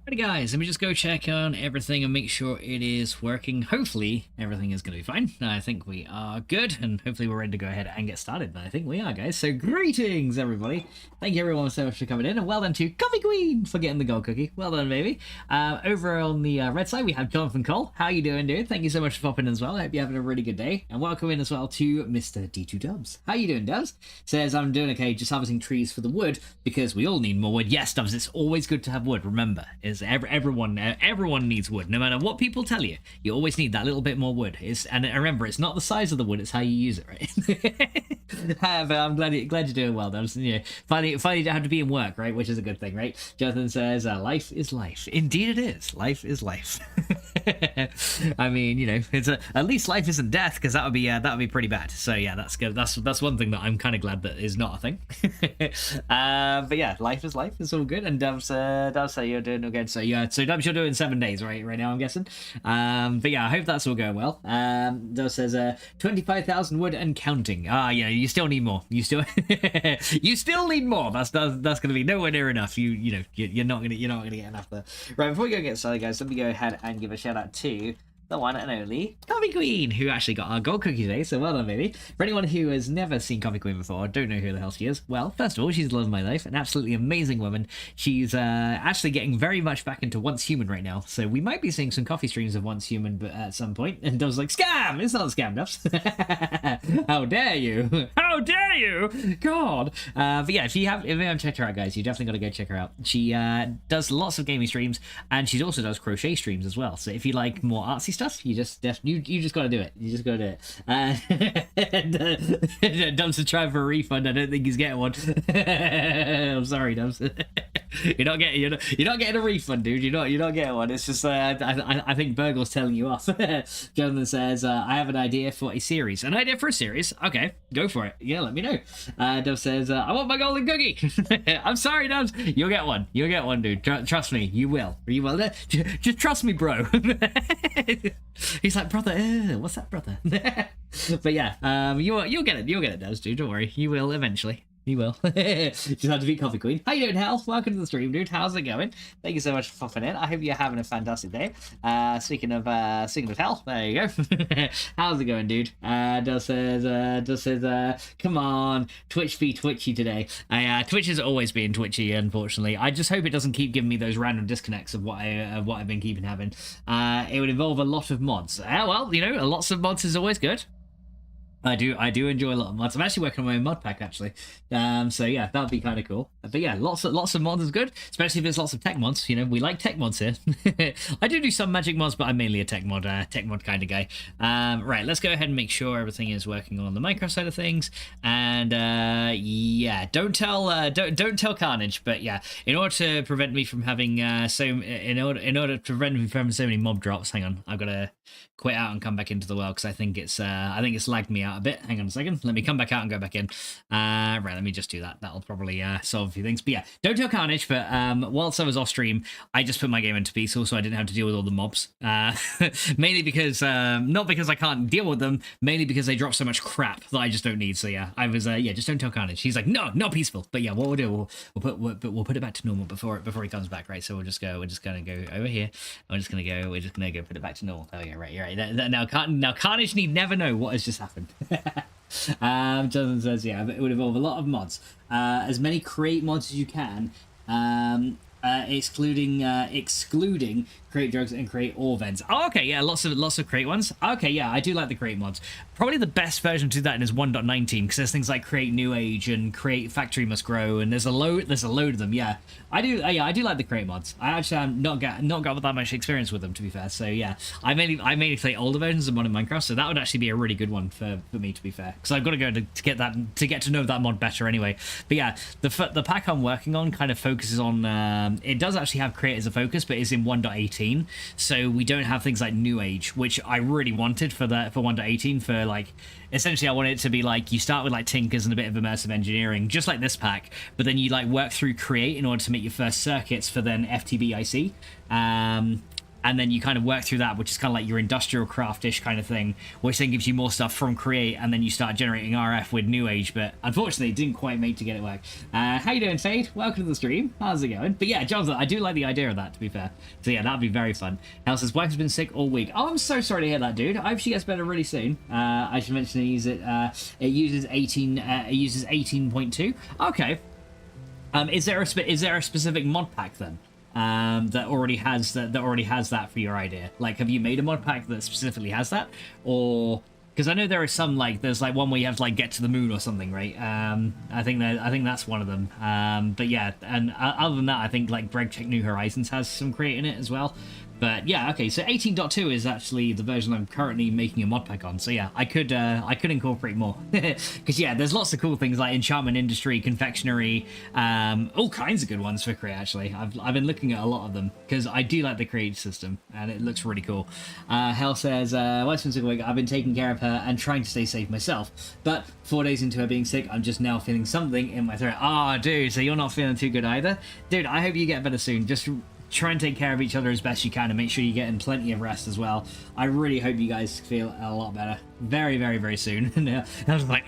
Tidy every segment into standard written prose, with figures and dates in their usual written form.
Alright guys, let me just go check on everything and make sure it is working. Hopefully everything is going to be fine. I think we are good, and hopefully we're ready to go ahead and get started. But I think we are, guys. So greetings everybody. Thank you everyone so much for coming in, and well done to Coffee Queen for getting the gold cookie. Well done, baby. Over on the red side we have Jonathan Cole. How you doing, dude? Thank you so much for popping in as well. I hope you're having a really good day. And welcome in as well to Mr. D2 Dubs. How you doing, Dubs? Says I'm doing okay, just harvesting trees for the wood because we all need more wood. Yes, Dubs, it's always good to have wood. Remember, everyone needs wood, no matter what people tell you. You always need that little bit more wood. And remember, it's not the size of the wood; it's how you use it, right? But I'm glad you're doing well, though. You know, finally, you don't have to be in work, right? Which is a good thing, right? Jonathan says, "Life is life." Indeed, it is. Life is life. I mean, you know, it's at least life isn't death, because that would be pretty bad. So yeah, that's good. That's one thing that I'm kind of glad that is not a thing. But yeah, life is life. It's all good. And Dubs say you're doing okay. So yeah, so Dubs, you're doing 7 days, right now, I'm guessing. But yeah, I hope that's all going well. Dubs says 25,000 wood and counting. Yeah, you still need more. You still need more. That's gonna be nowhere near enough. You're not gonna get enough there. Right, before we go get started, guys, let me go ahead and give a shout out to the one and only Coffee Queen, who actually got our gold cookie today, so well done, baby. For anyone who has never seen Coffee Queen before, don't know who the hell she is, well, first of all, she's the love of my life, an absolutely amazing woman. She's actually getting very much back into Once Human right now, so we might be seeing some coffee streams of Once Human but at some point. And Dub's like, scam! It's not a scam, Dubs. How dare you? How dare you? God. But yeah, if you haven't checked her out, guys, you definitely got to go check her out. She does lots of gaming streams, and she also does crochet streams as well, so if you like more artsy stuff, you just got to do it. You just got to do it. Dubs is trying for a refund. I don't think he's getting one. I'm sorry, Dubs. You're not getting a refund, dude. You're not getting one. It's just I think Burgle's telling you off. Jonathan says I have an idea for a series. An idea for a series? Okay, go for it. Yeah, let me know. Dubs says I want my golden cookie. I'm sorry, Dubs. You'll get one. You'll get one, dude. Trust me. You will. You will. Just trust me, bro. He's like, brother, what's that, brother? But yeah, you'll get it. You'll get it, Dubs, dude. Don't worry. You will eventually. You will. Just have to beat Coffee Queen. How you doing, Hal? Welcome to the stream, dude. How's it going? Thank you so much for popping in. I hope you're having a fantastic day. Speaking of Hal, there you go. How's it going, dude? Does says, come on, Twitch be twitchy today. Twitch has always been twitchy, unfortunately. I just hope it doesn't keep giving me those random disconnects of what I've been keeping having. It would involve a lot of mods. Well, you know, lots of mods is always good. I do enjoy a lot of mods. I'm actually working on my own mod pack, actually. So yeah, that'd be kind of cool. But yeah, lots of mods is good, especially if there's lots of tech mods. You know, we like tech mods here. I do some magic mods, but I'm mainly a tech mod kind of guy. Right, let's go ahead and make sure everything is working on the Minecraft side of things. And yeah, don't tell Carnage. But yeah, in order to prevent me from having in order to prevent me from having so many mob drops, hang on, I've got to quit out and come back into the world because I think it's lagged me out a bit. Hang on a second, let me come back out and go back in. Right, let me just do that. That'll probably solve a few things. But yeah, don't tell Carnage. But whilst I was off stream, I just put my game into peace, so I didn't have to deal with all the mobs. Mainly because not because I can't deal with them, mainly because they drop so much crap that I just don't need. So yeah, I was yeah, just don't tell Carnage. He's like, no, not peaceful. But yeah, what we'll do, we'll put it back to normal before he comes back, right? So we're just gonna go over here. We're just gonna go put it back to normal. Oh yeah, right, you're right. Now Carnage need never know what has just happened. Jonathan says, yeah, it would involve a lot of mods. As many create mods as you can, excluding create drugs and create ore vents. Oh, okay, yeah, lots of create ones. Okay, yeah, I do like the create mods. Probably the best version to do that is 1.19 because there's things like create new age and create factory must grow, and there's a load of them. Yeah, I do like the create mods. I actually have not got that much experience with them, to be fair. So yeah, I mainly play older versions of modern Minecraft, so that would actually be a really good one for me, to be fair, because I've got to go to get to know that mod better anyway. But yeah, the pack I'm working on kind of focuses on it does actually have create as a focus, but it's in 1.18, so we don't have things like new age, which I really wanted for 1.18. For like, essentially I want it to be like you start with like tinkers and a bit of immersive engineering, just like this pack, but then you like work through create in order to make your first circuits for then FTBIC. and then you kind of work through that, which is kind of like your industrial craftish kind of thing, which then gives you more stuff from create, and then you start generating RF with New Age. But unfortunately, it didn't quite make to get it work. How you doing, Fade? Welcome to the stream. How's it going? But yeah, Jonathan, I do like the idea of that, to be fair. So yeah, that'd be very fun. Hal says, wife has been sick all week. Oh, I'm so sorry to hear that, dude. I hope she gets better really soon. I should mention it uses 18.2. Okay. Is there a specific mod pack then that already has that for your idea? Like, have you made a mod pack that specifically has that, or because I know there are some, like there's like one where you have to like get to the moon or something, right? I think that's one of them. But yeah, and other than that, I think like Break New Horizons has some create in it as well. But yeah, okay, so 18.2 is actually the version I'm currently making a mod pack on. So yeah, I could incorporate more. Because yeah, there's lots of cool things like enchantment industry, confectionery, all kinds of good ones for create actually. I've been looking at a lot of them because I do like the create system and it looks really cool. Hell says, wife's been sick a week. I've been taking care of her and trying to stay safe myself. But 4 days into her being sick, I'm just now feeling something in my throat. Ah, dude, so you're not feeling too good either? Dude, I hope you get better soon. Just try and take care of each other as best you can and make sure you get in plenty of rest as well. I really hope you guys feel a lot better very, very, very soon. I was like,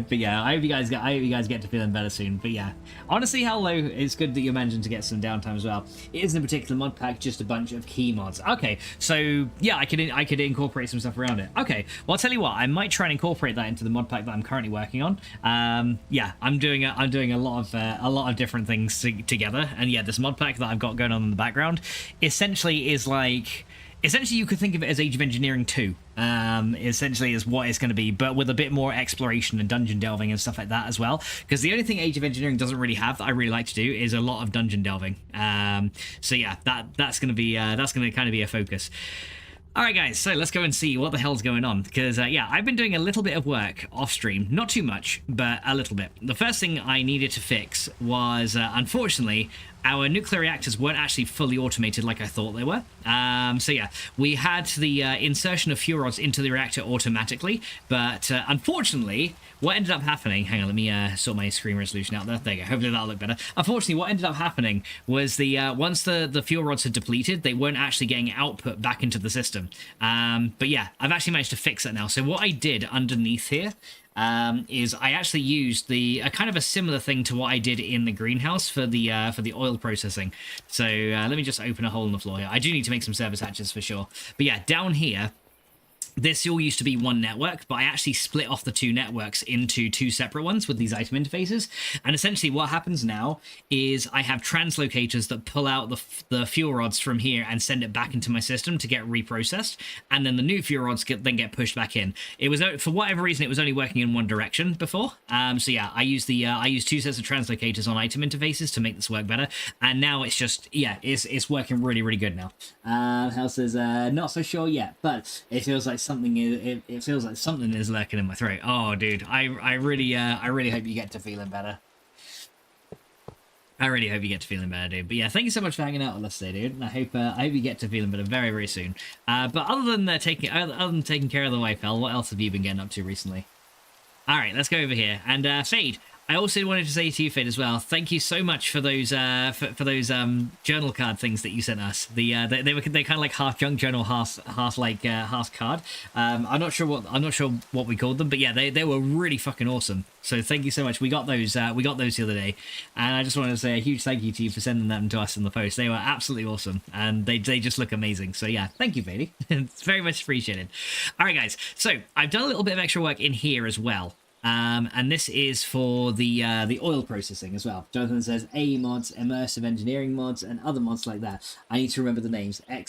but yeah, I hope you guys get to feeling better soon. But yeah, honestly, hello, it's good that you're managing to get some downtime as well. It isn't a particular mod pack, just a bunch of key mods. Okay, so yeah, I could incorporate some stuff around it. Okay, well, I'll tell you what, I might try and incorporate that into the mod pack that I'm currently working on. Yeah, I'm doing a lot of different things together, and yeah, this mod pack that I've got going on in the background essentially is like. Essentially, you could think of it as Age of Engineering 2, essentially is what it's going to be, but with a bit more exploration and dungeon delving and stuff like that as well. Because the only thing Age of Engineering doesn't really have that I really like to do is a lot of dungeon delving. So yeah, that's going to kind of be a focus. Alright guys, so let's go and see what the hell's going on, because yeah, I've been doing a little bit of work off stream, not too much, but a little bit. The first thing I needed to fix was, unfortunately, our nuclear reactors weren't actually fully automated like I thought they were. So yeah, we had the insertion of fuel rods into the reactor automatically, but unfortunately, what ended up happening, hang on, let me sort my screen resolution out there. There you go, hopefully that'll look better. Unfortunately, what ended up happening was once the fuel rods had depleted, they weren't actually getting output back into the system. But yeah, I've actually managed to fix it now. So what I did underneath here is I actually used the kind of a similar thing to what I did in the greenhouse for the oil processing. So let me just open a hole in the floor here. I do need to make some service hatches for sure. But yeah, down here, this all used to be one network, but I actually split off the two networks into two separate ones with these item interfaces. And essentially what happens now is I have translocators that pull out the fuel rods from here and send it back into my system to get reprocessed. And then the new fuel rods then get pushed back in. It was, for whatever reason, it was only working in one direction before. So yeah, I used two sets of translocators on item interfaces to make this work better. And now it's just, yeah, it's working really, really good now. Hal says, not so sure yet, but it feels like something is lurking in my throat. Oh, dude, I really hope you get to feeling better. I really hope you get to feeling better, dude. But yeah, thank you so much for hanging out with us today, dude. And I hope you get to feeling better very, very soon. But other than taking care of the wife, Hell, what else have you been getting up to recently? All right, let's go over here. And Fade, I also wanted to say to you, Fade, as well, thank you so much for those journal card things that you sent us. They kind of like half junk journal, half card. I'm not sure what we called them, but yeah, they were really fucking awesome. So thank you so much. We got those the other day, and I just wanted to say a huge thank you to you for sending them to us in the post. They were absolutely awesome, and they just look amazing. So yeah, thank you, Fade. It's very much appreciated. All right, guys. So I've done a little bit of extra work in here as well. And this is for the oil processing as well. Jonathan says AE mods, immersive engineering mods, and other mods like that. I need to remember the names. Neil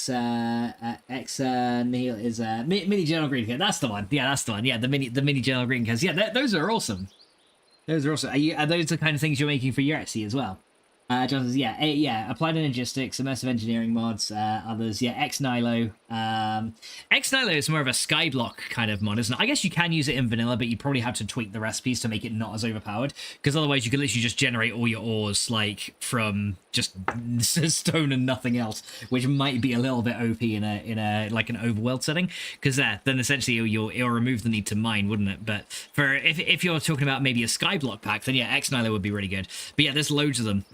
is mini general green can. That's the one. Yeah, that's the one. Yeah, the mini general green cans. Yeah, those are awesome. Those are awesome. Are those the kind of things you're making for your Etsy as well? Jonathan says, yeah, applied energistics, immersive engineering mods, others, yeah, X-Nilo. X-Nilo is more of a skyblock kind of mod, isn't it? I guess you can use it in vanilla, but you probably have to tweak the recipes to make it not as overpowered, because otherwise you could literally just generate all your ores, like, from just stone and nothing else, which might be a little bit OP in a like an overworld setting, because then essentially it'll remove the need to mine, wouldn't it? But for if you're talking about maybe a skyblock pack, then yeah, X-Nilo would be really good. But yeah, there's loads of them.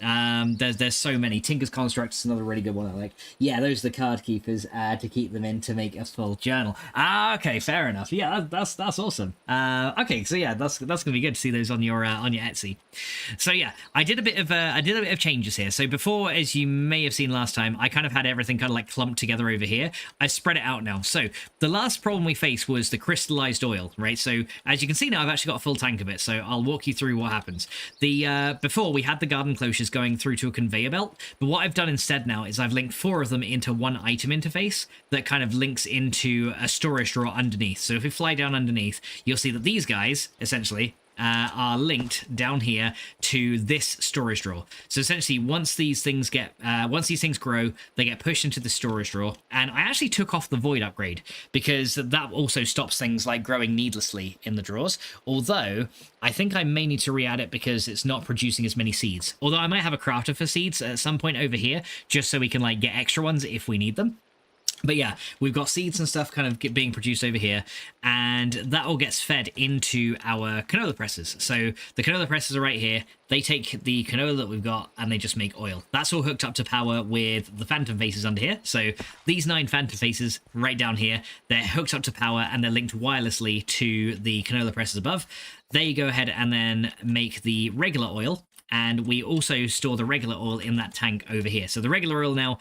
There's so many. Tinker's Construct is another really good one I like. Yeah, those are the card keepers to keep them in to make a full journal. Okay, fair enough. Yeah, that's awesome. Okay, so yeah, that's gonna be good to see those on your Etsy. So yeah, I did a bit of changes here. So before, as you may have seen last time, I kind of had everything kind of like clumped together over here. I spread it out now. So the last problem we faced was the crystallized oil, right? So as you can see now, I've actually got a full tank of it. So I'll walk you through what happens. Before we had the garden closures going through to a conveyor belt, but what I've done instead now is I've linked 4 of them into one item interface that kind of links into a storage drawer underneath. So if we fly down underneath, you'll see that these guys essentially are linked down here to this storage drawer. So essentially, once these things grow, they get pushed into the storage drawer. And I actually took off the void upgrade because that also stops things like growing needlessly in the drawers. Although I think I may need to re-add it because it's not producing as many seeds. Although I might have a crafter for seeds at some point over here, just so we can like get extra ones if we need them. But yeah, we've got seeds and stuff kind of being produced over here, and that all gets fed into our canola presses. So the canola presses are right here. They take the canola that we've got and they just make oil. That's all hooked up to power with the phantom faces under here. So these 9 phantom faces right down here, they're hooked up to power and they're linked wirelessly to the canola presses above. They go ahead and then make the regular oil. And we also store the regular oil in that tank over here. So the regular oil now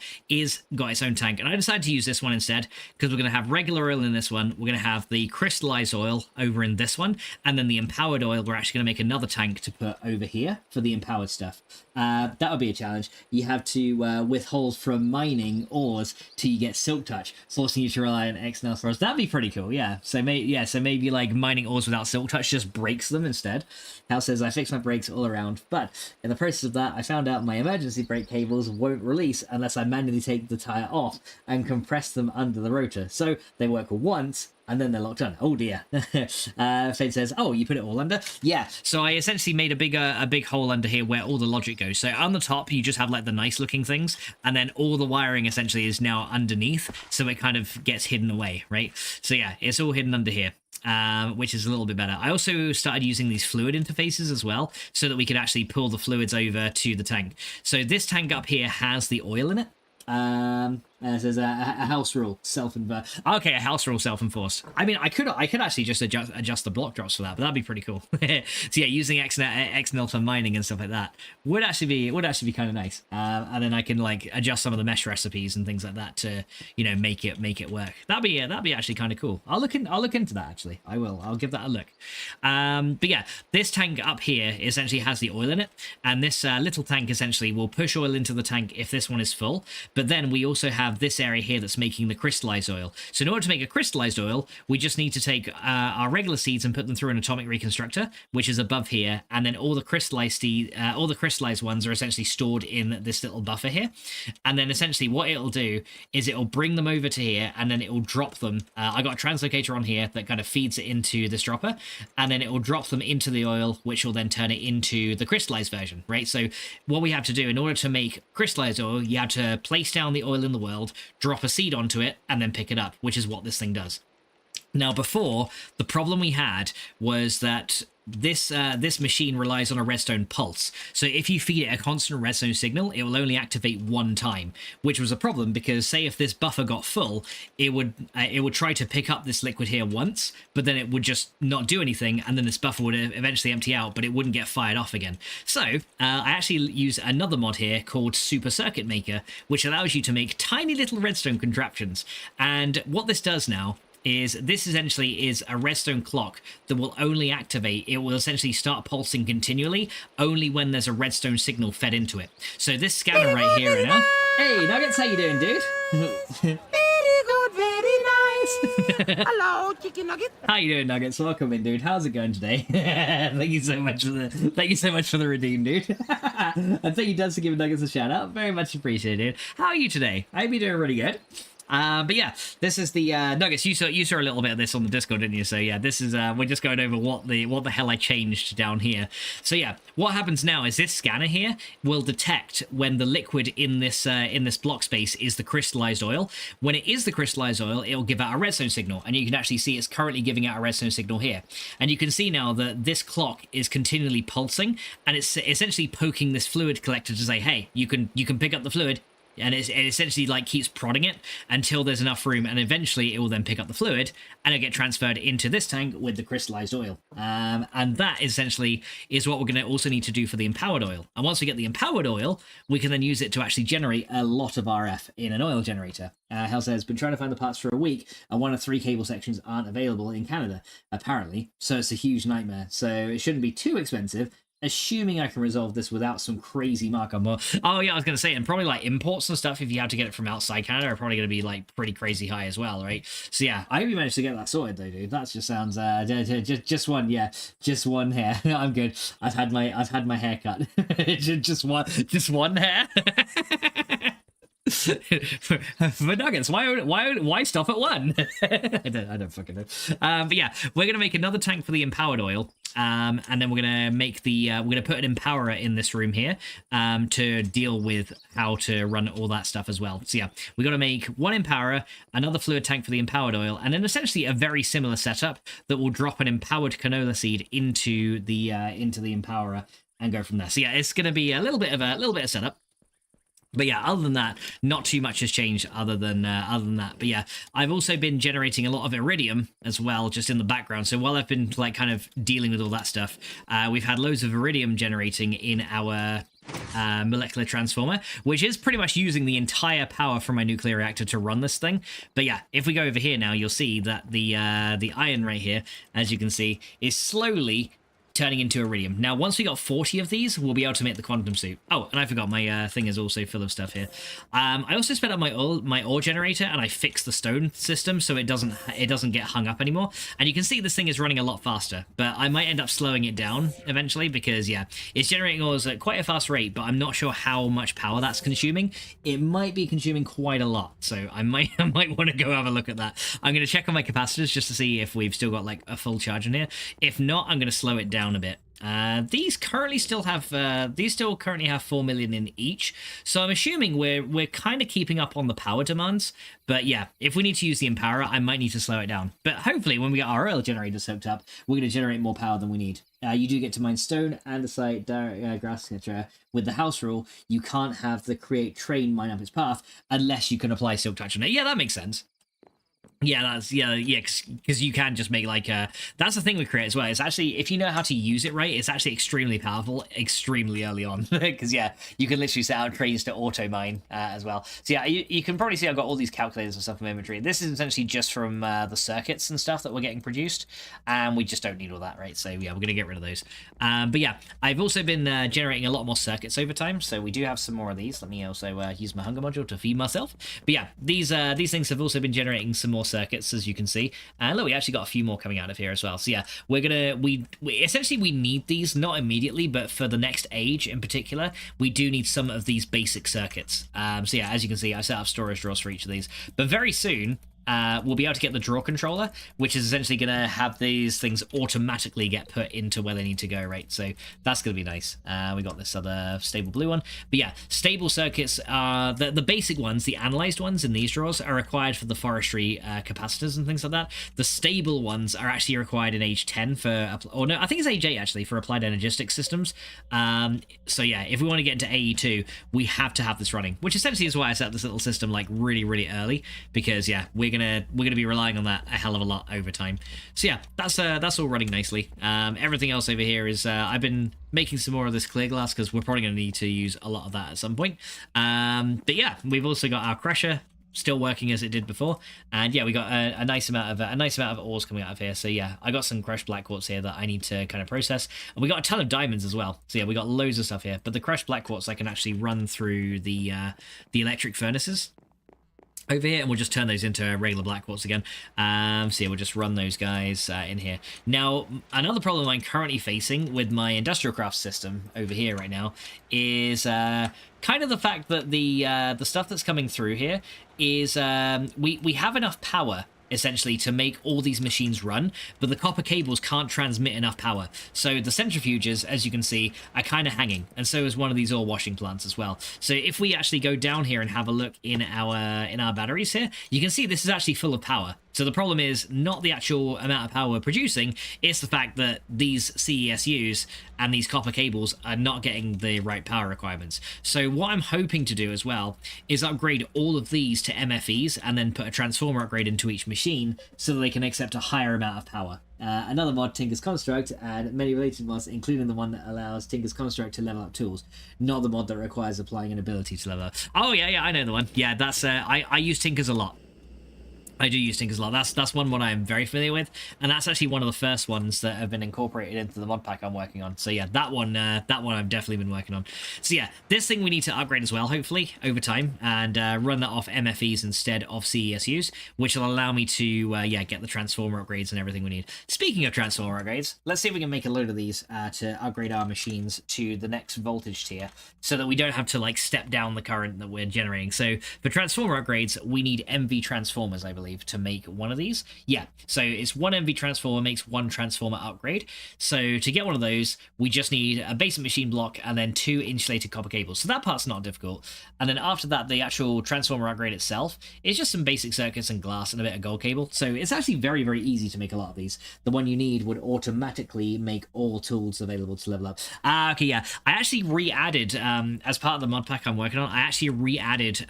got its own tank. And I decided to use this one instead because we're going to have regular oil in this one. We're going to have the crystallized oil over in this one. And then the empowered oil, we're actually going to make another tank to put over here for the empowered stuff. That would be a challenge. You have to withhold from mining ores till you get silk touch, forcing you to rely on XNL for us. That'd be pretty cool, yeah. So maybe like mining ores without silk touch just breaks them instead. Hal says, I fixed my brakes all around, but in the process of that, I found out my emergency brake cables won't release unless I manually take the tire off and compress them under the rotor. So they work once, and then they're locked on. Oh dear. Fade says, oh, you put it all under? Yeah, so I essentially made a big hole under here where all the logic goes. So on the top, you just have like the nice looking things, and then all the wiring essentially is now underneath, so it kind of gets hidden away, right? So yeah, it's all hidden under here. Which is a little bit better. I also started using these fluid interfaces as well, so that we could actually pull the fluids over to the tank. So this tank up here has the oil in it. It says a house rule self-enforced. Okay, a house rule self-enforced. I mean, I could actually just adjust the block drops for that, but that'd be pretty cool. So yeah, using XNL for mining and stuff like that would actually be kind of nice. And then I can like adjust some of the mesh recipes and things like that to make it work. That'd be actually kind of cool. I'll look into that actually. I will. I'll give that a look. But yeah, this tank up here essentially has the oil in it, and this little tank essentially will push oil into the tank if this one is full. But then we also have this area here that's making the crystallized oil. So in order to make a crystallized oil, we just need to take our regular seeds and put them through an atomic reconstructor, which is above here, and then all the crystallized ones are essentially stored in this little buffer here. And then essentially what it'll do is it'll bring them over to here, and then it will drop them. I got a translocator on here that kind of feeds it into this dropper, and then it will drop them into the oil, which will then turn it into the crystallized version, right? So what we have to do in order to make crystallized oil, you have to place down the oil in the world, drop a seed onto it, and then pick it up, which is what this thing does. Now before, the problem we had was that this machine relies on a redstone pulse. So if you feed it a constant redstone signal, it will only activate one time, which was a problem because say if this buffer got full, it would try to pick up this liquid here once, but then it would just not do anything, and then this buffer would eventually empty out, but it wouldn't get fired off again. So I actually use another mod here called Super Circuit Maker, which allows you to make tiny little redstone contraptions. And what this does now is this essentially is a redstone clock that will only activate, it will essentially start pulsing continually only when there's a redstone signal fed into it. So this scanner right here now. Hey Nuggets, how you doing, dude? Very good, very nice. Hello, chicken nugget. How you doing, Nuggets? Welcome in, dude. How's it going today? Thank you so much for the redeem, dude. And thank you, Dubs, for giving Nuggets a shout out. Very much appreciated, dude. How are you today? I hope you're doing really good. But yeah, this is the Nuggets. You saw a little bit of this on the Discord, didn't you? So yeah, this is we're just going over what the hell I changed down here. So yeah, what happens now is this scanner here will detect when the liquid in this block space is the crystallized oil. When it is the crystallized oil, it will give out a redstone signal, and you can actually see it's currently giving out a redstone signal here. And you can see now that this clock is continually pulsing, and it's essentially poking this fluid collector to say, hey, you can pick up the fluid. And it essentially like keeps prodding it until there's enough room, and eventually it will then pick up the fluid and it'll get transferred into this tank with the crystallized oil. And that essentially is what we're going to also need to do for the empowered oil. And once we get the empowered oil, we can then use it to actually generate a lot of RF in an oil generator. Hell says, been trying to find the parts for a week, and 1 of 3 cable sections aren't available in Canada, apparently. So it's a huge nightmare. So it shouldn't be too expensive, assuming I can resolve this without some crazy markup. Oh yeah, I was going to say, and probably like imports and stuff, if you have to get it from outside Canada, are probably going to be like pretty crazy high as well, right? So yeah, I hope you managed to get that sorted though, dude. That just sounds just one, yeah, just one hair. I'm good. I've had my hair cut. just one hair. For Nuggets, why stop at 1? I don't fucking know. But yeah, we're gonna make another tank for the empowered oil, and then we're gonna make we're gonna put an empowerer in this room here, to deal with how to run all that stuff as well. So yeah, we got to make 1 empowerer, another fluid tank for the empowered oil, and then essentially a very similar setup that will drop an empowered canola seed into the empowerer and go from there. So yeah, it's gonna be a little bit of setup. But yeah, other than that, not too much has changed other than that. But yeah, I've also been generating a lot of iridium as well, just in the background. So while I've been like kind of dealing with all that stuff, we've had loads of iridium generating in our molecular transformer, which is pretty much using the entire power from my nuclear reactor to run this thing. But yeah, if we go over here now, you'll see that the iron right here, as you can see, is slowly turning into iridium. Now, once we got 40 of these, we'll be able to make the quantum suit. Oh, and I forgot, my thing is also full of stuff here. I also sped up my ore generator, and I fixed the stone system so it doesn't get hung up anymore. And you can see this thing is running a lot faster, but I might end up slowing it down eventually because, yeah, it's generating ores at quite a fast rate, but I'm not sure how much power that's consuming. It might be consuming quite a lot, so I might want to go have a look at that. I'm going to check on my capacitors just to see if we've still got like a full charge in here. If not, I'm going to slow it down a bit. These currently currently have 4 million in each, so I'm assuming we're kind of keeping up on the power demands. But yeah, if we need to use the empowerer, I might need to slow it down. But hopefully, when we get our oil generators hooked up, we're going to generate more power than we need. You do get to mine stone, andesite, grass, etc. With the house rule, you can't have the create train mine up its path unless you can apply silk touch on it. Yeah, that makes sense. Yeah, because you can just make like that's the thing we create as well. It's actually, if you know how to use it right, it's actually extremely powerful extremely early on. Because yeah, you can literally set out trains to auto mine as well. So yeah, you can probably see I've got all these calculators and stuff in my inventory. This is essentially just from the circuits and stuff that we're getting produced, and we just don't need all that, right? So yeah, we're gonna get rid of those. But yeah, I've also been generating a lot more circuits over time, so we do have some more of these. Let me also use my hunger module to feed myself. But yeah, these things have also been generating some more circuits, as you can see, and look, we actually got a few more coming out of here as well. So yeah, we essentially we need these, not immediately, but for the next age in particular, we do need some of these basic circuits. So yeah, as you can see, I set up storage drawers for each of these, but very soon we'll be able to get the draw controller, which is essentially going to have these things automatically get put into where they need to go, right? So that's going to be nice. We got this other stable blue one. But yeah, stable circuits are the basic ones, the analyzed ones in these drawers are required for the forestry capacitors and things like that. The stable ones are actually required in age 10 for, or no, I think it's age 8 actually, for applied energistic systems. So yeah, if we want to get into AE2, we have to have this running, which essentially is why I set this little system like really, really early, because yeah, we're gonna be relying on that a hell of a lot over time. So yeah, that's all running nicely. Everything else over here is I've been making some more of this clear glass because we're probably going to need to use a lot of that at some point. But yeah, we've also got our crusher still working as it did before, and yeah, we got a nice amount of ores coming out of here. So yeah, I got some crushed black quartz here that I need to kind of process, and we got a ton of diamonds as well. So yeah, we got loads of stuff here, but the crushed black quartz I can actually run through the electric furnaces. over here, and we'll just turn those into regular black quartz again. So yeah, we'll just run those guys in here. Now, another problem I'm currently facing with my industrial craft system over here right now is kind of the fact that the stuff that's coming through here is we have enough power essentially to make all these machines run, but the copper cables can't transmit enough power. So the centrifuges, as you can see, are kind of hanging, and so is one of these ore washing plants as well. So if we actually go down here and have a look in our batteries here, you can see this is actually full of power. So the problem is not the actual amount of power we're producing, it's the fact that these CESUs and these copper cables are not getting the right power requirements. So what I'm hoping to do as well is upgrade all of these to MFEs and then put a transformer upgrade into each machine so that they can accept a higher amount of power. Another mod, Tinker's Construct, and many related mods, including the one that allows Tinker's Construct to level up tools, not the mod that requires applying an ability to level up. Oh yeah, I know the one. Yeah, that's I use Tinker's a lot. I do use Tinker's a lot. That's one mod I'm very familiar with, and that's actually one of the first ones that have been incorporated into the mod pack I'm working on. So yeah, that one I've definitely been working on. So yeah, this thing we need to upgrade as well, hopefully, over time, and run that off MFEs instead of CESUs, which will allow me to yeah, get the transformer upgrades and everything we need. Speaking of transformer upgrades, let's see if we can make a load of these to upgrade our machines to the next voltage tier, so that we don't have to like step down the current that we're generating. So for transformer upgrades, we need MV transformers, I believe, to make one of these. Yeah, so it's one MV transformer makes one transformer upgrade. So to get one of those, we just need a basic machine block and then 2 insulated copper cables. So that part's not difficult. And then after that, the actual transformer upgrade itself is just some basic circuits and glass and a bit of gold cable. So it's actually very, very easy to make a lot of these. The one you need would automatically make all tools available to level up. Okay, yeah. I actually re-added, as part of the mod pack I'm working on, I actually re-added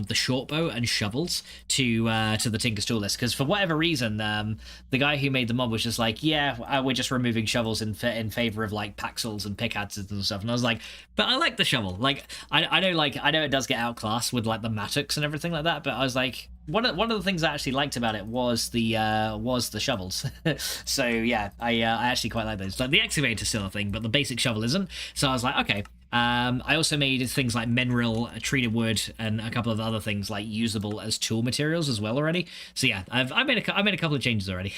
the short bow and shovels to the Tinker's tool list, because for whatever reason, the guy who made the mod was just like, yeah, we're just removing shovels in favor of like paxels and pickaxes and stuff. And I was like, but I like the shovel. Like, I know it does get outclassed with like the mattocks and everything like that, but I was like, one of the things I actually liked about it was the shovels. So yeah, I actually quite like those. Like the excavator's still a thing, but the basic shovel isn't. So I was like, okay. I also made things like mineral, treated wood, and a couple of other things like usable as tool materials as well already. So yeah, I made a couple of changes already.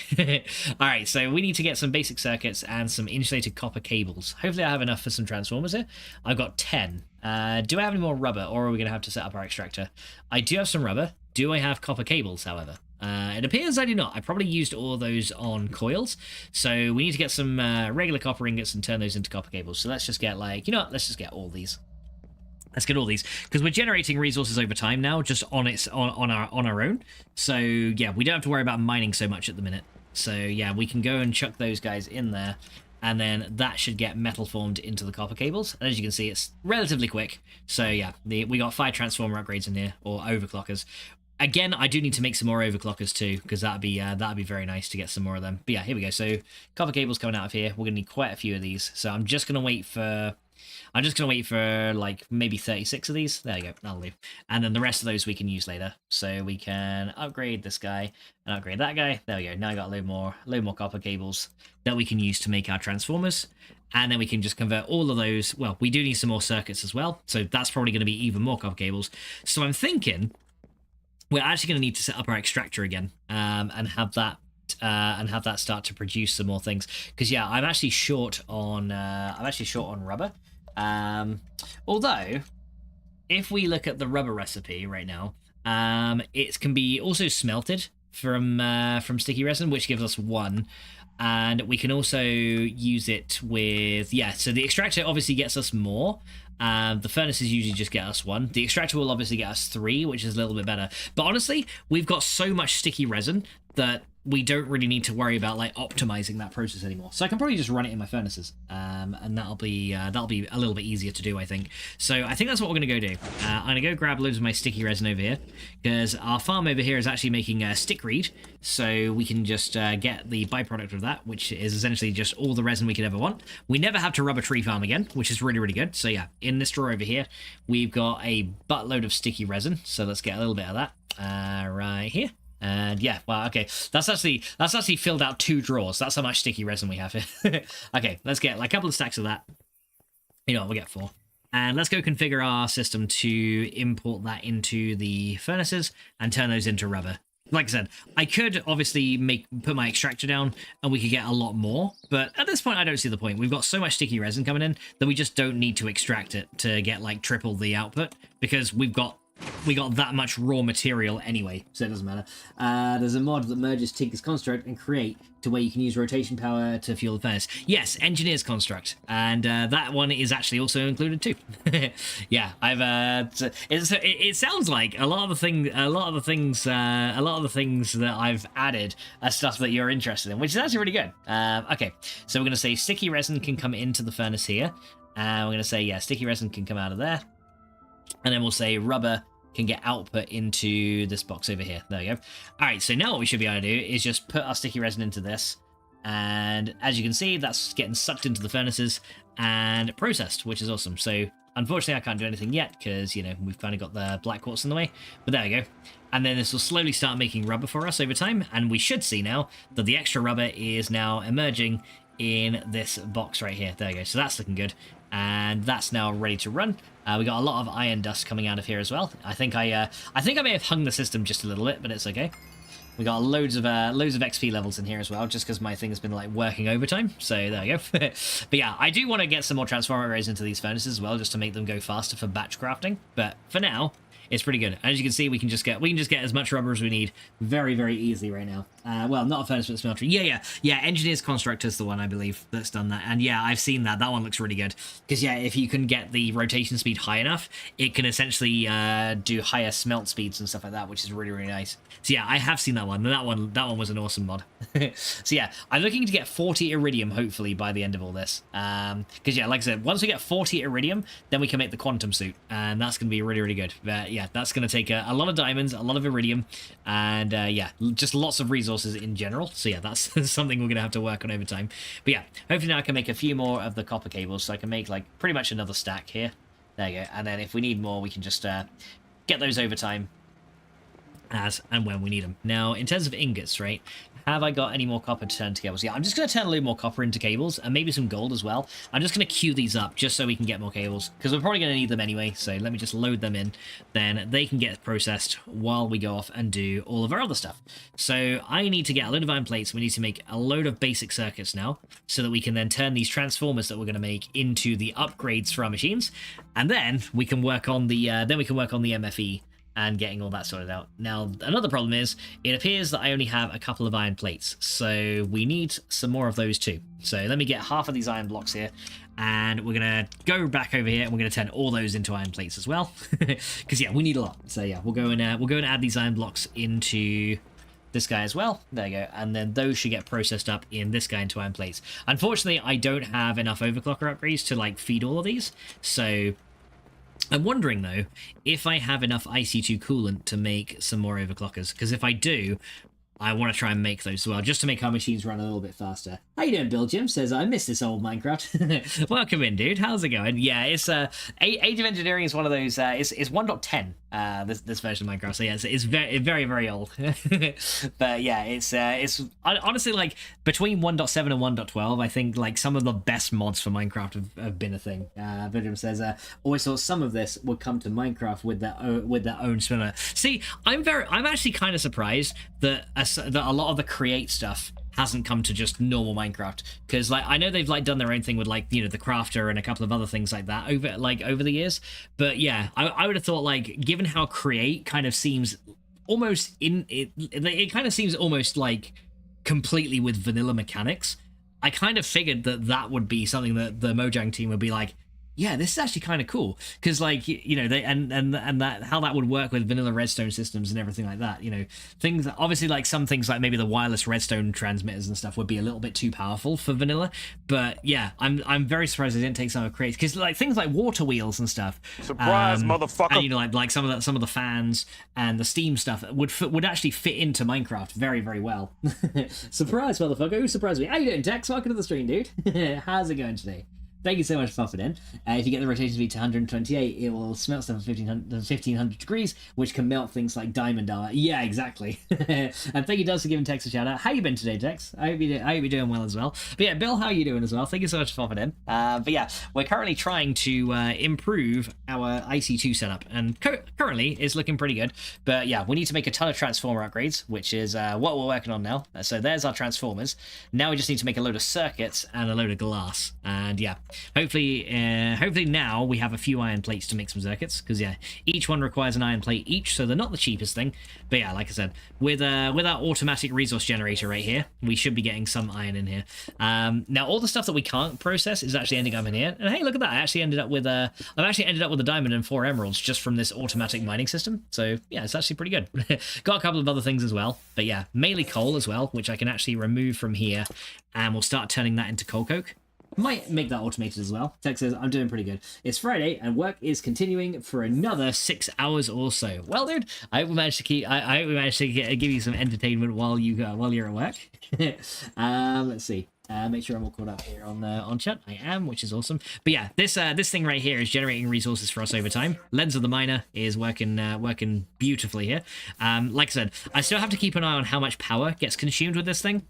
All right, so we need to get some basic circuits and some insulated copper cables. Hopefully I have enough for some transformers here. I've got 10. Do I have any more rubber, or are we going to have to set up our extractor? I do have some rubber. Do I have copper cables, however? It appears I do not. I probably used all those on coils, so we need to get some regular copper ingots and turn those into copper cables. So let's just get like, you know what, let's just get all these. Let's get all these, because we're generating resources over time now, just on our own. So yeah, we don't have to worry about mining so much at the minute. So yeah, we can go and chuck those guys in there, and then that should get metal formed into the copper cables. And as you can see, it's relatively quick. So yeah, we got 5 transformer upgrades in here, or overclockers. Again, I do need to make some more overclockers too, because that'd be very nice to get some more of them. But yeah, here we go. So copper cables coming out of here. We're gonna need quite a few of these. So I'm just gonna wait for like maybe 36 of these. There you go. That'll do. And then the rest of those we can use later. So we can upgrade this guy and upgrade that guy. There we go. Now I got a load more copper cables that we can use to make our transformers. And then we can just convert all of those. Well, we do need some more circuits as well. So that's probably going to be even more copper cables. So I'm thinking we're actually going to need to set up our extractor again, and have that start to produce some more things. Because yeah, I'm actually short on rubber. Although, if we look at the rubber recipe right now, it can be also smelted from sticky resin, which gives us 1. And we can also use it with, yeah, so the extractor obviously gets us more. The furnaces usually just get us 1. The extractor will obviously get us 3, which is a little bit better. But honestly, we've got so much sticky resin that we don't really need to worry about like optimizing that process anymore. So I can probably just run it in my furnaces, and that'll be a little bit easier to do, I think. So I think that's what we're gonna go do. I'm gonna go grab loads of my sticky resin over here, because our farm over here is actually making stickweed, so we can just get the byproduct of that, which is essentially just all the resin we could ever want. We never have to rubber tree farm again, which is really, really good. So yeah, in this drawer over here, we've got a buttload of sticky resin. So let's get a little bit of that right here. And yeah, well, okay, that's actually filled out 2 drawers. That's how much sticky resin we have here. Okay, let's get like a couple of stacks of that. You know what, we'll get 4. And let's go configure our system to import that into the furnaces and turn those into rubber. Like I said, I could obviously put my extractor down and we could get a lot more, but at this point I don't see the point. We've got so much sticky resin coming in that we just don't need to extract it to get like triple the output, because we got that much raw material anyway, so it doesn't matter. There's a mod that merges Tinker's construct and create to where you can use rotation power to fuel the furnace. Yes, engineer's construct, and that one is actually also included too. Yeah, it sounds like a lot of the things that I've added are stuff that you're interested in, which is actually really good. Okay, so we're going to say sticky resin can come into the furnace here, and we're going to say, yeah, sticky resin can come out of there. And then we'll say rubber can get output into this box over here. There we go. All right, so now what we should be able to do is just put our sticky resin into this. And as you can see, that's getting sucked into the furnaces and processed, which is awesome. So unfortunately, I can't do anything yet because, you know, we've kind of got the black quartz in the way. But there we go. And then this will slowly start making rubber for us over time. And we should see now that the extra rubber is now emerging in this box right here. There we go. So that's looking good. And that's now ready to run. We got a lot of iron dust coming out of here as well. I think I may have hung the system just a little bit, but it's okay. We got loads of XP levels in here as well, just because my thing has been like working overtime. So there we go. But yeah, I do want to get some more transformer arrays into these furnaces as well, just to make them go faster for batch crafting. But for now, it's pretty good. As you can see, we can just get as much rubber as we need very, very easily right now. Well, not a furnace, but a smeltery. Yeah. Engineer's Construct is the one, I believe, that's done that. And yeah, I've seen that. That one looks really good. Because yeah, if you can get the rotation speed high enough, it can essentially do higher smelt speeds and stuff like that, which is really, really nice. So yeah, I have seen that one. That one was an awesome mod. So yeah, I'm looking to get 40 iridium, hopefully, by the end of all this. Because yeah, like I said, once we get 40 iridium, then we can make the quantum suit. And that's going to be really, really good. But yeah, that's going to take a lot of diamonds, a lot of iridium, and yeah, just lots of resources in general. So yeah, that's something we're going to have to work on over time. But yeah, hopefully now I can make a few more of the copper cables, so I can make like pretty much another stack here. There you go. And then if we need more, we can just get those over time as and when we need them. Now, in terms of ingots, right, have I got any more copper to turn to cables? Yeah, I'm just going to turn a little more copper into cables, and maybe some gold as well. I'm just going to queue these up just so we can get more cables, because we're probably going to need them anyway, so let me just load them in. Then they can get processed while we go off and do all of our other stuff. So I need to get a load of iron plates. We need to make a load of basic circuits now, so that we can then turn these transformers that we're going to make into the upgrades for our machines, and then we can work on the MFE and getting all that sorted out. Now, another problem is, it appears that I only have a couple of iron plates, so we need some more of those too. So let me get half of these iron blocks here, and we're going to go back over here, and we're going to turn all those into iron plates as well, because yeah, we need a lot. So yeah, we'll go and add these iron blocks into this guy as well. There you go. And then those should get processed up in this guy into iron plates. Unfortunately, I don't have enough overclocker upgrades to like feed all of these, so I'm wondering, though, if I have enough IC2 coolant to make some more overclockers, because if I do, I want to try and make those as well, just to make our machines run a little bit faster. How you doing, Bill Jim? Says, I miss this old Minecraft. Welcome in, dude. How's it going? Yeah, it's Age of Engineering is one of those, it's 1.10, this version of Minecraft, so yeah, it's very, very, very old. But yeah, it's honestly, like, between 1.7 and 1.12, I think, like, some of the best mods for Minecraft have been a thing. Bill Jim says, always thought some of this would come to Minecraft with their own spinner. See, I'm actually kind of surprised that a lot of the create stuff hasn't come to just normal Minecraft, because like I know they've like done their own thing with like, you know, the crafter and a couple of other things like that over the years, but yeah, I would have thought, like, given how create kind of seems almost it kind of seems almost like completely with vanilla mechanics, I kind of figured that would be something that the Mojang team would be like, yeah, this is actually kind of cool, because like, you know, they and that how that would work with vanilla redstone systems and everything like that, you know, things obviously, like some things like maybe the wireless redstone transmitters and stuff would be a little bit too powerful for vanilla, but yeah, I'm very surprised they didn't take some of Create, because like things like water wheels and stuff, surprise, motherfucker, and you know, like some of the fans and the Steam stuff would actually fit into Minecraft very, very well. Surprise, motherfucker! Who surprised me? How you doing, Tex? Welcome to the stream, dude. How's it going today? Thank you so much for popping in. If you get the rotation speed to 128, it will smelt stuff at 1500 degrees, which can melt things like diamond armor. Yeah, exactly. And thank you, Does, for giving Tex a shout out. How you been today, Tex? I hope you're doing well as well. But yeah, Bill, how are you doing as well? Thank you so much for popping in. But yeah, we're currently trying to improve our IC2 setup, and currently it's looking pretty good. But yeah, we need to make a ton of transformer upgrades, which is what we're working on now. So there's our transformers. Now we just need to make a load of circuits and a load of glass. And yeah, hopefully now we have a few iron plates to make some circuits, because yeah, each one requires an iron plate each, so they're not the cheapest thing. But yeah, like I said, with our automatic resource generator right here, we should be getting some iron in here. Now all the stuff that we can't process is actually ending up in here. And hey, look at that! I've actually ended up with a diamond and 4 emeralds just from this automatic mining system. So yeah, it's actually pretty good. Got a couple of other things as well. But yeah, mainly coal as well, which I can actually remove from here, and we'll start turning that into coal coke. Might make that automated as well. Tex says, I'm doing pretty good. It's Friday and work is continuing for another 6 hours or so. Well, dude, I hope we managed to give you some entertainment while you're at work. Let's see. Make sure I'm all caught up here on chat. I am, which is awesome. But yeah, this thing right here is generating resources for us over time. Lens of the Miner is working beautifully here. Like I said, I still have to keep an eye on how much power gets consumed with this thing,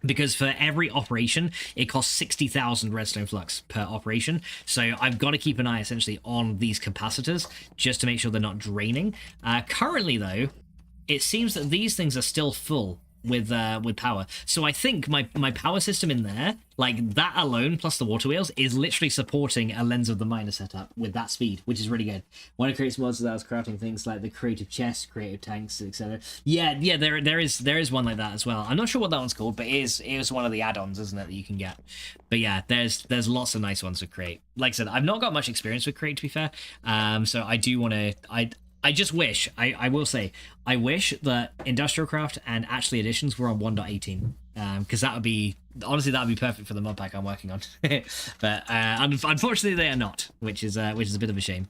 because for every operation, it costs 60,000 redstone flux per operation. So I've got to keep an eye, essentially, on these capacitors, just to make sure they're not draining. Currently, though, it seems that these things are still full with power. So I think my power system in there, like that alone, plus the water wheels, is literally supporting a Lens of the Miner setup with that speed, which is really good. When it creates mods that was crafting things like the creative chest, creative tanks, etc. Yeah, there is one like that as well. I'm not sure what that one's called, but it is one of the add-ons, isn't it, that you can get? But yeah, there's lots of nice ones to create. Like I said, I've not got much experience with create, to be fair. So I do want to. I just wish, I will say, I wish that Industrial Craft and Actually Editions were on 1.18, because that would be, honestly, that would be perfect for the mod pack I'm working on. But unfortunately they are not, which is a bit of a shame.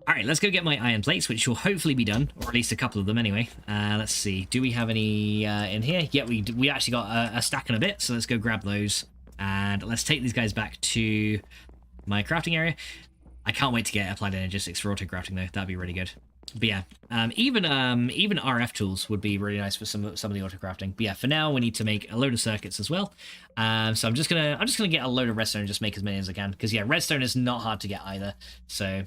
All right, let's go get my iron plates, which will hopefully be done, or at least a couple of them anyway. Let's see, do we have any in here? Yeah, we actually got a stack and a bit, so let's go grab those. And let's take these guys back to my crafting area. I can't wait to get Applied Energistics for auto-crafting, though. That'd be really good. But yeah, even RF tools would be really nice for some of the auto-crafting. But yeah, for now, we need to make a load of circuits as well. So I'm just gonna get a load of redstone and just make as many as I can. Because yeah, redstone is not hard to get either. So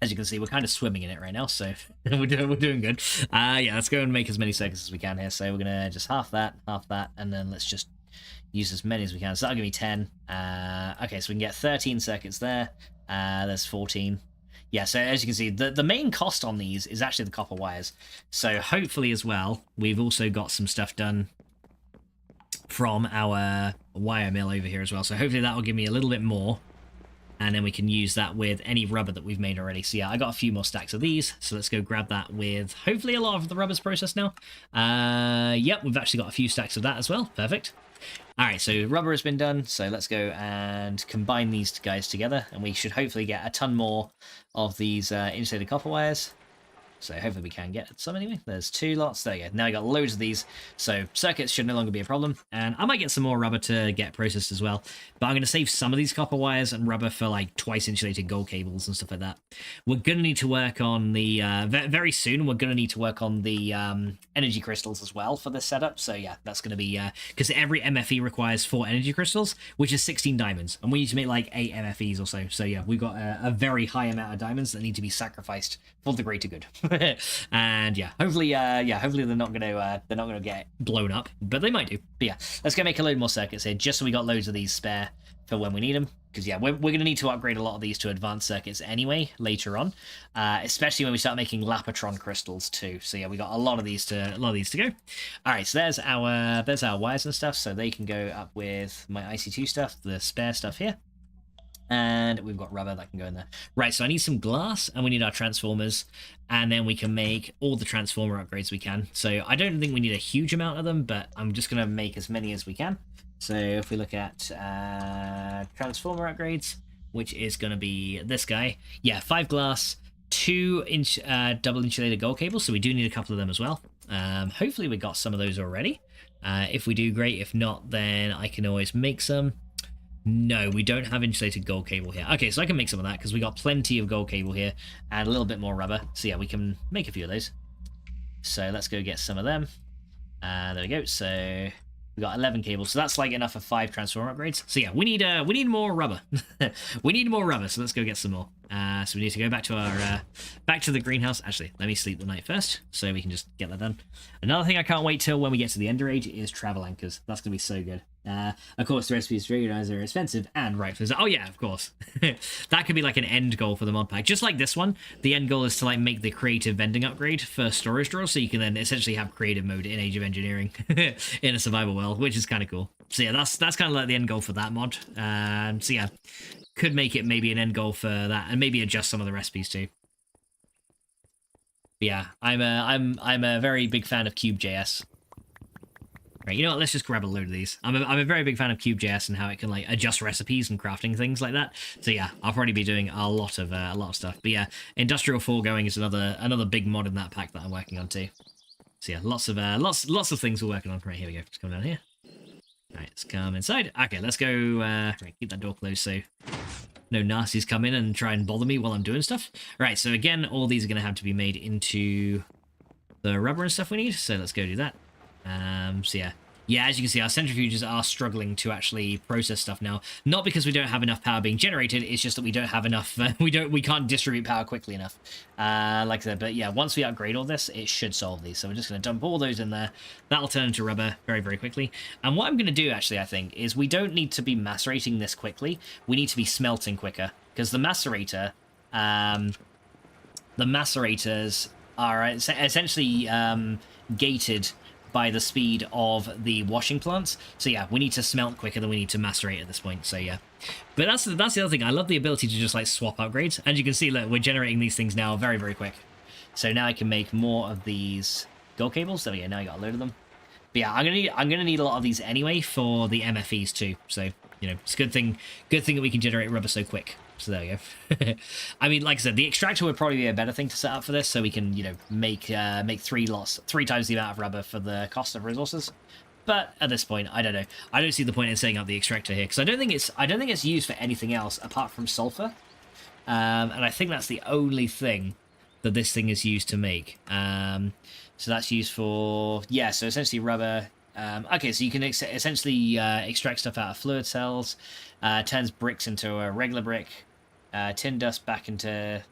as you can see, we're kind of swimming in it right now. So we're doing good. Yeah, let's go and make as many circuits as we can here. So we're gonna just half that, and then let's just use as many as we can. So that'll give me 10. Okay, so we can get 13 circuits there. There's 14. Yeah, so as you can see, the main cost on these is actually the copper wires. So hopefully as well, we've also got some stuff done from our wire mill over here as well. So hopefully that will give me a little bit more, and then we can use that with any rubber that we've made already. So yeah, I got a few more stacks of these, so let's go grab that with hopefully a lot of the rubber's processed now. Yep, we've actually got a few stacks of that as well. Perfect. All right, so rubber has been done, so let's go and combine these guys together, and we should hopefully get a ton more of these insulated copper wires. So hopefully we can get some anyway. There's 2 lots. There you go. Now I got loads of these. So circuits should no longer be a problem. And I might get some more rubber to get processed as well. But I'm going to save some of these copper wires and rubber for like twice insulated gold cables and stuff like that. We're going to need to work on the, very soon, we're going to need to work on the energy crystals as well for this setup. So yeah, that's going to be, because every MFE requires 4 energy crystals, which is 16 diamonds. And we need to make like 8 MFEs or so. So yeah, we've got a very high amount of diamonds that need to be sacrificed for the greater good. And yeah, hopefully they're not gonna get blown up, but they might do. But yeah, let's go make a load more circuits here, just so we got loads of these spare for when we need them. Because yeah, we're gonna need to upgrade a lot of these to advanced circuits anyway later on, especially when we start making Lapatron crystals too. So yeah, we got a lot of these to go. All right, so there's our wires and stuff, so they can go up with my IC2 stuff, the spare stuff here. And we've got rubber that can go in there. Right, so I need some glass, and we need our transformers, and then we can make all the transformer upgrades we can. So I don't think we need a huge amount of them, but I'm just going to make as many as we can. So if we look at transformer upgrades, which is going to be this guy. Yeah, 5 glass, 2-inch double insulated gold cables, so we do need a couple of them as well. Hopefully we got some of those already. If we do, great. If not, then I can always make some. No, we don't have insulated gold cable here. Okay, so I can make some of that because we got plenty of gold cable here and a little bit more rubber. So yeah, we can make a few of those. So let's go get some of them. There we go. So we got 11 cables. So that's like enough for 5 transformer upgrades. So yeah, we need more rubber. We need more rubber. So let's go get some more. So we need to go back to our back to the greenhouse. Actually, let me sleep the night first so we can just get that done. Another thing I can't wait till when we get to the Ender Age is travel anchors. That's gonna be so good. Of course, the recipes for organizer are expensive and right. Oh yeah, of course. That could be like an end goal for the mod pack. Just like this one, the end goal is to like make the creative vending upgrade for storage drawers, so you can then essentially have creative mode in Age of Engineering in a survival world, which is kind of cool. So yeah, that's kind of like the end goal for that mod. So yeah, could make it maybe an end goal for that, and maybe adjust some of the recipes too. But yeah, I'm a very big fan of Cube.js. Right, you know what? Let's just grab a load of these. I'm a very big fan of Cube.js and how it can like adjust recipes and crafting things like that. So yeah, I'll probably be doing a lot of stuff. But yeah, Industrial Foregoing is another big mod in that pack that I'm working on too. So yeah, lots of things we're working on. Right, here we go. Just come down here. All right, let's come inside. Okay, let's go. Right, keep that door closed so no nasties come in and try and bother me while I'm doing stuff. Right, so again, all these are going to have to be made into the rubber and stuff we need. So let's go do that. So yeah, as you can see, our centrifuges are struggling to actually process stuff now. Not because we don't have enough power being generated, it's just that we don't have enough. We can't distribute power quickly enough. Like I said, but yeah, once we upgrade all this, it should solve these. So we're just going to dump all those in there. That'll turn into rubber very, very quickly. And what I'm going to do, actually, I think, is we don't need to be macerating this quickly. We need to be smelting quicker because the macerator, the macerators are essentially gated by the speed of the washing plants. So yeah, we need to smelt quicker than we need to macerate at this point. So yeah, but that's the other thing. I love the ability to just like swap upgrades. And you can see, look, we're generating these things now very, very quick. So now I can make more of these gold cables. So yeah, now I got a load of them. But yeah, I'm gonna need a lot of these anyway for the MFEs too. So you know, it's a good thing that we can generate rubber so quick. So there we go. I mean, like I said, the extractor would probably be a better thing to set up for this, so we can, you know, make 3 times the amount of rubber for the cost of resources. But at this point, I don't know. I don't see the point in setting up the extractor here because I don't think it's used for anything else apart from sulfur. And I think that's the only thing that this thing is used to make. So that's used for, yeah. So essentially rubber. Okay, so you can essentially extract stuff out of fluid cells, turns bricks into a regular brick, tin dust back into...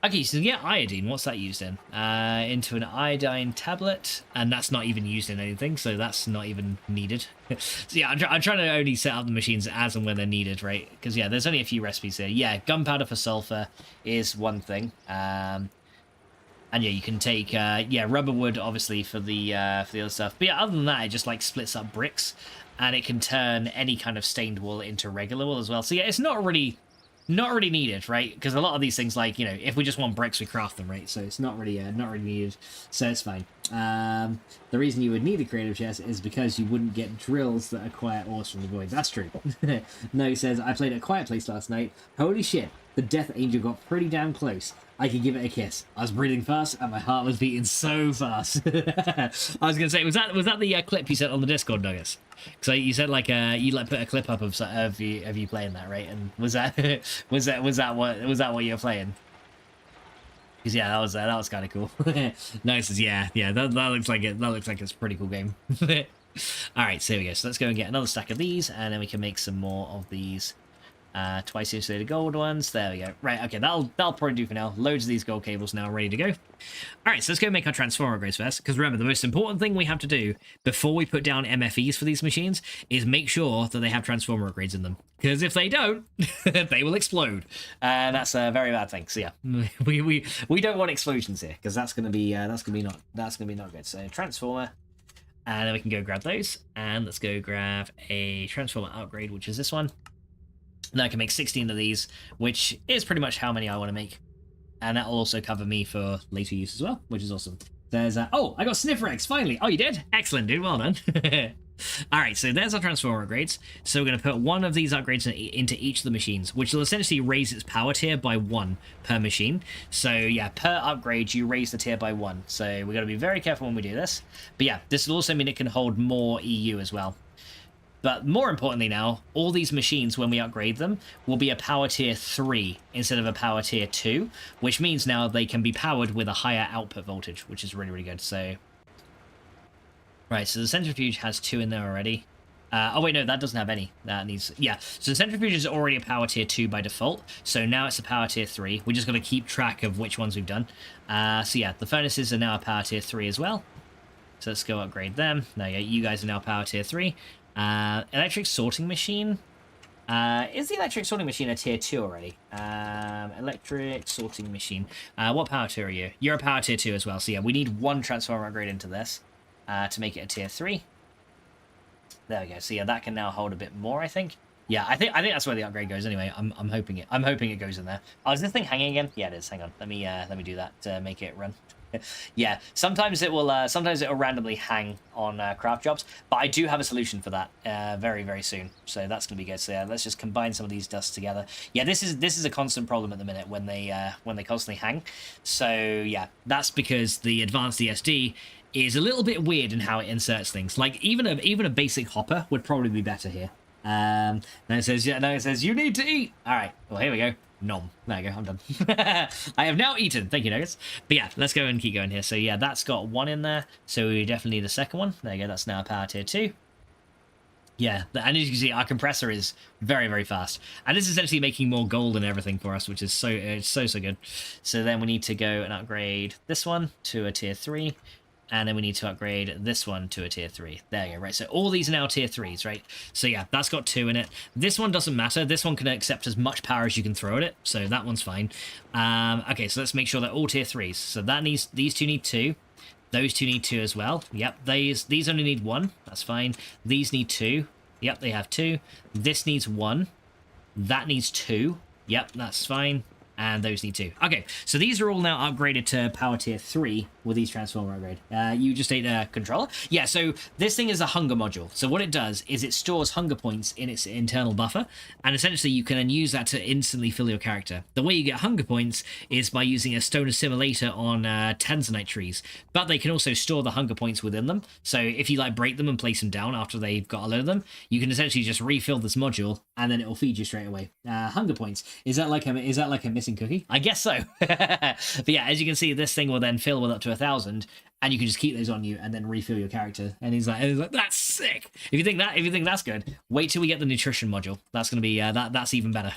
Okay, so yeah, iodine, what's that used in? Into an iodine tablet, and that's not even used in anything, so that's not even needed. So yeah, I'm trying to only set up the machines as and when they're needed, right? Because yeah, there's only a few recipes here. Yeah, gunpowder for sulfur is one thing. And yeah, you can take rubber wood obviously for the other stuff. But yeah, other than that, it just like splits up bricks, and it can turn any kind of stained wool into regular wool as well. So yeah, it's not really needed, right? Because a lot of these things, like, you know, if we just want bricks, we craft them, right? So it's not really needed. So it's fine. The reason you would need a creative chest is because you wouldn't get drills that acquire ores from the void. That's true. No, he says, I played at a quiet place last night. Holy shit, the Death Angel got pretty damn close. I could give it a kiss. I was breathing fast and my heart was beating so fast. I was gonna say, was that the clip you sent on the Discord, Nuggets? Because you said like you like put a clip up of you playing that, right? And was that what you were playing? Because yeah, that was kind of cool. Nice. Yeah. That looks like it. That looks like it's a pretty cool game. All right, so here we go. So let's go and get another stack of these, and then we can make some more of these. Twice insulated gold ones. There we go. Right, okay, that'll probably do for now. Loads of these gold cables now ready to go. Alright, so let's go make our transformer upgrades first, because remember, the most important thing we have to do before we put down MFEs for these machines is make sure that they have transformer upgrades in them. Because if they don't, they will explode. And that's a very bad thing. So yeah, we don't want explosions here, because that's gonna be not good. So transformer. And then we can go grab those. And let's go grab a transformer upgrade, which is this one. Now I can make 16 of these, which is pretty much how many I want to make. And that will also cover me for later use as well, which is awesome. There's oh, I got Sniffer Eggs, finally. Oh, you did? Excellent, dude. Well done. All right, so there's our transformer upgrades. So we're going to put one of these upgrades into each of the machines, which will essentially raise its power tier by 1 per machine. So yeah, per upgrade, you raise the tier by 1. So we're going to be very careful when we do this. But yeah, this will also mean it can hold more EU as well. But more importantly now, all these machines, when we upgrade them, will be a power tier 3 instead of a power tier 2, which means now they can be powered with a higher output voltage, which is really, really good. So, right, so the centrifuge has 2 in there already. Oh wait, no, that doesn't have any. That needs, yeah. So the centrifuge is already a power tier 2 by default. So now it's a power tier 3. We're just going to keep track of which ones we've done. So yeah, the furnaces are now a power tier 3 as well. So let's go upgrade them. There you go. You guys are now power tier 3. Electric sorting machine. Is the electric sorting machine a tier 2 already? Electric sorting machine. What power tier are you? You're a power tier 2 as well. So yeah, we need 1 transformer upgrade into this to make it a tier 3. There we go. So yeah, that can now hold a bit more, I think. Yeah, I think that's where the upgrade goes anyway. I'm hoping it goes in there. Oh, is this thing hanging again? Yeah, it is. Hang on. Let me do that to make it run. Yeah, sometimes it will randomly hang on craft jobs, but I do have a solution for that very, very soon. So that's gonna be good. So yeah, let's just combine some of these dusts together. Yeah, this is a constant problem at the minute when they constantly hang. So yeah, that's because the advanced ESD is a little bit weird in how it inserts things. Like even a basic hopper would probably be better here. Now it says you need to eat. All right, well here we go. Nom. There you go, I'm done. I have now eaten. Thank you, Nuggets. But yeah, let's go and keep going here. So yeah, that's got 1 in there. So we definitely need a second one. There you go, that's now a power tier 2. Yeah, and as you can see, our compressor is very, very fast. And this is essentially making more gold and everything for us, which is so good. So then we need to go and upgrade this one to a tier 3. And then we need to upgrade this one to a tier 3. There you go, right? So all these are now tier 3s, right? So yeah, that's got 2 in it. This one doesn't matter. This one can accept as much power as you can throw at it. So that one's fine. Okay, so let's make sure they're all tier 3s. So these 2 need 2. Those 2 need 2 as well. Yep, these only need 1. That's fine. These need 2. Yep, they have 2. This needs 1. That needs 2. Yep, that's fine. And those need 2. Okay, so these are all now upgraded to power tier 3 with these transformer upgrade. You just ate a controller? Yeah, so this thing is a hunger module. So what it does is it stores hunger points in its internal buffer, and essentially you can then use that to instantly fill your character. The way you get hunger points is by using a stone assimilator on tanzanite trees, but they can also store the hunger points within them. So if you like break them and place them down after they've got a load of them, you can essentially just refill this module, and then it will feed you straight away. Hunger points. Is that like a missing cookie? I guess so. But yeah, as you can see, this thing will then fill with up to 1,000, and you can just keep those on you and then refill your character. And he's like, that's sick. If you think that's good, wait till we get the nutrition module. That's gonna be that's even better.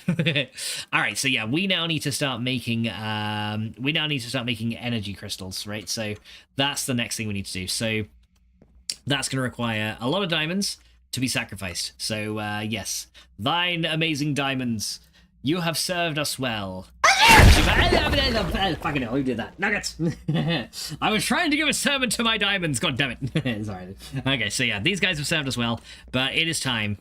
All right, so yeah, we now need to start making energy crystals, right? So that's the next thing we need to do. So that's gonna require a lot of diamonds to be sacrificed. So yes, thine amazing diamonds, you have served us well. Fucking hell, who did that? Nuggets! I was trying to give a sermon to my diamonds, god damn it. Sorry. Okay, so yeah, these guys have served us well, but it is time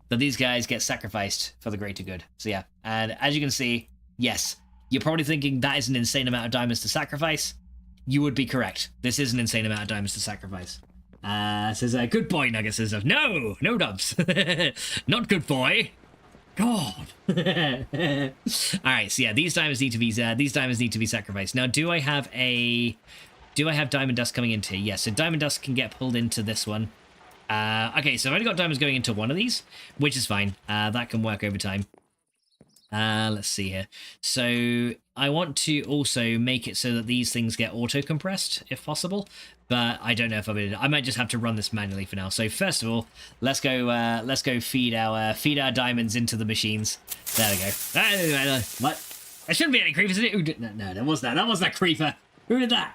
that these guys get sacrificed for the greater good. So yeah, and as you can see, yes, you're probably thinking that is an insane amount of diamonds to sacrifice. You would be correct. This is an insane amount of diamonds to sacrifice. Says, good boy, Nuggets says, no dubs. Not good boy. God. All right, so yeah, these diamonds need to be sacrificed. Now, do I have diamond dust coming into? Yes, so diamond dust can get pulled into this one. Okay, so I've only got diamonds going into one of these, which is fine. That can work over time. Let's see here. So I want to also make it so that these things get auto compressed if possible, but I don't know if I might just have to run this manually for now. So first of all, let's go feed our diamonds into the machines. There we go. What? There shouldn't be any creepers in it. No, that wasn't a creeper. Who did that?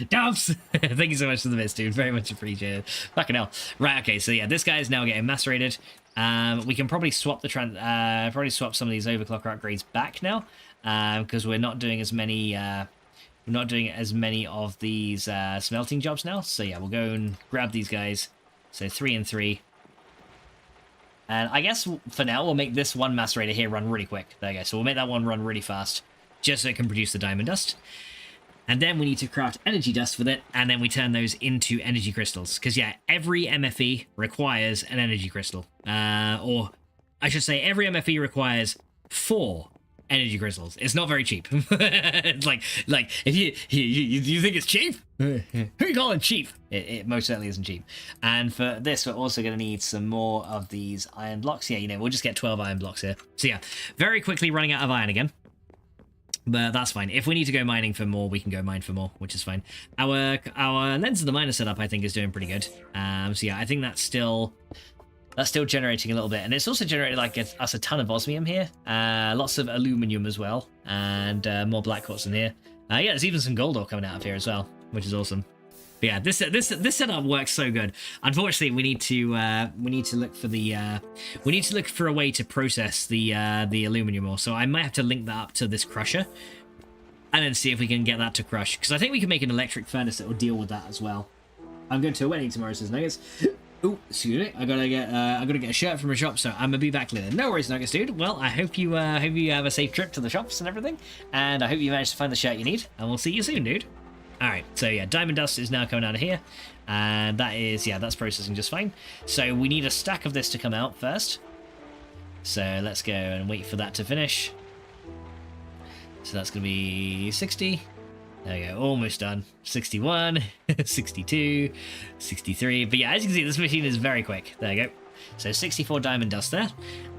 Dubs! Thank you so much for the bits, dude. Very much appreciated. Fucking hell. Right, okay, so yeah, this guy is now getting macerated. We can probably swap some of these overclocker upgrades back now, because we're not doing as many of these smelting jobs now. So yeah, we'll go and grab these guys. So 3 and 3. And I guess for now we'll make this one macerator here run really quick. There you go. So we'll make that one run really fast, just so it can produce the diamond dust. And then we need to craft energy dust with it, and then we turn those into energy crystals. Because, yeah, every MFE requires an energy crystal. Or, I should say, every MFE requires 4 energy crystals. It's not very cheap. It's like if you think it's cheap, who you calling cheap? It most certainly isn't cheap. And for this, we're also going to need some more of these iron blocks. Yeah, you know, we'll just get 12 iron blocks here. So yeah, very quickly running out of iron again. But that's fine. If we need to go mining for more, we can go mine for more, which is fine. Our lens of the miner setup, I think, is doing pretty good. So yeah, I think that's still generating a little bit, and it's also generated like us a ton of osmium here. Lots of aluminum as well, and more black quartz in here. Yeah, there's even some gold ore coming out of here as well, which is awesome. But yeah, this setup works so good. Unfortunately, we need to look for a way to process the aluminum ore. So I might have to link that up to this crusher, and then see if we can get that to crush. Because I think we can make an electric furnace that will deal with that as well. I'm going to a wedding tomorrow, says Nuggets. Oh, excuse me. I gotta get a shirt from a shop, so I'm gonna be back later. No worries, Nuggets, dude. Well, I hope you have a safe trip to the shops and everything, and I hope you manage to find the shirt you need. And we'll see you soon, dude. All right, so yeah, diamond dust is now coming out of here, and that's processing just fine. So we need a stack of this to come out first. So let's go and wait for that to finish. So that's gonna be 60. There we go, almost done. 61, 62, 63. But yeah, as you can see, this machine is very quick. There you go. So 64 diamond dust there.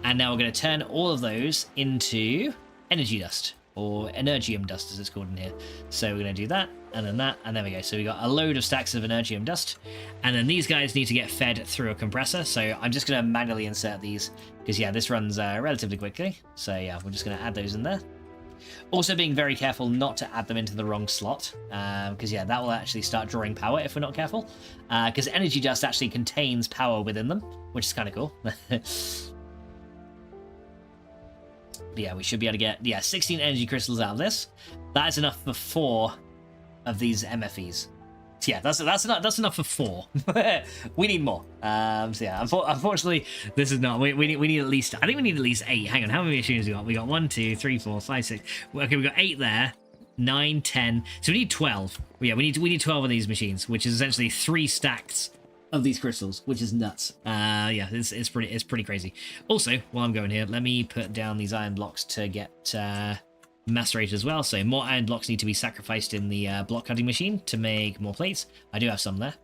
And now we're going to turn all of those into energy dust, or energium dust as it's called in here. So we're going to do that, and then that, and there we go. So we got a load of stacks of energium dust. And then these guys need to get fed through a compressor. So I'm just going to manually insert these, because yeah, this runs relatively quickly. So yeah, we're just going to add those in there. Also being very careful not to add them into the wrong slot, because yeah, that will actually start drawing power if we're not careful, because energy dust actually contains power within them, which is kind of cool. But yeah, we should be able to get 16 energy crystals out of this. That is enough for 4 of these MFEs. So yeah, that's enough for 4. We need more. So yeah, unfortunately, this is not. We need at least. I think we need at least 8. Hang on, how many machines we got? We got 1, 2, 3, 4, 5, 6. Okay, we got 8 there. 9, 10. So we need 12. Yeah, we need 12 of these machines, which is essentially 3 stacks of these crystals, which is nuts. Yeah, it's pretty crazy. Also, while I'm going here, let me put down these iron blocks to get macerated as well. So more iron blocks need to be sacrificed in the block cutting machine to make more plates. I do have some there,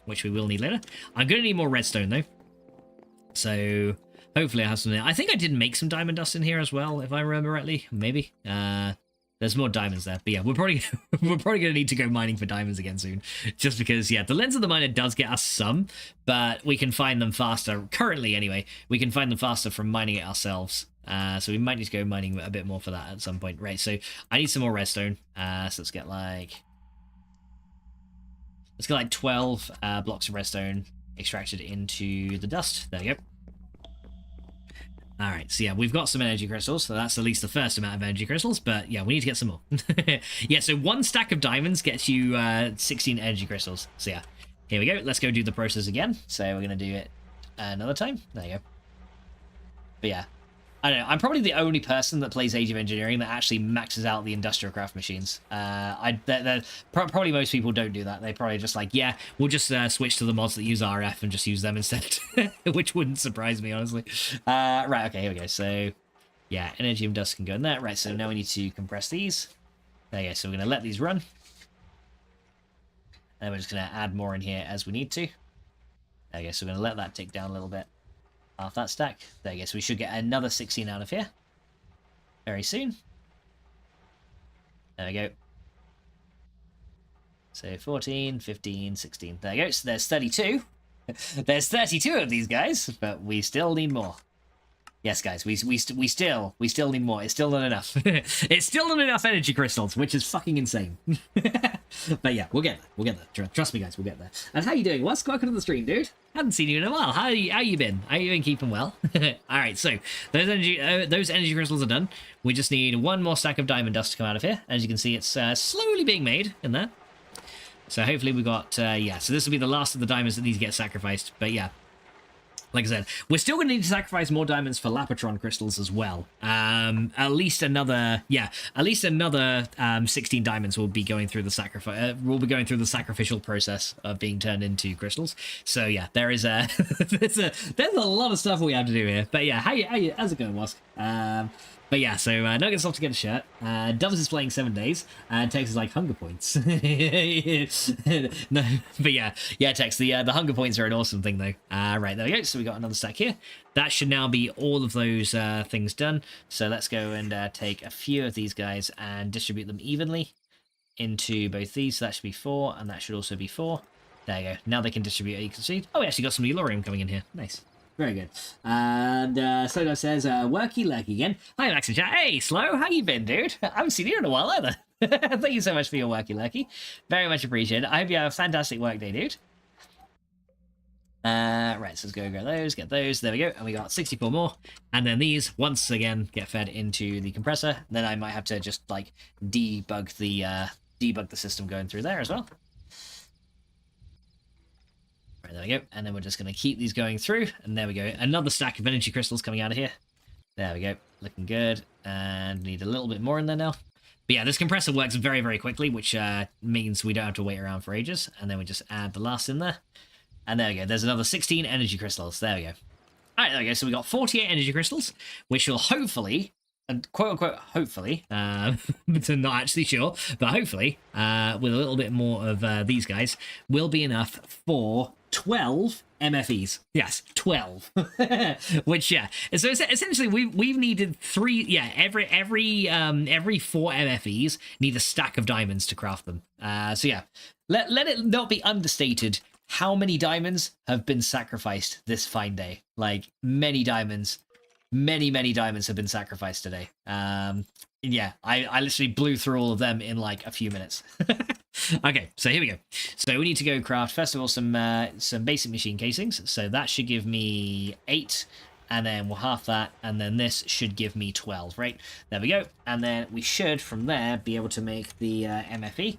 which we will need later. I'm going to need more redstone though, so hopefully I have some there. I think I did make some diamond dust in here as well, if I remember rightly. Maybe there's more diamonds there, but yeah, we're probably going to need to go mining for diamonds again soon, just because yeah, the lens of the miner does get us some, but we can find them faster currently anyway. We can find them faster from mining it ourselves. So we might need to go mining a bit more for that at some point. Right, so I need some more redstone. So let's get like 12 blocks of redstone extracted into the dust. There you go. Alright, so yeah, we've got some energy crystals, so that's at least the first amount of energy crystals, but yeah, we need to get some more. Yeah, so 1 stack of diamonds gets you 16 energy crystals. So yeah, here we go. Let's go do the process again. So we're going to do it another time. There you go. But yeah, I don't know, I'm probably the only person that plays Age of Engineering that actually maxes out the industrial craft machines. Probably most people don't do that. They probably just like, yeah, we'll just switch to the mods that use RF and just use them instead, which wouldn't surprise me, honestly. Right, okay, here we go. So, yeah, energium dust can go in there. Right, so now we need to compress these. There you go, so we're going to let these run. And we're just going to add more in here as we need to. There you go, so we're going to let that tick down a little bit. Half that stack. There you go. So we should get another 16 out of here very soon. There we go. So 14, 15, 16. There you go. So there's 32. There's 32 of these guys, but we still need more. Yes, guys, we still need more. It's still not enough. It's still not enough energy crystals, which is fucking insane. But yeah, we'll get there. We'll get there. Trust me, guys, we'll get there. And how you doing? Wes? Welcome to the stream, dude. Haven't seen you in a while. How you been? How you been keeping well? All right, so those energy crystals are done. We just need 1 more stack of diamond dust to come out of here. As you can see, it's slowly being made in there. So hopefully we got yeah. So this will be the last of the diamonds that need to get sacrificed. But yeah. Like I said, we're still going to need to sacrifice more diamonds for Lapotron crystals as well. At least another 16 diamonds will be going through the sacrificial process of being turned into crystals. So yeah, there is there's a lot of stuff we have to do here. But yeah, how's it going, Wask? But yeah, so Nuggets off to get a shirt. Dubs is playing 7 days, and Tex is like hunger points. No, but yeah, Tex, the hunger points are an awesome thing though. Right, there we go. So we got another stack here. That should now be all of those things done. So let's go and take a few of these guys and distribute them evenly into both these. So that should be 4, and that should also be 4. There you go. Now they can distribute equal seed. Oh, we actually got some Elorium coming in here. Nice. Very good. And Slow says, worky lurky again. Hi, Max and chat. Hey, Slow, how you been, dude? I haven't seen you in a while either. Thank you so much for your worky lurky. Very much appreciated. I hope you have a fantastic work day, dude. Right, so let's go grab those, get those. There we go. And we got 64 more. And then these, once again, get fed into the compressor. Then I might have to just, like, debug the system going through there as well. Right, there we go. And then we're just going to keep these going through. And there we go. Another stack of energy crystals coming out of here. There we go. Looking good. And need a little bit more in there now. But yeah, this compressor works very, very quickly, which means we don't have to wait around for ages. And then we just add the last in there. And there we go. There's another 16 energy crystals. There we go. All right, there we go. So we got 48 energy crystals, which will hopefully, and quote-unquote hopefully, but I'm not actually sure, but hopefully, with a little bit more of these guys, will be enough for 12 MFEs. Yes, 12. Which, yeah. So essentially, we've needed 3. Yeah, every 4 MFEs need a stack of diamonds to craft them. So yeah, let it not be understated how many diamonds have been sacrificed this fine day. Like many diamonds. Many diamonds have been sacrificed today. Yeah, I literally blew through all of them in like a few minutes. Okay, so here we go. So we need to go craft, first of all, some basic machine casings. So that should give me 8, and then we'll half that, and then this should give me 12, right? There we go. And then we should, from there, be able to make the MFE.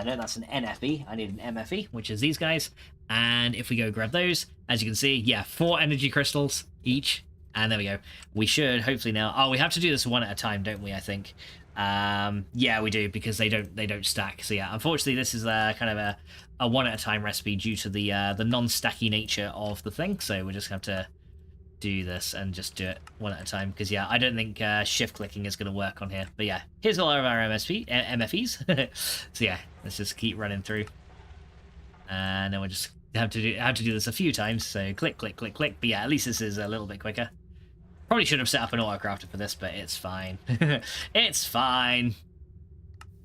No, that's an NFE. I need an MFE, which is these guys. And if we go grab those, as you can see, yeah, 4 energy crystals each. And there we go. We should hopefully now. Oh, we have to do this one at a time, don't we? I think. Yeah, we do, because they don't stack. So yeah, unfortunately, this is kind of a one at a time recipe due to the non-stacky nature of the thing. So we're just gonna have to do this and just do it one at a time, because yeah, I don't think shift clicking is going to work on here. But yeah, here's all of our MFEs. So yeah, let's just keep running through, and then we'll just have to do this a few times. So click. But yeah, at least this is a little bit quicker. Probably should have set up an auto crafter for this, but it's fine. It's fine.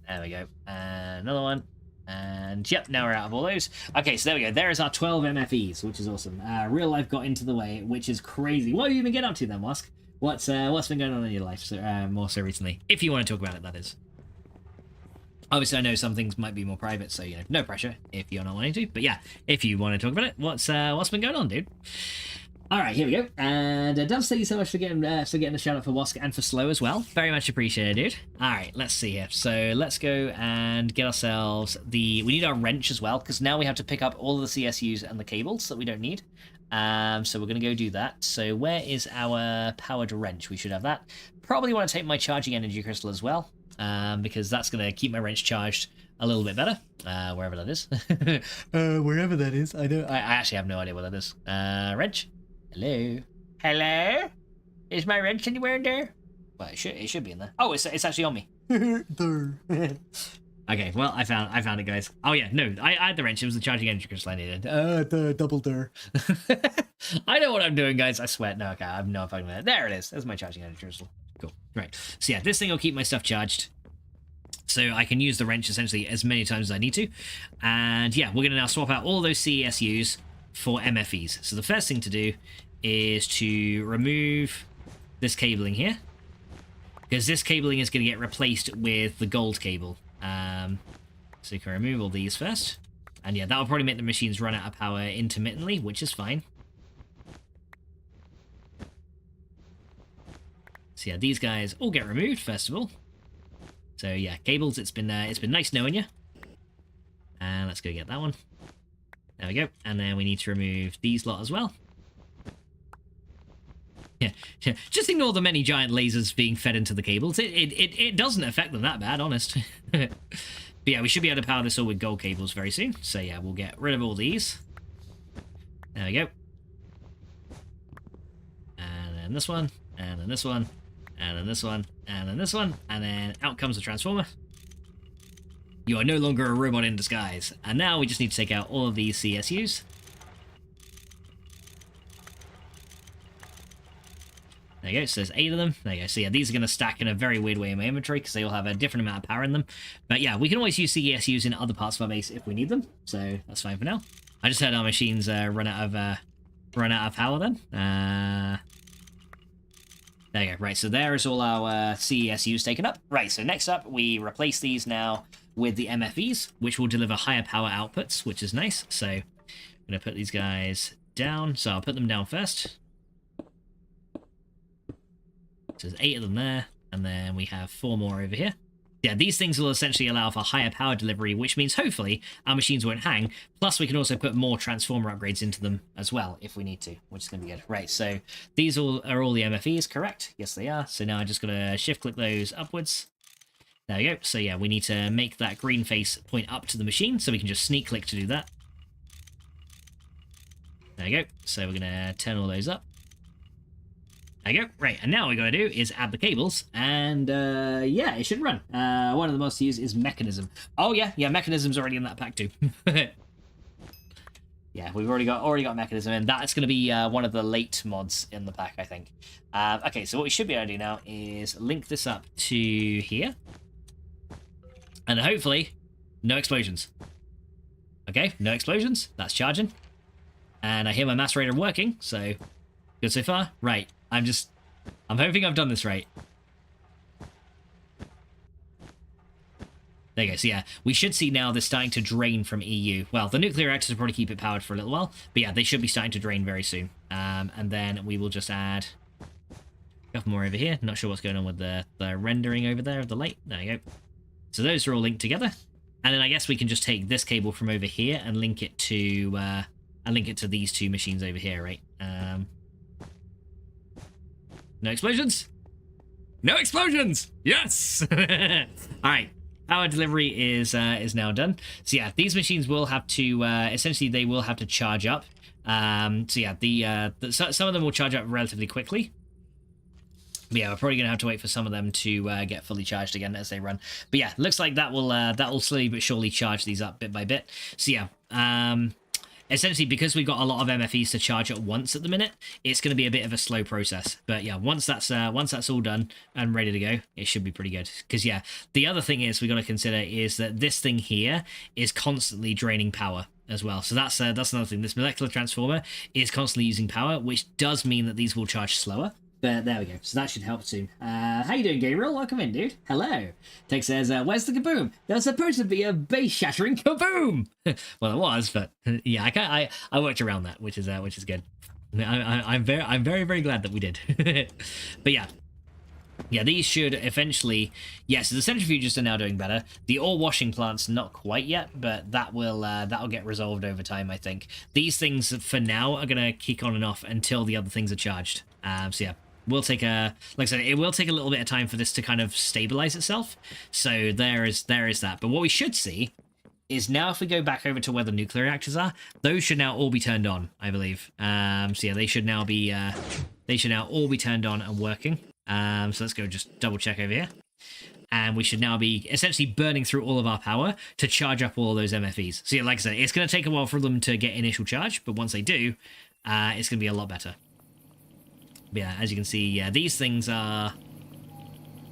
There we go. And another one. And yep, now we're out of all those. Okay, so there we go. There is our 12 MFEs, which is awesome. Real life got into the way, which is crazy. What have you been getting up to then, Musk? What's been going on in your life more so recently? If you want to talk about it, that is. Obviously, I know some things might be more private, so you know, no pressure if you're not wanting to. But yeah, if you want to talk about it, what's been going on, dude? All right, here we go. And Dubs, thank you so much for getting a shout out for Wask and for Slow as well. Very much appreciated, dude. All right, let's see here. So let's go and get ourselves we need our wrench as well, because now we have to pick up all of the CSUs and the cables that we don't need. So we're going to go do that. So where is our powered wrench? We should have that. Probably want to take my charging energy crystal as well, because that's going to keep my wrench charged a little bit better, wherever that is. Wherever that is. I actually have no idea what that is. Wrench. Hello? Is my wrench anywhere in there? Well, it should be in there. Oh, it's actually on me. Okay, well, I found it, guys. Oh yeah, no, I had the wrench. It was the charging energy crystal I needed. The double door. I know what I'm doing, guys. I swear. No, okay, I have no fucking idea. There it is. There's my charging energy crystal. Cool. Right. So yeah, this thing will keep my stuff charged, so I can use the wrench essentially as many times as I need to. And yeah, we're gonna now swap out all those CSUs for MFEs. So the first thing to do is to remove this cabling here, because this cabling is going to get replaced with the gold cable. So you can remove all these first, and yeah, that will probably make the machines run out of power intermittently, which is fine. So yeah, these guys all get removed first of all. So yeah, cables, it's been nice knowing you. And let's go get that one. There we go. And then we need to remove these lot as well. Yeah, just ignore the many giant lasers being fed into the cables. It doesn't affect them that bad, honest. But yeah, we should be able to power this all with gold cables very soon. So yeah, we'll get rid of all these. There we go. And then this one. and then this one, and then this one, and then this one, and then out comes the transformer. You are no longer a robot in disguise. And now we just need to take out all of these CSUs. There you go, so there's 8 of them. There you go, so yeah, these are going to stack in a very weird way in my inventory because they all have a different amount of power in them. But yeah, we can always use CSUs in other parts of our base if we need them, so that's fine for now. I just had our machines run out of power then. There you go, right, so there is all our CSUs taken up. Right, so next up, we replace these now with the MFEs, which will deliver higher power outputs, which is nice. So I'm going to put these guys down, so I'll put them down first. So there's 8 of them there, and then we have 4 more over here. Yeah, these things will essentially allow for higher power delivery, which means hopefully our machines won't hang. Plus, we can also put more transformer upgrades into them as well if we need to, which is going to be good. Right, so these are all the MFEs, correct? Yes, they are. So now I'm just going to shift-click those upwards. There we go. So yeah, we need to make that green face point up to the machine, so we can just sneak-click to do that. There we go. So we're going to turn all those up. There you go. Right, and now what we got to do is add the cables, and yeah, it should run. One of the most used is mechanism. Oh yeah, mechanism's already in that pack too. Yeah, we've already got mechanism, and that's going to be one of the late mods in the pack, I think. Okay, so what we should be able to do now is link this up to here, and hopefully, no explosions. Okay, no explosions. That's charging, and I hear my macerator working, so good so far. Right. I'm hoping I've done this right. There you go. So yeah, we should see now they're starting to drain from EU. Well, the nuclear reactors will probably keep it powered for a little while, but yeah, they should be starting to drain very soon. And then we will just add a couple more over here. Not sure what's going on with the rendering over there of the light. There you go. So those are all linked together. And then I guess we can just take this cable from over here and link it to these 2 machines over here, right? No explosions? No explosions! Yes! Alright, power delivery is now done. So yeah, these machines will have to, essentially they will have to charge up. So yeah, some of them will charge up relatively quickly. But yeah, we're probably going to have to wait for some of them to get fully charged again as they run. But yeah, looks like that will slowly but surely charge these up bit by bit. So yeah, essentially, because we've got a lot of MFEs to charge at once at the minute, it's going to be a bit of a slow process. But yeah, once that's all done and ready to go, it should be pretty good. Because yeah, the other thing is we got to consider is that this thing here is constantly draining power as well. So that's another thing. This molecular transformer is constantly using power, which does mean that these will charge slower. But there we go. So that should help too. How you doing, Gabriel? Welcome in, dude. Hello. Tech says, where's the kaboom? There's supposed to be a base-shattering kaboom. Well, it was, but yeah, I worked around that, which is good. I'm very, very glad that we did. But yeah. Yeah, these should eventually... Yes, the centrifuges are now doing better. The ore washing plant's not quite yet, but that'll get resolved over time, I think. These things, for now, are going to kick on and off until the other things are charged. So yeah. Will take like I said, it will take a little bit of time for this to kind of stabilize itself. So there is that. But what we should see is now if we go back over to where the nuclear reactors are, those should now all be turned on, I believe. So yeah, they should now all be turned on and working. So let's go just double check over here. And we should now be essentially burning through all of our power to charge up all of those MFEs. So yeah, like I said, it's going to take a while for them to get initial charge, but once they do, it's going to be a lot better. But yeah, as you can see, yeah, these things are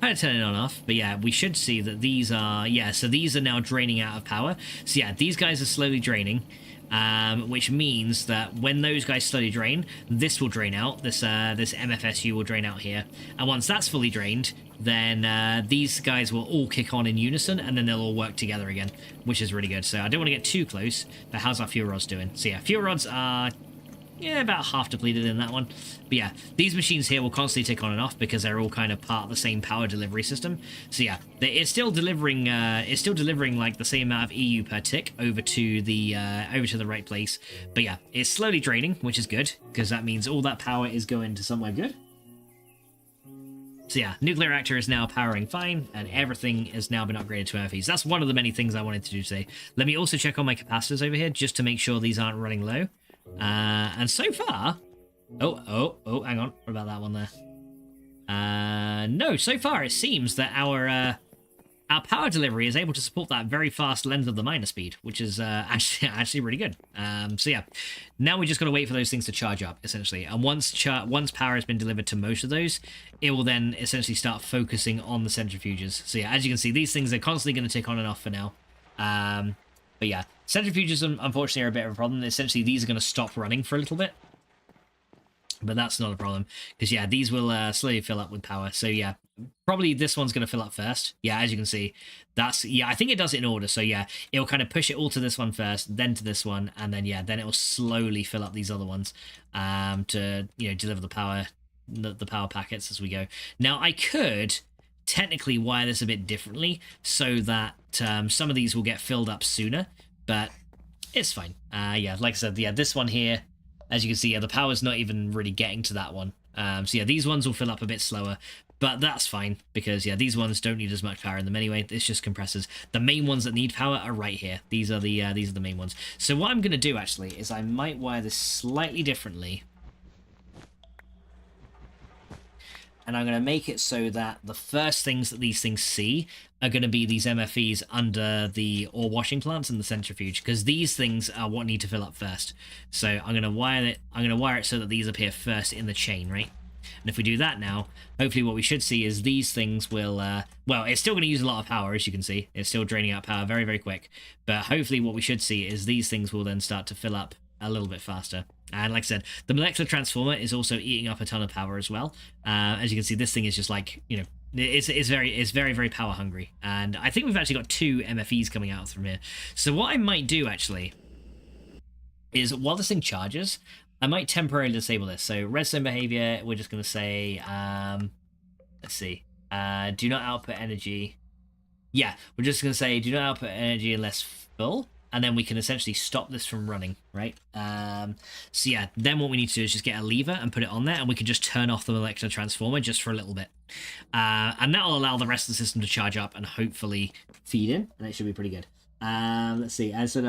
kind of turning on off. But yeah, we should see that these are, yeah, so these are now draining out of power. So yeah, these guys are slowly draining, which means that when those guys slowly drain, this will drain out. This MFSU will drain out here. And once that's fully drained, then these guys will all kick on in unison, and then they'll all work together again, which is really good. So I don't want to get too close, but how's our fuel rods doing? So yeah, fuel rods are... yeah, about half depleted in that one. But yeah, these machines here will constantly tick on and off because they're all kind of part of the same power delivery system. So yeah, it's still delivering like the same amount of EU per tick over to the right place. But yeah, it's slowly draining, which is good because that means all that power is going to somewhere good. So yeah, nuclear reactor is now powering fine, and everything has now been upgraded to MFEs. That's one of the many things I wanted to do today. Let me also check on my capacitors over here just to make sure these aren't running low. And so far... Oh, hang on. What about that one there? No, so far it seems that our power delivery is able to support that very fast length of the miner speed, which is actually really good. So yeah, now we just got to wait for those things to charge up, essentially. And once power has been delivered to most of those, it will then essentially start focusing on the centrifuges. So yeah, as you can see, these things are constantly going to tick on and off for now. But yeah, centrifuges unfortunately are a bit of a problem. Essentially, these are going to stop running for a little bit. But that's not a problem, because yeah, these will slowly fill up with power. So yeah, probably this one's going to fill up first. Yeah, as you can see, yeah, I think it does it in order. So yeah, it'll kind of push it all to this one first, then to this one, and then yeah, then it will slowly fill up these other ones to, you know, deliver the power, the power packets as we go. Now I could technically wire this a bit differently so that some of these will get filled up sooner, but it's fine. Yeah, like I said, yeah, this one here, as you can see, yeah, the power's not even really getting to that one. So yeah, these ones will fill up a bit slower, but that's fine, because yeah, these ones don't need as much power in them anyway. It's just compressors. The main ones that need power are right here. These are the main ones. So what I'm going to do actually is I might wire this slightly differently. And I'm going to make it so that the first things that these things see are going to be these MFEs under the ore washing plants and the centrifuge, because these things are what need to fill up first. So I'm going to wire it. I'm going to wire it so that these appear first in the chain, right? And if we do that now, hopefully what we should see is these things will, well, it's still going to use a lot of power, as you can see. It's still draining out power very, very quick. But hopefully what we should see is these things will then start to fill up a little bit faster. And like I said, the molecular transformer is also eating up a ton of power as well. As you can see, this thing is just like, you know, it's very, very power hungry. And I think we've actually got 2 MFEs coming out from here. So what I might do actually is, while this thing charges, I might temporarily disable this. So redstone behavior, we're just going to say, let's see, do not output energy. Yeah, we're just going to say do not output energy unless full. And then we can essentially stop this from running, right? So yeah, then what we need to do is just get a lever and put it on there, and we can just turn off the molecular transformer just for a little bit. And that will allow the rest of the system to charge up and hopefully feed in, and it should be pretty good. Let's see. As says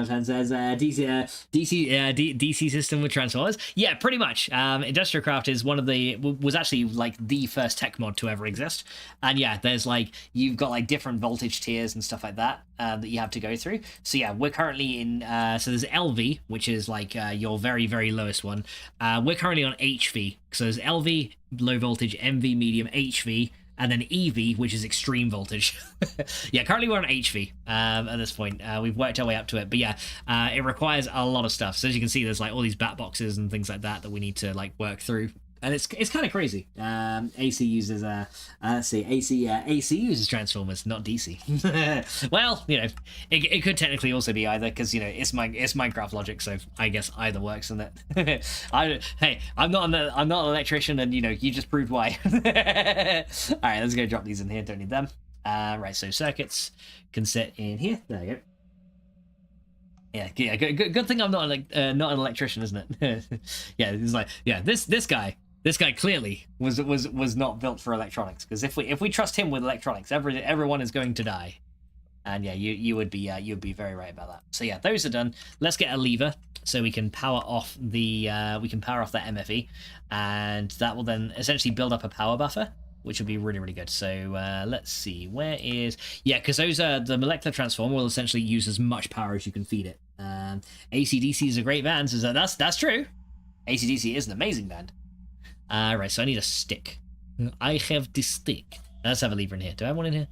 DC system with transformers. Yeah, pretty much. Industrial Craft is was actually like the first tech mod to ever exist. And yeah, there's like, you've got like different voltage tiers and stuff like that that you have to go through. So yeah, we're currently in, so there's LV, which is like your very, very lowest one. We're currently on HV. So there's LV, low voltage, MV, medium, HV, and then EV, which is extreme voltage. Yeah, currently we're on HV at this point. We've worked our way up to it, but yeah, it requires a lot of stuff. So as you can see, there's like all these bat boxes and things like that we need to like work through. And it's kind of crazy. AC uses let's see, AC uses transformers, not DC. Well, you know, it could technically also be either, because you know it's Minecraft logic, so I guess either works, isn't it? Hey, I'm not an electrician, and you know, you just proved why. All right, let's go drop these in here. Don't need them. Right, so circuits can sit in here. There you go. Yeah, good thing I'm not an electrician, isn't it? Yeah, it's like, yeah, this guy clearly was not built for electronics, because if we trust him with electronics, everyone is going to die. And yeah, you would be very right about that. So yeah, those are done. Let's get a lever so we can power off that MFE, and that will then essentially build up a power buffer, which would be really, really good. So let's see, where is... Yeah, because those are the molecular transformer will essentially use as much power as you can feed it. AC/DC is a great band, so that's true. AC/DC is an amazing band. Right, so I need a stick. I have the stick. Let's have a lever in here. Do I have one in here?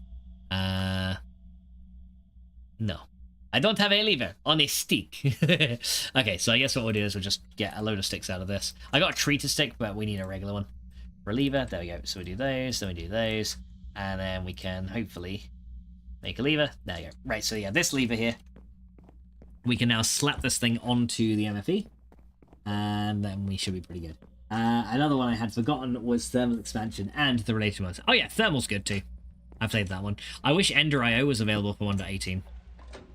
No. I don't have a lever on a stick. Okay, so I guess what we'll do is we'll just get a load of sticks out of this. I got a treated stick, but we need a regular one. For a lever, there we go. So we do those, then we do those, and then we can hopefully make a lever. There you go. Right, so yeah, this lever here, we can now slap this thing onto the MFE, and then we should be pretty good. Another one I had forgotten was thermal expansion and the related ones. Oh yeah, thermal's good too. I played that one. I wish Ender IO was available for 1.18.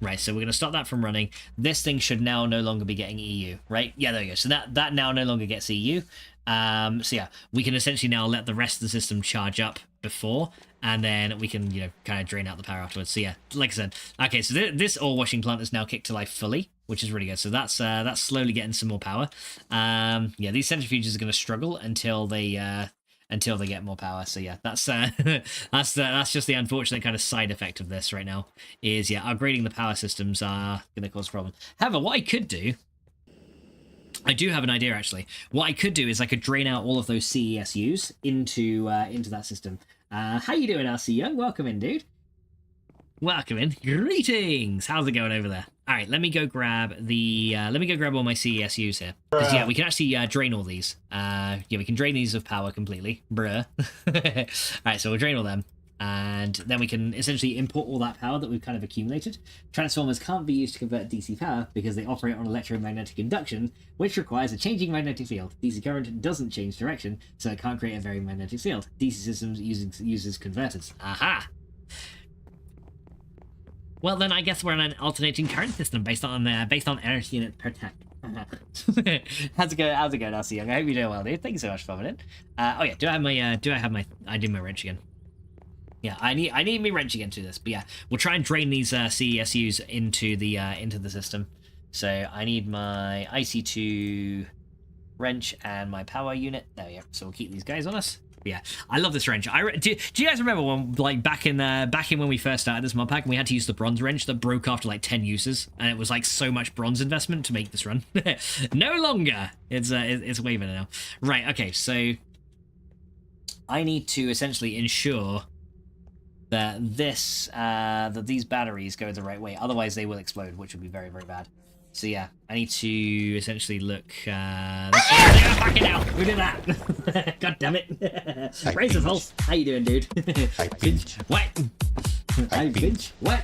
Right, so we're going to stop that from running. This thing should now no longer be getting EU, right? Yeah, there you go. So that now no longer gets EU. So yeah, we can essentially now let the rest of the system charge up before, and then we can, you know, kind of drain out the power afterwards. So yeah, like I said, okay, so this ore washing plant is now kicked to life fully, which is really good. So that's slowly getting some more power. Yeah, these centrifuges are going to struggle until they until they get more power. So yeah, that's that's just the unfortunate kind of side effect of this right now. Is yeah, upgrading the power systems are going to cause a problem. However, what I could do, I do have an idea actually. What I could do is I could drain out all of those CESUs into that system. How you doing, RC Young? Welcome in, dude. Welcome in. Greetings. How's it going over there? All right, let me go grab the let me go grab all my CESUs here. Because yeah, we can actually drain all these. Yeah, we can drain these of power completely. Bruh. All right, so we'll drain all them. And then we can essentially import all that power that we've kind of accumulated. Transformers can't be used to convert DC power because they operate on electromagnetic induction, which requires a changing magnetic field. DC current doesn't change direction, so it can't create a very magnetic field. DC systems uses converters. Aha! Well, then I guess we're in an alternating current system based on energy unit per tech. How's it going? How's it going, RC Young? I hope you're doing well, dude. Thank you so much for coming in. Oh yeah, I did my wrench again. Yeah, I need me wrench again to this, but yeah, we'll try and drain these CESUs into the system. So I need my IC2 wrench and my power unit. There we go. So we'll keep these guys on us. But yeah, I love this wrench. Do you guys remember when, like, back in when we first started this mod pack, and we had to use the bronze wrench that broke after like 10 uses, and it was like so much bronze investment to make this run? No longer. It's way better now. Right. Okay. So I need to essentially ensure that these batteries go the right way, otherwise they will explode, which would be very, very bad. So yeah, I need to essentially look. Fucking hell, who did that? God damn it! Razor Pulse, how you doing, dude? I pinch. What? I pinch. What?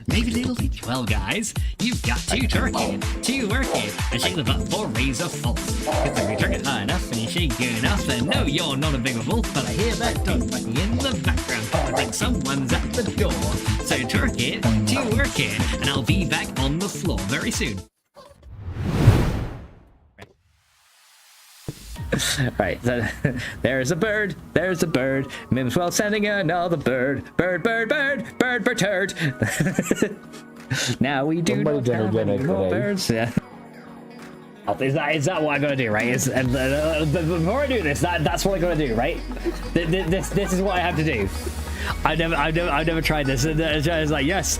Maybe little pinch. Well, guys, you've got to turkey, to work it, and shake the butt for Razor Pulse. Because if you turn it high enough and you shake good enough, then no, you're not a big wolf. But I hear that dog fucking in the background. I think someone's at the door. So turk it, to work it, and I'll be back on the floor very soon. Right, so, there's a bird, Mim's well sending another bird, bird, turd. Now we do not have any more birds. Yeah. Is that what I gotta do, right? Before I do this, that's what I gotta do, right? This is what I have to do. I've never tried this. And it's like, yes.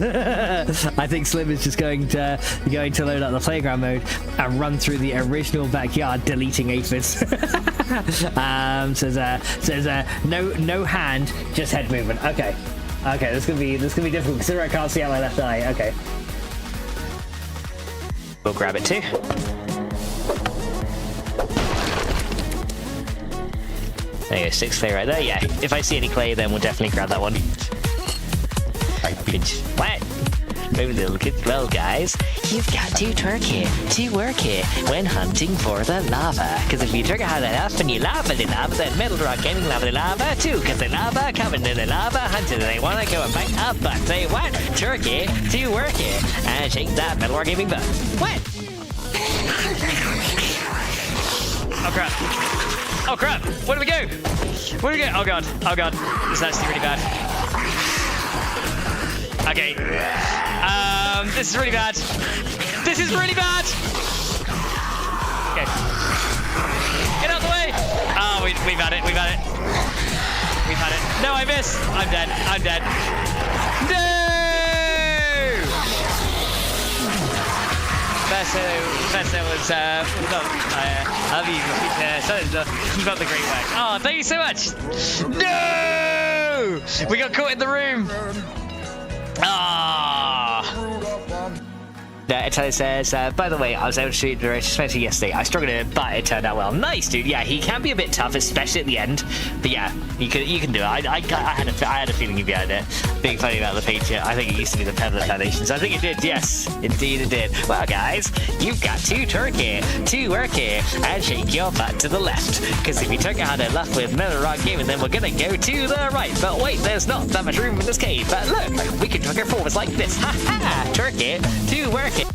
I think Slim is just going to load up the playground mode and run through the original backyard, deleting aphids. Says no hand, just head movement. Okay, this gonna be difficult considering I can't see out my left eye. Okay, we'll grab it too. There you go, 6 clay right there. Yeah, if I see any clay, then we'll definitely grab that one. I pinch. What? Maybe little kids. Well, guys, you've got to twerk it, to work it, when hunting for the lava. Because if you twerk it hard enough and you lava the lava, then Metal Rock Gaming lava the lava too. Because the lava coming to the lava hunting, they want to go and bite up, but they what? Twerk it, to work it, and shake that Metal Rock Gaming butt. What? Oh crap. Oh crap! Where do we go? Oh god! This is actually really bad. Okay. This is really bad. Okay. Get out of the way! Oh, we've had it. No, I missed. I'm dead. No! First there was keep up the great work. Oh, thank you so much. No, we got caught in the room. Italy says, by the way, I was able to shoot the Roach yesterday. I struggled in it, but it turned out well. Nice, dude. Yeah, he can be a bit tough, especially at the end. But yeah, you can do it. I had a feeling you'd be able to. Being funny about the feature, I think it used to be the Pebble Foundations. I think it did. Yes, indeed it did. Well, guys, you've got to turk it, to work it, and shake your butt to the left. Because if you turk it hard enough with Metal Rock Gaming, then we're gonna go to the right. But wait, there's not that much room in this cave. But look, we can turk it forwards like this. Ha ha! Turk it, to work it.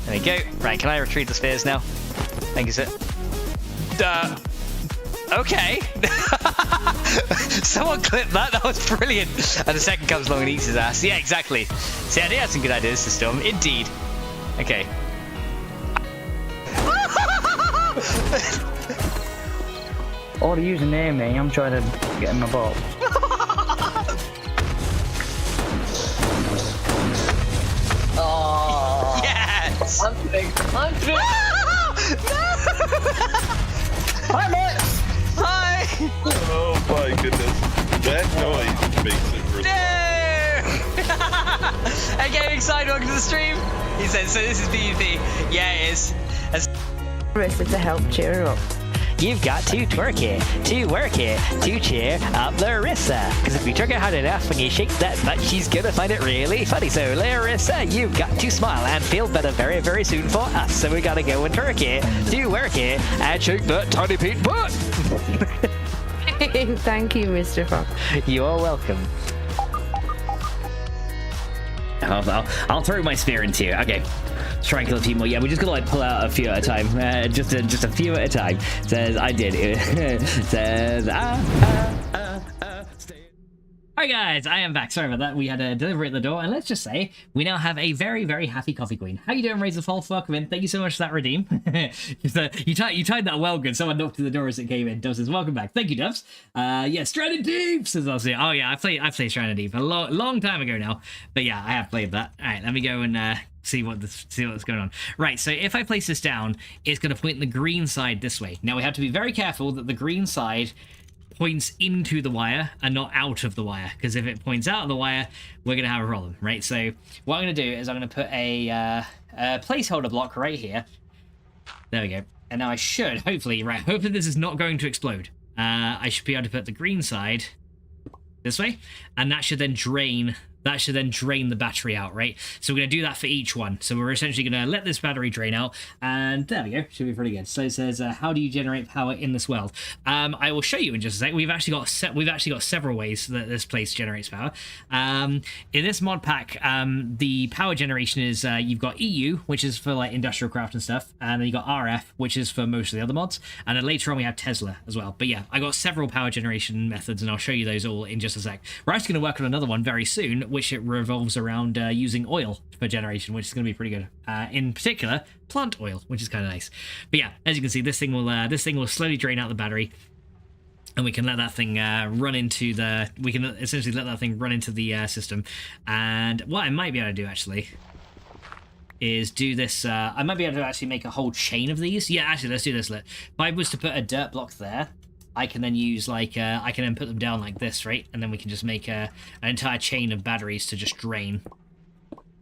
There we go. Right, can I retrieve the spheres now? Thank you, sir. Okay. Someone clipped that. That was brilliant. And the second comes along and eats his ass. Yeah, exactly. See, I do have some good ideas to storm. Indeed. Okay. Or are you using near me? I'm trying to get in my box. Oh. Yes! I'm kidding. I'm kidding. Hi, mate! Hi! Oh my goodness. That noise makes it No! Hey, Gaming Side, welcome to the stream. He said, so this is PvP. Yeah, it is. Arrested to help cheer her up. You've got to twerk it, to work it, to cheer up Larissa. Because if you twerk it hard enough when you shake that butt, she's gonna find it really funny. So Larissa, you've got to smile and feel better very, very soon for us. So we gotta go and twerk it, to work it, and shake that tiny pink butt. Thank you, Mr. Fox. You're welcome. I'll throw my spear into you. Okay. Let's try and kill a few more. Yeah, we're just gonna like pull out a few at a time. Just a few at a time. Says I did. Says stay. Alright guys, I am back. Sorry about that. We had a delivery at the door, and let's just say we now have a very, very happy coffee queen. How you doing, Razor False? Welcome in. Thank you so much for that redeem. You tied that well good. Someone knocked to the door as it came in. Dubs says, welcome back. Thank you, Dubs. Yeah, Stranded Deep says I'll see. Oh yeah, I played Stranded Deep a long time ago now. But yeah, I have played that. Alright, let me go and see what's going on. Right, so if I place this down, it's going to point the green side this way. Now we have to be very careful that the green side points into the wire and not out of the wire, because if it points out of the wire, we're going to have a problem, right? So what I'm going to do is I'm going to put a placeholder block right here. There we go. And now I should, hopefully this is not going to explode. I should be able to put the green side this way, and that should then drain the battery out, right? So we're going to do that for each one. So we're essentially going to let this battery drain out, and there we go. Should be pretty good. So it says, how do you generate power in this world? I will show you in just a sec. We've actually got several ways that this place generates power. In this mod pack, the power generation is you've got EU, which is for like industrial craft and stuff, and then you got RF, which is for most of the other mods, and then later on we have Tesla as well. But yeah, I got several power generation methods, and I'll show you those all in just a sec. We're actually going to work on another one very soon, which it revolves around using oil for generation, which is going to be pretty good. In particular, plant oil, which is kind of nice. But yeah, as you can see, this thing will slowly drain out the battery, and we can let that thing run into the. We can essentially let that thing run into the system. And what I might be able to do actually is do this. I might be able to actually make a whole chain of these. Yeah, actually, let's do this. If I was to put a dirt block there, I can then use like I can then put them down like this, right? And then we can just make an entire chain of batteries to just drain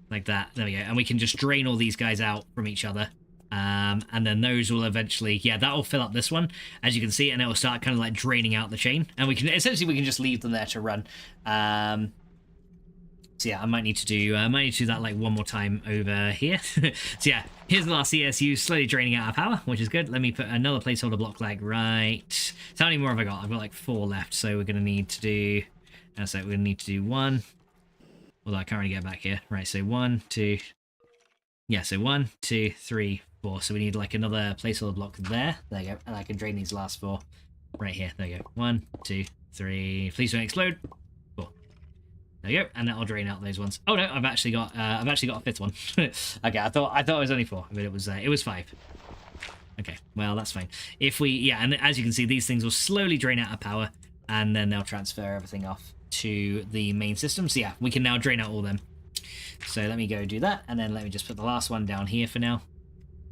like that. There we go. And we can just drain all these guys out from each other. And then those will eventually, yeah, that will fill up this one, as you can see, and it will start kind of like draining out the chain. And we can just leave them there to run. So yeah, I might need to do that like one more time over here. So yeah, here's the last CSU slowly draining out our power, which is good. Let me put another placeholder block like right. So how many more have I got? I've got like 4 left, so we're gonna need to do. So we're gonna need to do 1. Although I can't really get back here. Right, so 1, 2. Yeah, so 1, 2, 3, 4. So we need like another placeholder block there. There you go, and I can drain these last 4 right here. There you go. 1, 2, 3. Please don't explode. There you go, and that'll drain out those ones. Oh no, I've actually got a 5th one. Okay, I thought it was only 4, but it was 5. Okay, well that's fine. If we, yeah, and as you can see, these things will slowly drain out our power, and then they'll transfer everything off to the main system. So yeah, we can now drain out all them. So let me go do that, and then let me just put the last one down here for now.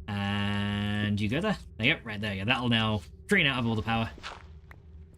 And you go there. There you go, right there you go. That'll now drain out of all the power.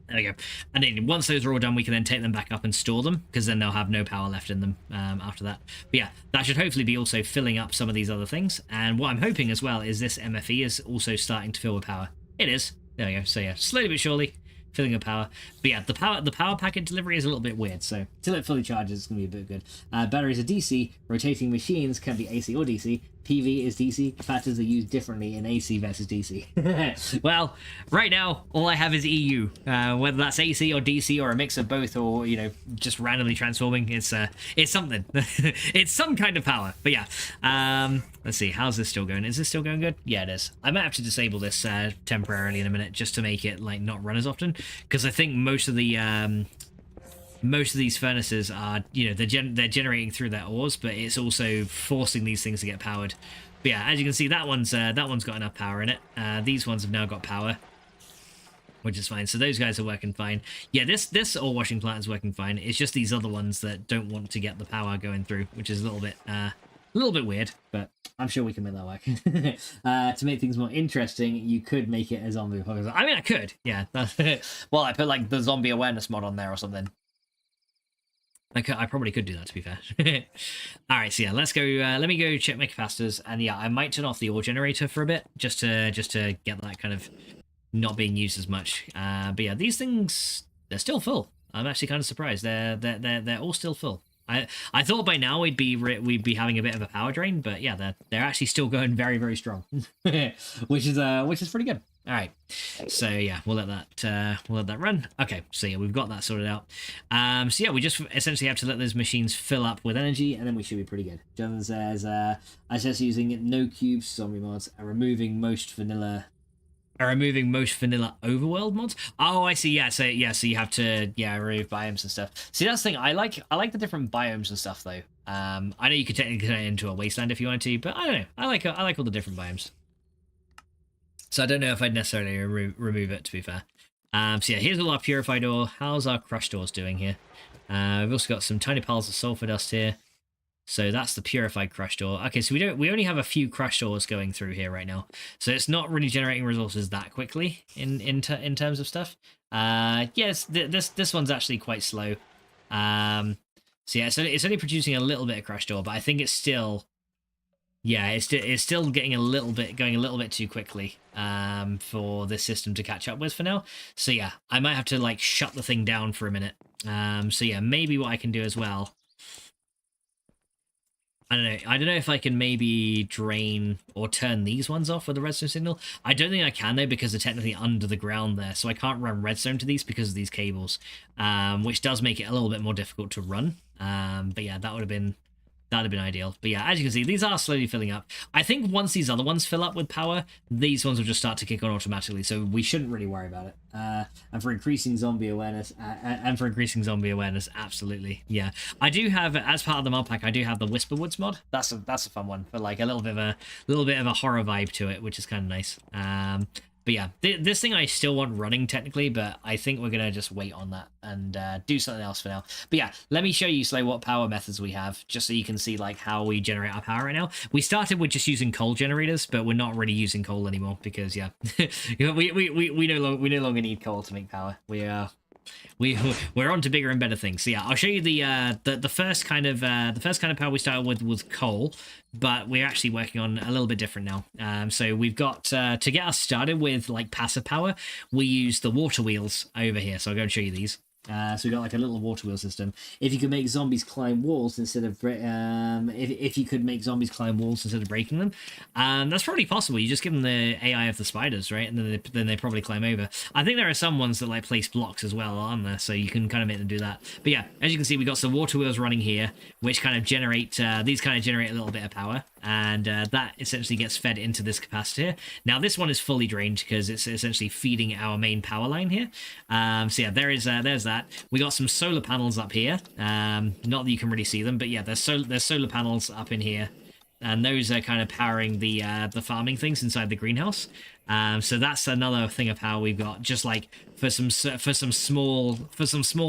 There we go. And then once those are all done, we can then take them back up and store them, because then they'll have no power left in them after that. But yeah, that should hopefully be also filling up some of these other things. And what I'm hoping as well is this MFE is also starting to fill with power. It is. There we go. So yeah, slowly but surely filling with power. But yeah, the power packet delivery is a little bit weird. So until it fully charges, it's going to be a bit good. Batteries are DC. Rotating machines can be AC or DC. PV is DC. Factors are used differently in AC versus DC. Well, right now, all I have is EU. Whether that's AC or DC or a mix of both, or, you know, just randomly transforming, it's something. It's some kind of power. But yeah, let's see. How's this still going? Is this still going good? Yeah, it is. I might have to disable this temporarily in a minute, just to make it, like, not run as often. Because I think most of these furnaces are, you know, they're generating through their ores, but it's also forcing these things to get powered. But yeah, as you can see, that one's got enough power in it. These ones have now got power. which is fine. So those guys are working fine. Yeah, this ore washing plant is working fine. It's just these other ones that don't want to get the power going through, which is a little bit weird, but I'm sure we can make that work. To make things more interesting, you could make it a zombie apocalypse. I mean, I could, yeah. Well, I put like the zombie awareness mod on there or something. I probably could do that, to be fair. All right, so yeah, let's go. Let me go check my capacitors, and yeah, I might turn off the ore generator for a bit, just to get that kind of not being used as much. But yeah, these things, they're still full. I'm actually kind of surprised. They're all still full. I thought by now we'd be having a bit of a power drain, but yeah, they're actually still going very, very strong, which is pretty good. All right, so yeah, we'll let that run. Okay, so yeah, we've got that sorted out. So yeah, we just essentially have to let those machines fill up with energy, and then we should be pretty good. Jonathan says, I suggest using no cubes zombie mods and removing most vanilla overworld mods. Oh, I see. Yeah, so you have to remove biomes and stuff. See, that's the thing. I like the different biomes and stuff though. I know you could technically turn it into a wasteland if you wanted to, but I don't know. I like all the different biomes. So I don't know if I'd necessarily remove it, to be fair. So yeah, here's all our purified ore. How's our crushed ores doing here? We've also got some tiny piles of sulfur dust here. So that's the purified crushed ore. Okay, so we only have a few crushed ores going through here right now. So it's not really generating resources that quickly in terms of stuff. Yes, this one's actually quite slow. So yeah, it's only producing a little bit of crushed ore, but I think it's still, yeah, it's still getting going a little bit too quickly for this system to catch up with for now. So yeah, I might have to like shut the thing down for a minute. So yeah, maybe what I can do as well, I don't know if I can maybe drain or turn these ones off with a redstone signal. I don't think I can though, because they're technically under the ground there, so I can't run redstone to these because of these cables, which does make it a little bit more difficult to run. But yeah, that'd have been ideal. But yeah, as you can see, these are slowly filling up. I think once these other ones fill up with power, these ones will just start to kick on automatically, so we shouldn't really worry about it. And for increasing zombie awareness, absolutely, yeah. I do have, as part of the Modpack, I do have the Whisperwoods mod. That's a fun one, for like a little bit of a horror vibe to it, which is kind of nice. But yeah, this thing I still want running technically, but I think we're going to just wait on that and do something else for now. But yeah, let me show you what power methods we have, just so you can see like how we generate our power right now. We started with just using coal generators, but we're not really using coal anymore because yeah, we no longer need coal to make power. We're on to bigger and better things. So yeah, I'll show you the first kind of power we started with was coal, but we're actually working on a little bit different now. So we've got to get us started with like passive power, we use the water wheels over here. So I'll go and show you these. So we got like a little water wheel system. If you could make zombies climb walls instead of if you could make zombies climb walls instead of breaking them, that's probably possible. You just give them the AI of the spiders, right, and then they probably climb over. I think there are some ones that like place blocks as well, aren't there? So you can kind of make them do that. But yeah, as you can see, we got some water wheels running here, which kind of generate these kind of generate a little bit of power, and that essentially gets fed into this capacitor. Now this one is fully drained because it's essentially feeding our main power line here. So yeah, there's that. We got some solar panels up here. Not that you can really see them, but yeah, there's solar panels up in here, and those are kind of powering the farming things inside the greenhouse. So that's another thing of power we've got, just like for some small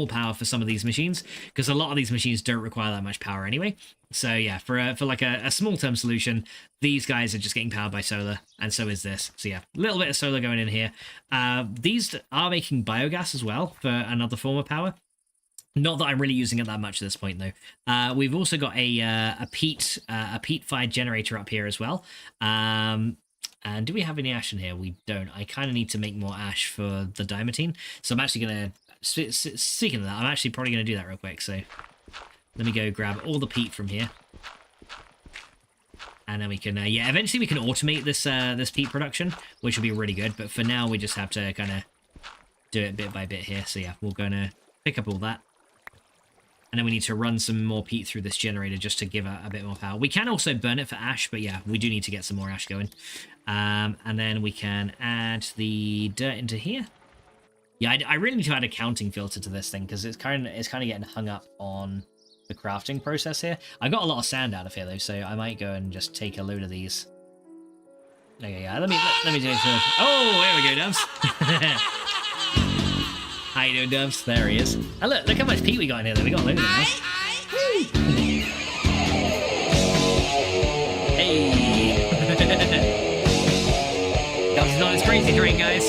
power for some of these machines, because a lot of these machines don't require that much power anyway. So yeah, for like a small term solution, these guys are just getting powered by solar, and so is this. So yeah, a little bit of solar going in here. These are making biogas as well for another form of power. Not that I'm really using it that much at this point though. We've also got a peat-fired generator up here as well. And do we have any ash in here? We don't. I kind of need to make more ash for the diamantine. So I'm actually going to, speaking of that, I'm actually probably going to do that real quick. So let me go grab all the peat from here. And then we can, yeah, eventually we can automate this peat production, which will be really good. But for now, we just have to kind of do it bit by bit here. So yeah, we're going to pick up all that. And then we need to run some more peat through this generator just to give a bit more power. We can also burn it for ash, but yeah, we do need to get some more ash going. And then we can add the dirt into here. Yeah, I really need to add a counting filter to this thing because it's kind of getting hung up on the crafting process here. I got a lot of sand out of here though, so I might go and just take a load of these. Okay, yeah, let me do it. Oh, there we go, Dubs. How you doing, Dubs? There he is. Oh, look how much peat we got in here. We got a load of them now. Hey! Dubs is on his crazy train, guys.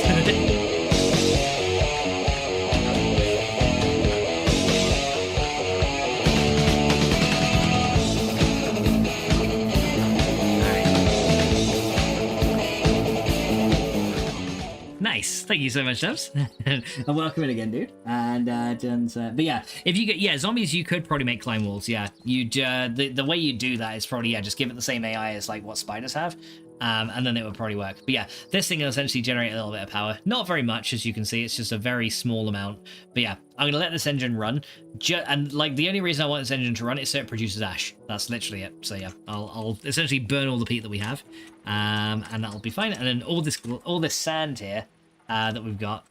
Nice. Thank you so much, Dubs. And welcome in again, dude. And but yeah, if you get zombies, you could probably make climb walls. Yeah, you'd the way you do that is probably just give it the same AI as like what spiders have, and then it would probably work. But yeah, this thing will essentially generate a little bit of power. Not very much, as you can see. It's just a very small amount. But yeah, I'm gonna let this engine run. And like the only reason I want this engine to run is so it produces ash. That's literally it. So yeah, I'll essentially burn all the peat that we have, and that'll be fine. And then all this sand here that we've got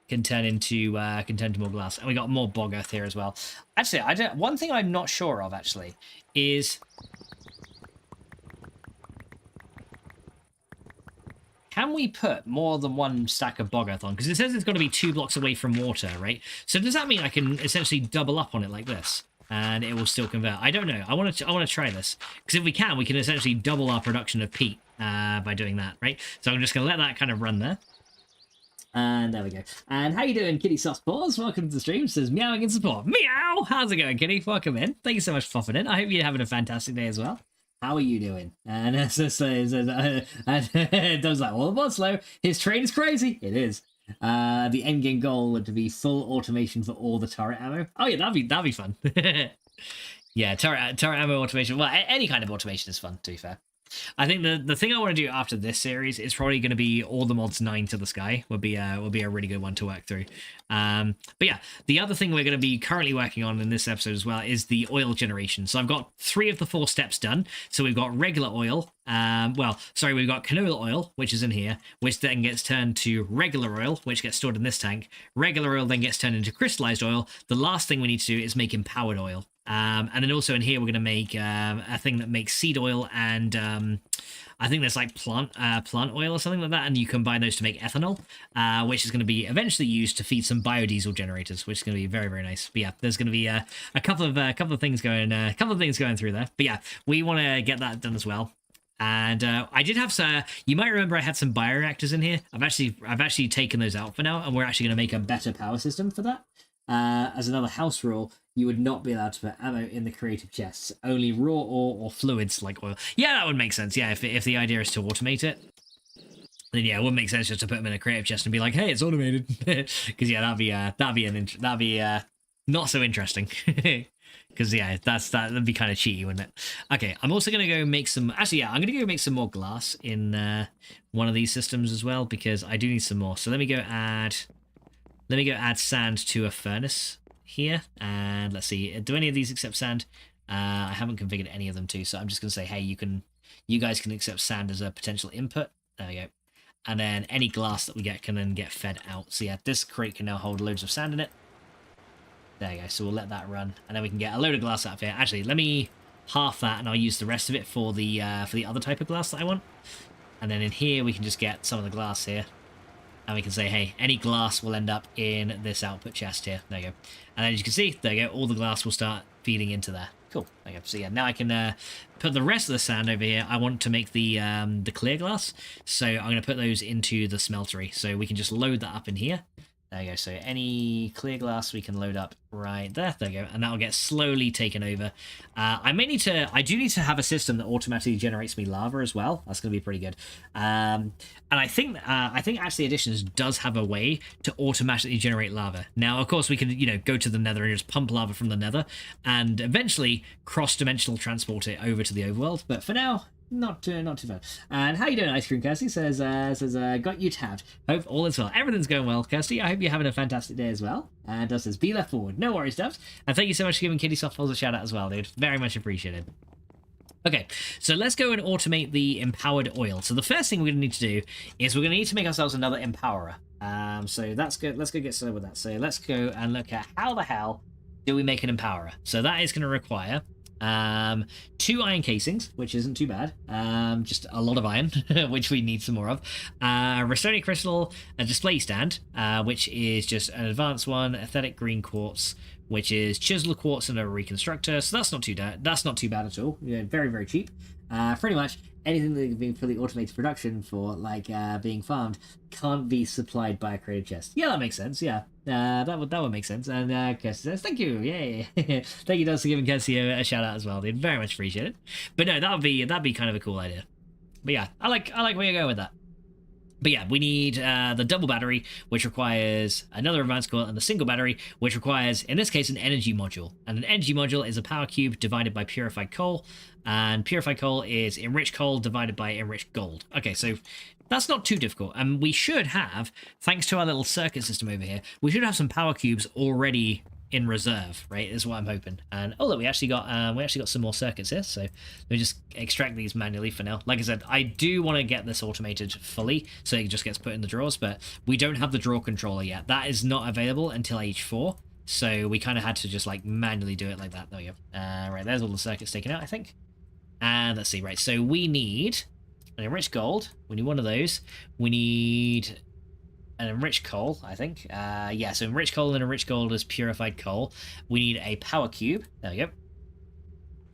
can turn into more glass, and we got more bog earth here as well. Actually, one thing I'm not sure of actually is can we put more than one stack of bog earth on? Because it says it's got to be 2 blocks away from water, right? So does that mean I can essentially double up on it like this, and it will still convert? I don't know. I want to try this, because if we can essentially double our production of peat by doing that, right? So I'm just gonna let that kind of run there. And there we go. And how you doing, Kitty Sauce Paws? Welcome to the stream. It says meowing in support. Meow! How's it going, Kitty? Welcome in. Thank you so much for popping in. I hope you're having a fantastic day as well. How are you doing? And it says, Doug's like, well, what's slow? His train is crazy. It is. The end game goal would to be full automation for all the turret ammo. Oh yeah, that'd be fun. Yeah, turret ammo automation. Well, any kind of automation is fun, to be fair. I think the thing I want to do after this series is probably going to be all the mods 9 to the sky. Would be a really good one to work through. But yeah, the other thing we're going to be currently working on in this episode as well is the oil generation. So I've got 3 of the 4 steps done. So we've got regular oil. We've got canola oil, which is in here, which then gets turned to regular oil, which gets stored in this tank. Regular oil then gets turned into crystallized oil. The last thing we need to do is make empowered oil. And then also in here we're going to make a thing that makes seed oil, and I think there's like plant oil or something like that, and you combine those to make ethanol, which is going to be eventually used to feed some biodiesel generators, which is going to be very, very nice. But yeah, there's going to be a couple of things going through there. But yeah, we want to get that done as well. And I did have you might remember I had some bioreactors in here. I've actually taken those out for now, and we're actually going to make a better power system for that. As another house rule, you would not be allowed to put ammo in the creative chests. Only raw ore or fluids like oil. Yeah, that would make sense. Yeah, if the idea is to automate it, then yeah, it wouldn't make sense just to put them in a creative chest and be like, hey, it's automated. Because yeah, that'd be not so interesting. Because yeah, that'd be kind of cheaty, wouldn't it? Okay, I'm also gonna go make some. Actually, yeah, I'm gonna go make some more glass in one of these systems as well, because I do need some more. So let me go add sand to a furnace here, and let's see, do any of these accept sand? I haven't configured any of them to, so I'm just gonna say, hey, you guys can accept sand as a potential input. There we go. And then any glass that we get can then get fed out. So yeah, this crate can now hold loads of sand in it. There you go. So we'll let that run, and then we can get a load of glass out of here. Actually, let me half that, and I'll use the rest of it for the other type of glass that I want. And then in here we can just get some of the glass here. And we can say, hey, any glass will end up in this output chest here. There you go. And then as you can see, there you go, all the glass will start feeding into there. Cool. There you go. So yeah, now I can put the rest of the sand over here. I want to make the clear glass. So I'm going to put those into the smeltery. So we can just load that up in here. There you go. So any clear glass we can load up right there. There you go. And that'll get slowly taken over. I do need to have a system that automatically generates me lava as well. That's going to be pretty good. And I think actually Additions does have a way to automatically generate lava. Now, of course, we can, go to the nether and just pump lava from the nether and eventually cross-dimensional transport it over to the overworld. But for now, not too bad. And how you doing, Ice Cream Kirsty? Says got you tabbed. Hope all is well. Everything's going well, Kirsty. I hope you're having a fantastic day as well. And Dubs says, be left forward. No worries, Dubs. And thank you so much for giving Kitty Softballs a shout out as well, dude. Very much appreciated. Okay, so let's go and automate the empowered oil. So the first thing we're going to need to do is we're going to need to make ourselves another empowerer. So that's good. Let's go get started with that. So let's go and look at how the hell do we make an empowerer. So that is going to require 2 iron casings, which isn't too bad. Just a lot of iron, which we need some more of. Restonia crystal, a display stand, which is just an advanced one. Aesthetic green quartz, which is chisel quartz and a reconstructor. So that's not too bad. That's not too bad at all. Yeah, very, very cheap. Pretty much anything that can be fully automated production for like being farmed can't be supplied by a creative chest. Yeah, that makes sense. Yeah, that would make sense. And Kirsty says, "Thank you, yay!" Thank you, Doug, for giving Kirsty a shout out as well. Dude, very much appreciate it. But no, that'd be kind of a cool idea. But yeah, I like where you go with that. But yeah, we need the double battery, which requires another advanced coil, and the single battery, which requires, in this case, an energy module. And an energy module is a power cube divided by purified coal, and purified coal is enriched coal divided by enriched gold. Okay, so that's not too difficult, and we should have, thanks to our little circuit system over here, we should have some power cubes already in reserve, right? Is what I'm hoping. And oh look, we actually got some more circuits here, so let me just extract these manually for now. Like I said, I do want to get this automated fully so it just gets put in the drawers, but we don't have the drawer controller yet. That is not available until age 4, so we kind of had to just like manually do it like that. There we go. Right, there's all the circuits taken out, I think. And let's see, right, so we need an enriched gold, we need one of those, we need an enriched coal, I think. Yeah, so enriched coal and enriched gold is purified coal. We need a power cube. There we go.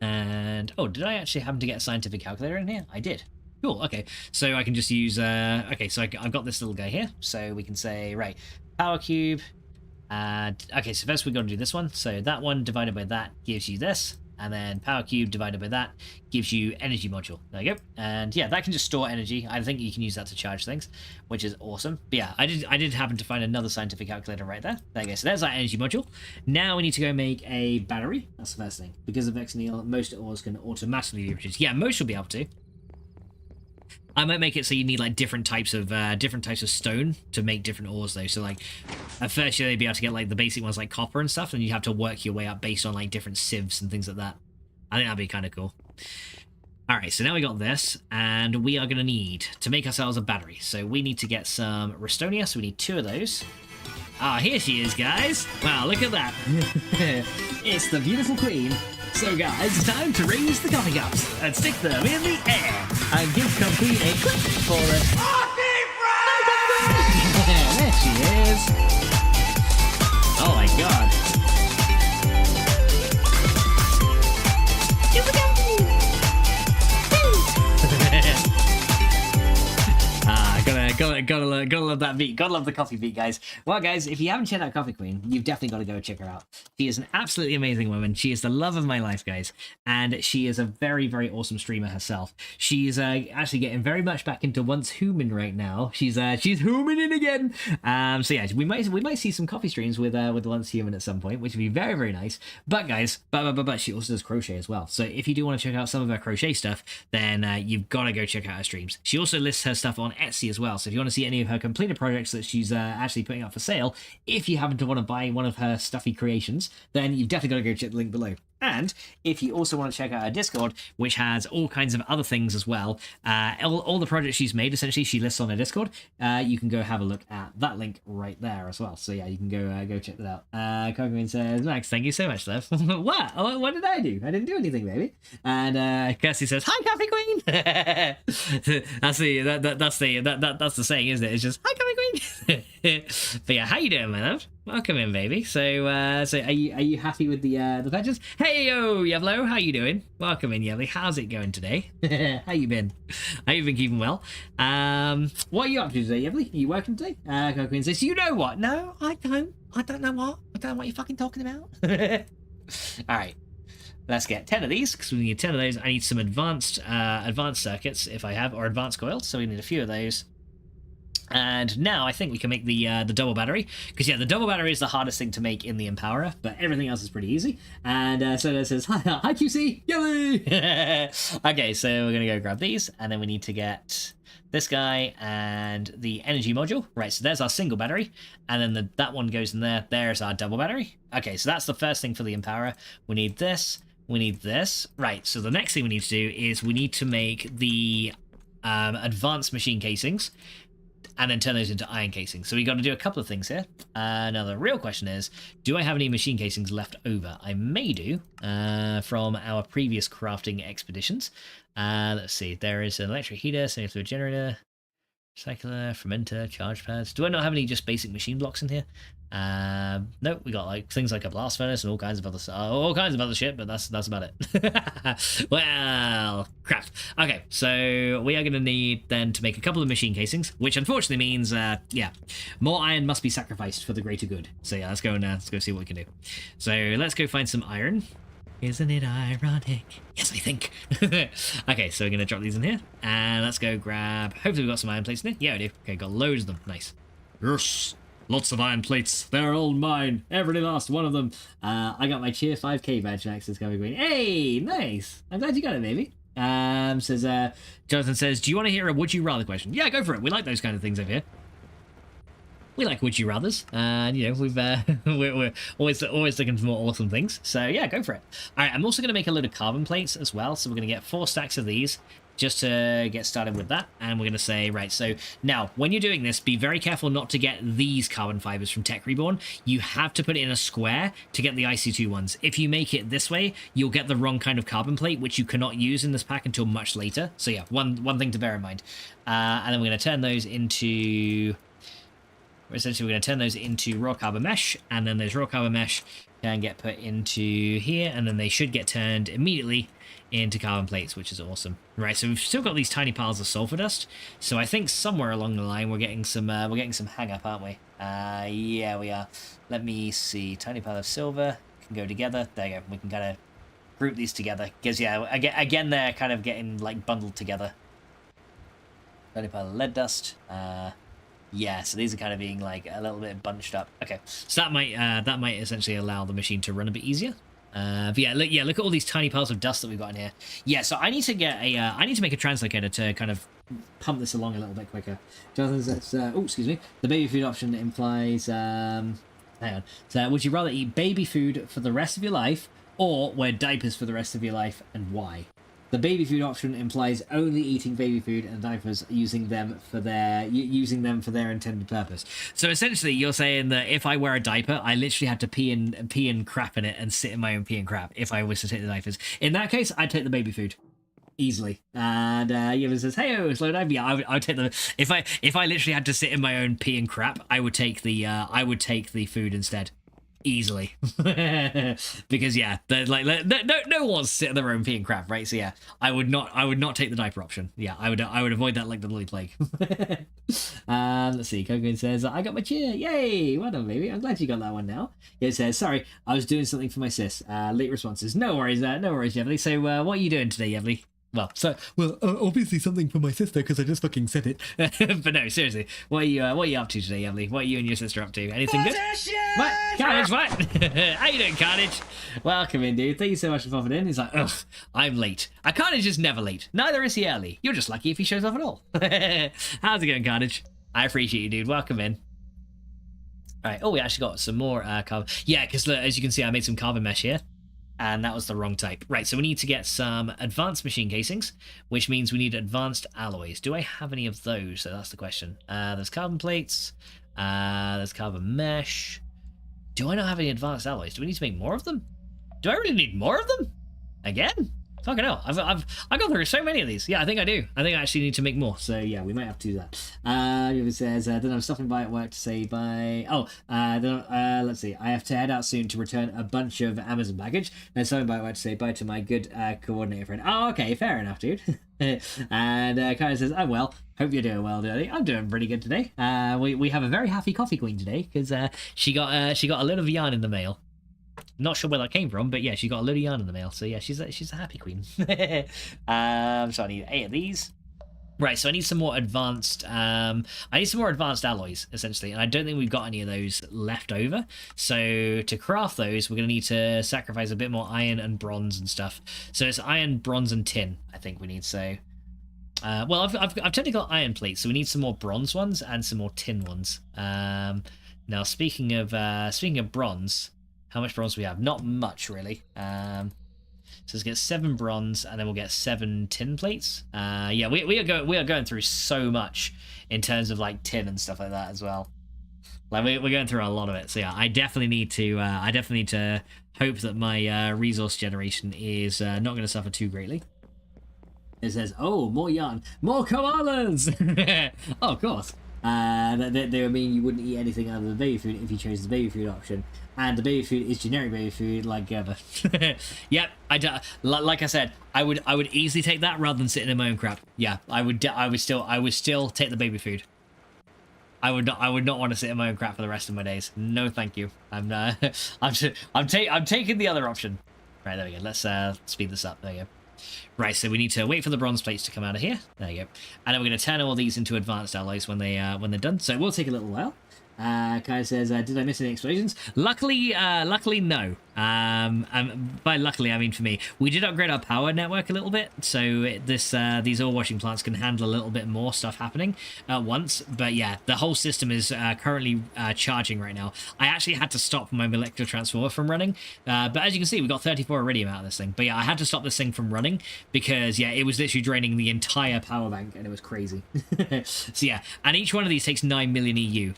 And, oh, did I actually happen to get a scientific calculator in here? I did. Cool, okay. So I can just use, okay, so I've got this little guy here. So we can say, right, power cube. Okay, so first we've got to do this one. So that one divided by that gives you this. And then power cube divided by that gives you energy module. There you go. And yeah, that can just store energy. I think you can use that to charge things, which is awesome. But yeah, I did happen to find another scientific calculator right there. There you go. So there's our energy module. Now we need to go make a battery. That's the first thing. Because of Exneal, most ores can automatically be produced. Yeah, most will be able to. I might make it so you need like different types of stone to make different ores though. So like at first you'd be able to get like the basic ones like copper and stuff, and you have to work your way up based on like different sieves and things like that. I think that'd be kind of cool. All right, so now we got this, and we are gonna need to make ourselves a battery. So we need to get some Restonia. So we need 2 of those. Ah, here she is, guys. Wow, look at that. It's the beautiful queen. So guys, it's time to raise the coffee cups and stick them in the air and give Comfy a clap for the coffee friend! There she is. Oh my god. Here we go. Gotta love that beat. Gotta love the coffee beat, guys. Well, guys, if you haven't checked out Coffee Queen, you've definitely got to go check her out. She is an absolutely amazing woman. She is the love of my life, guys, and she is a very, very awesome streamer herself. She's actually getting very much back into once human right now. She's human in again. So yeah, we might see some coffee streams with once human at some point, which would be very, very nice. But guys, but she also does crochet as well. So if you do want to check out some of her crochet stuff, then you've got to go check out her streams. She also lists her stuff on Etsy as well. So if you want to see any of her completed projects that she's actually putting up for sale, if you happen to want to buy one of her stuffy creations, then you've definitely got to go check the link below. And if you also want to check out her Discord, which has all kinds of other things as well, all the projects she's made, essentially, she lists on her Discord. You can go have a look at that link right there as well. So yeah, you can go check that out. Cocoon says, Max, thank you so much, love. What? What did I do? I didn't do anything, baby. And Kirsty says, hi, Coffee Queen. that's the saying, isn't it? It's just, hi, Coffee Queen. But yeah, how you doing, my love? Welcome in, baby. So are you happy with the purchase? Hey yo, Yevlo, how you doing? Welcome in, Yevli. How's it going today? How you been? How you been keeping well? What are you up to today, Yevli? Are you working today? Cocoon says, you know what? No, I don't. I don't know what. I don't know what you're fucking talking about. All right. Let's get 10 of these, because we need 10 of those. I need some advanced circuits, if I have, or advanced coils, so we need a few of those. And now I think we can make the double battery, because yeah, the double battery is the hardest thing to make in the Empowerer, but everything else is pretty easy. And so it says, hi QC, yay! Okay, so we're gonna go grab these, and then we need to get this guy and the energy module. Right, so there's our single battery, and then that one goes in there. There's our double battery. Okay, so that's the first thing for the Empowerer. We need this, we need this. Right, so the next thing we need to do is we need to make the advanced machine casings. and then turn those into iron casings. So we got to do a couple of things here. Now the real question is, do I have any machine casings left over? I may do from our previous crafting expeditions. Let's see, there is an electric heater, semi-fluid generator, recycler, fermenter, charge pads. Do I not have any just basic machine blocks in here? No, we got like things like a blast furnace and all kinds of other shit, but that's about it. Well, crap. Okay, so we are going to need then to make a couple of machine casings, which unfortunately means yeah, more iron must be sacrificed for the greater good. So yeah, let's go see what we can do. So let's go find some iron. Isn't it ironic? Yes, I think. Okay, so we're going to drop these in here. And let's go grab... Hopefully we've got some iron plates in here. Yeah, we do. Okay, got loads of them. Nice. Yes. Lots of iron plates. They're all mine. Every last one of them. I got my Cheer 5k badge next. It's going to be green. Hey, nice. I'm glad you got it, baby. Says, Jonathan says, do you want to hear a would you rather question? Yeah, go for it. We like those kind of things over here. We like would you rathers, and you know we're always looking for more awesome things. So yeah, go for it. All right, I'm also going to make a load of carbon plates as well. So we're going to get 4 stacks of these just to get started with that. And we're going to say, right, so now when you're doing this, be very careful not to get these carbon fibers from Tech Reborn. You have to put it in a square to get the IC2 ones. If you make it this way, you'll get the wrong kind of carbon plate, which you cannot use in this pack until much later. So yeah, one thing to bear in mind. And then we're going to turn those into... Essentially, we're going to turn those into raw carbon mesh, and then those raw carbon mesh can get put into here, and then they should get turned immediately into carbon plates, which is awesome. Right, so we've still got these tiny piles of sulfur dust, so I think somewhere along the line we're getting some hang up, aren't we? Yeah, we are. Let me see. Tiny pile of silver can go together. There you go. We can kind of group these together because yeah, again they're kind of getting like bundled together. Tiny pile of lead dust. Yeah, so these are kind of being like a little bit bunched up. Okay, so that might essentially allow the machine to run a bit easier. But yeah, look at all these tiny piles of dust that we've got in here. Yeah, so I need to get a I need to make a translocator to kind of pump this along a little bit quicker. Jonathan says, oh, excuse me. The baby food option implies hang on. So would you rather eat baby food for the rest of your life or wear diapers for the rest of your life, and why? The baby food option implies only eating baby food and diapers, using them for their intended purpose. So essentially, you're saying that if I wear a diaper, I literally have to pee and crap in it and sit in my own pee and crap if I was to take the diapers. In that case, I'd take the baby food easily. And Yevon says, "Hey, slow dive." Yeah, I would take the if I literally had to sit in my own pee and crap, I would take the food instead. Easily. Because yeah, like no one wants to sit in their own pee and crap, right? So yeah, I would not take the diaper option. Yeah, I would avoid that like the bloody plague. Let's see. Coco says, I got my cheer. Yay! Well done, baby. I'm glad you got that one now. It says, sorry, I was doing something for my sis. Late responses. No worries, Yevly. So what are you doing today, Yevly? Well, obviously something for my sister because I just fucking said it. But no, seriously, what are you up to today, Emily? What are you and your sister up to? Anything good? What? Carnage, what? How you doing, Carnage? Welcome in, dude. Thank you so much for popping in. He's like, ugh, I'm late. A Carnage is never late. Neither is he early. You're just lucky if he shows up at all. How's it going, Carnage? I appreciate you, dude. Welcome in. All right. Oh, we actually got some more carbon. Yeah, because as you can see, I made some carbon mesh here. And that was the wrong type. Right, so we need to get some advanced machine casings, which means we need advanced alloys. Do I have any of those? So that's the question. There's carbon plates. There's carbon mesh. Do I not have any advanced alloys? Do we need to make more of them? Do I really need more of them? Again? Fucking hell. I've gone through so many of these. Yeah, I think I do. I think I actually need to make more. So yeah, we might have to do that. It says, then I'm stopping by at work to say bye. Oh, let's see. I have to head out soon to return a bunch of Amazon baggage. Then stopping by at work to say bye to my good coordinator friend. Oh, okay, fair enough, dude. And Kaya says, oh well, hope you're doing well, Daddy. I'm doing pretty good today. We have a very happy coffee queen today because she got a load of yarn in the mail. Not sure where that came from, but yeah, she got a load of yarn in the mail. So yeah, she's a happy queen. So I need 8 of these. Right, so I need some more advanced alloys, essentially, and I don't think we've got any of those left over. So to craft those, we're gonna need to sacrifice a bit more iron and bronze and stuff. So it's iron, bronze, and tin. I think we need. So well, I've technically got iron plates, so we need some more bronze ones and some more tin ones. Now speaking of bronze. How much bronze do we have? Not much, really. So let's get 7 bronze, and then we'll get 7 tin plates. Yeah, we are going through so much in terms of like tin and stuff like that as well. Like we're going through a lot of it. So yeah, I definitely need to hope that my resource generation is not going to suffer too greatly. It says, oh, more yarn, more koalas. Oh, of course. They would mean you wouldn't eat anything other than baby food if you chose the baby food option, and the baby food is generic baby food like Gerber. Yep, like I said, I would easily take that rather than sitting in my own crap. Yeah, I would still take the baby food. I would not want to sit in my own crap for the rest of my days. No, thank you. I'm taking the other option. Right, there we go. Let's speed this up. There you go. Right, so we need to wait for the bronze plates to come out of here. There you go. And then we're going to turn all these into advanced alloys when they're done. So it will take a little while. Kai says, did I miss any explosions? Luckily, no. By luckily, I mean for me. We did upgrade our power network a little bit, so these ore washing plants can handle a little bit more stuff happening at once. But yeah, the whole system is currently charging right now. I actually had to stop my molecular transformer from running, but as you can see, we got 34 iridium out of this thing. But yeah, I had to stop this thing from running because yeah, it was literally draining the entire power bank, and it was crazy. So yeah, and each one of these takes 9 million EU.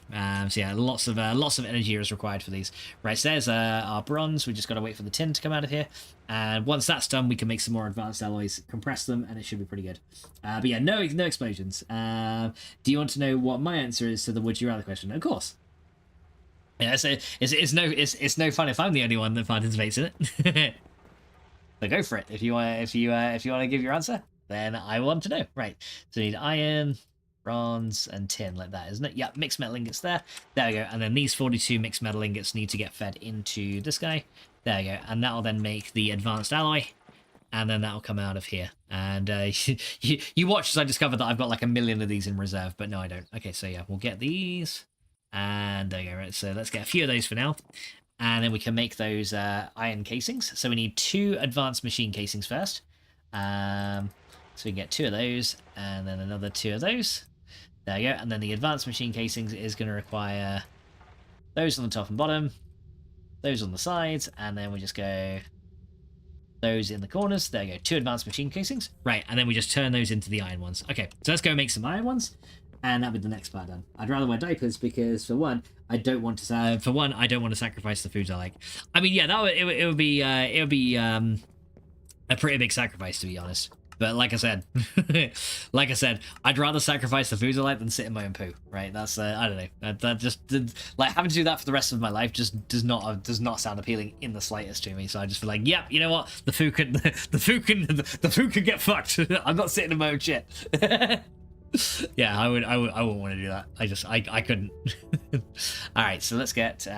So yeah, lots of energy is required for these. Right, so there's our bronze. We just got to wait for the tin to come out of here, and once that's done, we can make some more advanced alloys, compress them, and it should be pretty good. But yeah, no explosions. Do you want to know what my answer is to the would you rather question? Of course. Yeah, so it's no fun if I'm the only one that participates in it. So go for it. If you want to give your answer, then I want to know. Right. So we need iron, bronze, and tin, like that, isn't it? Yeah, mixed metal ingots there. There we go. And then these 42 mixed metal ingots need to get fed into this guy. There we go. And that'll then make the advanced alloy. And then that'll come out of here. And you watch as I discover that I've got like 1 million of these in reserve, but no, I don't. Okay, so yeah, we'll get these. And there you go. Right, so let's get a few of those for now. And then we can make those iron casings. So we need 2 advanced machine casings first. So we can get 2 of those, and then another 2 of those. There we go. And then the advanced machine casings is going to require those on the top and bottom, those on the sides, and then we just go those in the corners. There we go. 2 advanced machine casings. Right, and then we just turn those into the iron ones. Okay, so let's go make some iron ones, and that'll be the next part done. I'd rather wear diapers because for one, I don't want to sacrifice the foods I like. I mean, yeah, it would be a pretty big sacrifice, to be honest. But like I said, I'd rather sacrifice the foods I like than sit in my own poo, right? That's I don't know. That just like having to do that for the rest of my life just does not sound appealing in the slightest to me. So I just feel like, yeah, you know what? The food could get fucked. I'm not sitting in my own shit. Yeah, I wouldn't want to do that. I couldn't. All right, so let's get 8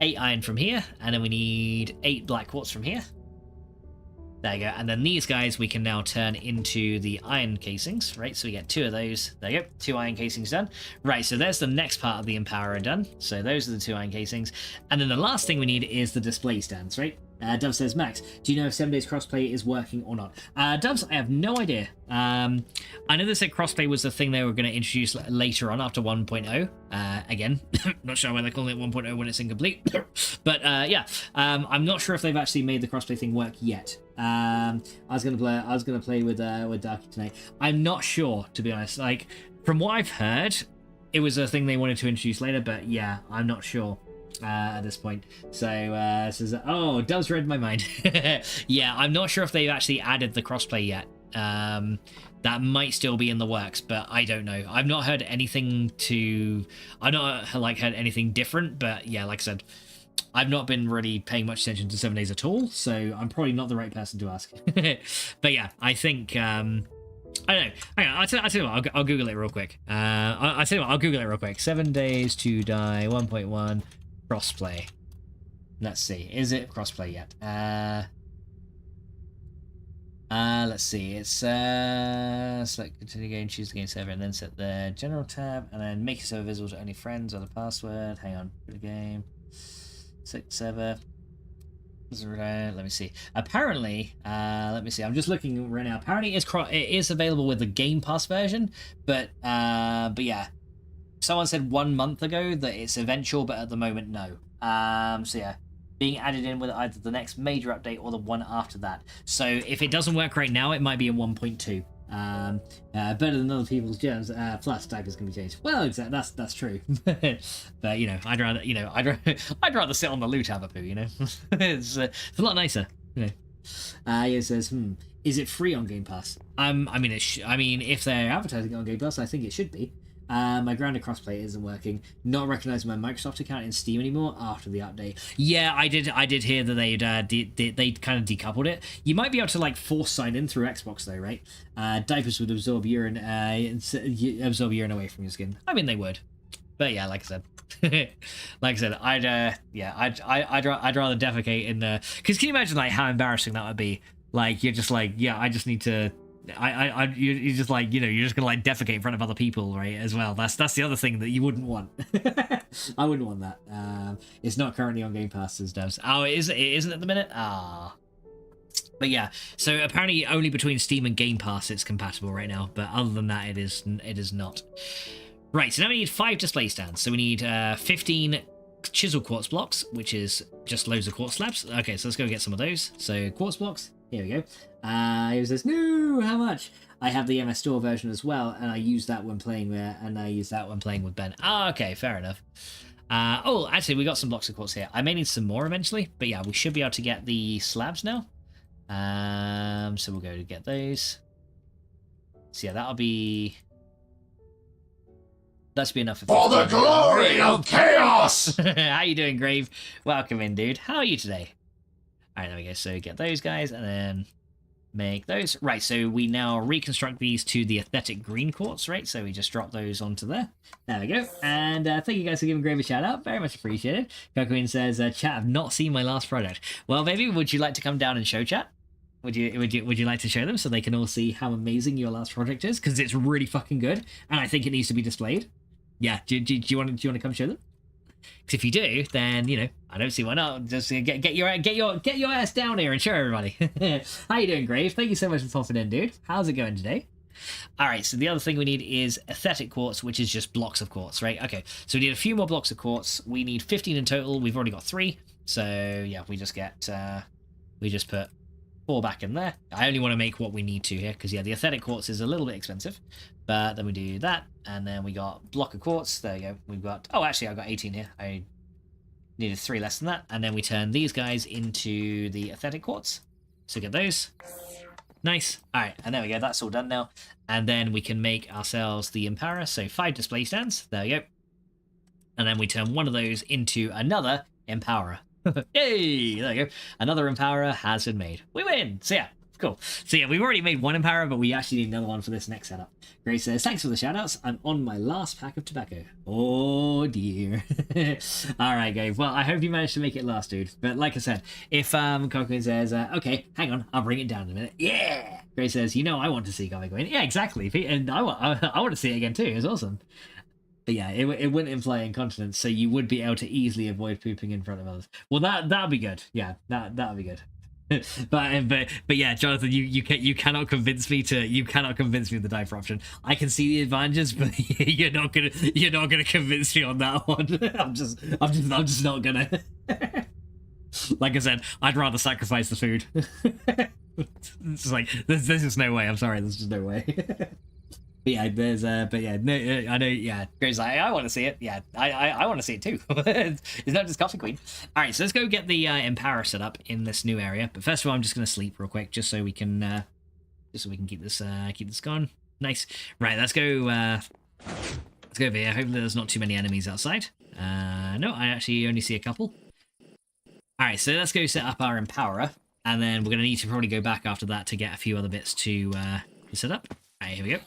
iron from here, and then we need 8 black quartz from here. There you go. And then these guys we can now turn into the iron casings, right? So we get 2 of those. There you go. 2 iron casings done. Right, so there's the next part of the empowerer done. So those are the 2 iron casings. And then the last thing we need is the display stands, right? Dove says, Max, do you know if 7 days crossplay is working or not? Doves, I have no idea. I know they said crossplay was the thing they were going to introduce later on after 1.0. Again, not sure why they're calling it 1.0 when it's incomplete. But yeah, I'm not sure if they've actually made the crossplay thing work yet. I was gonna play with Darky tonight. I'm not sure, to be honest. Like, from what I've heard, it was a thing they wanted to introduce later, but yeah, I'm not sure at this point. So says, oh, Dove's read my mind. Yeah, I'm not sure if they've actually added the crossplay yet. That might still be in the works, but I don't know. I've not heard anything heard anything different, but yeah, like I said, I've not been really paying much attention to 7 days at all, so I'm probably not the right person to ask. But yeah, I think I don't know. Hang on, I'll tell you what. I'll Google it real quick. I'll tell you what. I'll Google it real quick. 7 days to die 1.1 crossplay. Let's see. Is it crossplay yet? Let's see. It's select continue game, choose the game server, and then set the general tab, and then make your server visible to only friends or the password. Hang on. The game. Select server. Let me see. Apparently, let me see. I'm just looking right now. Apparently, it is available with the Game Pass version, but yeah, someone said 1 month ago that it's eventual, but at the moment, no. So yeah, being added in with either the next major update or the one after that. So if it doesn't work right now, it might be in 1.2. Better than other people's germs. Plus, diapers can be changed. Well, exactly. That's true. But you know, I'd rather sit on the loo tab, you know. It's a lot nicer. You know. It says, is it free on Game Pass? I mean, if they're advertising it on Game Pass, I think it should be. My grounded crossplay isn't working. Not recognizing my Microsoft account in Steam anymore after the update. Yeah, I did hear that they kind of decoupled it. You might be able to like force sign in through Xbox though, right? Diapers would absorb urine away from your skin. I mean, they would, but yeah, like I said, I'd rather defecate in the. Because can you imagine like how embarrassing that would be? Like you're just like, yeah, I just need to. You're just like, you know, you're just gonna like defecate in front of other people, right? As well. That's the other thing that you wouldn't want. I wouldn't want that. It's not currently on Game Pass as devs. Oh, it isn't at the minute. But yeah, so apparently only between Steam and Game Pass it's compatible right now. But other than that, it is not. Right. So now we need 5 display stands. So we need 15 chisel quartz blocks, which is just loads of quartz slabs. Okay, so let's go get some of those. So quartz blocks. Here we go. He says, no, how much? I have the MS Store version as well, and I use that when playing there, and I use that when playing with Ben. Okay, fair enough. Oh, actually, we got some blocks of quartz here. I may need some more eventually, but yeah, we should be able to get the slabs now. So we'll go to get those. So yeah, that'll be enough For the glory of chaos! How you doing, Grave? Welcome in, dude. How are you today? Alright, there we go. So get those guys, and then make those. Right, so we now reconstruct these to the aesthetic green quartz, right? So we just drop those onto there. There we go. And thank you guys for giving Grave a shout out. Very much appreciated. Cocoon says, chat, I've not seen my last product. Well, baby, would you like to come down and show chat? Would you like to show them so they can all see how amazing your last project is? Because it's really fucking good, and I think it needs to be displayed. Yeah, do you want to come show them? Because if you do, then you know I don't see why not. Just get your ass down here and show everybody. How you doing, Grave? Thank you so much for popping in, dude. How's it going today? All right, so the other thing we need is aesthetic quartz, which is just blocks of quartz, right? Okay, so we need a few more blocks of quartz. We need 15 in total. We've already got 3, so yeah, we just put 4 back in there. I only want to make what we need to here because yeah, the aesthetic quartz is a little bit expensive. But then we do that, and then we got block of quartz. There you go. We've got. Oh, actually, I've got 18 here. I needed 3 less than that, and then we turn these guys into the aesthetic quartz. So get those. Nice. All right, and there we go. That's all done now, and then we can make ourselves the Empower. So 5 display stands. There we go. And then we turn one of those into another Empower. Yay! There you go. Another Empower has been made. We win. So yeah. Cool. So yeah, we've already made one Empower, but we actually need another one for this next setup. Grace says, thanks for the shoutouts. I'm on my last pack of tobacco. Oh dear. Alright, Gabe. Well, I hope you managed to make it last, dude. But like I said, if Coco says, okay, hang on, I'll bring it down in a minute. Yeah! Grace says, you know I want to see Comic Win. Yeah, exactly. And I want to see it again too. It's awesome. But yeah, it wouldn't imply incontinence, so you would be able to easily avoid pooping in front of others. Well, that'd be good. Yeah, that'd be good. but yeah, Jonathan, you cannot convince me of the diaper option. I can see the advantages, but you're not gonna convince me on that one. I'm just not gonna. Like I said, I'd rather sacrifice the food. It's like there's just no way. I'm sorry, there's just no way. But yeah, I know, yeah. Grace like, I want to see it. Yeah, I want to see it too. It's not just Coffee Queen. All right, so let's go get the Empower set up in this new area. But first of all, I'm just going to sleep real quick, just so we can keep this going. Nice. Right, let's go over here. Hopefully there's not too many enemies outside. No, I actually only see a couple. All right, so let's go set up our Empowerer, and then we're going to need to probably go back after that to get a few other bits to set up. All right, here we go.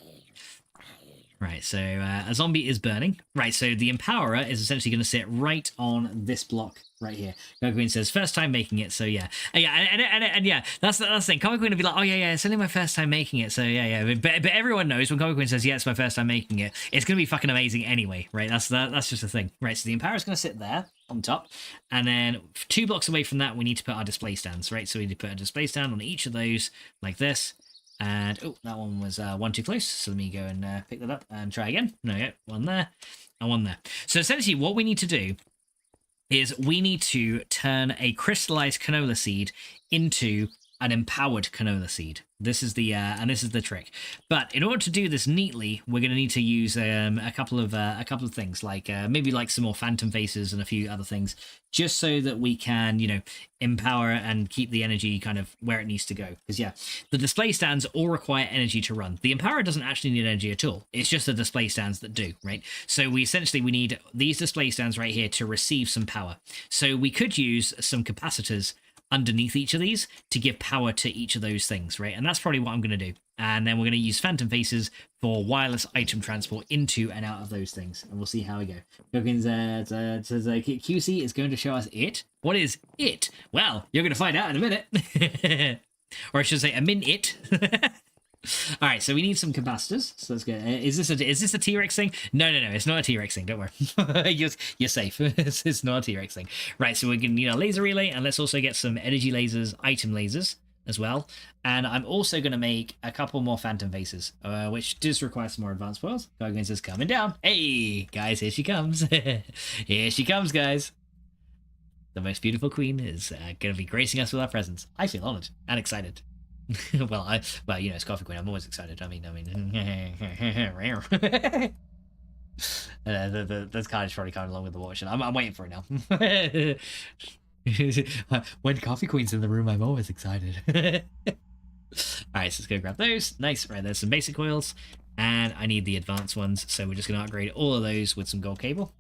Right, so a zombie is burning. Right, so the Empowerer is essentially going to sit right on this block right here. Comic Queen says, first time making it, so yeah. And yeah, that's the thing. Comic Queen would be like, oh yeah, it's only my first time making it, so yeah. But everyone knows when Comic Queen says, yeah, it's my first time making it, it's going to be fucking amazing anyway, right? That's just the thing. Right, so the Empowerer is going to sit there on top, and then 2 blocks away from that, we need to put our display stands, right? So we need to put a display stand on each of those, like this. And, oh, that one was one too close, so let me go and pick that up and try again. No, yeah, one there and one there. So essentially what we need to do is we need to turn a crystallized canola seed into an empowered canola seed. This is the and this is the trick. But in order to do this neatly, we're going to need to use a couple of things, like maybe like some more phantom faces and a few other things, just so that we can, you know, empower and keep the energy kind of where it needs to go. Because yeah, the display stands all require energy to run. The empower doesn't actually need energy at all. It's just the display stands that do, right? So we need these display stands right here to receive some power. So we could use some capacitors underneath each of these to give power to each of those things, right? And that's probably what I'm going to do. And then we're going to use phantom faces for wireless item transport into and out of those things, and we'll see how we go. QC is going to show us it. What is it? Well, you're going to find out in a minute. Or I should say a minute. All right, so we need some capacitors. So let's go. Is this a T-Rex thing? No, it's not a T-Rex thing. Don't worry, you're safe. It's not a T-Rex thing. Right, so we're gonna need a laser relay, and let's also get some energy lasers, item lasers as well. And I'm also gonna make a couple more phantom faces, which does require some more advanced foils. Gargoyles is coming down. Hey guys, here she comes. Here she comes, guys. The most beautiful queen is gonna be gracing us with her presence. I feel honored and excited. well, you know, it's Coffee Queen. I'm always excited. I mean, this card is probably coming along with the watch, and I'm waiting for it now. When Coffee Queen's in the room, I'm always excited. All right, so let's go grab those. Nice. Right, there's some basic coils, and I need the advanced ones, so we're just going to upgrade all of those with some gold cable.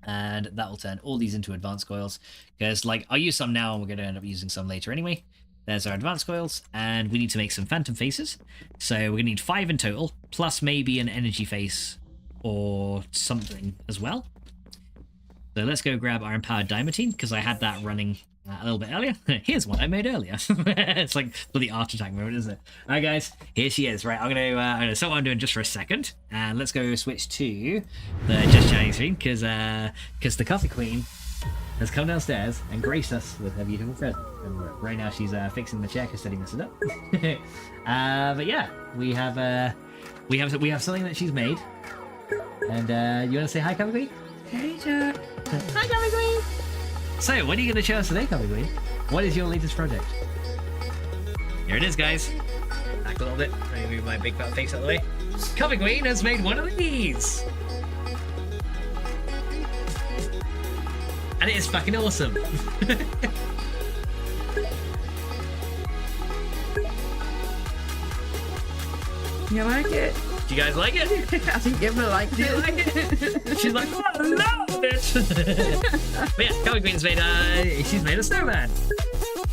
And that will turn all these into advanced coils, because like I'll use some now, and we're going to end up using some later anyway. There's our advanced coils, and we need to make some phantom faces. So we're going to need 5 in total, plus maybe an energy face or something as well. So let's go grab our empowered diamantine, because I had that running a little bit earlier. Here's one I made earlier. It's like the art attack mode, isn't it? All right, guys, here she is. Right, I'm gonna stop what I'm doing just for a second, and let's go switch to the Just Chatting screen, because the Coffee Queen has come downstairs and graced us with her beautiful present. And right now she's fixing the chair because setting this up. But yeah, we have something that she's made. And you want to say hi, Coffee Queen? Hey, Jack. Hi, Coffee Queen. So, what are you going to show us today, Coffee Queen? What is your latest project? Here it is, guys. Back a little bit. Let me move my big fat face out of the way. Coffee Queen has made one of these. And it is fucking awesome. You like it? Do you guys like it? I think Emma liked it. You like it? She's like, oh, I love it. But yeah, Coffee Queen's made she's made a snowman,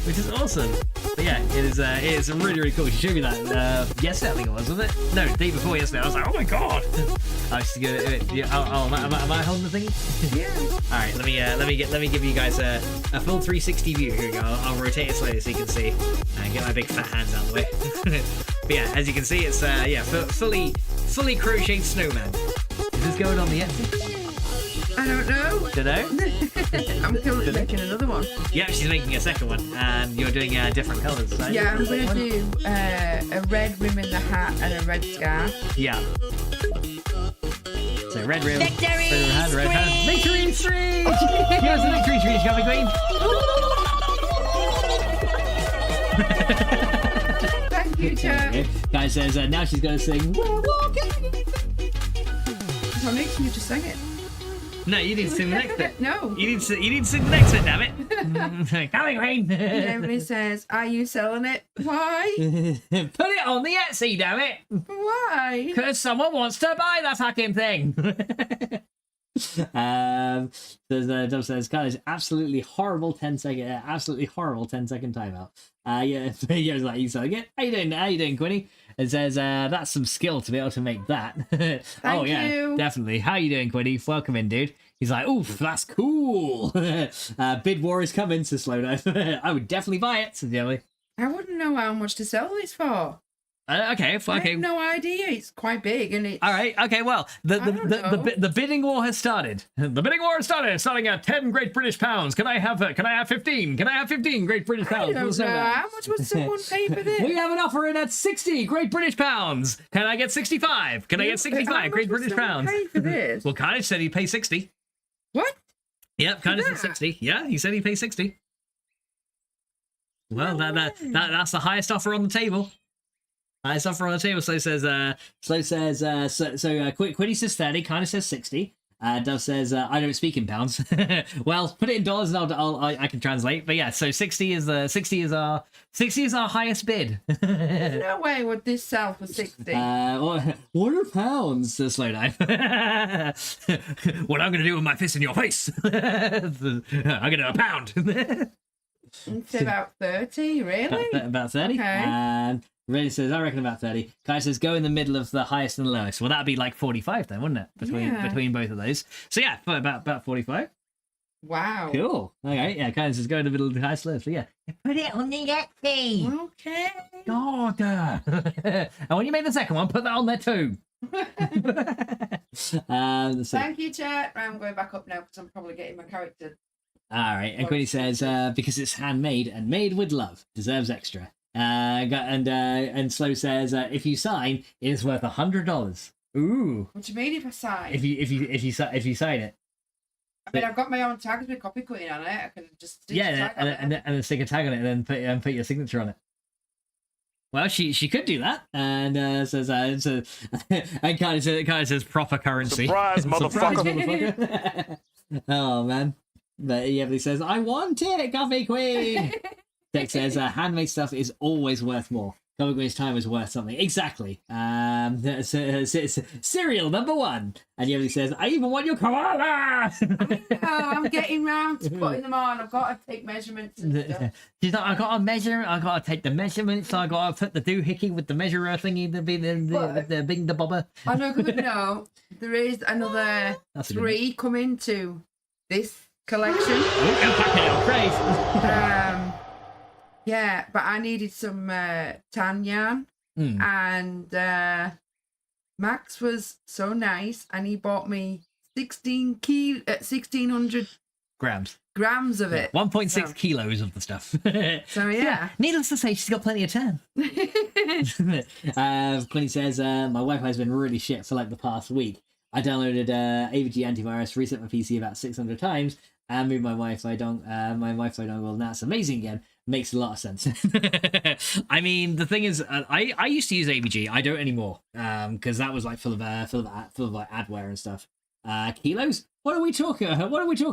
which is awesome. But yeah, it is really, really cool. She showed me that yesterday, I think it was, wasn't it? No, the day before yesterday. I was like, oh my god. I was just gonna. Am I holding the thing? Yeah. All right, let me give you guys a full 360 view. Here we go. I'll rotate it slowly so you can see, and get my big fat hands out of the way. But yeah, as you can see, it's fully crocheted snowman. Is this going on the Etsy? I don't know. Dunno. I'm currently making another one. Yeah, she's making a second one, and you're doing different colours. Right? Yeah, I'm going to do a red rim in the hat and a red scarf. Yeah. So red rim, Victory red hand. Victory screech! Give us a victory screech, Coffee Queen. Thank you, Jack. Guy says now she's going to sing. What makes you just sing it? No, you didn't sing the next bit. No. You didn't sing the next bit, damn it. Coffee Queen. Emily says, are you selling it? Why? Put it on the Etsy, damn it. Why? Because someone wants to buy that fucking thing. Dub says, guys, absolutely horrible 10-second timeout. Yeah, like you selling it. How you doing, Quinny? It says that's some skill to be able to make that. Oh yeah, you. Definitely. How you doing, Quinny? Welcome in, dude. He's like, oof, that's cool. Bid war is coming, so slow down. I would definitely buy it, says Emily. I wouldn't know how much to sell this for. Okay. I have no idea. It's quite big, and it's... All right. Okay. Well, the bidding war has started. The bidding war has started. Starting at 10 Great British pounds. Can I have 15? Can I have 15 Great British pounds? I don't know. How much would someone pay for this? We have an offer in at 60 Great British pounds. Can I get 65? Can I get 65 Great British pounds? Pay for this? Well, Carnage said he'd pay 60. What? Yep, kind of said 60. Yeah, he said he paid 60. Well, that's the highest offer on the table. Highest offer on the table. Quinny says 30, kind of says 60. Dove says, I don't speak in pounds. Well, put it in dollars and I can translate. But yeah, so 60 is our highest bid. There's no way would this sell for 60. What are pounds? Slowdive. What I'm going to do with my fist in your face. I'm going to a pound. It's about 30, really? About 30. Okay. And Ray says, I reckon about 30. Kai says, go in the middle of the highest and the lowest. Well, that'd be like 45 then, wouldn't it? Between both of those. So yeah, about 45. Wow. Cool. Okay, yeah, Kai says, go in the middle of the highest and lowest. So yeah, put it on the Etsy. Okay. God. And when you make the second one, put that on there too. Thank you, chat. I'm going back up now because I'm probably getting my character. All right, and Quinny says, because it's handmade and made with love, deserves extra. And Slow says, if you sign, it is worth $100. Ooh. What do you mean if I sign? If you sign it. I mean, I've got my own tags with copy queen on it. I can just stick a tag on it. and then stick a tag on it and then put your signature on it. Well, she could do that, and says and kind of says proper currency. Surprise, motherfucker. motherfucker. Oh man. But he heavily says, I want it, Coffee Queen! Dex says, handmade stuff is always worth more. Coffee Queen's time is worth something. Exactly. Cereal number 1. And he heavily says, I even want your koala! I'm getting round to putting them on. I've got to take measurements and stuff. She's like, I got to take the measurements, I got to put the doohickey with the measurer thingy, the bing the bobber. I know, because no, there is another That's a good 3 coming to this collection. Yeah, but I needed some tan yarn, and Max was so nice, and he bought me 1,600 grams of it. 1.6 kilos of the stuff. So yeah. Needless to say, she's got plenty of tan. Quinny says, my Wi-Fi has been really shit for like the past week. I downloaded AVG antivirus, reset my PC about 600 times, and moved my Wi-Fi dongle, and that's amazing again. Makes a lot of sense. I mean, the thing is, I used to use AVG. I don't anymore, because that was like full of like adware and stuff. Kilos? What are we talking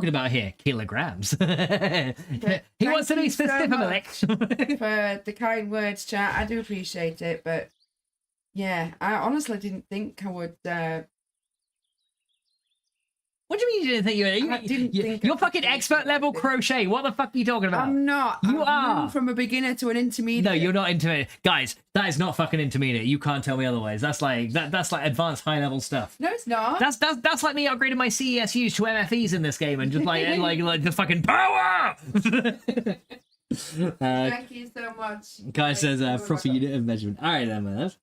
about here? Kilograms. He wants to be specific. For the kind words, chat. I do appreciate it, but yeah, I honestly didn't think I would. What do you mean you didn't think you're fucking expert level crochet? What the fuck are you talking about? I'm not. You are. From a beginner to an intermediate. No, you're not intermediate. Guys, that is not fucking intermediate. You can't tell me otherwise. That's like that's like advanced high level stuff. No, it's not. That's like me upgrading my CESUs to MFEs in this game and just like the fucking power. Thank you so much. Guy says proper unit of measurement. All right then, my love.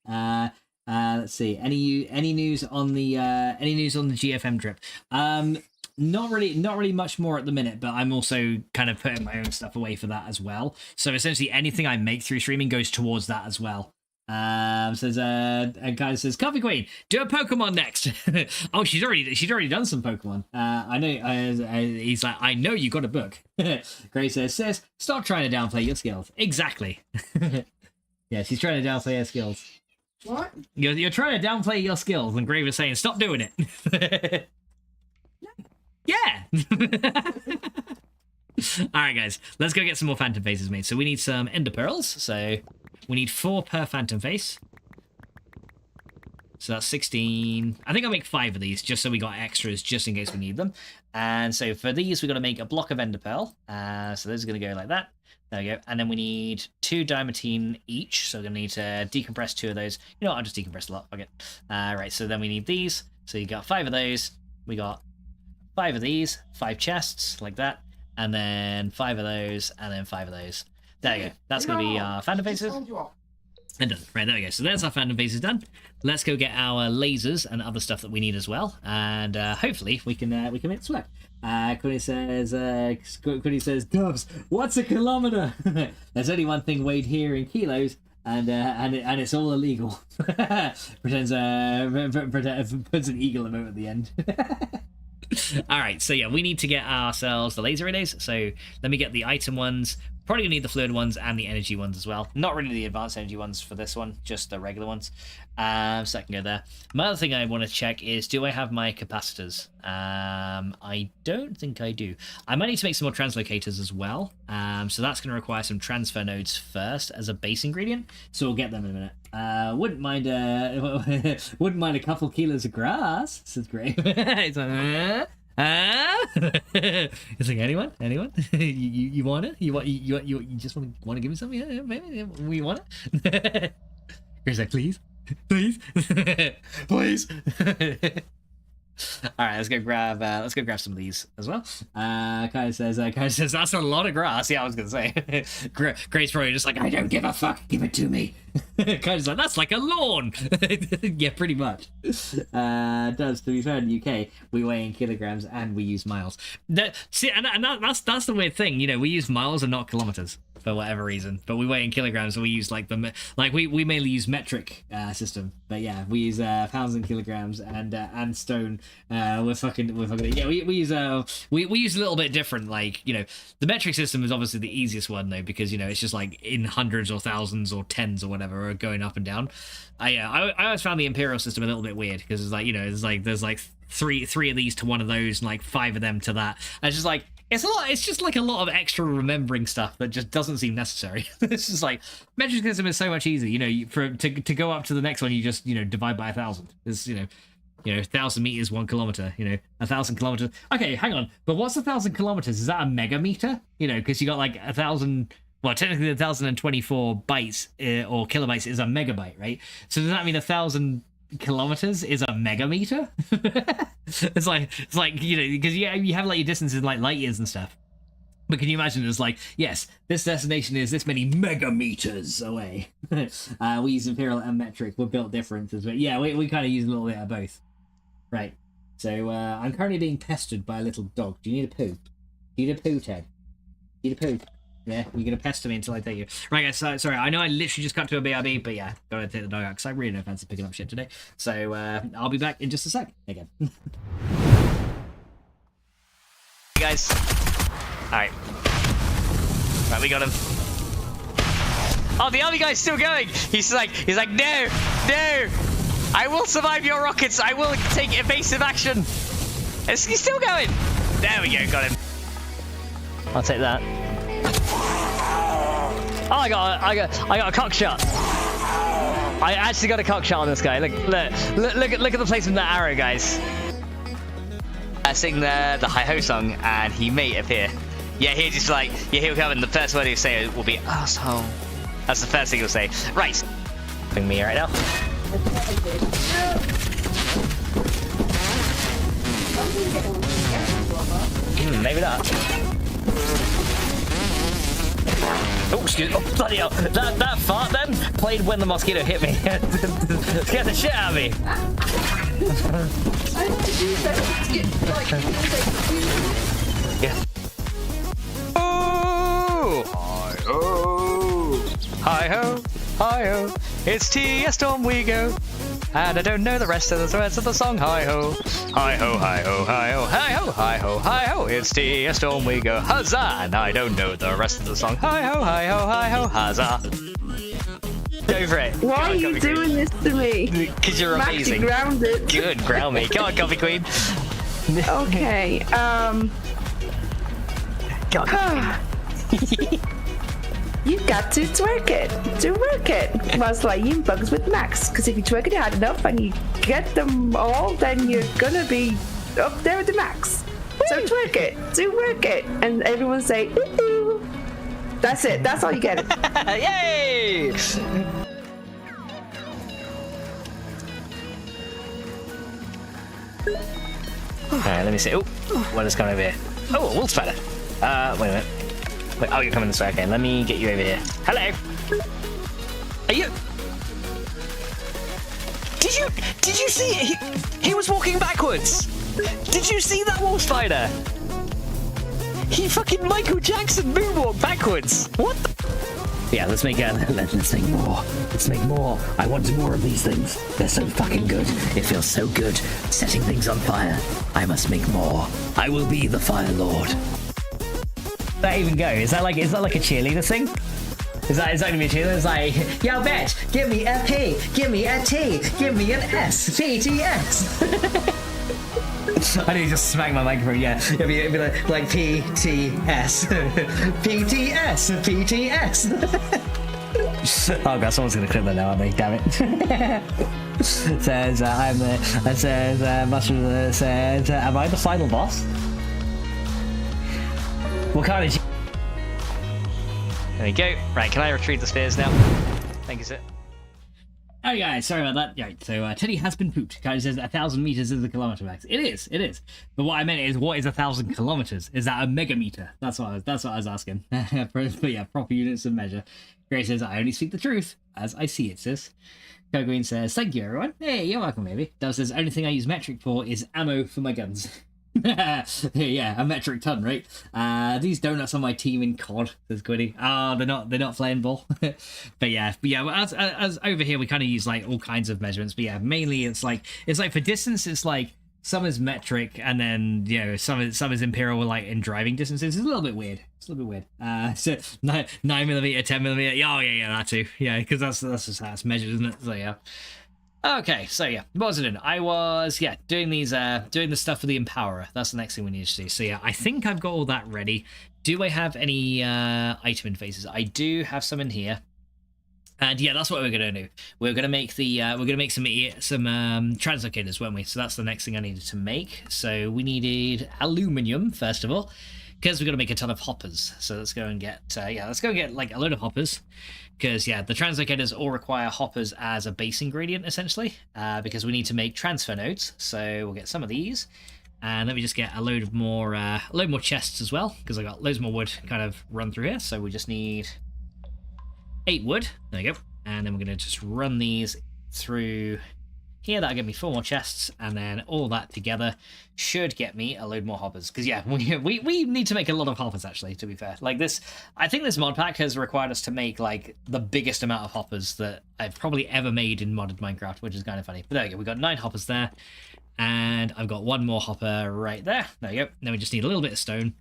Let's see. Any news on the GFM drip? Not really much more at the minute, but I'm also kind of putting my own stuff away for that as well. So essentially, anything I make through streaming goes towards that as well. Says and kind of says, Coffee Queen, do a Pokemon next. Oh, she's already done some Pokemon. I know. He's like, I know you got a book. Gray says, stop trying to downplay your skills. Exactly. Yeah, she's trying to downplay her skills. What? You're trying to downplay your skills, and Grave is saying, stop doing it. Yeah. Alright, guys, let's go get some more Phantom Faces made. So we need some Ender Pearls. So we need 4 per Phantom Face. So that's 16. I think I'll make 5 of these, just so we got extras, just in case we need them. And so for these, we've got to make a block of Ender Pearl. So those are going to go like that. There we go. And then we need 2 Diamantine each. So we're going to need to decompress 2 of those. You know what? I'll just decompress a lot. Fuck it. Right, so then we need these. So you got 5 of those. We got 5 of these. 5 chests, like that. And then 5 of those. And then 5 of those. There you go. That's going to be our Phantom Faces. And done. Right, there we go. So there's our Phantom Faces done. Let's go get our lasers and other stuff that we need as well. And hopefully we can make this work. Quinny says, Dubs, what's a kilometer? There's only one thing weighed here in kilos, and it's all illegal. Puts an eagle emote at the end. All right, so yeah, we need to get ourselves the laser relays. So let me get the item ones. Probably gonna need the fluid ones and the energy ones as well. Not really the advanced energy ones for this one, just the regular ones. So that can go there. My other thing I want to check is, do I have my capacitors? I don't think I do. I might need to make some more translocators as well. So that's going to require some transfer nodes first as a base ingredient. So we'll get them in a minute. Wouldn't mind a couple kilos of grass, says Gray. It's like, it's like, anyone? you want it? You just want to give me something? Yeah, maybe we want it. Here's like, please. Please. All right, let's go grab some of these as well. Kai says that's a lot of grass. Yeah, I was gonna say. Grace probably just like, I don't give a fuck, give it to me. Kai's like, that's like a lawn. Yeah, pretty much. Does, to be fair, in the UK we weigh in kilograms and we use miles. That's the weird thing. You know, we use miles and not kilometers for whatever reason, but we weigh in kilograms. So we use we mainly use metric system, but yeah, we use pounds and kilograms and stone. We're fucking yeah. We use a little bit different. Like, you know, the metric system is obviously the easiest one though, because, you know, it's just like in hundreds or thousands or tens or whatever, or going up and down. I always found the imperial system a little bit weird, because it's like, you know, there's like three of these to one of those, and like 5 of them to that. And it's just like, it's just like a lot of extra remembering stuff that just doesn't seem necessary. It's just like, metric system is so much easier. You know, to go up to the next one, you just, you know, divide by 1,000. It's, you know, 1,000 meters, 1 kilometer. You know, 1,000 kilometers. Okay, hang on. But what's 1,000 kilometers? Is that a megameter? You know, because you got like 1,000. Well, technically 1,024 bytes or kilobytes is a megabyte, right? So does that mean 1,000 kilometers is a megameter? it's like, you know, because you have like your distances like light years and stuff. But can you imagine it's like, yes, this destination is this many megameters away. We use imperial and metric. We're built different, but yeah, we kind of use a little bit of both. Right. So I'm currently being pestered by a little dog. Do you need a poo? Do you need a poo, Ted? Do you need a poo? Yeah, you're gonna pester me until I take you. Right, guys, sorry, I know I literally just cut to a BRB, but yeah, gotta take the dog out because I really don't fancy picking up shit today. So I'll be back in just a sec again. Hey guys. Alright. Right, we got him. Oh, the army guy's still going! He's like, no! I will survive your rockets! I will take evasive action! He's still going! There we go, got him. I'll take that. Oh, I got a cock shot. I actually got a cock shot on this guy. Look at the placement of that arrow, guys. I sing the hi-ho song, and he may appear. Yeah, he'll come, and the first word he'll say will be asshole. That's the first thing he'll say. Right. Bring me right now. Maybe not. Oh, excuse me. Oh, bloody hell. That fart then played when the mosquito hit me. Scared the shit out of me. Yeah. Oh! Hi-ho! Hi-ho! It's TS Storm we go! And I don't know the rest of the words of the song. Hi-ho! Hi-ho, hi-ho, hi-ho, hi-ho, hi-ho, hi-ho! It's TS Storm we go! Huzzah! And I don't know the rest of the song. Hi-ho, hi-ho, hi-ho, huzzah! Go for it! Why are you doing this to me? Because you're amazing. Grounded. Good, ground me. Come on, Coffee Queen. Okay, You've got to twerk it. To work it. While slaying bugs with Max. Because if you twerk it hard enough and you get them all, then you're gonna be up there with the Max. So twerk it. To work it. And everyone say, ooh. That's it. That's all you get. Yay! Alright, let me see. Oh, what is coming over here? Oh, a wolf spider. Wait a minute. Wait, oh, you're coming this way. Okay, let me get you over here. Hello. Are you? Did you see? He was walking backwards. Did you see that wolf spider? He fucking Michael Jackson moonwalked backwards. What the? Yeah, let's make more. Let's make more. I want more of these things. They're so fucking good. It feels so good setting things on fire. I must make more. I will be the Fire Lord. That even go? Is that like a cheerleader thing? Is that gonna be a cheerleader? It's like, yo bitch, give me a P, give me a T, give me an S, PTX. I need to just smack my microphone, yeah. It'd be like PTS. PTS, PTS. Oh god, someone's gonna clip that now, aren't they? Damn it. Says, am I the final boss? What kind of... There we go. Right, can I retrieve the spears now? Thank you, sir. Alright guys, sorry about that. Right, so Teddy has been pooped. Kind of says 1,000 meters is a kilometer max. It is. But what I meant is, what is 1,000 kilometers? Is that a megameter? That's what I was asking. But yeah, proper units of measure. Grace says, I only speak the truth as I see it, sis. Go Green says, thank you everyone. Hey, you're welcome, baby. Dove says, only thing I use metric for is ammo for my guns. Yeah, a metric ton, right? These donuts on my team in COD, says Quiddy. They're not flammable. but yeah, as over here we kind of use like all kinds of measurements. But yeah, mainly it's like for distance, it's like some is metric, and then some is imperial, like in driving distances. It's a little bit weird. So 9mm, 10mm. Yeah, that too. Yeah, because that's just how it's measured, isn't it? So yeah. Okay, so yeah, what was I doing? I was, doing these, doing the stuff for the Empowerer. That's the next thing we need to do. So yeah, I think I've got all that ready. Do I have any item interfaces? I do have some in here. And yeah, that's what we're gonna do. We're gonna make some translocators, weren't we? So that's the next thing I needed to make. So we needed aluminium first of all, because we're gonna make a ton of hoppers. So let's go and get like a load of hoppers. Because, the translocators all require hoppers as a base ingredient, essentially, because we need to make transfer nodes. So we'll get some of these, and let me just get a load more chests as well, because I got loads more wood kind of run through here. So we just need 8 wood. There you go. And then we're going to just run these through here. That'll give me 4 more chests, and then all that together should get me a load more hoppers. Because we need to make a lot of hoppers, actually, to be fair. Like this, I think this mod pack has required us to make like the biggest amount of hoppers that I've probably ever made in modded Minecraft, which is kind of funny. But there we go, we got 9 hoppers there, and I've got 1 more hopper right there. There you go. Then we just need a little bit of stone.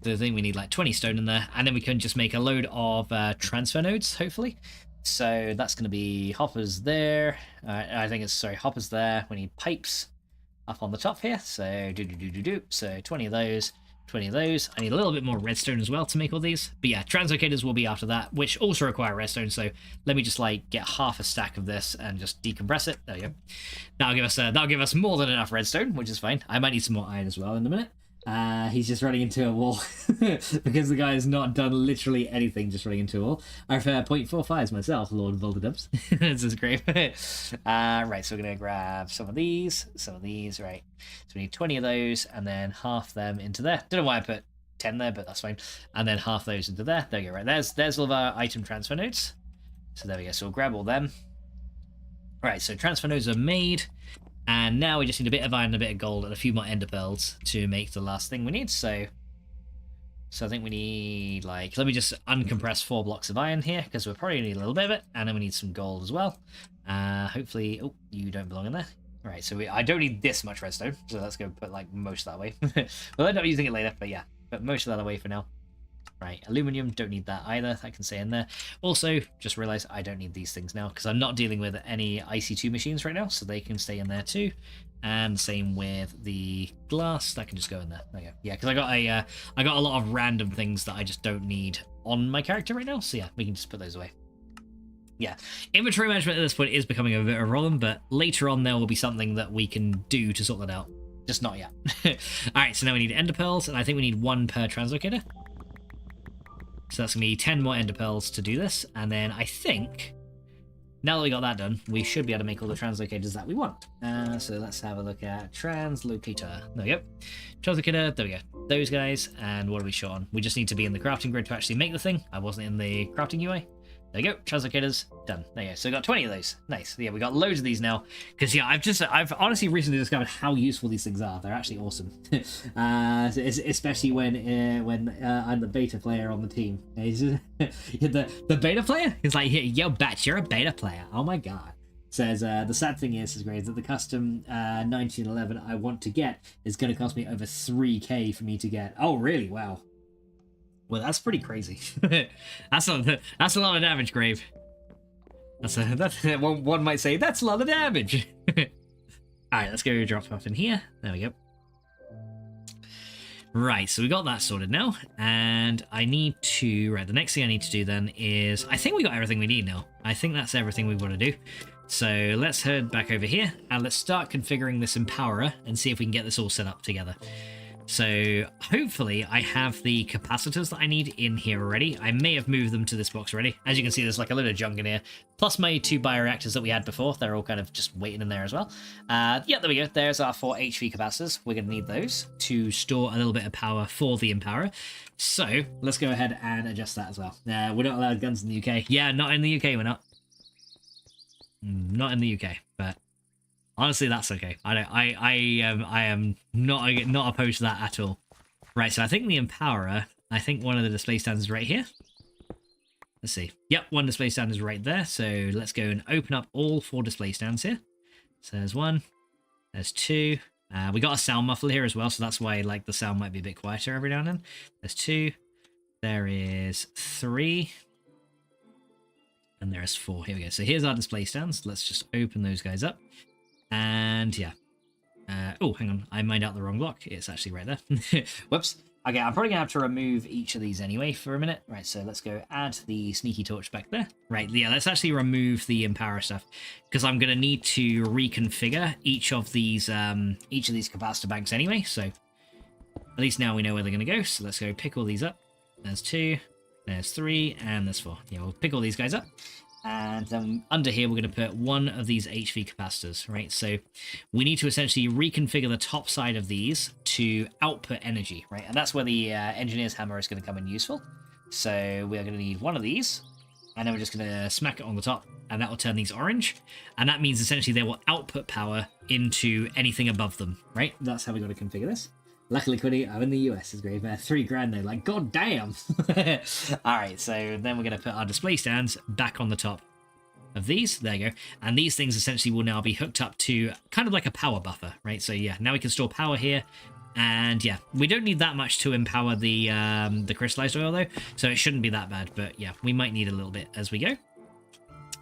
The thing, we need like 20 stone in there, and then we can just make a load of transfer nodes, hopefully. So that's going to be hoppers there. Hoppers there. We need pipes up on the top here. So So 20 of those, 20 of those. I need a little bit more redstone as well to make all these. But yeah, translocators will be after that, which also require redstone. So let me just like get half a stack of this and just decompress it. There you go. That'll give us more than enough redstone, which is fine. I might need some more iron as well in a minute. He's just running into a wall because the guy has not done literally anything, just running into a wall. I prefer 0.45s myself, Lord Volderdubs. This is great. Right, so we're going to grab some of these, right. So we need 20 of those, and then half them into there. Don't know why I put 10 there, but that's fine. And then half those into there. There you go, right. There's all of our item transfer nodes. So there we go, so we'll grab all them. Right, so transfer nodes are made. And now we just need a bit of iron and a bit of gold and a few more ender pearls to make the last thing we need. So I think we need, like, let me just uncompress 4 blocks of iron here, because we'll probably need a little bit of it. And then we need some gold as well. Hopefully, oh, you don't belong in there. All right, so I don't need this much redstone. So let's go put, like, most of that away. We'll end up using it later, but yeah, put most of that away for now. Right, aluminium, don't need that either. That can stay in there. Also, just realized I don't need these things now because I'm not dealing with any IC2 machines right now, so they can stay in there too. And same with the glass, that can just go in there. There you go. Yeah, because I got a lot of random things that I just don't need on my character right now, so yeah, we can just put those away. Yeah, inventory management at this point is becoming a bit of a problem, but later on there will be something that we can do to sort that out. Just not yet. Alright, so now we need ender pearls, and I think we need 1 per translocator. So that's going to be 10 more ender pearls to do this. And then I think, now that we got that done, we should be able to make all the translocators that we want. So let's have a look at translocator. There we go. Translocator, there we go. Those guys. And what are we short on? We just need to be in the crafting grid to actually make the thing. I wasn't in the crafting UI. There you go, translocators, done. There you go. So we got 20 of those. Nice. Yeah, we got loads of these now. Because yeah, I've honestly recently discovered how useful these things are. They're actually awesome. Especially when I'm the beta player on the team. The beta player is like, yo, Batch, you're a beta player. Oh my god. Says the sad thing is great, that the custom 1911 I want to get is going to cost me over 3k for me to get. Oh really? Wow. Well, that's pretty crazy. that's a lot of damage, Grave. That's one might say that's a lot of damage. All right, let's go drop off in here. There we go. Right, so we got that sorted now, and I need to. Right, the next thing I need to do then is I think we got everything we need now. I think that's everything we want to do. So let's head back over here and let's start configuring this Empowerer and see if we can get this all set up together. So hopefully I have the capacitors that I need in here already. I may have moved them to this box already. As you can see, there's like a load of junk in here. Plus my 2 bioreactors that we had before. They're all kind of just waiting in there as well. Yeah, there we go. There's our 4 HV capacitors. We're going to need those to store a little bit of power for the Empowerer. So let's go ahead and adjust that as well. We're not allowed guns in the UK. Yeah, not in the UK, we're not. Not in the UK, but honestly, that's okay. I am not opposed to that at all. Right, so I think the Empowerer, I think one of the display stands is right here. Let's see. Yep, one display stand is right there. So let's go and open up all 4 display stands here. So there's 1, there's 2. We got a sound muffler here as well, so that's why like the sound might be a bit quieter every now and then. There's 2. There is 3. And there's 4. Here we go. So here's our display stands. Let's just open those guys up. And yeah. Oh, hang on. I mined out the wrong block. It's actually right there. Whoops. Okay, I'm probably going to have to remove each of these anyway for a minute. Right, so let's go add the sneaky torch back there. Right, yeah, let's actually remove the Empowerer stuff because I'm going to need to reconfigure each of these capacitor banks anyway. So at least now we know where they're going to go. So let's go pick all these up. There's 2. There's 3, and there's 4. Yeah, we'll pick all these guys up. And then under here, we're going to put one of these HV capacitors, right? So we need to essentially reconfigure the top side of these to output energy, right? And that's where the engineer's hammer is going to come in useful. So we're going to need one of these, and then we're just going to smack it on the top, and that will turn these orange. And that means essentially they will output power into anything above them, right? That's how we got to configure this. Luckily, Quiddy, I'm in the US, is great. $3,000 though, like, god damn! Alright, so then we're going to put our display stands back on the top of these. There you go. And these things essentially will now be hooked up to kind of like a power buffer, right? So yeah, now we can store power here. And yeah, we don't need that much to empower the crystallized oil though, so it shouldn't be that bad. But yeah, we might need a little bit as we go.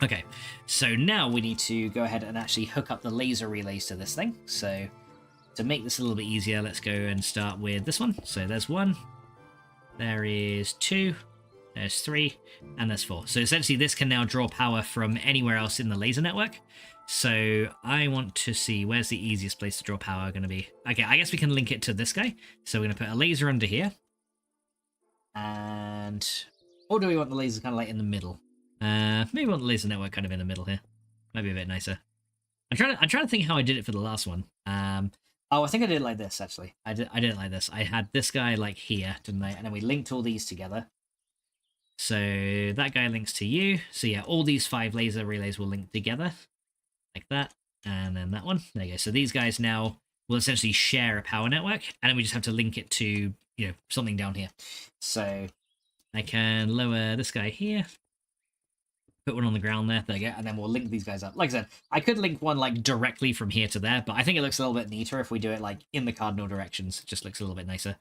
Okay, so now we need to go ahead and actually hook up the laser relays to this thing. So to make this a little bit easier, let's go and start with this one. So there's 1, there is 2, there's 3, and there's 4. So essentially this can now draw power from anywhere else in the laser network. So I want to see where's the easiest place to draw power going to be. Okay, I guess we can link it to this guy. So we're going to put a laser under here. And or do we want the laser kind of like in the middle? Maybe we want the laser network kind of in the middle here. Might be a bit nicer. I'm trying to think how I did it for the last one. Oh, I think I did it like this, actually. I did it like this. I had this guy, like, here, didn't I? And then we linked all these together. So that guy links to you. So yeah, all these 5 laser relays will link together. Like that. And then that one. There you go. So these guys now will essentially share a power network. And then we just have to link it to, you know, something down here. So I can lower this guy here. Put one on the ground there you go, and then we'll link these guys up. Like I said, I could link one like directly from here to there, but I think it looks a little bit neater if we do it like in the cardinal directions. It just looks a little bit nicer.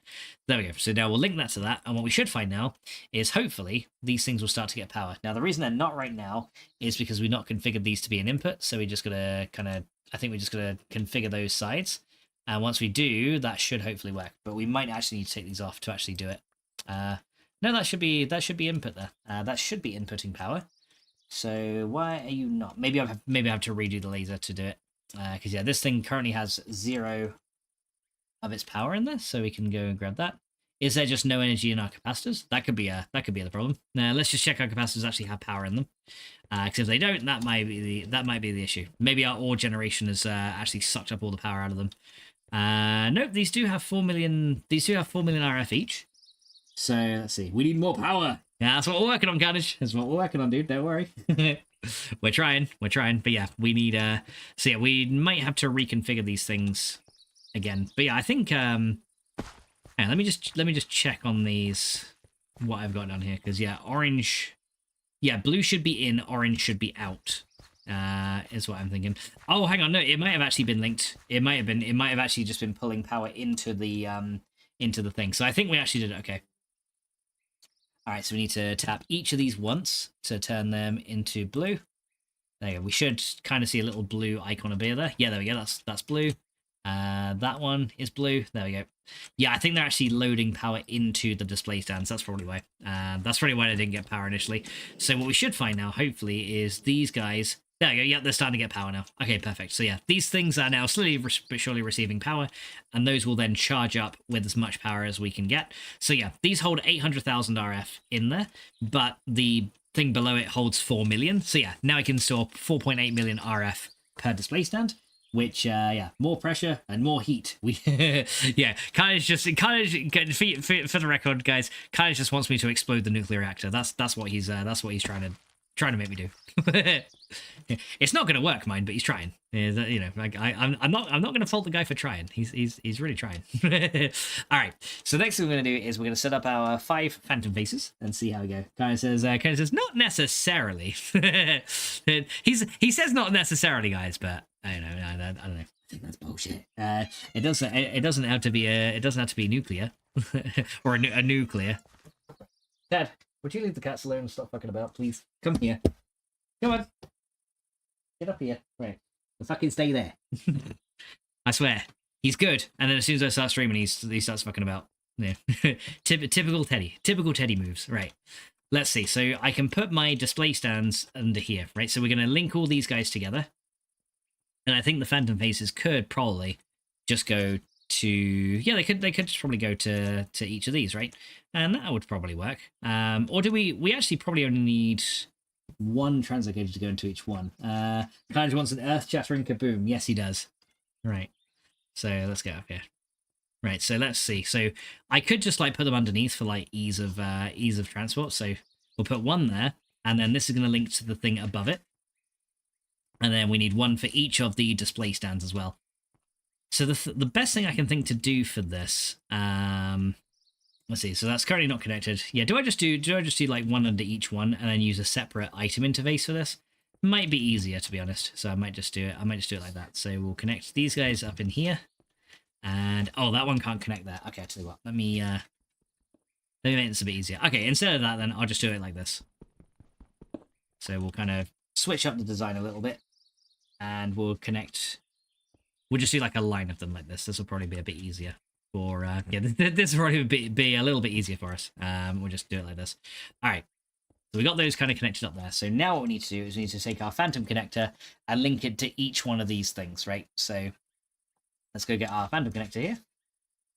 There we go. So now we'll link that to that, and what we should find now is hopefully these things will start to get power. Now the reason they're not right now is because we've not configured these to be an input, so we just gotta I think we're just gonna configure those sides, and once we do, that should hopefully work. But we might actually need to take these off to actually do it. No, that should be input there. That should be inputting power. So why are you not? Maybe I have to redo the laser to do it. Because yeah, this thing currently has 0 of its power in there, so we can go and grab that. Is there just no energy in our capacitors? That could be the problem. Now let's just check our capacitors actually have power in them. Because if they don't, that might be the issue. Maybe our ore generation has actually sucked up all the power out of them. Nope, these do have 4 million. These do have 4 million RF each. So let's see. We need more power. Yeah, that's what we're working on, Carnage. That's what we're working on, dude. Don't worry. We're trying. But yeah, we need so yeah, we might have to reconfigure these things again. But yeah, I think hang on, let me just check on these what I've got down here, because yeah, orange, yeah, blue should be in, orange should be out. Is what I'm thinking. Oh, hang on, no, it might have actually been linked. It might have actually just been pulling power into the thing. So I think we actually did it. Okay. All right, so we need to tap each of these once to turn them into blue. There you go. We should kind of see a little blue icon appear there. Yeah, there we go. That's blue. That one is blue. There we go. Yeah, I think they're actually loading power into the display stands. That's probably why. That's probably why I didn't get power initially. So what we should find now, hopefully, is these guys. There we go. Yeah, they're starting to get power now. Okay, perfect. So yeah, these things are now slowly but surely receiving power, and those will then charge up with as much power as we can get. So yeah, these hold 800,000 RF in there, but the thing below it holds 4 million. So yeah, now I can store 4.8 million RF per display stand, which yeah, more pressure and more heat. We yeah, for the record, guys, Kyle just wants me to explode the nuclear reactor. That's what he's trying to make me do. It's not going to work, mind, but he's trying. You know, like I'm not going to fault the guy for trying. He's really trying. All right. So next thing we're going to do is we're going to set up our 5 phantom faces and see how we go. Kind of says not necessarily. he says not necessarily, guys, but I don't know. I don't know. I think that's bullshit. It doesn't have to be nuclear or a nuclear. Dad, would you leave the cats alone and stop fucking about, please? Come here. Come on. Get up here. Right. The fucking stay there. I swear. He's good. And then as soon as I start streaming, he starts fucking about. Yeah. Typical Teddy. Typical Teddy moves. Right. Let's see. So I can put my display stands under here, right? So we're going to link all these guys together. And I think the phantom faces could probably just go to, yeah, they could just probably go to each of these, right? And that would probably work. Or do we actually probably only need one translocator to go into each one. Kind of wants an earth shattering kaboom. Yes, he does. Right. So let's go up here. Right. So let's see. So I could just like put them underneath for like ease of transport. So we'll put one there, and then this is going to link to the thing above it. And then we need one for each of the display stands as well. So the best thing I can think to do for this, let's see. So that's currently not connected. Yeah. Do I just do like one under each one and then use a separate item interface for this? Might be easier, to be honest. So I might just do it like that. So we'll connect these guys up in here, and oh, that one can't connect there. Okay, I tell you what. Let me make this a bit easier. Okay, instead of that, then I'll just do it like this. So we'll kind of switch up the design a little bit, and we'll connect. We'll just do like a line of them like this. This will probably be a bit easier. For yeah, this will probably be a little bit easier for us. We'll just do it like this. All right. So we got those kind of connected up there. So now what we need to do is we need to take our phantom connector and link it to each one of these things, right? So let's go get our phantom connector here.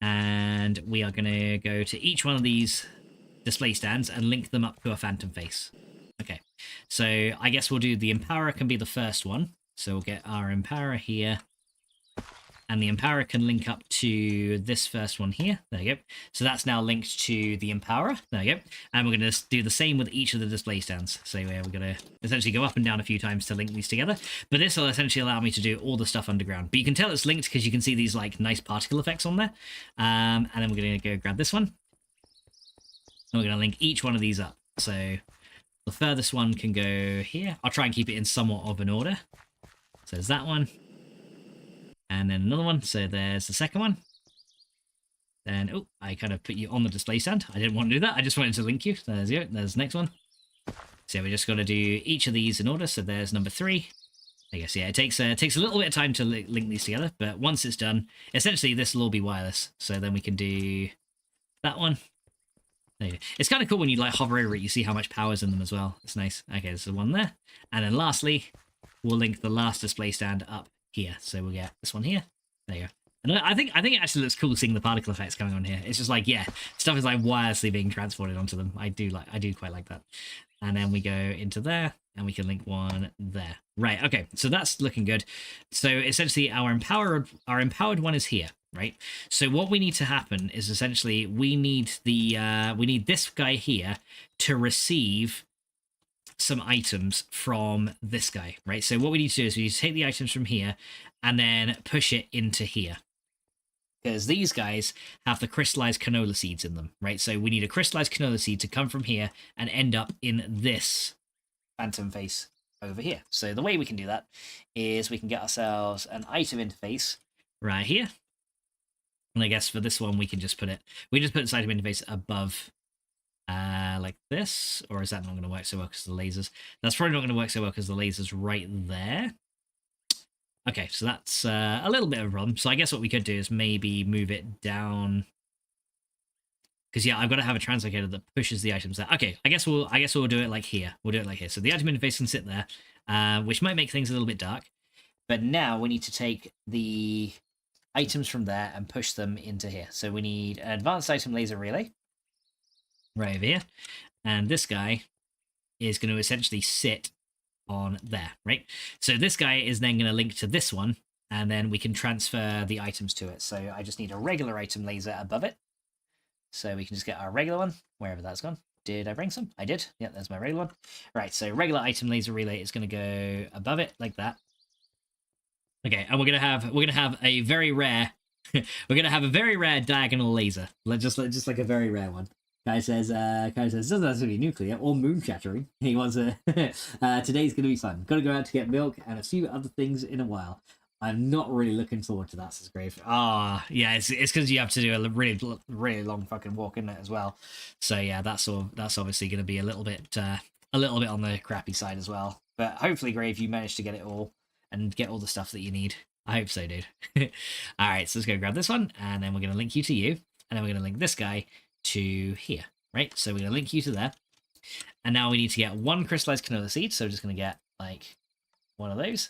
And we are going to go to each one of these display stands and link them up to a phantom face. Okay. So I guess we'll do the Empower can be the first one. So we'll get our Empower here. And the Empower can link up to this first one here. There you go. So that's now linked to the Empower. There you go. And we're going to do the same with each of the display stands. So yeah, we're going to essentially go up and down a few times to link these together. But this will essentially allow me to do all the stuff underground. But you can tell it's linked because you can see these like nice particle effects on there. And then we're going to go grab this one. And we're going to link each one of these up. So the furthest one can go here. I'll try and keep it in somewhat of an order. So there's that one. And then another one. So there's the second one. Then, oh, I kind of put you on the display stand. I didn't want to do that. I just wanted to link you. There's you. There's the next one. So we just got to do each of these in order. So there's number 3. I guess, yeah, it takes a little bit of time to link these together. But once it's done, essentially this will all be wireless. So then we can do that one. There you go. It's kind of cool when you like hover over it. You see how much power's in them as well. It's nice. Okay, there's the one there. And then lastly, we'll link the last display stand up here. So we'll get this one here. There you go. And I think it actually looks cool seeing the particle effects going on here. It's just like, yeah, stuff is like wirelessly being transported onto them. I do quite like that. And then we go into there and we can link one there. Right, okay, so that's looking good. So essentially our empowered one is here. right? So what we need to happen is essentially we need this guy here to receive some items from this guy, right? So what we need to do is we need to take the items from here and then push it into here, because these guys have the crystallized canola seeds in them, right? So we need a crystallized canola seed to come from here and end up in this phantom face over here. So the way we can do that is we can get ourselves an item interface right here. And I guess for this one, we can just put this item interface above like this, or is that not going to work so well because of the lasers? That's probably not going to work so well because the lasers right there. Okay, so that's a little bit of a problem. So I guess what we could do is maybe move it down, because yeah, I've got to have a translocator that pushes the items there. Okay, I guess we'll do it like here. We'll do it like here. So the item interface can sit there, which might make things a little bit dark. But now we need to take the items from there and push them into here. So we need an advanced item laser relay right over here, and this guy is going to essentially sit on there, right? So this guy is then going to link to this one, and then we can transfer the items to it. So I just need a regular item laser above it. So we can just get our regular one, wherever that's gone. Did I bring some? I did. Yeah, there's my regular one. Right, so regular item laser relay is going to go above it like that. Okay, and we're gonna have a very rare diagonal laser. Just like a very rare one. Guy says doesn't have to be nuclear or moon shattering. He wants a today's gonna be fun. Gotta go out to get milk and a few other things in a while. I'm not really looking forward to that, says Grave. Yeah, it's because you have to do a really long fucking walk in it as well. So yeah, that's obviously gonna be a little bit on the crappy side as well. But hopefully, Grave, you managed to get it all and get all the stuff that you need. I hope so, dude. All right, so let's go grab this one, and then we're going to link you to you, and then we're going to link this guy to here, right? So we're going to link you to there, and now we need to get one crystallized canola seed, so we're just going to get, like, one of those.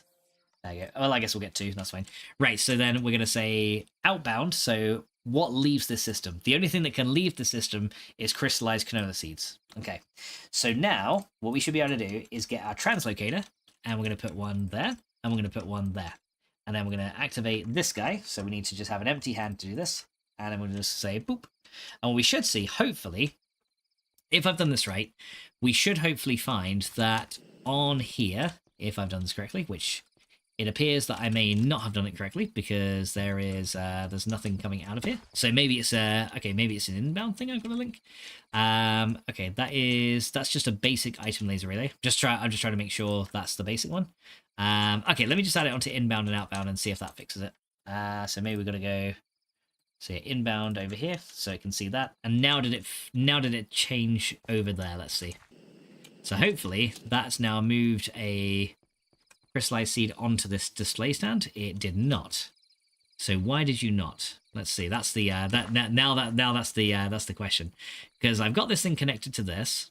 There you go. Well, I guess we'll get two, that's fine. Right, so then we're going to say outbound, so what leaves this system? The only thing that can leave the system is crystallized canola seeds. Okay, so now what we should be able to do is get our translocator, and we're going to put one there, and we're going to put one there. And then we're going to activate this guy. So we need to just have an empty hand to do this. And then we're going to just say boop. And what we should see, hopefully, if I've done this right, we should hopefully find that on here, if I've done this correctly, which it appears that I may not have done it correctly because there's nothing coming out of here. So maybe it's maybe it's an inbound thing I've got to link. Okay, that's just a basic item laser relay. I'm just trying to make sure that's the basic one. Okay, let me just add it onto inbound and outbound and see if that fixes it. So maybe we're gonna go say inbound over here so it can see that. And now did it change over there? Let's see. So hopefully that's now moved a crystallized seed onto this display stand. It did not. So why did you not? Let's see. That's the that's the question. Because I've got this thing connected to this.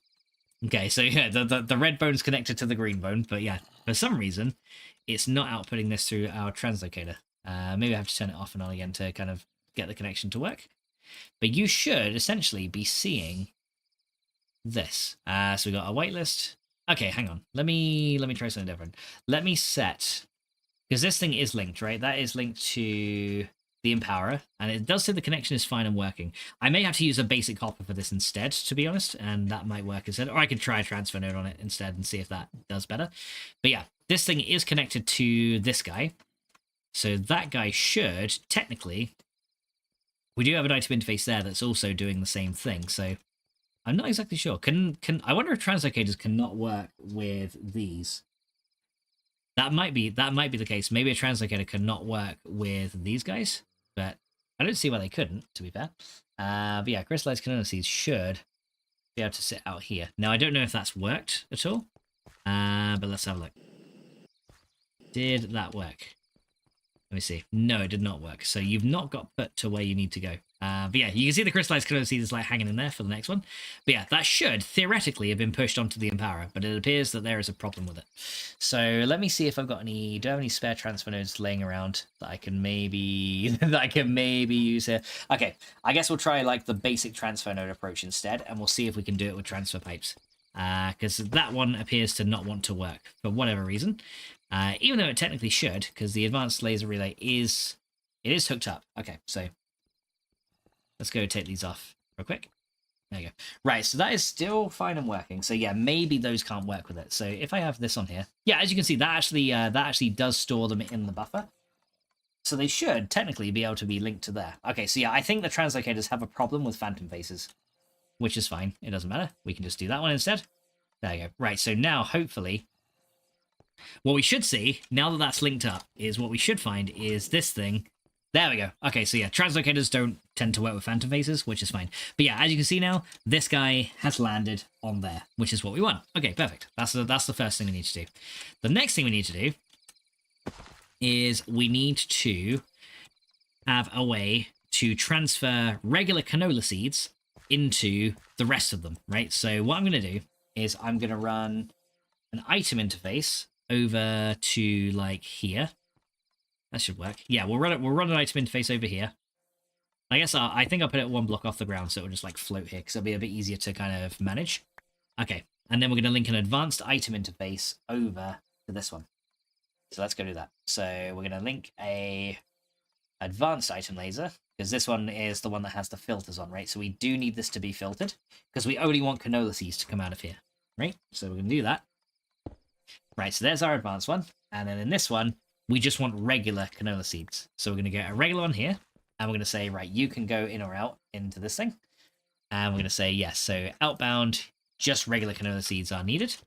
Okay, so yeah, the red bone's connected to the green bone, but yeah, for some reason, it's not outputting this through our translocator. Maybe I have to turn it off and on again to kind of get the connection to work. But you should essentially be seeing this. So we got a whitelist. Okay, hang on. Let me try something different. Let me set, because this thing is linked, right? That is linked to the Empowerer, and it does say the connection is fine and working. I may have to use a basic hopper for this instead, to be honest, and that might work instead. Or I could try a transfer node on it instead and see if that does better. But yeah, this thing is connected to this guy. So that guy should, technically, we do have an item interface there that's also doing the same thing. So I'm not exactly sure. I wonder if translocators cannot work with these. That might be the case. Maybe a translocator cannot work with these guys, but I don't see why they couldn't, to be fair. But yeah, crystallized canola seeds should be able to sit out here. Now, I don't know if that's worked at all, but let's have a look. Did that work? Let me see. No, it did not work. So you've not got put to where you need to go. But yeah, you can see the crystallized canola seed is like hanging in there for the next one. But yeah, that should theoretically have been pushed onto the Empowerer, but it appears that there is a problem with it. So let me see if I've got any. Do I have any spare transfer nodes laying around that I can maybe use here? Okay, I guess we'll try like the basic transfer node approach instead, and we'll see if we can do it with transfer pipes. Because that one appears to not want to work for whatever reason. Even though it technically should, because the advanced laser relay is It is hooked up. Okay, so let's go take these off real quick. There you go. Right, so that is still fine and working. So yeah, maybe those can't work with it. So if I have this on here, yeah, as you can see, that actually does store them in the buffer. So they should technically be able to be linked to there. Okay, so yeah, I think the translocators have a problem with phantom faces, which is fine. It doesn't matter. We can just do that one instead. There you go. Right, so now hopefully what we should see, now that that's linked up, is what we should find is this thing. There we go. Okay, so yeah, translocators don't tend to work with phantom faces, which is fine. But yeah, as you can see now, this guy has landed on there, which is what we want. Okay, perfect. That's the first thing we need to do. The next thing we need to do is we need to have a way to transfer regular canola seeds into the rest of them, right? So what I'm going to do is I'm going to run an item interface over to like here. That should work. Yeah, we'll run an item interface over here. I guess I think I'll put it one block off the ground so it'll just like float here because it'll be a bit easier to kind of manage. Okay, and then we're going to link an advanced item interface over to this one. So let's go do that. So we're going to link a advanced item laser because this one is the one that has the filters on, right? So we do need this to be filtered because we only want canola seeds to come out of here, right? So we're going to do that. Right, so there's our advanced one. And then in this one, we just want regular canola seeds. So we're going to get a regular one here. And we're going to say, right, you can go in or out into this thing. And we're going to say, yes, so outbound, just regular canola seeds are needed.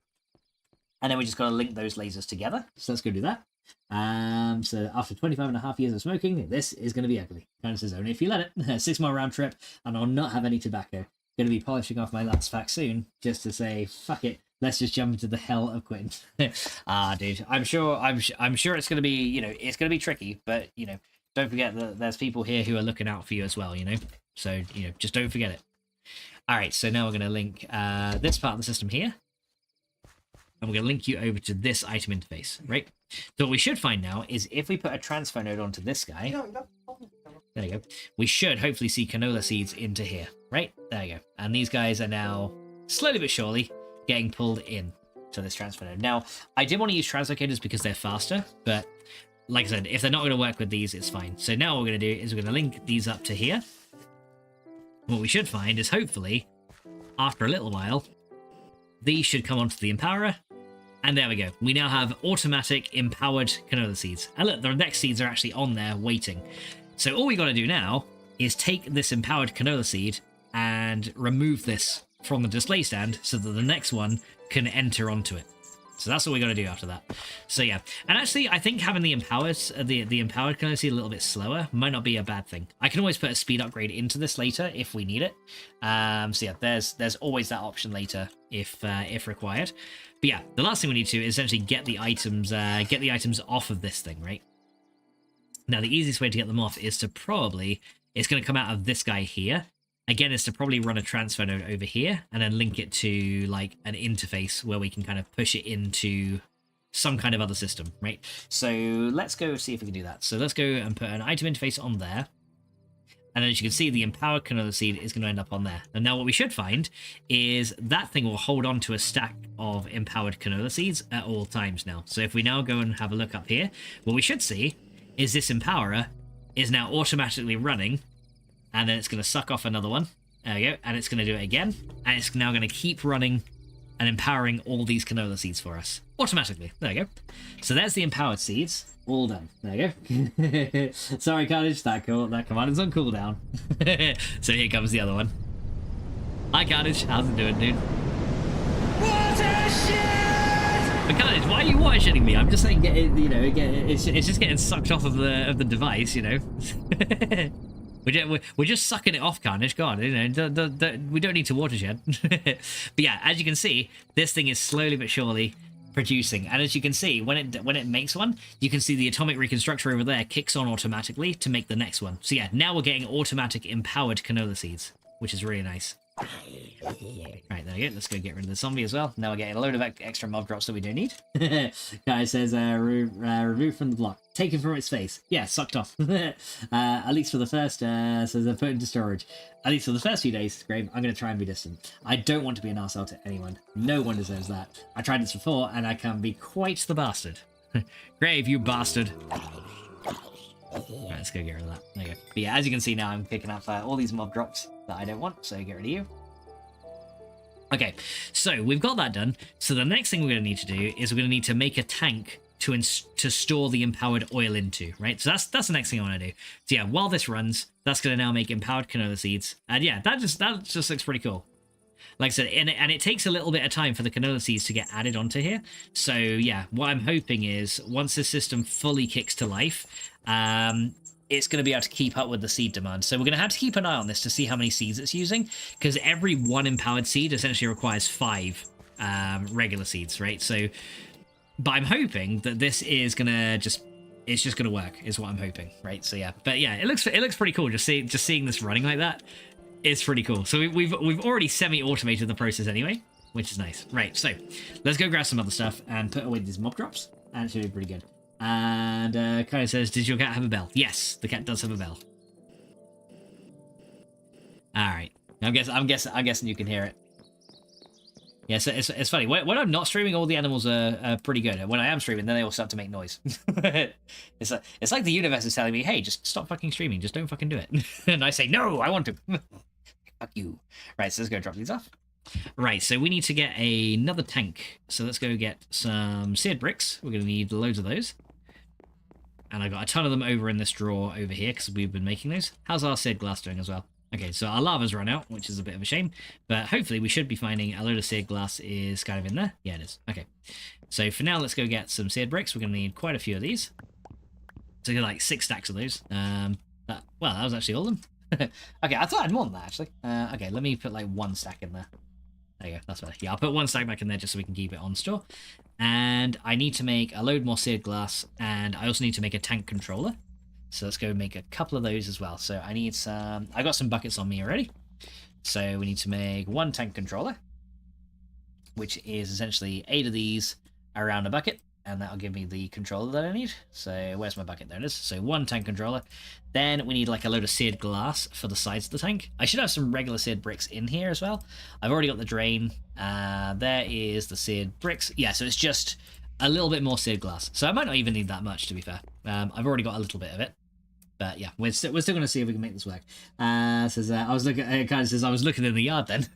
And then we just got to link those lasers together. So let's go do that. So after 25.5 years of smoking, this is going to be ugly. Kind of says only if you let it. 6-mile round trip, and I'll not have any tobacco. Going to be polishing off my last Sphax soon, just to say, fuck it. Let's just jump into the hell of quitting. Dude, I'm sure it's going to be, you know, it's going to be tricky, but, you know, don't forget that there's people here who are looking out for you as well, you know? So, you know, just don't forget it. All right, so now we're going to link this part of the system here. And we're going to link you over to this item interface, right? So what we should find now is if we put a transfer node onto this guy, there you go, we should hopefully see canola seeds into here, right? There you go. And these guys are now slowly but surely getting pulled in to this transfer node. Now, I did want to use translocators because they're faster, but like I said, if they're not going to work with these, it's fine. So now what we're going to do is we're going to link these up to here. What we should find is hopefully, after a little while, these should come onto the empowerer. And there we go. We now have automatic empowered canola seeds. And look, the next seeds are actually on there waiting. So all we got to do now is take this empowered canola seed and remove this from the display stand so that the next one can enter onto it. So that's what we got to do after that. So yeah, and actually I think having the empowered canola seed a little bit slower might not be a bad thing. I can always put a speed upgrade into this later if we need it. So yeah, there's always that option later if required. But yeah, the last thing we need to is essentially get the items off of this thing, right? Now the easiest way to get them off is to it's going to come out of this guy here. Again, is to probably run a transfer node over here and then link it to like an interface where we can kind of push it into some kind of other system, right? So let's go see if we can do that. So let's go and put an item interface on there. And then as you can see, the empowered canola seed is going to end up on there. And now what we should find is that thing will hold on to a stack of empowered canola seeds at all times now. So if we now go and have a look up here, what we should see is this empowerer is now automatically running. And then it's going to suck off another one. There we go. And it's going to do it again. And it's now going to keep running and empowering all these canola seeds for us. Automatically. There we go. So there's the empowered seeds. All done. There you go. Sorry, Carnage. That command is on cooldown. So here comes the other one. Hi, Carnage. How's it doing, dude? Water shit! But Carnage, why are you water shitting me? I'm just saying, it's just getting sucked off of the device, you know. We're just sucking it off, Carnage. God, you know, we don't need to watershed. But yeah, as you can see, this thing is slowly but surely producing. And as you can see, when it makes one, you can see the atomic reconstructor over there kicks on automatically to make the next one. So yeah, now we're getting automatic empowered canola seeds, which is really nice. Right, there we go. Let's go get rid of the zombie as well. Now we're getting a load of extra mob drops that we don't need. Guy says, removed from the block. Taken from its face. Yeah, sucked off. At least for the first, says they're put into storage. At least for the first few days, Grave, I'm going to try and be distant. I don't want to be an arsehole to anyone. No one deserves that. I tried this before, and I can be quite the bastard. Grave, you bastard. Right, let's go get rid of that. There you go. But yeah, as you can see now, I'm picking up all these mob drops that I don't want, so get rid of you. Okay, so we've got that done. So the next thing we're going to need to do is we're going to need to make a tank to store the empowered oil into, right? So that's the next thing I want to do. So yeah, while this runs, that's going to now make empowered canola seeds. And yeah, that just looks pretty cool. Like I said, and it takes a little bit of time for the canola seeds to get added onto here. So yeah, what I'm hoping is once this system fully kicks to life, it's going to be able to keep up with the seed demand. So we're going to have to keep an eye on this to see how many seeds it's using, because every one empowered seed essentially requires 5 regular seeds, right? So, but I'm hoping that this is going to it's just going to work, is what I'm hoping, right? So yeah, but yeah, it looks pretty cool. Just seeing this running like that. It's pretty cool. So we've already semi-automated the process anyway, which is nice. Right, so let's go grab some other stuff and put away these mob drops. And it should be pretty good. And kind of says, "Did your cat have a bell?" Yes, the cat does have a bell. All right, I'm guessing you can hear it. Yeah, so it's funny. When I'm not streaming, all the animals are pretty good. When I am streaming, then they all start to make noise. It's like the universe is telling me, "Hey, just stop fucking streaming. Just don't fucking do it." And I say, "No, I want to." Fuck you. Right, so let's go drop these off. Right, so we need to get another tank. So let's go get some seared bricks. We're going to need loads of those. And I got a ton of them over in this drawer over here because we've been making those. How's our seared glass doing as well? Okay, so our lava's run out, which is a bit of a shame. But hopefully we should be finding a load of seared glass is kind of in there. Yeah, it is. Okay. So for now, let's go get some seared bricks. We're going to need quite a few of these. So get like 6 stacks of those. Well, that was actually all of them. Okay, I thought I had more than that, actually. Okay, let me put like 1 stack in there. There you go, that's better. Yeah, I'll put 1 stack back in there just so we can keep it on store. And I need to make a load more seared glass, and I also need to make a tank controller. So let's go make a couple of those as well. So I need some... I got some buckets on me already. So we need to make 1 tank controller, which is essentially 8 of these around a bucket. And that'll give me the controller that I need. So where's my bucket? There it is. So 1 tank controller. Then we need like a load of seared glass for the sides of the tank. I should have some regular seared bricks in here as well. I've already got the drain. There is the seared bricks. Yeah, so it's just a little bit more seared glass. So I might not even need that much, to be fair. I've already got a little bit of it. But yeah, we're still going to see if we can make this work. Says I was looking. It kind of says I was looking in the yard then.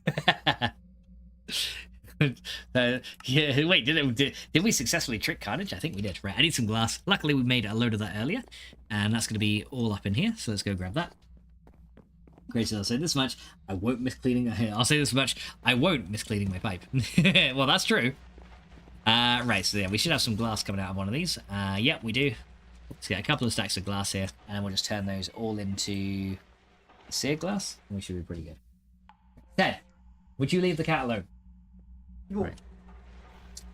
Yeah, wait, did we successfully trick Carnage? I think we did. Right, I need some glass. Luckily, we made a load of that earlier, and that's going to be all up in here. So let's go grab that. Gracie, I'll say this much: I won't miss cleaning. I'll say this much: I won't miss cleaning my pipe. Well, that's true. Right, so yeah, we should have some glass coming out of one of these. Yep, we do. Let's get a couple of stacks of glass here, and we'll just turn those all into seared glass, and we should be pretty good. Ted, would you leave the cat alone? Right.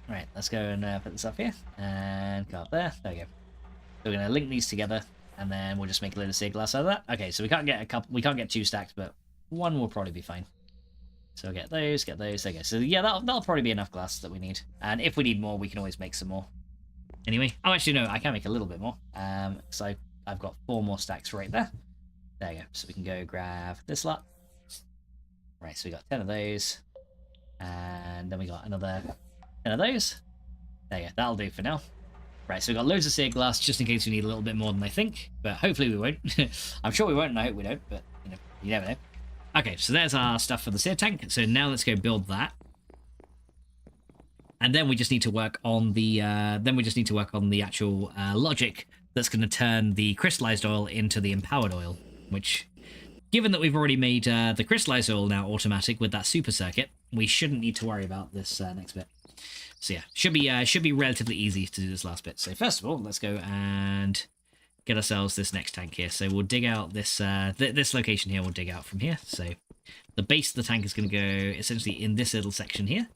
Right, let's go and put this up here and go up there. There we go. So we're going to link these together, and then we'll just make a little seared glass out of that. Okay, so we can't get a couple. We can't get 2 stacks, but 1 will probably be fine. So we'll get those. There you go. So yeah, that'll probably be enough glass that we need. And if we need more, we can always make some more. Anyway, oh, actually no, I can make a little bit more. So I've got 4 more stacks right there. There you go. So we can go grab this lot. Right, so we got 10 of those. And then we got another 10 of those. There you go, that'll do for now. Right, so we've got loads of seared glass just in case we need a little bit more than I think. But hopefully we won't. I'm sure we won't, and I hope we don't, but you never know. Okay, so there's our stuff for the seared tank. So now let's go build that. And then we just need to work on the actual logic that's going to turn the crystallized oil into the empowered oil, which, given that we've already made the crystallized oil now automatic with that super circuit, we shouldn't need to worry about this next bit. So yeah, should be relatively easy to do this last bit. So first of all, let's go and get ourselves this next tank here. So we'll dig out this this location here. We'll dig out from here. So the base of the tank is going to go essentially in this little section here.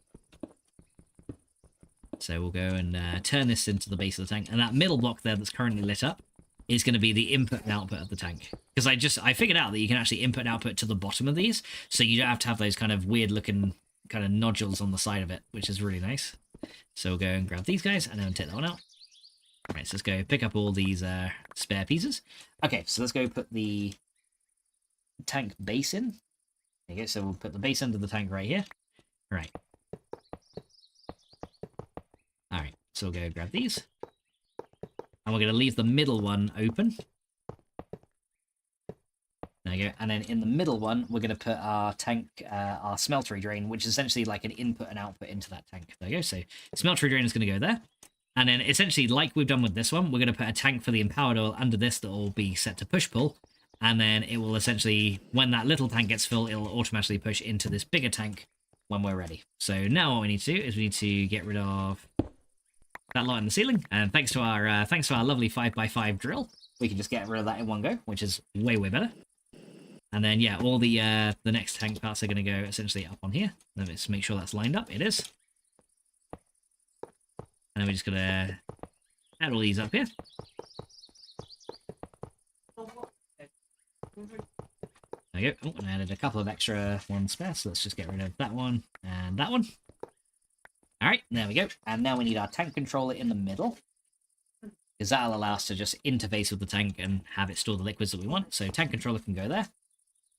So we'll go and turn this into the base of the tank, and that middle block there that's currently lit up is going to be the input and output of the tank. Because I figured out that you can actually input and output to the bottom of these, so you don't have to have those kind of weird looking kind of nodules on the side of it, which is really nice. So we'll go and grab these guys and then take that one out. Right, so let's go pick up all these spare pieces. Okay, so let's go put the tank base in. There you go, so we'll put the base end of the tank right here. Right. Alright, so we'll go grab these. And we're going to leave the middle one open. you go. And then in the middle one, we're going to put our tank, our smeltery drain, which is essentially like an input and output into that tank. There you go. So smeltery drain is going to go there. And then essentially, like we've done with this one, we're going to put a tank for the empowered oil under this that will be set to push-pull. And then it will essentially, when that little tank gets full, it'll automatically push into this bigger tank when we're ready. So now what we need to do is we need to get rid of that light in the ceiling. And thanks to our lovely 5x5 drill, we can just get rid of that in one go, which is way better. And then yeah, all the next tank parts are going to go essentially up on here. Let's make sure that's lined up. It is. And then we're just going to add all these up here. There you go. Oh, and I added a couple of extra ones spare, so let's just get rid of that one and that one. Alright, there we go. And now we need our tank controller in the middle, because that'll allow us to just interface with the tank and have it store the liquids that we want. So tank controller can go there.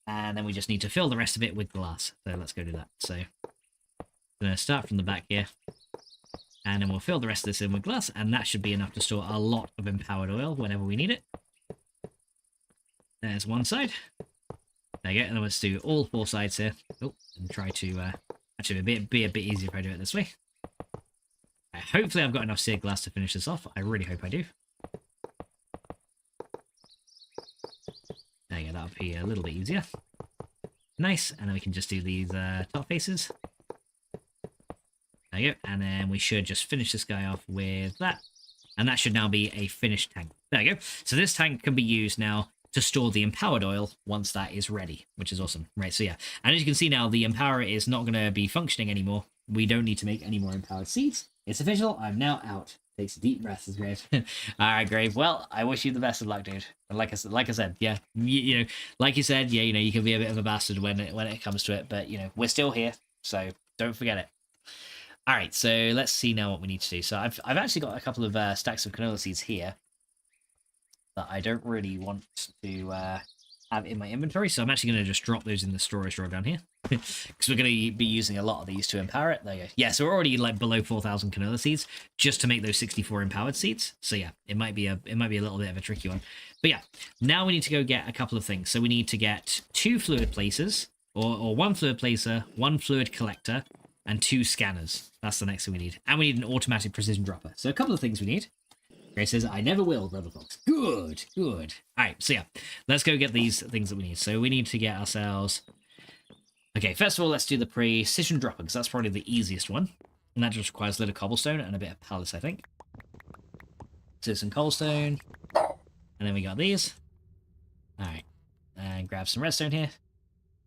And then we just need to fill the rest of it with glass. So let's go do that. So I'm going to start from the back here. And then we'll fill the rest of this in with glass, and that should be enough to store a lot of empowered oil whenever we need it. There's one side. There you go, and then let's do all 4 sides here. Oh, and try to actually be a bit easier if I do it this way. Hopefully I've got enough seared glass to finish this off. I really hope I do. There you go, that'll be a little bit easier. Nice, and then we can just do these top faces. There you go, and then we should just finish this guy off with that. And that should now be a finished tank. There you go. So this tank can be used now to store the empowered oil once that is ready, which is awesome. Right, so yeah. And as you can see now, the empower is not going to be functioning anymore. We don't need to make any more empowered seeds. It's official. I'm now out. Takes a deep breath, Grave. All right, Grave. Well, I wish you the best of luck, dude. And like I said, yeah, you know, like you said, yeah, you know, you can be a bit of a bastard when it comes to it, but you know, we're still here, so don't forget it. All right, so let's see now what we need to do. So I've actually got a couple of stacks of canola seeds here that I don't really want to have in my inventory, so I'm actually going to just drop those in the storage drawer down here because we're going to be using a lot of these to empower it. There you go. Yeah, so we're already like below 4,000 canola seeds just to make those 64 empowered seeds. So yeah, it might be a little bit of a tricky one. But yeah, now we need to go get a couple of things. So we need to get 2 fluid placers, or 1 fluid placer, 1 fluid collector, and 2 scanners. That's the next thing we need. And we need an automatic precision dropper. So a couple of things we need. Grace says, I never will, Brother Fox. Good. All right, so yeah, let's go get these things that we need. So we need to get ourselves... Okay, first of all, let's do the precision dropper, because that's probably the easiest one. And that just requires a little cobblestone and a bit of pallets, I think. So some cobblestone. And then we got these. All right, and grab some redstone here.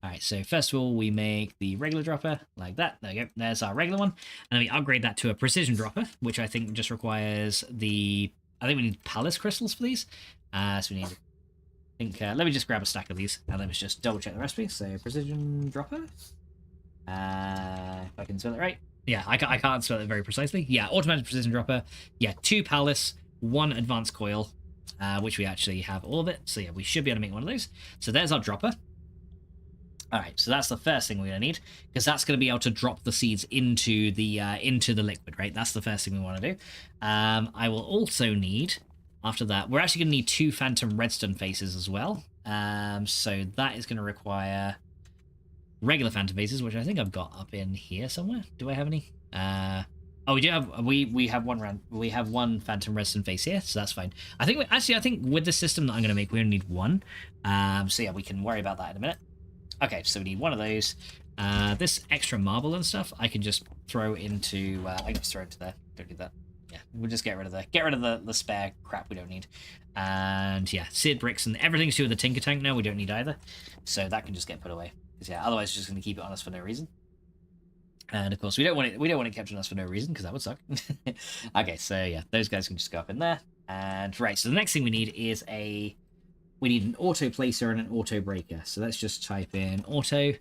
Alright, so first of all, we make the regular dropper, like that. There you go. There's our regular one. And then we upgrade that to a precision dropper, which I think just requires the... I think we need palace crystals for these. So we need... I think... let me just grab a stack of these, and let me just double-check the recipe. So, precision dropper. If I can spell it right. Yeah, I can't spell it very precisely. Yeah, automatic precision dropper. Yeah, 2 palace, 1 advanced coil, which we actually have all of it. So yeah, we should be able to make one of those. So there's our dropper. Alright, so that's the first thing we're going to need, because that's going to be able to drop the seeds into the liquid, right? That's the first thing we want to do. I will also need, after that, we're actually going to need 2 phantom redstone faces as well. So that is going to require regular phantom faces, which I think I've got up in here somewhere. Do I have any? Oh, we do have, we have one phantom redstone face here, so that's fine. I think I think with the system that I'm going to make, we only need 1. So yeah, we can worry about that in a minute. Okay, so we need 1 of those. This extra marble and stuff, I can just throw into. I can just throw into there. Don't need that. Yeah, we'll just get rid of the spare crap we don't need. And yeah, seared bricks and everything to do with the tinker tank now we don't need either. So that can just get put away. Because yeah, otherwise it's just going to keep it on us for no reason. And of course we don't want it kept on us for no reason, because that would suck. Okay, so yeah, those guys can just go up in there. And right, so the next thing we need is we need an auto placer and an auto breaker. So let's just type in auto,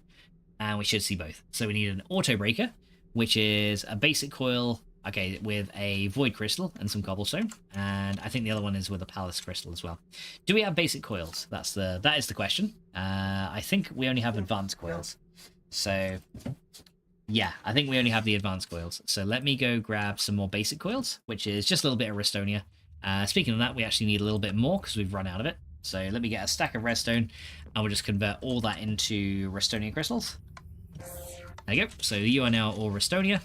and we should see both. So we need an auto breaker, which is a basic coil, okay, with a void crystal and some cobblestone. And I think the other one is with a palace crystal as well. Do we have basic coils? That is the question. I think we only have advanced coils. So yeah, I think we only have the advanced coils. So let me go grab some more basic coils, which is just a little bit of Restonia. Speaking of that, we actually need a little bit more because we've run out of it. So let me get a stack of redstone, and we'll just convert all that into Restonia crystals. There you go. So you are now all Restonia,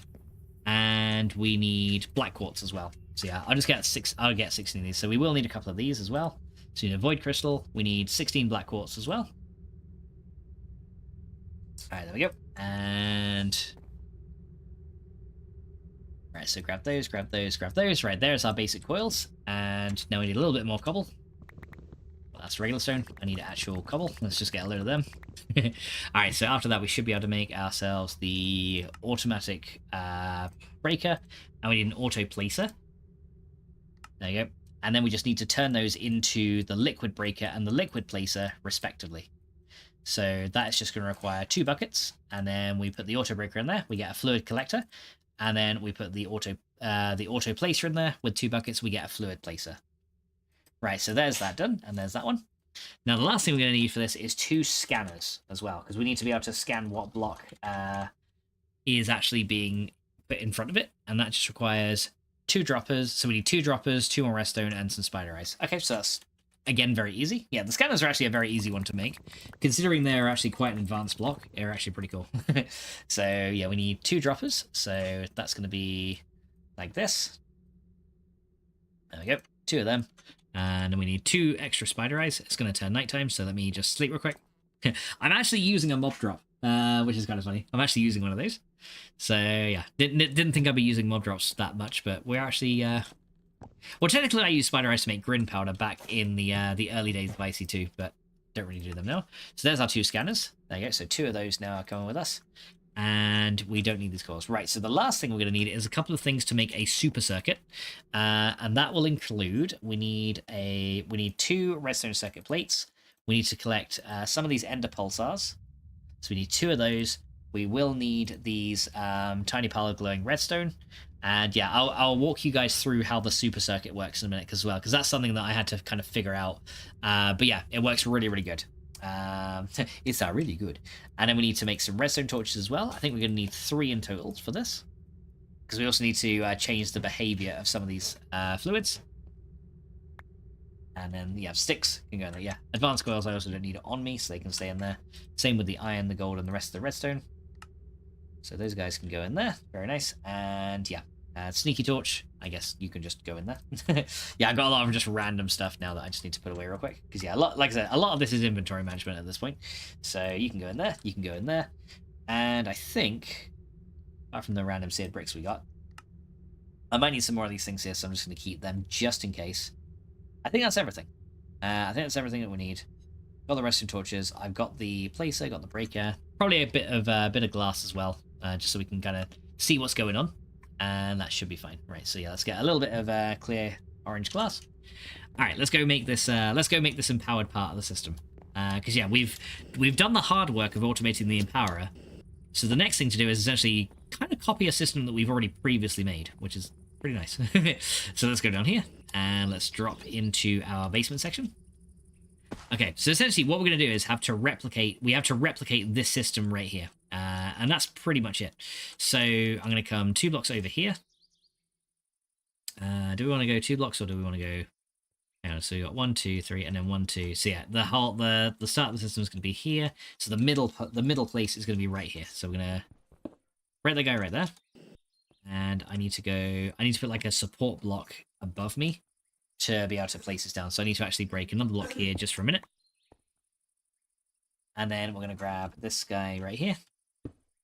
and we need black quartz as well. So yeah, I'll get 16 of these. So we will need a couple of these as well. So you need a void crystal. We need 16 black quartz as well. All right, there we go. And right, so grab those, grab those, grab those. Right, there's our basic coils. And now we need a little bit more cobble. Well, that's regular stone. I need actual cobble. Let's just get a load of them. Alright, so after that we should be able to make ourselves the automatic breaker. And we need an auto placer. There you go. And then we just need to turn those into the liquid breaker and the liquid placer, respectively. So that is just going to require 2 buckets. And then we put the auto breaker in there. We get a fluid collector. And then we put the auto placer in there with 2 buckets. We get a fluid placer. Right, so there's that done, and there's that one. Now the last thing we're going to need for this is 2 scanners as well, because we need to be able to scan what block is actually being put in front of it, and that just requires 2 droppers. So we need 2 droppers, 2 more redstone, and some spider eyes. Okay, so that's again very easy. Yeah, the scanners are actually a very easy one to make, considering they're actually quite an advanced block. They're actually pretty cool. So yeah, we need 2 droppers. So that's going to be like this. There we go, 2 of them. And then we need 2 extra spider eyes. It's going to turn nighttime, so let me just sleep real quick. I'm actually using a mob drop, which is kind of funny. I'm actually using one of those. So yeah, didn't think I'd be using mob drops that much, but we're actually... Well, technically I used spider eyes to make grin powder back in the early days of IC2, but don't really do them now. So there's our 2 scanners. There you go. So 2 of those now are coming with us. And we don't need these coils. Right, so the last thing we're going to need is a couple of things to make a super circuit. And that will include, we need 2 redstone circuit plates. We need to collect some of these ender pulsars. So we need 2 of those. We will need these tiny pile of glowing redstone. And yeah, I'll walk you guys through how the super circuit works in a minute as well, because that's something that I had to kind of figure out. But yeah, it works really, really good. It's really good. And then we need to make some redstone torches as well. I think we're going to need 3 in total for this, because we also need to change the behavior of some of these fluids. And then yeah, sticks can go in there. Yeah, advanced coils I also don't need it on me, so they can stay in there. Same with the iron, the gold, and the rest of the redstone. So those guys can go in there. Very nice. And yeah, sneaky torch, I guess you can just go in there. Yeah, I've got a lot of just random stuff now that I just need to put away real quick, because yeah, like I said, a lot of this is inventory management at this point. So you can go in there, you can go in there, and I think apart from the random seared bricks we got, I might need some more of these things here, so I'm just going to keep them just in case. I think that's everything. I think that's everything that we need. Got the redstone torches. I've got the placer, got the breaker, probably a bit of glass as well, just so we can kind of see what's going on. And that should be fine. Right, so yeah, let's get a little bit of clear orange glass. All right, let's go make this empowered part of the system. Because yeah, we've done the hard work of automating the empowerer. So the next thing to do is essentially kind of copy a system that we've already previously made, which is pretty nice. So let's go down here and let's drop into our basement section. Okay, so essentially what we're going to do is we have to replicate this system right here. And that's pretty much it. So I'm going to come 2 blocks over here. Do we want to go 2 blocks, or do we want to go... So we got 1, 2, 3, and then 1, 2. So yeah, the start of the system is going to be here. So the middle place is going to be right here. So we're going to write that guy right there. And I need to put like a support block above me to be able to place this down. So I need to actually break another block here just for a minute. And then we're going to grab this guy right here.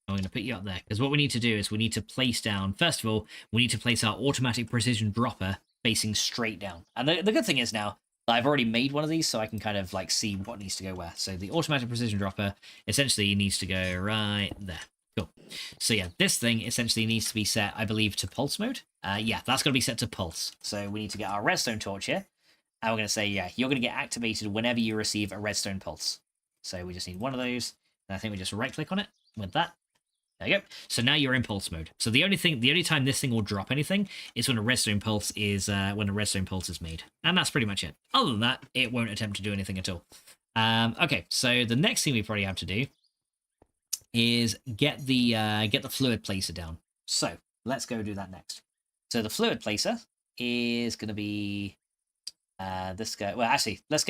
I'm going to put you up there, because what we need to do is we need to place down, first of all, we need to place our automatic precision dropper facing straight down. And the good thing is now that I've already made one of these, so I can kind of like see what needs to go where. So the automatic precision dropper essentially needs to go right there. Cool. So yeah, this thing essentially needs to be set, I believe, to pulse mode. Yeah, that's going to be set to pulse. So we need to get our redstone torch here. And we're going to say, yeah, you're going to get activated whenever you receive a redstone pulse. So we just need one of those. And I think we just right click on it with that. There you go. So now you're in pulse mode. So the only time this thing will drop anything is when a redstone pulse is made. And that's pretty much it. Other than that, it won't attempt to do anything at all. Okay, so the next thing we probably have to do is get the fluid placer down. So let's go do that next. So the fluid placer is going to be this guy. Well, actually, let's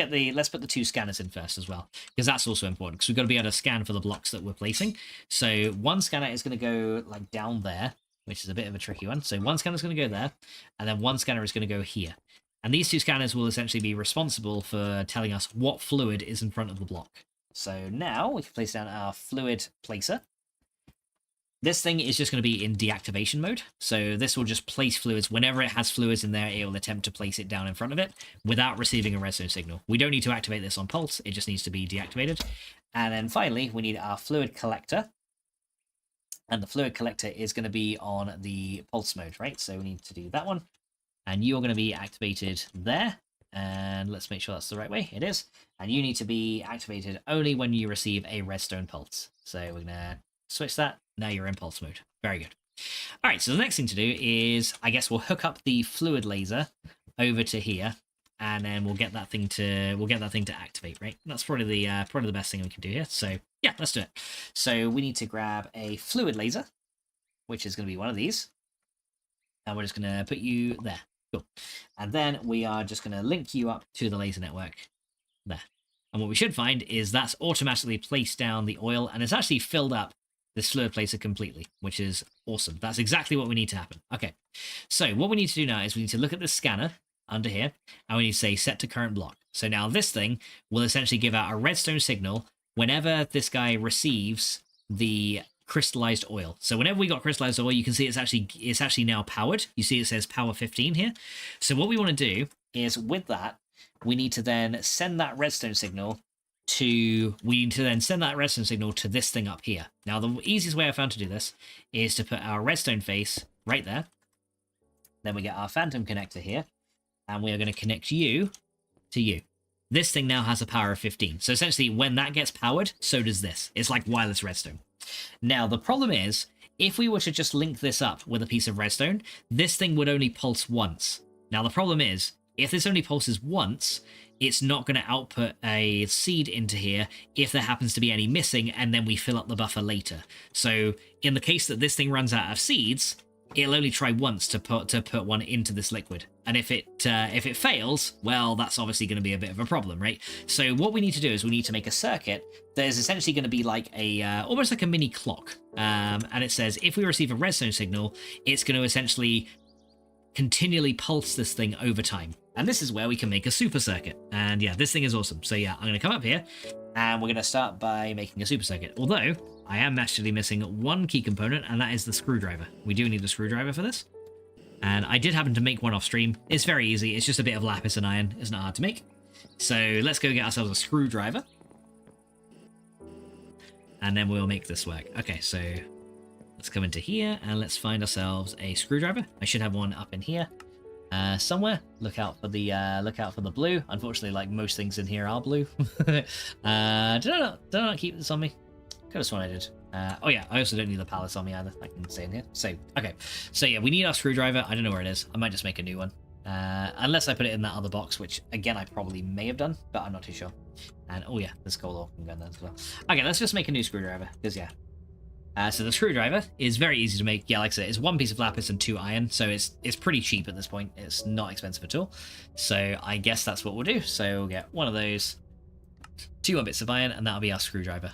put the 2 scanners in first as well, because that's also important, because we've got to be able to scan for the blocks that we're placing. So one scanner is going to go like down there, which is a bit of a tricky one. So one scanner is going to go there, and then one scanner is going to go here. And these 2 scanners will essentially be responsible for telling us what fluid is in front of the block. So now we can place down our fluid placer. This thing is just going to be in deactivation mode. So this will just place fluids. Whenever it has fluids in there, it will attempt to place it down in front of it without receiving a redstone signal. We don't need to activate this on pulse. It just needs to be deactivated. And then finally, we need our fluid collector. And the fluid collector is going to be on the pulse mode, right? So we need to do that one. And you're going to be activated there. And let's make sure that's the right way. It is. And you need to be activated only when you receive a redstone pulse. So we're going to switch that. Now you're in pulse mode. Very good. All right, so the next thing to do is, I guess we'll hook up the fluid laser over to here, and then we'll get that thing to activate, right? That's probably the best thing we can do here. So yeah, let's do it. So we need to grab a fluid laser, which is going to be one of these, and we're just going to put you there. Cool. And then we are just going to link you up to the laser network there. And what we should find is that's automatically placed down the oil, and it's actually filled up this fluid placer completely, which is awesome. That's exactly what we need to happen. Okay, so what we need to do now is we need to look at the scanner under here, and we need to say set to current block. So now this thing will essentially give out a redstone signal whenever this guy receives the crystallized oil. So whenever we got crystallized oil, you can see it's actually now powered. You see it says power 15 here. So what we want to do is with that, we need to then send that redstone signal to this thing up here. Now, the easiest way I found to do this is to put our redstone face right there. Then we get our phantom connector here, and we are going to connect you to you. This thing now has a power of 15. So essentially, when that gets powered, so does this. It's like wireless redstone. Now, the problem is, if we were to just link this up with a piece of redstone, this thing would only pulse once. Now, the problem is, if this only pulses once, it's not going to output a seed into here if there happens to be any missing, and then we fill up the buffer later. So in the case that this thing runs out of seeds, it'll only try once to put one into this liquid. And if it fails, well, that's obviously going to be a bit of a problem, right? So what we need to do is we need to make a circuit that is essentially going to be like a almost like a mini clock. And it says if we receive a redstone signal, it's going to essentially continually pulse this thing over time. And this is where we can make a super circuit. And yeah, this thing is awesome. So yeah, I'm going to come up here and we're going to start by making a super circuit. Although I am actually missing one key component, and that is the screwdriver. We do need a screwdriver for this. And I did happen to make one off stream. It's very easy. It's just a bit of lapis and iron. It's not hard to make. So let's go get ourselves a screwdriver. And then we'll make this work. Okay, so let's come into here and let's find ourselves a screwdriver. I should have one up in here. Somewhere. Look out for the blue. Unfortunately, like most things in here are blue. Did I not keep this on me? Could have sworn I did. Oh yeah, I also don't need the pallets on me either. I can stay in here. So okay. So yeah, we need our screwdriver. I don't know where it is. I might just make a new one. Unless I put it in that other box, which again I probably may have done, but I'm not too sure. And oh yeah, there's coal ore can go in there as well. Okay, let's just make a new screwdriver, because yeah. So the screwdriver is very easy to make. Yeah, like I said, it's one piece of lapis and 2 iron, so it's pretty cheap at this point. It's not expensive at all. So I guess that's what we'll do. So we'll get one of those, 2 more bits of iron, and that'll be our screwdriver.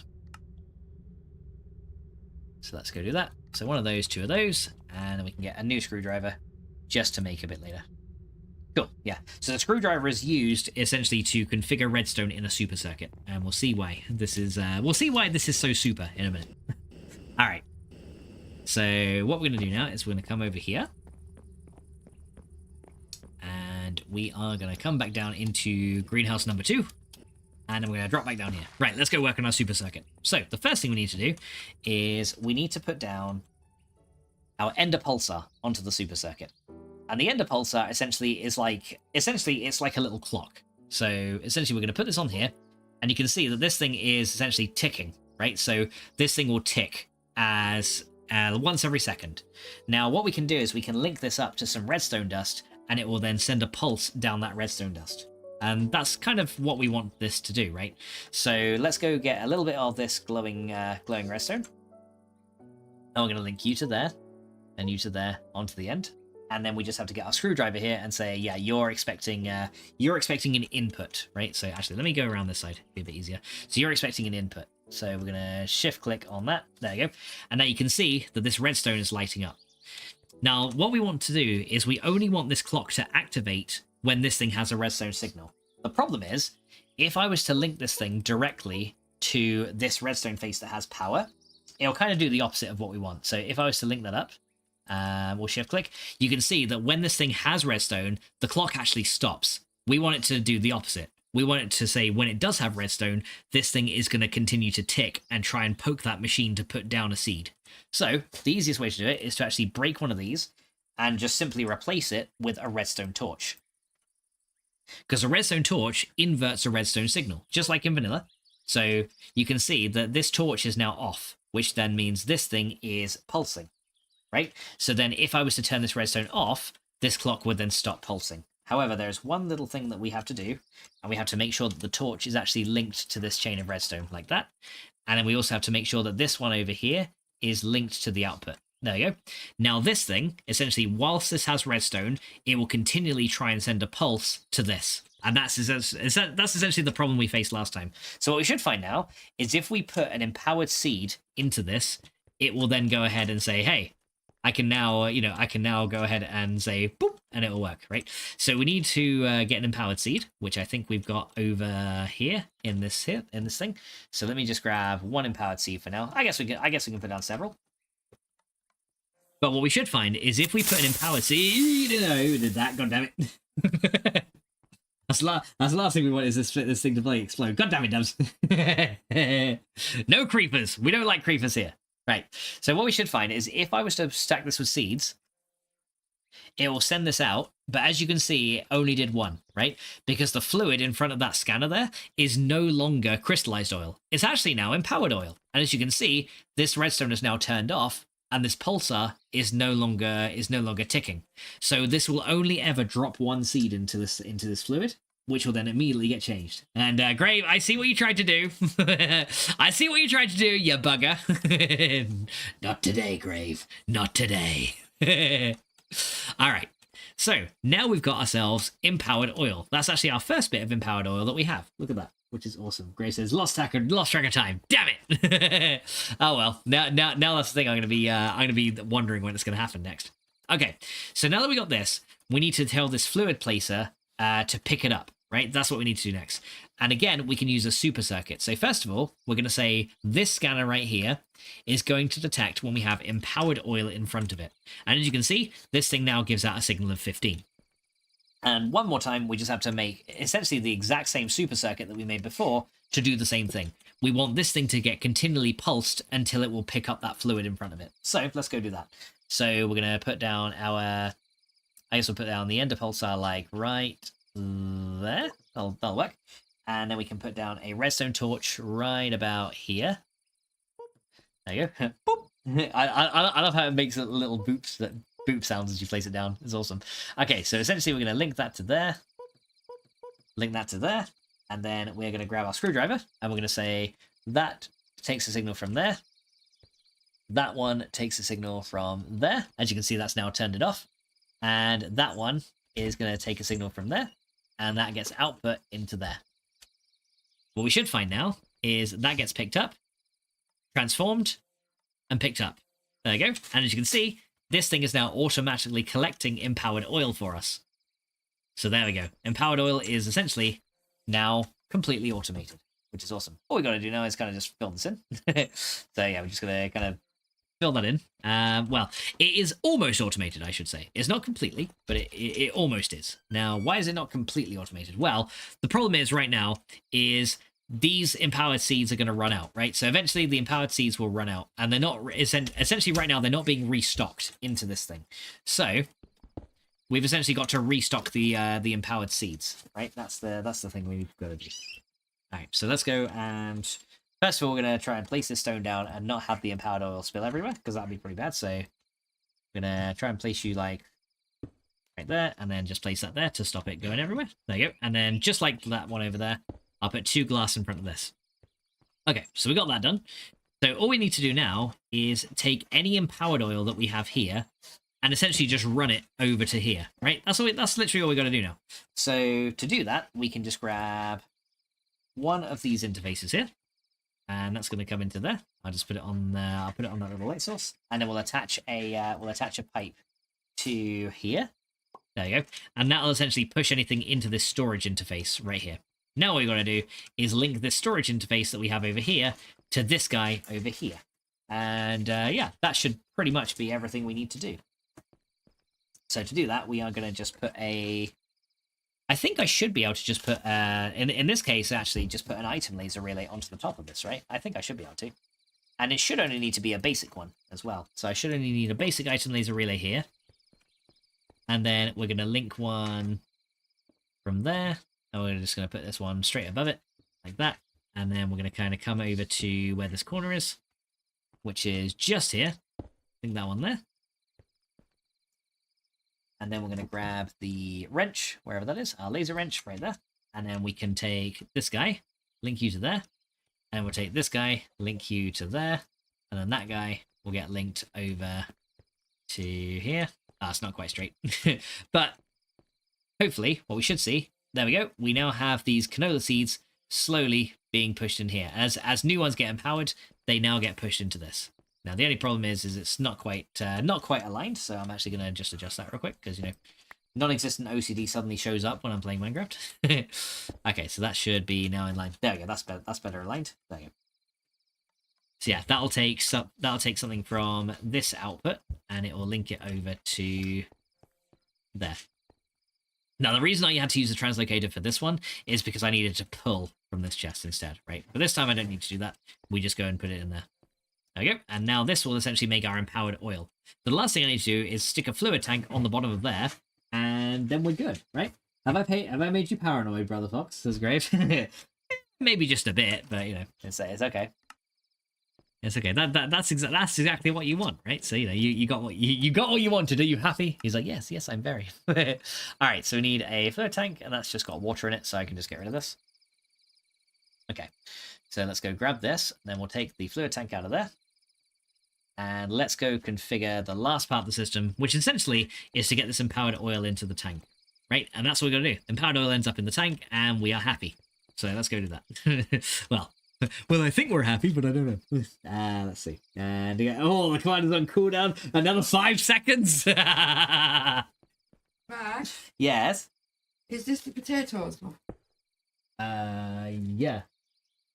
So let's go do that. So one of those, 2 of those, and then we can get a new screwdriver just to make a bit later. Cool, yeah. So the screwdriver is used essentially to configure redstone in a super circuit, and we'll see why this is so super in a minute. All right. So what we're going to do now is we're going to come over here, and we are going to come back down into greenhouse number 2, and then we're going to drop back down here. Right, let's go work on our super circuit. So the first thing we need to do is we need to put down our ender pulsar onto the super circuit. And the ender pulsar essentially it's like a little clock. So essentially we're going to put this on here, and you can see that this thing is essentially ticking, right? So this thing will tick as once every second. Now what we can do is we can link this up to some redstone dust, and it will then send a pulse down that redstone dust. And that's kind of what we want this to do, right? So let's go get a little bit of this glowing redstone. And we're going to link you to there, and you to there onto the end. And then we just have to get our screwdriver here and say, yeah, you're expecting an input, right? So actually, let me go around this side, be a bit easier. So you're expecting an input. So we're gonna shift click on that. There you go. And now you can see that this redstone is lighting up. Now, what we want to do is we only want this clock to activate when this thing has a redstone signal. The problem is, if I was to link this thing directly to this redstone face that has power, it'll kind of do the opposite of what we want. So if I was to link that up, we'll shift click, you can see that when this thing has redstone, the clock actually stops. We want it to do the opposite. We want it to say when it does have redstone, this thing is going to continue to tick and try and poke that machine to put down a seed. So the easiest way to do it is to actually break one of these and just simply replace it with a redstone torch. Because a redstone torch inverts a redstone signal, just like in vanilla. So you can see that this torch is now off, which then means this thing is pulsing, right? So then if I was to turn this redstone off, this clock would then stop pulsing. However, there's one little thing that we have to do, and we have to make sure that the torch is actually linked to this chain of redstone like that. And then we also have to make sure that this one over here is linked to the output. There you go. Now this thing, essentially, whilst this has redstone, it will continually try and send a pulse to this. And that's essentially the problem we faced last time. So what we should find now is if we put an empowered seed into this, it will then go ahead and say, hey, I can now go ahead and say boop, and it will work, right? So we need to get an empowered seed, which I think we've got over here in this thing. So let me just grab one empowered seed for now. I guess we can put down several. But what we should find is if we put an empowered seed, who did that? God damn it! That's the last thing we want is this thing to play explode. God damn it, Dubs! No creepers. We don't like creepers here. Right. So what we should find is if I was to stack this with seeds, it will send this out. But as you can see, it only did one, right? Because the fluid in front of that scanner there is no longer crystallized oil. It's actually now empowered oil. And as you can see, this redstone is now turned off, and this pulsar is no longer ticking. So this will only ever drop one seed into this fluid, which will then immediately get changed. And Grave, I see what you tried to do. I see what you tried to do, you bugger. Not today, Grave. Not today. All right. So now we've got ourselves empowered oil. That's actually our first bit of empowered oil that we have. Look at that, which is awesome. Grave says, lost track of time. Damn it. Oh well. Now that's the thing. I'm gonna be wondering when it's gonna happen next. Okay. So now that we got this, we need to tell this fluid placer to pick it up. Right, that's what we need to do next. And again, we can use a super circuit. So first of all, we're going to say this scanner right here is going to detect when we have empowered oil in front of it. And as you can see, this thing now gives out a signal of 15. And one more time, we just have to make essentially the exact same super circuit that we made before to do the same thing. We want this thing to get continually pulsed until it will pick up that fluid in front of it. So let's go do that. So we're going to put down I guess we'll put down the ender pulsar like right there. That'll work. And then we can put down a redstone torch right about here. There you go. Boop. I love how it makes little boop sounds as you place it down. It's awesome. Okay, so essentially we're going to link that to there. Link that to there. And then we're going to grab our screwdriver and we're going to say that takes a signal from there. That one takes a signal from there. As you can see, that's now turned it off. And that one is going to take a signal from there. And that gets output into there. What we should find now is that gets picked up, transformed, and picked up. There you go. And as you can see, this thing is now automatically collecting empowered oil for us. So there we go. Empowered oil is essentially now completely automated, which is awesome. All we got to do now is kind of just fill this in. So yeah, we're just going to kind of fill that in. Well, it is almost automated, I should say. It's not completely, but it almost is. Now, why is it not completely automated? Well, the problem is right now is these empowered seeds are going to run out, right? So eventually the empowered seeds will run out, and they're not, essentially right now, they're not being restocked into this thing. So we've essentially got to restock the empowered seeds, right? That's the thing we've got to do. All right, so let's go and first of all, we're going to try and place this stone down and not have the empowered oil spill everywhere, because that would be pretty bad. So I'm going to try and place you like right there, and then just place that there to stop it going everywhere. There you go. And then just like that one over there, I'll put 2 glass in front of this. Okay, so we got that done. So all we need to do now is take any empowered oil that we have here and essentially just run it over to here, right? That's literally all we got to do now. So to do that, we can just grab one of these interfaces here, and that's going to come into there. I'll just put it on. I'll put it on that little light source, and then we'll attach a pipe to here. There you go, and that'll essentially push anything into this storage interface right here. Now what we're going to do is link this storage interface that we have over here to this guy over here. And yeah, that should pretty much be everything we need to do. So to do that, we are going to just put a... I think I should be able to just put, in this case, actually, just put an item laser relay onto the top of this, right? I think I should be able to. And it should only need to be a basic one as well. So I should only need a basic item laser relay here. And then we're going to link one from there. And we're just going to put this one straight above it, like that. And then we're going to kind of come over to where this corner is, which is just here. I think that one there. And then we're going to grab the wrench, wherever that is, our laser wrench right there. And then we can take this guy, link you to there. And we'll take this guy, link you to there. And then that guy will get linked over to here. Ah, it's not quite straight. But hopefully what we should see, there we go. We now have these canola seeds slowly being pushed in here. As new ones get empowered, they now get pushed into this. Now the only problem is it's not quite aligned. So I'm actually going to just adjust that real quick because, you know, non-existent OCD suddenly shows up when I'm playing Minecraft. Okay, so that should be now in line. There we go. That's better aligned. There we go. So yeah, that'll take something from this output and it will link it over to there. Now, the reason I had to use the translocator for this one is because I needed to pull from this chest instead, right? But this time I don't need to do that. We just go and put it in there. There we go. And now this will essentially make our empowered oil. The last thing I need to do is stick a fluid tank on the bottom of there, and then we're good, right? Have I made you paranoid, Brother Fox? That's great. Maybe just a bit, but, you know, it's okay. It's okay. That's exactly what you want, right? So, you know, you got what you wanted. Are you happy? He's like, yes, I'm very. All right, so we need a fluid tank, and that's just got water in it, so I can just get rid of this. Okay, so let's go grab this. Then we'll take the fluid tank out of there, and let's go configure the last part of the system, which essentially is to get this empowered oil into the tank, right? And that's what we're gonna do. Empowered oil ends up in the tank, and we are happy. So let's go do that. Well, I think we're happy, but I don't know. Let's see. And oh, the commander's on cooldown. Another 5 seconds. Mash, Yes. is this the potatoes? Yeah.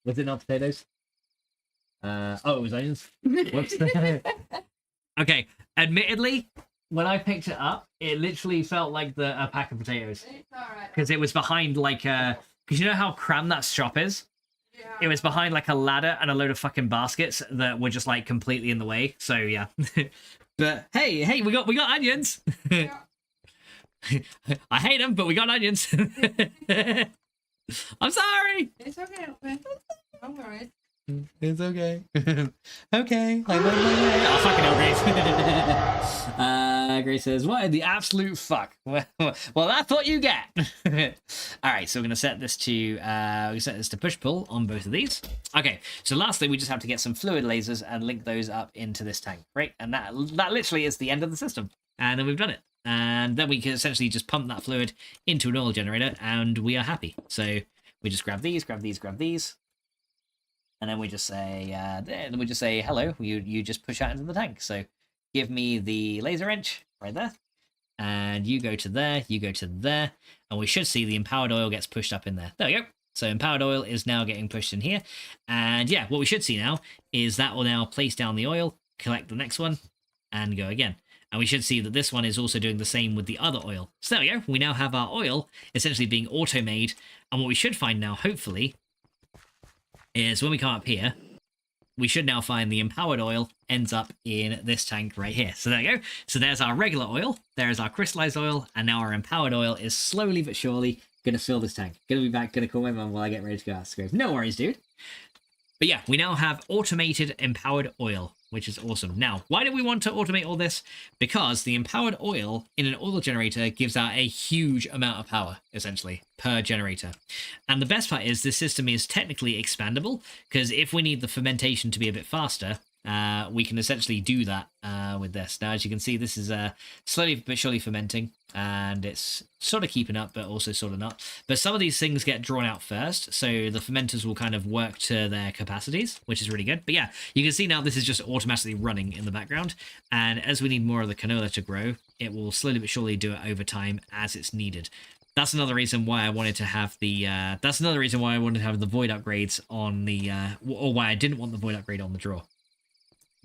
Was it not potatoes? Oh, it was onions. Whoops. Okay. Admittedly, when I picked it up, it literally felt like a pack of potatoes. It's alright. Because it was behind like because you know how crammed that shop is? Yeah. It was behind like a ladder and a load of fucking baskets that were just like completely in the way. So yeah. But hey, we got onions. Yeah. I hate them, but we got onions. I'm sorry. It's okay, okay. Don't worry. It's okay. Okay. I love my way. Oh, fucking hell, Grace. Grace says, what the absolute fuck? Well, that's what you get. All right, so we're gonna set this to push-pull on both of these. Okay, so lastly, we just have to get some fluid lasers and link those up into this tank, right? And that literally is the end of the system. And then we've done it. And then we can essentially just pump that fluid into an oil generator, and we are happy. So we just grab these. And then we just say, hello, you just push out into the tank. So give me the laser wrench right there. And you go to there, and we should see the empowered oil gets pushed up in there. There we go. So empowered oil is now getting pushed in here. And yeah, what we should see now is that will now place down the oil, collect the next one, and go again. And we should see that this one is also doing the same with the other oil. So there we go. We now have our oil essentially being auto-made. And what we should find now, hopefully, is when we come up here, we should now find the empowered oil ends up in this tank right here. So there you go. So there's our regular oil, there is our crystallized oil, and now our empowered oil is slowly but surely going to fill this tank. Going to be back, going to call my mum while I get ready to go out. No worries, dude. But yeah, we now have automated empowered oil, which is awesome. Now, why do we want to automate all this? Because the empowered oil in an oil generator gives out a huge amount of power, essentially, per generator. And the best part is this system is technically expandable, because if we need the fermentation to be a bit faster, we can essentially do that with this. Now, as you can see, this is slowly but surely fermenting, and it's sort of keeping up, but also sort of not. But some of these things get drawn out first, so the fermenters will kind of work to their capacities, which is really good. But yeah, you can see now this is just automatically running in the background, and as we need more of the canola to grow, it will slowly but surely do it over time as it's needed. That's another reason why I wanted to have the void upgrades on the or why I didn't want the void upgrade on the drawer.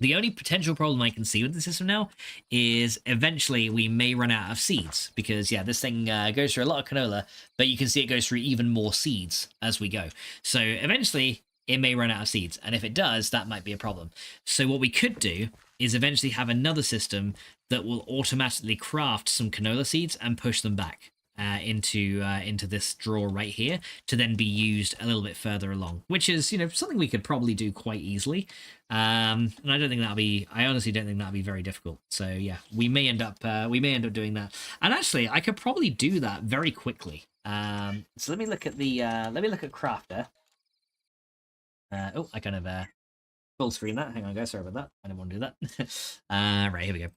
The only potential problem I can see with the system now is eventually we may run out of seeds, because yeah, this thing goes through a lot of canola, but you can see it goes through even more seeds as we go. So eventually it may run out of seeds, and if it does, that might be a problem. So what we could do is eventually have another system that will automatically craft some canola seeds and push them back into this drawer right here to then be used a little bit further along, which is, you know, something we could probably do quite easily. And I honestly don't think that'll be very difficult. So yeah, we may end up doing that. And actually, I could probably do that very quickly. So let me look at Crafter. I kind of full screen that. Hang on, guys. Sorry about that. I didn't want to do that. Right, here we go.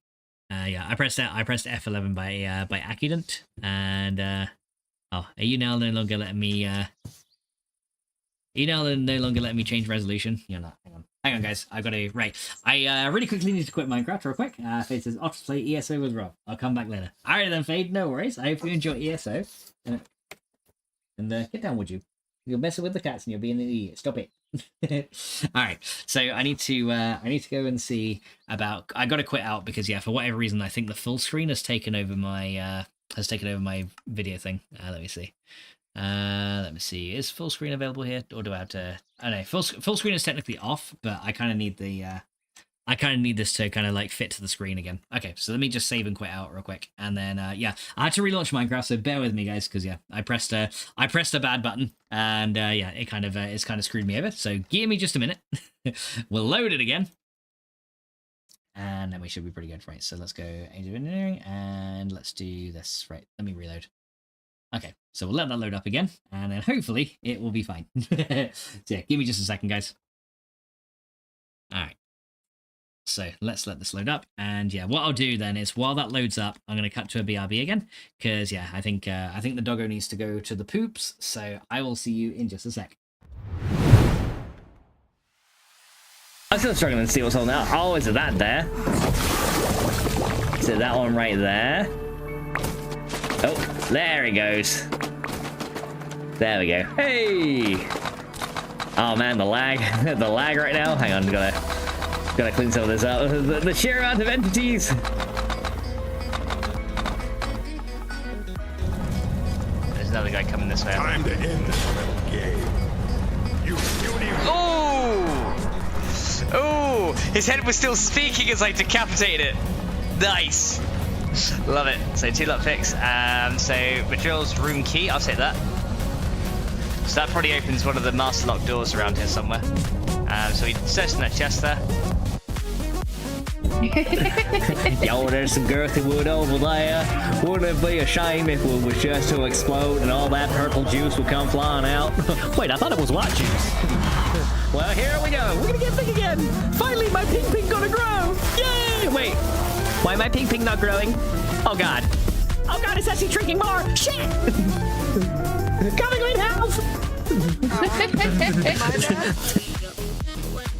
Yeah, I pressed F11 by accident, and are you now no longer letting me? Change resolution? You're not. Hang on, guys. I really quickly need to quit Minecraft real quick. Fade says off to play ESO with Rob. I'll come back later. All right then, Fade. No worries. I hope you enjoy ESO. And get down, would you? You're messing with the cats and you're being an idiot. Stop it. All right, so I need to go and see about. I got to quit out because yeah, for whatever reason, I think the full screen has taken over my video thing. Let me see. Is full screen available here, or do I have to? I don't know. Full screen is technically off, but I kind of need this to kind of like fit to the screen again. Okay, so let me just save and quit out real quick, and then yeah, I had to relaunch Minecraft, so bear with me, guys, because yeah, I pressed a bad button, and yeah, it's kind of screwed me over. So give me just a minute. We'll load it again, and then we should be pretty good. Right, so let's go Age of Engineering, and let's do this. Right, let me reload. Okay, so we'll let that load up again, and then hopefully it will be fine. So yeah, give me just a second, guys. All right. So let's let this load up, and yeah, what I'll do then is while that loads up, I'm going to cut to a BRB again, because yeah, I think the doggo needs to go to the poops. So I will see you in just a sec. I'm still struggling to see what's on there. Oh, is it that there? Is it that one right there? Oh, there he goes. There we go. Hey! Oh man, the lag, the lag right now. Hang on, gotta clean some of this out. The sheer amount of entities. There's another guy coming this way. Time to end this little game. You puny. Oh! His head was still speaking as I decapitated it. Nice. Love it. So 2 luck picks. So materials room key. I'll take that. So that probably opens one of the master lock doors around here somewhere. So we searched in that chest there. Yo, there's some girthy wood over there. Wouldn't it be a shame if it was just to explode and all that purple juice would come flying out? Wait, I thought it was white juice. Well, here we go. We're gonna get big again. Finally, my pink gonna grow. Yay! Wait, why am I pink not growing? Oh god. Oh god, it's actually drinking more. Shit! Coming in house.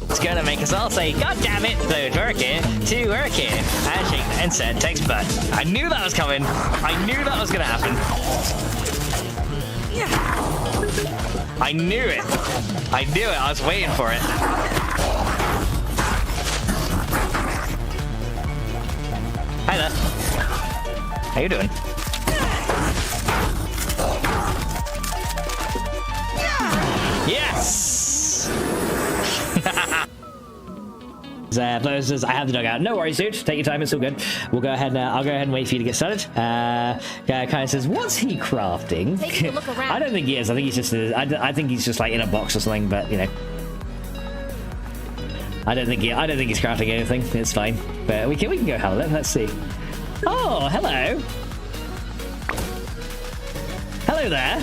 It's gonna make us all say, God damn it, to work it, handshake and said takes butt. I knew that was coming. I knew that was gonna happen. I knew it. I knew it. I was waiting for it. Hi there. How you doing? Yes! Flo says, I have the dugout. No worries, dude. Take your time. It's all good. We'll go ahead. I'll go ahead and wait for you to get started. Kind of says, what's he crafting? Take a look around. I don't think he is. I think he's just. I think he's just like in a box or something. But you know, I don't think he's crafting anything. It's fine. But we can go have a look. Let's see. Oh, hello. Hello there.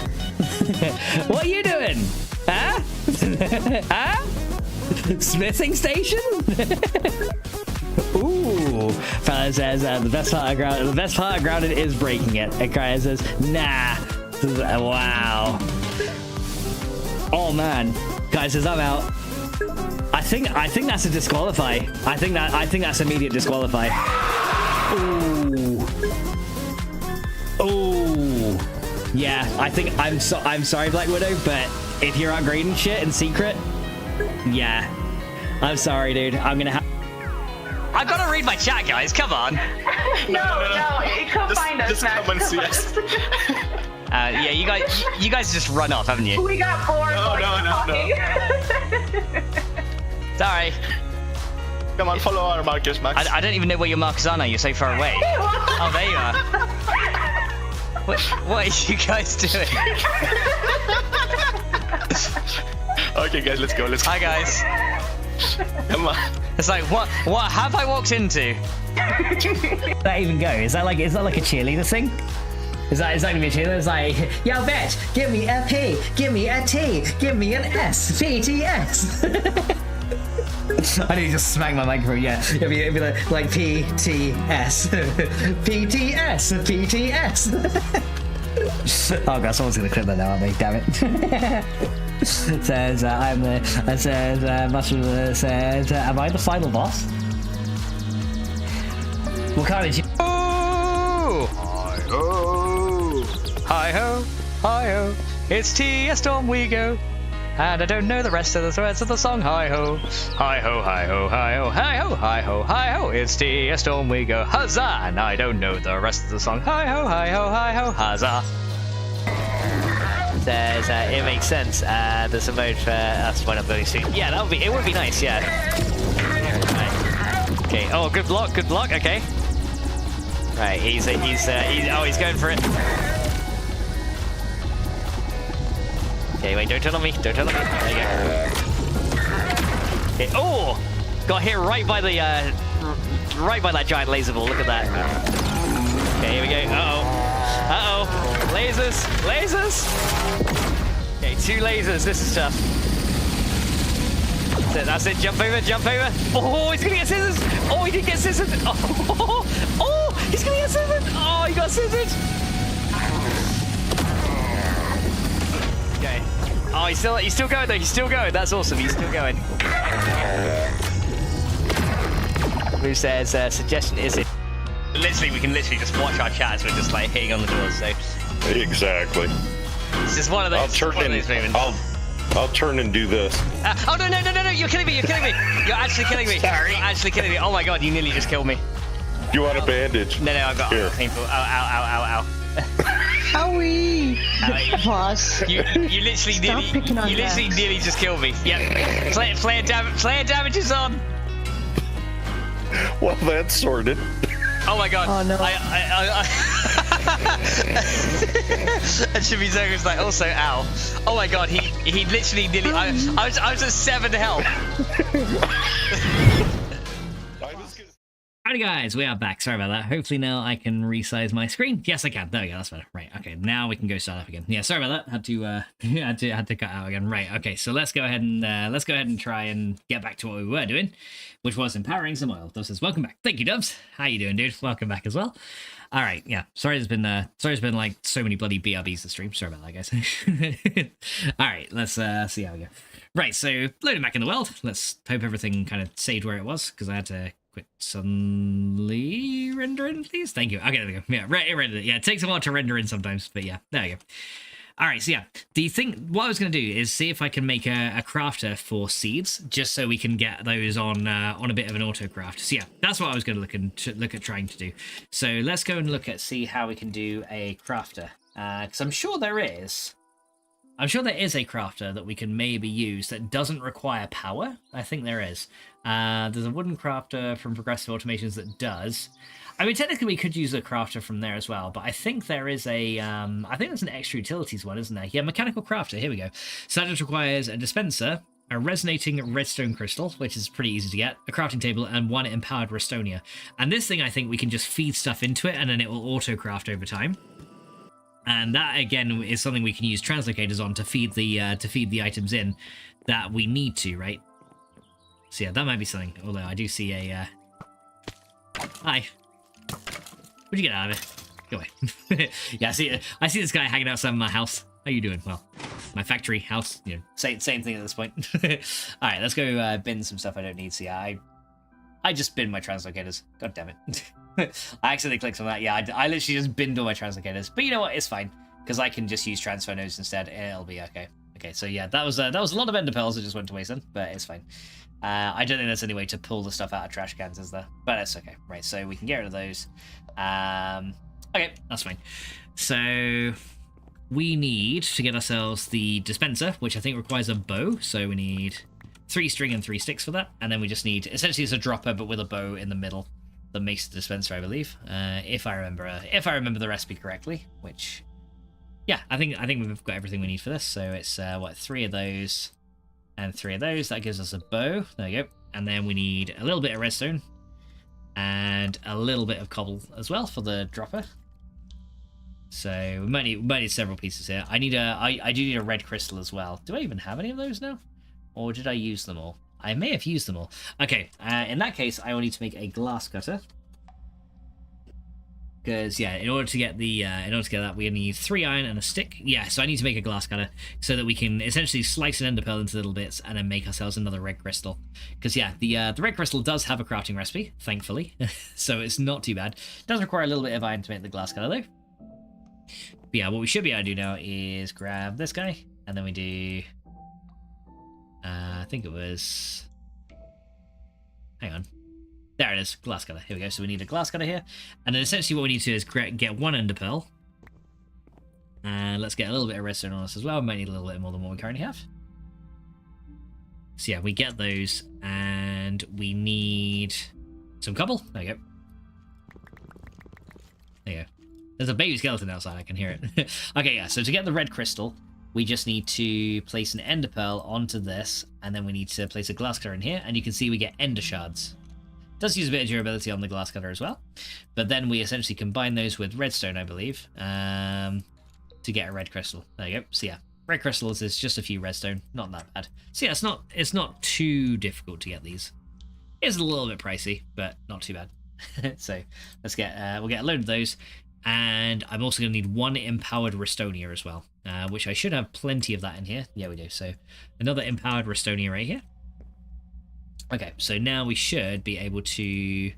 What are you doing? Huh? Huh? Smithing station? Ooh. Fella says the best part of grounded is breaking it. And Cryer says, nah. Wow. Oh man. Guy says I'm out. I think that's a disqualify. I think that's immediate disqualify. Ooh. Ooh. Yeah, I'm sorry, Black Widow, but if you're upgrading shit in secret, yeah. I'm sorry, dude. I'm gonna have. I gotta read my chat, guys. Come on. No, come find us, Just Max. come and see us. Yeah, you guys just run off, haven't you? We got bored. No. Sorry. Come on, follow our markers, Max. I don't even know where your markers are now. You're so far away. Oh, there you are. What are you guys doing? Okay, guys, let's go. Hi, guys. Come on. It's like, what have I walked into? Does that even go? Is that like a cheerleader thing? Is that gonna be a cheerleader? It's like, yo, bitch, give me a P, give me a T, give me an S, PTS. I need to just smack my microphone. Yeah, it'd be like PTS, PTS, PTS. Oh god, someone's gonna clip that now, aren't they? Damn it. Says Mushroom says, am I the final boss? What kind of Hi-ho, hi-ho, it's TS Storm we go. And I don't know the rest of the words of the song. Hi-ho, hi-ho, hi-ho, hi-ho, hi-ho, hi-ho, hi-ho, it's TS Storm we go. Huzzah! And I don't know the rest of the song. Hi-ho, hi-ho, hi-ho, huzzah. Says, it makes sense. There's a mode for us when I'm building soon. Yeah, it would be nice, yeah. Right. Okay, oh, good block, okay. Right, he's going for it. Okay, wait, don't turn on me. There you go. Okay, oh! Got hit right by that giant laser ball. Look at that. Okay, here we go. Uh-oh. Lasers. Okay, 2 lasers. This is tough. That's it. Jump over. Oh, he's gonna get scissors. Oh, he didn't get scissors. Oh, he's gonna get scissors. Oh, he got scissors. Okay. Oh, he's still going though. He's still going. That's awesome. He's still going. Who says suggestion is it? Literally, we can just watch our chat as we're just like hitting on the doors. So Exactly. it's just one of those. Moments. I'll turn and do this. Oh no! You're killing me! You're actually killing me! Sorry. You're actually killing me! Oh my god! You nearly just killed me. You want a bandage? No, I've got Here. painful. Ow. Owie! Boss. You literally nearly just killed me. Yep. Flare damage is on. Well, that's sorted. Oh my god. Oh no. And Shimizuga's like, also, ow. Oh my god, he literally nearly. I was at 7 health. Howdy guys, we are back. Sorry about that. Hopefully now I can resize my screen. Yes, I can. There we go. That's better. Right. Okay. Now we can go start up again. Yeah. Sorry about that. Had to cut out again. Right. Okay. So let's go ahead and try and get back to what we were doing, which was empowering some oil. Dubs says, welcome back. Thank you, Dubs. How you doing, dude? Welcome back as well. All right. Yeah. Sorry, there's been like so many bloody BRBs to stream. Sorry about that, guys. All right. Let's see how we go. Right. So loading back in the world. Let's hope everything kind of saved where it was because I had to quit suddenly render in, please. Thank you. Okay, there we go. Yeah, it rendered it. Yeah, it takes a while to render in sometimes, but yeah, there we go. All right, so yeah, what I was going to do is see if I can make a crafter for seeds, just so we can get those on a bit of an auto craft. So yeah, that's what I was going to look at trying to do. So let's go and see how we can do a crafter, because I'm sure there is a crafter that we can maybe use that doesn't require power. I think there is. There's a wooden crafter from Progressive Automations that does. I mean, technically we could use a crafter from there as well, but I think there is I think there's an extra utilities one, isn't there? Yeah, mechanical crafter, here we go. So that just requires a dispenser, a resonating redstone crystal, which is pretty easy to get, a crafting table, and 1 empowered restonia. And this thing, I think we can just feed stuff into it, and then it will auto-craft over time. And that, again, is something we can use translocators on to feed the items in that we need to, right? So yeah, that might be something. Although I do see a... Hi. What'd you get out of it? Go away. Yeah, I see this guy hanging outside my house. How you doing? Well, my factory house. You know, same thing at this point. All right, let's go bin some stuff I don't need. So yeah, I just binned my translocators. God damn it. I accidentally clicked on that. Yeah, I literally just binned all my translocators. But you know what? It's fine because I can just use transfer nodes instead. It'll be okay. Okay, so yeah, that was a lot of ender pearls that just went to waste then, but it's fine. I don't think there's any way to pull the stuff out of trash cans, is there? But that's okay. Right, so we can get rid of those. Okay, that's fine. So we need to get ourselves the dispenser, which I think requires a bow. So we need 3 string and 3 sticks for that. And then we just need, essentially it's a dropper, but with a bow in the middle that makes the dispenser, I believe. If I remember the recipe correctly, which, yeah, I think we've got everything we need for this. So it's, 3 of those and 3 of those. That gives us a bow. There you go. And then we need a little bit of redstone and a little bit of cobble as well for the dropper. So we might need several pieces here. I do need a red crystal as well. Do I even have any of those now? Or did I use them all? I may have used them all. Okay, in that case, I will need to make a glass cutter. Because yeah, in order to get that, we need 3 iron and a stick. Yeah, so I need to make a glass cutter so that we can essentially slice an ender pearl into little bits and then make ourselves another red crystal. Because yeah, the red crystal does have a crafting recipe, thankfully, so it's not too bad. It does require a little bit of iron to make the glass cutter though. But yeah, what we should be able to do now is grab this guy, and then we do... I think it was... Hang on. There it is, glass cutter. Here we go. So we need a glass cutter here. And then essentially what we need to do is get 1 ender pearl. And let's get a little bit of redstone on us as well. We might need a little bit more than what we currently have. So yeah, we get those, and we need some cobble. There you go. There you go. There's a baby skeleton outside, I can hear it. Okay, yeah, so to get the red crystal, we just need to place an ender pearl onto this, and then we need to place a glass cutter in here, and you can see we get ender shards. It does use a bit of durability on the glass cutter as well, but then we essentially combine those with redstone, I believe, to get a red crystal. There you go. So yeah, red crystals is just a few redstone, not that bad. So yeah, it's not too difficult to get these. It's a little bit pricey, but not too bad. So let's we'll get a load of those. And I'm also going to need 1 empowered Restonia as well, which I should have plenty of that in here. Yeah, we do. So another empowered Restonia right here. Okay, so now we should be able to...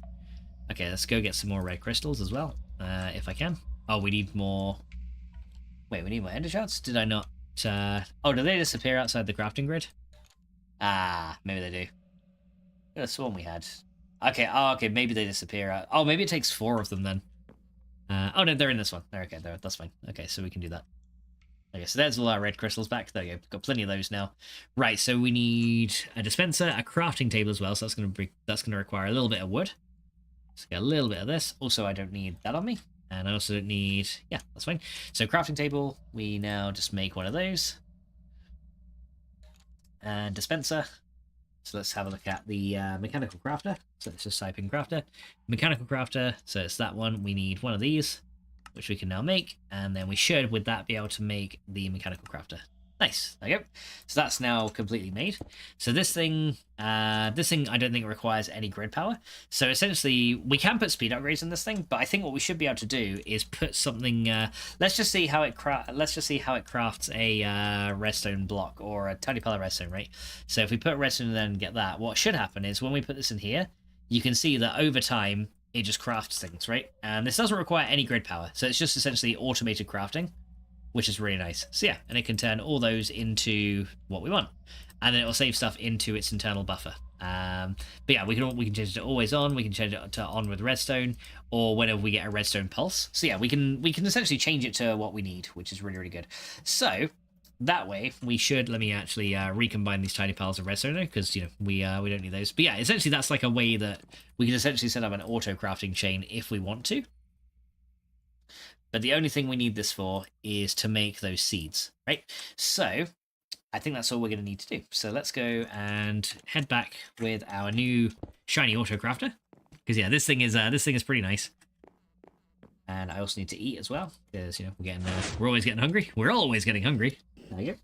Okay, let's go get some more red crystals as well, if I can. Oh, we need more... Wait, we need more ender shards? Did I not... Oh, do they disappear outside the crafting grid? Ah, maybe they do. That's the one we had. Okay, okay, maybe they disappear. Oh, maybe it takes 4 of them then. Oh no, they're in this one. They're okay, that's fine. Okay, so we can do that. Okay, so there's all our red crystals back. There you go. Got plenty of those now. Right, so we need a dispenser, a crafting table as well. So that's gonna require a little bit of wood. So get a little bit of this. Also, I don't need that on me, and I also don't need. Yeah, that's fine. So crafting table. We now just make one of those. And dispenser. So let's have a look at the mechanical crafter. So let's just type in crafter. Mechanical crafter, so it's that one. We need one of these, which we can now make. And then we should, with that, be able to make the mechanical crafter. Nice, there you go. So that's now completely made. So this thing I don't think requires any grid power. So essentially, we can put speed upgrades in this thing, but I think what we should be able to do is put something. Let's just see how it crafts a redstone block or a tiny pile of redstone, right? So if we put redstone and then get that, what should happen is when we put this in here, you can see that over time it just crafts things, right? And this doesn't require any grid power, so it's just essentially automated crafting, which is really nice. So yeah, and it can turn all those into what we want, and then it will save stuff into its internal buffer. But yeah, we can change it to always on. We can change it to on with redstone, or whenever we get a redstone pulse. So yeah, we can essentially change it to what we need, which is really, really good. So that way we should, let me actually recombine these tiny piles of redstone because we don't need those. But yeah, essentially that's like a way that we can essentially set up an auto crafting chain if we want to. But the only thing we need this for is to make those seeds, right? So I think that's all we're going to need to do. So let's go and head back with our new shiny auto crafter, because yeah, this thing is pretty nice. And I also need to eat as well, because we're always getting hungry. We're always getting hungry. There you go.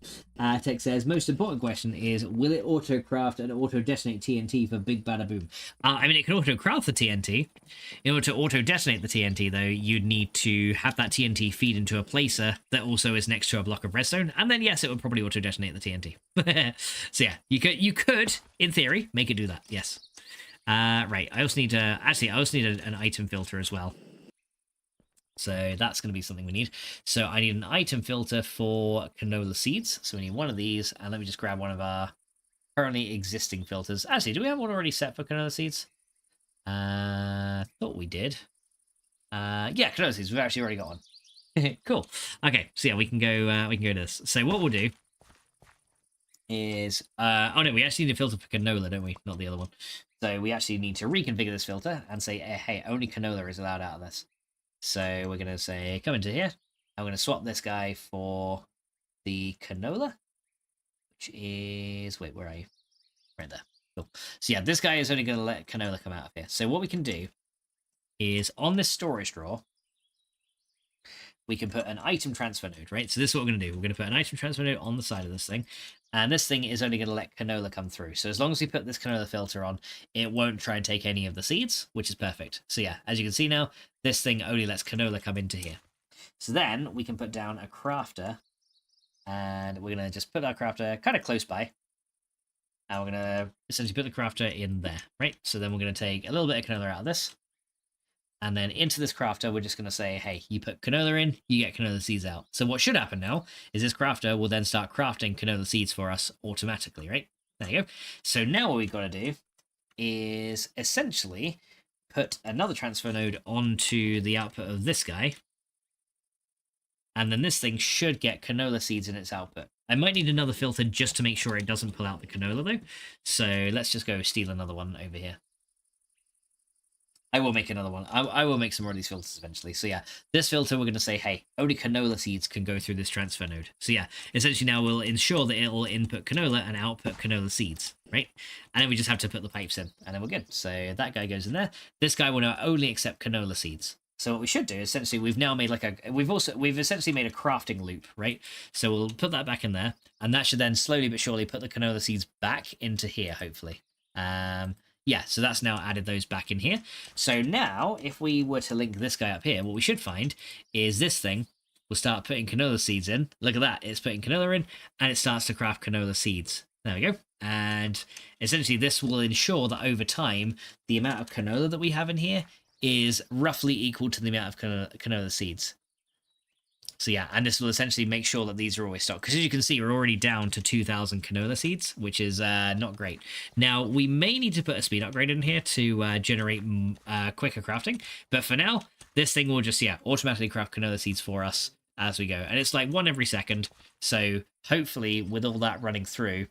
Tech says, most important question is, will it auto-craft and auto-detonate TNT for Big Bada Boom? I mean, it can auto-craft the TNT. In order to auto-detonate the TNT, though, you'd need to have that TNT feed into a placer that also is next to a block of redstone, and then, yes, it would probably auto-detonate the TNT. So, yeah, you could, in theory, make it do that, yes. Right, I also need an item filter as well. So that's going to be something we need. So I need an item filter for canola seeds. So we need one of these, and let me just grab one of our currently existing filters. Actually, do we have one already set for canola seeds? Thought we did. Yeah, canola seeds. We've actually already got one. Cool. Okay, so yeah, we can go to this. So what we'll do is, oh no, we actually need a filter for canola, don't we? Not the other one. So we actually need to reconfigure this filter and say, hey, only canola is allowed out of this. So we're going to say, come into here. I'm going to swap this guy for the canola, which is, wait, where are you? Right there. Cool. So yeah, this guy is only going to let canola come out of here. So what we can do is on this storage drawer, we can put an item transfer node, right? So this is what we're going to do. We're going to put an item transfer node on the side of this thing. And this thing is only going to let canola come through. So as long as we put this canola filter on, it won't try and take any of the seeds, which is perfect. So yeah, as you can see now, this thing only lets canola come into here. So then we can put down a crafter, and we're going to just put our crafter kind of close by. And we're going to essentially put the crafter in there, right? So then we're going to take a little bit of canola out of this. And then into this crafter, we're just going to say, hey, you put canola in, you get canola seeds out. So what should happen now is this crafter will then start crafting canola seeds for us automatically, right? There you go. So now what we've got to do is essentially put another transfer node onto the output of this guy. And then this thing should get canola seeds in its output. I might need another filter just to make sure it doesn't pull out the canola, though. So let's just go steal another one over here. I will make another one. I will make some more of these filters eventually. So yeah, this filter, we're going to say, hey, only canola seeds can go through this transfer node. So yeah, essentially now we'll ensure that it will input canola and output canola seeds, right? And then we just have to put the pipes in, and then we're good. So that guy goes in there. This guy will now only accept canola seeds. So what we should do, essentially, we've now made like we've essentially made a crafting loop, right? So we'll put that back in there, and that should then slowly but surely put the canola seeds back into here, hopefully. Yeah, so that's now added those back in here. So now, if we were to link this guy up here, what we should find is this thing will start putting canola seeds in. Look at that. It's putting canola in, and it starts to craft canola seeds. There we go. And essentially, this will ensure that over time, the amount of canola that we have in here is roughly equal to the amount of canola seeds. So yeah, and this will essentially make sure that these are always stocked. Because as you can see, we're already down to 2,000 canola seeds, which is not great. Now, we may need to put a speed upgrade in here to generate quicker crafting. But for now, this thing will just, yeah, automatically craft canola seeds for us as we go. And it's like 1 every second. So hopefully, with all that running through,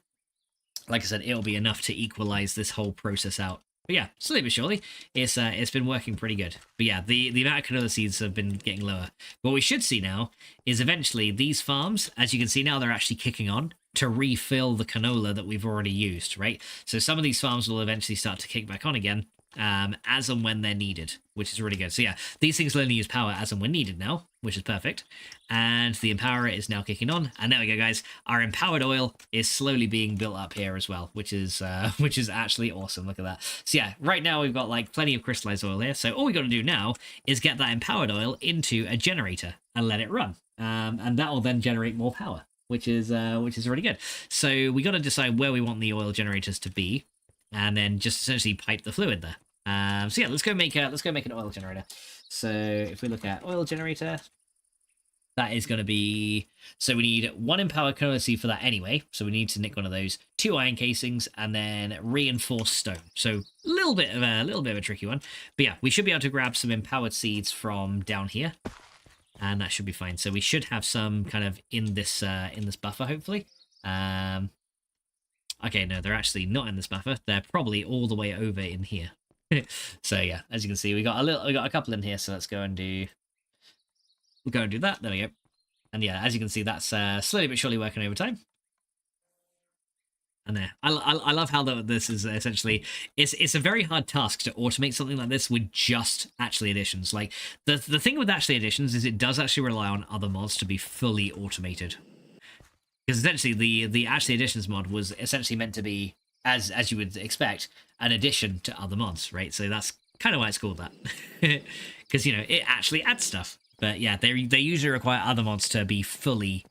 like I said, it'll be enough to equalize this whole process out. But yeah, slowly but surely, it's been working pretty good. But yeah, the amount of canola seeds have been getting lower. What we should see now is eventually these farms, as you can see now, they're actually kicking on to refill the canola that we've already used, right? So some of these farms will eventually start to kick back on again as and when they're needed, which is really good. So yeah, these things will only use power as and when needed now, which is perfect. And the empowerer is now kicking on. And there we go, guys. Our empowered oil is slowly being built up here as well, which is actually awesome. Look at that. So yeah, right now we've got like plenty of crystallized oil here. So all we got to do now is get that empowered oil into a generator and let it run. And that will then generate more power, which is really good. So we got to decide where we want the oil generators to be, and then just essentially pipe the fluid there. So yeah, let's go make an oil generator. So if we look at oil generator, that is going to be, so we need 1 empowered canola seed for that anyway. So we need to nick one of those, 2 iron casings, and then reinforced stone. So a little bit of a tricky one, but yeah, we should be able to grab some empowered seeds from down here, and that should be fine. So we should have some kind of in this buffer, hopefully. Okay, no, they're actually not in this buffer. They're probably all the way over in here. So yeah, as you can see, we got a couple in here. So let's go and do that. There we go. And yeah, as you can see, that's slowly but surely working over time. And there, I love how this is essentially, it's a very hard task to automate something like this with just actually additions. Like the thing with actually additions is it does actually rely on other mods to be fully automated. Because essentially the Actually Additions mod was essentially meant to be, as you would expect, an addition to other mods, right? So that's kind of why it's called that. Because, you know, it actually adds stuff. But yeah, they usually require other mods to be fully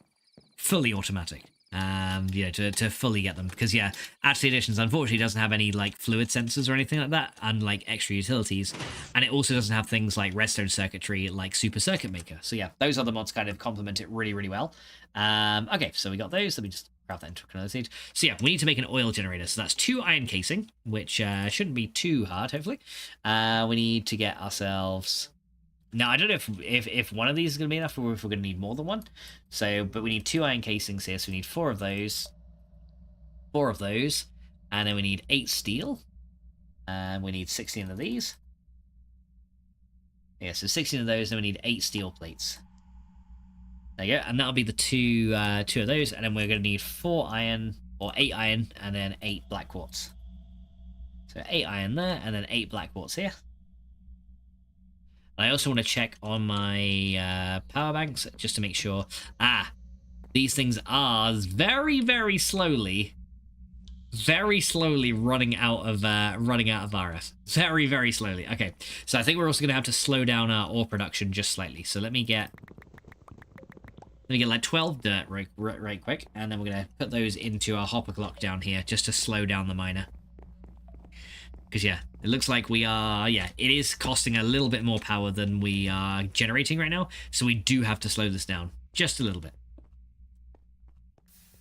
automatic. You know, to fully get them. Because yeah, Actually Editions unfortunately doesn't have any like fluid sensors or anything like that, and like extra utilities. And it also doesn't have things like redstone circuitry like Super Circuit Maker. So yeah, those other mods kind of complement it really, really well. Okay, so we got those. Let me just grab that into another stage. So yeah, we need to make an oil generator. So that's 2 iron casing, which shouldn't be too hard, hopefully. We need to get ourselves... Now, I don't know if one of these is going to be enough or if we're going to need more than one. So, but we need 2 iron casings here, so we need 4 of those. 4 of those. And then we need 8 steel. And we need 16 of these. Yeah, so 16 of those, and we need 8 steel plates. There you go, and that'll be the two of those, and then we're going to need 4 iron, or 8 iron, and then 8 black quartz. So 8 iron there, and then 8 black quartz here. I also want to check on my power banks, just to make sure. These things are very, very slowly running out of RF. Very, very slowly. Okay, so I think we're also going to have to slow down our ore production just slightly. So let me get like 12 dirt right quick, and then we're going to put those into our hopper clock down here just to slow down the miner. Because yeah, it looks like we are, it is costing a little bit more power than we are generating right now, so we do have to slow this down just a little bit.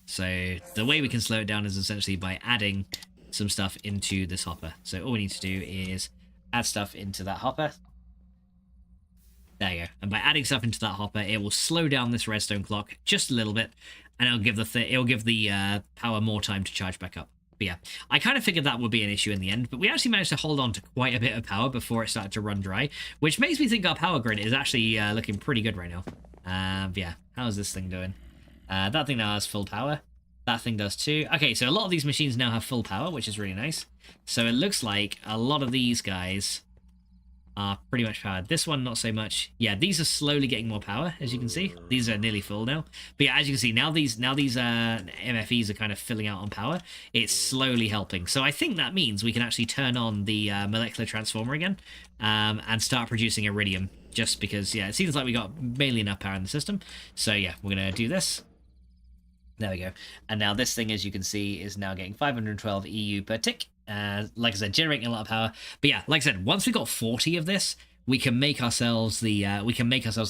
So the way we can slow it down is essentially by adding some stuff into this hopper. So all we need to do is add stuff into that hopper. There you go. And by adding stuff into that hopper, it will slow down this redstone clock just a little bit, and it'll give the power more time to charge back up. But yeah, I kind of figured that would be an issue in the end, but we actually managed to hold on to quite a bit of power before it started to run dry, which makes me think our power grid is actually looking pretty good right now. But yeah, how's this thing doing? That thing now has full power. That thing does too. Okay, so a lot of these machines now have full power, which is really nice. So it looks like a lot of these guys are pretty much powered. This one, not so much. Yeah, these are slowly getting more power, as you can see. These are nearly full now. But yeah, as you can see, now these MFEs are kind of filling out on power. It's slowly helping. So I think that means we can actually turn on the molecular transformer again and start producing iridium. Just because, yeah, it seems like we got mainly enough power in the system. So yeah, we're going to do this. There we go. And now this thing, as you can see, is now getting 512 EU per tick. Like I said, generating a lot of power. But yeah, like I said, once we got 40 of this, we can make ourselves the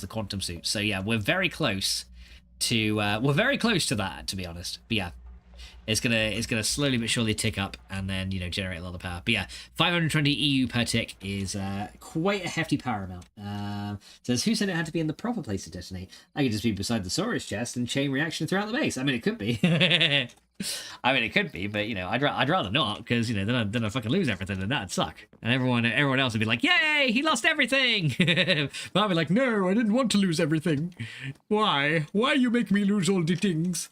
quantum suit. So yeah, we're very close to that, to be honest. But yeah, it's gonna slowly but surely tick up, and then generate a lot of power. But yeah, 520 EU per tick is quite a hefty power amount. Says, who said it had to be in the proper place to detonate? I could just be beside the storage chest and chain reaction throughout the base. I mean, it could be. It could be, but I'd rather not, because then I fucking lose everything, and that'd suck. And everyone else would be like, "Yay, he lost everything!" But I'd be like, "No, I didn't want to lose everything. Why? Why you make me lose all the things?"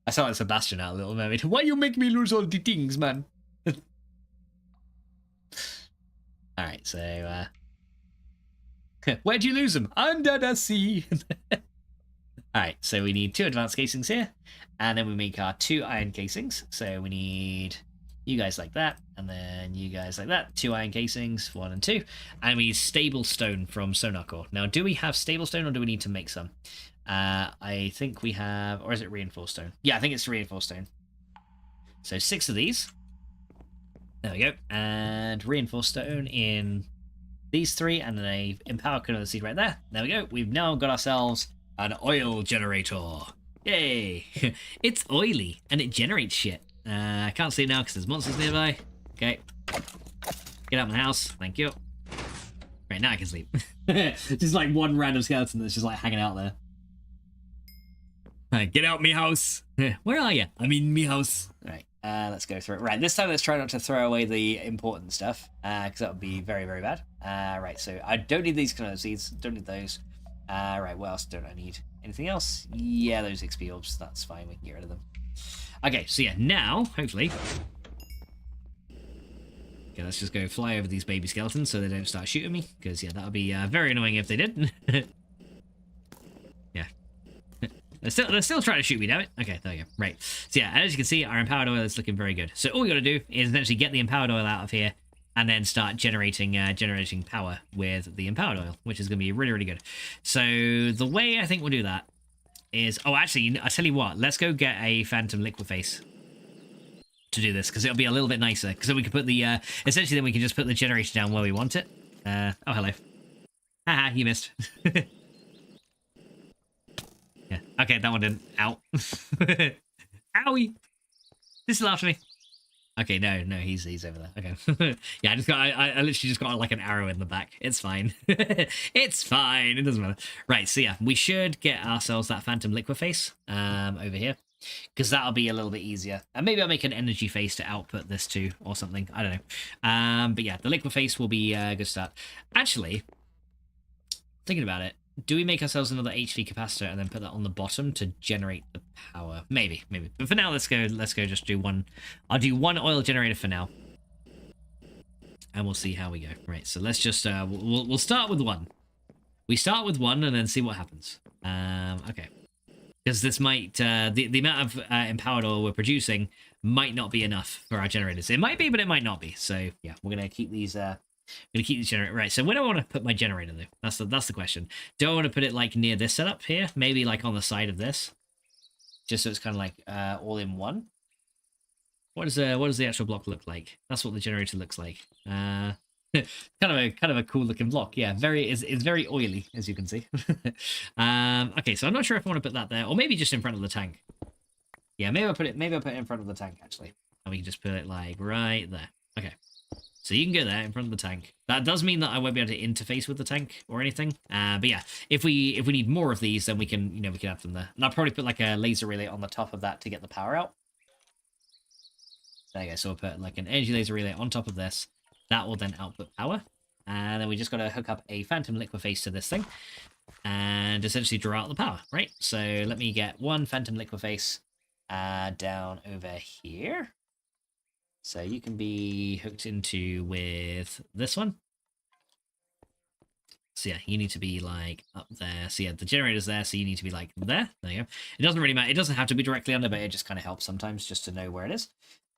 I sound like Sebastian out, Little Mermaid. Why you make me lose all the things, man? All right, so where'd you lose them? Under the sea. Alright, so we need 2 advanced casings here, and then we make our 2 iron casings. So we need you guys like that, and then you guys like that. 2 iron casings, 1 and 2. And we need stable stone from sonar core. Now, do we have stable stone, or do we need to make some? I think we have, or is it reinforced stone? Yeah, I think it's reinforced stone. So 6 of these. There we go. And reinforced stone in these 3, and then a empower cone seed right there. There we go. We've now got ourselves an oil generator. Yay! It's oily, and it generates shit. I can't see now because there's monsters nearby. Okay. Get out of my house. Thank you. Right, now I can sleep. Just like one random skeleton that's just like hanging out there. Right, get out me house. Where are you? I'm in me house. Right, let's go through it. Right, this time let's try not to throw away the important stuff, because that would be very, very bad. Right, so I don't need these kind of seeds. Don't need those. Right, what else don't I need? Anything else? Yeah, those XP orbs. That's fine. We can get rid of them. Okay, so yeah, now, hopefully... Okay, let's just go fly over these baby skeletons so they don't start shooting me, because, yeah, that would be very annoying if they did. Yeah. They're still trying to shoot me, damn it. Okay, there we go. Right. So yeah, as you can see, our empowered oil is looking very good. So all we got to do is essentially get the empowered oil out of here and then start generating power with the empowered oil, which is going to be really, really good. So the way I think we'll do that is... Oh, actually, I tell you what. Let's go get a phantom liqueface to do this, because it'll be a little bit nicer. Because then we can put the... essentially, then we can just put the generator down where we want it. Oh, hello. Haha, you missed. Yeah. Okay, that one didn't. Ow. Owie. This is after me. Okay, no, he's over there. Okay. Yeah, I literally just got like an arrow in the back. It's fine. It's fine. It doesn't matter. Right, so yeah, we should get ourselves that phantom liqueface over here, because that'll be a little bit easier. And maybe I'll make an energy face to output this too, or something. I don't know. But yeah, the liqueface will be a good start. Actually, thinking about it, do we make ourselves another HV capacitor and then put that on the bottom to generate the power? Maybe. But for now, let's go just do one. I'll do one oil generator for now. And we'll see how we go. Right, so let's just, we'll start with one. We start with one and then see what happens. Okay. Because this might, the amount of empowered oil we're producing might not be enough for our generators. It might be, but it might not be. So yeah, we're going to keep these, generator. Right, so where do I want to put my generator though? That's the question. Do I want to put it like near this setup here? Maybe like on the side of this, just so it's kind of like all in one. What does the actual block look like? That's what the generator looks like. kind of a cool looking block. Yeah, it's very oily, as you can see. Okay, so I'm not sure if I want to put that there, or maybe just in front of the tank. Yeah, maybe I'll put it in front of the tank actually, and we can just put it like right there. Okay. So you can go there in front of the tank. That does mean that I won't be able to interface with the tank or anything. But yeah, if we need more of these, then we can add them there. And I'll probably put like a laser relay on the top of that to get the power out. There you go. So we'll put like an energy laser relay on top of this. That will then output power. And then we just got to hook up a phantom liqueface to this thing and essentially draw out the power, right? So let me get one phantom liqueface down over here. So you can be hooked into with this one. So yeah, you need to be like up there. So yeah, the generator's there, so you need to be like there. There you go. It doesn't really matter. It doesn't have to be directly under, but it just kind of helps sometimes just to know where it is.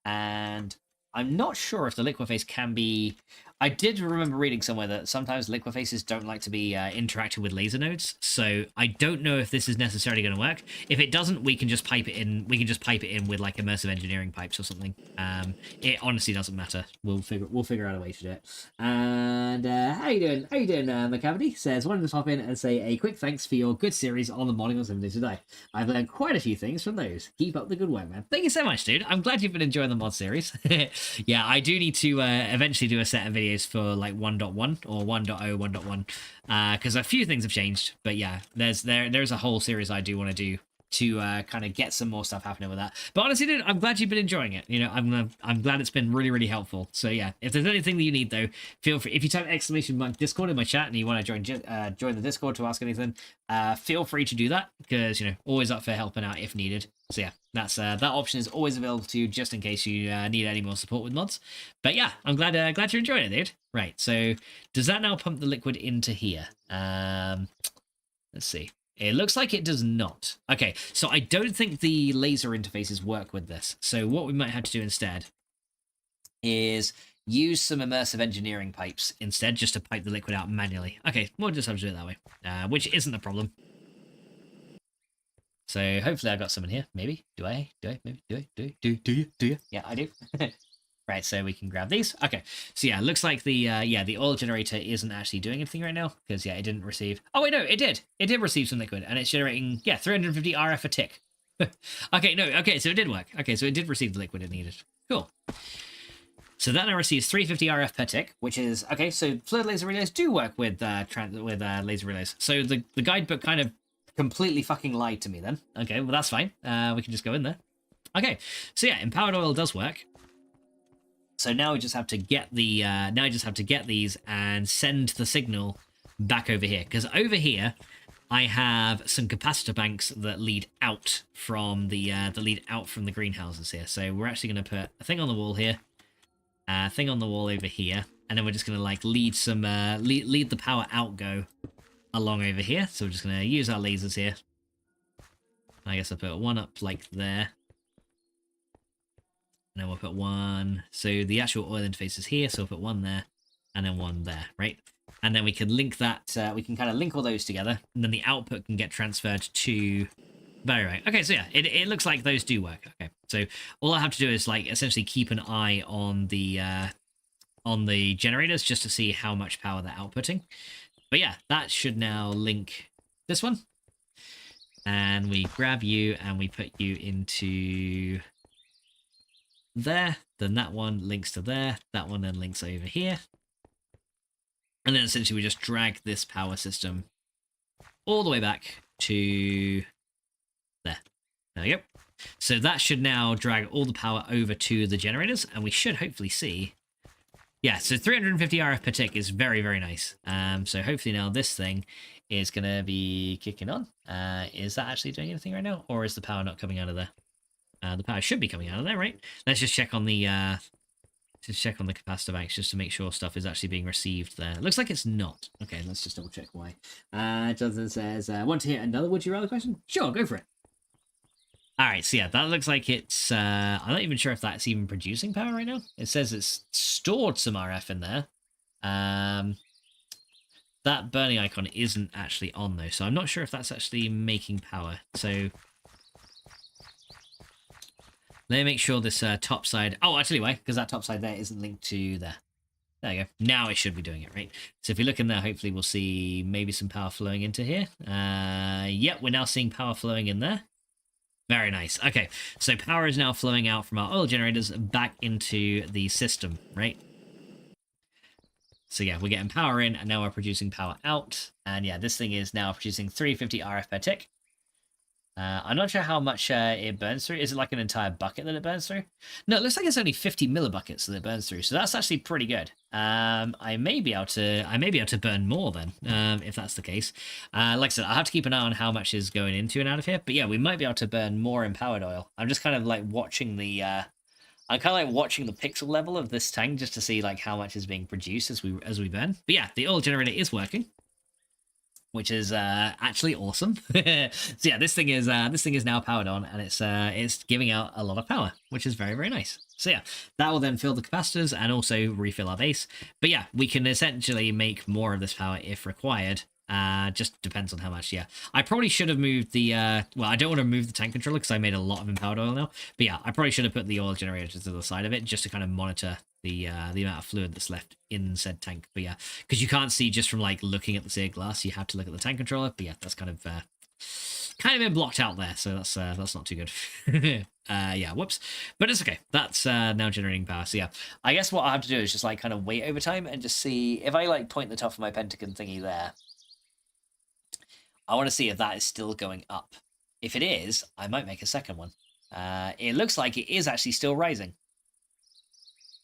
And I'm not sure if the liqueface can be... I did remember reading somewhere that sometimes liquefaces don't like to be interacting with laser nodes, so I don't know if this is necessarily going to work. If it doesn't, we can just pipe it in. We can just pipe it in with like immersive engineering pipes or something. It honestly doesn't matter. We'll figure out a way to do it. And how you doing? How you doing, McCavity? Says, wanted to pop in and say a quick thanks for your good series on the modding of Simulator today. I've learned quite a few things from those. Keep up the good work, man. Thank you so much, dude. I'm glad you've been enjoying the mod series. Yeah, I do need to eventually do a set of videos for like 1.1 or 1.0, 1.1, because a few things have changed. But yeah, there's a whole series I do want to do to kind of get some more stuff happening with that. But honestly, dude, I'm glad you've been enjoying it. You know, I'm glad it's been really, really helpful. So yeah, if there's anything that you need though, feel free. If you type !Discord in my chat and you want to join the Discord to ask anything, feel free to do that, because you know, always up for helping out if needed. So yeah, that's that option is always available to you just in case you need any more support with mods. But yeah, I'm glad you're enjoying it, dude. Right, so does that now pump the liquid into here? Let's see. It looks like it does not. Okay, so I don't think the laser interfaces work with this. So what we might have to do instead is use some immersive engineering pipes instead, just to pipe the liquid out manually. Okay, we'll just have to do it that way, which isn't a problem. So hopefully I got some in here. Maybe. Do I? Maybe. Do you? Yeah, I do. Right, so we can grab these. Okay, so yeah, looks like the oil generator isn't actually doing anything right now, because yeah, it didn't receive... Oh wait, no, it did. It did receive some liquid, and it's generating, 350 RF a tick. Okay, so it did work. Okay, so it did receive the liquid it needed. Cool. So that now receives 350 RF per tick, which is... Okay, so fluid laser relays do work with laser relays. So the guidebook kind of completely fucking lied to me then. Okay, well that's fine. We can just go in there. Okay, so yeah, empowered oil does work. So now we just have to get the these and send the signal back over here, because over here I have some capacitor banks that lead out from the greenhouses here. So we're actually going to put a thing on the wall here, a thing on the wall over here, and then we're just going to like lead the power outgo along over here. So we're just going to use our lasers here. I guess I'll put one up like there. And then we'll put one. So the actual oil interface is here. So we'll put one there and then one there, right? And then we can link that. We can kind of link all those together. And then the output can get transferred to... Very right. Okay, so yeah, it looks like those do work. Okay, so all I have to do is like essentially keep an eye on the generators just to see how much power they're outputting. But yeah, that should now link this one. And we grab you and we put you into there. Then that one links to there. That one then links over here. And then essentially we just drag this power system all the way back to there. There we go. So that should now drag all the power over to the generators, and we should hopefully see... Yeah, so 350 RF per tick is very, very nice. So hopefully now this thing is going to be kicking on. Is that actually doing anything right now, or is the power not coming out of there? The power should be coming out of there, right? Let's just check on the capacitor banks just to make sure stuff is actually being received there. It looks like it's not. Okay, let's just double check why. Jonathan says, want to hear another would you rather question? Sure, go for it. All right, so yeah, that looks like it's... I'm not even sure if that's even producing power right now. It says it's stored some RF in there. That burning icon isn't actually on, though, so I'm not sure if that's actually making power. So let me make sure this top side... Oh, actually, why? Because that top side there isn't linked to there. There you go. Now it should be doing it, right? So if we look in there, hopefully we'll see maybe some power flowing into here. Yep, we're now seeing power flowing in there. Very nice. Okay, so power is now flowing out from our oil generators back into the system, right? So yeah, we're getting power in, and now we're producing power out. And yeah, this thing is now producing 350 RF per tick. I'm not sure how much it burns through. Is it like an entire bucket that it burns through? No, it looks like it's only 50 millibuckets that it burns through. So that's actually pretty good. I may be able to burn more then, if that's the case. Like I said, I have to keep an eye on how much is going into and out of here. But yeah, we might be able to burn more empowered oil. I'm just kind of like watching the I'm kind of like watching the pixel level of this tank just to see like how much is being produced as we burn. But yeah, the oil generator is working, which is actually awesome. So yeah, this thing is now powered on, and it's giving out a lot of power, which is very, very nice. So yeah, that will then fill the capacitors and also refill our base. But yeah, we can essentially make more of this power if required. Just depends on how much. Yeah, I probably should have moved the well, I don't want to move the tank controller because I made a lot of empowered oil now. But yeah, I probably should have put the oil generator to the side of it just to kind of monitor the amount of fluid that's left in said tank. But yeah, because you can't see just from like looking at the clear glass, you have to look at the tank controller. But yeah, that's kind of been blocked out there, so that's not too good. Yeah, whoops. But it's okay. That's now generating power. So yeah, I guess what I have to do is just like kind of wait over time and just see if I like point the top of my pentagon thingy there. I want to see if that is still going up. If it is, I might make a second one. It looks like it is actually still rising.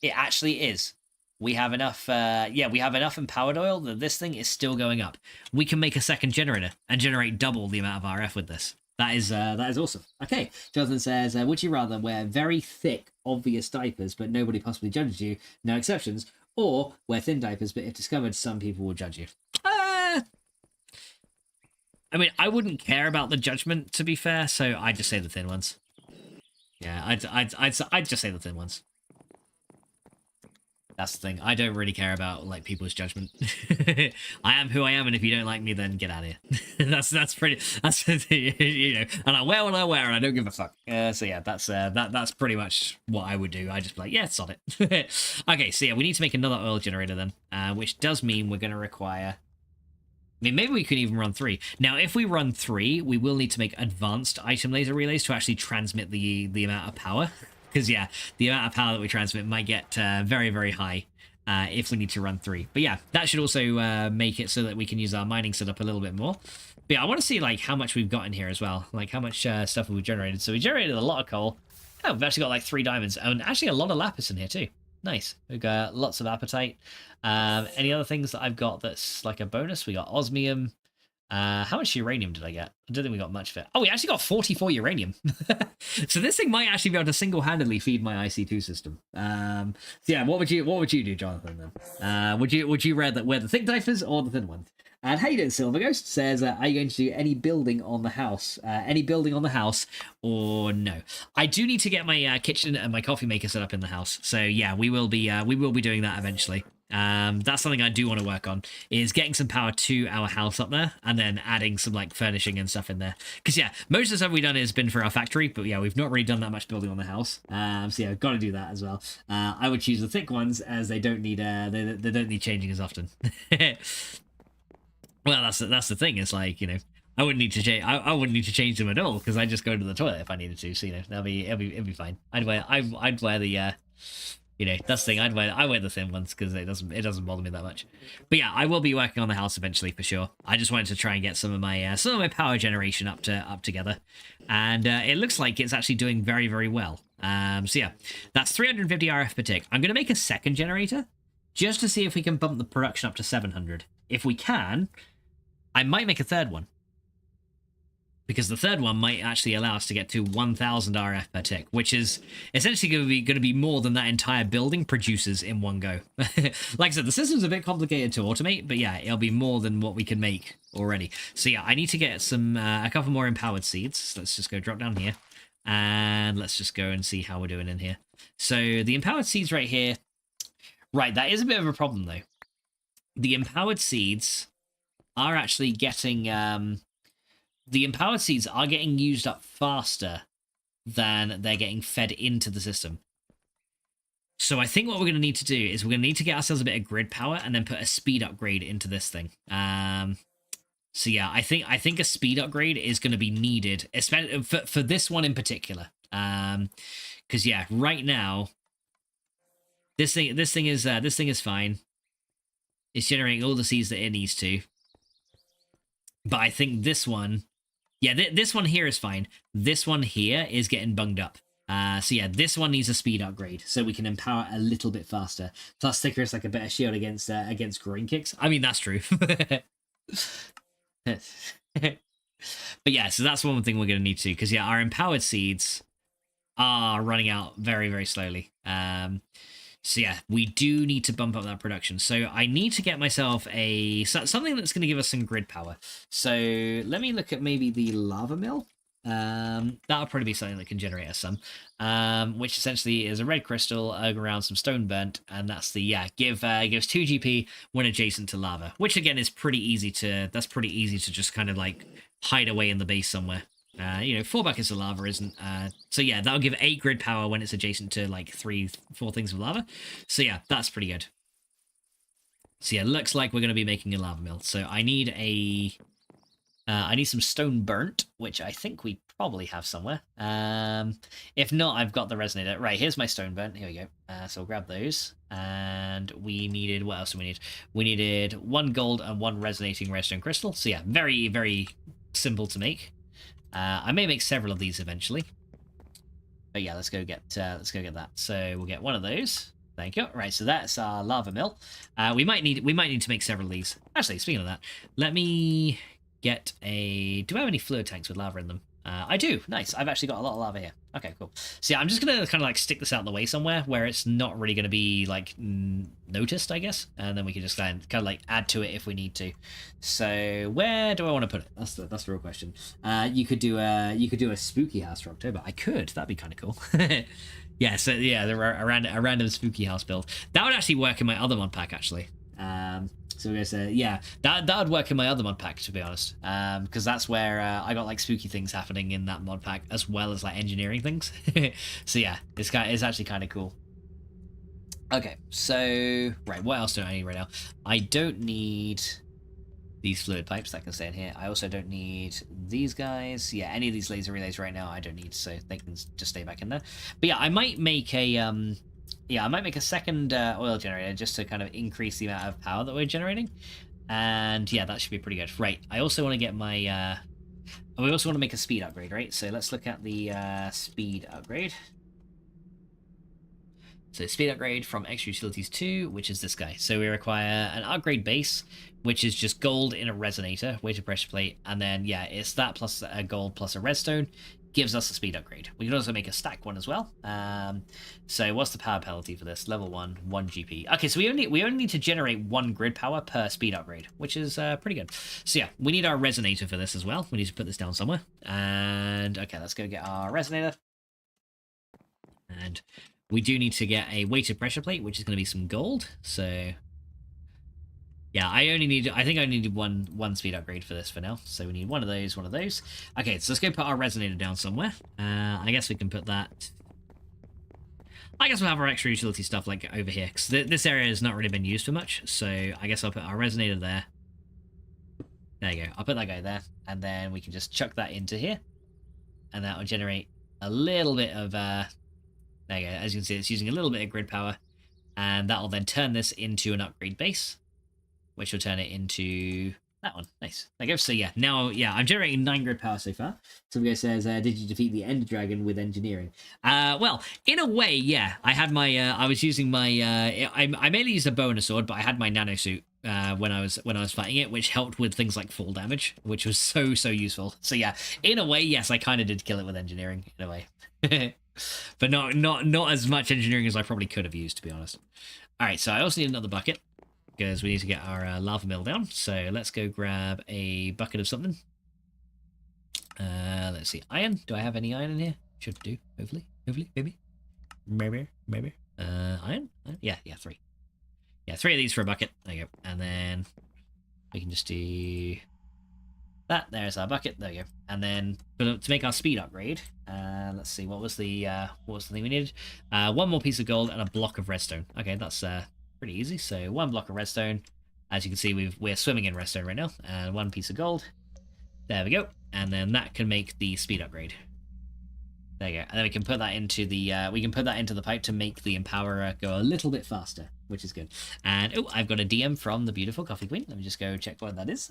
It actually is. We have enough, yeah, we have enough empowered oil that this thing is still going up. We can make a second generator and generate double the amount of RF with this. That is awesome. Okay, Jonathan says, would you rather wear very thick, obvious diapers, but nobody possibly judges you, no exceptions, or wear thin diapers, but if discovered, some people will judge you? I mean, I wouldn't care about the judgment, to be fair, so I'd just say the thin ones. Yeah, I'd just say the thin ones. That's the thing. I don't really care about like people's judgment. I am who I am, and if you don't like me, then get out of here. that's you know. And I wear what I wear, and I don't give a fuck. So yeah, that's pretty much what I would do. I just be like, yeah, sod it. Okay, so yeah, we need to make another oil generator then, which does mean we're going to require. I mean, maybe we could even run 3. Now, if we run 3, we will need to make advanced item laser relays to actually transmit the amount of power. Because, yeah, the amount of power that we transmit might get very, very high if we need to run 3. But, yeah, that should also make it so that we can use our mining setup a little bit more. But, yeah, I want to see, like, how much we've got in here as well. Like, how much stuff we've generated. So we generated a lot of coal. Oh, we've actually got, like, 3 diamonds. And actually a lot of lapis in here, too. Nice. We've got lots of apatite. Any other things that I've got that's like a bonus? We got osmium. How much uranium did I get? I don't think we got much of it. Oh, we actually got 44 uranium. So this thing might actually be able to single-handedly feed my IC2 system. So yeah, what would you do, Jonathan? Then would you wear the thick diapers or the thin ones? And how you doing, Silver Ghost? Says, are you going to do any building on the house? Or no? I do need to get my kitchen and my coffee maker set up in the house. So yeah, we will be doing that eventually. That's something I do want to work on, is getting some power to our house up there and then adding some like furnishing and stuff in there. Because yeah, most of the stuff we've done has been for our factory, but yeah, we've not really done that much building on the house. So yeah, I've got to do that as well. I would choose the thick ones as they don't need they don't need changing as often. Well, that's the thing. It's like, you know, I wouldn't need to change. I wouldn't need to change them at all because I just go to the toilet if I needed to. So you know, it'd be fine. I'd wear the you know, that's the thing. I wear the thin ones because it doesn't bother me that much. But yeah, I will be working on the house eventually for sure. I just wanted to try and get some of my power generation up together, and it looks like it's actually doing very, very well. So yeah, that's 350 RF per tick. I'm gonna make a second generator just to see if we can bump the production up to 700. If we can, I might make a third one, because the third one might actually allow us to get to 1000 RF per tick, which is essentially going to be more than that entire building produces in one go. Like I said, the system's a bit complicated to automate, but yeah, it'll be more than what we can make already. So yeah, I need to get some a couple more empowered seeds. Let's just go drop down here, and let's just go and see how we're doing in here. So the empowered seeds right here. Right, that is a bit of a problem though. The empowered seeds are actually getting the empowered seeds are getting used up faster than they're getting fed into the system. So I think what we're going to need to do is we're going to need to get ourselves a bit of grid power and then put a speed upgrade into this thing. So yeah, I think a speed upgrade is going to be needed, especially for this one in particular. Because yeah, right now this thing is fine. It's generating all the seeds that it needs to. But I think this one, yeah, this one here is fine. This one here is getting bunged up. So yeah, this one needs a speed upgrade so we can empower a little bit faster. Plus, thicker is like a better shield against green kicks. I mean, that's true. But yeah, so that's one thing we're going to need to, because yeah, our empowered seeds are running out very, very slowly. So yeah, we do need to bump up that production. So I need to get myself something that's going to give us some grid power. So let me look at maybe the lava mill. That'll probably be something that can generate us some. Which essentially is a red crystal around some stone burnt, and that's the gives 2 GP when adjacent to lava. Which again is pretty easy to just kind of like hide away in the base somewhere. You know, 4 buckets of lava isn't, so yeah, that'll give 8 grid power when it's adjacent to like 3-4 things of lava. So yeah, that's pretty good. So yeah, looks like we're going to be making a lava mill. So I need I need some stone burnt, which I think we probably have somewhere. If not, I've got the resonator. Right, here's my stone burnt. Here we go. So we'll grab those. And we needed, what else do we need? We needed 1 gold and 1 resonating redstone crystal. So yeah, very, very simple to make. I may make several of these eventually, but yeah, let's go get that. So we'll get one of those. Thank you. Right, so that's our lava mill. We might need to make several of these. Actually, speaking of that, let me get a. Do I have any fluid tanks with lava in them? I do. Nice. I've actually got a lot of lava here. Okay, cool. So yeah, I'm just gonna kind of like stick this out of the way somewhere where it's not really gonna be like noticed, I guess, and then we can just kind of like add to it if we need to. So where do I want to put it? That's the real question. You could do a spooky house for October. I could. That'd be kind of cool. Yeah. So yeah, there are a random spooky house build that would actually work in my other mod pack actually. So we're gonna say, yeah, that would work in my other mod pack, to be honest, because that's where I got like spooky things happening in that mod pack as well as like engineering things. So yeah, it's actually kind of cool. Okay, so right, what else do I need right now? I don't need these fluid pipes that can stay in here. I also don't need these guys. Yeah, any of these laser relays right now I don't need, so they can just stay back in there. But yeah, I might make a I might make a second oil generator just to kind of increase the amount of power that we're generating. And yeah, that should be pretty good. Right, I also want to get my... we also want to make a speed upgrade, right? So let's look at the speed upgrade. So speed upgrade from Extra Utilities 2, which is this guy. So we require an upgrade base, which is just gold in a resonator, weighted pressure plate, and then, yeah, it's that plus a gold plus a redstone gives us a speed upgrade. We can also make a stack one as well. So what's the power penalty for this? Level 1, 1 GP. Okay, so we only need to generate 1 grid power per speed upgrade, which is pretty good. So yeah, we need our resonator for this as well. We need to put this down somewhere. And okay, let's go get our resonator. And we do need to get a weighted pressure plate, which is going to be some gold. So yeah, I think I only need one speed upgrade for this for now. So we need one of those, one of those. Okay, so let's go put our resonator down somewhere. I guess we can put that. I guess we'll have our extra utility stuff like over here, because this area has not really been used for much. So I guess I'll put our resonator there. There you go. I'll put that guy there, and then we can just chuck that into here, and that will generate a little bit of. There you go. As you can see, it's using a little bit of grid power, and that will then turn this into an upgrade base, which will turn it into that one. Nice. There you go. So yeah, now, yeah, I'm generating 9 grid power so far. Somebody says, did you defeat the Ender Dragon with engineering? Well, in a way, yeah. I had my, I was using my, I mainly used a bow and a sword, but I had my nano suit when I was fighting it, which helped with things like fall damage, which was so useful. So yeah, in a way, yes, I kind of did kill it with engineering, in a way. But not as much engineering as I probably could have used, to be honest. All right, so I also need another bucket, because we need to get our lava mill down. So let's go grab a bucket of something. Let's see, iron. Do I have any iron in here? Should do, hopefully, maybe. Iron? Yeah, 3. Yeah, 3 of these for a bucket. There you go. And then we can just do that. There's our bucket. There you go. And then to make our speed upgrade, let's see, what was the thing we needed? 1 more piece of gold and a block of redstone. Okay, that's pretty easy. So 1 block of redstone. As you can see, we're swimming in redstone right now. And 1 piece of gold. There we go. And then that can make the speed upgrade. There you go. And then we can put that into the pipe to make the empowerer go a little bit faster, which is good. And oh, I've got a DM from the beautiful Coffee Queen. Let me just go check what that is.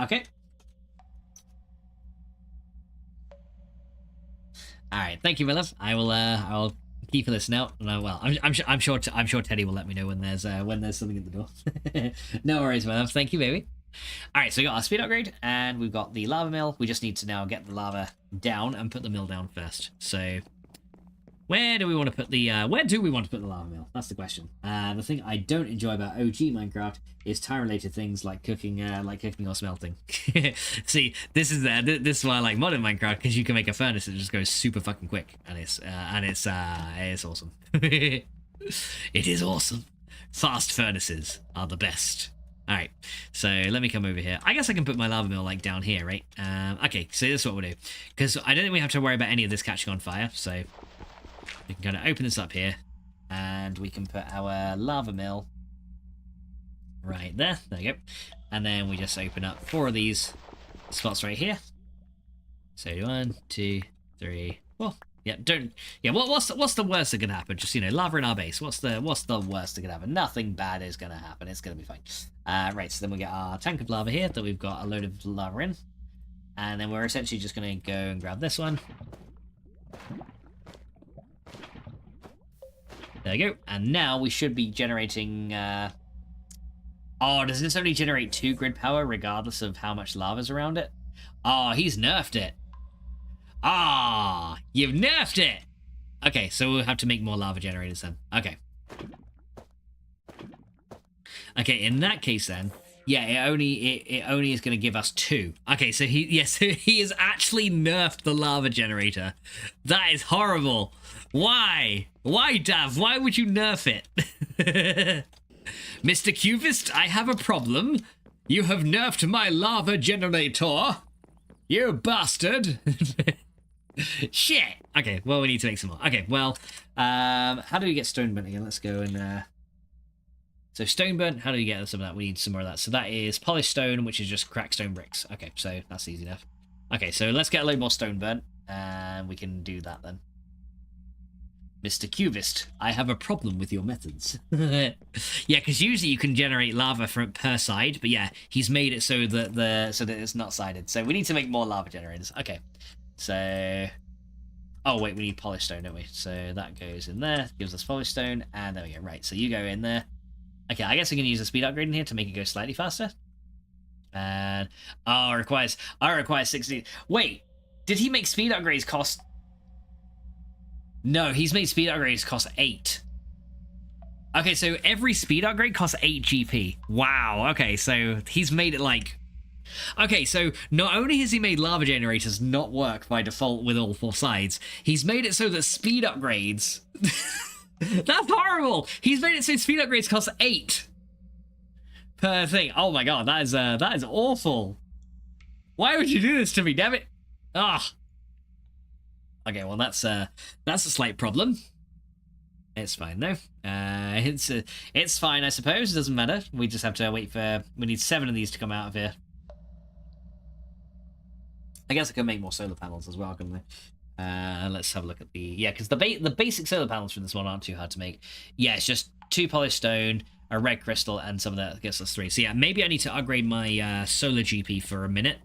Okay. All right. Thank you, my love. I'll keep this now. Well, I'm sure Teddy will let me know when there's something at the door. No worries, my love. Thank you, baby. All right, so we got our speed upgrade, and we've got the lava mill. We just need to now get the lava down and put the mill down first. So, where do we want to put the lava mill? That's the question. The thing I don't enjoy about OG Minecraft is time-related things like cooking or smelting. See, this is why I like modern Minecraft, because you can make a furnace that just goes super fucking quick, and it's awesome. It is awesome. Fast furnaces are the best. All right, so let me come over here. I guess I can put my lava mill like down here, right? Okay, so this is what we'll do, because I don't think we have to worry about any of this catching on fire. So we can kind of open this up here, and we can put our lava mill right there. There you go. And then we just open up 4 of these spots right here. So 1, 2, 3, 4. Yeah, what's the worst that can happen? Just, lava in our base. What's the worst that can happen? Nothing bad is gonna happen. It's gonna be fine. Right, so then we get our tank of lava here that we've got a load of lava in. And then we're essentially just gonna go and grab this one. There you go. And now we should be generating oh, does this only generate 2 grid power regardless of how much lava's around it? Oh, he's nerfed it. Ah, you've nerfed it! Okay, so we'll have to make more lava generators then. Okay. Okay, in that case then, yeah, it only is going to give us 2. Okay, so he has actually nerfed the lava generator. That is horrible. Why? Why, Dav? Why would you nerf it? Mr. Qvist, I have a problem. You have nerfed my lava generator. You bastard. Shit. Okay, well, we need to make some more. Okay, well, how do we get stone burnt again? Let's go and so stone burnt, how do we get some of that? We need some more of that. So that is polished stone, which is just cracked stone bricks. Okay, so that's easy enough. Okay, so let's get a load more stone burnt, and we can do that then. Mr. Qvist, I have a problem with your methods. Yeah, because usually you can generate lava per side, but yeah, he's made it so that it's not sided. So we need to make more lava generators. Okay, so oh wait, we need polished stone, don't we? So that goes in there, gives us polished stone, and there we go. Right, so you go in there. Okay, I guess we can use a speed upgrade in here to make it go slightly faster. And oh, requires 60. Wait, did he make speed upgrades cost? No, he's made speed upgrades cost 8. Okay, so every speed upgrade costs 8 GP. Wow. Okay, so he's made it like. Okay, so not only has he made lava generators not work by default with all 4 sides, he's made it so that speed upgrades. That's horrible. He's made it so speed upgrades cost 8 per thing. Oh my god, that is awful. Why would you do this to me, damn it? Ah. Okay, well that's a slight problem. It's fine though. It's fine, I suppose. It doesn't matter. We just have to wait for. We need 7 of these to come out of here. I guess I can make more solar panels as well, couldn't I? Let's have a look at the because the basic solar panels from this one aren't too hard to make. Yeah, it's just 2 polished stone, a red crystal, and some of that gets us 3. So yeah, maybe I need to upgrade my solar GP for a minute,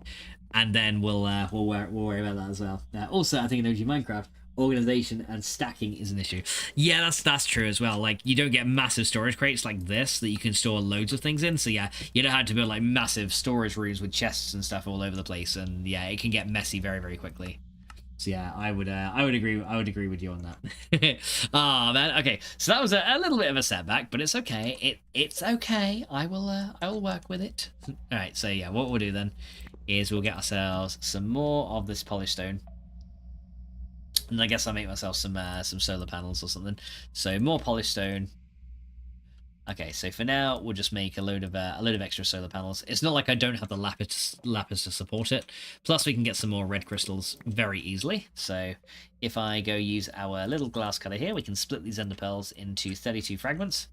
and then we'll worry about that as well. Also, I think in OG Minecraft, organization and stacking is an issue. Yeah, that's true as well. Like, you don't get massive storage crates like this that you can store loads of things in. So yeah, you don't have to build like massive storage rooms with chests and stuff all over the place. And yeah, it can get messy very, very quickly. So yeah, I would agree with you on that. Oh man, okay. So that was a little bit of a setback, but it's okay. It's okay. I will work with it. All right. So yeah, what we'll do then is we'll get ourselves some more of this polished stone. And I guess I'll make myself some solar panels or something. So more polished stone. Okay, so for now we'll just make a load of extra solar panels. It's not like I don't have the lapis to support it. Plus we can get some more red crystals very easily. So if I go use our little glass cutter here, we can split these ender pearls into 32 fragments.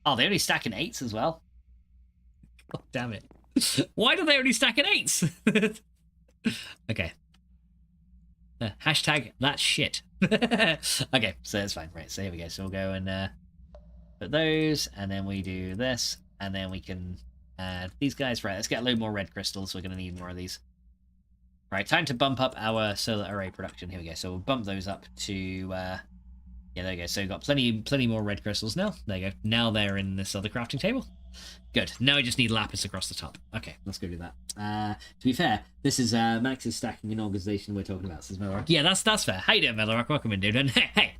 Oh, they only stack in 8s as well. God damn it! Why do they only stack in 8s? Okay. Hashtag that's shit. Okay, so it's fine. Right, so here we go. So we'll go and put those, and then we do this, and then we can add these guys. Right, let's get a load more red crystals. We're going to need more of these. Right, time to bump up our solar array production. Here we go. So we'll bump those up to yeah, there we go. So we've got plenty more red crystals now. There you go. Now they're in this other crafting table. Good. Now I just need lapis across the top. Okay, let's go do that. To be fair, this is Max's stacking and organization we're talking about, says Melrock. Yeah, that's fair. How you doing, Melrock? Welcome in, dude. And hey,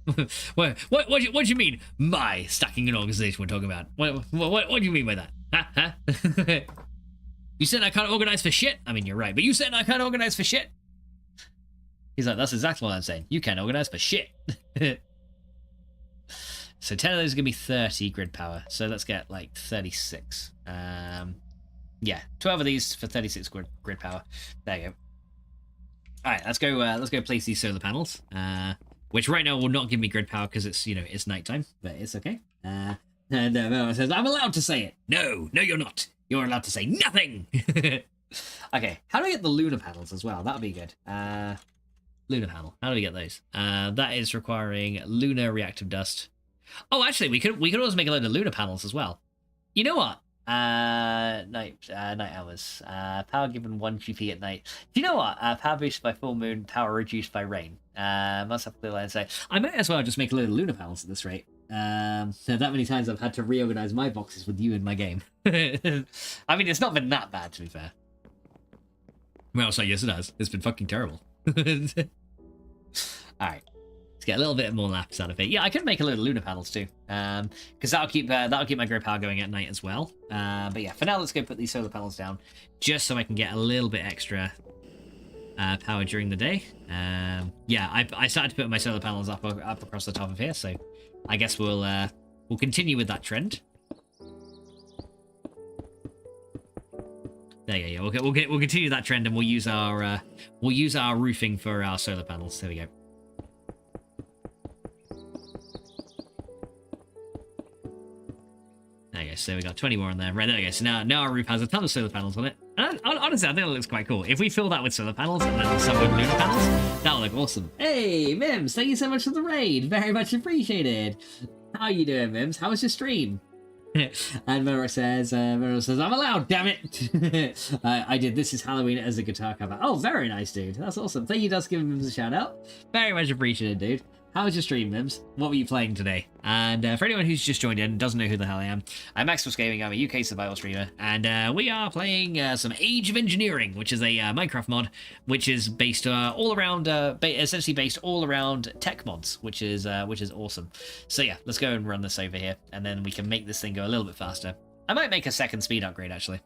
what do you mean my stacking and organization we're talking about? What do you mean by that? Huh? You said I can't organize for shit? I mean, you're right, but you said I can't organize for shit? He's like, that's exactly what I'm saying. You can't organize for shit. So 10 of those are going to be 30 grid power. So let's get like 36. Yeah, 12 of these for 36 grid power. There you go. All right, let's go place these solar panels. Which right now will not give me grid power because it's it's nighttime, but it's okay. And Mel says I'm allowed to say it. No, you're not. You're allowed to say nothing. Okay, how do I get the lunar panels as well? That'll be good. Lunar panel. How do we get those? That is requiring lunar reactive dust. Oh, actually, we could also make a load of lunar panels as well. You know what? Night hours. Power given 1 GP at night. Do you know what? Power boosted by full moon. Power reduced by rain. Must have to clear line and say. I might as well just make a load of lunar panels at this rate. That many times I've had to reorganize my boxes with you in my game. I mean, it's not been that bad, to be fair. Well, so yes, it has. It's been fucking terrible. All right. Get a little bit more lapis out of it. Yeah, I could make a load of lunar panels too, because that'll keep my grid power going at night as well. But yeah, for now, let's go put these solar panels down, just so I can get a little bit extra power during the day. Yeah, I started to put my solar panels up across the top of here, so I guess we'll continue with that trend. There you go. We'll continue that trend, and we'll use our roofing for our solar panels. There we go. There you go, so we got 20 more on there. Right, there we go. So now our roof has a ton of solar panels on it. And honestly, I think it looks quite cool. If we fill that with solar panels and then some with lunar panels, that'll look awesome. Hey, Mims, thank you so much for the raid. Very much appreciated. How you doing, Mims? How was your stream? And Mero says, I'm allowed, damn it. I did This Is Halloween as a guitar cover. Oh, very nice, dude. That's awesome. Thank you, Dust, giving Mims a shout out. Very much appreciated, dude. How's your stream, Mims? What were you playing today? And for anyone who's just joined in and doesn't know who the hell I am, I'm Maxwell's Gaming. I'm a UK survival streamer, and we are playing some Age of Engineering, which is a Minecraft mod, which is based all around, essentially based all around tech mods, which is awesome. So yeah, let's go and run this over here, and then we can make this thing go a little bit faster. I might make a second speed upgrade actually.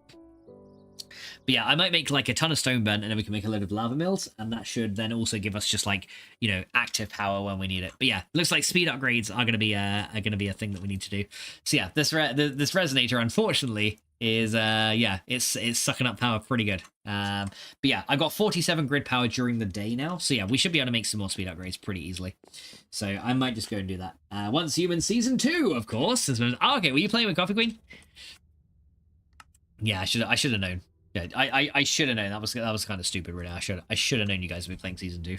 But yeah, I might make like a ton of stone burn, and then we can make a load of lava mills, and that should then also give us just like, you know, active power when we need it. But yeah, looks like speed upgrades are gonna be a thing that we need to do. So yeah, this resonator unfortunately is it's sucking up power pretty good. But yeah, I got 47 grid power during the day now, so yeah, we should be able to make some more speed upgrades pretty easily. So I might just go and do that. Once Human Season 2, of course. Oh, okay, were you playing with Coffee Queen? Yeah, I should have known. Yeah, I should have known. That was kind of stupid, really. I should have known you guys would be playing season 2,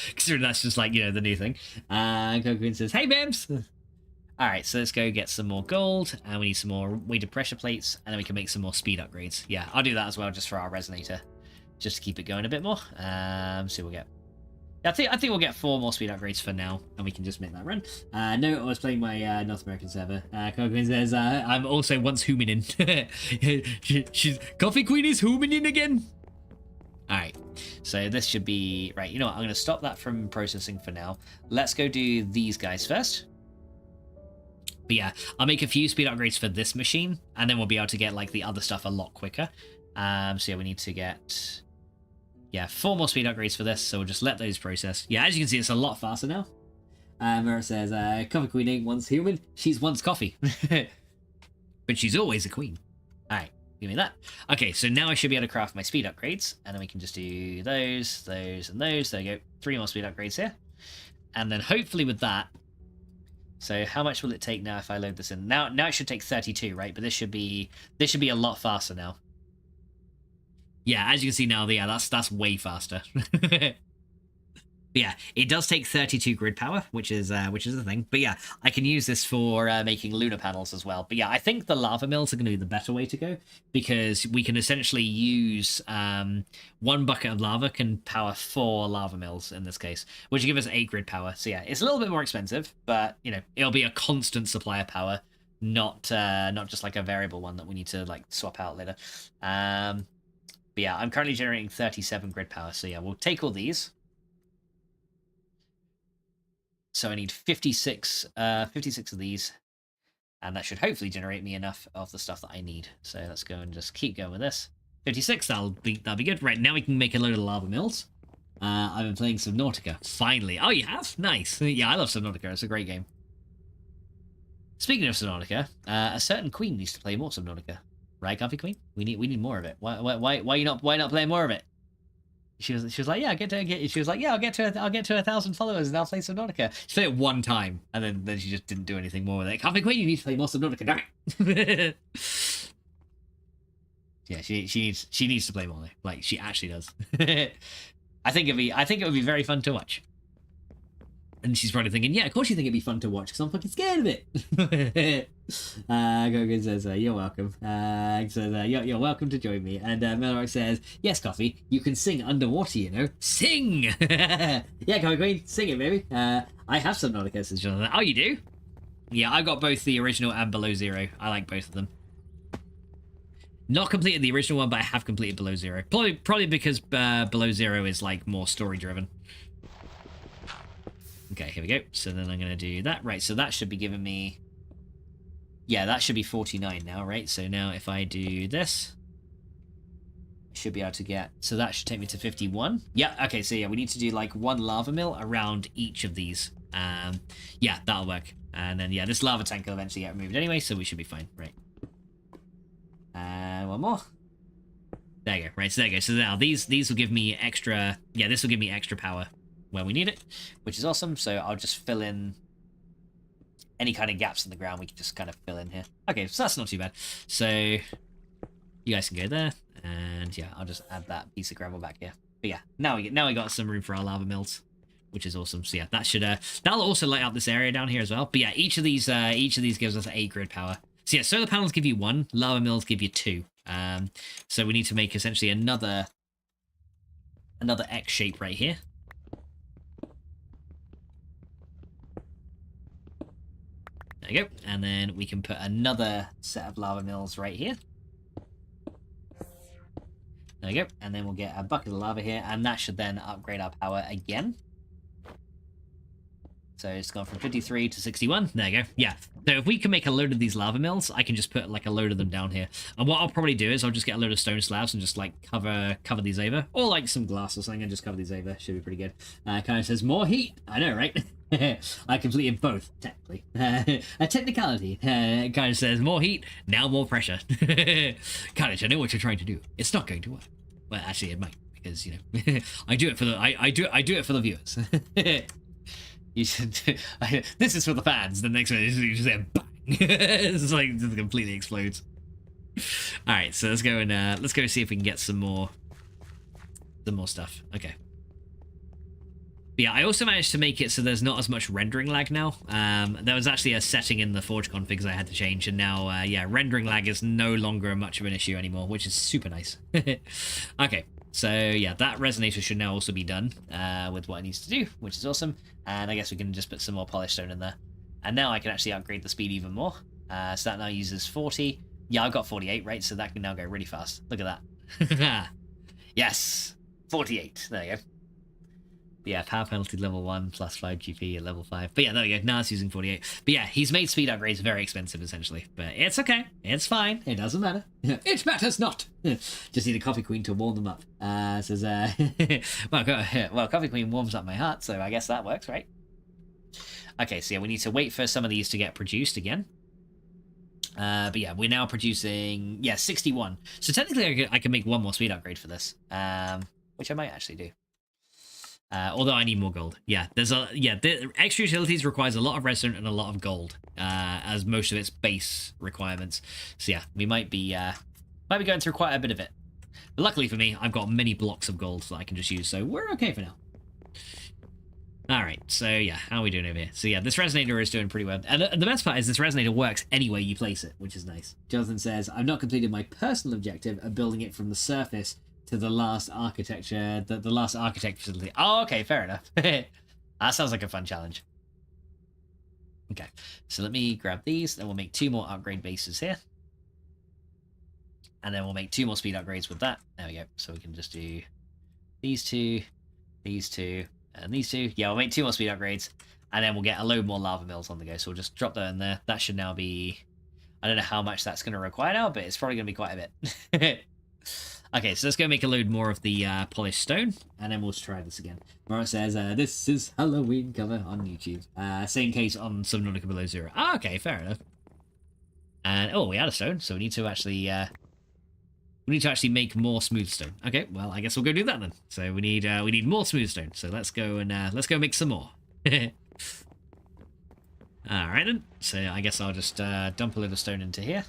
considering that's just like, you know, the new thing. Coco Queen says, "Hey, Bims." All right, so let's go get some more gold, and we need some more weighted pressure plates, and then we can make some more speed upgrades. Yeah, I'll do that as well, just for our resonator, just to keep it going a bit more. See what we'll get. I think we'll get 4 more speed upgrades for now, and we can just make that run. No, I was playing my North American server. Coco says, I'm also once huminin. She's Coffee Queen is huminin again. Alright, so this should be... Right, you know what, I'm going to stop that from processing for now. Let's go do these guys first. But yeah, I'll make a few speed upgrades for this machine, and then we'll be able to get like the other stuff a lot quicker. So yeah, we need to get... Yeah, 4 more speed upgrades for this, so we'll just let those process. Yeah, as you can see, it's a lot faster now. Where it says, Coffee Queen ain't once human, she's once coffee. But she's always a queen. Alright, give me that. Okay, so now I should be able to craft my speed upgrades, and then we can just do those, and those. There you go, 3 more speed upgrades here. And then hopefully with that... So how much will it take now if I load this in? Now it should take 32, right? But this should be a lot faster now. Yeah, as you can see now, yeah, that's way faster. Yeah, it does take 32 grid power, which is the thing. But yeah, I can use this for making lunar panels as well. But yeah, I think the lava mills are going to be the better way to go, because we can essentially use 1 bucket of lava can power 4 lava mills in this case, which will give us 8 grid power. So yeah, it's a little bit more expensive, but you know, it'll be a constant supply of power, not just like a variable one that we need to like swap out later. But yeah, I'm currently generating 37 grid power, so yeah, we'll take all these. So I need 56 of these, and that should hopefully generate me enough of the stuff that I need. So let's go and just keep going with this. 56, that'll be good. Right, now we can make a load of lava mills. I've been playing Subnautica, finally. Oh, you have? Nice. Yeah, I love Subnautica, it's a great game. Speaking of Subnautica, a certain queen needs to play more Subnautica. Right, Coffee Queen? We need more of it. Why you not playing more of it? She was like, yeah, she was like, yeah, I'll get to 1,000 followers and I'll play Subnautica. She played it 1 time, and then she just didn't do anything more with it. Coffee Queen, you need to play more Subnautica, damn it. Yeah, she needs to play more though. Like, she actually does. I think it would be very fun to watch. And she's probably thinking, yeah, of course you think it'd be fun to watch, because I'm fucking scared of it. Gogan says, you're welcome. Says, you're welcome to join me. And Melrock says, yes, Coffee, you can sing underwater, you know. Sing! Yeah, Coffee Queen, sing it, baby. I have some Subnautica, says Jonathan. Oh, you do? Yeah, I got both the original and Below Zero. I like both of them. Not completed the original one, but I have completed Below Zero. Probably because Below Zero is like more story driven. Okay, here we go. So then I'm going to do that. Right, so that should be giving me... Yeah, that should be 49 now, right? So now if I do this, I should be able to get... So that should take me to 51. Yeah, okay, so yeah, we need to do like 1 lava mill around each of these. Yeah, that'll work. And then, yeah, this lava tank will eventually get removed anyway, so we should be fine, right? 1 more. There you go, right, so there you go. So now these will give me extra... Yeah, this will give me extra power when we need it, which is awesome. So I'll just fill in any kind of gaps in the ground. We can just kind of fill in here. Okay, so that's not too bad. So you guys can go there, and yeah, I'll just add that piece of gravel back here. But yeah, now we got some room for our lava mills, which is awesome. So yeah, that should that'll also light up this area down here as well. But yeah, each of these gives us 8 grid power. So yeah, solar panels give you 1, lava mills give you 2. So we need to make essentially another X shape right here. There you go. And then we can put another set of lava mills right here. There we go. And then we'll get a bucket of lava here, and that should then upgrade our power again. So it's gone from 53 to 61. There you go. Yeah. So if we can make a load of these lava mills, I can just put like a load of them down here. And what I'll probably do is I'll just get a load of stone slabs and just like cover these over. Or like some glass or something and just cover these over. Should be pretty good. Kind of says more heat. I know, right? I completed both, technically. A technicality. Kind of says more heat, now more pressure. Kind I know what you're trying to do. It's not going to work. Well, actually, it might, because, you know, I do it for the I do it for the viewers. You should. This is for the fans. The next one is you just say bang. It's like it just completely explodes. All right, so let's go and see if we can get some more stuff. Okay. But yeah, I also managed to make it so there's not as much rendering lag now. There was actually a setting in the Forge configs I had to change, and now yeah, rendering lag is no longer much of an issue anymore, which is super nice. Okay. So yeah, that resonator should now also be done with what it needs to do, which is awesome. And I guess we can just put some more polished stone in there. And now I can actually upgrade the speed even more. So that now uses 40. Yeah, I've got 48, right? So that can now go really fast. Look at that. Yes, 48. There you go. But yeah, power penalty level 1 plus 5 GP at level 5. But yeah, there we go. Now it's using 48. But yeah, he's made speed upgrades very expensive, essentially. But it's okay. It's fine. It doesn't matter. It matters not. Just need a Coffee Queen to warm them up. Says, well, Coffee Queen warms up my heart, so I guess that works, right? Okay, so yeah, we need to wait for some of these to get produced again. But yeah, we're now producing, 61. So technically I can make one more speed upgrade for this, which I might actually do. Although I need more gold. Yeah, the extra utilities requires a lot of redstone and a lot of gold, as most of its base requirements. So yeah, we might be going through quite a bit of it. But luckily for me, I've got many blocks of gold that I can just use, so we're okay for now. Alright, so yeah, how are we doing over here? So yeah, this resonator is doing pretty well. And the best part is this resonator works any way you place it, which is nice. Jonathan says, I've not completed my personal objective of building it from the surface to the last architecture, the last architect facility. Oh, okay, fair enough. That sounds like a fun challenge. Okay, so let me grab these, then we'll make 2 more upgrade bases here. And then we'll make 2 more speed upgrades with that. There we go. So we can just do these 2, and these 2. Yeah, we'll make 2 more speed upgrades, and then we'll get a load more lava mills on the go. So we'll just drop that in there. That should now be, I don't know how much that's going to require now, but it's probably going to be quite a bit. Okay, so let's go make a load more of the polished stone, and then we'll try this again. Mara says, this is Halloween cover on YouTube. Same case on Subnautica Below Zero. Ah, okay, fair enough. And, oh, we had a stone, so we need to actually make more smooth stone. Okay, well, I guess we'll go do that then. So we need more smooth stone. So let's go make some more. All right then. So I guess I'll just dump a load of stone into here.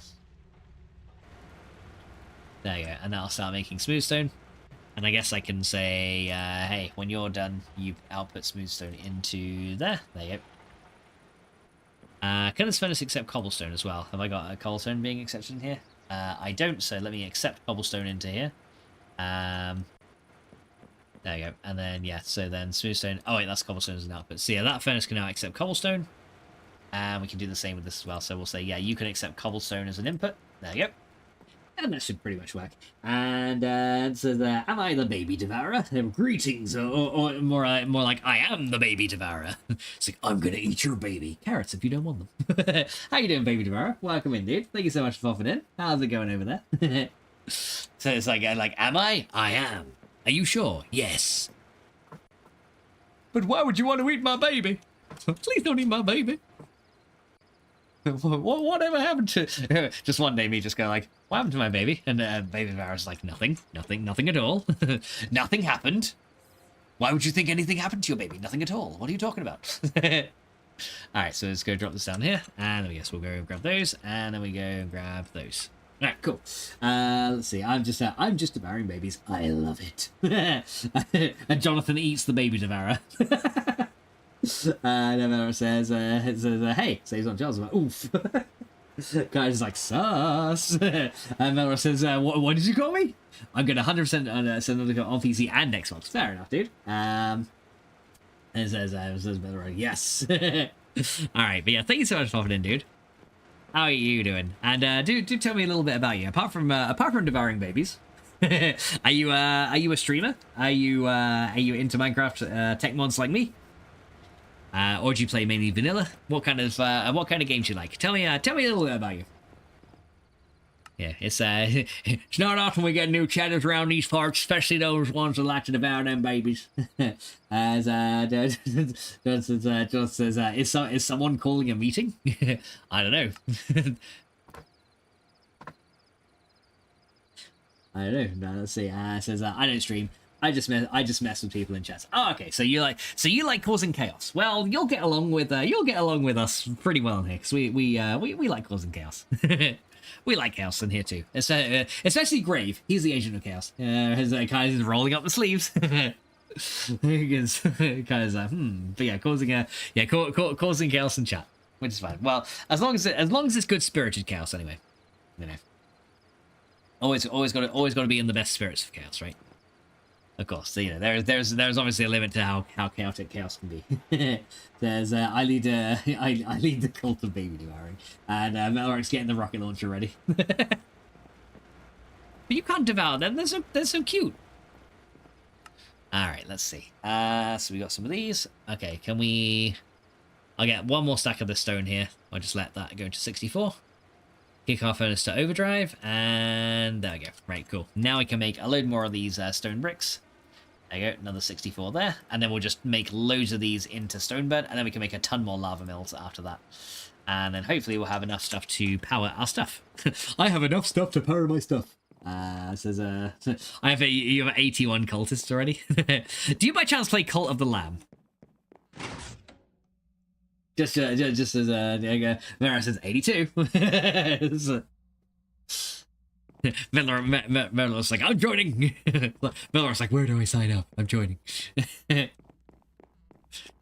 There you go, and that'll start making smooth stone. And I guess I can say, hey, when you're done, you output smooth stone into there. There you go. Can this furnace accept cobblestone as well? Have I got a cobblestone being accepted in here? I don't, so let me accept cobblestone into here. There you go. And then, yeah, so then smoothstone. Oh, wait, that's cobblestone as an output. So, yeah, that furnace can now accept cobblestone. And we can do the same with this as well. So we'll say, yeah, you can accept cobblestone as an input. There you go. And that should pretty much work. And so am I the baby devourer? Greetings, or more like I am the baby devourer. It's like, I'm gonna eat your baby. Carrots if you don't want them. How you doing, baby devourer? Welcome in, dude. Thank you so much for popping in. How's it going over there? So it's like, am I? I am. Are you sure? Yes. But why would you want to eat my baby? Please don't eat my baby. Whatever happened to... Just one day me just go like, what happened to my baby? And baby Vara's like, nothing at all. Nothing happened. Why would you think anything happened to your baby? Nothing at all. What are you talking about? Alright, so let's go drop this down here. And then I guess we'll go grab those. And then we go grab those. Alright, cool. Let's see. I'm just devouring babies. I love it. And Jonathan eats the baby devourer. And Mara says, hey, saves on Charles. Like, oof. Guy's is like, sus. And Mara says, what did you call me? I'm going to 100% on PC and Xbox. Fair enough, dude. And says Mara, yes. All right, but yeah, thank you so much for popping in, dude. How are you doing? And do tell me a little bit about you. Apart from devouring babies, are you a streamer? Are you into Minecraft tech mods like me? Or do you play mainly vanilla? What kind of games you like? Tell me a little bit about you. Yeah, it's not often we get new chatters around these parts, especially those ones that like to devour them babies. As just says, is someone calling a meeting? I don't know. I don't know. No, let's see. Says I don't stream. I just mess with people in chats. Oh, okay. So you like causing chaos. Well, you'll get along with us pretty well in here because we like causing chaos. We like chaos in here too. Especially Grave. He's the agent of chaos. His kind of rolling up the sleeves. But yeah, causing chaos in chat, which is fine. Well, as long as it's good spirited chaos, anyway. You know, always got to be in the best spirits of chaos, right? Of course, so, you know, there's obviously a limit to how chaotic chaos can be. There's I lead the cult of baby devouring, and Melric's getting the rocket launcher ready. But you can't devour them. They're so cute. All right, let's see. So we got some of these. Okay, can we? I'll get one more stack of this stone here. I'll just let that go to 64. Kick our furnace to overdrive, and there we go. Right, cool. Now we can make a load more of these stone bricks. There you go, another 64 there. And then we'll just make loads of these into stone bed, and then we can make a ton more lava mills after that. And then hopefully we'll have enough stuff to power our stuff. I have enough stuff to power my stuff. Says you have 81 cultists already. Do you by chance play Cult of the Lamb? Just as Mara says 82. Melor's like, I'm joining. Melor's like, where do I sign up? I'm joining.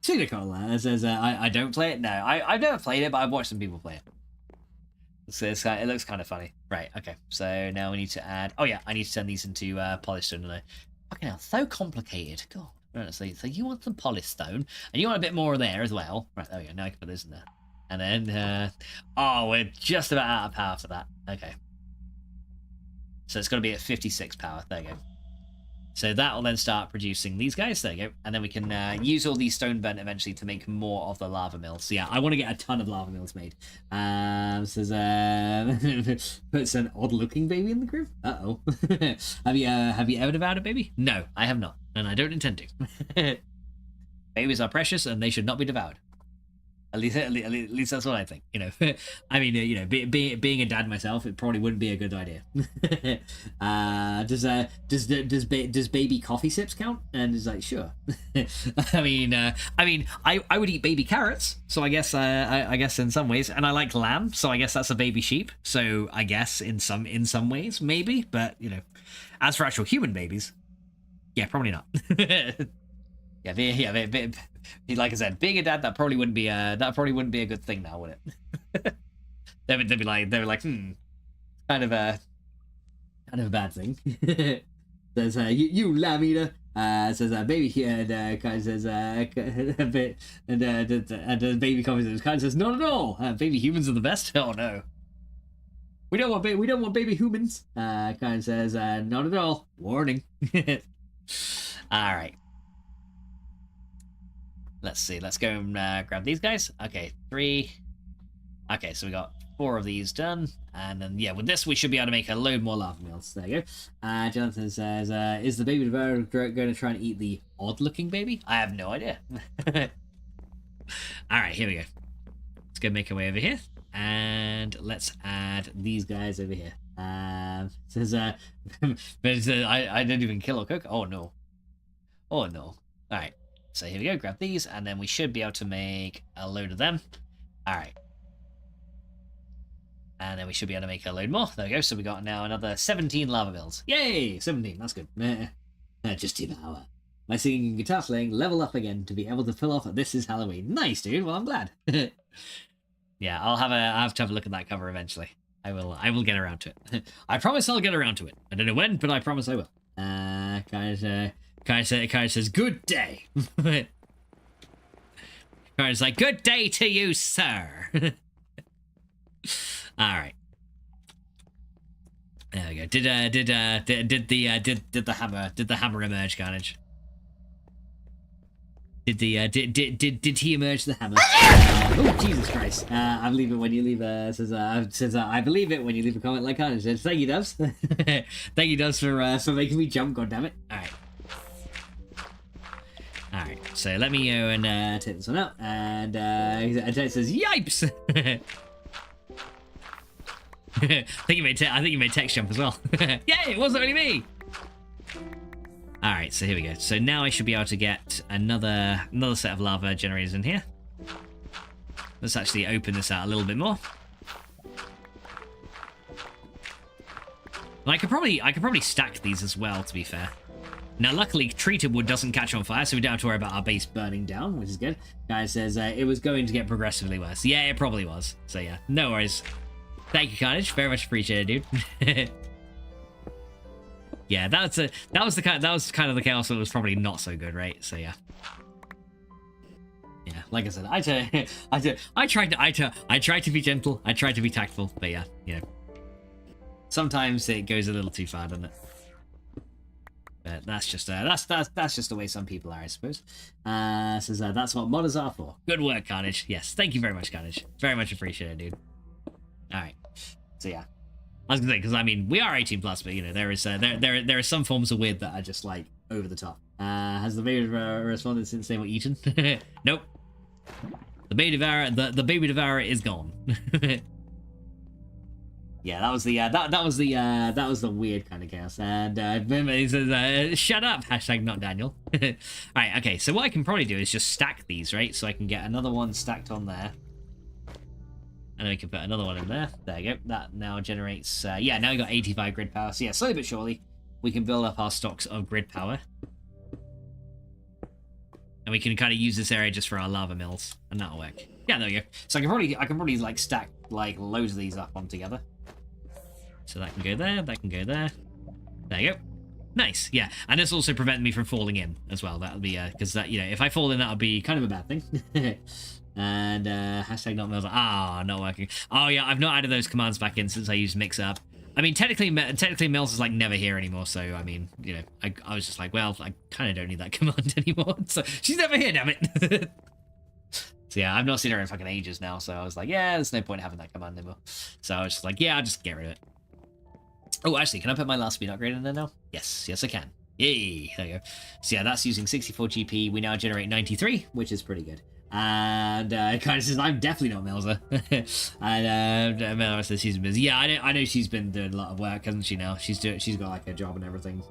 Cinecola says, I don't play it. No, I've never played it, but I've watched some people play it. So it looks kind of funny. Right, okay. So now we need to add... Oh yeah, I need to turn these into polished stone. Okay, now, so complicated. God. Right, so you want some polished stone, and you want a bit more there as well. Right, there we go. Now I can put this in there. And then... oh, we're just about out of power for that. Okay. So it's got to be at 56 power. There you go. So that will then start producing these guys. There you go. And then we can use all these stone bent eventually to make more of the lava mills. So yeah, I want to get a ton of lava mills made. Says puts an odd-looking baby in the group. Uh-oh. Have you ever devoured a baby? No, I have not, and I don't intend to. Babies are precious, and they should not be devoured. At least that's what I think. You know, I mean, you know, being a dad myself, it probably wouldn't be a good idea. Does baby coffee sips count? And it's like, sure. I mean, I would eat baby carrots, so I guess in some ways, and I like lamb, so I guess that's a baby sheep. So I guess in some ways maybe, but you know, as for actual human babies, yeah, probably not. Like I said, being a dad, that probably wouldn't be a good thing now, would it? they'd be like, kind of a bad thing. Says you lamb eater. Says baby here, and kind of says a bit, and baby comments kind of says not at all. Baby humans are the best. Oh no. We don't want baby humans. Kind of says not at all. Warning. All right. Let's see. Let's go and grab these guys. Okay, 3. Okay, so we got 4 of these done, and then yeah, with this we should be able to make a load more lava mills. There you go. Jonathan says, "Is the baby devourer going to try and eat the odd-looking baby?" I have no idea. All right, here we go. Let's go make our way over here, and let's add these guys over here. Says, I didn't even kill or cook. Oh no. Oh no. All right. So here we go, grab these, and then we should be able to make a load of them. All right. And then we should be able to make a load more. There we go. So we got now another 17 lava mills. Yay! 17, that's good. Just devour. My singing and guitar playing level up again to be able to fill off This Is Halloween. Nice, dude. Well, I'm glad. Yeah, I'll have to have a look at that cover eventually. I will get around to it. I promise I'll get around to it. I don't know when, but I promise I will. Kind of says, good day. Carnage's like, good day to you, sir. All right. There we go. Did the hammer emerge, Carnage? Did he emerge the hammer? Oh, Jesus Christ! I believe it when you leave I believe it when you leave a comment like Carnage says. Thank you, Dubs. Thank you, Dubs, for making me jump. God damn it! All right. All right. So let me go and take this one out. And it says, "Yipes!" I think you made text jump as well. Yay! It wasn't only me. All right, so here we go. So now I should be able to get another set of lava generators in here. Let's actually open this out a little bit more. And I could probably stack these as well, to be fair. Now, luckily, treated wood doesn't catch on fire, so we don't have to worry about our base burning down, which is good. Guy says it was going to get progressively worse. Yeah, it probably was. So yeah, no worries. Thank you, Carnage. Very much appreciated, dude. Yeah, that was kind of the chaos that was probably not so good, right? So yeah. Yeah, like I said, I tried to be gentle, I tried to be tactful, but yeah, you know. Sometimes it goes a little too far, doesn't it? But that's just the way some people are, I suppose. Says that's what modders are for. Good work, Carnage. Yes, thank you very much, Carnage. Very much appreciated, dude. All right. So yeah, I was gonna say, because I mean we are 18 plus, but you know there are some forms of weird that are just like over the top. Has the baby responded since they were eaten? Nope. The baby devourer is gone. Yeah, that was the weird kind of chaos. And he says, "Shut up!" Hashtag not Daniel. All right, okay. So what I can probably do is just stack these, right? So I can get another one stacked on there. And then we can put another one in there. There you go. That now generates... yeah, now we got 85 grid power. So yeah, slowly but surely, we can build up our stocks of grid power. And we can kind of use this area just for our lava mills. And that'll work. Yeah, there we go. So I can probably like stack like loads of these up on together. So that can go there, that can go there. There you go. Nice, yeah. And this also prevents me from falling in as well. That would be... because that, you know, if I fall in, that would be kind of a bad thing. And hashtag not mills. Not working. Oh yeah, I've not added those commands back in since I used mix up. I mean, technically mills is like never here anymore. So I mean, you know, I was just like, well, I kind of don't need that command anymore. So she's never here, damn it. So yeah, I've not seen her in fucking ages now. So I was like, yeah, there's no point having that command anymore. So I was just like, yeah, I'll just get rid of it. Oh, actually, can I put my last speed upgrade in there now? Yes, I can. Yay, there you go. So yeah, that's using 64 GP. We now generate 93, which is pretty good. And it kind of says, I'm definitely not Melza. And Melza says she's busy. Yeah, I know she's been doing a lot of work, hasn't she now? She's got like a job and everything.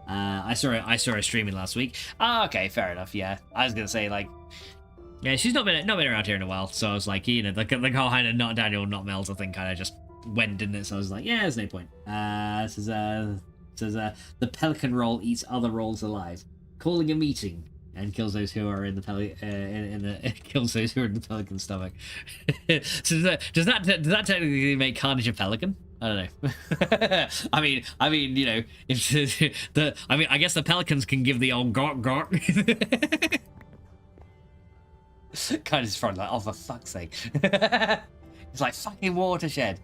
I saw her streaming last week. Okay, fair enough, yeah. I was gonna say, like, yeah, she's not been around here in a while, so I was like, you know, the whole kind of not Daniel, not Melza thing kind of just went, didn't it? So I was like, yeah, there's no point. Says the pelican roll eats other rolls alive. Calling a meeting. And kills those who are in the kills those who are in the pelican stomach. So does that technically make Carnage a pelican? I don't know. I mean, you know, if I guess the pelicans can give the old gawk gawk. Kind of just front like, oh, for fuck's sake! It's like fucking watershed.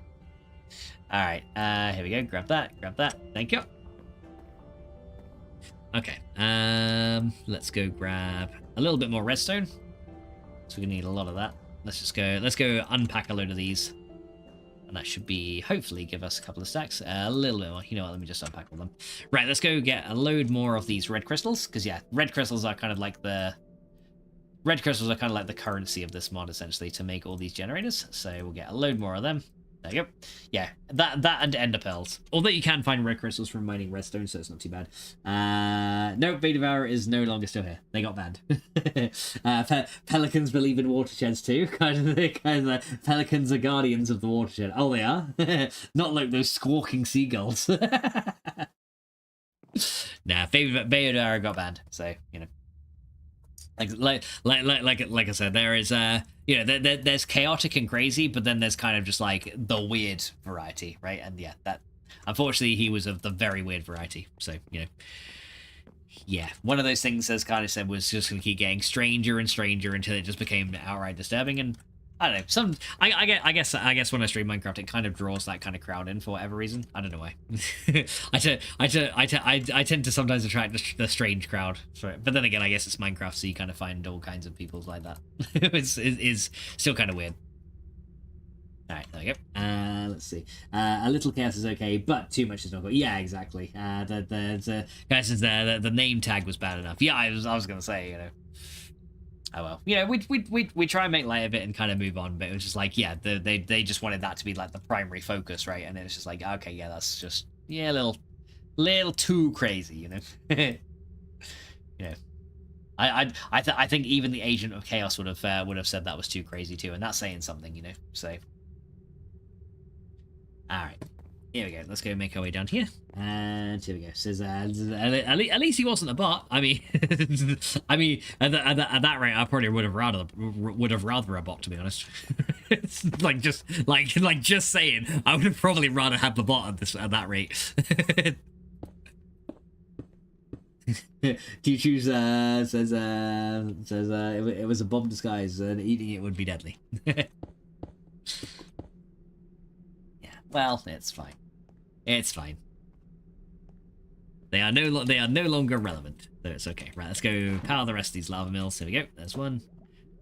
All right, here we go. Grab that. Thank you. Okay, let's go grab a little bit more redstone. So we need a lot of that. Let's go unpack a load of these. And that should be, hopefully, give us a couple of stacks. A little bit more. You know what, let me just unpack all them. Right, let's go get a load more of these red crystals. Because, yeah, red crystals are kind of like the currency of this mod, essentially, to make all these generators. So we'll get a load more of them. There you go. Yeah, that and ender pearls. Although you can find red crystals from mining redstone, so it's not too bad. No, Beta Devourer is no longer still here. They got banned. Pelicans believe in watersheds too. Kind of pelicans are guardians of the watershed. Oh, they are? Not like those squawking seagulls. Nah, Beta Devourer got banned, so, you know. Like I said, there is you know, there's chaotic and crazy, but then there's kind of just like the weird variety, right? And yeah, that unfortunately he was of the very weird variety. So, you know, yeah, one of those things, as Carter said, was just going to keep getting stranger and stranger until it just became outright disturbing. And I don't know, I guess when I stream Minecraft, it kind of draws that kind of crowd in for whatever reason. I don't know why. I tend to sometimes attract the strange crowd for it. But then again, I guess it's Minecraft, so you kind of find all kinds of people like that. it's still kind of weird. Alright, there we go. Let's see. A little chaos is okay, but too much is not good. Yeah, exactly. The guy says the name tag was bad enough. Yeah, I was gonna say, you know. Oh well. You know, we try and make light of it and kind of move on, but it was just like, yeah, they just wanted that to be like the primary focus, right? And it's just like, okay, yeah, that's just a little too crazy, you know. You know. I think even the Agent of Chaos would have said that was too crazy too, and that's saying something, you know. So. Alright, here we go. Let's go make our way down here. And here we go. Says, at least he wasn't a bot. I mean, at that rate, I probably would have rather a bot, to be honest. It's like just saying, I would have probably rather had the bot at that rate. Do you choose? Says it was a bomb disguise, and eating it would be deadly. Well, it's fine. It's fine. They are no longer relevant, so it's okay. Right, let's go power the rest of these lava mills. Here we go. There's one.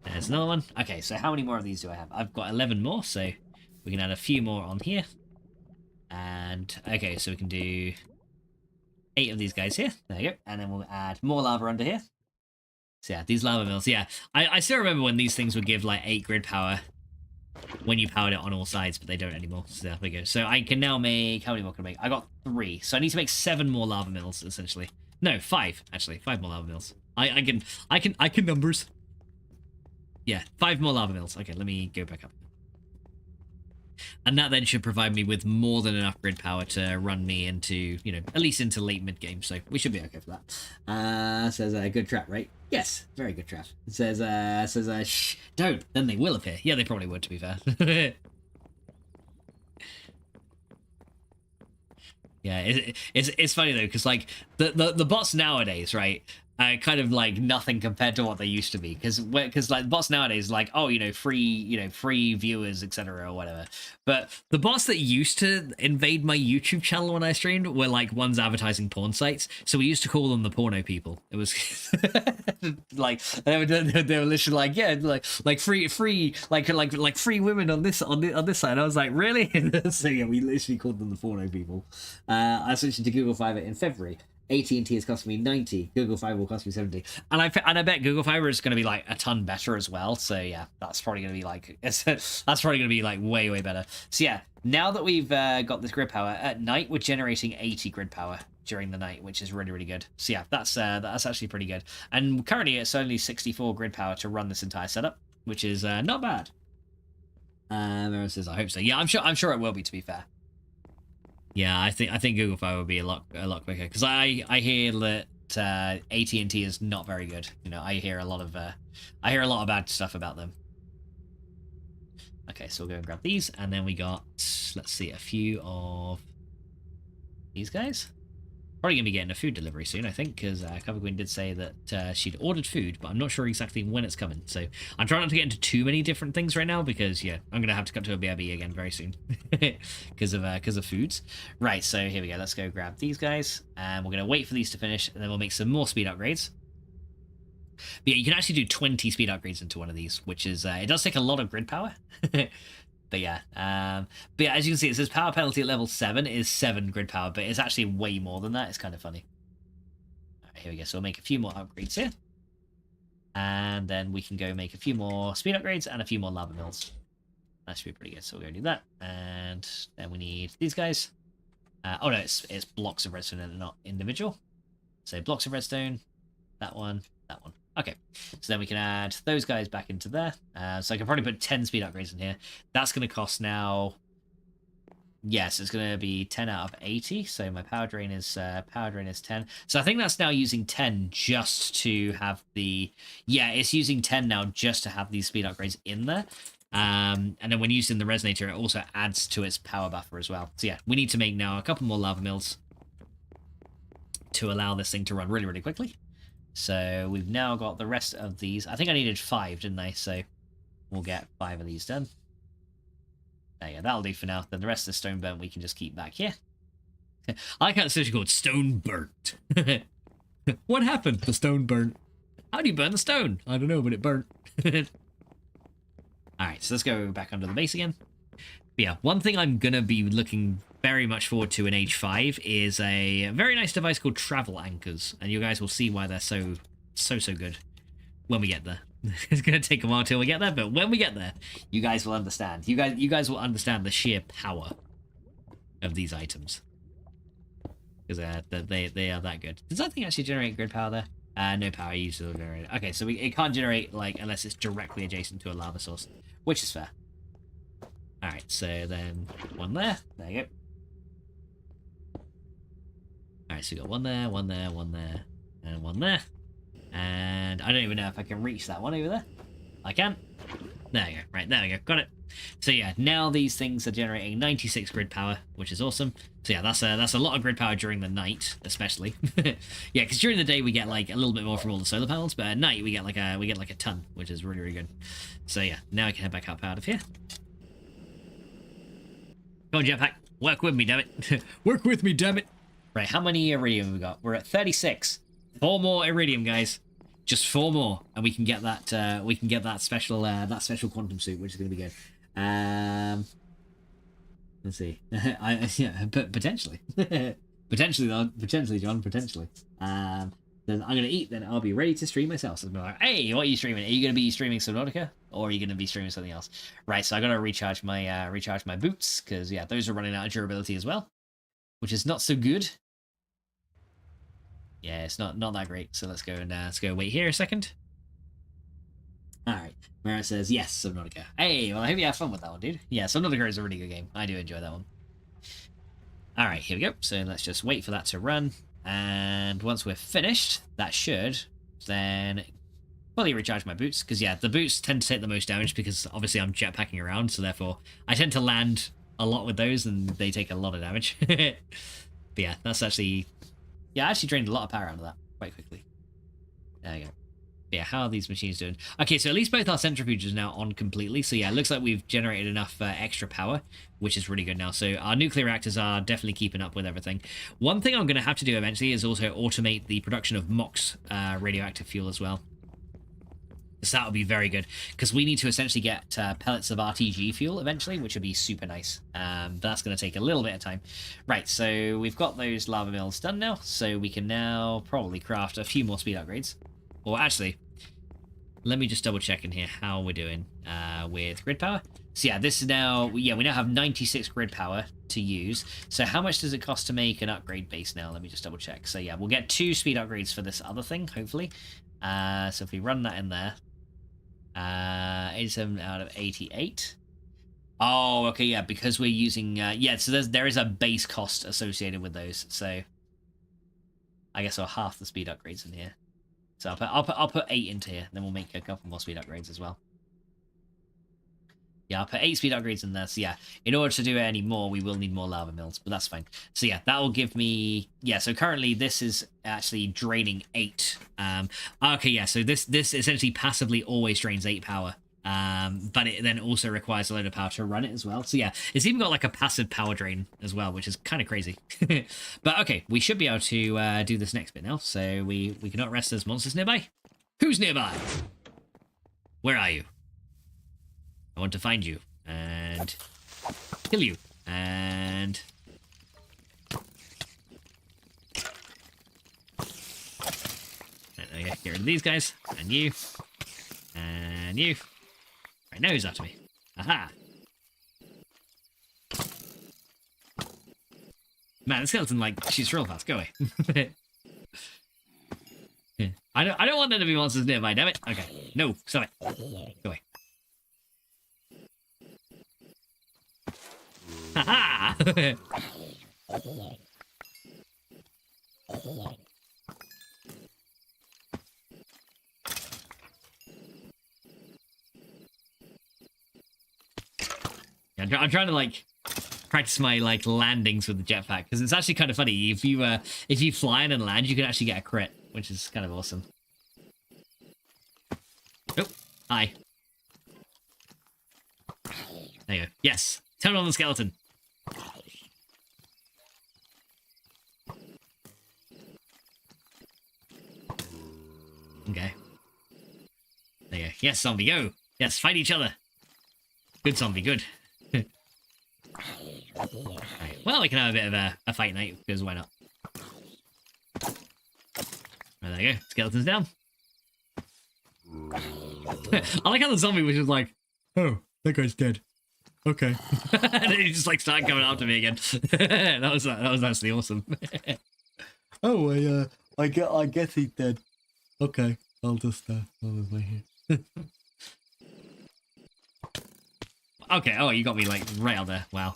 There's another one. Okay, so how many more of these do I have? I've got 11 more, so we can add a few more on here. And okay, so we can do 8 of these guys here. There you go. And then we'll add more lava under here. So yeah, these lava mills. Yeah, I still remember when these things would give like 8 grid power when you powered it on all sides, but they don't anymore. So there we go. So I can now make, how many more can I make? I got 3. So I need to make 7 more lava mills, essentially. No, 5, actually. 5 more lava mills. I can numbers. Yeah, 5 more lava mills. Okay, let me go back up. And that then should provide me with more than enough grid power to run me into, you know, at least into late mid game. So we should be okay for that. Says good trap, right? Yes, very good trap. It says shh, don't. Then they will appear. Yeah, they probably would, to be fair. Yeah, it's funny though, because like the bots nowadays, right? Kind of like nothing compared to what they used to be, because like bots nowadays, like, oh, you know, free viewers, etc. or whatever. But the bots that used to invade my YouTube channel when I streamed were like ones advertising porn sites. So we used to call them the porno people. It was like they were literally like, yeah, like free like free women on this side. I was like, really? So yeah, we literally called them the porno people. I switched to Google Fiber in February. AT&T has cost me 90. Google Fiber will cost me 70. And I bet Google Fiber is going to be like a ton better as well. So yeah, that's probably going to be like way better. So yeah, now that we've got this grid power at night, we're generating 80 grid power during the night, which is really good. So yeah, that's actually pretty good. And currently it's only 64 grid power to run this entire setup, which is not bad. Everyone says I hope so. Yeah, I'm sure it will be, to be fair. Yeah, I think Google Fiber will be a lot quicker, because I hear that AT&T is not very good. You know, I hear a lot of bad stuff about them. Okay, so we'll go and grab these, and then we got, let's see, a few of these guys. Probably gonna be getting a food delivery soon, I think, because Cover Queen did say that she'd ordered food, but I'm not sure exactly when it's coming. So I'm trying not to get into too many different things right now, because yeah, I'm gonna have to cut to a BRB again very soon because of foods. Right, so here we go. Let's go grab these guys, and we're gonna wait for these to finish, and then we'll make some more speed upgrades. But yeah, you can actually do 20 speed upgrades into one of these, which is it does take a lot of grid power. But yeah, as you can see, it says power penalty at level 7 is 7 grid power, but it's actually way more than that. It's kind of funny. All right, here we go. So we'll make a few more upgrades here. And then we can go make a few more speed upgrades and a few more lava mills. That should be pretty good. So we'll go do that. And then we need these guys. Oh no, it's blocks of redstone and not individual. So blocks of redstone, that one, that one. Okay, so then we can add those guys back into there. So I can probably put 10 speed upgrades in here. That's going to cost now... Yes, it's going to be 10 out of 80. So my power drain is 10. So I think that's now using 10 just to have the... Yeah, it's using 10 now just to have these speed upgrades in there. And then when using the resonator, it also adds to its power buffer as well. So yeah, we need to make now a couple more lava mills. to allow this thing to run really, really quickly. So we've now got the rest of these. I think I needed 5, didn't I? So we'll get 5 of these done. There you go, that'll do for now. Then the rest of the stone burnt we can just keep back here. I like how it's actually called stone burnt. What happened? The stone burnt. How do you burn the stone? I don't know, but it burnt. Alright, so let's go back under the base again. But yeah, one thing I'm going to be looking very much forward to in Age 5 is a very nice device called travel anchors. And you guys will see why they're so good when we get there. It's going to take a while till we get there, but when we get there, you guys will understand. You guys will understand the sheer power of these items. Because they are that good. Does that thing actually generate grid power there? No power usually generated. Okay, so it can't generate like unless it's directly adjacent to a lava source, which is fair. Alright, so then one there. There you go. Alright, so we got one there, one there, one there, and one there. And I don't even know if I can reach that one over there. I can. There we go. Right, there we go. Got it. So yeah, now these things are generating 96 grid power, which is awesome. So yeah, that's a lot of grid power during the night, especially. Yeah, because during the day we get like a little bit more from all the solar panels, but at night we get like a ton, which is really, really good. So yeah, now I can head back up out of here. Come on, Jetpack, work with me, damn it. Work with me, damn it. Right, how many iridium have we got? We're at 36. 4 more iridium, guys. Just 4 more, and we can get that. We can get that special quantum suit, which is going to be good. Let's see. Yeah, potentially, potentially, John, potentially. Then I'm gonna eat. Then I'll be ready to stream myself. So I'm like, hey, what are you streaming? Are you gonna be streaming Subnautica, or are you gonna be streaming something else? Right. So I gotta recharge my boots because yeah, those are running out of durability as well, which is not so good. Yeah, it's not that great. So let's go wait here a second. All right. Mara says yes, Subnautica. Hey, well I hope you have fun with that one, dude. Yeah, Subnautica is a really good game. I do enjoy that one. All right, here we go. So let's just wait for that to run, and once we're finished, that should then fully recharge my boots. Because yeah, the boots tend to take the most damage because obviously I'm jetpacking around, so therefore I tend to land a lot with those, and they take a lot of damage. But yeah, that's actually. Yeah, I actually drained a lot of power out of that quite quickly. There we go. Yeah, how are these machines doing? Okay, so at least both our centrifuges are now on completely. So yeah, it looks like we've generated enough extra power, which is really good now. So our nuclear reactors are definitely keeping up with everything. One thing I'm going to have to do eventually is also automate the production of MOX radioactive fuel as well. So that would be very good, because we need to essentially get pellets of RTG fuel eventually, which would be super nice. But that's going to take a little bit of time. Right, so we've got those lava mills done now, so we can now probably craft a few more speed upgrades. Or actually, let me just double check in here how we're doing with grid power. So yeah, this is now, yeah, we now have 96 grid power to use. So how much does it cost to make an upgrade base now? Let me just double check. So yeah, we'll get 2 speed upgrades for this other thing, hopefully. So if we run that in there, 87 out of 88. Oh, okay, yeah, because we're using yeah, so there is a base cost associated with those. So I guess I'll half the speed upgrades in here. So I'll put 8 into here, then we'll make a couple more speed upgrades as well. Yeah, I'll put 8 speed upgrades in there. So yeah, in order to do it any more, we will need more lava mills, but that's fine. So yeah, that will give me, yeah, so currently this is actually draining 8. Okay, yeah, so this essentially passively always drains 8 power. But it then also requires a load of power to run it as well. So yeah, it's even got like a passive power drain as well, which is kind of crazy. But okay, we should be able to do this next bit now. So we cannot rest as monsters nearby. Who's nearby? Where are you? I want to find you and kill you and okay, get rid of these guys and you and you. Right, now who's after me? Aha! Man, the skeleton like shoots real fast. Go away. I don't want there to be monsters nearby. Damn it! Okay, no, stop it. Go away. Haha! I'm trying to like practice my like landings with the jetpack, because it's actually kind of funny. If you fly in and land, you can actually get a crit, which is kind of awesome. Oh, hi. There you go. Yes, turn on the skeleton. Okay. There you go. Yes, zombie, go. Yes, fight each other. Good zombie, good. Right. Well, we can have a bit of a fight night, because why not? Right, there you go. Skeleton's down. I like how the zombie was just like, oh, that guy's dead. Okay. And then he just like started coming after me again. that was actually awesome. Oh, I guess he's dead. Okay, I'll just wait here. Okay, oh, you got me like right out there. Wow.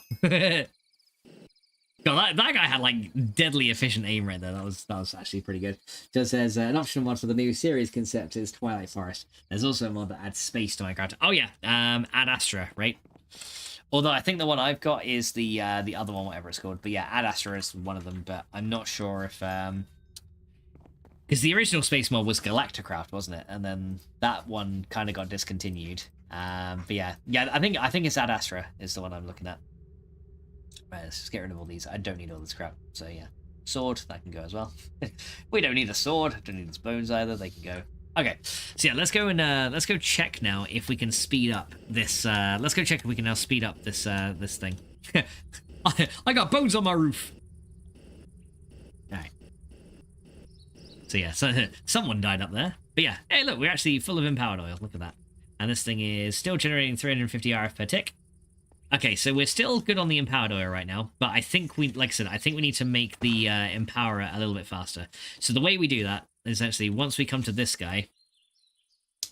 God, that guy had like deadly efficient aim right there. That was actually pretty good. Just says an optional mod for the new series concept is Twilight Forest. There's also a mod that adds space to my character. Oh yeah, Ad Astra, right? Although I think the one I've got is the other one, whatever it's called. But yeah, Ad Astra is one of them. But I'm not sure if because the original space mod was Galacticraft, wasn't it? And then that one kind of got discontinued. But yeah, I think it's Ad Astra is the one I'm looking at. Right, let's just get rid of all these. I don't need all this crap. So yeah, sword, that can go as well. We don't need a sword. Don't need its bones either. They can go. Okay, so yeah, let's go check now if we can speed up this. Let's go check if we can now speed up this this thing. I got bones on my roof. All right. So yeah, so someone died up there. But yeah, hey, look, we're actually full of empowered oil. Look at that. And this thing is still generating 350 RF per tick. Okay, so we're still good on the empowered oil right now, but I think like I said, I think we need to make the empowerer a little bit faster. So the way we do that is actually, once we come to this guy,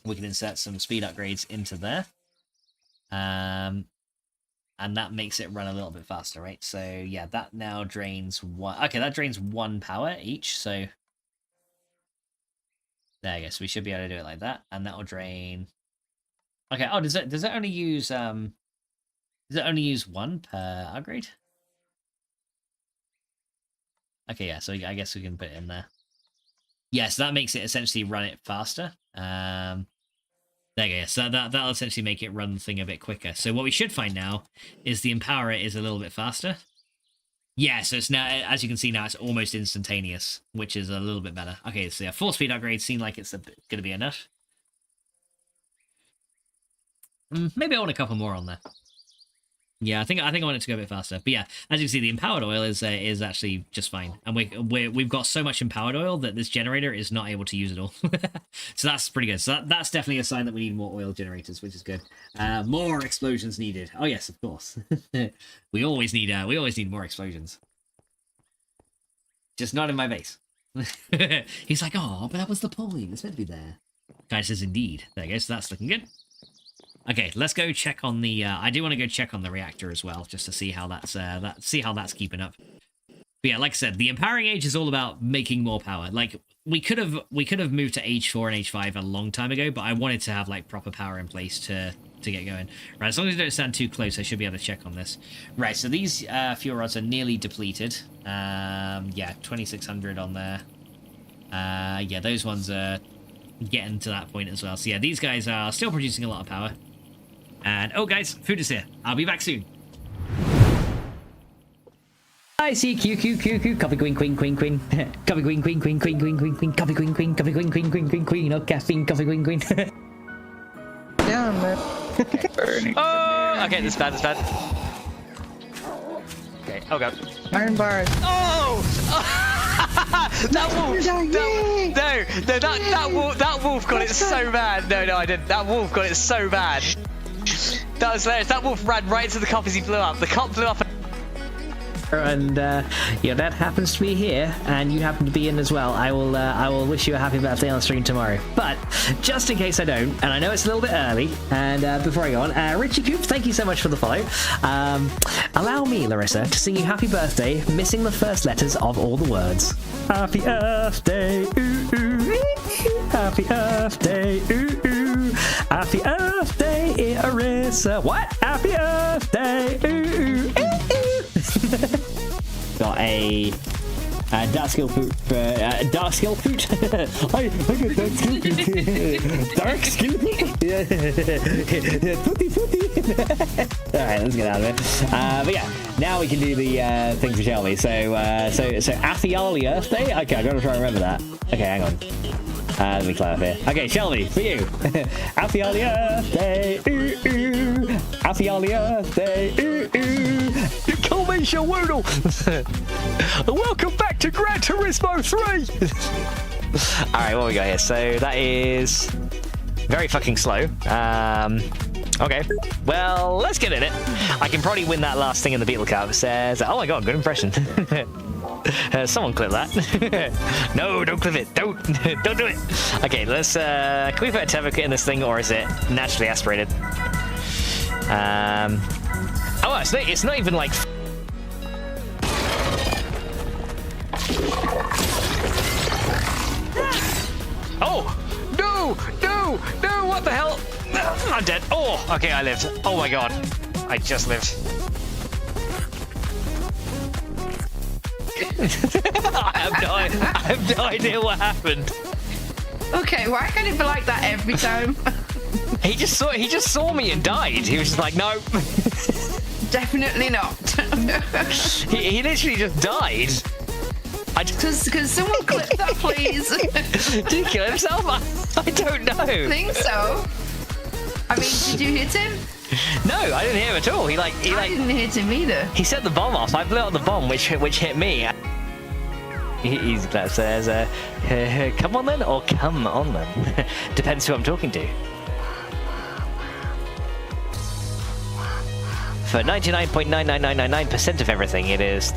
we can insert some speed upgrades into there. And that makes it run a little bit faster, right? So yeah, that now drains one. Okay, that drains 1 power each, so there you go. So we should be able to do it like that, and that will drain. Okay, oh, does it only use does it only use 1 per upgrade? Okay, yeah, so I guess we can put it in there. Yeah, so that makes it essentially run it faster. There you go. So that'll essentially make it run the thing a bit quicker. So what we should find now is the empowerer is a little bit faster. Yeah, so it's now, as you can see now, it's almost instantaneous, which is a little bit better. Okay, so yeah, 4 speed upgrades seem like it's going to be enough. Maybe I want a couple more on there. Yeah, I think I want it to go a bit faster. But yeah, as you can see, the empowered oil is actually just fine, and we've got so much empowered oil that this generator is not able to use it all. So that's pretty good. So that's definitely a sign that we need more oil generators, which is good. More explosions needed. Oh yes, of course. we always need more explosions. Just not in my base. He's like, oh, but that was the point. It's meant to be there. Guy says, indeed. There you go. So that's looking good. Okay, let's go check on the. I do want to go check on the reactor as well, just to see how that's keeping up. But yeah, like I said, the empowering age is all about making more power. Like we could have moved to age 4 and age 5 a long time ago, but I wanted to have like proper power in place to get going. Right, as long as you don't stand too close, I should be able to check on this. Right, so these fuel rods are nearly depleted. Yeah, 2600 on there. Yeah, those ones are getting to that point as well. So yeah, these guys are still producing a lot of power. And oh guys, food is here. I'll be back soon. I see Q, copy queen, copy queen, copy queen, oh caffeine, copy queen. Yeah, man. Burning. Oh, okay, this is bad. Okay, oh god. Iron bars. Oh! That wolf got it so bad. No, I didn't. That wolf got it so bad. That was hilarious. That wolf ran right into the cop as he blew up. The cop blew up. And your dad happens to be here, and you happen to be in as well. I will wish you a happy birthday on the stream tomorrow. But just in case I don't, and I know it's a little bit early, and before I go on, Richie Coop, thank you so much for the follow. Allow me, Larissa, to sing you happy birthday, missing the first letters of all the words. Happy Earth Day, ooh ooh. Happy Earth Day, ooh ooh. Happy Earth Day, Larissa. What? Happy Earth Day, ooh ooh. a dark skill fruit. Dark skill fruit. I got dark skill fruit. Dark skill fruit. Yeah. Tutti. Alright, let's get out of it. But yeah, now we can do the things for Shelby. So Athiali Earth Day? Okay, I gotta try and remember that. Okay, hang on. Let me clarify. Okay, Shelby, for you. Athiali Earth Day. Athiali Earth Day. You call me Shawoodle. Welcome back to Gran Turismo 3. Alright, what we got here? So that is very fucking slow. Okay, well, let's get in it. I can probably win that last thing in the Beetle Cup. It says, oh my god, good impression. Someone clip that. No, don't clip it. Don't do it. Okay, let's, can we put a Tevica in this thing, or is it naturally aspirated? Oh, it's not even like... Oh, no, what the hell? I'm dead. Oh, okay, I lived. Oh my god, I just lived. I have no idea what happened. Okay, why can't it be like that every time? He just saw me and died. He was just like, no. Definitely not. he literally just died. Can someone clip that, please? Did he kill himself? I don't know. I think so. I mean, did you hit him? No, I didn't hit him at all. I didn't hit him either. He set the bomb off. I blew out the bomb, which hit me. He's glad says, come on then, or come on then. Depends who I'm talking to. For 99.99999% of everything, it is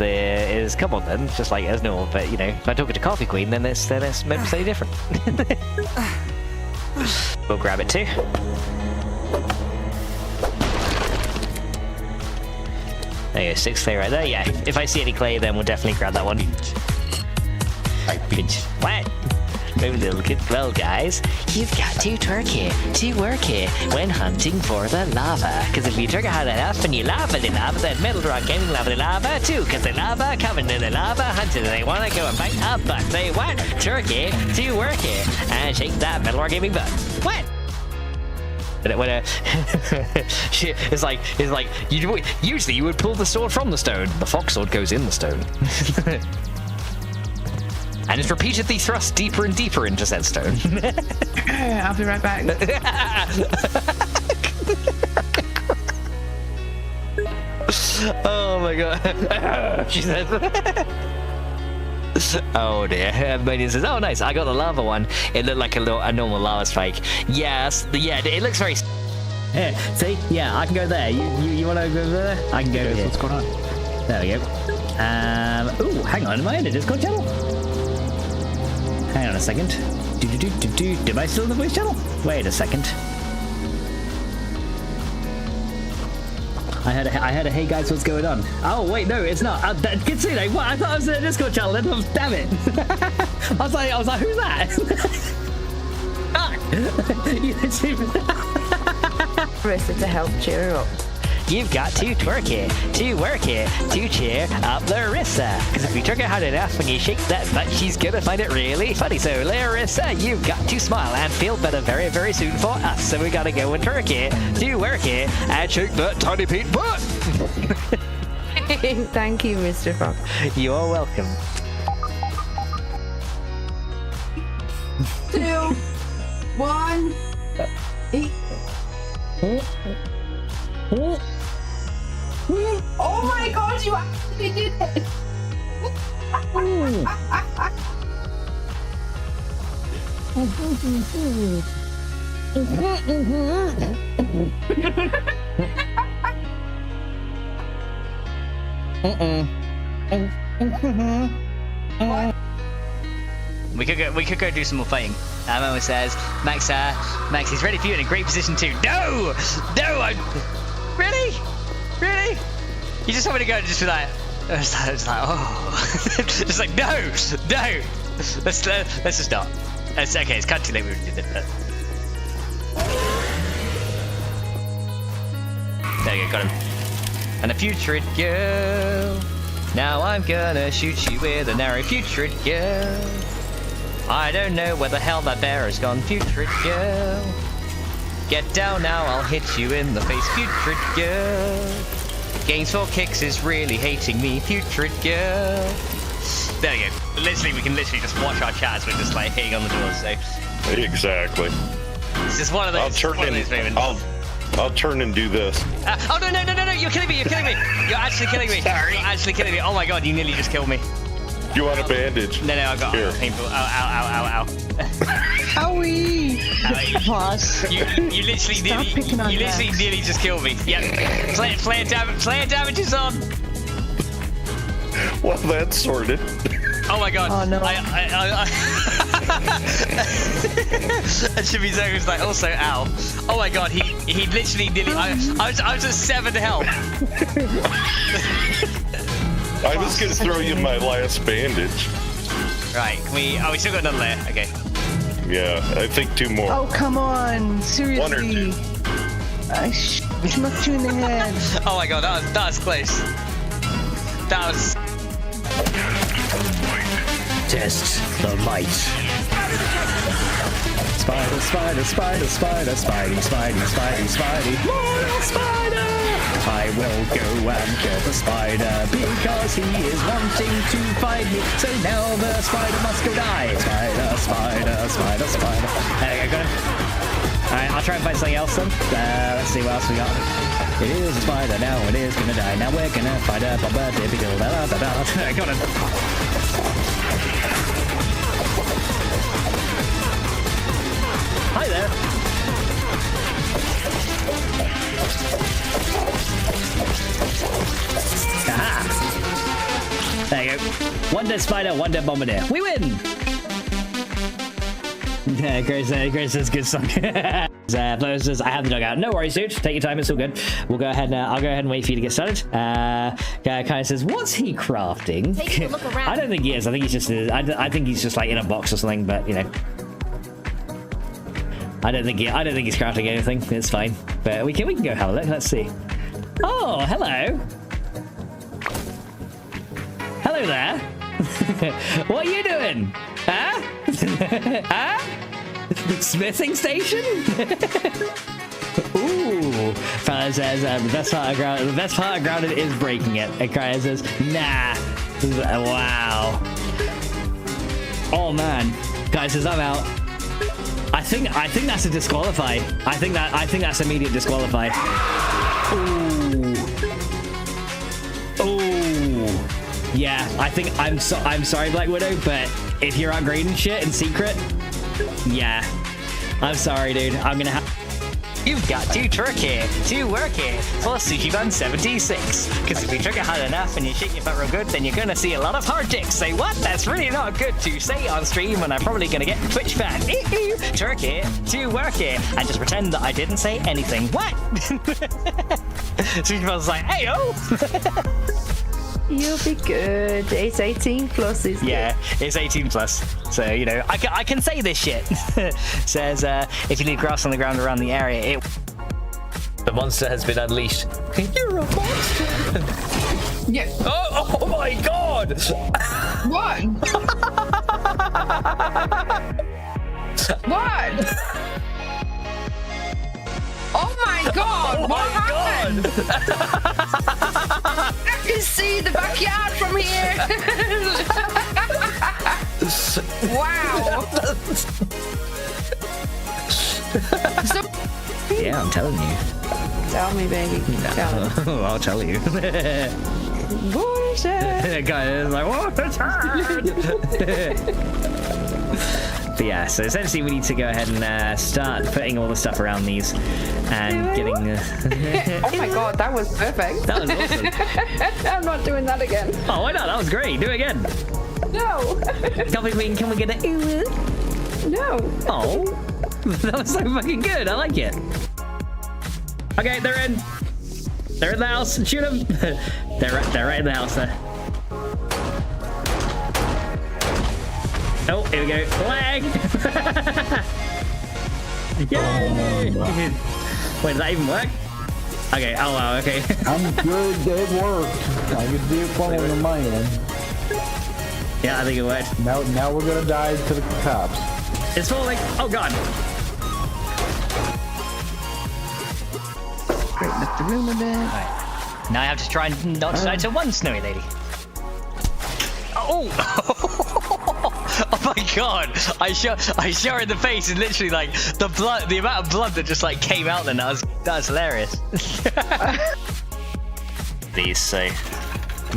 come on then, just like as normal. But you know, if I'm talking to Coffee Queen, then it's maybe slightly different. We'll grab it too. There you go, 6 clay right there. Yeah, if I see any clay, then we'll definitely grab that one. Good. What? Little kid, well, guys, you've got to twerk it when hunting for the lava. Because if you twerk it hard enough and you lava the lava, then Metal Rock Gaming lava the lava too. Because the lava coming to the lava hunting, they want to go and bite up butt. They want twerk it to work it and shake that Metal Rock Gaming butt. What? It's like usually you would pull the sword from the stone. The fox sword goes in the stone. And it's repeatedly thrust deeper and deeper into said stone. I'll be right back. Oh my god. She said. Oh dear. Everybody says, oh nice, I got the lava one. It looked like a normal lava spike. Yes, yeah, it looks very... Yeah, see? Yeah, I can go there. You want to go there? I can go here. What's going on? There we go. Ooh, hang on, am I in a Discord channel? Hang on a second. Am I still in the voice channel? Wait a second. I had a hey guys, what's going on? Oh wait, no, it's not. Good see, like, what? I thought I was in a Discord channel. Then, damn it! I was like, who's that? Marissa to help cheer her up. You've got to twerk it, to work it, to cheer up Larissa. Because if you twerk it hard enough when you shake that butt, she's gonna find it really funny. So Larissa, you've got to smile and feel better very, very soon for us. So we gotta go and twerk it, to work it, and shake that tiny Pete butt. Thank you, Mr. Fox. You are welcome. 2, 1. Oh my god, you actually did it! We could go do some more fighting. Emma says, Max, he's ready for you in a great position too. No, really? You just want me to go just for that? It's like, oh, just like no. Let's just start. It's okay. It's kind of too late. We already did it. There you go, got him. And a putrid girl. Now I'm gonna shoot you with an arrow, putrid girl. I don't know where the hell that bear has gone, putrid girl. Get down now, I'll hit you in the face, putrid girl. Games for Kicks is really hating me, putrid girl. There you go. Literally, we can literally just watch our chat as we're just like hitting on the doors. So Exactly. it's just one of those. moments. I'll turn and do this. Oh no! You're killing me! You're actually killing me! Sorry. You're actually killing me! Oh my god! You nearly just killed me. You want a bandage? No, I got Here. painful. Ow. Owie! Boss. You literally Stop picking on Max. nearly just killed me. Yep. Flare damage is on. Well, that's sorted. Oh my god. Oh no. I that should be so. It's like also ow. Oh my god. He literally nearly. I was at 7 health. I was gonna throw you my last bandage. Right. Can we? Oh, we still got another layer. Okay. Yeah, I think 2 more. Oh, come on. Seriously. 1 or 2. I smacked you in the head. Oh my god. That was close. That was. Test the might. Spider, spider, spider, spider, spidey, spidey, spidey, spidey. Royal spider! I will go and kill the spider because he is wanting to fight me. So now the spider must go die. Spider, spider, spider, spider. There you go, got him. Alright, I'll try and find something else then. Let's see what else we got. It is a spider, now it is gonna die. Now we're gonna fight a bomber, typical, da da da da. Got him. Hi there. Aha. There you go. One dead spider, one dead bombardier. We win! Yeah, Grace says good song. Flo says, I have the dugout. No worries, dude. Take your time. It's all good. We'll go ahead and I'll go ahead and wait for you to get started. Guy kind of says, what's he crafting? Taking a look around. I don't think he is. I think he's just. I think he's just like in a box or something. But you know, I don't think he's crafting anything. It's fine. But we can go have a look. Let's see. Oh, hello. Hello there. What are you doing? Huh? Huh? Smithing station? Ooh. Fella says the best part of grounded is breaking it. And Cryer says, nah. Wow. Oh man. Guy says I'm out. I think that's a disqualify. I think that's immediate disqualify. Ooh. Ooh. Yeah, I'm sorry, Black Widow, but if you're upgrading shit in secret, yeah. I'm sorry, dude. I'm gonna have. You've got to twerk here, to work here, for Sushi Bun 76. Because if you twerk it hard enough and you shake your butt real good, then you're gonna see a lot of hard dicks. Say what? That's really not good to say on stream when I'm probably gonna get Twitch fan. Twerk here, to work here, and just pretend that I didn't say anything. What? Sushi Bun's like, hey yo! You'll be good. It's 18 plus, is Yeah, it's 18 plus. So, you know, I can say this shit. Says, if you leave grass on the ground around the area, The monster has been unleashed. You're a monster! Yeah. Oh my god! What? What? Oh my god! What happened? I can see the backyard from here. Wow. Yeah, I'm telling you. Tell me, baby. Tell me. I'll tell you. Bullshit. Guy is like, what? But yeah, so essentially we need to go ahead and start putting all the stuff around these and getting. Oh my god, that was perfect. That was awesome. I'm not doing that again. Oh, why not? That was great. Do it again. No. Can we get a ooh? No. Oh, that was so fucking good. I like it. Okay, they're in. They're in the house. Shoot them. They're right in the house there. Oh, here we go. Lag! Yay! Wait, does that even work? Okay, oh wow, okay. I'm good. It worked. I could see it falling on my end. Yeah, I think it worked. Now we're gonna die to the cops. It's falling. Oh god. Straighten up the room a bit. Right. Now I have to try and not die to one snowy lady. Oh! Oh my god! I shot her in the face and literally like the amount of blood that just like came out then, that was hilarious. These, so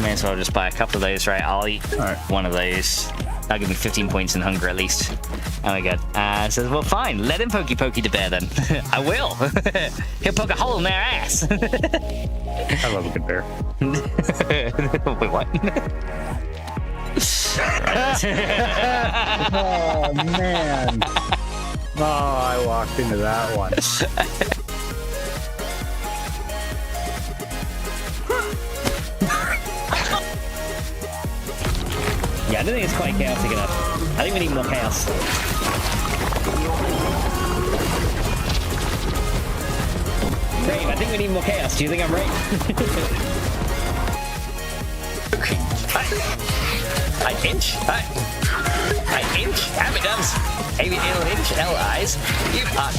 may as well just buy a couple of those, right? I'll eat one of those. That'll give me 15 points in hunger at least. Oh my god. Says, well fine, let him pokey the bear then. I will. He'll poke a hole in their ass. I love a good bear. Wait, what? Oh man. Oh, I walked into that one. Yeah, I don't think it's quite chaotic enough. I think we need more chaos. Brave, I think we need more chaos. Do you think I'm right? I inch. I inch. Happy dubs. H-L-H, L-I's.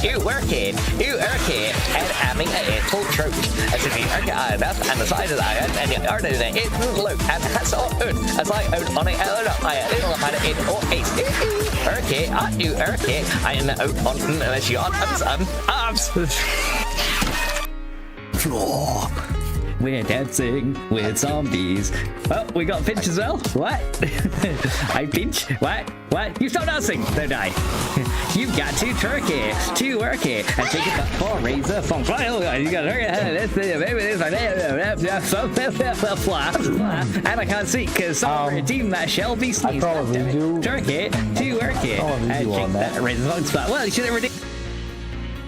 You working. You working. And having a full truth. As if you work it enough and the size of the iron and you are doing it look and that's all good. As I out on a I little had it in all ace. Okay, you okay. I am out on unless you on arms. Floor. We're dancing with zombies. Oh, we got Pinch as well? What? I Pinch? What? You stop dancing! Don't die. You've got to twerk it, and take it back for razor phone. You got to and I can't see because someone redeemed that Shelby sneeze. Twerk it, and take that razor phone spot. Well, you should have redeemed.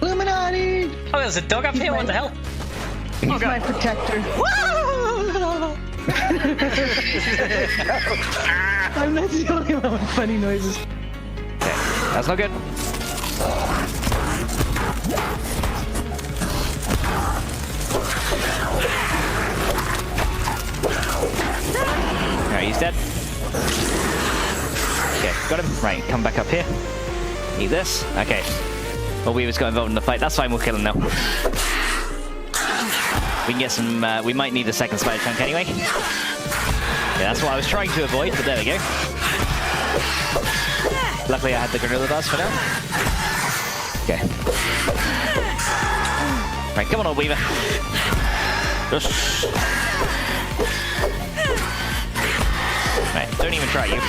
Illuminati! Oh, there's a dog up here. What the hell? He's my protector. I'm not the only one with funny noises. Okay, that's not good. Alright, he's dead. Okay, got him. Right, come back up here. Eat this. Okay. Well, Weaver's got involved in the fight. That's fine, we'll kill him now. We can get some, we might need a second spider chunk anyway. Yeah, that's what I was trying to avoid, but there we go. Luckily I had the gorilla buzz for now. Okay. Right, come on, old Weaver. Just... Right, don't even try, you.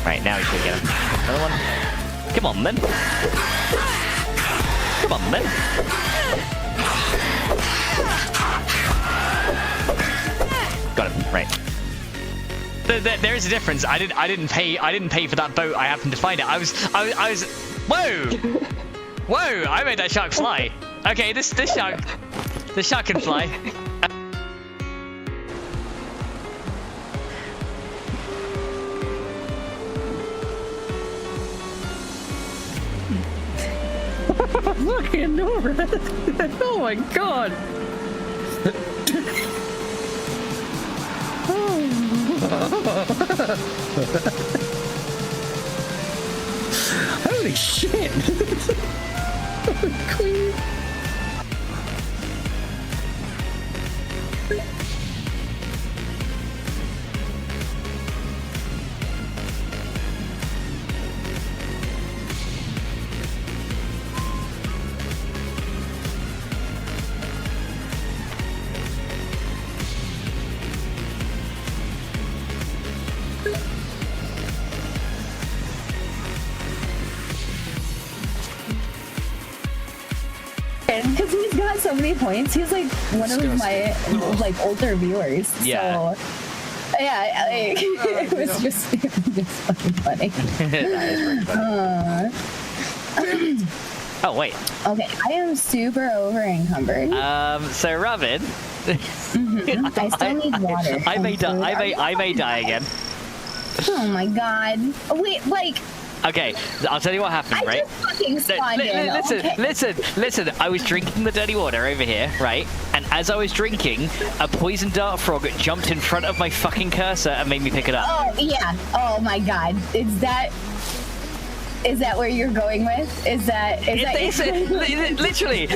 Right, now we should get him. Another one. Come on, then. Come on, then. Got him. Right. There is a difference. I didn't pay for that boat. I happened to find it. I was. Whoa! Whoa! I made that shark fly. Okay, this shark can fly. Fucking Nora! Oh my god! Holy shit! Queen! Because he's got so many points. He's like one of my like older viewers. Yeah. So yeah, like, it was just fucking funny. That is pretty funny. Oh wait. Okay, I am super over encumbered. So Robin. I still need water. I may die again. Oh my god. Wait, like, Okay, I'll tell you what happened, right? Listen. I was drinking the dirty water over here, right? And as I was drinking, a poison dart frog jumped in front of my fucking cursor and made me pick it up. Oh, yeah. Oh, my God. Is that where you're going with? Literally.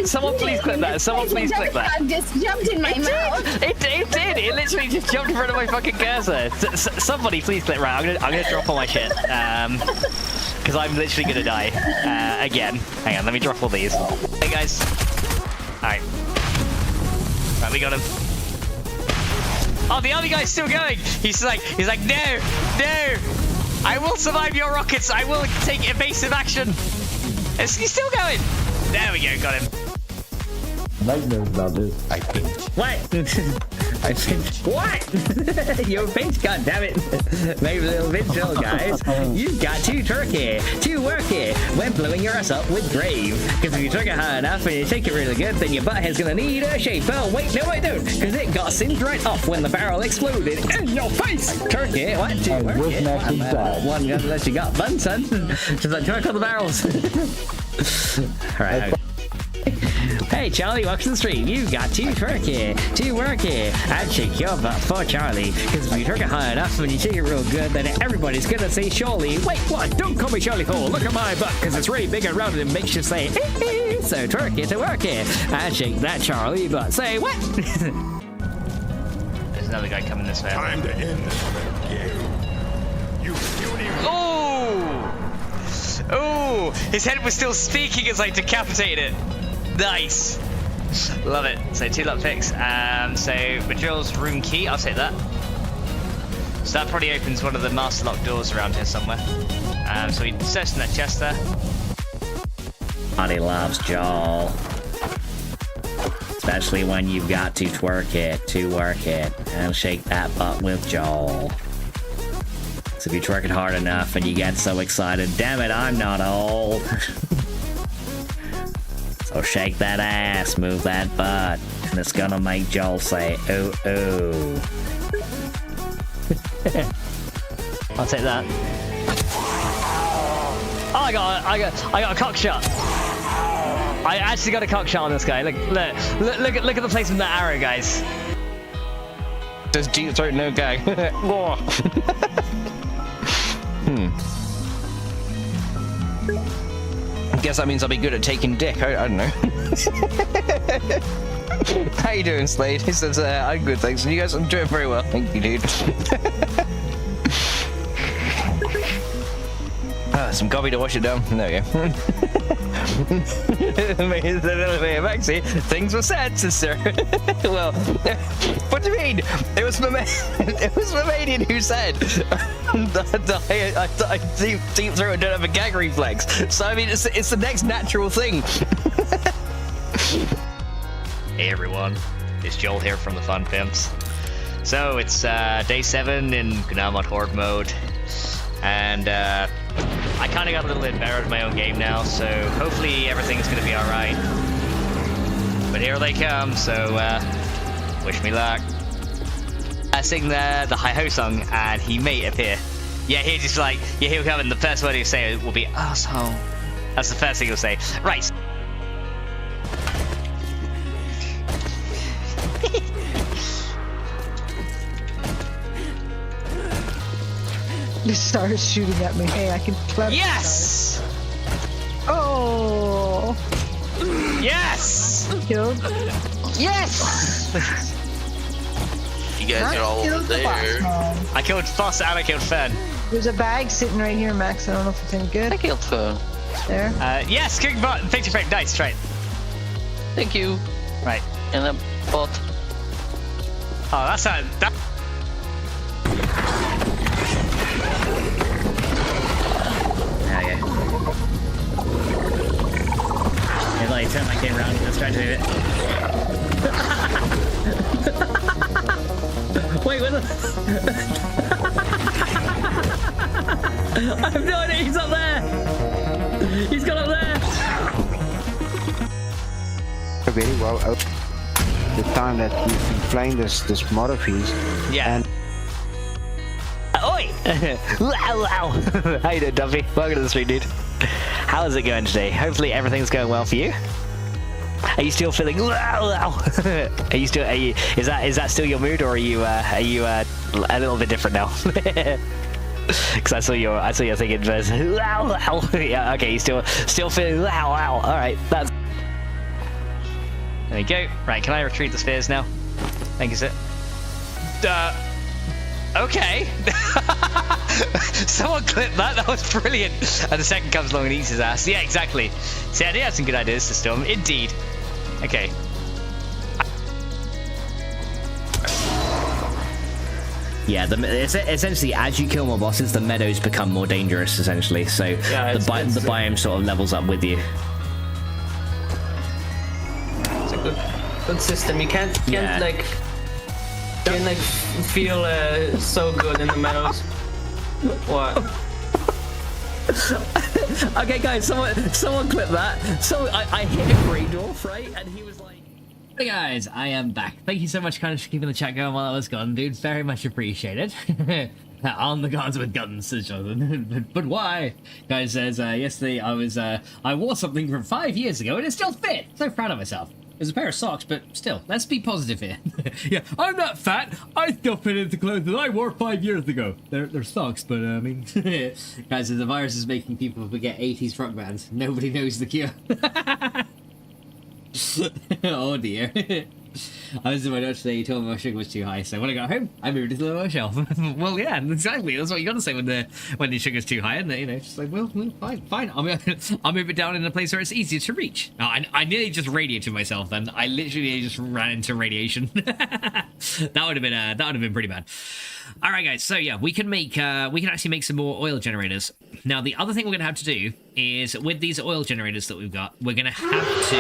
Someone please clip that. Someone please clip that. Just jumped in my mouth. It did. It literally just jumped in front of my fucking cursor. Somebody please clip. Right, I'm gonna drop all my shit. Because I'm literally gonna die again. Hang on, let me drop all these. Hey guys. All right. Right, we got him. Oh, the other guy's still going. He's like, no. I will survive your rockets. I will take evasive action. He's still going. There we go. Got him. Mike knows about this. I think. What? I pinched. What? You pinched? God damn it. Maybe a little bit chill, guys. You've got to twerk it when blowing your ass up with grave. Because if you twerk it hard enough and you shake it really good, then your butthead's gonna need a shape. Oh, wait, no, I don't. Because it got singed right off when the barrel exploded in your face. Twerk it. What? Twerk it. One gun that you got bun, son. Just like twerk on the barrels. All right. Hey Charlie, welcome to the stream. You got to twerk it, and shake your butt for Charlie. Because if you twerk it high enough and you shake it real good, then everybody's gonna say Charlie. Wait, what? Don't call me Charlie Hole. Look at my butt, because it's really big and rounded and makes you say, so twerk it to work it, and shake that Charlie butt. Say what? There's another guy coming this way. Time to end this game. You puny. Oh, his head was still speaking as I decapitated it. Nice. Love it. So 2 luck picks. So Madrill's room key, I'll take that. So that probably opens one of the master lock doors around here somewhere. So we searched in that chest there. Body loves Joel. Especially when you've got to twerk it, and shake that butt with Joel. So if you twerk it hard enough and you get so excited, damn it, I'm not old. So shake that ass, move that butt, and it's gonna make Joel say, ooh, ooh. I'll take that. Oh, I got a cock shot. I actually got a cock shot on this guy. Look at the placement of that arrow, guys. Just deep throat, no gag. Guess that means I'll be good at taking dick. I don't know. How you doing, Slade? He says, I'm good, thanks. And you guys, I'm doing very well. Thank you, dude. Some coffee to wash it down. There we go. Maxie, things were said, sister. Well, what do you mean? It was Mamadian who said that I deep throat and don't have a gag reflex. So I mean, it's the next natural thing. Hey everyone, it's Joel here from the Fun Pimps. So it's day 7 in Gnarmod Horde mode, and I kind of got a little bit better at my own game now, so hopefully everything's going to be alright. But here they come, so wish me luck. I sing the hi-ho song, and he may appear. Yeah, he'll come, and the first word he'll say will be, asshole. That's the first thing he'll say. Right. He started shooting at me. Hey, I can clever. Yes! Oh! Yes! Killed. Yes! You guys are all over there. I killed Foss and I killed Fern. There's a bag sitting right here, Max. I don't know if it's any good. I killed Fern. There. Yes, kick button, picture perfect dice, right. Thank you. Right. And a bot. Oh, that's that. There you go. It's like turn my game around and try to do it. Wait, what the? I have no idea, he's up there! He's got up there! Very well out the time that you've been playing this Modpack. Yeah. And oh, Oi! Wow. How you doing, Dumpy? Welcome to the stream, dude. How is it going today? Hopefully everything's going well for you. Are you still feeling? Are you still? Is that still your mood, or are you a little bit different now? Because I saw your thing in verse. Yeah. Okay. You still feeling? All right. That's. There you go. Right. Can I retrieve the spheres now? Thank you, sir. Okay. Someone clip that. That was brilliant. And the second comes along and eats his ass. Yeah, exactly. See, I do have some good ideas to storm. Indeed. Okay. Yeah, essentially, as you kill more bosses, the meadows become more dangerous, essentially. So yeah, the biome sort of levels up with you. It's a good system. You can't feel so good in the meadows. What? Okay, guys, someone clip that. So I hit a grey dwarf, right? And he was like, "Hey guys, I am back. Thank you so much, kind of, for keeping the chat going while I was gone, dude. Very much appreciated." On the gods with guns, says Jonathan. But why? Guy says, yesterday I wore something from 5 years ago and it still fit. So proud of myself. It's a pair of socks, but still, let's be positive here. Yeah, I'm not fat. I still fit into clothes that I wore 5 years ago. They're socks, but I mean, guys, the virus is making people forget 80s rock bands. Nobody knows the cure. Oh dear. I was in my notes today, you told me my sugar was too high, so when I got home, I moved it to the lower shelf. Well, yeah, exactly, that's what you gotta say when the sugar's too high, and you know, just like, well fine, I'll move it down in a place where it's easier to reach. No, I nearly just radiated myself then. I literally just ran into radiation. That would have been pretty bad. All right, guys. So yeah, we can actually make some more oil generators. Now, the other thing we're gonna have to do is with these oil generators that we've got, we're gonna have to.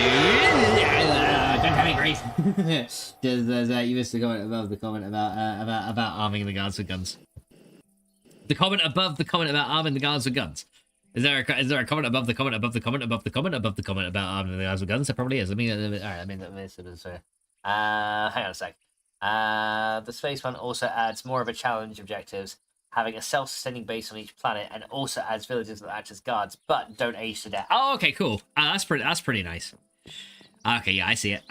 Don't tell me, Grace. You missed the comment above the comment about arming the guards with guns. The comment above the comment about arming the guards with guns. Is there a comment above the comment above the comment above the comment above the comment about arming the guards with guns? There probably is. All right. Hang on a sec. The space one also adds more of a challenge objectives, having a self-sustaining base on each planet, and also adds villages that act as guards, but don't age to death. Oh, okay, cool. That's pretty nice. Okay, yeah, I see it.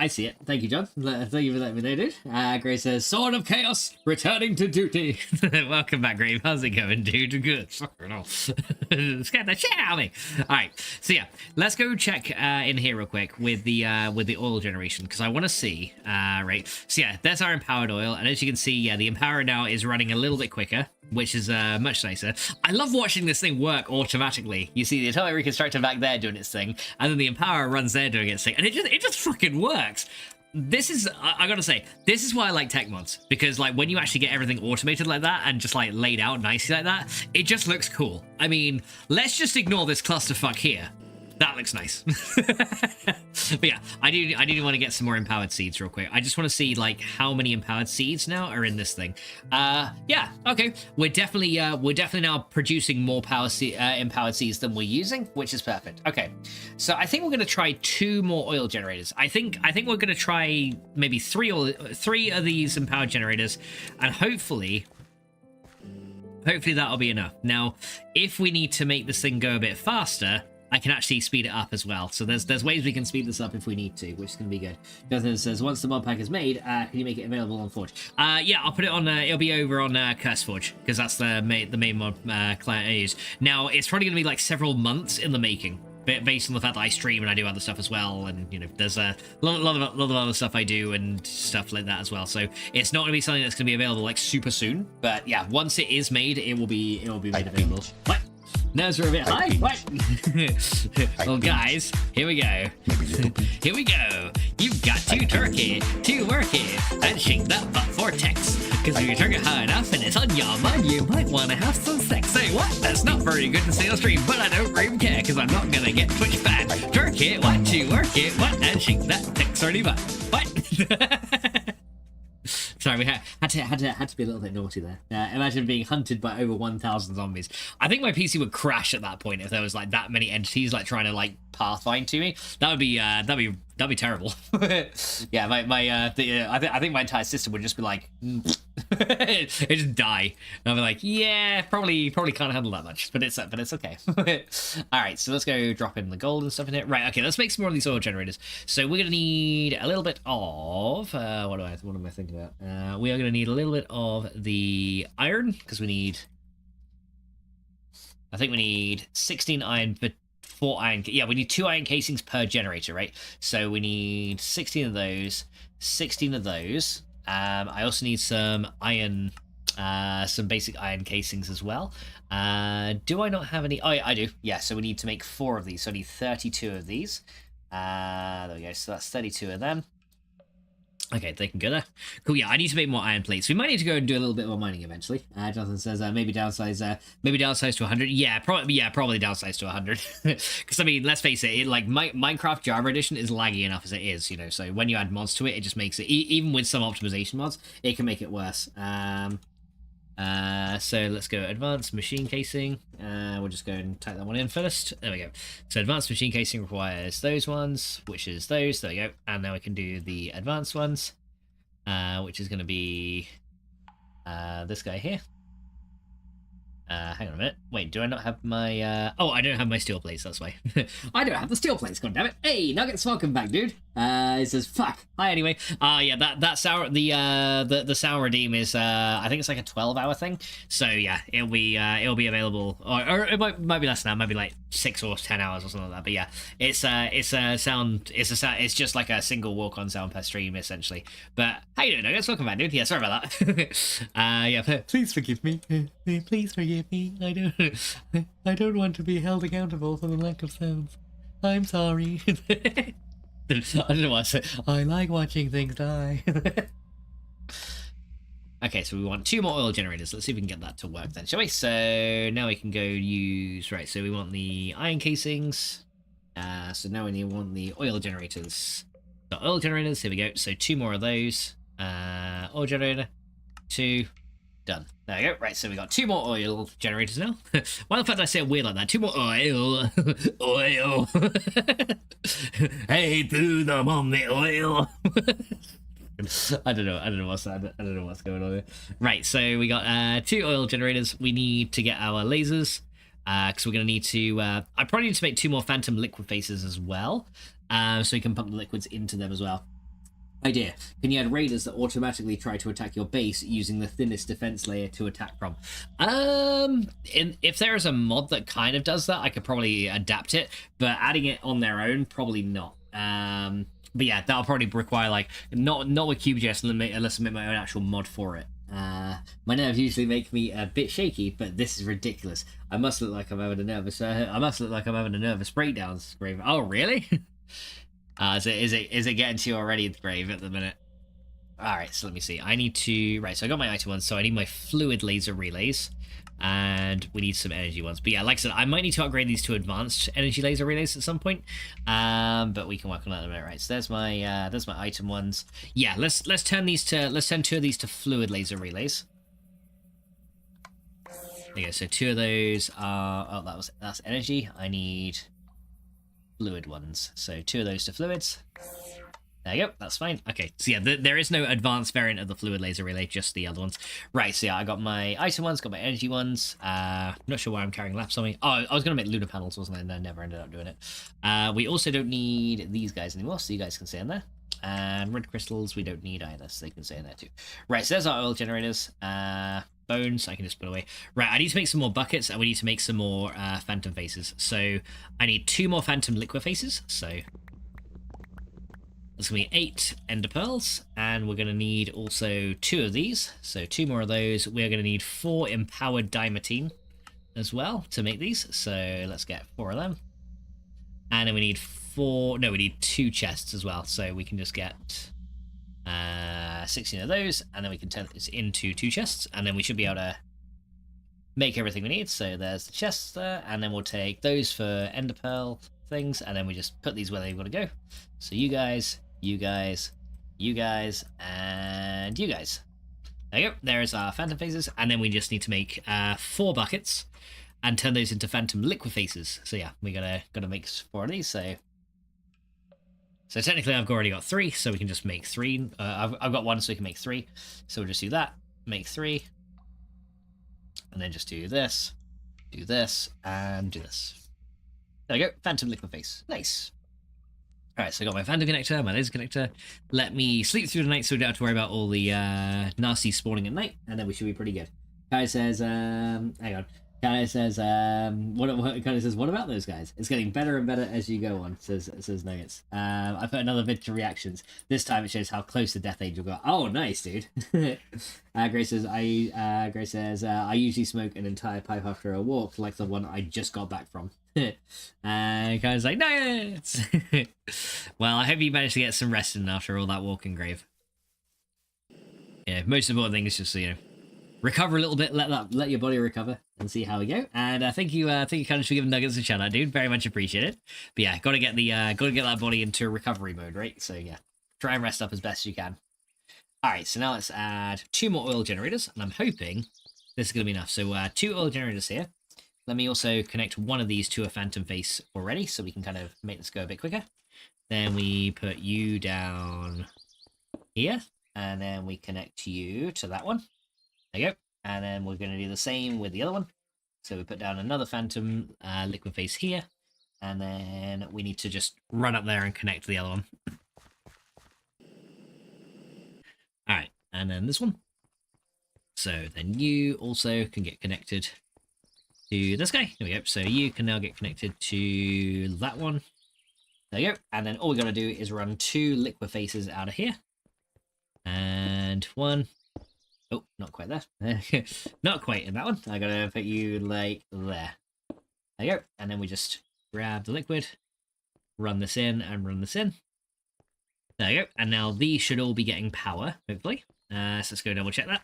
Thank you, John. Thank you for letting me know, dude. Grace says, Sword of Chaos, returning to duty. Welcome back, Grave. How's it going, dude? Good. Fucking hell. Scared the shit out of me. All right, so yeah, let's go check in here real quick with the oil generation, because I want to see, right. So yeah, there's our empowered oil, and as you can see, yeah, the empower now is running a little bit quicker, which is much nicer. I love watching this thing work automatically. You see the atomic reconstructor back there doing its thing, and then the empower runs there doing its thing, and it just fucking works. This is, I gotta say, this is why I like tech mods, because like when you actually get everything automated like that and just like laid out nicely like that, it just looks cool. I mean, let's just ignore this clusterfuck here. That looks nice. But yeah, I do want to get some more empowered seeds real quick. I just want to see like how many empowered seeds now are in this thing. Yeah, okay. We're definitely now producing more empowered seeds than we're using, which is perfect. Okay, so I think we're gonna try 2 more oil generators. I think we're gonna try maybe 3 of these empowered generators, and hopefully that'll be enough. Now, if we need to make this thing go a bit faster, I can actually speed it up as well. So there's ways we can speed this up if we need to, which is going to be good. Jonathan says, once the mod pack is made, can you make it available on Forge? Yeah, I'll put it on, it'll be over on CurseForge, because that's the main mod client I use. Now, it's probably going to be like several months in the making, based on the fact that I stream and I do other stuff as well, and you know, there's a lot of other stuff I do and stuff like that as well. So it's not going to be something that's going to be available like super soon, but yeah, once it is made, it will be made available. What? Nerves are a bit high. What? Well, guys, here we go. Here we go. You've got to turkey, to work it, and shake that butt for text. Because if you turn it high enough and it's on your mind, you might want to have some sex. Say what? That's not very good to say on stream, but I don't even care, because I'm not gonna get Twitch banned. Twerk it, what? To work it, what? And shake that text already butt. What? Sorry, we had to be a little bit naughty there. Imagine being hunted by over 1,000 zombies. I think my PC would crash at that point if there was like that many entities like trying to like pathfind to me. That'd be That'd be terrible. Yeah, I think my entire system would just be like, it just die. And I'll be like, yeah, probably can't handle that much, but it's okay. All right, so let's go drop in the gold and stuff in it. Right, okay, let's make some more of these oil generators. So we're gonna need a little bit of what am I thinking about? We are gonna need a little bit of the iron because we need. I think we need 16 iron for 4 iron. Yeah, we need 2 iron casings per generator, right? So we need 16 of those, 16 of those. I also need some iron, some basic iron casings as well. Do I not have any? Oh, yeah, I do. Yeah, so we need to make 4 of these. So I need 32 of these. There we go. So that's 32 of them. Okay, they can go there. Cool, yeah, I need to make more iron plates. We might need to go and do a little bit more mining eventually. Jonathan says maybe downsize to 100. Yeah, probably downsize to 100. Because I mean, let's face it, Minecraft Java Edition is laggy enough as it is, you know. So when you add mods to it, it just makes it even with some optimization mods, it can make it worse. So let's go advanced machine casing. We'll just go and type that one in first. There we go. So advanced machine casing requires those ones, which is those. There we go. And now we can do the advanced ones, which is going to be this guy here. Hang on a minute. Wait, do I not have my... Oh, I don't have my steel plates, that's why. I don't have the steel plates, goddammit. Hey, Nuggets, welcome back, dude. It says, fuck. Hi, anyway. Yeah, that sour... The sour redeem is, I think it's like a 12-hour thing. So, yeah, it'll be available... Or it might be less than that. It might be like 6 or 10 hours or something like that. But, yeah, it's just like a single walk-on sound per stream, essentially. But, how you doing, Nuggets? Welcome back, dude. Yeah, sorry about that. Yeah, please forgive me. Please forgive me. I don't want to be held accountable for the lack of sounds. I'm sorry. I don't know what to say. I like watching things die. Okay, so we want 2 more oil generators. Let's see if we can get that to work then, shall we? So now we can go use... Right, so we want the iron casings. So now we want the oil generators. So oil generators, here we go. So 2 more of those. Oil generator, 2... Done. There we go. Right, so we got 2 more oil generators now. Why the fuck did I say it weird like that? 2 more oil. Oil. Hey, threw them on the oil. I don't know what's going on here. Right, so we got 2 oil generators. We need to get our lasers. Because we're going to need to... I probably need to make 2 more phantom liquid faces as well. So we can pump the liquids into them as well. Idea. Can you add raiders that automatically try to attack your base using the thinnest defense layer to attack from? If there is a mod that kind of does that, I could probably adapt it, but adding it on their own, probably not. But yeah, that'll probably require like not with QGS unless I make my own actual mod for it. My nerves usually make me a bit shaky, but this is ridiculous. I must look like I'm having a nervous breakdown. Oh really? Is it getting to you already, Grave, at the minute? Alright, so let me see. I need to... Right, so I got my item ones, so I need my fluid laser relays. And we need some energy ones. But yeah, like I said, I might need to upgrade these to advanced energy laser relays at some point. But we can work on that in a minute. Right, so there's my item ones. Yeah, let's turn 2 of these to fluid laser relays. There you go, so 2 of those are... Oh, that's energy. I need... fluid ones, so 2 of those to fluids. There you go, that's fine. Okay, so yeah, there is no advanced variant of the fluid laser relay, just the other ones. Right, so yeah, I got my item ones, got my energy ones. Not sure why I'm carrying laps on me. Oh, I was gonna make lunar panels, wasn't I? And I never ended up doing it. We also don't need these guys anymore, so you guys can stay in there. And red crystals we don't need either, so they can stay in there too. Right, so there's our oil generators. Bones I can just put away. Right, I need to make some more buckets, and we need to make some more phantom faces. So I need 2 more phantom liquid faces. So that's gonna be 8 ender pearls, and we're gonna need also 2 of these. So 2 more of those. We're gonna need 4 empowered dimetine as well to make these. So let's get 4 of them, and then we need 2 chests as well. So we can just get 16 of those, and then we can turn this into 2 chests, and then we should be able to make everything we need. So there's the chests there, and then we'll take those for ender pearl things, and then we just put these where they want to go. So you guys, you guys, you guys, and you guys. There you go. There's our phantom faces, and then we just need to make 4 buckets and turn those into phantom liquid faces. So yeah, we gotta make 4 of these. So So technically I've already got 3, so we can just make 3. I've got 1, so we can make 3. So we'll just do that, make 3, and then just do this, and do this. There we go, Phantom Liquid Face. Nice. Alright, so I got my Phantom Connector, my Laser Connector. Let me sleep through the night so we don't have to worry about all the nasty spawning at night, and then we should be pretty good. Kai says, hang on. Kai says, what about those guys? It's getting better and better as you go on, says Nuggets. I put another vid to reactions. This time it shows how close the Death Angel got. Oh, nice, dude. Grace says, I usually smoke an entire pipe after a walk, like the one I just got back from. And Kai's like, Nuggets! Well, I hope you managed to get some rest in after all that walking, Grave. Yeah, most important thing is just, you know, recover a little bit, let your body recover, and see how we go. And I think you kind of should give Nuggets a shout out, dude. Very much appreciated. But yeah, gotta get that body into recovery mode, right? So yeah, try and rest up as best you can. All right, so now let's add 2 more oil generators, and I'm hoping this is gonna be enough. So 2 oil generators here. Let me also connect one of these to a Phantom Face already, so we can kind of make this go a bit quicker. Then we put you down here, and then we connect you to that one. There you go. And then we're going to do the same with the other one. So we put down another Phantom Liquid Face here. And then we need to just run up there and connect the other one. Alright, and then this one. So then you also can get connected to this guy. There we go. So you can now get connected to that one. There you go. And then all we got to do is run 2 Liquid Faces out of here. And 1... Oh, not quite there. Not quite in that one. I gotta put you like there. There you go. And then we just grab the liquid, run this in, and run this in. There you go. And now these should all be getting power, hopefully. So let's go double check that.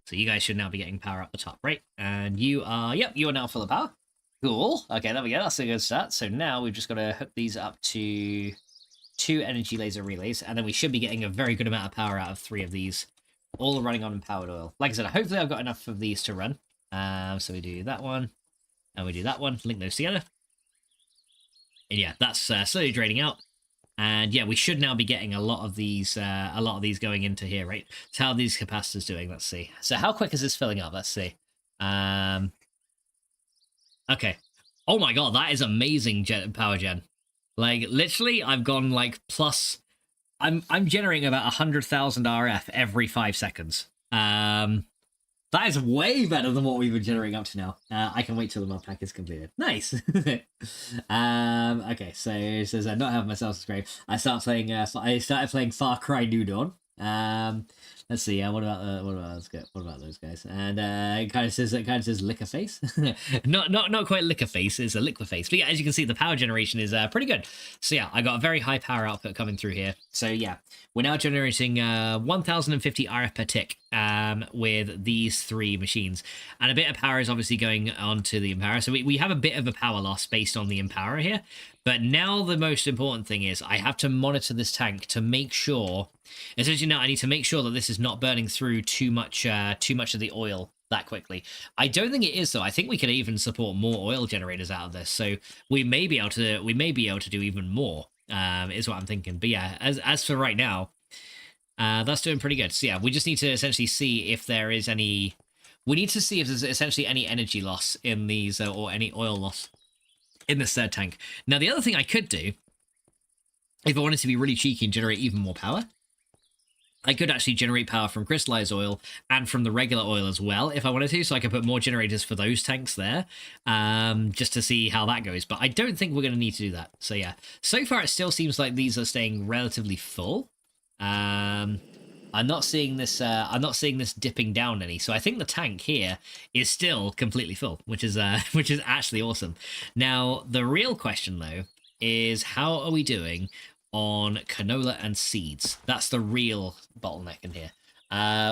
So you guys should now be getting power up the top, right? And you are, yep, you are now full of power. Cool. Okay, there we go. That's a good start. So now we've just got to hook these up to 2 energy laser relays, and then we should be getting a very good amount of power out of 3 of these, all running on empowered oil. Like I said, hopefully I've got enough of these to run. So we do that one, and we do that one, link those together. And yeah, that's slowly draining out. And yeah, we should now be getting a lot of these going into here, right? So how are these capacitors doing? Let's see. So how quick is this filling up? Let's see. Okay. Oh my god, that is amazing power gen. Like, literally, I've gone, like, plus... I'm generating about 100,000 RF every 5 seconds. That is way better than what we've been generating up to now. I can wait till the Modpack is completed. Nice! Okay, so it says, I not have myself subscribed. I started playing Far Cry New Dawn. Let's see. What about those guys? And it kind of says liquor face. not quite liquor face. It's a liquid face. But yeah, as you can see, the power generation is pretty good. So yeah, I got a very high power output coming through here. So yeah, we're now generating 1050 RF per tick with these 3 machines, and a bit of power is obviously going on to the Empower. So we have a bit of a power loss based on the Empower here. But now the most important thing is I have to monitor this tank to make sure, essentially now I need to make sure that this is not burning through too much of the oil that quickly. I don't think it is though. I think we could even support more oil generators out of this. So we may be able to do even more, is what I'm thinking. But yeah, as for right now, that's doing pretty good. So yeah, we just need to essentially see if there is any, we need to see if there's essentially any energy loss in these or any oil loss in this third tank. Now, the other thing I could do, if I wanted to be really cheeky and generate even more power, I could actually generate power from crystallized oil and from the regular oil as well, if I wanted to, so I could put more generators for those tanks there, just to see how that goes. But I don't think we're going to need to do that. So yeah, so far it still seems like these are staying relatively full. I'm not seeing this dipping down any, so I think the tank here is still completely full, which is actually awesome. Now the real question though is, how are we doing on canola and seeds? That's the real bottleneck in here.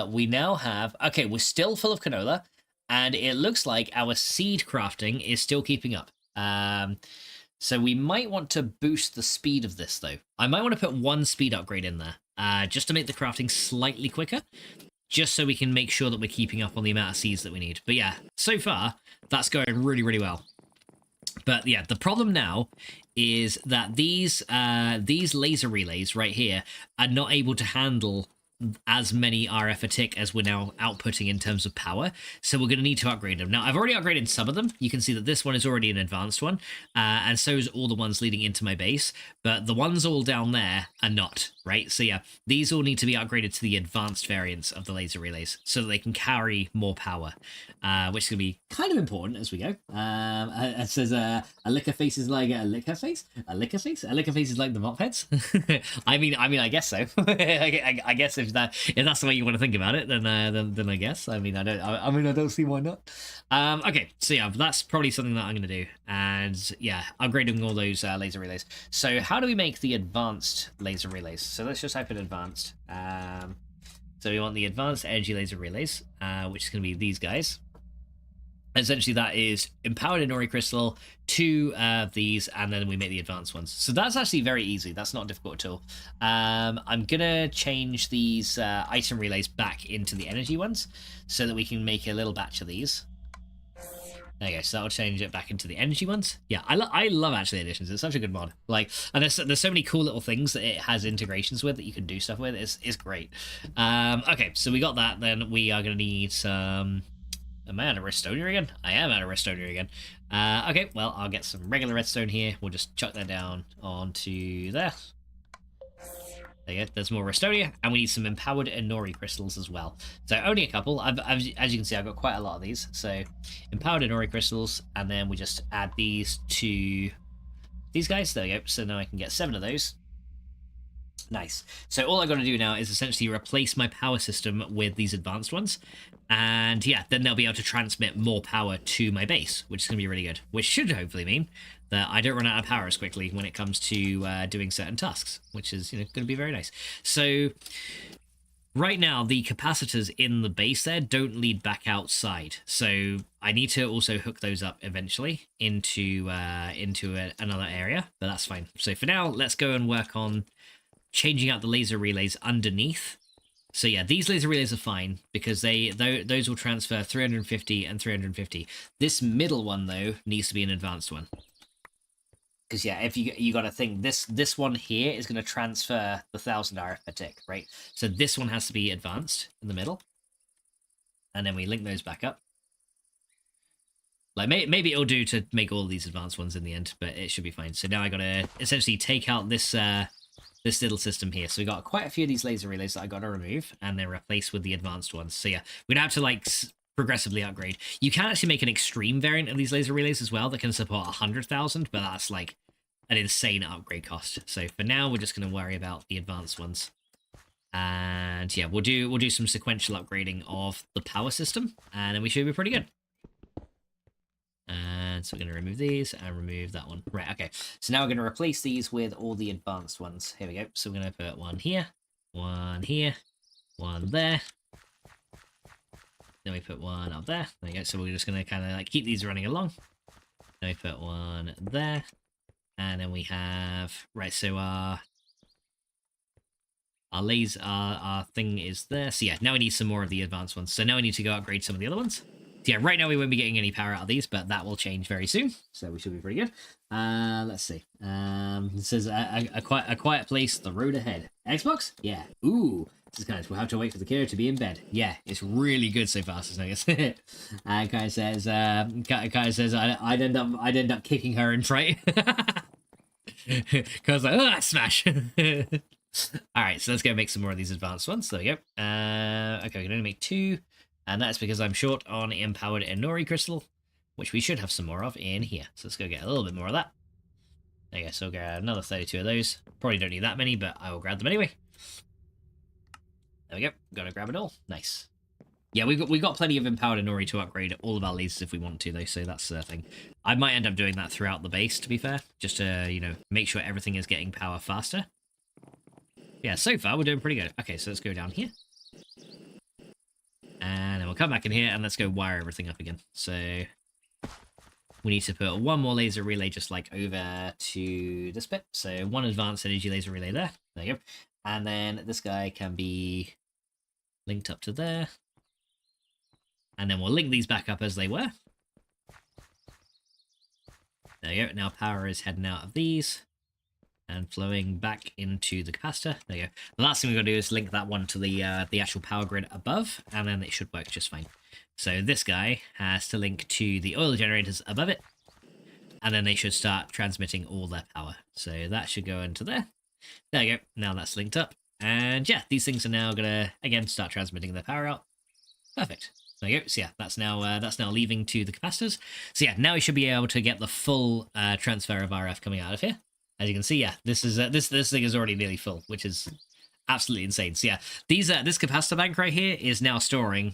We now have, okay, we're still full of canola, and it looks like our seed crafting is still keeping up. So we might want to boost the speed of this though. I might want to put 1 speed upgrade in there. Just to make the crafting slightly quicker, just so we can make sure that we're keeping up on the amount of seeds that we need. But yeah, so far, that's going really, really well. But yeah, the problem now is that these laser relays right here are not able to handle as many RF a tick as we're now outputting in terms of power, so we're going to need to upgrade them. Now, I've already upgraded some of them. You can see that this one is already an advanced one, and so is all the ones leading into my base, but the ones all down there are not, right? So yeah, these all need to be upgraded to the advanced variants of the laser relays so that they can carry more power, which is going to be kind of important as we go. It says, a liquor face is like a liquor face? A liquor face? A liquor face is like the mop heads? I mean, I guess so. I guess if that's the way you want to think about it, then I guess. I don't see why not. Okay, so yeah, that's probably something that I'm going to do. And yeah, upgrading all those laser relays. So how do we make the advanced laser relays? So let's just type in advanced. So we want the advanced energy laser relays, which is going to be these guys. Essentially, that is empowered Inori crystal, 2 of these, and then we make the advanced ones. So that's actually very easy. That's not difficult at all. I'm gonna change these item relays back into the energy ones so that we can make a little batch of these. There you go. So that'll change it back into the energy ones. Yeah, I love actually additions. It's such a good mod. Like, and there's so many cool little things that it has integrations with that you can do stuff with. It's great. Okay, so we got that. Then we are gonna need some. Am I out of redstone again? I am out of redstone again. Okay, well, I'll get some regular redstone here. We'll just chuck that down onto there. There you go. There's more redstone, and we need some empowered Inori crystals as well. So only a couple. As you can see, I've got quite a lot of these. So empowered Inori crystals, and then we just add these to these guys. There we go. So now I can get 7 of those. Nice. So all I've got to do now is essentially replace my power system with these advanced ones. And yeah, then they'll be able to transmit more power to my base, which is going to be really good. Which should hopefully mean that I don't run out of power as quickly when it comes to doing certain tasks, which is going to be very nice. So right now, the capacitors in the base there don't lead back outside. So I need to also hook those up eventually into another area, but that's fine. So for now, let's go and work on changing out the laser relays underneath. So yeah, these laser relays are fine because those will transfer 350 and 350. This middle one though needs to be an advanced one. Because yeah, if you got to think this one here is going to transfer the 1000 RF per tick, right? So this one has to be advanced in the middle, and then we link those back up. Like maybe it'll do to make all these advanced ones in the end, but it should be fine. So now I got to essentially take out this little system here. So we got quite a few of these laser relays that I got to remove and then replace with the advanced ones. So yeah, we'd have to like progressively upgrade. You can actually make an extreme variant of these laser relays as well that can support 100,000, but that's like an insane upgrade cost. So for now, we're just going to worry about the advanced ones. And yeah, we'll do some sequential upgrading of the power system, and then we should be pretty good. And so we're going to remove these and remove that one. Right, okay. So now we're going to replace these with all the advanced ones. Here we go. So we're going to put one here, one there. Then we put one up there. There you go. So we're just going to kind of like keep these running along. Then we put one there. And then we have... Right, so our laser, our thing is there. So yeah, now we need some more of the advanced ones. So now we need to go upgrade some of the other ones. So yeah, right now we won't be getting any power out of these, but that will change very soon. So we should be pretty good. Let's see. It says a quiet place, the road ahead. Xbox? Yeah. Ooh. This is kind of, we'll have to wait for the kiddo to be in bed. Yeah, it's really good so far, I guess. And Kai says, I'd end up kicking her in fright. Because like, smash. All right, so let's go make some more of these advanced ones. There we go. Okay, we can only make 2. And that's because I'm short on empowered Inori crystal, which we should have some more of in here. So let's go get a little bit more of that. There you go, so we'll grab another 32 of those. Probably don't need that many, but I will grab them anyway. There we go, gotta grab it all. Nice. Yeah, we got plenty of empowered Inori to upgrade all of our lasers if we want to, though, so that's the thing. I might end up doing that throughout the base, to be fair, just to, make sure everything is getting power faster. Yeah, so far we're doing pretty good. Okay, so let's go down here. And then we'll come back in here and let's go wire everything up again. So we need to put one more laser relay just like over to this bit. So one advanced energy laser relay there. There you go. And then this guy can be linked up to there. And then we'll link these back up as they were. There you go. Now power is heading out of these and flowing back into the capacitor. There you go. The last thing we've got to do is link that one to the actual power grid above, and then it should work just fine. So this guy has to link to the oil generators above it, and then they should start transmitting all their power. So that should go into there. There you go. Now that's linked up. And yeah, these things are now going to, again, start transmitting their power out. Perfect. There you go. So yeah, that's now leaving to the capacitors. So yeah, now we should be able to get the full transfer of RF coming out of here. As you can see, yeah, this is this thing is already nearly full, which is absolutely insane. So yeah, this capacitor bank right here is now storing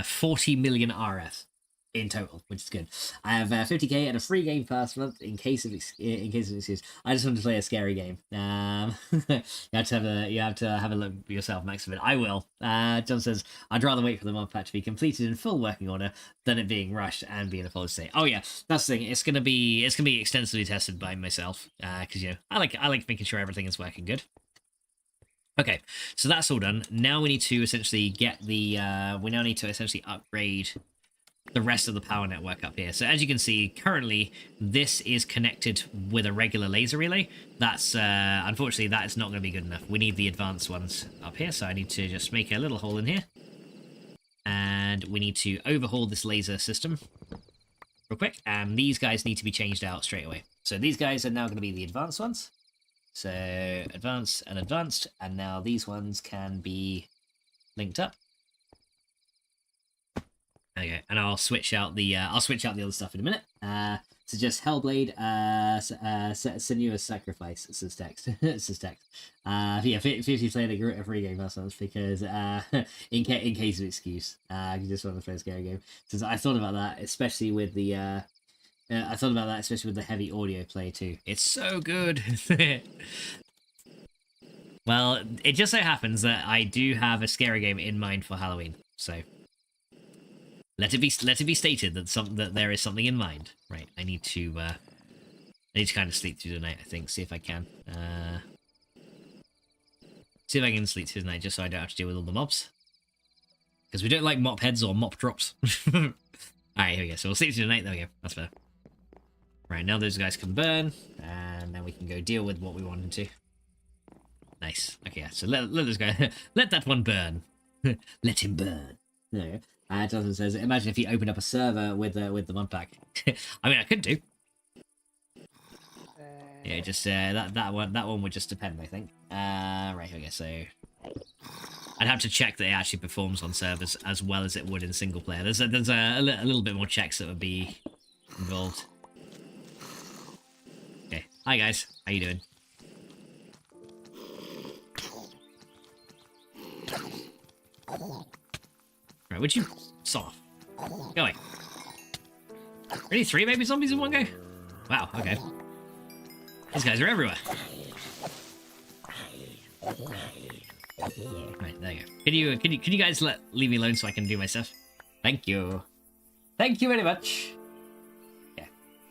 40 million RF in total, which is good. I have 50k and a free game pass month in case of excuse. I just want to play a scary game. You have to have a look yourself, Max. Of it. I will. John says I'd rather wait for the Modpack to be completed in full working order than it being rushed and be in a false state. Oh yeah, that's the thing. It's gonna be extensively tested by myself because I like making sure everything is working good. Okay, so that's all done. Now we need to essentially upgrade the rest of the power network up here. So as you can see, currently this is connected with a regular laser relay. That's unfortunately that is not going to be good enough. We need the advanced ones up here, so I need to just make a little hole in here, and we need to overhaul this laser system real quick, and these guys need to be changed out straight away. So these guys are now going to be the advanced ones. So advanced and advanced, and now these ones can be linked up. Okay, and I'll switch out the other stuff in a minute. So just Hellblade, Sinuous Sacrifice. It says text. It says text. Yeah, 50 playing a free game last month because in case of excuse, you just want to play a scary game. So I thought about that, especially with the heavy audio play too. It's so good. Well, it just so happens that I do have a scary game in mind for Halloween, so. Let it be stated that there is something in mind. Right, I need to kind of sleep through the night, I think. See if I can. See if I can sleep through the night just so I don't have to deal with all the mobs. Because we don't like mop heads or mop drops. Alright, here we go. So we'll sleep through the night. There we go. That's better. Right, now those guys can burn. And then we can go deal with what we want them to. Nice. Okay, yeah, so let those guys... let that one burn. Let him burn. There we go. Jonathan says, imagine if you opened up a server with the Modpack. I mean, I could do. Yeah, just that one would just depend, I think. Right, here we go. So I'd have to check that it actually performs on servers as well as it would in single player. There's a little bit more checks that would be involved. Okay, hi guys, how you doing? Right, would you soft? Go away. Really, 3 baby zombies in one go? Wow, okay. These guys are everywhere. Right, there you go. Can you guys leave me alone so I can do my stuff? Thank you. Thank you very much. Yeah.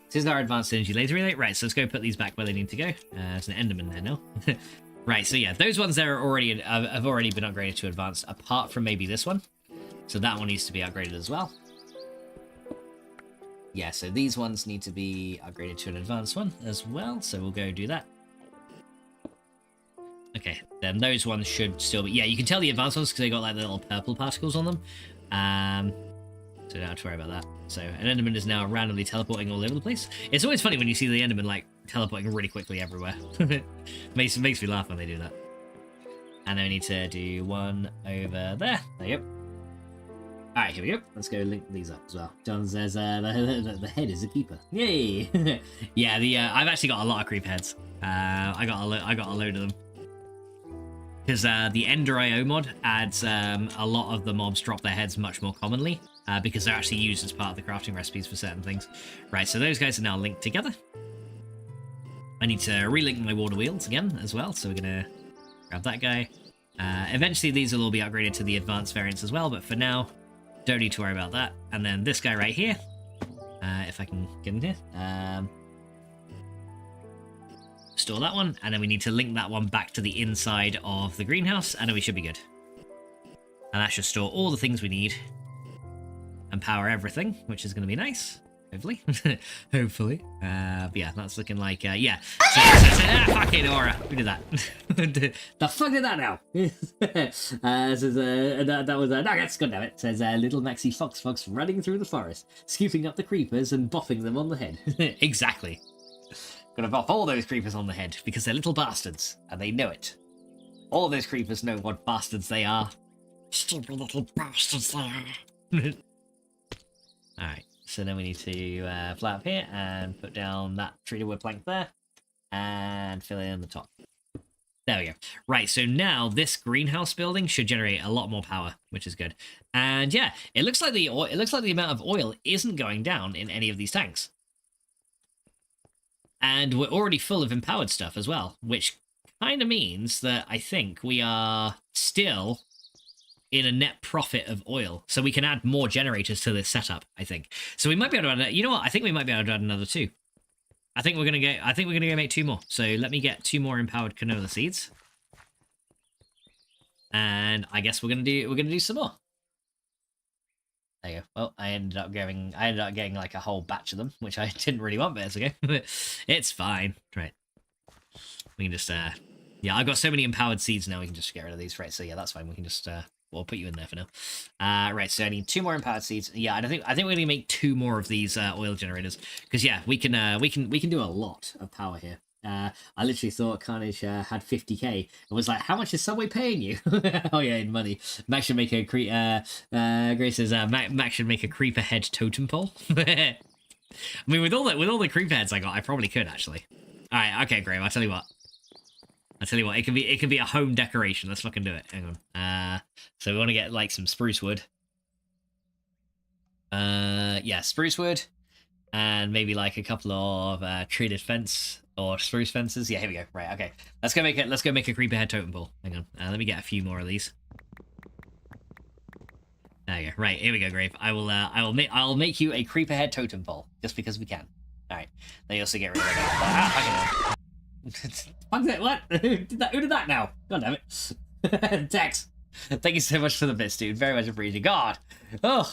This is our advanced energy laser relay. Right, so let's go put these back where they need to go. There's an Enderman there now. Right, so yeah, those ones there are have already been upgraded to advanced, apart from maybe this one. So that one needs to be upgraded as well. Yeah, so these ones need to be upgraded to an advanced one as well. So we'll go do that. Okay, then those ones should still be... Yeah, you can tell the advanced ones because they got like the little purple particles on them. So don't have to worry about that. So an Enderman is now randomly teleporting all over the place. It's always funny when you see the Enderman like teleporting really quickly everywhere. makes me laugh when they do that. And then we need to do one over there. There you go. Alright, here we go. Let's go link these up as well. John says the head is a keeper. Yay! Yeah, I've actually got a lot of creep heads. I got a load of them. Because the Ender IO mod adds a lot of the mobs drop their heads much more commonly. Because they're actually used as part of the crafting recipes for certain things. Right, so those guys are now linked together. I need to relink my water wheels again as well. So we're going to grab that guy. Eventually these will all be upgraded to the advanced variants as well. But for now... don't need to worry about that. And then this guy right here, if I can get in here, store that one, and then we need to link that one back to the inside of the greenhouse, and then we should be good. And that should store all the things we need and power everything, which is going to be nice. Hopefully. Hopefully. But yeah, that's looking like, yeah. Fucking Aura. Who did that? The fuck did that now? Says, that was, Nuggets, god damn it. Says, little Maxi Fox running through the forest, scooping up the creepers and bopping them on the head. Exactly. Gonna bop all those creepers on the head, because they're little bastards, and they know it. All those creepers know what bastards they are. Stupid little bastards they are. Alright. So then we need to fly up here and put down that treated wood plank there and fill in the top. There we go. Right, so now this greenhouse building should generate a lot more power, which is good. And yeah, it looks like the amount of oil isn't going down in any of these tanks. And we're already full of empowered stuff as well, which kind of means that I think we are still in a net profit of oil, so we can add more generators to this setup. I think so. We might be able to add. You know what? I think we might be able to add another 2. I think we're gonna go make 2 more. So let me get 2 more empowered canola seeds, and I guess we're gonna do some more. There you go. Well, I ended up getting like a whole batch of them, which I didn't really want, but it's okay. It's fine. Right. We can just yeah, I've got so many empowered seeds now. We can just get rid of these. Right. So yeah, that's fine. We can just we'll put you in there for now. Right, so I need 2 more empowered seeds. Yeah, I think we're gonna make 2 more of these oil generators, because yeah, we can do a lot of power here. I literally thought Carnage had 50k and was like, how much is Subway paying you? Oh yeah, in money. Max should make a Grace says Max should make a creeper head totem pole. I mean, with all the creeper heads I got, I probably could actually. All right, okay, Graham. I'll tell you what, it can be a home decoration. Let's fucking do it. Hang on. So we want to get like some spruce wood. Yeah, spruce wood, and maybe like a couple of treated fence or spruce fences. Yeah, here we go. Right, okay. Let's go make a creeper head totem pole. Hang on. Let me get a few more of these. There you go. Right, here we go, Grave. I'll make you a creeper head totem pole just because we can. All right. Then you also get rid of that. What? Who did that now? God damn it. Tex. Thank you so much for the bits, dude. Very much appreciated. God. Oh.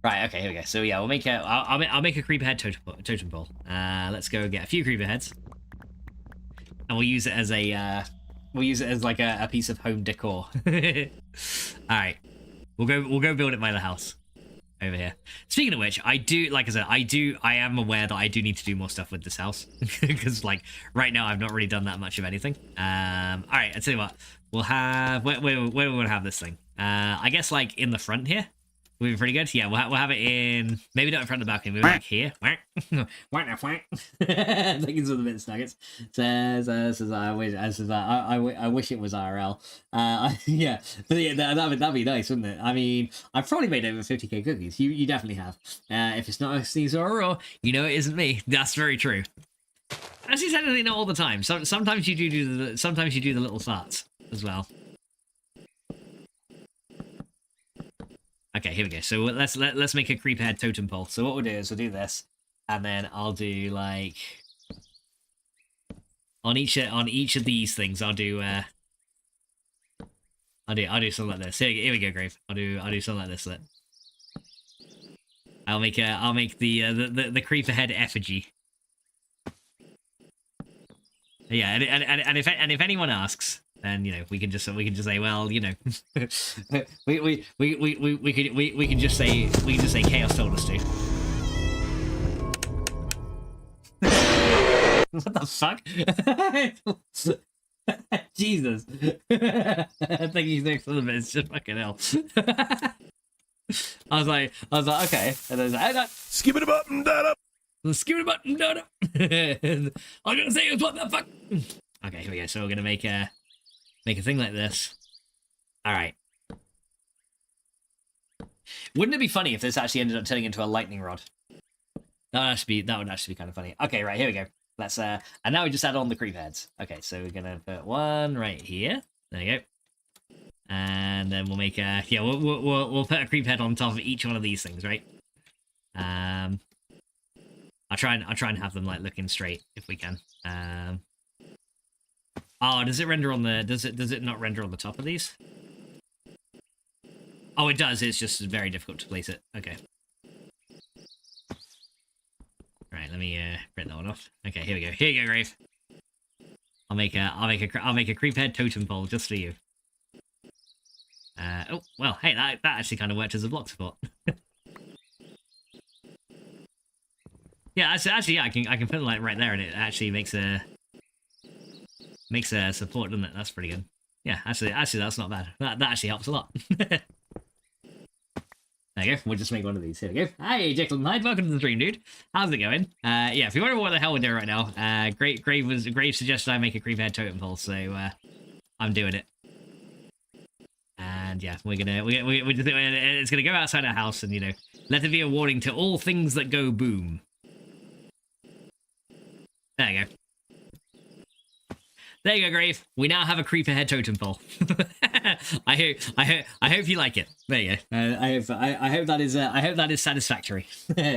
Right, okay, here we go. So yeah, we'll make a I'll make a creeper head totem pole. Let's go get a few creeper heads. And we'll use it as like a piece of home decor. Alright. We'll go build it by the house. Over here. Speaking of which, I am aware that I do need to do more stuff with this house. Because like right now I've not really done that much of anything. Alright, I'll tell you what. We'll have where we want to have this thing. I guess like in the front here. We'll be pretty good. Yeah, we'll have it in maybe not in front of the balcony, maybe like here. Thank you for the bits, Nuggets. Says I wish it was IRL. Yeah, but yeah, that'd be nice, wouldn't it? I mean, I've probably made over 50k cookies. You definitely have. If it's not a sneeze or a roar, you know it isn't me. That's very true. As you said, not all the time. Sometimes you do the little farts as well. Okay, here we go. So let's make a creeper head totem pole. So what we'll do is we'll do this, and then I'll do like on each of these things. I'll do something like this. Here we go, Grave. I'll do something like this. I'll make the creeper head effigy. Yeah, and if anyone asks. And you know we can just say, well, you know, we can just say Chaos told us to. What the fuck? Jesus. Thank you so much for the bit. It's just fucking hell. I was like, okay, and then I was like, skip it up and down up. Skip it up and down up. I'm gonna say it was what the fuck. Okay, here we go. So we're gonna make a thing like this. All right. Wouldn't it be funny if this actually ended up turning into a lightning rod? That would actually be kind of funny. Okay, right, here we go. Let's and now we just add on the creep heads. Okay, so we're gonna put one right here. There you go. And then we'll make a we'll put a creep head on top of each one of these things, right? I'll try and have them like looking straight if we can. Oh, does it render on the? Does it not render on the top of these? Oh, it does. It's just very difficult to place it. Okay. let me print that one off. Okay, here we go. Here you go, Grave. I'll make a creep head totem pole just for you. Oh well, hey, that actually kind of worked as a block support. Yeah, actually, yeah, I can put it like right there, and it actually makes a support, doesn't it? That's pretty good. Yeah, actually, that's not bad. That actually helps a lot. There you go. We'll just make one of these. Here we go. Hi, Jekyll and Hyde. Welcome to the stream, dude. How's it going? Yeah, if you wonder what the hell we're doing right now, Grave suggested I make a creep head totem pole, so I'm doing it. And yeah, it's gonna go outside our house, and let it be a warning to all things that go boom. There you go. There you go, Grave. We now have a creeper head totem pole. I hope you like it. There you go. I hope that is satisfactory.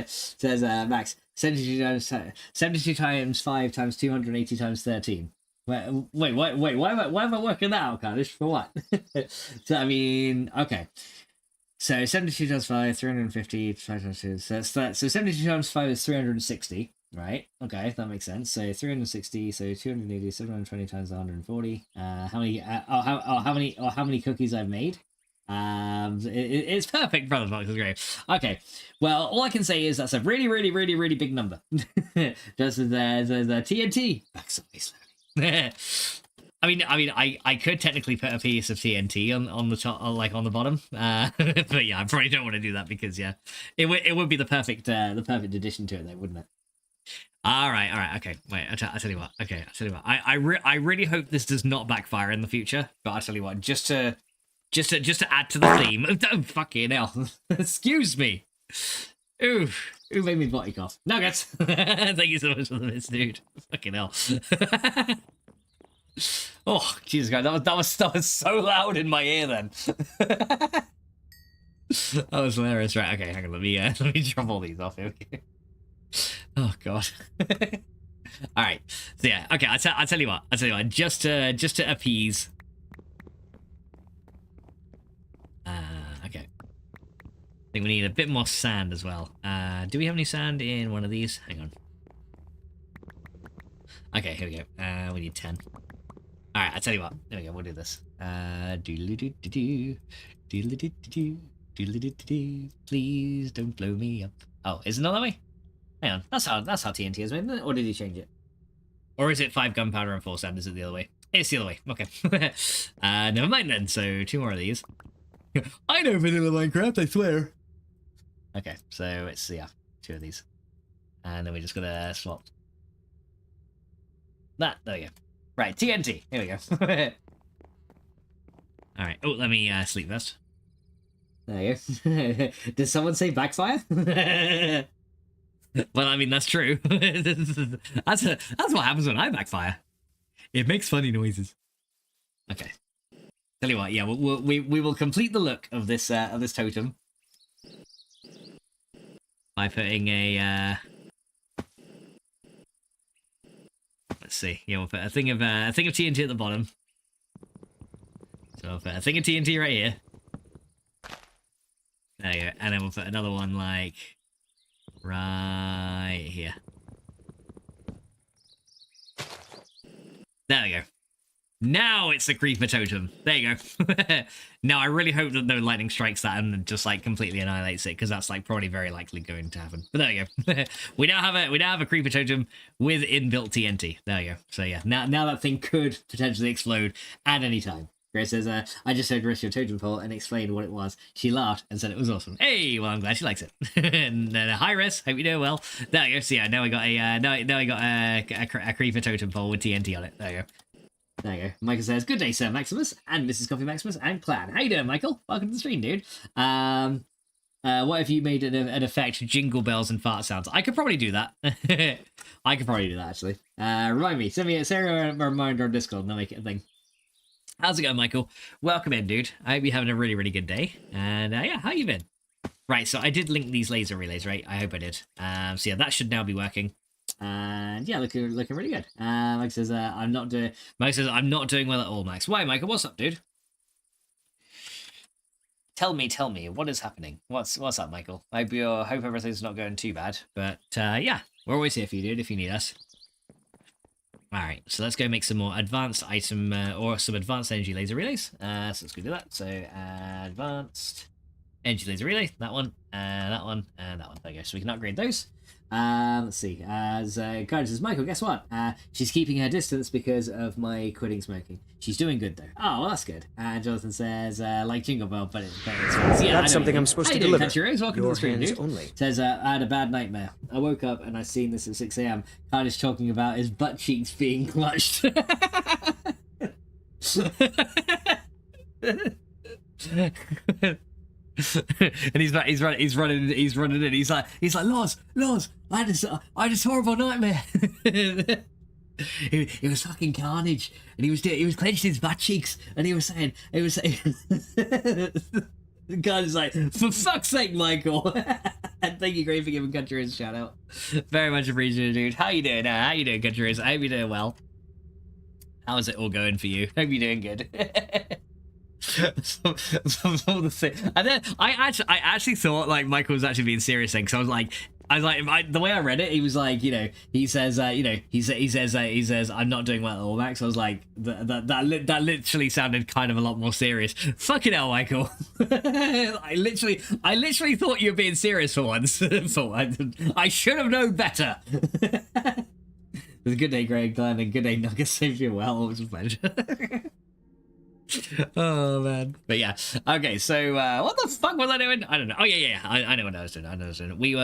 Says Max. 72 times 5 times 280 times 13. Wait. Why am I working that out, Cardish? For what? So I mean, okay. So 72 times 5, 350 times 2. So 72 times 5 is 360. Right, okay, that makes sense. So 360, so 280, 720 times 140. How many cookies I've made? It's perfect, Brother Fox is great. Okay, well, all I can say is that's a really big number. Just as there's a TNT. I could technically put a piece of TNT on the top, like on the bottom, but yeah, I probably don't want to do that because yeah, it would be the perfect addition to it, though, wouldn't it? All right. Okay, wait. I tell you what. Okay, I tell you what. I really hope this does not backfire in the future. But I tell you what, just to add to the theme. Oh, fucking hell! Excuse me. Ooh, who made me body cough? Nuggets. Thank you so much for the miss, dude. Fucking hell. Oh, Jesus Christ! That was so loud in my ear then. That was hilarious. Right. Okay. Hang on. Let me drop all these off here. Oh god. All right. So yeah. Okay. I'll tell you what. Just to appease. Okay. I think we need a bit more sand as well. Do we have any sand in one of these? Hang on. Okay. Here we go. We need 10. All right. I'll tell you what. There we go. We'll do this. Please don't blow me up. Oh, is it not that way? Hang on, that's how TNT is made, isn't it? Or did he change it? Or is it 5 gunpowder and 4 sand? Is it the other way? It's the other way. Okay. Never mind then. So 2 more of these. I know vanilla Minecraft, I swear. Okay, so it's 2 of these, and then we just gotta swap that. There we go. Right, TNT. Here we go. All right. Oh, let me sleep vest. There you go. Did someone say backfire? Well, I mean, that's true. That's what happens when I backfire. It makes funny noises. Okay. Tell you what, yeah, we will complete the look of this totem by putting a let's see. Yeah, we'll put a thing of TNT at the bottom. So I'll put a thing of TNT right here. There you go, and then we'll put another one like right here. There we go. Now it's a creeper totem. There you go. Now I really hope that no lightning strikes that and just like completely annihilates it, because that's like probably very likely going to happen. But there you go. we now have a creeper totem with inbuilt TNT. There you go. So yeah, now that thing could potentially explode at any time. Grace says, I just showed Riss your totem pole and explained what it was. She laughed and said it was awesome. Hey, well, I'm glad she likes it. And hi, Riss. Hope you doing well. There you go. So yeah, now we got a creeper totem pole with TNT on it. There you go. There you go. Michael says, good day, Sir Maximus and Mrs. Coffee Maximus and Clan. How you doing, Michael? Welcome to the stream, dude. What if you made an effect, jingle bells and fart sounds? I could probably do that. I could probably do that, actually. Remind me. Send me a reminder on Discord and I'll make it a thing. How's it going, Michael? Welcome in, dude. I hope you're having a really, really good day. And yeah, how you been? Right, so I did link these laser relays, right? I hope I did. So yeah, that should now be working. And yeah, looking really good. Mike says, I'm not doing well at all, Max. Why, Michael? What's up, dude? Tell me, what is happening? What's up, Michael? I hope everything's not going too bad. But yeah, We're always here for you, dude, if you need us. Alright, so let's go make some more advanced item, or some advanced energy laser relays. So let's go do that. So, advanced energy laser relay, that one, and that one. There you go. So we can upgrade those. Let's see. As Karen says, Michael, guess what? She's keeping her distance because of my quitting smoking. She's doing good though. Oh, well, that's good. Jonathan says, like Jingle Bell, but it's yeah, that's something I'm supposed to deliver. Welcome to the stream, dude. Only. Says, I had a bad nightmare. I woke up and I seen this at 6 a.m. Kyle is talking about his butt cheeks being clutched. And he's running in. He's like, Lars, I had this horrible nightmare. It was fucking carnage, and he was clenching his butt cheeks, and he was saying, the guy's like, for fuck's sake, Michael. And thank you, Great, for giving Country Riz a shout out. Very much appreciated, dude. How you doing? Country Riz? I hope you're doing well. How is it all going for you? Hope you're doing good. Some of the thing, and then I actually thought like Michael was actually being serious then, because I was like the way I read it, he was like, he says I'm not doing well at all, Max. I was like, that literally sounded kind of a lot more serious. Fucking hell, Michael. I literally thought you were being serious for once. I should have known better. Good day, Greg, Glenn, and good day, Nuggets. Hope you're well. It was a pleasure. Oh man, but yeah, okay, so what the fuck was I doing? I don't know. Oh yeah, I know what I was doing. We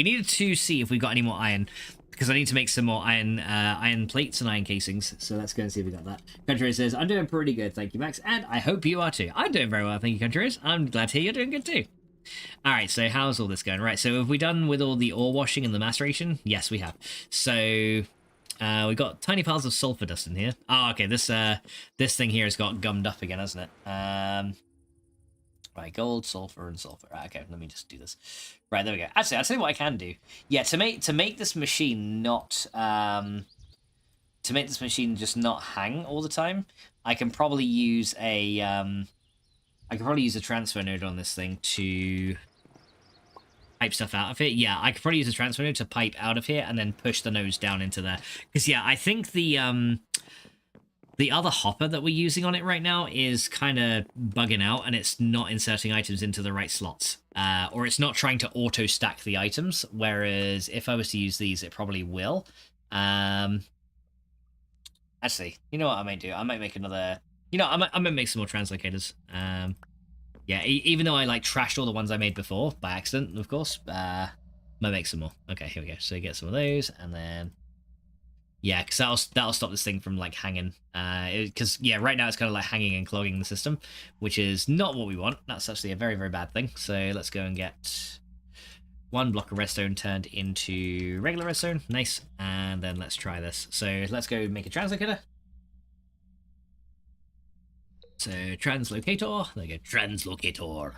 needed to see if we got any more iron, because I need to make some more iron plates and iron casings. So let's go and see if we got that. Country says, I'm doing pretty good, thank you, Max, and I hope you are too. I'm doing very well, thank you, Country. I'm glad to hear you're doing good too. All right, so how's all this going? Right, so have we done with all the ore washing and the maceration? Yes, we have. So we've got tiny piles of sulfur dust in here. Oh, okay, this thing here has got gummed up again, hasn't it? Right, gold, sulfur, and sulfur. Right, okay, let me just do this. Right, there we go. Actually, I'll tell you what I can do. Yeah, to make this machine not just not hang all the time, I can probably use a transfer node on this thing to pipe stuff out of it. Yeah, I could probably use a transfer node to pipe out of here and then push the nodes down into there. Because yeah, I think the other hopper that we're using on it right now is kind of bugging out, and it's not inserting items into the right slots. Or it's not trying to auto stack the items, whereas if I was to use these, it probably will. Actually, you know what I might do? I might make another... I might make some more translocators. Yeah, even though I trashed all the ones I made before by accident, of course, might make some more. Okay, here we go. So get some of those, and then yeah, because that'll stop this thing from hanging. Because yeah, right now it's kind of hanging and clogging the system, which is not what we want. That's actually a very, very bad thing. So let's go and get one block of redstone turned into regular redstone. Nice, and then let's try this. So let's go make a translocator. So translocator, there you go, translocator.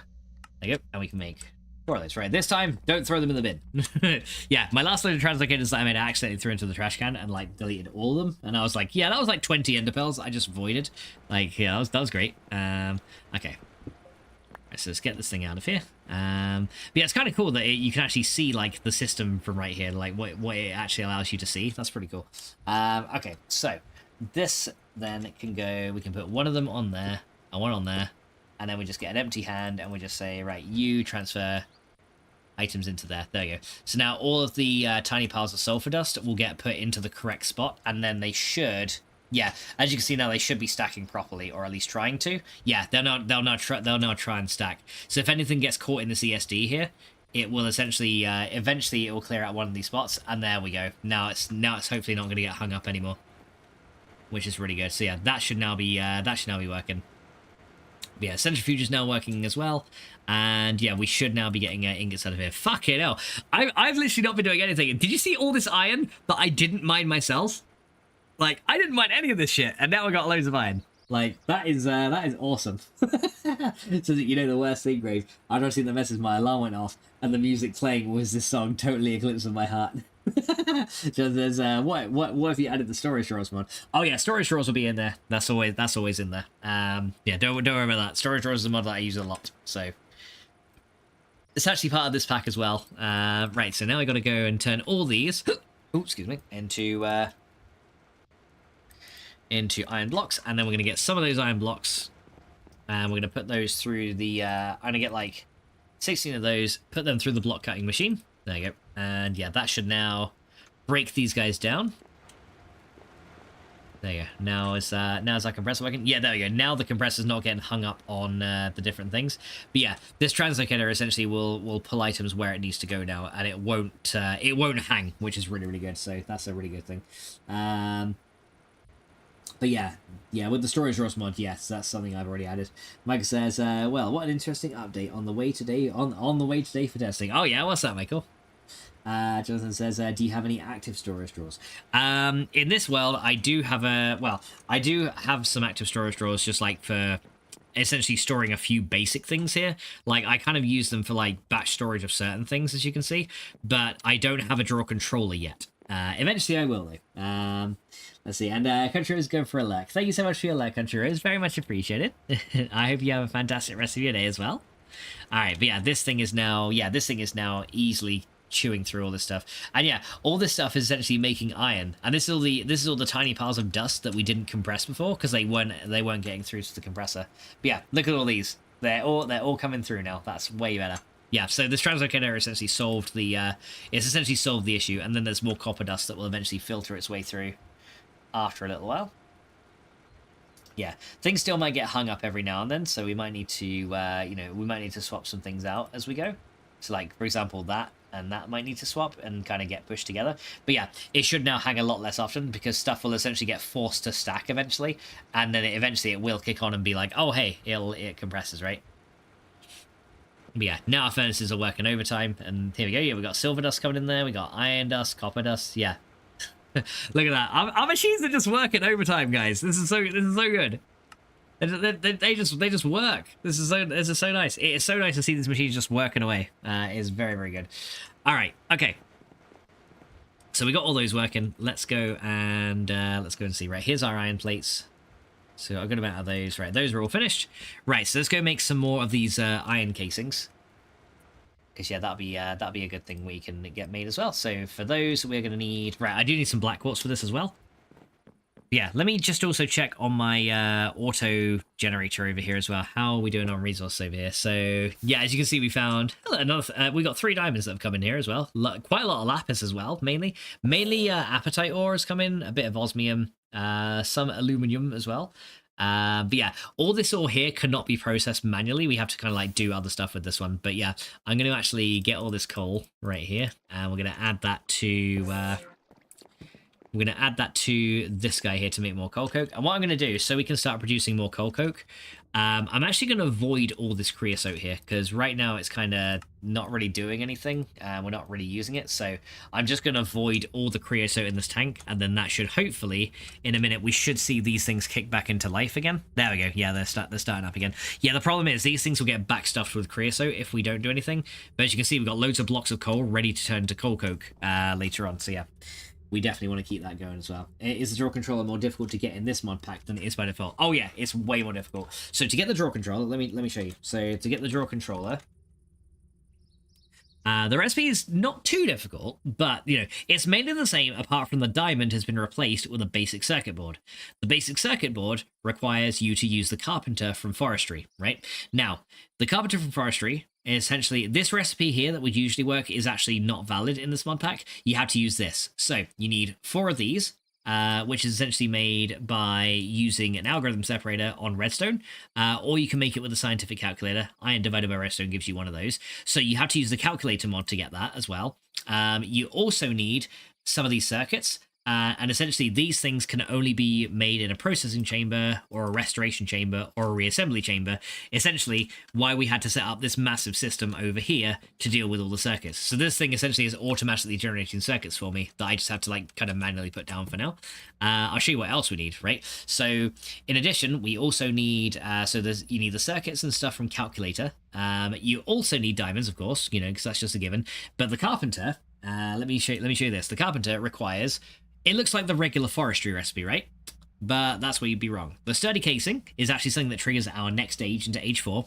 There you go, and we can make 4 of those. Right, this time, don't throw them in the bin. Yeah, my last load of translocators that I made, I accidentally threw into the trash can and deleted all of them. And I was like, yeah, that was 20 ender pearls I just voided. Yeah, that was great. Okay. Right, so let's get this thing out of here. But yeah, it's kind of cool that you can actually see the system from right here, what it actually allows you to see. That's pretty cool. Okay, so this then it can go, we can put one of them on there and one on there, and then we just get an empty hand and we just say, right, you transfer items into there. There you go. So now all of the tiny piles of sulfur dust will get put into the correct spot, and then they should, yeah, as you can see now, they should be stacking properly, or at least trying to. Yeah, they'll now try and stack. So if anything gets caught in this ESD here, it will essentially eventually it will clear out one of these spots, and there we go. Now it's hopefully not going to get hung up anymore, which is really good. So yeah, that should now be working. But yeah, centrifuge is now working as well, and yeah, we should now be getting ingots out of here. Fucking hell, I've literally not been doing anything. Did you see all this iron that I didn't mine myself? I didn't mine any of this shit, and now I got loads of iron. That is awesome. So that the worst thing, Grave, I'd already seen the message, my alarm went off, and the music playing was this song, Totally Eclipse of My Heart. So there's what if you added the storage drawers mod? Oh yeah, storage drawers will be in there. That's always in there. Yeah, don't worry about that. Storage drawers is a mod that I use a lot. So It's actually part of this pack as well. Right, so now I got to go and turn all these, oh, excuse me, into iron blocks, and then we're going to get some of those iron blocks, and we're going to put those through the, I'm going to get like 16 of those, put them through the block cutting machine. There you go. And yeah, that should now break these guys down. There you go. Now is our compressor working? Yeah, there we go. Now the compressor's not getting hung up on the different things. But yeah, this translocator essentially will pull items where it needs to go now, and it won't hang, which is really, really good. So that's a really good thing. But yeah, with the storage ROS mod, yes, that's something I've already added. Michael says, well, what an interesting update on the way today on the way today for testing. Oh yeah, what's that, Michael? Jonathan says, do you have any active storage drawers? In this world, I do have some active storage drawers, just like for essentially storing a few basic things here. Like, I kind of use them for like batch storage of certain things, as you can see, but I don't have a drawer controller yet. Eventually I will, though. Let's see, and Country is going for a lurk. Thank you so much for your lurk, Country. It's very much appreciated. I hope you have a fantastic rest of your day as well. Alright, but yeah, this thing is now easily chewing through all this stuff. And yeah, all this stuff is essentially making iron. And this is all the tiny piles of dust that we didn't compress before, because they weren't getting through to the compressor. But yeah, look at all these. They're all coming through now. That's way better. Yeah, so this translocator essentially solved the issue, and then there's more copper dust that will eventually filter its way through after a little while. Yeah, things still might get hung up every now and then, so we might need to swap some things out as we go. So like, for example, that and that might need to swap and kind of get pushed together. But yeah, it should now hang a lot less often, because stuff will essentially get forced to stack eventually, and then eventually it will kick on and be like, oh hey, it compresses, right? But yeah, now our furnaces are working overtime, and here we go. Yeah, we got silver dust coming in there. We got iron dust, copper dust. Yeah, look at that. Our machines are just working overtime, guys. This is so good. They just work. This is so nice. It is so nice to see these machines just working away. It is very, very good. All right, okay. So we got all those working. Let's go and see. Right, here's our iron plates. So a good amount of those. Right, those are all finished. Right, so let's go make some more of these iron casings. Because yeah, that'll be a good thing we can get made as well. So for those, we're gonna need. Right, I do need some black quartz for this as well. Yeah, let me just also check on my auto generator over here as well. How are we doing on resource over here? So yeah, as you can see, we found another. We got 3 diamonds that have come in here as well. Quite a lot of lapis as well, mainly apatite ore has come in, a bit of osmium, some aluminium as well. But yeah, all this ore here cannot be processed manually. We have to kind of like do other stuff with this one. But yeah, I'm going to actually get all this coal right here, and we're going to add that to. We're going to add that to this guy here to make more coal coke. And what I'm going to do, so we can start producing more coal coke, I'm actually going to avoid all this creosote here, because right now it's kind of not really doing anything. We're not really using it. So I'm just going to avoid all the creosote in this tank. And then that should hopefully, in a minute, we should see these things kick back into life again. There we go. Yeah, they're starting up again. Yeah, the problem is these things will get backstuffed with creosote if we don't do anything. But as you can see, we've got loads of blocks of coal ready to turn to coal coke later on. So yeah. We definitely want to keep that going as well. Is the draw controller more difficult to get in this mod pack than it is by default? Oh yeah, it's way more difficult. So to get the draw controller, let me show you. So to get the draw controller, the recipe is not too difficult, but it's mainly the same apart from the diamond has been replaced with a basic circuit board. The basic circuit board requires you to use the carpenter from forestry, right? Now, the carpenter from forestry, essentially, this recipe here that would usually work is actually not valid in this mod pack. You have to use this. So you need 4 of these, which is essentially made by using an algorithm separator on redstone, or you can make it with a scientific calculator. Iron divided by redstone gives you one of those. So you have to use the calculator mod to get that as well. You also need some of these circuits. And essentially, these things can only be made in a processing chamber or a restoration chamber or a reassembly chamber. Essentially, why we had to set up this massive system over here to deal with all the circuits. So this thing essentially is automatically generating circuits for me that I just have to like kind of manually put down for now. I'll show you what else we need, right? So in addition, we also need you need the circuits and stuff from calculator. You also need diamonds, of course, because that's just a given. But the carpenter, let me show you this. The carpenter requires. It looks like the regular forestry recipe, right? But that's where you'd be wrong. The sturdy casing is actually something that triggers our next age into age 4.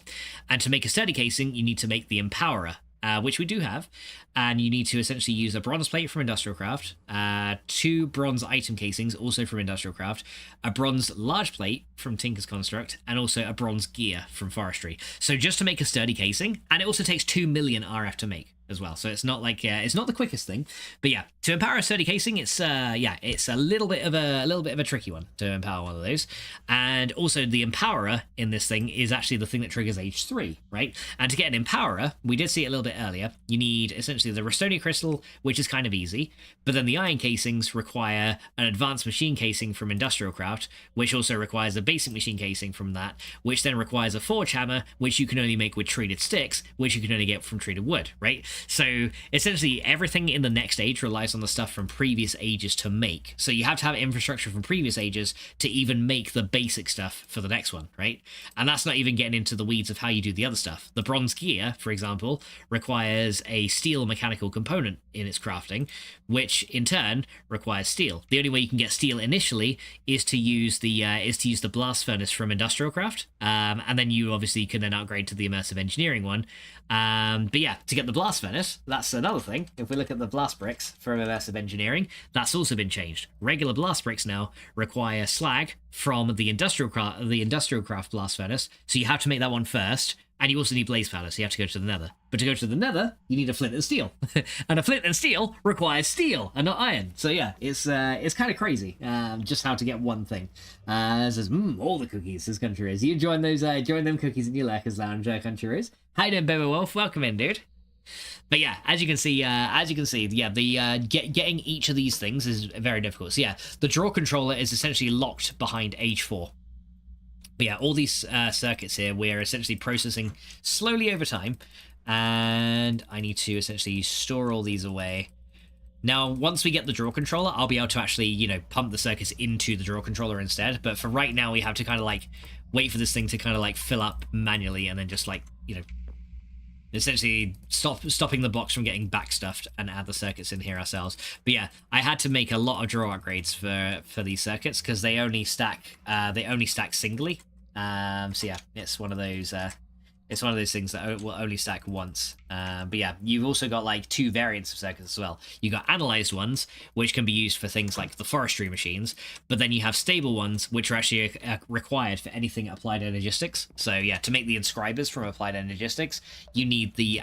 And to make a sturdy casing, you need to make the empowerer. which we do have, and you need to essentially use a bronze plate from Industrial Craft, 2 bronze item casings, also from Industrial Craft, a bronze large plate from Tinker's Construct, and also a bronze gear from Forestry. So just to make a sturdy casing, and it also takes 2 million RF to make as well. So it's not like it's not the quickest thing, but yeah, to empower a sturdy casing, it's it's a little bit of a tricky one to empower one of those. And also the empowerer in this thing is actually the thing that triggers age 3, right? And to get an empowerer, we did see it a little bit earlier, you need essentially the Restonia crystal, which is kind of easy, but then the iron casings require an advanced machine casing from Industrial Craft, which also requires a basic machine casing from that, which then requires a forge hammer, which you can only make with treated sticks, which you can only get from treated wood, right? So essentially everything in the next age relies on the stuff from previous ages to make. So you have to have infrastructure from previous ages to even make the basic stuff for the next one, right? And that's not even getting into the weeds of how you do the other stuff. The bronze gear, for example, requires a steel mechanical component in its crafting, which in turn requires steel. The only way you can get steel initially is to use the blast furnace from Industrial Craft, and then you obviously can then upgrade to the immersive engineering one. But yeah, to get the blast furnace, that's another thing. If we look at the blast bricks for immersive engineering, that's also been changed. Regular blast bricks now require slag from the Industrial Craft blast furnace, so you have to make that one first. And you also need blaze powder, so you have to go to the nether. But to go to the nether, you need a flint and steel. And a flint and steel requires steel and not iron. So yeah, it's kind of crazy, just how to get one thing. It says, all the cookies, says Country Rose. You join them cookies in your Lurkers Lounge, Country Rose. Hi there, Baby Wolf. Welcome in, dude. But yeah, as you can see, yeah, the getting each of these things is very difficult. So yeah, the draw controller is essentially locked behind age 4. But yeah, all these circuits here, we're essentially processing slowly over time, and I need to essentially store all these away. Now, once we get the draw controller, I'll be able to actually, pump the circuits into the draw controller instead. But for right now, we have to kind of like wait for this thing to kind of like fill up manually, and then just like, essentially stopping the box from getting backstuffed and add the circuits in here ourselves. But yeah, I had to make a lot of draw upgrades for these circuits because they only stack singly. So yeah, it's one of those things that will only stack once. But yeah, you've also got like 2 variants of circuits as well. You got analyzed ones, which can be used for things like the forestry machines, but then you have stable ones, which are actually required for anything applied energistics. So yeah, to make the inscribers from applied energistics, you need the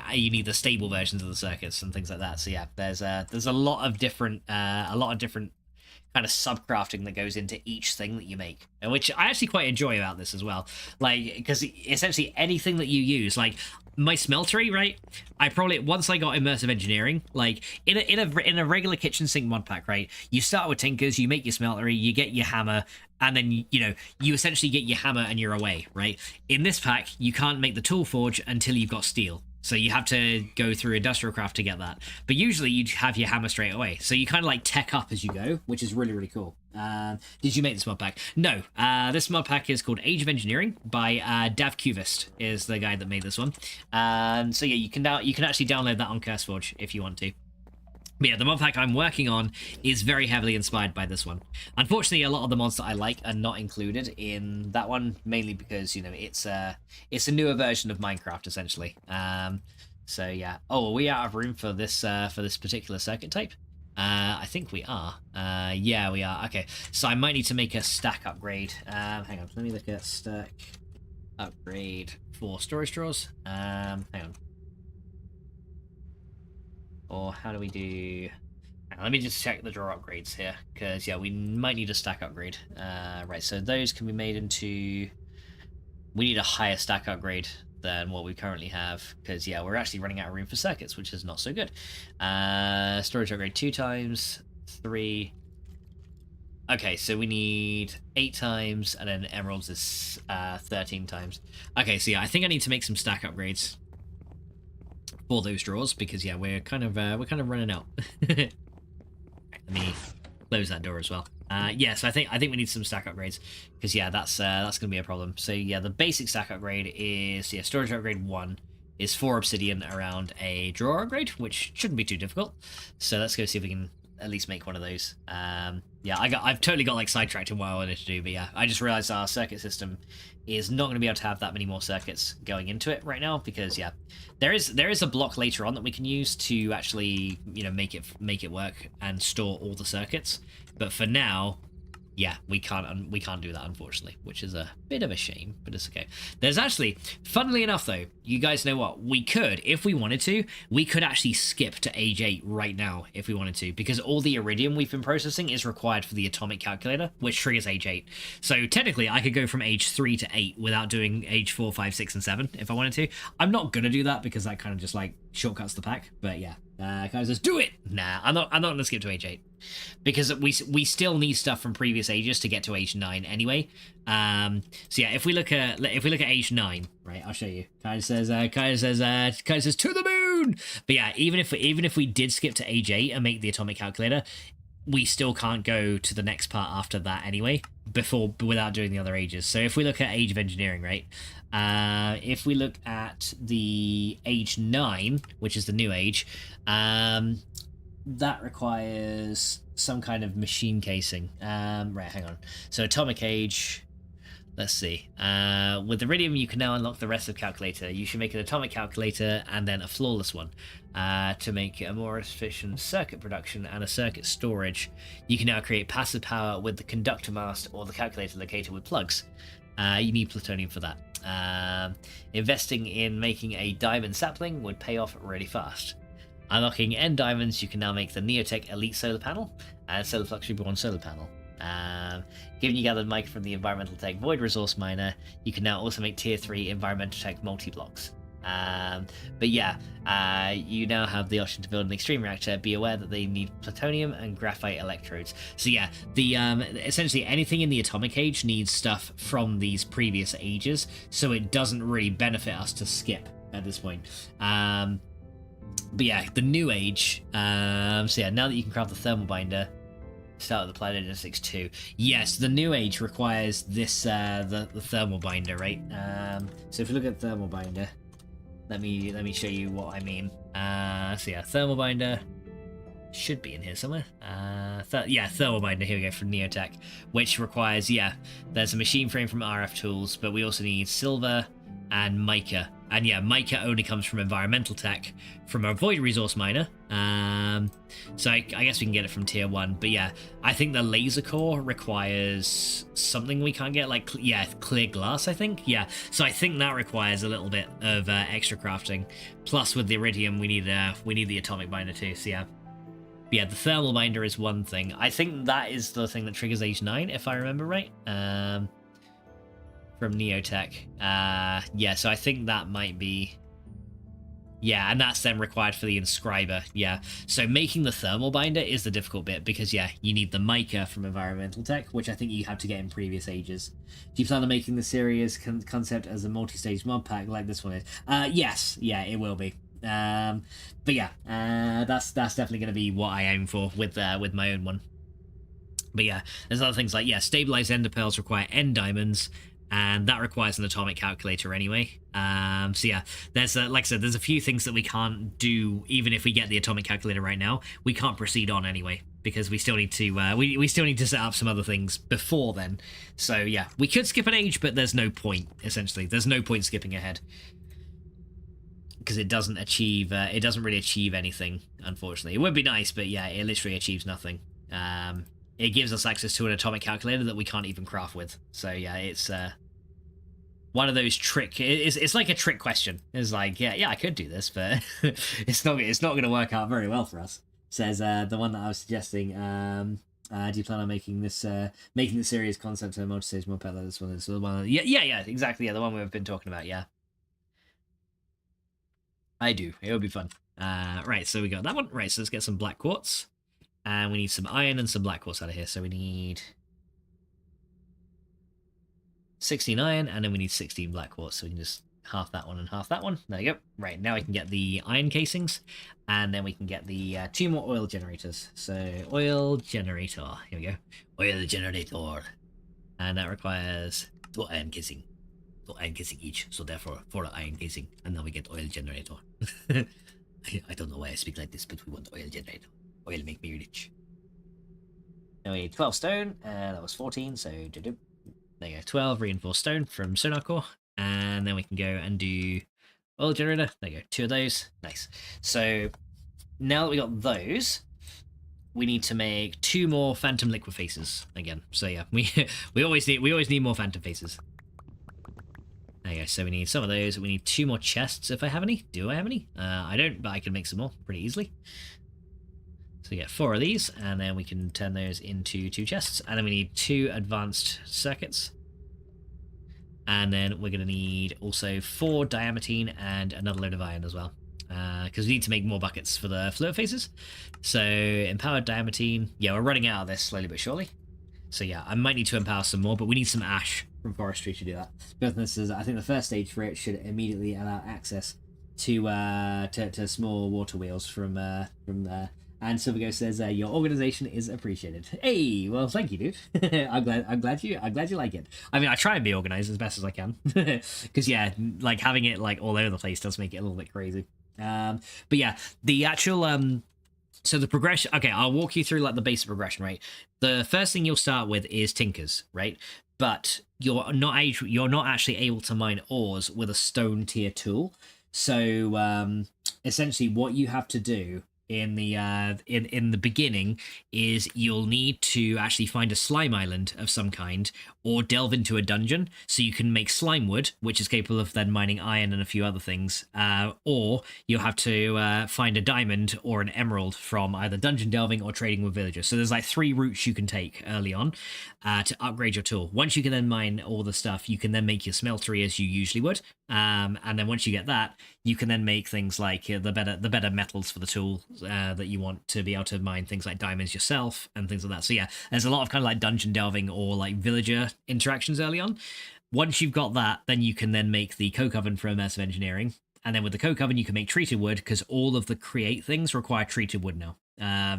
stable versions of the circuits and things like that. So yeah, there's a lot of different kind of subcrafting that goes into each thing that you make, which I actually quite enjoy about this as well. Like, because essentially anything that you use, like my smeltery, right? I probably, once I got immersive engineering, like in a regular kitchen sink mod pack, right? You start with tinkers, you make your smeltery, you get your hammer, and then you essentially get your hammer and you're away, right? In this pack, you can't make the tool forge until you've got steel. So you have to go through Industrial Craft to get that. But usually you'd have your hammer straight away. So you kind of like tech up as you go, which is really, really cool. Did you make this mod pack? No. This mod pack is called Age of Engineering by davqvist is the guy that made this one. So yeah, you can actually download that on CurseForge if you want to. But yeah, the mod pack I'm working on is very heavily inspired by this one. Unfortunately, a lot of the mods that I like are not included in that one, mainly because, it's a newer version of Minecraft, essentially. So yeah. Oh, are we out of room for this particular circuit type? I think we are. Yeah, we are. Okay, so I might need to make a stack upgrade. Hang on, let me look at stack upgrade for storage drawers. Hang on. Or how do we do... Let me just check the drawer upgrades here, because yeah, we might need a stack upgrade. Right, so those can be made into... We need a higher stack upgrade than what we currently have, because yeah, we're actually running out of room for circuits, which is not so good. Storage upgrade 2 times, 3... Okay, so we need 8 times, and then emeralds is 13 times. Okay, so yeah, I think I need to make some stack upgrades for those drawers, because yeah, we're kind of running out. Let me close that door as well. Yeah, so I think we need some stack upgrades, because yeah, that's gonna be a problem. So yeah, the basic stack upgrade is storage upgrade 1 is 4 obsidian around a drawer upgrade, which shouldn't be too difficult. So let's go see if we can at least make one of those. Yeah, I've totally got like sidetracked in what I wanted to do, but yeah, I just realized our circuit system is not going to be able to have that many more circuits going into it right now, because yeah, there is a block later on that we can use to actually, you know, make it work and store all the circuits, but for now, yeah, we can't do that, unfortunately, which is a bit of a shame, but it's okay. There's actually, funnily enough though, you guys know what? We could, if we wanted to, we could actually skip to age 8 right now if we wanted to, because all the iridium we've been processing is required for the atomic calculator, which triggers age 8. So technically, I could go from age 3 to 8 without doing age 4, 5, 6, and 7 if I wanted to. I'm not gonna do that because that kind of just like shortcuts the pack, but yeah. Guys, just do it. Nah, I'm not gonna skip to age 8 because we still need stuff from previous ages to get to age 9 anyway. So yeah, if we look at age 9, right? I'll show you. Kyle says to the moon. But yeah, even if we did skip to age 8 and make the atomic calculator, we still can't go to the next part after that anyway, without doing the other ages. So if we look at Age of Engineering, right? If we look at the age 9, which is the new age, that requires some kind of machine casing. Right, hang on. So atomic age, let's see. With Iridium, you can now unlock the rest of calculator. You should make an atomic calculator and then a flawless one. To make a more efficient circuit production and a circuit storage, you can now create passive power with the conductor mast or the calculator locator with plugs. You need plutonium for that. Investing in making a diamond sapling would pay off really fast. Unlocking N diamonds, you can now make the Neotech Elite solar panel and Solar Flux Reborn solar panel. Given you gathered mica from the Environmental Tech Void Resource Miner, you can now also make Tier 3 Environmental Tech multi-blocks. But yeah, you now have the option to build an extreme reactor. Be aware that they need plutonium and graphite electrodes. So yeah, the essentially anything in the atomic age needs stuff from these previous ages, so it doesn't really benefit us to skip at this point. But yeah, the new age, so yeah, now that you can craft the thermal binder, start with the Plutonistics 2. Yes, the new age requires this, the thermal binder, right? So if you look at thermal binder, let me show you what I mean. So yeah, thermal binder should be in here somewhere. Yeah, thermal binder, here we go, from Neotech, which requires, yeah, there's a machine frame from RF Tools, but we also need silver and mica. And yeah, mica only comes from Environmental Tech, from our Void Resource Miner. So I guess we can get it from Tier 1. But yeah, I think the laser core requires something we can't get, like, yeah, clear glass, I think. Yeah, so I think that requires a little bit of extra crafting. Plus, with the iridium, we need the atomic binder too, so yeah. But yeah, the thermal binder is one thing. I think that is the thing that triggers age 9, if I remember right. From Neotech. Yeah, so I think that might be... Yeah, and that's then required for the inscriber. Yeah, so making the thermal binder is the difficult bit, because yeah, you need the mica from Environmental Tech, which I think you had to get in previous ages. Do you plan on making the series concept as a multi-stage mod pack like this one is? Yes, yeah, it will be. But yeah, that's definitely going to be what I aim for with my own one. But yeah, there's other things like, yeah, stabilized ender pearls require N diamonds, and that requires an atomic calculator anyway. So yeah, there's like I said, there's a few things that we can't do even if we get the atomic calculator right now. We can't proceed on anyway, because we still need to we still need to set up some other things before then. So yeah, we could skip an age, but there's no point. Essentially, there's no point skipping ahead, because it doesn't really achieve anything, unfortunately. It would be nice, but yeah, it literally achieves nothing. It gives us access to an atomic calculator that we can't even craft with. So yeah, it's one of those it's like a trick question. It's like, yeah, I could do this, but it's not going to work out very well for us. Says the one that I was suggesting. Do you plan on making the series concept a multi-stage mod pack? This one is the one. Yeah, exactly. Yeah, the one we've been talking about. Yeah, I do. It would be fun. Right, so we got that one. Right, so let's get some black quartz. And we need some iron and some black quartz out of here. So we need 16 iron, and then we need 16 black quartz. So we can just half that one and half that one. There you go. Right, now we can get the iron casings, and then we can get the 2 more oil generators. So oil generator. Here we go. Oil generator. And that requires 2 iron casing. 2 iron casing each. So therefore, 4 iron casing. And now we get oil generator. I don't know why I speak like this, but we want oil generator. Oil make me rich. Then we need 12 stone, and that was 14, so there you go, 12 reinforced stone from sonar core, and then we can go and do oil generator. There you go, 2 of those. Nice. So now that we got those, we need to make 2 more phantom liquid faces again. So yeah, we always need more phantom faces. There you go. So we need some of those. We need 2 more chests if I have any. Do I have any? I don't, but I can make some more pretty easily. So we get 4 of these, and then we can turn those into 2 chests. And then we need 2 advanced circuits. And then we're going to need also 4 diamantine and another load of iron as well. Because we need to make more buckets for the fluid faces. So empowered diamantine. Yeah, we're running out of this slowly but surely. So yeah, I might need to empower some more, but we need some ash from forestry to do that. Because this is, I think the first stage for it should immediately allow access to small water wheels from there. And Silvergo says your organization is appreciated. Hey, well, thank you, dude. I'm glad you like it. I mean, I try and be organized as best as I can, because yeah, like having it like all over the place does make it a little bit crazy. But yeah, the actual so the progression. Okay, I'll walk you through like the basic progression. Right, the first thing you'll start with is tinkers, right? But you're not actually able to mine ores with a stone tier tool. So essentially, what you have to do in the beginning is you'll need to actually find a slime island of some kind or delve into a dungeon so you can make slime wood, which is capable of then mining iron and a few other things, or you'll have to find a diamond or an emerald from either dungeon delving or trading with villagers. So there's like 3 routes you can take early on to upgrade your tool. Once you can then mine all the stuff, you can then make your smeltery as you usually would, and then once you get that, you can then make things like the better metals for the tool that you want to be able to mine things like diamonds yourself and things like that. So yeah, there's a lot of kind of like dungeon delving or like villager interactions early on. Once you've got that, then you can then make the coke oven for Immersive Engineering, and then with the coke oven you can make treated wood, because all of the create things require treated wood now.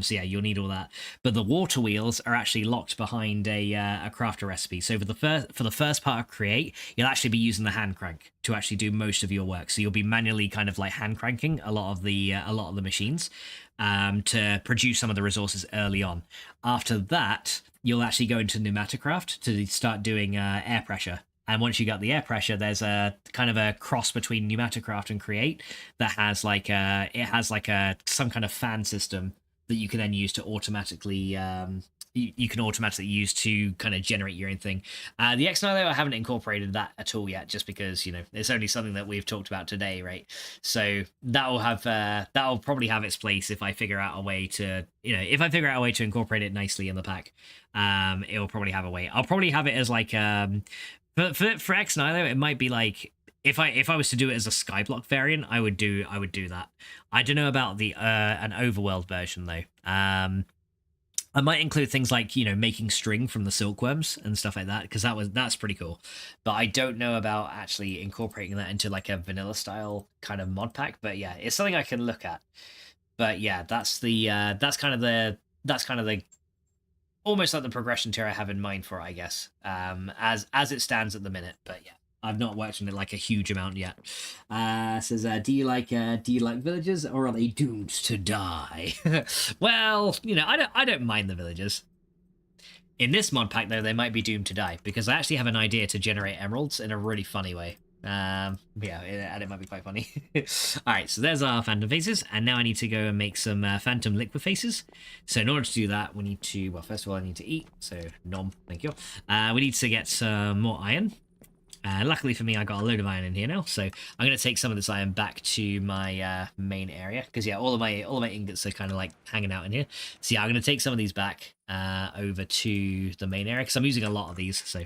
So yeah, you'll need all that. But the water wheels are actually locked behind a crafter recipe. So for the first part of create, you'll actually be using the hand crank to actually do most of your work. So you'll be manually kind of like hand cranking a lot of the machines to produce some of the resources early on. After that, you'll actually go into Pneumaticraft to start doing air pressure. And once you got the air pressure, there's a kind of a cross between Pneumaticraft and Create that has like some kind of fan system that you can then use to automatically you can automatically use to kind of generate your own thing. The X-Nilo, I haven't incorporated that at all yet, just because, you know, it's only something that we've talked about today, right? So that'll probably have its place if I figure out a way to, incorporate it nicely in the pack. It'll probably have a way. I'll probably have it as like for X-Nilo, it might be like, if I was to do it as a Skyblock variant, I would do that. I don't know about the an overworld version though. I might include things like, you know, making string from the silkworms and stuff like that, because that's pretty cool. But I don't know about actually incorporating that into like a vanilla style kind of mod pack. But yeah, it's something I can look at. But yeah, that's kind of the almost like the progression tier I have in mind for it, I guess, as it stands at the minute. But yeah, I've not worked on it like a huge amount yet. Says, do you like villagers, or are they doomed to die? Well, you know, I don't mind the villagers. In this mod pack though, they might be doomed to die, because I actually have an idea to generate emeralds in a really funny way. Yeah, and it might be quite funny. All right, so there's our phantom faces, and now I need to go and make some phantom liquid faces. So in order to do that, we need to, well, first of all, I need to eat. So nom, thank you. We need to get some more iron. Luckily for me, I got a load of iron in here now, so I'm going to take some of this iron back to my main area, because yeah, all of my ingots are kind of like hanging out in here. So yeah, I'm going to take some of these back over to the main area, because I'm using a lot of these, so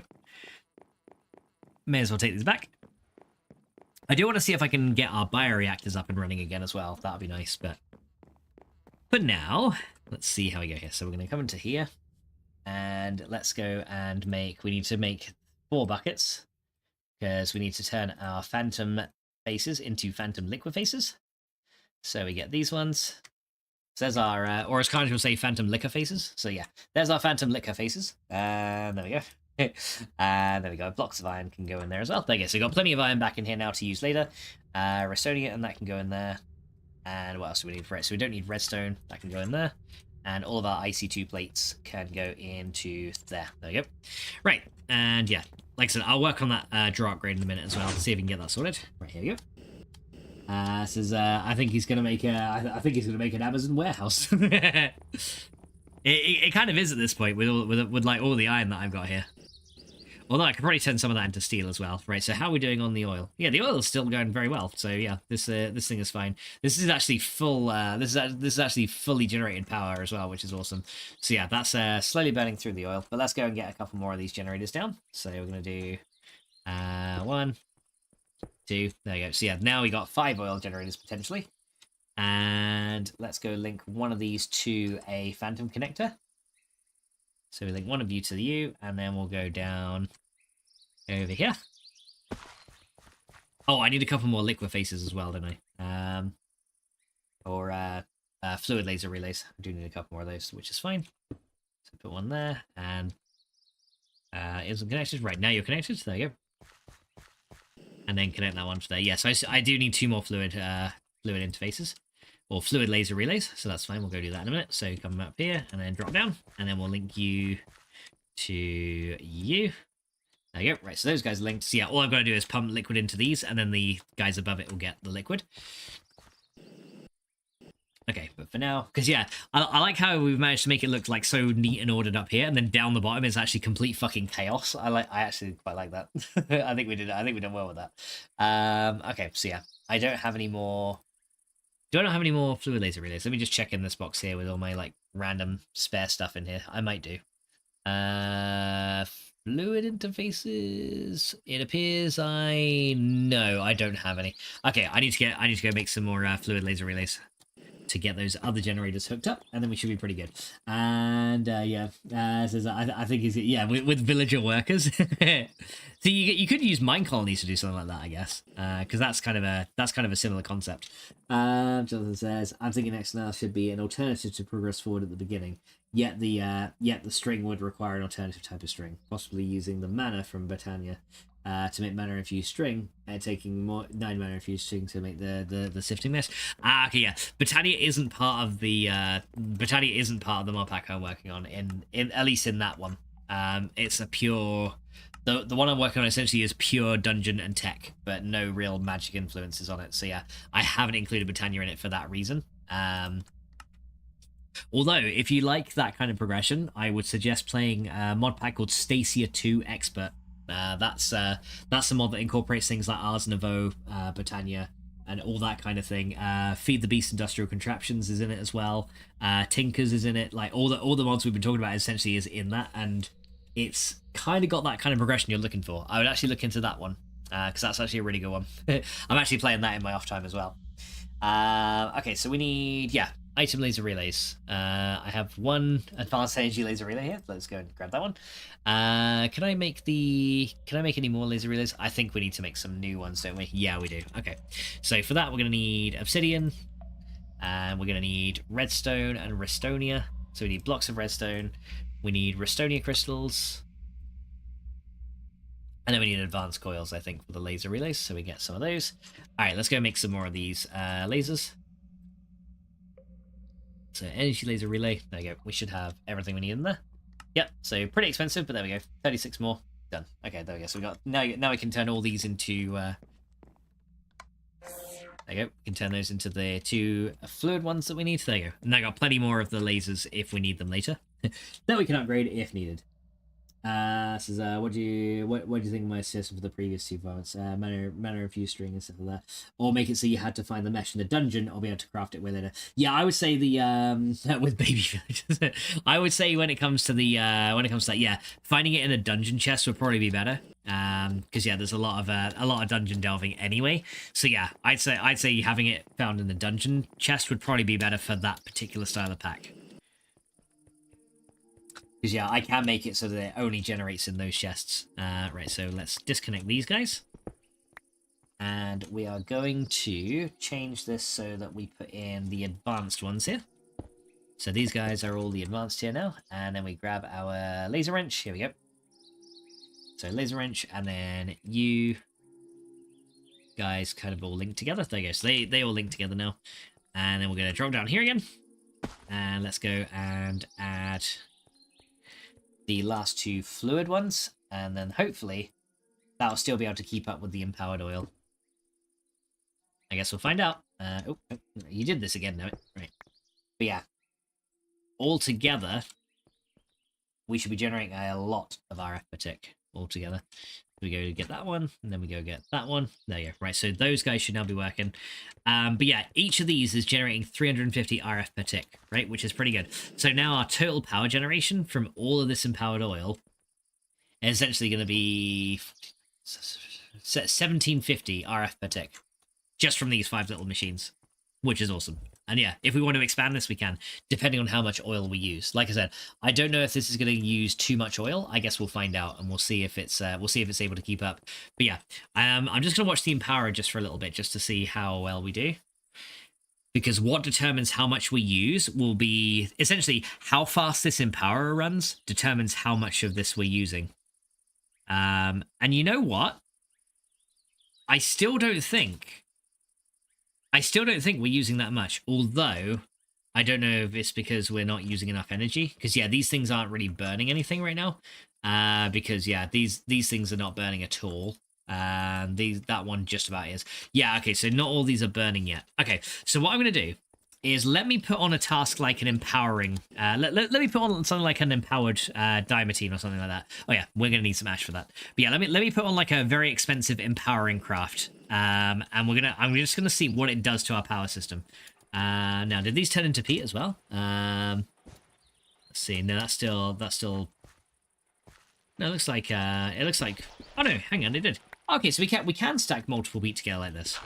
may as well take these back. I do want to see if I can get our bioreactors up and running again as well. That would be nice, but for now, let's see how we go here. So we're going to come into here, and let's go and we need to make 4 buckets, because we need to turn our phantom faces into phantom liquid faces. So we get these ones. So there's our, or as Carnage will say, phantom liquor faces. So yeah, there's our phantom liquor faces. And there we go. And there we go. Blocks of iron can go in there as well. There you go. So we've got plenty of iron back in here now to use later. Redstone, and that can go in there. And what else do we need for it? So we don't need redstone. That can go in there. And all of our IC2 plates can go into there. There we go. Right, and yeah, like I said, I'll work on that draw upgrade in a minute as well, see if we can get that sorted. Right, here we go. Says, I think he's gonna make I think he's gonna make an Amazon warehouse. it kind of is at this point with like all the iron that I've got here. Although I could probably turn some of that into steel as well. Right, so how are we doing on the oil? Yeah, the oil is still going very well. So yeah, this thing is fine. This is actually full. This is actually fully generated power as well, which is awesome. So yeah, that's slowly burning through the oil. But let's go and get a couple more of these generators down. So we're gonna do 1, 2. There you go. So yeah, now we got 5 oil generators potentially. And let's go link one of these to a phantom connector. So we link one of you to the U, and then we'll go down over here. Oh, I need a couple more liquid faces as well, don't I? Or fluid laser relays. I do need a couple more of those, which is fine. So put one there, and isn't connected. Right, now you're connected. There you go. And then connect that one to there. Yes, I do need 2 more fluid interfaces. Or fluid laser relays, so that's fine. We'll go do that in a minute. So come up here and then drop down, and then we'll link you to you. There you go. Right, so those guys are linked. So yeah, all I've got to do is pump liquid into these, and then the guys above it will get the liquid. Okay, but for now, because yeah, I like how we've managed to make it look like so neat and ordered up here, and then down the bottom is actually complete fucking chaos. I actually quite like that. I think we did well with that. Okay, so yeah, I don't have any more. Do I not have any more fluid laser relays? Let me just check in this box here with all my like random spare stuff in here. I might do. Fluid interfaces. It appears no, I don't have any. Okay, I need to go make some more fluid laser relays to get those other generators hooked up, and then we should be pretty good. And yeah, says I think he's with villager workers. So you could use mine colonies to do something like that, I guess, because that's kind of a similar concept. Jonathan says, I'm thinking XNL should be an alternative to progress forward at the beginning. Yet the string would require an alternative type of string, possibly using the mana from Britannia to make mana infused string, and taking 9 mana infused string to make the sifting mesh. Okay, yeah. Britannia isn't part of the Modpack I'm working on in at least in that one. It's a pure. The one I'm working on essentially is pure dungeon and tech, but no real magic influences on it. So yeah, I haven't included Britannia in it for that reason. Although, if you like that kind of progression, I would suggest playing a Modpack called Stacia 2 Expert. That's a mod that incorporates things like Ars Nouveau, Britannia, and all that kind of thing. Feed the Beast Industrial Contraptions is in it as well. Tinkers is in it. Like all the mods we've been talking about essentially is in that, and it's kind of got that kind of progression you're looking for. I would actually look into that one, because that's actually a really good one. I'm actually playing that in my off time as well. Okay, so we need, item laser relays. I have 1 advanced energy laser relay here. Let's go and grab that one. Can I make any more laser relays? I think we need to make some new ones, don't we? Yeah, we do. Okay, so for that we're going to need obsidian, and we're going to need redstone and restonia. So we need blocks of redstone, we need restonia crystals, and then we need advanced coils, I think, for the laser relays, so we get some of those. Alright, let's go make some more of these lasers. So energy laser relay, there we go. We should have everything we need in there. Yep, so pretty expensive, but there we go. 36 more, done. Okay, there we go. So we got now we can turn all these into there you go. We can turn those into the 2 fluid ones that we need. There you go. And I got plenty more of the lasers if we need them later. Then we can upgrade if needed. Says, what do you think of my suggestion for the previous 2 formats? Mana infused string and stuff like that, or make it so you had to find the mesh in the dungeon or be able to craft it with it. Yeah, I would say the with baby villagers. I would say when it comes to that, finding it in a dungeon chest would probably be better. Because there's a lot of dungeon delving anyway. So yeah, I'd say having it found in the dungeon chest would probably be better for that particular style of pack. Because I can make it so that it only generates in those chests. Right, so let's disconnect these guys. And we are going to change this so that we put in the advanced ones here. So these guys are all the advanced here now. And then we grab our laser wrench. Here we go. So laser wrench, and then you guys kind of all link together. There you go. So they all link together now. And then we're going to drop down here again. And let's go and add the last 2 fluid ones, and then hopefully that'll still be able to keep up with the empowered oil. I guess we'll find out. Oh, you did this again, no? Right. But yeah, altogether, we should be generating a lot of RF per tick altogether. We go to get that one, and then we go get that one. There you go. Right, so those guys should now be working. But yeah, each of these is generating 350 RF per tick, right? Which is pretty good. So now our total power generation from all of this empowered oil is essentially going to be 1750 RF per tick. Just from these 5 little machines, which is awesome. And yeah, if we want to expand this, we can, depending on how much oil we use. Like I said, I don't know if this is going to use too much oil. I guess we'll find out, and we'll see if it's able to keep up. But yeah, I'm just going to watch the empower just for a little bit, just to see how well we do. Because what determines how much we use will be essentially how fast this empower runs determines how much of this we're using. And you know what? I still don't think we're using that much, although I don't know if it's because we're not using enough energy. Because, yeah, these things aren't really burning anything right now. Because, yeah, these things are not burning at all. That one just about is. Yeah, okay, so not all these are burning yet. Okay, so what I'm going to do is let me put on a task like an empowering... let me put on something like an empowered diamantine or something like that. Oh, yeah, we're going to need some ash for that. But, yeah, let me put on like a very expensive empowering craft. And I'm just gonna see what it does to our power system. Now, did these turn into peat as well? Let's see. No, that's still. No, it looks like. Oh no, hang on, it did. Okay, so we can stack multiple peat together like this.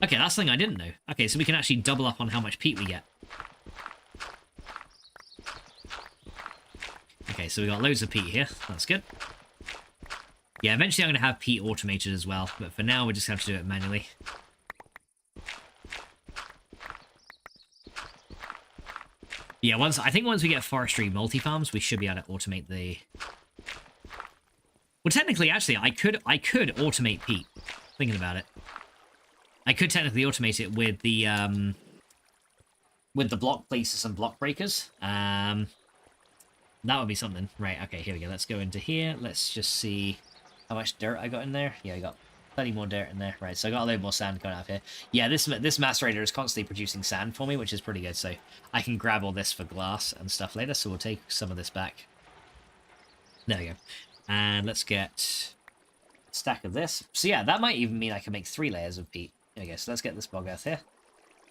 Okay, that's something I didn't know. Okay, so we can actually double up on how much peat we get. Okay, so we got loads of peat here. That's good. Yeah, eventually I'm going to have peat automated as well, but for now we just have to do it manually. Yeah, I think once we get forestry multi-farms, we should be able to automate the... Well, technically, actually, I could automate peat, thinking about it. I could technically automate it with the block placers and block breakers. That would be something. Right, okay, here we go. Let's go into here. Let's just see... how much dirt I got in there? Yeah, I got plenty more dirt in there. Right, so I got a load more sand going out of here. Yeah, this macerator is constantly producing sand for me, which is pretty good. So I can grab all this for glass and stuff later. So we'll take some of this back. There we go. And let's get a stack of this. So yeah, that might even mean I can make 3 layers of peat. There we go. So let's get this bog earth here.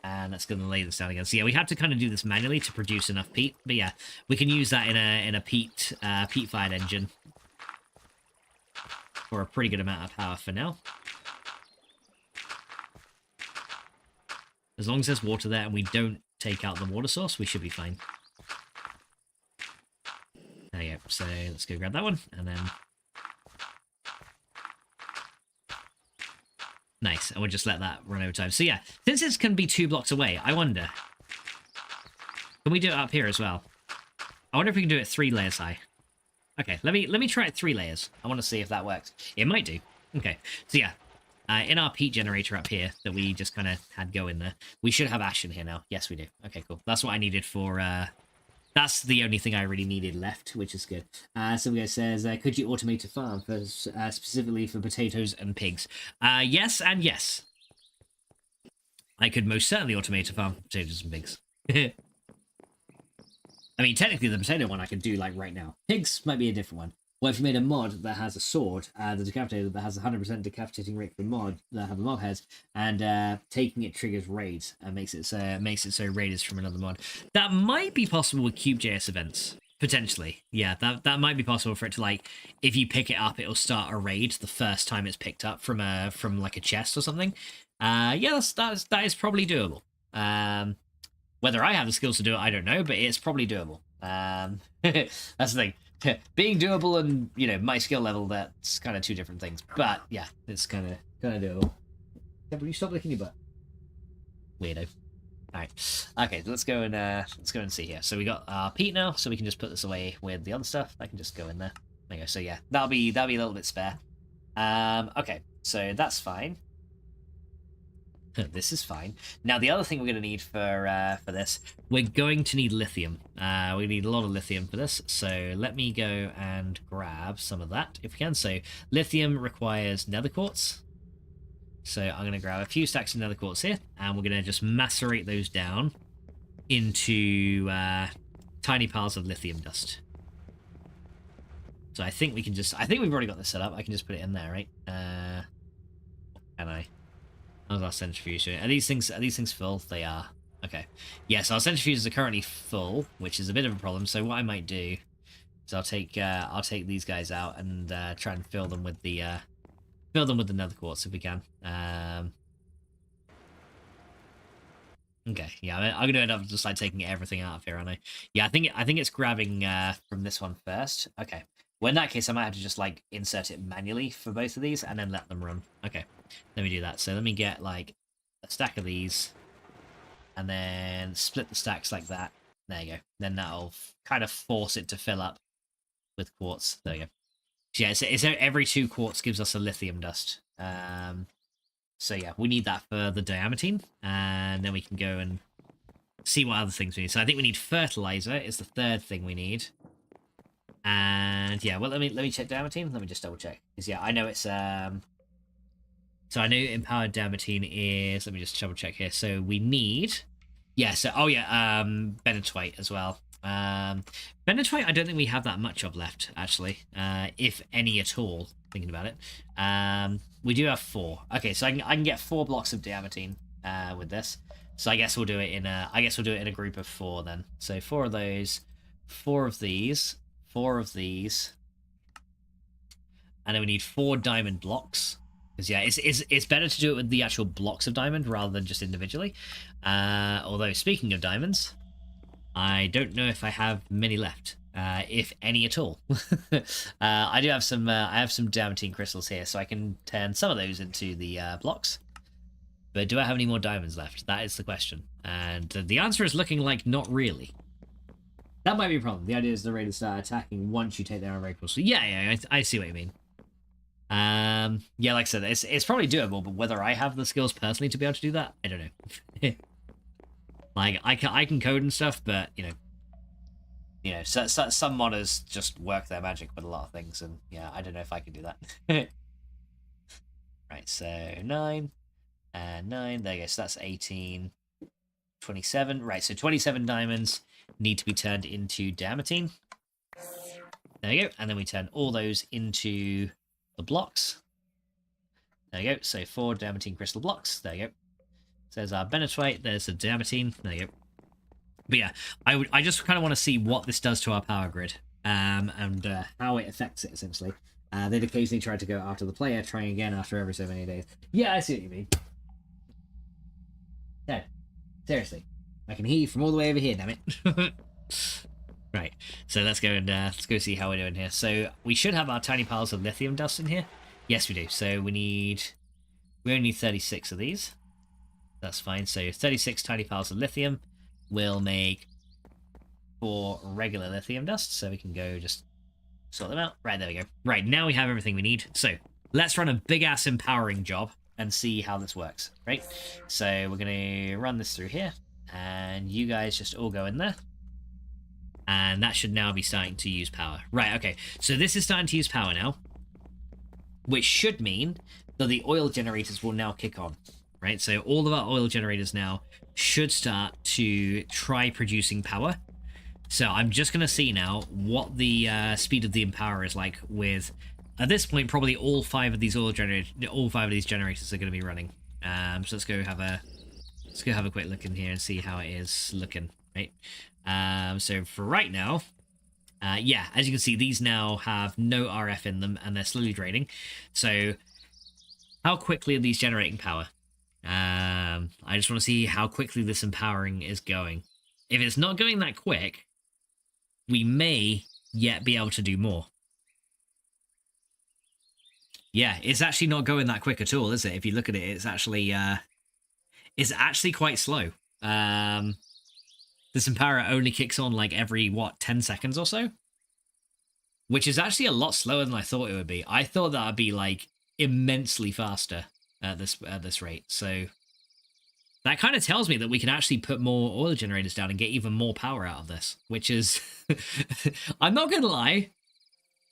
And let's go and lay this down again. So yeah, we had to kind of do this manually to produce enough peat. But yeah, we can use that in a peat-fired engine. For a pretty good amount of power for now. As long as there's water there and we don't take out the water source, we should be fine. There you go. So let's go grab that one, and then... Nice, and we'll just let that run over time. So yeah, since this can be 2 blocks away, I wonder... Can we do it up here as well? I wonder if we can do it 3 layers high. Okay, let me try it 3 layers. I want to see if that works. It might do. Okay, so yeah, in our peat generator up here that we just kind of had go in there, we should have ash in here now. Yes, we do. Okay, cool. That's what I needed for... that's the only thing I really needed left, which is good. Some guy says, could you automate a farm for, specifically for potatoes and pigs? Yes and yes. I could most certainly automate a farm for potatoes and pigs. I mean, technically, the potato one I could do, like, right now. Pigs might be a different one. Well, if you made a mod that has a sword, the decapitator that has 100% decapitating rate for mod that have a mob heads, and taking it triggers raids and makes it so raid is from another mod. That might be possible with CubeJS events. Potentially. Yeah, that might be possible for it to, like, if you pick it up, it'll start a raid the first time it's picked up from like, a chest or something. Yeah, that is probably doable. Whether I have the skills to do it, I don't know, but it's probably doable. That's the thing. Being doable and, you know, my skill level, that's kind of 2 different things. But, yeah, it's kind of doable. Yeah, will you stop licking your butt? Weirdo. Alright. Okay, let's go and see here. So we got our peat now, so we can just put this away with the other stuff. I can just go in there. There you go. So, yeah, that'll be a little bit spare. Okay, so that's fine. This is fine. Now, the other thing we're going to need for this, we're going to need lithium. We need a lot of lithium for this, so let me go and grab some of that, if we can. So, lithium requires nether quartz. So, I'm going to grab a few stacks of nether quartz here, and we're going to just macerate those down into tiny piles of lithium dust. So, I think we can just... I think we've already got this set up. I can just put it in there, right? Can I? How's our centrifuge? Are these things full? They are. Okay. Yes, our centrifuges are currently full, which is a bit of a problem. So what I might do is I'll take these guys out and try and fill them with the nether quartz if we can. Okay. Yeah, I'm gonna end up just like taking everything out of here, aren't I? Yeah, I think it's grabbing from this one first. Okay. Well, in that case, I might have to just like insert it manually for both of these and then let them run. Okay. Let me do that. So let me get like a stack of these and then split the stacks like that. There you go. Then that'll kind of force it to fill up with quartz. There you go. So yeah, it's every 2 quartz gives us a lithium dust. So yeah, we need that for the diamantine, and then we can go and see what other things we need. So I think we need fertilizer is the 3rd thing we need. And yeah, well, let me check diamantine. Let me just double check. Because yeah, I know it's so I know empowered diamantine is, let me just double check here. So we need, yeah, so, oh yeah, bentonite as well. Bentonite, I don't think we have that much of left, actually, if any at all, thinking about it. We do have 4. Okay, so I can get 4 blocks of diamantine with this. So I guess we'll do it in a group of 4 then. So 4 of those, 4 of these, 4 of these, and then we need 4 diamond blocks. Because yeah, it's better to do it with the actual blocks of diamond rather than just individually. Although speaking of diamonds, I don't know if I have many left, if any at all. I do have some. I have some diamantine crystals here, so I can turn some of those into the blocks. But do I have any more diamonds left? That is the question, and the answer is looking like not really. That might be a problem. The idea is the raiders start attacking once you take their own very closely. Yeah, I see what you mean. Yeah, like I said, it's probably doable, but whether I have the skills personally to be able to do that, I don't know. Like, I can code and stuff, but, you know, some modders just work their magic with a lot of things, and, yeah, I don't know if I can do that. Right, so 9, and 9, there you go, so that's 18, 27, right, so 27 diamonds need to be turned into diamantine. There you go, and then we turn all those into the blocks. There you go. So 4 diamantine crystal blocks. There you go. So there's our bentonite. There's the diamantine. There you go. But yeah, I just kind of want to see what this does to our power grid, and how it affects it essentially. They'd occasionally try to go after the player, trying again after every so many days. Yeah, I see what you mean. No, seriously, I can hear you from all the way over here. Damn it. Right, so let's go see how we're doing here. So we should have our tiny piles of lithium dust in here. Yes, we do. So we only need 36 of these. That's fine. So 36 tiny piles of lithium will make 4 regular lithium dust. So we can go just sort them out. Right, there we go. Right, now we have everything we need. So let's run a big ass empowering job and see how this works. Right, so we're gonna run this through here, and you guys just all go in there. And that should now be starting to use power. Right, okay. So this is starting to use power now, which should mean that the oil generators will now kick on, right? So all of our oil generators now should start to try producing power. So I'm just going to see now what the speed of the empower is like with, at this point, probably all 5 of these generators are going to be running. So let's go have a quick look in here and see how it is looking, right? So for right now, yeah, as you can see, these now have no RF in them, and they're slowly draining. So how quickly are these generating power? I just want to see how quickly this empowering is going. If it's not going that quick, we may yet be able to do more. Yeah, it's actually not going that quick at all, is it? If you look at it, it's actually quite slow. This empower only kicks on like every, 10 seconds or so? Which is actually a lot slower than I thought it would be. I thought that would be like immensely faster at this rate. So that kind of tells me that we can actually put more oil generators down and get even more power out of this, which is, I'm not gonna lie,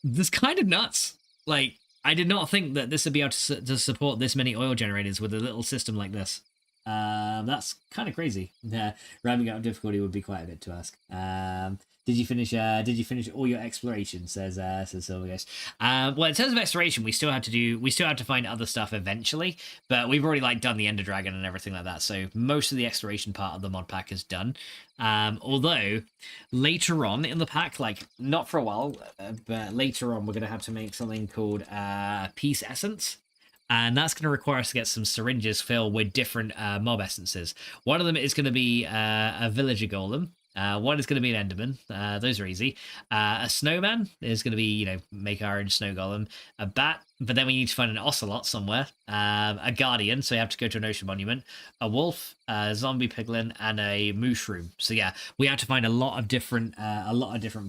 this kind of nuts. Like, I did not think that this would be able to support this many oil generators with a little system like this. That's kind of crazy. Yeah, ramming out difficulty would be quite a bit to ask. Did you finish all your exploration? Says Silverghost. Well, in terms of exploration, we still have to find other stuff eventually, but we've already like done the Ender Dragon and everything like that. So most of the exploration part of the mod pack is done. Although later on in the pack, like not for a while, but later on, we're gonna have to make something called Peace Essence. And that's going to require us to get some syringes filled with different mob essences. One of them is going to be a villager golem. One is going to be an enderman. Those are easy. A snowman is going to be, make our own snow golem. A bat, but then we need to find an ocelot somewhere. A guardian, so you have to go to an ocean monument. A wolf, a zombie piglin, and a mushroom. So yeah, we have to find a lot of different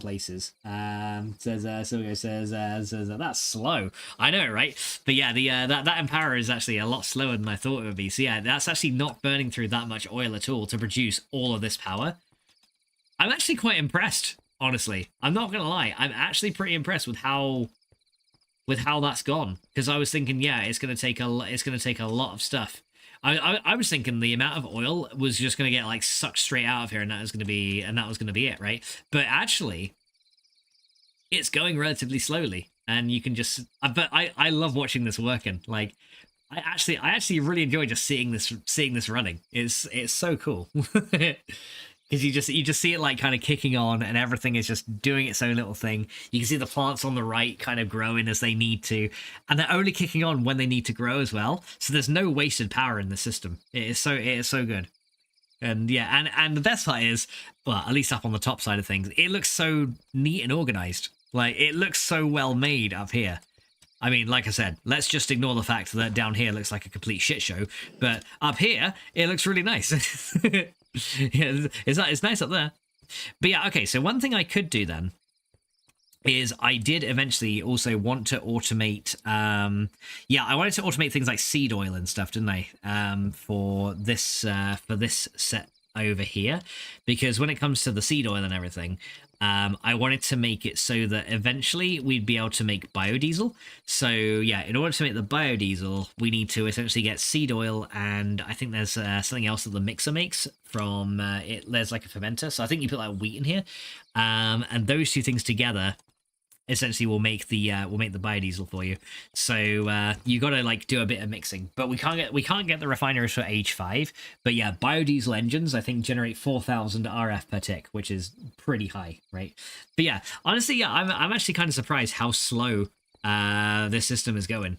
places. Silvio says that's slow. I know, right? But yeah, that empower is actually a lot slower than I thought it would be. So yeah, that's actually not burning through that much oil at all to produce all of this power. I'm actually quite impressed, honestly. I'm not gonna lie. I'm actually pretty impressed with how that's gone. Because I was thinking, yeah, it's gonna take a lot of stuff. I was thinking the amount of oil was just gonna get like sucked straight out of here, and that was gonna be it, right? But actually, it's going relatively slowly, and you can just. But I love watching this working. Like, I actually really enjoy just seeing this running. It's so cool. Because you just see it like kind of kicking on, and everything is just doing its own little thing. You can see the plants on the right kind of growing as they need to, and they're only kicking on when they need to grow as well. So there's no wasted power in the system. It is so good. And yeah, and the best part is, well, at least up on the top side of things, it looks so neat and organized. Like, it looks so well made up here. I mean, like I said, let's just ignore the fact that down here looks like a complete shit show, but up here it looks really nice. Yeah, it's nice up there. But yeah, okay, so one thing I could do then is I did eventually also want to automate I wanted to automate things like seed oil and stuff, didn't I? For this set over here, because when it comes to the seed oil and everything, I wanted to make it so that eventually we'd be able to make biodiesel. So yeah, in order to make the biodiesel, we need to essentially get seed oil, and I think there's something else that the mixer makes from it. There's like a fermenter, so I think you put like wheat in here, and those two things together essentially will make the biodiesel for you. So you got to like do a bit of mixing, but we can't get the refineries for age 5. But yeah, biodiesel engines I think generate 4,000 RF per tick, which is pretty high, right? But yeah, honestly, yeah, I'm actually kind of surprised how slow this system is going.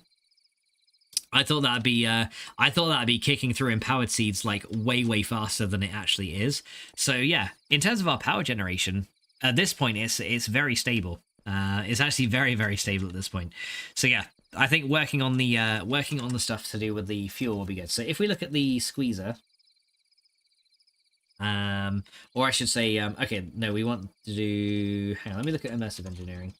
I thought that'd be kicking through empowered seeds like way faster than it actually is. So yeah, in terms of our power generation, at this point it's very stable. It's actually very stable at this point. So yeah, I think working on the stuff to do with the fuel will be good. So if we look at the squeezer, or I should say, okay, no, we want to do. Hang on, let me look at immersive engineering.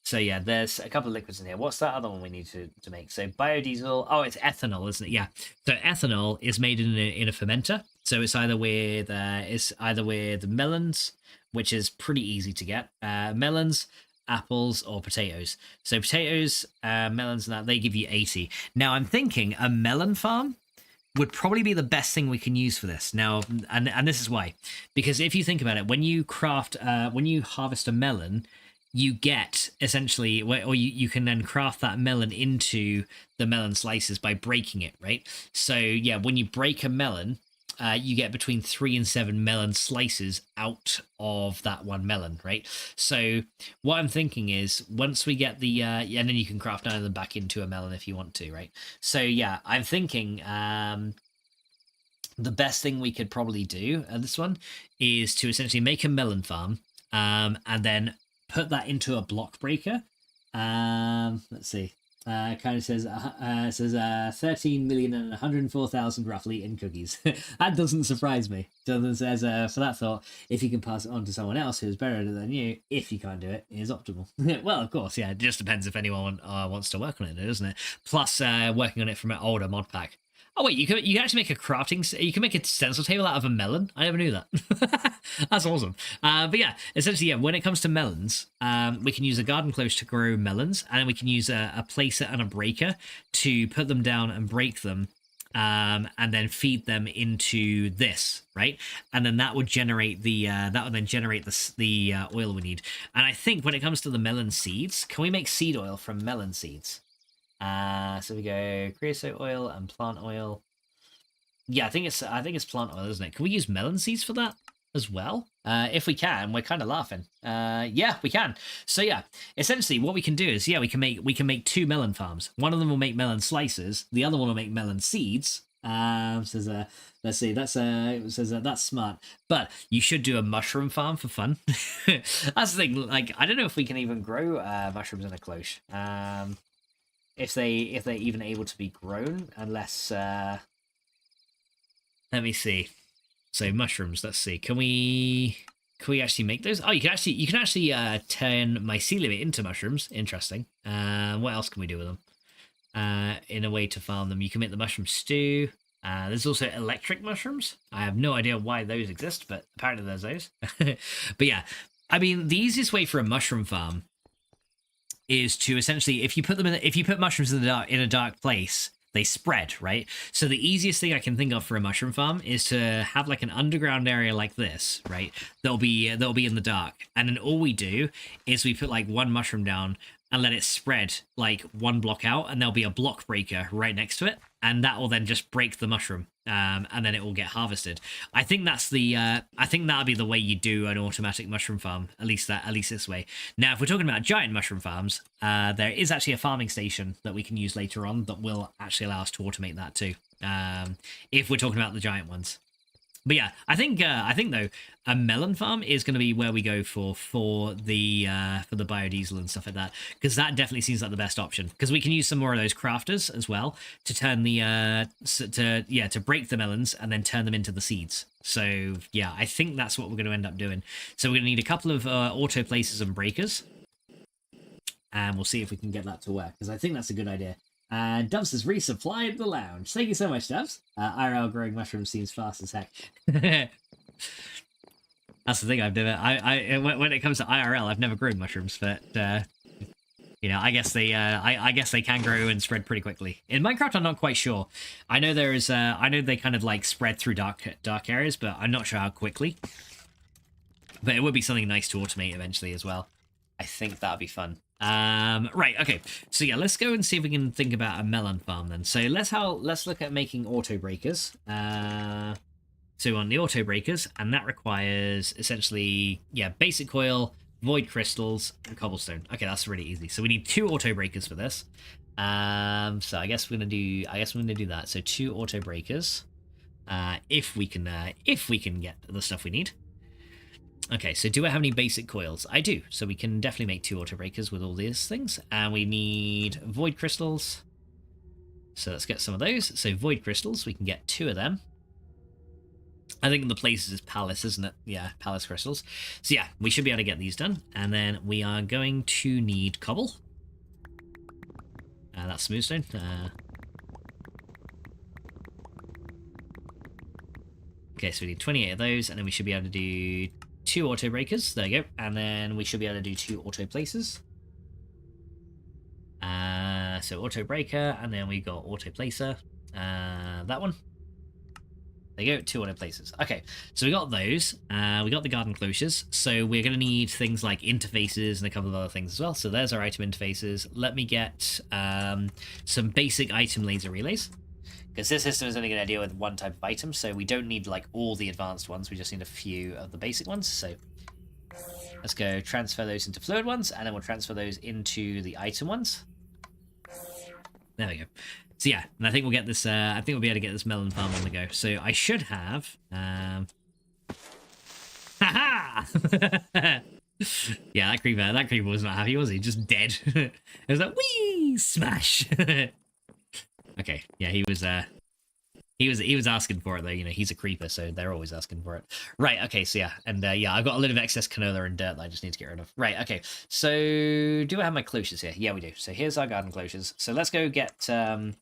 So yeah, there's a couple of liquids in here. What's that other one we need to make? So biodiesel. Oh, it's ethanol, isn't it? Yeah. So ethanol is made in a fermenter. So it's either with melons, which is pretty easy to get. Melons, apples, or potatoes. So potatoes, melons, and that, they give you 80. Now I'm thinking a melon farm would probably be the best thing we can use for this. Now, and this is why. Because if you think about it, when you harvest a melon, you get essentially, or you can then craft that melon into the melon slices by breaking it, right? So yeah, when you break a melon, you get between 3 and 7 melon slices out of that one melon, right? So what I'm thinking is once we get the and then you can craft none of them back into a melon if you want to, right? So yeah, I'm thinking the best thing we could probably do at this one is to essentially make a melon farm, and then put that into a block breaker. Let's see. kind of says 13,104,000 roughly in cookies. That doesn't surprise me. Jonathan says for that thought, if you can pass it on to someone else who's better than you, if you can't do it, is optimal. Well, of course, yeah. It just depends if anyone wants to work on it, doesn't it? Plus, working on it from an older mod pack. Oh wait, you can actually make a you can make a stencil table out of a melon. I never knew that. That's awesome. But yeah, essentially, yeah, when it comes to melons, we can use a garden close to grow melons, and then we can use a placer and a breaker to put them down and break them, and then feed them into this, right? And then that would generate the oil we need. And I think when it comes to the melon seeds, can we make seed oil from melon seeds? So we go creosote oil and plant oil. Yeah, I think it's plant oil, isn't it? Can we use melon seeds for that as well? If we can, we're kind of laughing. Yeah, we can. So yeah, essentially what we can do is, yeah, we can make 2 melon farms. One of them will make melon slices. The other one will make melon seeds. Says let's see, that's that's smart. But you should do a mushroom farm for fun. That's the thing. Like, I don't know if we can even grow mushrooms in a cloche. If they're even able to be grown, unless let me see. So mushrooms, let's see. Can we actually make those? Oh, you can actually turn mycelium into mushrooms. Interesting. What else can we do with them? In a way to farm them, you can make the mushroom stew. There's also electric mushrooms. I have no idea why those exist, but apparently there's those. But yeah, I mean, the easiest way for a mushroom farm is to essentially, if you put mushrooms in a dark place, they spread, right? So the easiest thing I can think of for a mushroom farm is to have like an underground area like this, right? They'll be in the dark, and then all we do is we put like one mushroom down and let it spread like 1 block out, and there'll be a block breaker right next to it, and that will then just break the mushroom, and then it will get harvested. I think that'll be the way you do an automatic mushroom farm, at least this way. Now, if we're talking about giant mushroom farms, there is actually a farming station that we can use later on that will actually allow us to automate that too, if we're talking about the giant ones. But yeah, I think though, a melon farm is going to be where we go for the biodiesel and stuff like that, because that definitely seems like the best option, because we can use some more of those crafters as well to turn to break the melons and then turn them into the seeds. So yeah, I think that's what we're going to end up doing. So we're going to need a couple of auto placers and breakers, and we'll see if we can get that to work, because I think that's a good idea. And Dubs has resupplied the lounge. Thank you so much, Dubs. IRL growing mushrooms seems fast as heck. That's the thing I've never. When it comes to IRL, I've never grown mushrooms, but I guess they can grow and spread pretty quickly. In Minecraft, I'm not quite sure. I know there is. I know they kind of like spread through dark areas, but I'm not sure how quickly. But it would be something nice to automate eventually as well. I think that'd be fun. Right, okay. So yeah, let's go and see if we can think about a melon farm then. So let's look at making auto breakers. So on the auto breakers, and that requires essentially, yeah, basic coil, void crystals, and cobblestone. Okay, that's really easy. So we need 2 auto breakers for this. So I guess we're gonna do that. So 2 auto breakers. If we can get the stuff we need. Okay, so do I have any basic coils? I do, so we can definitely make 2 auto breakers with all these things. And we need void crystals. So let's get some of those. So void crystals, we can get 2 of them. I think the places is palace, isn't it? Yeah, palace crystals. So yeah, we should be able to get these done. And then we are going to need cobble. That's smoothstone. Okay, so we need 28 of those, and then we should be able to do 2 auto breakers. There you go. And then we should be able to do 2 auto placers. So auto breaker, and then we got auto placer. That one. There you go, 2 auto placers. Okay, so we got those. We got the garden cloches. So we're going to need things like interfaces and a couple of other things as well. So there's our item interfaces. Let me get some basic item laser relays, because this system is only going to deal with 1 type of item, so we don't need like all the advanced ones, we just need a few of the basic ones. So let's go transfer those into fluid ones, and then we'll transfer those into the item ones. There we go. So yeah, and I think we'll get this, I think we'll be able to get this melon farm on the go. So I should have, haha! Yeah, that creeper was not happy, was he? Just dead. It was like, wee, smash. Okay, yeah, he was asking for it though. You know, he's a creeper, so they're always asking for it. Right. Okay. So yeah, and yeah, I've got a lot of excess canola and dirt that I just need to get rid of. Right. Okay. So do I have my cloches here? Yeah, we do. So here's our garden cloches. So let's go get a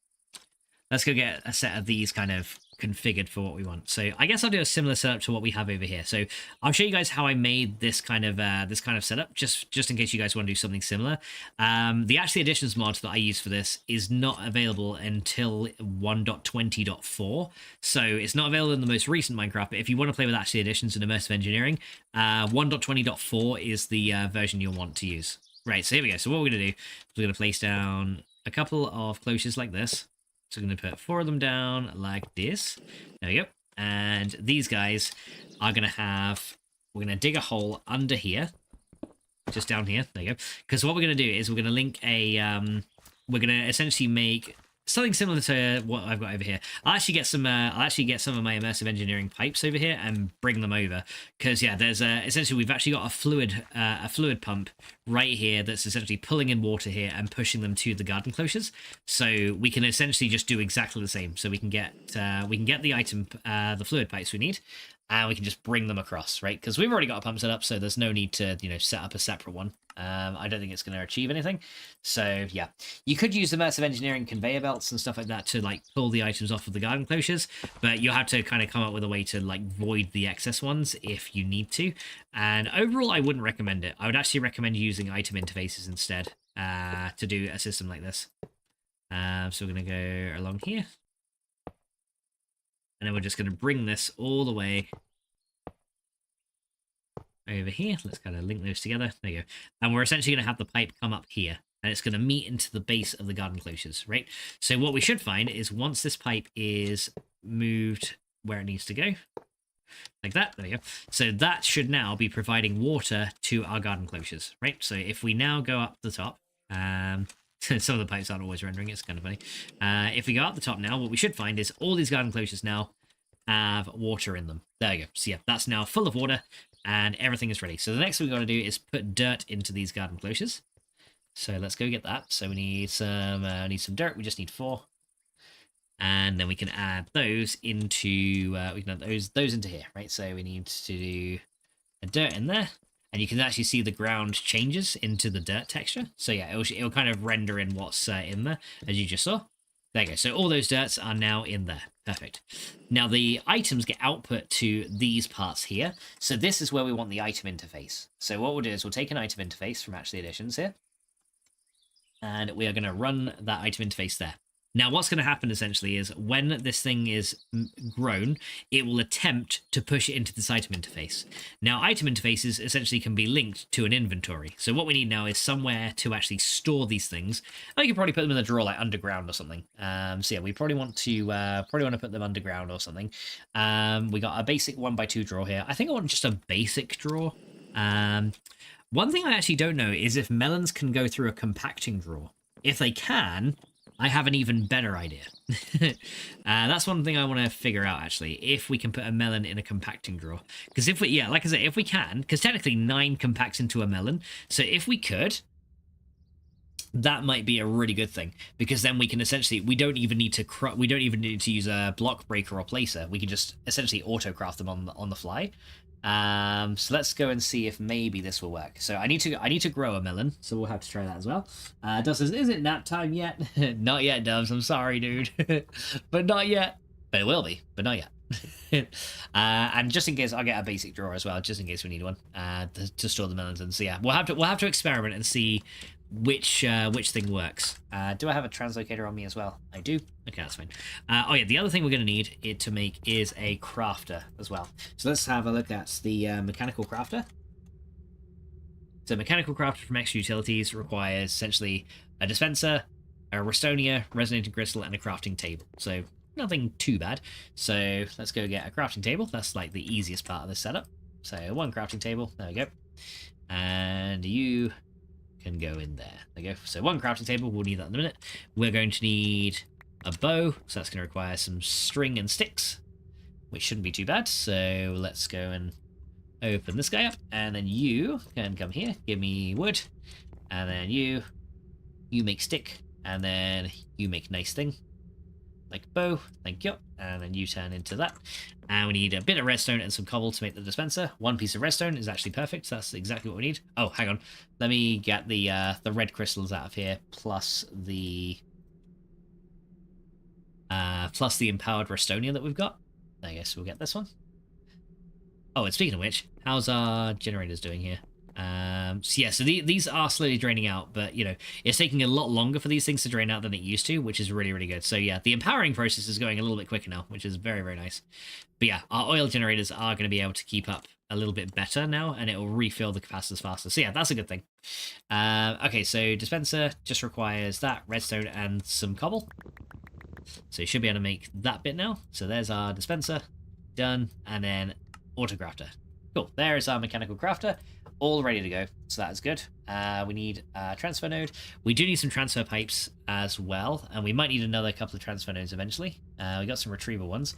set of these kind of configured for what we want. So I guess I'll do a similar setup to what we have over here. So I'll show you guys how I made this kind of setup, just in case you guys want to do something similar. The Actually Additions mod that I use for this is not available until 1.20.4, so it's not available in the most recent Minecraft. But if you want to play with Actually Additions and Immersive Engineering, 1.20.4 is the version you'll want to use. Right. So here we go. So what we're gonna do is we're gonna place down a couple of cloches like this. So I'm going to put 4 of them down like this. There we go. And these guys are going to have... We're going to dig a hole under here. Just down here. There you go. Because what we're going to do is we're going to link a... we're going to essentially make something similar to what I've got over here. I'll actually get some of my immersive engineering pipes over here and bring them over. Because, yeah, there's essentially we've actually got a fluid pump right here that's essentially pulling in water here and pushing them to the garden cloches. So we can essentially just do exactly the same. So we can get the fluid pipes we need, and we can just bring them across, right? Because we've already got a pump set up, so there's no need to, set up a separate one. I don't think it's going to achieve anything. So yeah, you could use immersive engineering conveyor belts and stuff like that to like pull the items off of the garden cloches, but you'll have to kind of come up with a way to like void the excess ones if you need to. And overall, I wouldn't recommend it. I would actually recommend using item interfaces instead to do a system like this. So we're going to go along here, and then we're just going to bring this all the way over here. Let's kind of link those together. There you go. And we're essentially going to have the pipe come up here, and it's going to meet into the base of the garden cloches, right? So what we should find is once this pipe is moved where it needs to go, like that, there we go. So that should now be providing water to our garden cloches, right? So if we now go up the top, some of the pipes aren't always rendering, it's kind of funny. If we go up the top now, what we should find is all these garden cloches now have water in them. There we go. So yeah, that's now full of water, and everything is ready. So the next thing we've got to do is put dirt into these garden cloches. So let's go get that. So we need some dirt. We just need 4, and then we can add those into we can add those into here, right? So we need to do a dirt in there, and you can actually see the ground changes into the dirt texture. So yeah, it'll kind of render in what's in there, as you just saw. There you go. So all those dirts are now in there. Perfect. Now the items get output to these parts here. So this is where we want the item interface. So what we'll do is we'll take an item interface from Actually Additions here, and we are going to run that item interface there. Now, what's going to happen essentially is when this thing is grown, it will attempt to push it into this item interface. Now, item interfaces essentially can be linked to an inventory. So what we need now is somewhere to actually store these things. I could probably put them in a drawer like underground or something. So yeah, we probably want to put them underground or something. We got a basic 1x2 drawer here. I think I want just a basic drawer. One thing I actually don't know is if melons can go through a compacting drawer. If they can, I have an even better idea. That's one thing I want to figure out, actually, if we can put a melon in a compacting drawer. Because if we, yeah, like I said, if we can, because technically 9 compacts into a melon. So if we could, that might be a really good thing, because then we can essentially, we don't even need to use a block breaker or placer. We can just essentially auto craft them on the fly. So let's go and see if maybe this will work. So I need to grow a melon, so we'll have to try that as well. Dubs says, is it nap time yet? Not yet, Dubs. I'm sorry, dude. But not yet. But it will be, but not yet. And just in case, I'll get a basic drawer as well, just in case we need one to store the melons in. So yeah, we'll have to experiment and see which thing works. Do I have a translocator on me as well? I do. Okay, that's fine. Oh yeah, the other thing we're going to need it to make is a crafter as well. So let's have a look at the mechanical crafter. So mechanical crafter from extra utilities requires essentially a dispenser, a Restonia, resonating crystal, and a crafting table. So nothing too bad. So let's go get a crafting table. That's like the easiest part of this setup. So 1 crafting table. There we go. And you can go in there. There you go. So 1 crafting table, we'll need that in a minute. We're going to need a bow, so that's going to require some string and sticks, which shouldn't be too bad. So let's go and open this guy up, and then you can come here, give me wood, and then you make stick, and then you make nice thing, like bow, thank you, and then you turn into that. And we need a bit of redstone and some cobble to make the dispenser. 1 piece of redstone is actually perfect, that's exactly what we need. Oh, hang on, let me get the red crystals out of here, plus the empowered Restonia that we've got. I guess we'll get this one. Oh, and speaking of which, how's our generators doing here? So yeah, so these are slowly draining out, but you know, it's taking a lot longer for these things to drain out than it used to, which is really, really good. So yeah, the empowering process is going a little bit quicker now, which is very, very nice. But yeah, our oil generators are going to be able to keep up a little bit better now, and it will refill the capacitors faster. So yeah, that's a good thing. Okay, so dispenser just requires that redstone and some cobble. So you should be able to make that bit now. So there's our dispenser, done, and then autocrafter. Cool, there is our mechanical crafter, all ready to go, so that is good. We need a transfer node. We do need some transfer pipes as well, and we might need another couple of transfer nodes eventually. We got some retriever ones.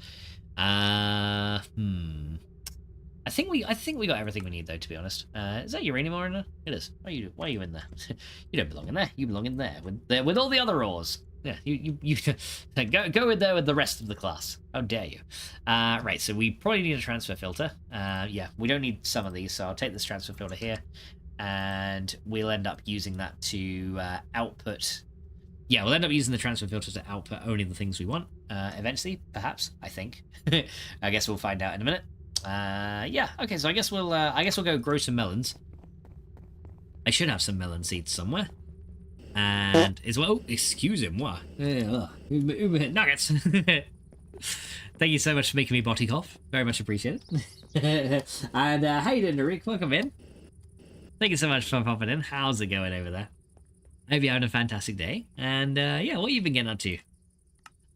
I think we got everything we need though, to be honest. Is that uranium ore in there? It is. Why are you in there? You don't belong in there. You belong in there with all the other ores. Yeah, you go in there with the rest of the class. How dare you? Right, so we probably need a transfer filter. Yeah, we don't need some of these, so I'll take this transfer filter here, and we'll end up using that to output. Yeah, we'll end up using the transfer filter to output only the things we want. Eventually, perhaps. I think. I guess we'll find out in a minute. Yeah. Okay, so I guess we'll go grow some melons. I should have some melon seeds somewhere. And as well, excusez-moi, nuggets. Thank you so much for making me body cough. Very much appreciated. And how you doing, Rick? Welcome in. Thank you so much for popping in. How's it going over there? I hope you're having a fantastic day. And yeah, what have you been getting up to?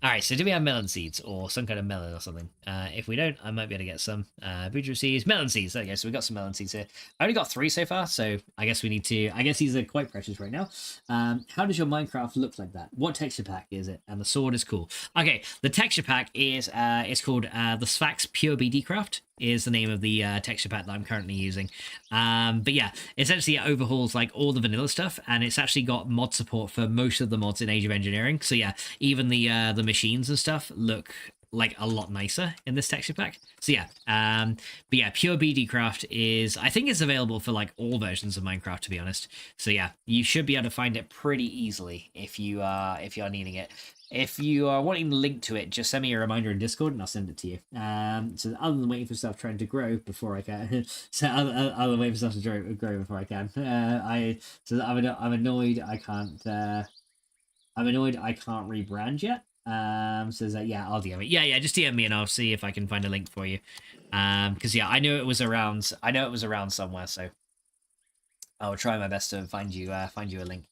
Alright, so do we have melon seeds or some kind of melon or something? If we don't, I might be able to get some. Boudreaux seeds, melon seeds. There you go, so we've got some melon seeds here. I only got 3 so far, so I guess we need to... I guess these are quite precious right now. How does your Minecraft look like that? What texture pack is it? And the sword is cool. Okay, the texture pack is it's called the Sphax Pure BD Craft. Is the name of the texture pack that I'm currently using. But yeah, essentially it overhauls like all the vanilla stuff, and it's actually got mod support for most of the mods in Age of Engineering. So yeah, even the machines and stuff look like a lot nicer in this texture pack. So yeah, but yeah, Pure BD Craft is, I think it's available for like all versions of Minecraft, to be honest. So yeah, you should be able to find it pretty easily if you are needing it. If you are wanting the link to it, just send me a reminder in Discord and I'll send it to you. So other than waiting for stuff trying to grow before I can, so other than waiting for stuff to grow before I can, I'm annoyed I can't. I'm annoyed I can't rebrand yet. So that, yeah, I'll DM it. Yeah, just DM me and I'll see if I can find a link for you. Because yeah, I know it was around. I know it was around somewhere, so I will try my best to find you a link.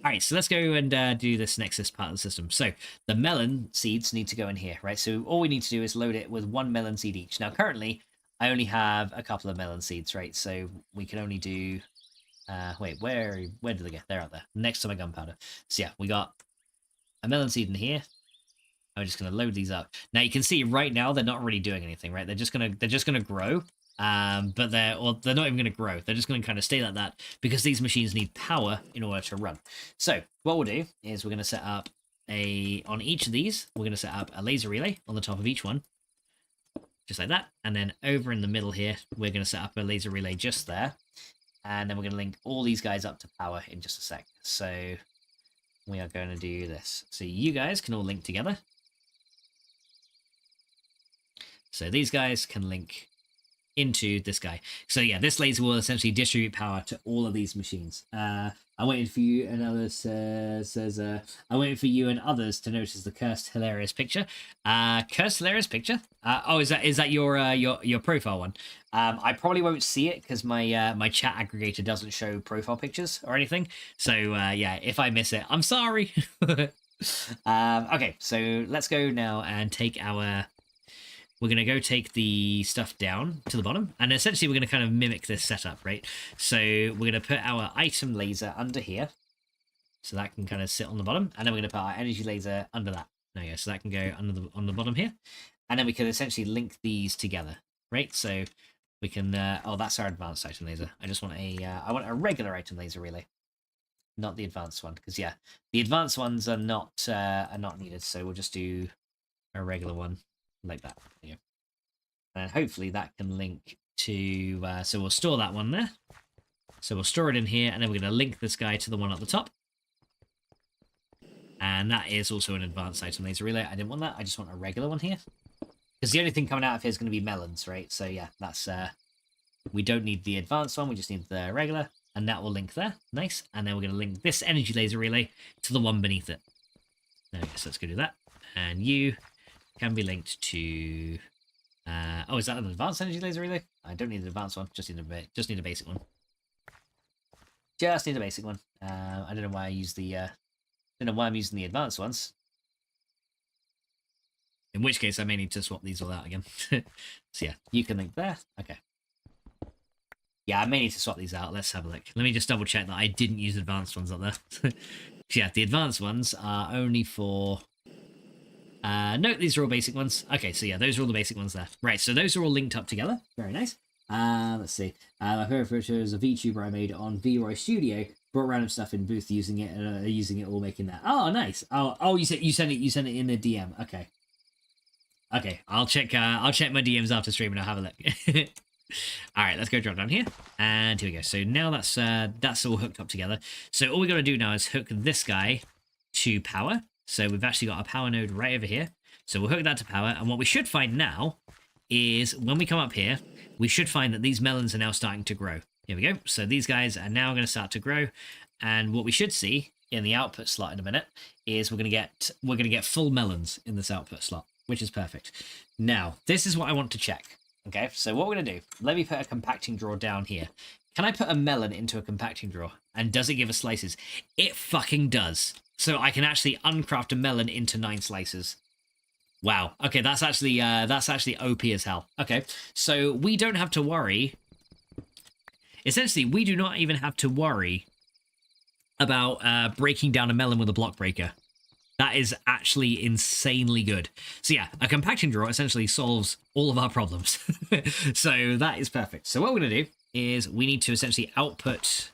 All right, so let's go and do this next part of the system. So the melon seeds need to go in here, right? So all we need to do is load it with 1 melon seed each. Now, currently, I only have a couple of melon seeds, right? So we can only do... wait, where did they get? They're out there, next to my gunpowder. So yeah, we got a melon seed in here. I'm just going to load these up. Now, you can see right now they're not really doing anything, right? They're just gonna grow. But they're not even going to grow. They're just going to kind of stay like that because these machines need power in order to run. So what we'll do is we're going to set up on each of these, we're going to set up a laser relay on the top of each one, just like that. And then over in the middle here, we're going to set up a laser relay just there. And then we're going to link all these guys up to power in just a sec. So we are going to do this. So you guys can all link together. So these guys can link into this guy. So yeah, this laser will essentially distribute power to all of these machines. I'm waiting for you and others says I'm waiting for you and others to notice the cursed hilarious picture. Cursed hilarious picture? Oh, is that your profile one? I probably won't see it because my chat aggregator doesn't show profile pictures or anything. So yeah, if I miss it, I'm sorry. Okay, so let's go now and take our... We're going to go take the stuff down to the bottom, and essentially we're going to kind of mimic this setup, right? So we're going to put our item laser under here, so that can kind of sit on the bottom, and then we're going to put our energy laser under that. There you go, so that can go on the bottom here, and then we can essentially link these together, right? So We can, oh, that's our advanced item laser. I just want I want a regular item laser relay, not the advanced one, because yeah, the advanced ones are not needed. So we'll just do a regular one like that. There you go. And hopefully that can link to, so we'll store that one there. So we'll store it in here, and then we're going to link this guy to the one at the top. And that is also an advanced item laser relay. I didn't want that. I just want a regular one here. Because the only thing coming out of here is going to be melons, right? So yeah, that's, we don't need the advanced one. We just need the regular. And that will link there. Nice. And then we're going to link this energy laser relay to the one beneath it. There we go. So let's go do that. And you can be linked to... oh, is that an advanced energy laser relay? I don't need an advanced one. Just need a basic one. Just need a basic one. I don't know why I use the... don't know why I'm using the advanced ones. In which case, I may need to swap these all out again. So yeah, you can link there. Okay. Yeah, I may need to swap these out. Let's have a look. Let me just double check that I didn't use advanced ones up there. So yeah, the advanced ones are only for... no, these are all basic ones. Okay, so yeah, those are all the basic ones there. Right, so those are all linked up together. Very nice. Let's see. My favorite photo is a VTuber I made on VRoy Studio. Brought random stuff in booth using it all, making that. Oh, nice. Oh, you sent it in the DM. Okay. Okay, I'll check my DMs after stream and I'll have a look. All right, let's go drop down here, and here we go. So now that's all hooked up together. So all we got to do now is hook this guy to power. So we've actually got a power node right over here. So we'll hook that to power, and what we should find now is when we come up here, we should find that these melons are now starting to grow. Here we go. So these guys are now going to start to grow, and what we should see in the output slot in a minute is we're going to get full melons in this output slot, which is perfect. Now, this is what I want to check. Okay, so what we're going to do, let me put a compacting drawer down here. Can I put a melon into a compacting drawer? And does it give us slices? It fucking does. So I can actually uncraft a melon into 9 slices. Wow. Okay, that's actually OP as hell. Okay, so we don't have to worry. Essentially, we do not even have to worry about breaking down a melon with a block breaker. That is actually insanely good. So yeah, a compacting drawer essentially solves all of our problems. So that is perfect. So what we're going to do is we need to essentially output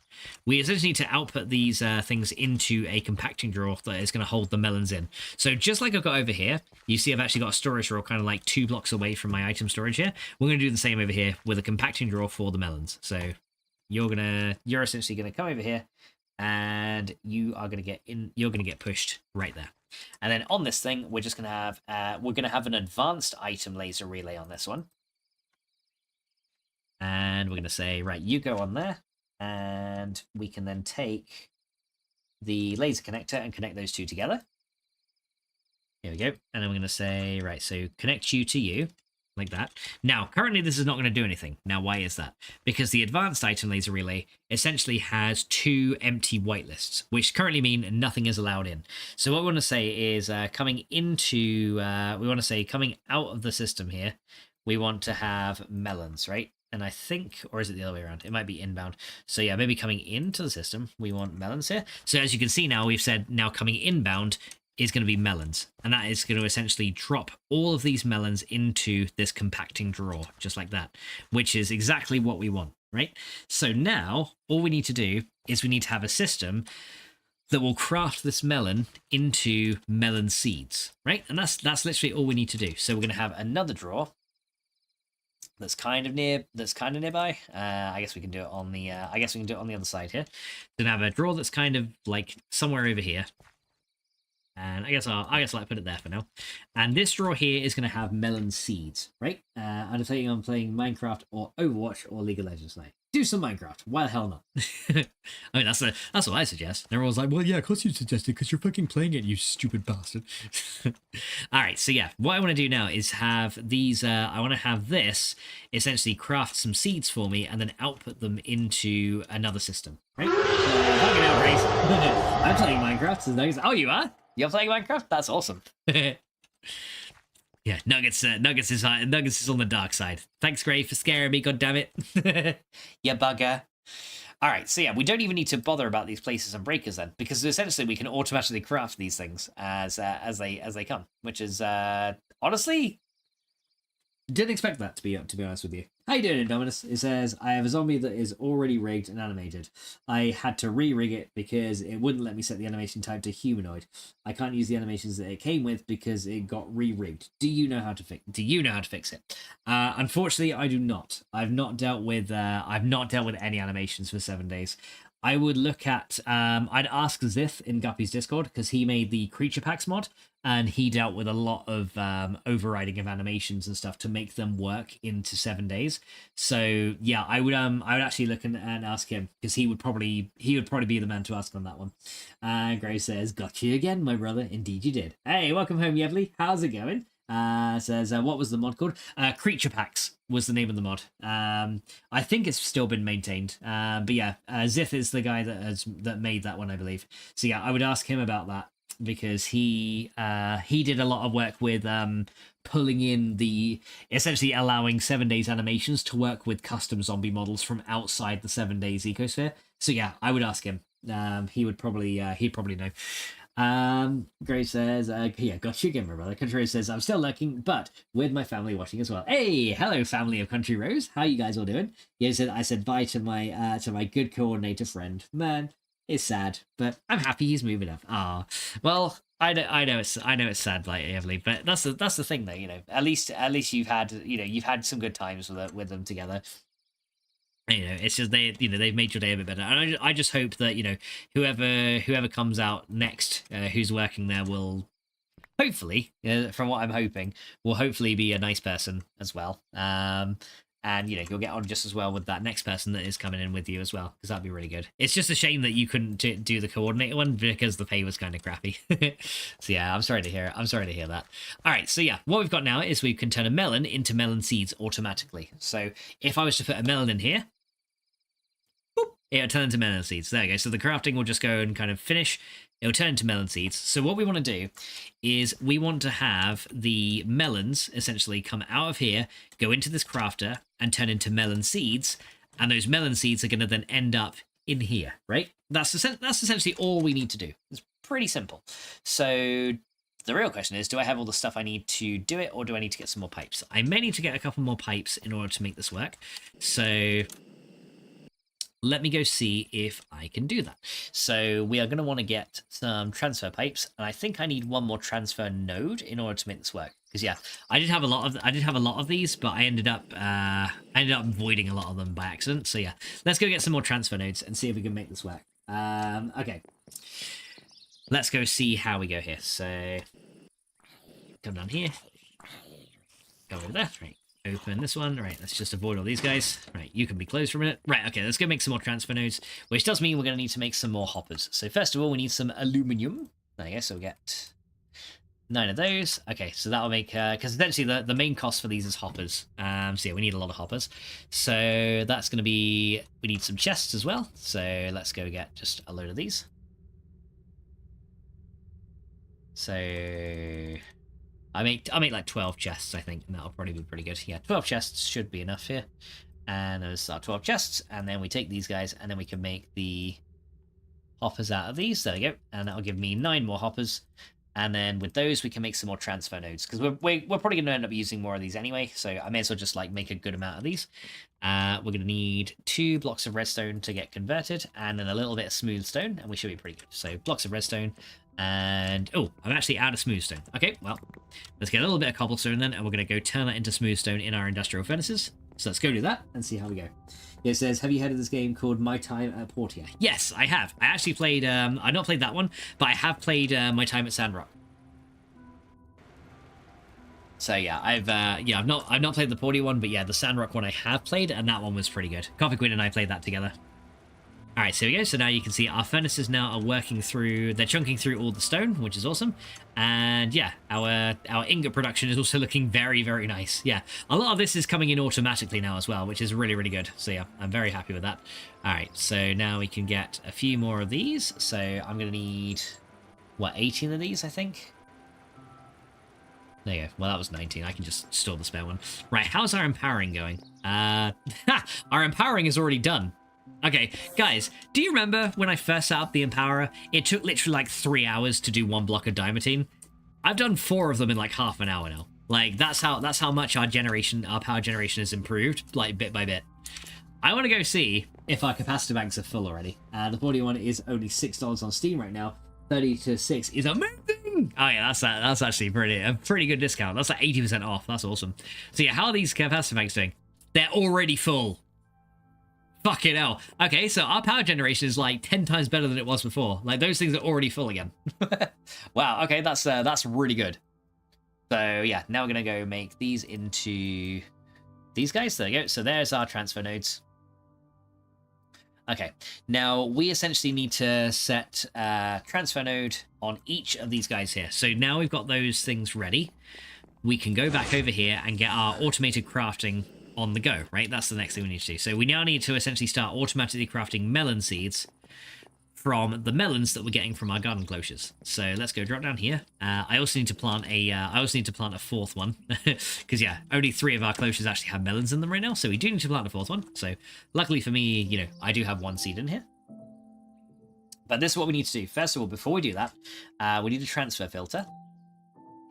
these things into a compacting drawer that is going to hold the melons in. So just like I've got over here, you see I've actually got a storage drawer kind of like 2 blocks away from my item storage here. We're going to do the same over here with a compacting drawer for the melons. So you're essentially going to come over here, and you're going to get pushed right there. And then on this thing, we're just going to have an advanced item laser relay on this one. And we're going to say, right, you go on there, and we can then take the laser connector and connect those two together. Here we go. And then we're going to say, right, so connect you to you. Like that. Now, currently this is not going to do anything. Now, why is that? Because the advanced item laser relay essentially has 2 empty whitelists, which currently mean nothing is allowed in. So what we want to say is coming out of the system here, we want to have melons, right? And I think, or is it the other way around? It might be inbound. So yeah, maybe coming into the system, we want melons here. So as you can see now, we've said now coming inbound is going to be melons, and that is going to essentially drop all of these melons into this compacting drawer, just like that, which is exactly what we want, right? So now all we need to do is we need to have a system that will craft this melon into melon seeds, right? And that's literally all we need to do. So we're going to have another drawer that's kind of nearby. I guess we can do it on the other side here. Then have a drawer that's kind of like somewhere over here. And I guess I'll put it there for now. And this drawer here is going to have melon seeds, right? I'm playing Minecraft or Overwatch or League of Legends tonight. Do some Minecraft. Why the hell not? I mean, that's what I suggest. And everyone's like, well, yeah, of course you suggested because you're fucking playing it, you stupid bastard. All right, so yeah, what I want to do now is have these. I want to have this essentially craft some seeds for me and then output them into another system, right? Fucking hell, Grace. I'm playing Minecraft. So those. Oh, you are? You're playing Minecraft? That's awesome. Yeah, Nuggets is on the dark side. Thanks, Gray, for scaring me, goddammit. You bugger. Alright, so yeah, we don't even need to bother about these places and breakers then, because essentially we can automatically craft these things as they come, which is honestly Didn't expect that, to be honest with you. How you doing, Indominus? It says, I have a zombie that is already rigged and animated. I had to re-rig it because it wouldn't let me set the animation type to humanoid. I can't use the animations that it came with because it got re-rigged. Do you know how to fix it? Unfortunately, I do not. I've not dealt with any animations for 7 days. I would look at, I'd ask Zith in Guppy's Discord, because he made the Creature Packs mod, and he dealt with a lot of overriding of animations and stuff to make them work into 7 days. So yeah, I would actually look and ask him, because he would probably be the man to ask on that one. Gray says, got you again, my brother. Indeed you did. Hey, welcome home, Yevly. How's it going? Says, what was the mod called? Creature Packs was the name of the mod. I think it's still been maintained. But yeah, Zith is the guy that made that one, I believe. So yeah, I would ask him about that, because he did a lot of work with pulling in essentially allowing 7 days animations to work with custom zombie models from outside the 7 days ecosphere. So yeah, I would ask him. He'd probably know. Gray says, yeah, got you again, my brother. Country Rose says, I'm still lurking, but with my family watching as well. Hey, hello, family of Country Rose. How you guys all doing? Yeah, I said bye to my good coordinator friend. Man, it's sad, but I'm happy he's moving up. Ah, well, I know it's sad, like Evelyn, but that's the thing, though. You know, at least you've had some good times with them together. You know, it's just they've made your day a bit better, and I just hope that whoever comes out next, who's working there, will hopefully, from what I'm hoping, will hopefully be a nice person as well. And you'll get on just as well with that next person that is coming in with you as well, because that'd be really good. It's just a shame that you couldn't do the coordinator one because the pay was kind of crappy. So yeah, I'm sorry to hear it. I'm sorry to hear that. All right, so yeah, what we've got now is we can turn a melon into melon seeds automatically. So if I was to put a melon in here, boop, it'll turn into melon seeds. There we go. So the crafting will just go and kind of finish. It'll turn into melon seeds. So what we want to do is we want to have the melons essentially come out of here, go into this crafter, and turn into melon seeds. And those melon seeds are going to then end up in here, right? That's essentially all we need to do. It's pretty simple. So the real question is, do I have all the stuff I need to do it, or do I need to get some more pipes? I may need to get a couple more pipes in order to make this work. So let me go see if I can do that. So we are going to want to get some transfer pipes, and I think I need one more transfer node in order to make this work. Because yeah, I did have a lot of these, but I ended up voiding a lot of them by accident. So yeah, let's go get some more transfer nodes and see if we can make this work. Okay, let's go see how we go here. So come down here, go over there, right? Open this one. Right, let's just avoid all these guys. Right, you can be closed for a minute. Right, okay, let's go make some more transfer nodes, which does mean we're going to need to make some more hoppers. So first of all, we need some aluminum. There you go, so we'll get 9 of those. Okay, so that'll make, because essentially the main cost for these is hoppers. So yeah, we need a lot of hoppers. So that's going to be, we need some chests as well. So let's go get just a load of these. So I'll make like 12 chests, I think, and that'll probably be pretty good. Yeah, 12 chests should be enough here. And those are 12 chests, and then we take these guys, and then we can make the hoppers out of these. There we go. And that'll give me 9 more hoppers. And then with those, we can make some more transfer nodes, because we're probably going to end up using more of these anyway, so I may as well just like make a good amount of these. We're going to need 2 blocks of redstone to get converted, and then a little bit of smooth stone, and we should be pretty good. So blocks of redstone, and oh, I'm actually out of smooth stone. Okay, well, let's get a little bit of cobblestone then, and we're going to go turn that into smooth stone in our industrial furnaces. So let's go do that and see how we go. It says, have you heard of this game called My Time at Portia? Yes, I have. I actually played, I've not played that one, but I have played My Time at Sandrock. So yeah, I've not played the Portia one, but yeah, the Sandrock one I have played, and that one was pretty good. Coffee Queen and I played that together. All right, so here we go. So now you can see our furnaces now are working through, they're chunking through all the stone, which is awesome. And yeah, our ingot production is also looking very, very nice. Yeah, a lot of this is coming in automatically now as well, which is really, really good. So yeah, I'm very happy with that. All right, so now we can get a few more of these. So I'm going to need, what, 18 of these, I think? There you go. Well, that was 19. I can just store the spare one. Right, how's our empowering going? Our empowering is already done. Okay, guys, do you remember when I first set up the Empowerer? It took literally like 3 hours to do 1 block of diamantine. I've done 4 of them in like half an hour now. Like that's how much our power generation has improved, like bit by bit. I want to go see if our capacitor banks are full already. The 41 is only $6 on Steam right now. 30 to 6 is amazing. Oh yeah, that's actually a pretty good discount. That's like 80% off. That's awesome. So yeah, how are these capacitor banks doing? They're already full. Fucking hell. Okay, so our power generation is like 10 times better than it was before. Like those things are already full again. Wow. Okay, that's really good. So yeah, now we're gonna go make these into these guys. There you go. So there's our transfer nodes. Okay, now we essentially need to set transfer node on each of these guys here. So now we've got those things ready. We can go back over here and get our automated crafting on the go, right? That's the next thing we need to do. So we now need to essentially start automatically crafting melon seeds from the melons that we're getting from our garden cloches. So let's go drop down here. I also need to plant a fourth one because yeah, only 3 of our cloches actually have melons in them right now. So we do need to plant a 4th one. So luckily for me, you know, I do have 1 seed in here. But this is what we need to do. First of all, before we do that, we need a transfer filter.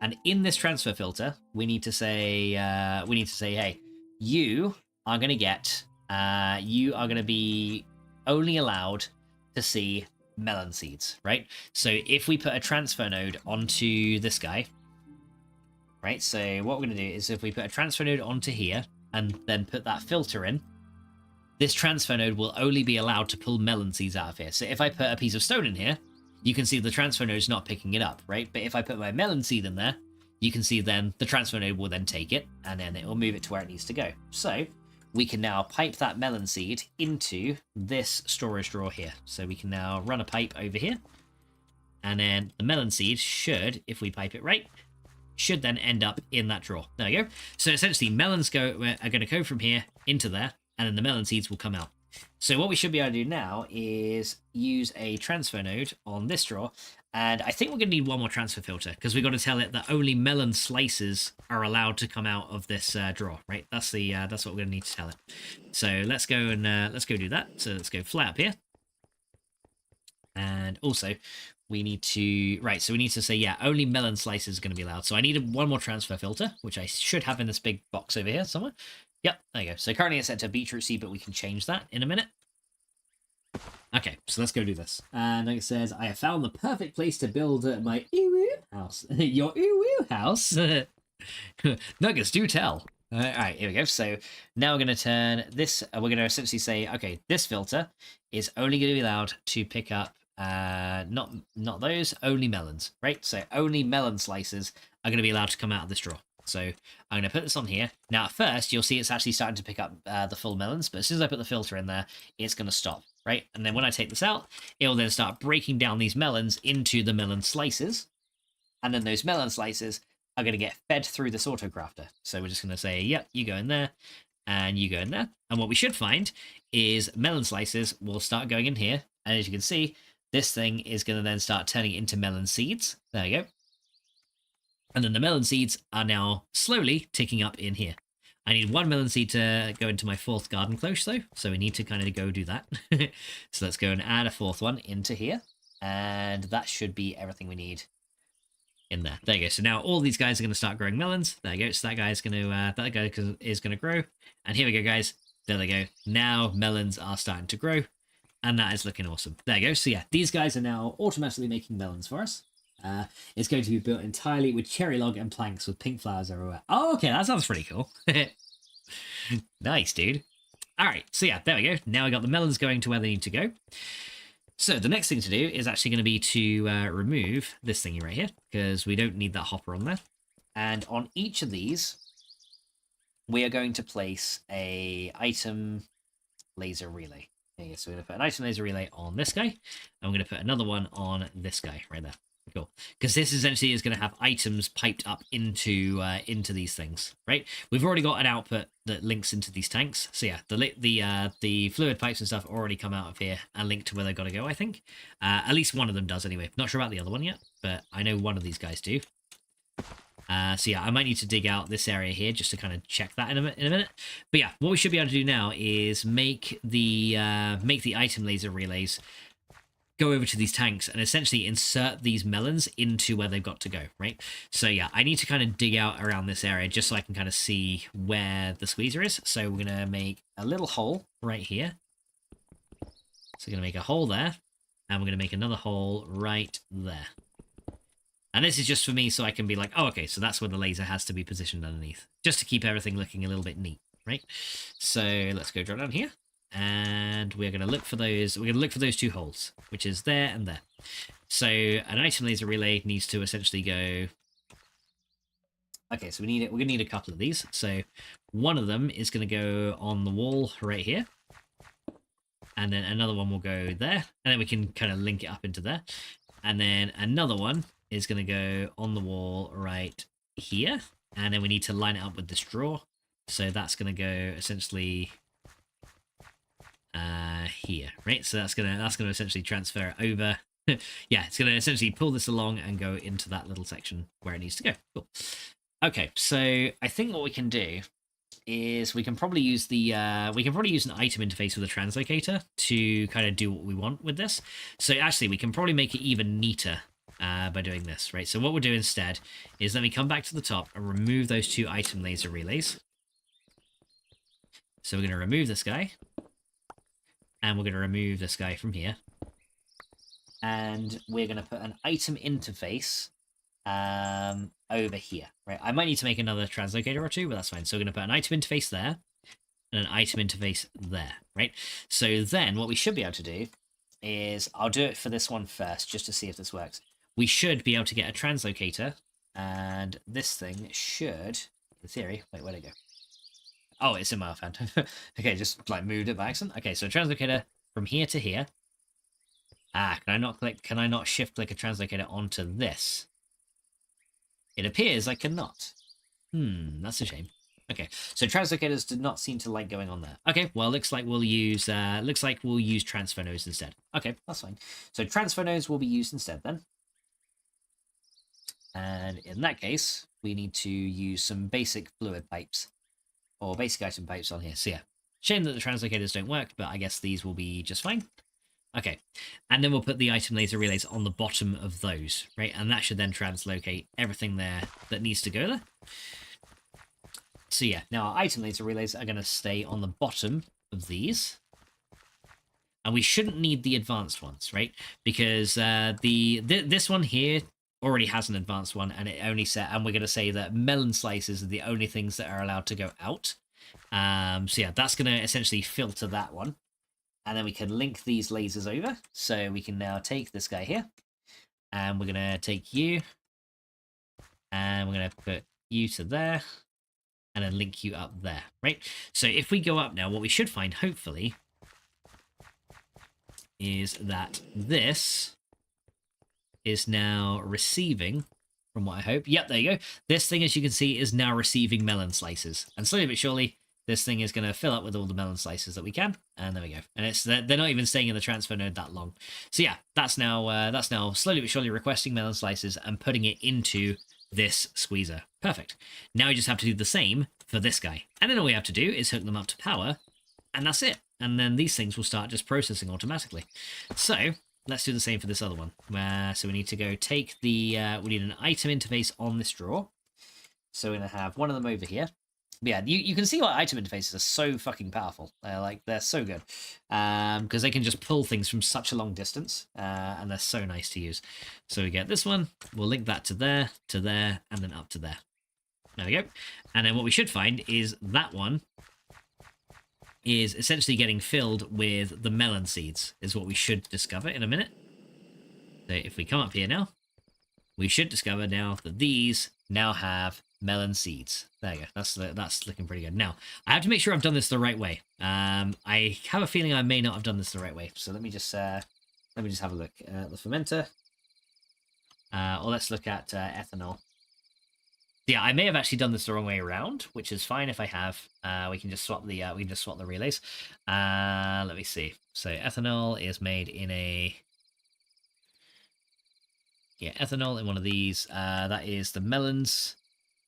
And in this transfer filter, we need to say, hey, you are going to be only allowed to see melon seeds, right? So if we put a transfer node onto this guy, right? So what we're going to do is if we put a transfer node onto here and then put that filter in, this transfer node will only be allowed to pull melon seeds out of here. So if I put a piece of stone in here, you can see the transfer node is not picking it up, right? But if I put my melon seed in there, you can see then the transfer node will then take it and then it will move it to where it needs to go. So we can now pipe that melon seed into this storage drawer here. So we can now run a pipe over here. And then the melon seed should, if we pipe it right, should then end up in that drawer. There we go. So essentially melons are going to go from here into there, and then the melon seeds will come out. So what we should be able to do now is use a transfer node on this drawer. And I think we're going to need 1 more transfer filter because we've got to tell it that only melon slices are allowed to come out of this drawer, right? That's what we're going to need to tell it. So let's go do that. So let's go fly up here. And also we need to say, yeah, only melon slices are going to be allowed. So I need 1 more transfer filter, which I should have in this big box over here somewhere. Yep, there you go. So currently it's set to beetroot seed, but we can change that in a minute. Okay, so let's go do this. And like it says, I have found the perfect place to build my ooh house. Your ooh house? Nuggets, do tell. All right, here we go. So now we're going to turn this, we're going to essentially say, okay, this filter is only going to be allowed to pick up, not those, only melons, right? So only melon slices are going to be allowed to come out of this drawer. So I'm going to put this on here. Now at first, you'll see it's actually starting to pick up the full melons, but as soon as I put the filter in there, it's going to stop, right? And then when I take this out, it will then start breaking down these melons into the melon slices. And then those melon slices are going to get fed through this autocrafter. So we're just going to say, yep, you go in there and you go in there. And what we should find is melon slices will start going in here. And as you can see, this thing is going to then start turning into melon seeds. There you go. And then the melon seeds are now slowly ticking up in here. I need 1 melon seed to go into my 4th garden cloche though. So we need to kind of go do that. So let's go and add a 4th one into here. And that should be everything we need in there. There you go. So now all these guys are going to start growing melons. There you go. So that guy is going to grow. And here we go, guys. There they go. Now melons are starting to grow. And that is looking awesome. There you go. So yeah, these guys are now automatically making melons for us. It's going to be built entirely with cherry log and planks with pink flowers everywhere. Oh, okay, that sounds pretty cool. Nice, dude. All right, so yeah, there we go. Now we got the melons going to where they need to go. So the next thing to do is actually going to be to remove this thingy right here, because we don't need that hopper on there. And on each of these, we are going to place a item laser relay. Okay, so we're going to put an item laser relay on this guy, and we're going to put another one on this guy right there. Cool, because this essentially is going to have items piped up into these things, right? We've already got an output that links into these tanks, so yeah, the fluid pipes and stuff already come out of here and link to where they've got to go. I think at least one of them does anyway. Not sure about the other one yet, but I know one of these guys do. So yeah, I might need to dig out this area here just to kind of check that in a minute. But yeah, what we should be able to do now is make the item laser relays go over to these tanks and essentially insert these melons into where they've got to go, right? So yeah, I need to kind of dig out around this area just so I can kind of see where the squeezer is. So we're going to make a little hole right here. So we're going to make a hole there, and we're going to make another hole right there. And this is just for me so I can be like, oh, okay, so that's where the laser has to be positioned underneath, just to keep everything looking a little bit neat, right? So let's go drop down here, and we're going to look for those. We're going to look for those two holes, which is there and there. So an item laser relay needs to essentially go. Okay, so we're going to need a couple of these. So one of them is going to go on the wall right here, and then another one will go there, and then we can kind of link it up into there, and then another one is going to go on the wall right here, and then we need to line it up with this drawer. So that's going to go essentially here, right? So that's going to essentially transfer it over. Yeah, it's going to essentially pull this along and go into that little section where it needs to go. Cool. Okay, so I think what we can do is we can probably use the an item interface with a translocator to kind of do what we want with this. So actually, we can probably make it even neater by doing this, right? So what we'll do instead is let me come back to the top and remove those two item laser relays. So we're going to remove this guy, and we're going to remove this guy from here, and we're going to put an item interface over here, right? I might need to make another translocator or two, but that's fine. So we're going to put an item interface there and an item interface there, right? So then what we should be able to do is I'll do it for this one first just to see if this works. We should be able to get a translocator, and this thing should, in theory, wait, where'd it go? Oh, it's in my offhand. Okay, just like moved it by accident. Okay, so a translocator from here to here. Can I not shift click a translocator onto this? It appears I cannot. That's a shame. Okay, so translocators did not seem to like going on there. Okay, well, looks like we'll use transfer nodes instead. Okay, that's fine. So transfer nodes will be used instead then. And in that case, we need to use some basic fluid pipes or basic item pipes on here. So yeah, shame that the translocators don't work, but I guess these will be just fine. Okay, and then we'll put the item laser relays on the bottom of those, right? And that should then translocate everything there that needs to go there. So yeah, now our item laser relays are going to stay on the bottom of these. And we shouldn't need the advanced ones, right? Because this one here already has an advanced one, and it only and we're going to say that melon slices are the only things that are allowed to go out. So yeah, that's going to essentially filter that one. And then we can link these lasers over. So we can now take this guy here, and we're going to take you, and we're going to put you to there, and then link you up there, right? So if we go up now, what we should find, hopefully, is that this is now receiving, from what I hope. Yep, there you go. This thing, as you can see, is now receiving melon slices. And slowly but surely, this thing is going to fill up with all the melon slices that we can. And there we go. And they're not even staying in the transfer node that long. So yeah, that's now slowly but surely requesting melon slices and putting it into this squeezer. Perfect. Now we just have to do the same for this guy. And then all we have to do is hook them up to power, and that's it. And then these things will start just processing automatically. So let's do the same for this other one. So we need to go take we need an item interface on this drawer. So we're going to have one of them over here. But yeah, you can see why item interfaces are so fucking powerful. They're so good. Because they can just pull things from such a long distance. And they're so nice to use. So we get this one. We'll link that to there, and then up to there. There we go. And then what we should find is that one is essentially getting filled with the melon seeds, is what we should discover in a minute. So if we come up here now, we should discover now that these now have melon seeds. There you go. That's looking pretty good. Now, I have to make sure I've done this the right way. I have a feeling I may not have done this the right way. So let me just have a look at the fermenter. Or let's look at ethanol. Yeah, I may have actually done this the wrong way around, which is fine if I have. We can just swap the relays. Let me see. So ethanol is made in ethanol in one of these. That is the melons.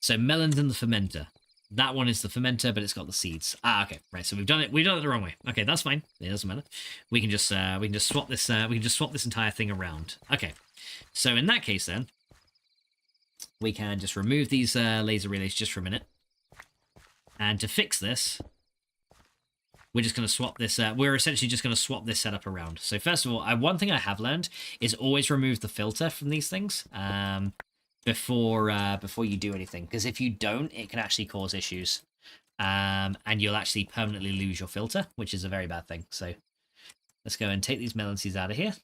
So melons in the fermenter. That one is the fermenter, but it's got the seeds. Ah, okay, right. So we've done it the wrong way. Okay, that's fine. It doesn't matter. We can just swap this. We can just swap this entire thing around. Okay, so in that case, then we can just remove these laser relays just for a minute. And to fix this, we're just going to swap this. We're essentially just going to swap this setup around. So first of all, one thing I have learned is always remove the filter from these things. Before you do anything, because if you don't, it can actually cause issues, and you'll actually permanently lose your filter, which is a very bad thing. So let's go and take these melon seeds out of here,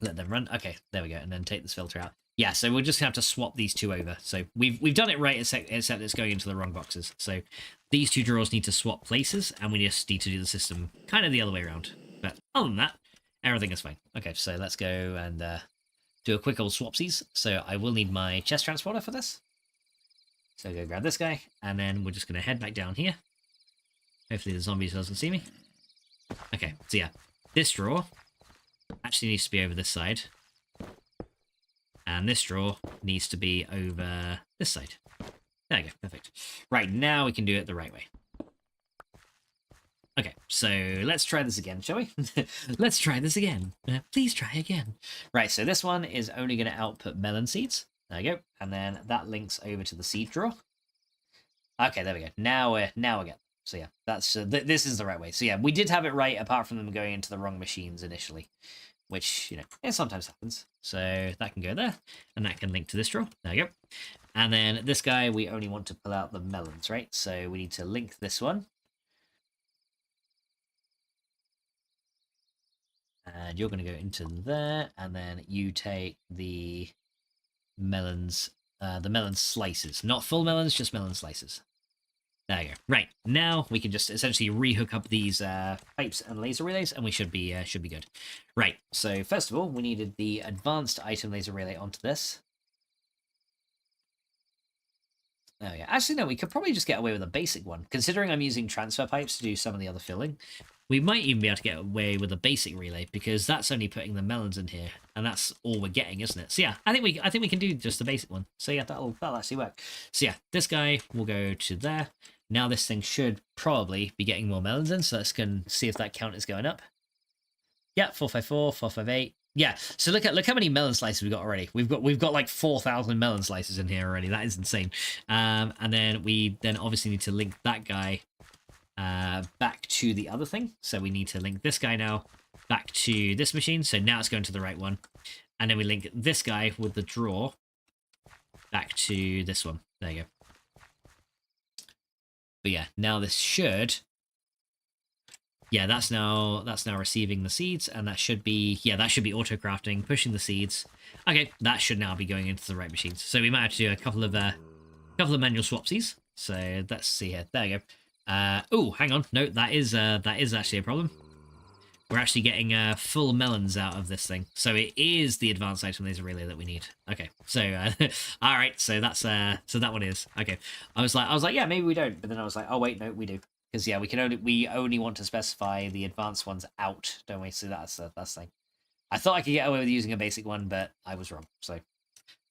let them run. Okay, there we go, and then take this filter out. Yeah, so we'll just have to swap these two over. So we've done it right, except it's going into the wrong boxes. So these two drawers need to swap places, and we just need to do the system kind of the other way around. But other than that, everything is fine. Okay, so let's go and do a quick old swapsies. So I will need my chest transporter for this. So go grab this guy, and then we're just going to head back down here. Hopefully the zombie doesn't see me. Okay, so yeah, this drawer actually needs to be over this side. And this drawer needs to be over this side. There we go, perfect. Right, now we can do it the right way. Okay, so let's try this again, shall we? Let's try this again. Please try again. Right, so this one is only going to output melon seeds. There we go. And then that links over to the seed drawer. Okay, there we go. Now we're good. So yeah, that's this is the right way. So yeah, we did have it right, apart from them going into the wrong machines initially, which, you know, it sometimes happens. So that can go there, and that can link to this drawer. There we go. And then this guy, we only want to pull out the melons, right? So we need to link this one. And you're going to go into there, and then you take the melons slices. Not full melons, just melon slices. There you go. Right, now we can just essentially rehook up these pipes and laser relays, and we should be good. Right, so first of all, we needed the advanced item laser relay onto this. Oh yeah, actually no, we could probably just get away with a basic one. Considering I'm using transfer pipes to do some of the other filling, we might even be able to get away with a basic relay, because that's only putting the melons in here, and that's all we're getting, isn't it? So yeah, I think we can do just the basic one. So yeah, that'll actually work. So yeah, this guy will go to there. Now this thing should probably be getting more melons in, so let's go and see if that count is going up. Yeah, 454, 458. Yeah, so look how many melon slices we've got already. We've got like 4,000 melon slices in here already. That is insane. And then we obviously need to link that guy back to the other thing. So we need to link this guy now back to this machine. So now it's going to the right one. And then we link this guy with the drawer back to this one. There you go. But yeah, now this should... Yeah, that's now receiving the seeds, and that should be auto crafting, pushing the seeds. Okay, that should now be going into the right machines. So we might have to do a couple of manual swapsies. So let's see here. There you go. Oh, hang on. No, that is actually a problem. We're actually getting full melons out of this thing. So it is the advanced item laser relay that we need. Okay, so all right. So that's so that one is okay. I was like, yeah, maybe we don't. But then I was like, oh wait, no, we do. Because yeah, we only want to specify the advanced ones out, don't we? So that's the thing. I thought I could get away with using a basic one, but I was wrong. So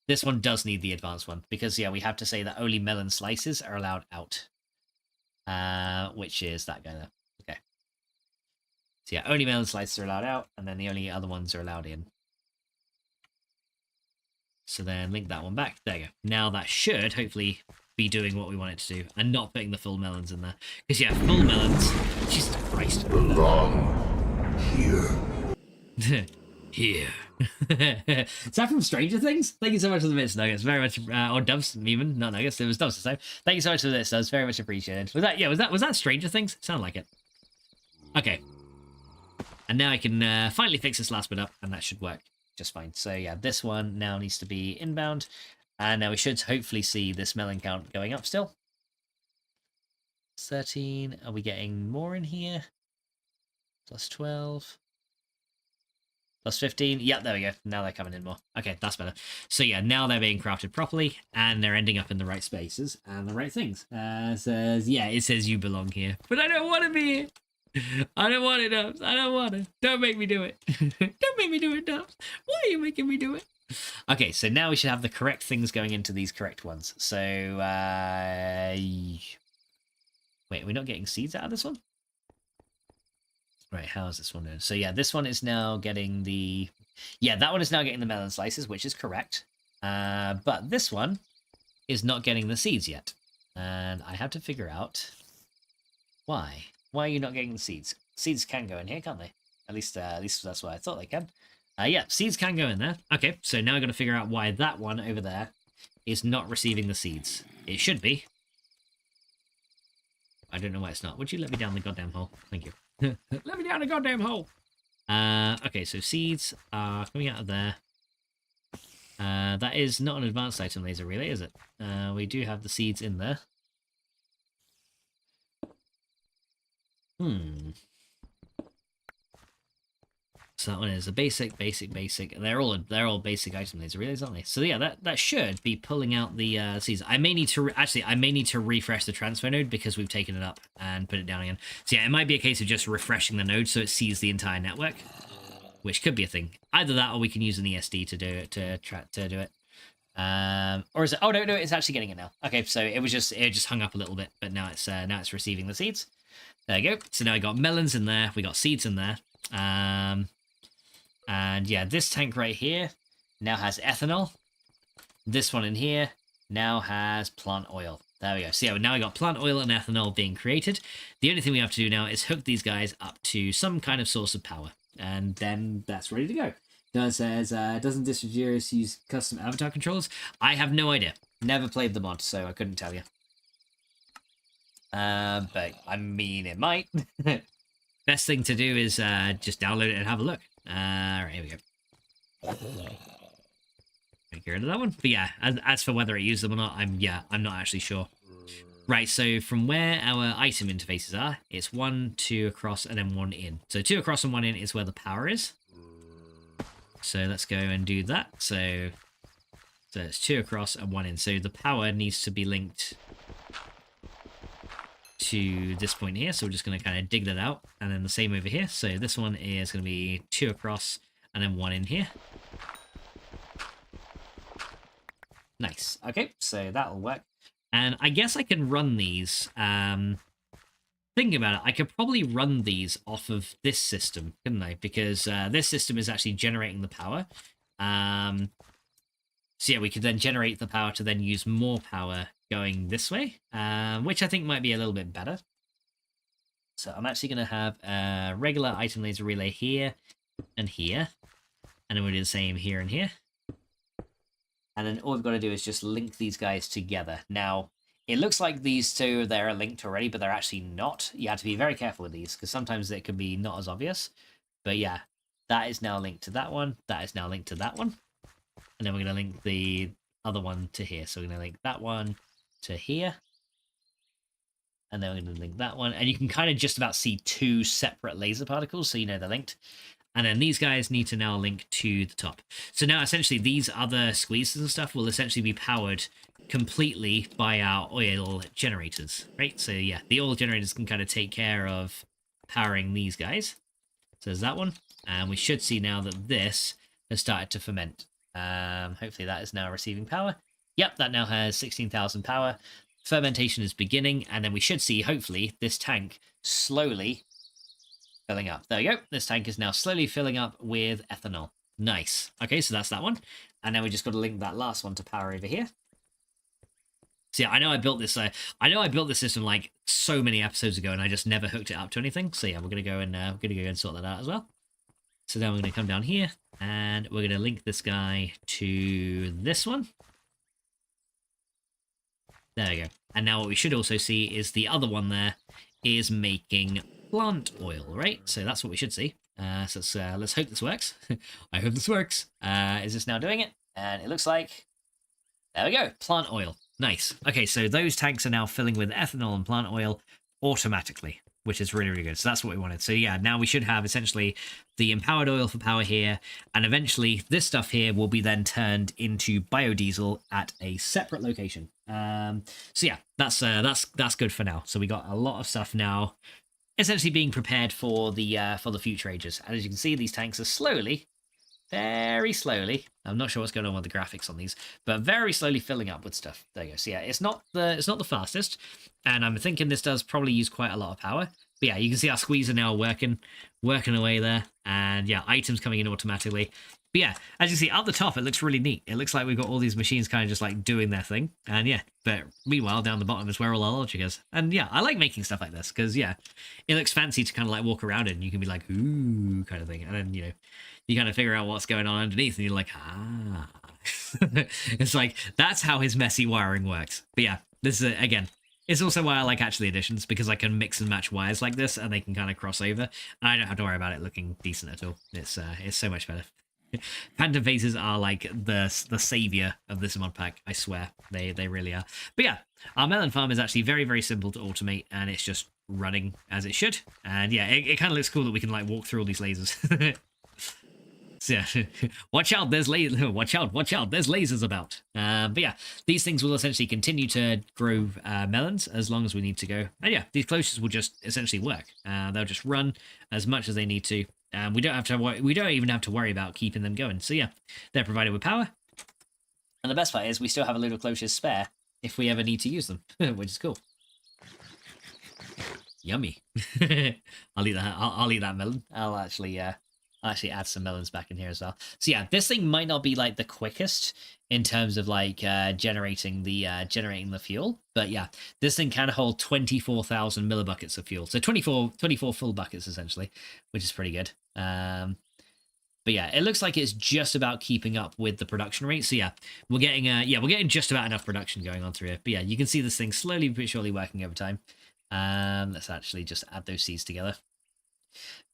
this one does need the advanced one, because yeah, we have to say that only melon slices are allowed out, which is that guy there. Okay. So yeah, only melon slices are allowed out, and then the only other ones are allowed in. So then link that one back. There you go. Now that should hopefully be doing what we want it to do, and not putting the full melons in there. Because yeah, full melons, Jesus Christ. Belong here. Here. Is that from Stranger Things? Thank you so much for the bits, Nuggets. Very much, or Dubs, even not Nuggets. It was Dubs. So thank you so much for this. That was very much appreciated. Was that Stranger Things? Sound like it. Okay. And now I can finally fix this last bit up, and that should work just fine. So yeah, this one now needs to be inbound. And now we should hopefully see this melon count going up still. 13. Are we getting more in here? Plus 12. Plus 15. Yeah, there we go. Now they're coming in more. Okay, that's better. So yeah, now they're being crafted properly, and they're ending up in the right spaces and the right things. It says you belong here. But I don't want to be here. I don't want it, Dubs. I don't want it. Don't make me do it. Don't make me do it, Dubs. Why are you making me do it? Okay, so now we should have the correct things going into these correct ones. So, wait, are we not getting seeds out of this one? Right, how is this one doing? So yeah, this one is now getting the... Yeah, that one is now getting the melon slices, which is correct. But this one is not getting the seeds yet. And I have to figure out why. Why are you not getting the seeds? Seeds can go in here, can't they? At least that's what I thought they can. Yeah, seeds can go in there. Okay, so now I've got to figure out why that one over there is not receiving the seeds. It should be. I don't know why it's not. Would you let me down the goddamn hole? Thank you. Let me down the goddamn hole! Okay, so seeds are coming out of there. That is not an advanced item laser relay, is it? We do have the seeds in there. So that one is a basic. They're all basic item laser relays, aren't they? So yeah, that should be pulling out the seeds. I may need to refresh the transfer node because we've taken it up and put it down again. So yeah, it might be a case of just refreshing the node so it sees the entire network, which could be a thing. Either that, or we can use an ESD to do it to do it. Or is it? Oh no, it's actually getting it now. Okay, so it just hung up a little bit, but now it's receiving the seeds. There you go. So now we got melons in there, we got seeds in there. And yeah, this tank right here now has ethanol. This one in here now has plant oil. There we go. So yeah, now we got plant oil and ethanol being created. The only thing we have to do now is hook these guys up to some kind of source of power. And then that's ready to go. Don says, doesn't Distributus use custom avatar controls? I have no idea. Never played the mod, so I couldn't tell you. But I mean, it might. Best thing to do is just download it and have a look. Alright, here we go. Get rid of that one. But yeah, as for whether it used them or not, I'm not actually sure. Right, so from where our item interfaces are, it's 1, 2 across, and then 1 in. So 2 across and 1 in is where the power is. So let's go and do that. So it's 2 across and 1 in. So the power needs to be linked to this point here, so we're just going to kind of dig that out, and then the same over here. So this one is going to be 2 across and then 1 in here. Nice. Okay, so that'll work. And I guess I can run these. Thinking about it, I could probably run these off of this system, couldn't I? Because this system is actually generating the power. So yeah, we could then generate the power to then use more power going this way, which I think might be a little bit better. So I'm actually going to have a regular item laser relay here and here, and then we'll do the same here and here. And then all we've got to do is just link these guys together. Now, it looks like these two there are linked already, but they're actually not. You have to be very careful with these, because sometimes it can be not as obvious. But yeah, that is now linked to that one. That is now linked to that one. And then we're going to link the other one to here. So we're going to link that one to here. And then we're going to link that one. And you can kind of just about see 2 separate laser particles, so you know they're linked. And then these guys need to now link to the top. So now essentially these other squeezes and stuff will essentially be powered completely by our oil generators, right? So yeah, the oil generators can kind of take care of powering these guys. So there's that one. And we should see now that this has started to ferment. Hopefully that is now receiving power. Yep, that now has 16,000 power. Fermentation is beginning, and then we should see, hopefully, this tank slowly filling up. There we go. This tank is now slowly filling up with ethanol. Nice. Okay, so that's that one. And then we just got to link that last one to power over here. So yeah, I know I built this. This system like so many episodes ago, and I just never hooked it up to anything. So yeah, we're gonna go and sort that out as well. So then we're gonna come down here, and we're gonna link this guy to this one. There we go. And now what we should also see is the other one there is making plant oil, right? So that's what we should see. So let's hope this works. I hope this works. Is this now doing it? And it looks like, there we go, plant oil. Nice. Okay, so those tanks are now filling with ethanol and plant oil automatically, which is really, really good. So that's what we wanted. So yeah, now we should have essentially the empowered oil for power here, and eventually this stuff here will be then turned into biodiesel at a separate location. So yeah, that's good for now. So we got a lot of stuff now essentially being prepared for the future ages. And as you can see, these tanks are slowly very slowly. I'm not sure what's going on with the graphics on these, but very slowly filling up with stuff. There you go. So yeah, it's not the fastest, and I'm thinking this does probably use quite a lot of power. But yeah, you can see our squeezer now working away there, and yeah, items coming in automatically. But yeah, as you see up the top, it looks really neat. It looks like we've got all these machines kind of just like doing their thing, and yeah. But meanwhile, down the bottom is where all our logic is, and yeah, I like making stuff like this because yeah, it looks fancy to kind of like walk around it, and you can be like ooh kind of thing, and then you kind of figure out what's going on underneath, and you're like ah. It's like that's how his messy wiring works. But yeah, this is again. It's also why I like actually editions, because I can mix and match wires like this, and they can kind of cross over. And I don't have to worry about it looking decent at all. It's so much better. Phantom faces are like the savior of this mod pack. I swear they really are. But yeah, our melon farm is actually very, very simple to automate, and it's just running as it should. And yeah, it kind of looks cool that we can like walk through all these lasers. So yeah, watch out, there's watch out, there's lasers about. But yeah, these things will essentially continue to grow melons as long as we need to go. And yeah, these closures will just essentially work. They'll just run as much as they need to. We don't have to we don't even have to worry about keeping them going. So yeah, they're provided with power. And the best part is we still have a load of closures spare if we ever need to use them, which is cool. Yummy. I'll eat that. I'll eat that melon. I'll actually add some melons back in here as well. So yeah, this thing might not be like the quickest in terms of like generating the fuel, but yeah, this thing can hold 24,000 millibuckets of fuel, so 24 full buckets essentially, which is pretty good. But yeah, it looks like it's just about keeping up with the production rate. So yeah, we're getting just about enough production going on through here. But yeah, you can see this thing slowly but surely working over time. Let's actually just add those seeds together.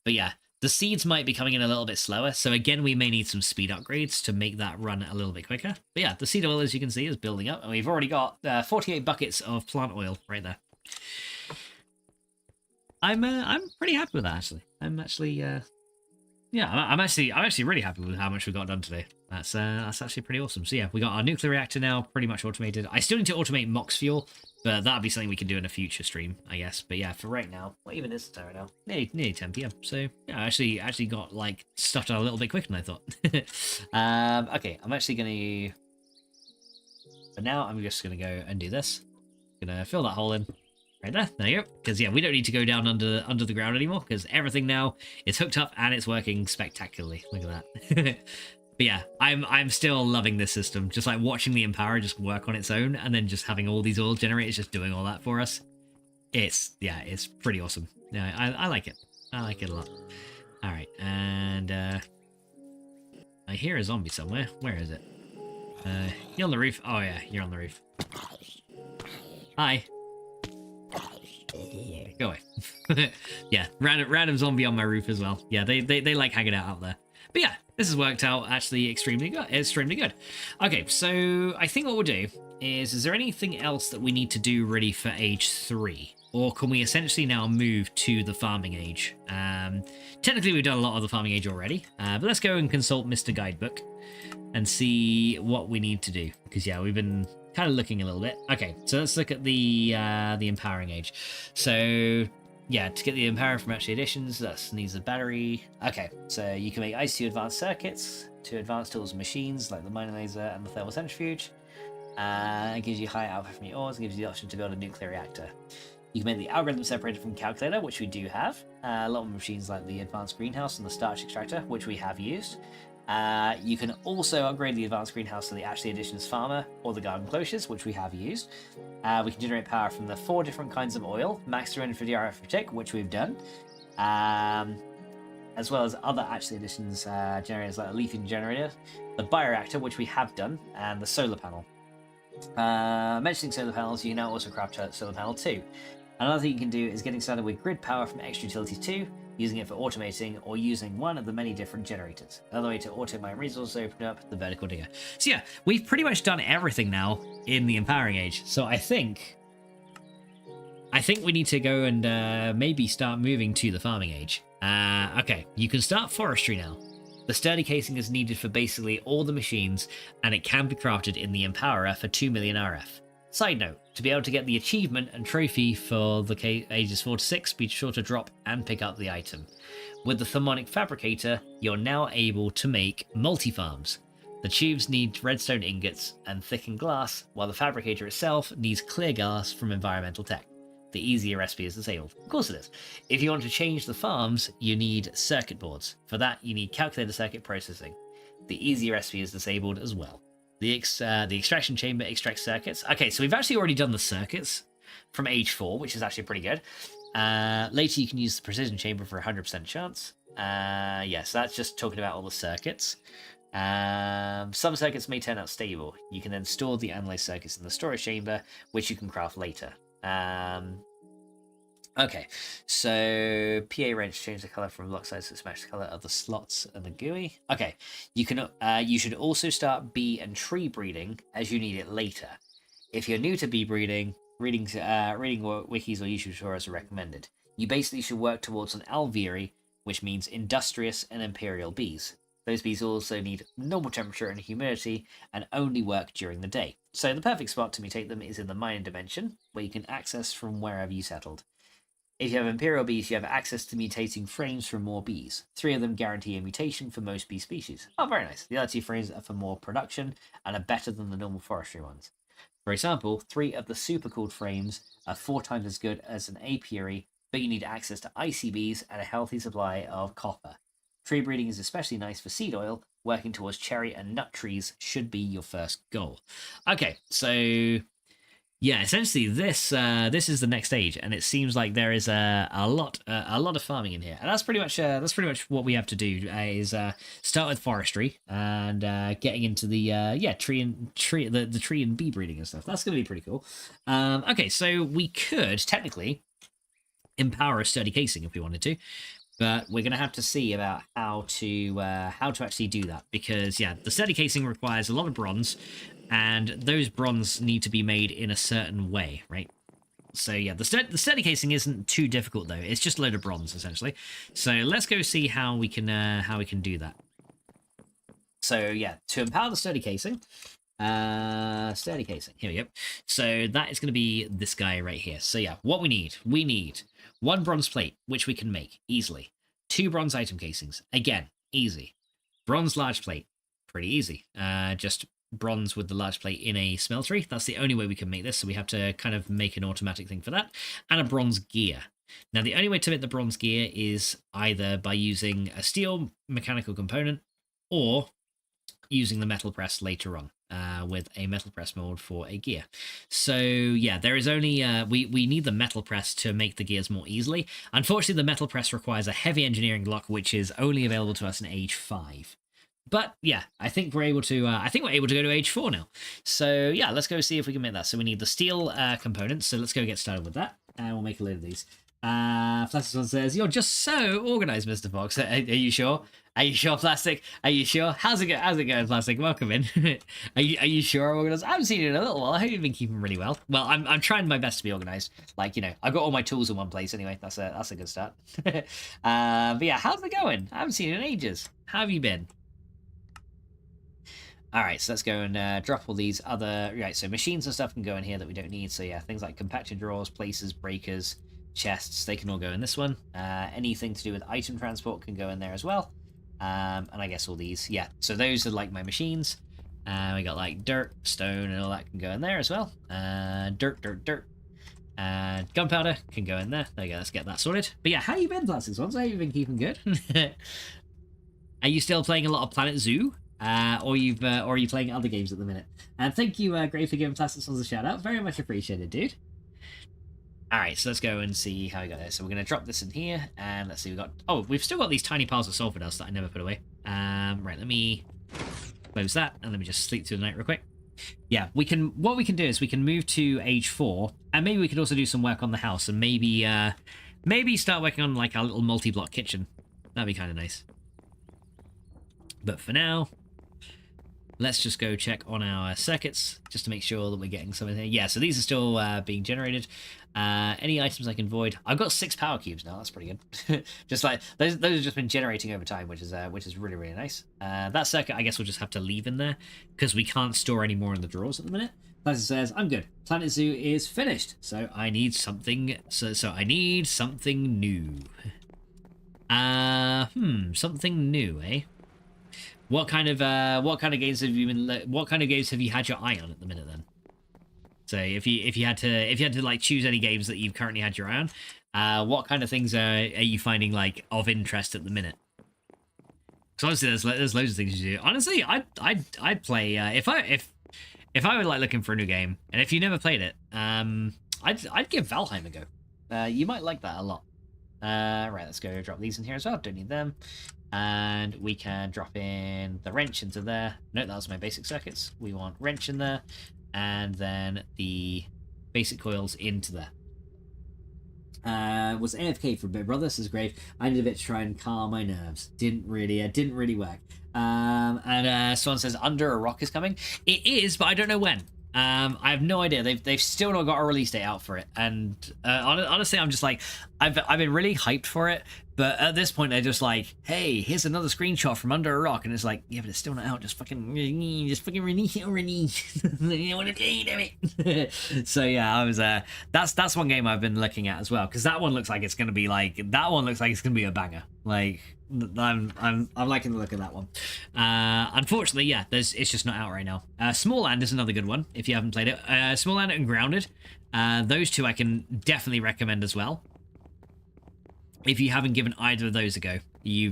But yeah, the seeds might be coming in a little bit slower, so again, we may need some speed upgrades to make that run a little bit quicker. But yeah, the seed oil, as you can see, is building up, and we've already got 48 buckets of plant oil right there. I'm pretty happy with that, actually. I'm actually really happy with how much we got done today. That's actually pretty awesome. So yeah, we got our nuclear reactor now pretty much automated. I still need to automate MOX fuel, but that'll be something we can do in a future stream, I guess. But yeah, for right now, what even is the time right now? Nearly 10 PM. So yeah, I actually got like stuff done a little bit quicker than I thought. Okay, I'm actually gonna. But now I'm just gonna go and do this. Gonna fill that hole in. Right there, there you go. Because yeah, we don't need to go down under the ground anymore, because everything now is hooked up and it's working spectacularly. Look at that. But yeah, I'm still loving this system. Just like watching the Empower just work on its own, and then just having all these oil generators just doing all that for us. It's pretty awesome. Yeah, I like it. I like it a lot. All right, and I hear a zombie somewhere. Where is it? You're on the roof. Oh yeah, you're on the roof. Hi. Go away. Yeah, random zombie on my roof as well. Yeah, they like hanging out there. But yeah, this has worked out actually extremely good. Okay, so I think what we'll do is there anything else that we need to do ready for age 3? Or can we essentially now move to the farming age? Technically, we've done a lot of the farming age already, but let's go and consult Mr. Guidebook and see what we need to do. Because yeah, we've been kind of looking a little bit. Okay, so let's look at the empowering age. So yeah, to get the empower from actually additions, that needs a battery. Okay, so you can make IC2 advanced circuits, 2 advanced tools and machines like the mining laser and the thermal centrifuge. It gives you high output from your ores, and gives you the option to build a nuclear reactor. You can make the algorithm separated from calculator, which we do have. A lot of machines like the advanced greenhouse and the starch extractor, which we have used. You can also upgrade the advanced greenhouse to the actually additions farmer or the garden closures, which we have used. We can generate power from the 4 different kinds of oil, max 350 RF per tick, which we've done, as well as other actually additions generators like the lithium generator, the bioreactor, which we have done, and the solar panel. Mentioning solar panels, you can now also craft a solar panel too. Another thing you can do is getting started with grid power from extra utilities too, using it for automating or using one of the many different generators. Another way to automate my resources open up the vertical digger. So yeah, we've pretty much done everything now in the empowering age. So I think we need to go and maybe start moving to the farming age. Okay, you can start forestry now. The sturdy casing is needed for basically all the machines, and it can be crafted in the Empowerer for 2 million RF. Side note, to be able to get the achievement and trophy for the ages 4 to 6, be sure to drop and pick up the item. With the Thermonic Fabricator, you're now able to make multi-farms. The tubes need redstone ingots and thickened glass, while the fabricator itself needs clear glass from environmental tech. The easier recipe is disabled. Of course it is. If you want to change the farms, you need circuit boards. For that, you need calculator circuit processing. The easier recipe is disabled as well. The extraction chamber extracts circuits. Okay, so we've actually already done the circuits from age 4, which is actually pretty good. Later, you can use the precision chamber for 100% chance. Yes, that's just talking about all the circuits. Some circuits may turn out stable. You can then store the analyzed circuits in the storage chamber, which you can craft later. Okay, so PA wrench change the color from block size to match the color of the slots and the GUI. Okay, you can. You should also start bee and tree breeding as you need it later. If you're new to bee breeding, reading wikis or YouTube tutorials are recommended. You basically should work towards an alveary, which means industrious and imperial bees. Those bees also need normal temperature and humidity and only work during the day. So the perfect spot to mutate them is in the mining dimension, where you can access from wherever you settled. If you have imperial bees, you have access to mutating frames for more bees. 3 of them guarantee a mutation for most bee species. Oh, very nice. The other 2 frames are for more production and are better than the normal forestry ones. For example, 3 of the super cooled frames are 4 times as good as an apiary, but you need access to icy bees and a healthy supply of copper. Tree breeding is especially nice for seed oil. Working towards cherry and nut trees should be your first goal. Okay, so yeah, essentially this is the next stage, and it seems like there is a lot of farming in here, and that's pretty much what we have to do. Is start with forestry and getting into the tree and bee breeding and stuff. That's going to be pretty cool. Okay, so we could technically empower a sturdy casing if we wanted to. But we're going to have to see about how to actually do that, because yeah, the sturdy casing requires a lot of bronze, and those bronze need to be made in a certain way, right? So yeah, the sturdy casing isn't too difficult though. It's just a load of bronze essentially. So let's go see how we can do that. So yeah, to empower the sturdy casing, here we go. So that is going to be this guy right here. So yeah, what we need 1 bronze plate, which we can make easily. 2 bronze item casings, again, easy. Bronze large plate, pretty easy. Just bronze with the large plate in a smeltery. That's the only way we can make this, so we have to kind of make an automatic thing for that. And a bronze gear. Now, the only way to make the bronze gear is either by using a steel mechanical component or using the metal press later on. With a metal press mold for a gear. So yeah, there is only we need the metal press to make the gears more easily. Unfortunately, the metal press requires a heavy engineering block, which is only available to us in age 5. But yeah, I think we're able to go to age 4 now. So yeah, let's go see if we can make that. So we need the steel components. So let's go get started with that, and we'll make a load of these. Plastic says, "You're just so organized, Mr. Fox. Are you sure? Are you sure, Plastic? Are you sure? How's it going, Plastic? Welcome in. Are you sure I'm organized? I haven't seen you in a little while. I hope you've been keeping really well. Well, I'm trying my best to be organized. Like, you know, I've got all my tools in one place anyway. That's a good start. But yeah, how's it going? I haven't seen you in ages. How have you been? All right, so let's go and drop all these other... Right, so machines and stuff can go in here that we don't need. So yeah, things like compactor drawers, placers, breakers, chests, they can all go in this one. Anything to do with item transport can go in there as well. And I guess all these, yeah. So those are like my machines. We got like dirt, stone, and all that can go in there as well. Dirt. Gunpowder can go in there. There you go, let's get that sorted. But yeah, how you been, Plastic Swans? How you been keeping good? Are you still playing a lot of Planet Zoo? Or are you playing other games at the minute? And thank you, Gray, for giving Plastic Swans a shout out. Very much appreciated, dude. Alright, so let's go and see how we got there. So we're going to drop this in here, and let's see, we've still got these tiny piles of sulfur dust that I never put away. Right, let me close that, and let me just sleep through the night real quick. Yeah, what we can do is we can move to age 4, and maybe we could also do some work on the house, and maybe start working on like our little multi-block kitchen. That'd be kind of nice. But for now, let's just go check on our circuits, just to make sure that we're getting something here. Yeah, so these are still being generated. Any items I can void? I've got 6 power cubes now. That's pretty good. Just like those have just been generating over time, which is really, really nice. That circuit I guess we'll just have to leave in there because we can't store any more in the drawers at the minute. Tyson says, I'm good. Planet Zoo is finished, so I need something. So I need something new. Something new, eh? What kind of games have you been? What kind of games have you had your eye on at the minute then? So if you had to like choose any games that you've currently had your eye on, what kind of things are you finding like of interest at the minute? Because honestly, there's loads of things to do. Honestly, I'd play if I were like looking for a new game, and if you never played it, I'd give Valheim a go. You might like that a lot. Right, let's go drop these in here as well. Don't need them. And we can drop in the wrench into there. No, that was my basic circuits. We want wrench in there, and then the basic coils into there. Was AFK for a bit, brother. This is great. I need a bit to try and calm my nerves. Didn't really work. And someone says Under a Rock is coming. It is, but I don't know when. I have no idea. They've still not got a release date out for it, and honestly, I'm just like, I've been really hyped for it, but at this point, they're just like, hey, here's another screenshot from Under a Rock, and it's like, yeah, but it's still not out. Just fucking release it already. I don't want to play, damn it. So yeah, I was that's one game I've been looking at as well, because that one looks like it's gonna be a banger. Like, I'm liking the look of that one. Unfortunately, yeah, it's just not out right now. Small Land is another good one if you haven't played it. Small Land and Grounded, those two I can definitely recommend as well. If you haven't given either of those a go, you're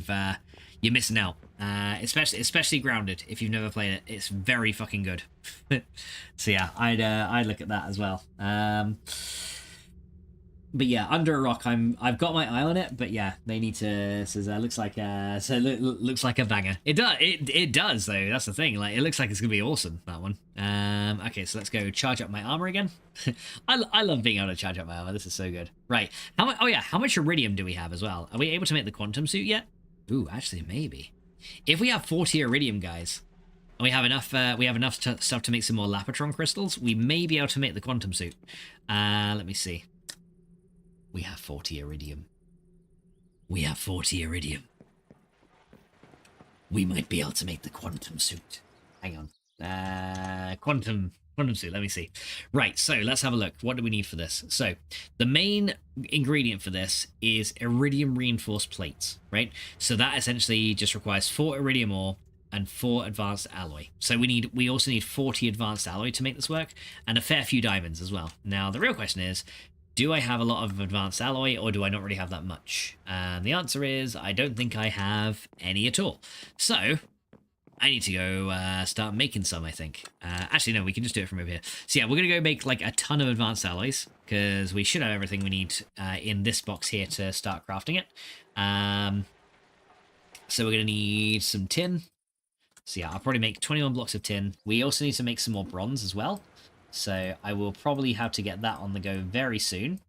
missing out. Especially Grounded. If you've never played it, it's very fucking good. So yeah, I'd look at that as well. But yeah, Under a Rock, I've got my eye on it, but yeah, they need to. Says looks like a banger. It does though. That's the thing. Like, it looks like it's gonna be awesome, that one. Okay, so let's go charge up my armor again. I love being able to charge up my armor. This is so good. Right. How much iridium do we have as well? Are we able to make the quantum suit yet? Ooh, actually, maybe. If we have 40 iridium, guys, and we have enough stuff to make some more Lapotron crystals, we may be able to make the quantum suit. Let me see. We have 40 iridium. We might be able to make the quantum suit. Hang on. Quantum suit, let me see. Right, so let's have a look. What do we need for this? So, the main ingredient for this is iridium reinforced plates, right? So that essentially just requires 4 iridium ore and 4 advanced alloy. So we also need 40 advanced alloy to make this work, and a fair few diamonds as well. Now, the real question is, do I have a lot of advanced alloy, or do I not really have that much? And the answer is, I don't think I have any at all. So, I need to go start making some, I think. Actually, no, we can just do it from over here. So yeah, we're going to go make like a ton of advanced alloys, because we should have everything we need in this box here to start crafting it. So we're going to need some tin. So yeah, I'll probably make 21 blocks of tin. We also need to make some more bronze as well. So I will probably have to get that on the go very soon.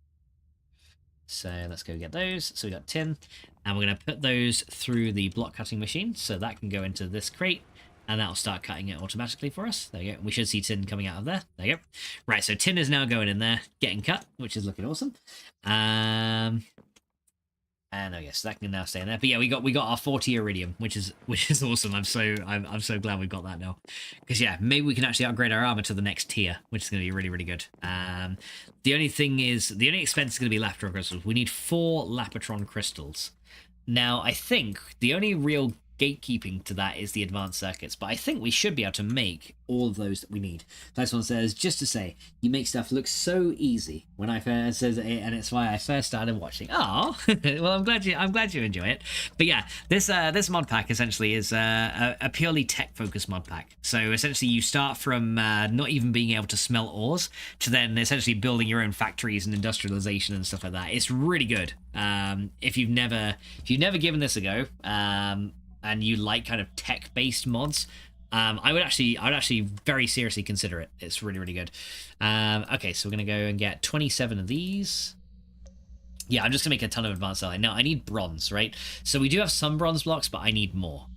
So let's go get those. So we got tin, and we're going to put those through the block cutting machine. So that can go into this crate, and that'll start cutting it automatically for us. There you go. We should see tin coming out of there. There you go. Right, so tin is now going in there, getting cut, which is looking awesome. And I guess that can now stay in there. But yeah, we got our 40 iridium, which is awesome. I'm so glad we've got that now. Because yeah, maybe we can actually upgrade our armor to the next tier, which is going to be really, really good. The only expense is going to be Lapotron crystals. We need 4 Lapotron crystals. Now, I think the only real gatekeeping to that is the advanced circuits, but I think we should be able to make all of those that we need. This one says, just to say, you make stuff look so easy. When I first says it, and it's why I first started watching. Oh, well, I'm glad you enjoy it. But yeah, this mod pack essentially is a purely tech focused mod pack. So essentially, you start from not even being able to smelt ores to then essentially building your own factories and industrialization and stuff like that. It's really good. If you've never given this a go, and you like kind of tech-based mods, I would actually very seriously consider it. It's really, really good. Okay, so we're gonna go and get 27 of these. Yeah, I'm just gonna make a ton of advanced alloy. Now I need bronze, right? So we do have some bronze blocks, but I need more.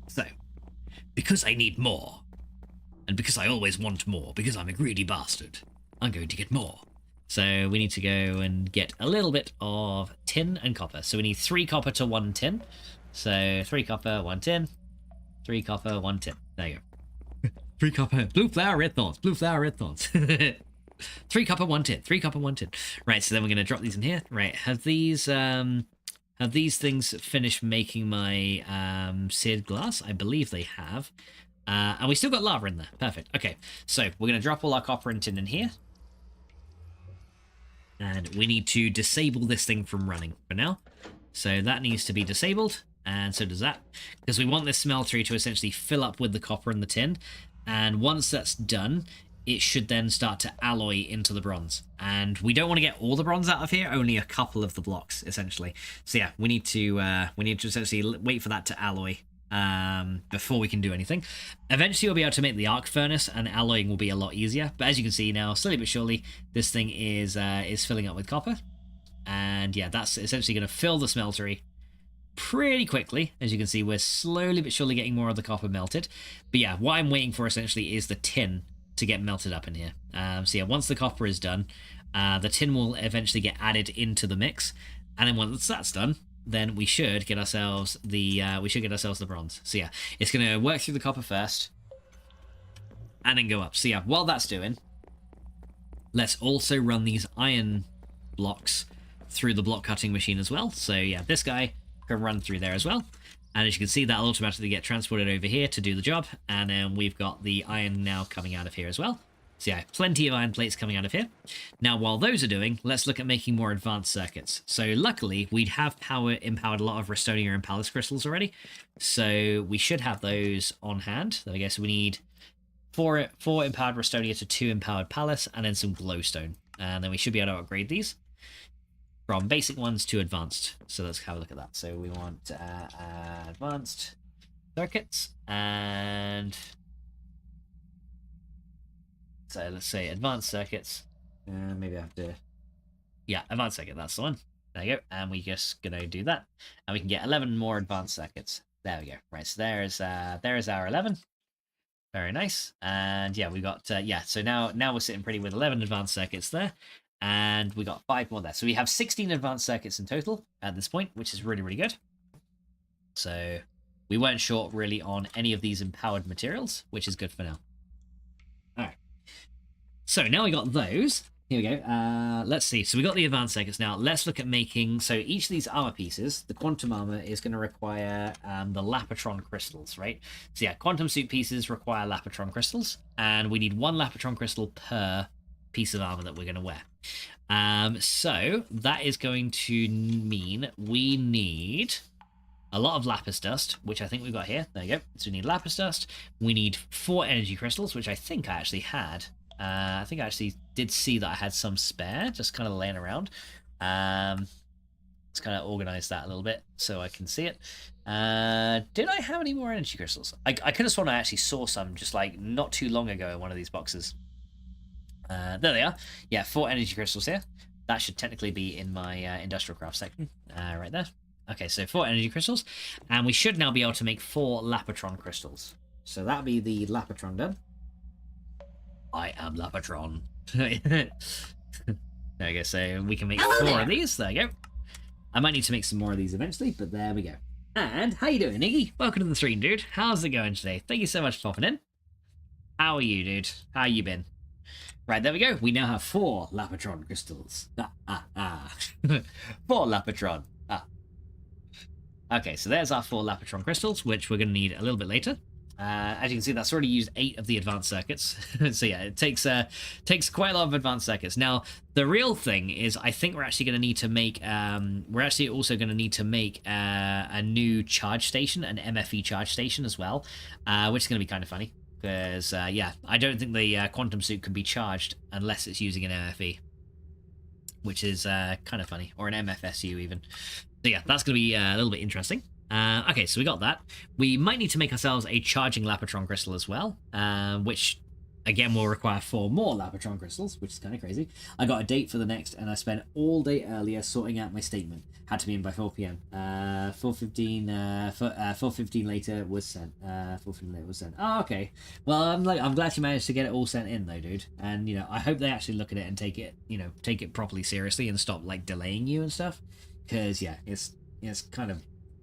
So, because I need more, and because I always want more, because I'm a greedy bastard, I'm going to get more. So we need to go and get a little bit of tin and copper. So we need 3 copper to 1 tin. So 3 copper, 1 tin. 3 copper, 1 tin. There you go. 3 copper, blue flower, red thorns, blue flower, red thorns. 3 copper, 1 tin, 3 copper, 1 tin. Right, so then we're going to drop these in here. Right, have these things finished making my seared glass? I believe they have. And we still got lava in there. Perfect. Okay, so we're going to drop all our copper and tin in here. And we need to disable this thing from running for now. So that needs to be disabled, and so does that. Because we want this smeltery to essentially fill up with the copper and the tin. And once that's done, it should then start to alloy into the bronze. And we don't want to get all the bronze out of here, only a couple of the blocks, essentially. So yeah, we need to essentially wait for that to alloy before we can do anything. Eventually we'll be able to make the arc furnace, and alloying will be a lot easier. But as you can see now, slowly but surely, this thing is filling up with copper. And yeah, that's essentially going to fill the smeltery pretty quickly. As you can see, we're slowly but surely getting more of the copper melted. But yeah, what I'm waiting for essentially is the tin to get melted up in here. So yeah, once the copper is done, the tin will eventually get added into the mix. And then once that's done, then we should get ourselves the bronze. So yeah, it's going to work through the copper first and then go up. So yeah, while that's doing, let's also run these iron blocks through the block cutting machine as well. So yeah, this guy can run through there as well. And as you can see, that'll automatically get transported over here to do the job. And then we've got the iron now coming out of here as well. So yeah, plenty of iron plates coming out of here. Now, while those are doing, let's look at making more advanced circuits. So luckily, we have empowered a lot of Restonia and Palace crystals already. So we should have those on hand. There we go. So we need 4 empowered Restonia to 2 empowered Palace, and then some glowstone. And then we should be able to upgrade these from basic ones to advanced. So let's have a look at that. So we want advanced circuits, and so let's say advanced circuits. Maybe I have to, yeah, advanced circuit, that's the one. There you go. And we're just gonna do that, and we can get 11 more advanced circuits. There we go. Right, so there is our 11. Very nice. And yeah, we got yeah, so now we're sitting pretty with 11 advanced circuits there. And we got 5 more there. So we have 16 advanced circuits in total at this point, which is really, really good. So we weren't short really on any of these empowered materials, which is good for now. All right. So now we got those. Here we go. Let's see. So we got the advanced circuits now. Let's look at making... So each of these armor pieces, the quantum armor is going to require the Lapatron crystals, right? So yeah, quantum suit pieces require Lapatron crystals. And we need 1 Lapatron crystal per piece of armor that we're going to wear. So that is going to mean we need a lot of lapis dust, which I think we've got here. There you go. So we need lapis dust. We need 4 energy crystals, which I think I actually had. I think I actually did see that I had some spare, just kind of laying around. Let's kind of organize that a little bit so I can see it. Did I have any more energy crystals? I could have sworn I actually saw some just like not too long ago in one of these boxes. There they are. Yeah, 4 energy crystals here. That should technically be in my industrial craft section. Right there. Okay, so 4 energy crystals. And we should now be able to make 4 Lapatron crystals. So that'll be the Lapatron done. I am Lapatron. There we go. So we can make 4 of these. There you go. I might need to make some more of these eventually, but there we go. And how you doing, Iggy? Welcome to the stream, dude. How's it going today? Thank you so much for popping in. How are you, dude? How you been? Right, there we go. We now have 4 Lapatron crystals. 4 Lapatron. Okay, so there's our 4 Lapatron crystals, which we're going to need a little bit later. As you can see, that's already used 8 of the advanced circuits. So yeah, it takes quite a lot of advanced circuits. Now, the real thing is, I think we're actually going to need to make, we're actually also going to need to make a new charge station, an MFE charge station as well, which is going to be kind of funny. Because, yeah, I don't think the quantum suit can be charged unless it's using an MFE, which is kind of funny, or an MFSU even. So yeah, that's going to be a little bit interesting. Okay, so we got that. We might need to make ourselves a charging Lapatron crystal as well, which, again, will require 4 more Lapatron crystals, which is kind of crazy. I got a date for the next, and I spent all day earlier sorting out my statement. Had to be in by 4 p.m. 4:15 later was sent. 4:15 later was sent. Oh, okay. Well, I'm glad you managed to get it all sent in, though, dude. And, you know, I hope they actually look at it and take it properly seriously and stop, like, delaying you and stuff. Because, yeah, it's kind of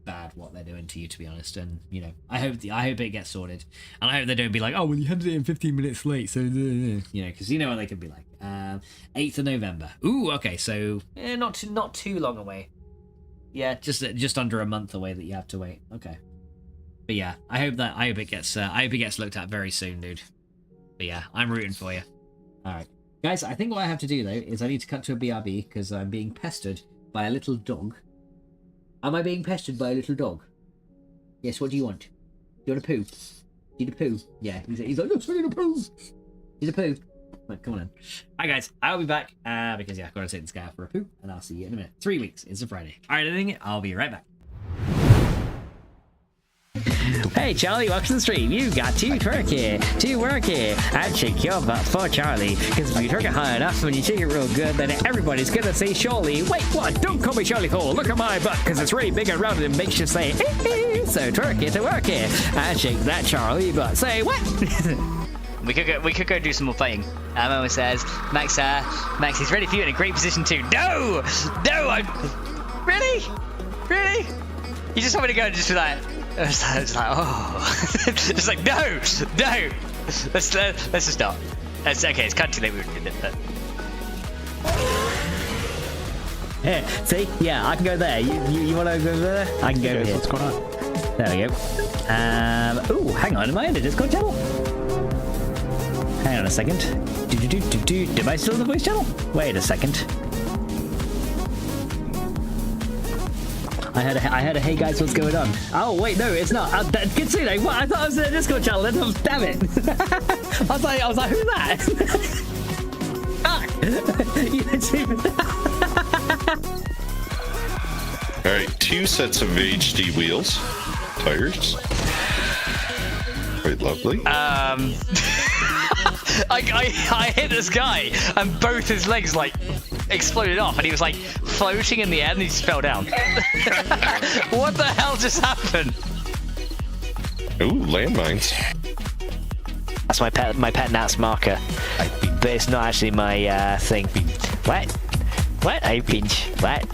bad what they're doing to you, to be honest. And you know, I hope it gets sorted, and I hope they don't be like, oh well, you handed it in 15 minutes late, so you know, because you know what they could be like. 8th of November. Ooh, okay, so not too long away. Yeah, just under a month away that you have to wait. Okay, but yeah, I hope it gets looked at very soon, dude. But yeah, I'm rooting for you. All right, guys, I think what I have to do though is I need to cut to a BRB because I'm being pestered by a little dog. Am I being pestered by a little dog? Yes. What do you want? Do you want a poo? Need a poo? Yeah. He's like, yes, I need a poo. Need a poo. Right, come on in. Alright guys, I'll be back because yeah, I've got to take this guy out for a poo, and I'll see you in a minute. 3 weeks. It's a Friday. Alright, I think I'll be right back. Hey Charlie, welcome to the stream. You got to twerk it, and shake your butt for Charlie. Because if you twerk it high enough and you shake it real good, then everybody's gonna say surely. Wait, what? Don't call me Charlie Cole. Look at my butt, because it's really big and rounded and makes you say so twerk it to work it, and shake that Charlie butt. Say what? We could go do some more fighting. Mo says, Max is ready for you in a great position too. No, really. You just want me to go and just be like. It's like, oh, just like no. Let's just stop. It's okay. It's kind of too late. We did it, but yeah. See, yeah, I can go there. You want to go there? I can go here. What's going on? There we go. Ooh, hang on. Am I in the Discord channel? Hang on a second. Am I still in the voice channel? Wait a second. I had a hey guys, what's going on? Oh wait, no, it's not. Kitsune, what? I thought I was in the Discord channel. Damn it! I was like, who's that? You didn't see me. All right, 2 sets of HD wheels, tires. Quite lovely. I hit this guy and both his legs like exploded off and he was like floating in the air and he just fell down. What the hell just happened? Ooh, landmines. That's my pet Nat's marker, but it's not actually my thing. What? I pinch. What?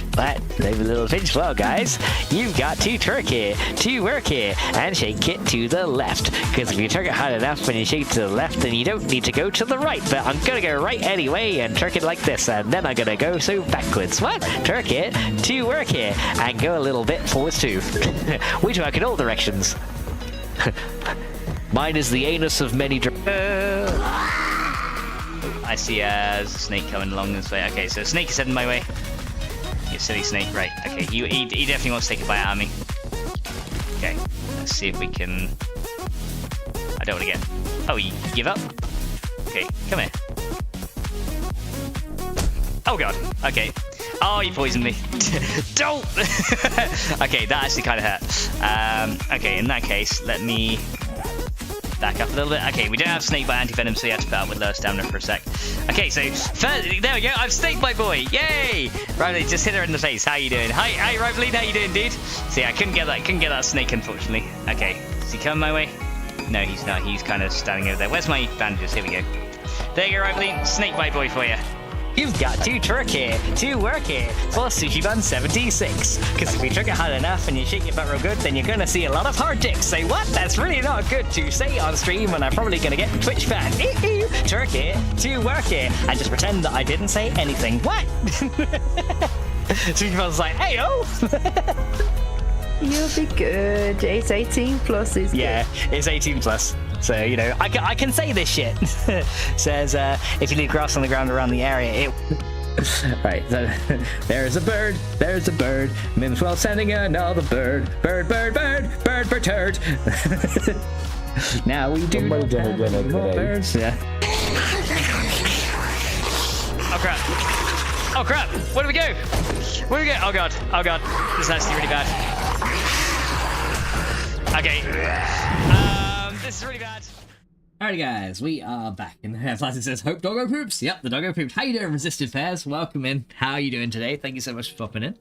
Leave a little pinch. Well, guys, you've got to twerk it, to work it, and shake it to the left. Because if you twerk it hard enough when you shake it to the left, then you don't need to go to the right. But I'm gonna go right anyway and twerk it like this, and then I'm gonna go backwards. What? Twerk it, to work it, and go a little bit forwards too. We twerk in all directions. Mine is the anus of many. I see a snake coming along this way. Okay, so snake is heading my way. You silly snake, right? Okay, he definitely wants to take a bite out of me. Okay, let's see if we can. I don't want to get. Oh, you give up? Okay, come here. Oh god. Okay. Oh, you poisoned me. Don't. Okay, that actually kind of hurt. Okay, in that case, let me back up a little bit. Okay, we don't have snake bite anti-venom, so you have to put up with low stamina for a sec. Okay, so there we go. I've snake bite boy. Yay! Riley, just hit her in the face. How you doing? Hi, Riley. How you doing, dude? See, I couldn't get that snake, unfortunately. Okay, is he coming my way? No, he's not. He's kind of standing over there. Where's my bandages? Here we go. There you go, Riley. Snake bite boy for you. You've got to twerk it, to work it, for Sushi Bun 76. Because if you twerk it hard enough and you shake your butt real good, then you're gonna see a lot of hard dicks. Say what? That's really not good to say on stream when I'm probably gonna get Twitch fan. Twerk it, to work it, and just pretend that I didn't say anything. What? Sushi Bun's like, hey yo! You'll be good. It's 18 plus, is yeah, it's 18 plus. So, you know, I can say this shit. Says, if you leave grass on the ground around the area, it... Right, so, there's a bird, Mims well sending another bird, bird, turd. Now we do more birds, yeah. Oh crap, where do we go? Oh god, this is actually really bad. Okay. This is really bad. Alrighty guys, we are back. And Plastic says, hope doggo poops. Yep, the doggo pooped. How you doing, Resisted Pairs? Welcome in. How are you doing today? Thank you so much for popping in.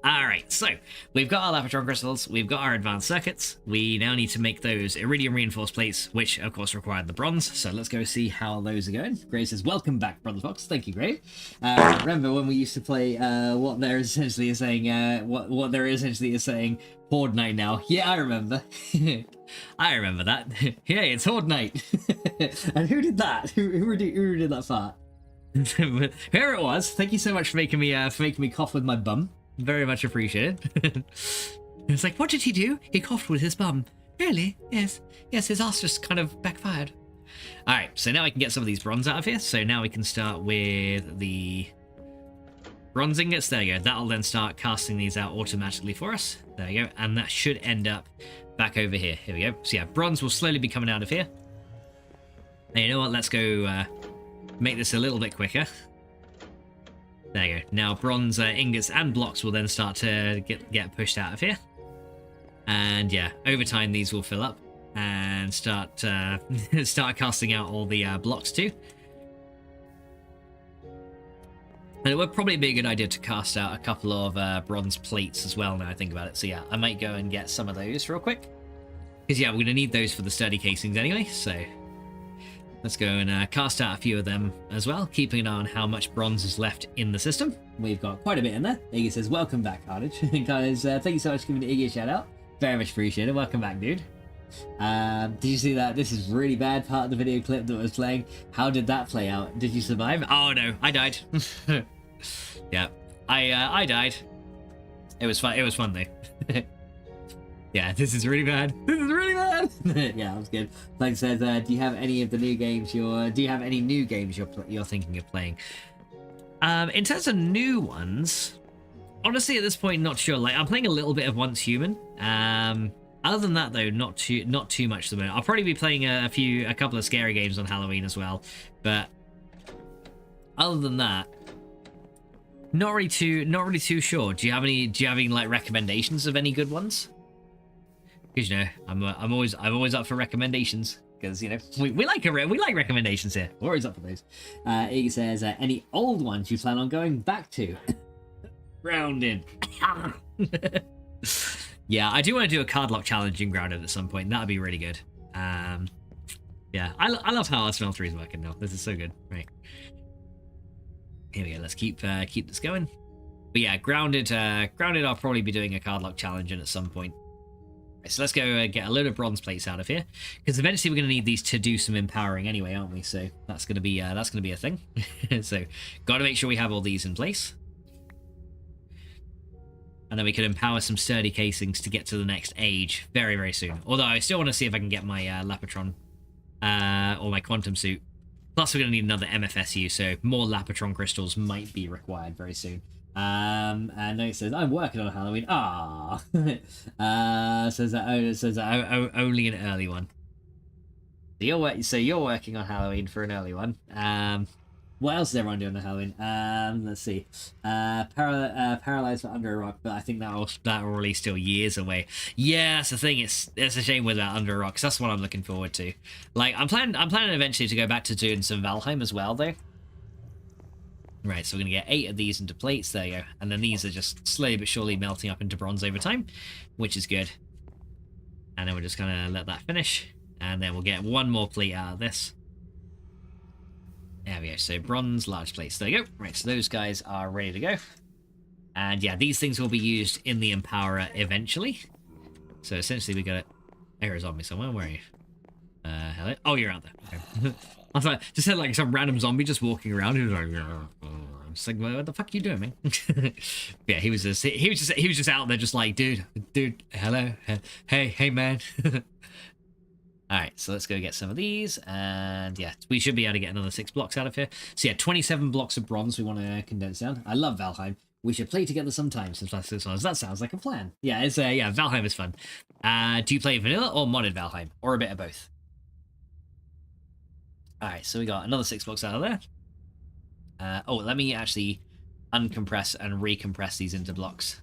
Alright, so we've got our Lapatron crystals, we've got our advanced circuits. We now need to make those iridium reinforced plates, which of course require the bronze. So let's go see how those are going. Gray says, welcome back, Brother Fox. Thank you, Gray. Remember when we used to play what there essentially is saying, what there essentially is saying, Horde Night now. Yeah, I remember. I remember that. Yeah, it's Horde Night. And who did that? Who did that fart? Here it was. Thank you so much for making me cough with my bum. Very much appreciated. It's like, what did he do? He coughed with his bum. Really? Yes. Yes, his ass just kind of backfired. Alright, so now I can get some of these bronze out of here. So now we can start with the bronze ingots. There you go. That'll then start casting these out automatically for us. There you go. And that should end up back over here. Here we go. So yeah, bronze will slowly be coming out of here. And you know what? Let's go make this a little bit quicker. There you go. Now bronze ingots and blocks will then start to get pushed out of here. And yeah, over time these will fill up and start casting out all the blocks too. And it would probably be a good idea to cast out a couple of bronze plates as well now I think about it. So yeah, I might go and get some of those real quick. Because yeah, we're going to need those for the sturdy casings anyway, so let's go and cast out a few of them as well, keeping an eye on how much bronze is left in the system. We've got quite a bit in there. Iggy says, welcome back, Carnage. Guys, thank you so much for giving Iggy a shout out. Very much appreciated. Welcome back, dude. Did you see that? This is really bad part of the video clip that was playing. How did that play out? Did you survive? Oh no, I died. Yeah, I died. It was fun. It was fun though. Yeah, this is really bad. This is really bad. Yeah, that was good. Like says, do you have any of the new games you're thinking of playing? In terms of new ones, honestly, at this point, not sure. Like, I'm playing a little bit of Once Human. Other than that, though, not too much at the moment. I'll probably be playing a couple of scary games on Halloween as well. But other than that, not really too sure. Do you have any like recommendations of any good ones? Because you know, I'm always up for recommendations. Because you know, we like recommendations here. We're always up for those. Iggy says, any old ones you plan on going back to? Grounded. Yeah, I do want to do a card lock challenge in Grounded at some point. That'd be really good. Yeah, I love how Arsenal 3 is working now. This is so good. Right. Here we go. Let's keep this going. But yeah, Grounded. I'll probably be doing a card lock challenge in at some point. Right, so let's go get a load of bronze plates out of here, because eventually we're going to need these to do some empowering anyway, aren't we? So that's going to be a thing. So got to make sure we have all these in place. And then we can empower some sturdy casings to get to the next age very, very soon. Although I still want to see if I can get my Lapatron or my Quantum Suit. Plus we're going to need another MFSU, so more Lapatron crystals might be required very soon. And it says, I'm working on Halloween. Ah, says that only an early one. So you're working on Halloween for an early one. What else is everyone doing on Halloween? Let's see. Paralyzed for Under a Rock, but I think that will release still years away. Yeah, that's the thing. It's a shame with that Under a Rock, 'cause that's what I'm looking forward to. Like, I'm planning eventually to go back to doing some Valheim as well, though. Right, so we're gonna get 8 of these into plates. There you go, and then these are just slowly but surely melting up into bronze over time, which is good. And then we're just gonna let that finish, and then we'll get one more plate out of this. There we go, so bronze, large plates. There you go. Right, so those guys are ready to go. And yeah, these things will be used in the Empowerer eventually. So essentially we got it. There is a zombie somewhere. Where are you? Hello? Oh, you're out there. Okay. I thought just had like some random zombie just walking around. He was like, I'm just like, what the fuck are you doing, man? Yeah, he was just out there, just like, dude, hello, hey, man. All right, so let's go get some of these, and yeah, we should be able to get another 6 blocks out of here. So yeah, 27 blocks of bronze we want to condense down. I love Valheim. We should play together sometime since last 6 months. That sounds like a plan. Yeah, it's yeah, Valheim is fun. Do you play vanilla or modded Valheim, or a bit of both? All right, so we got another 6 blocks out of there. Oh, let me actually uncompress and recompress these into blocks.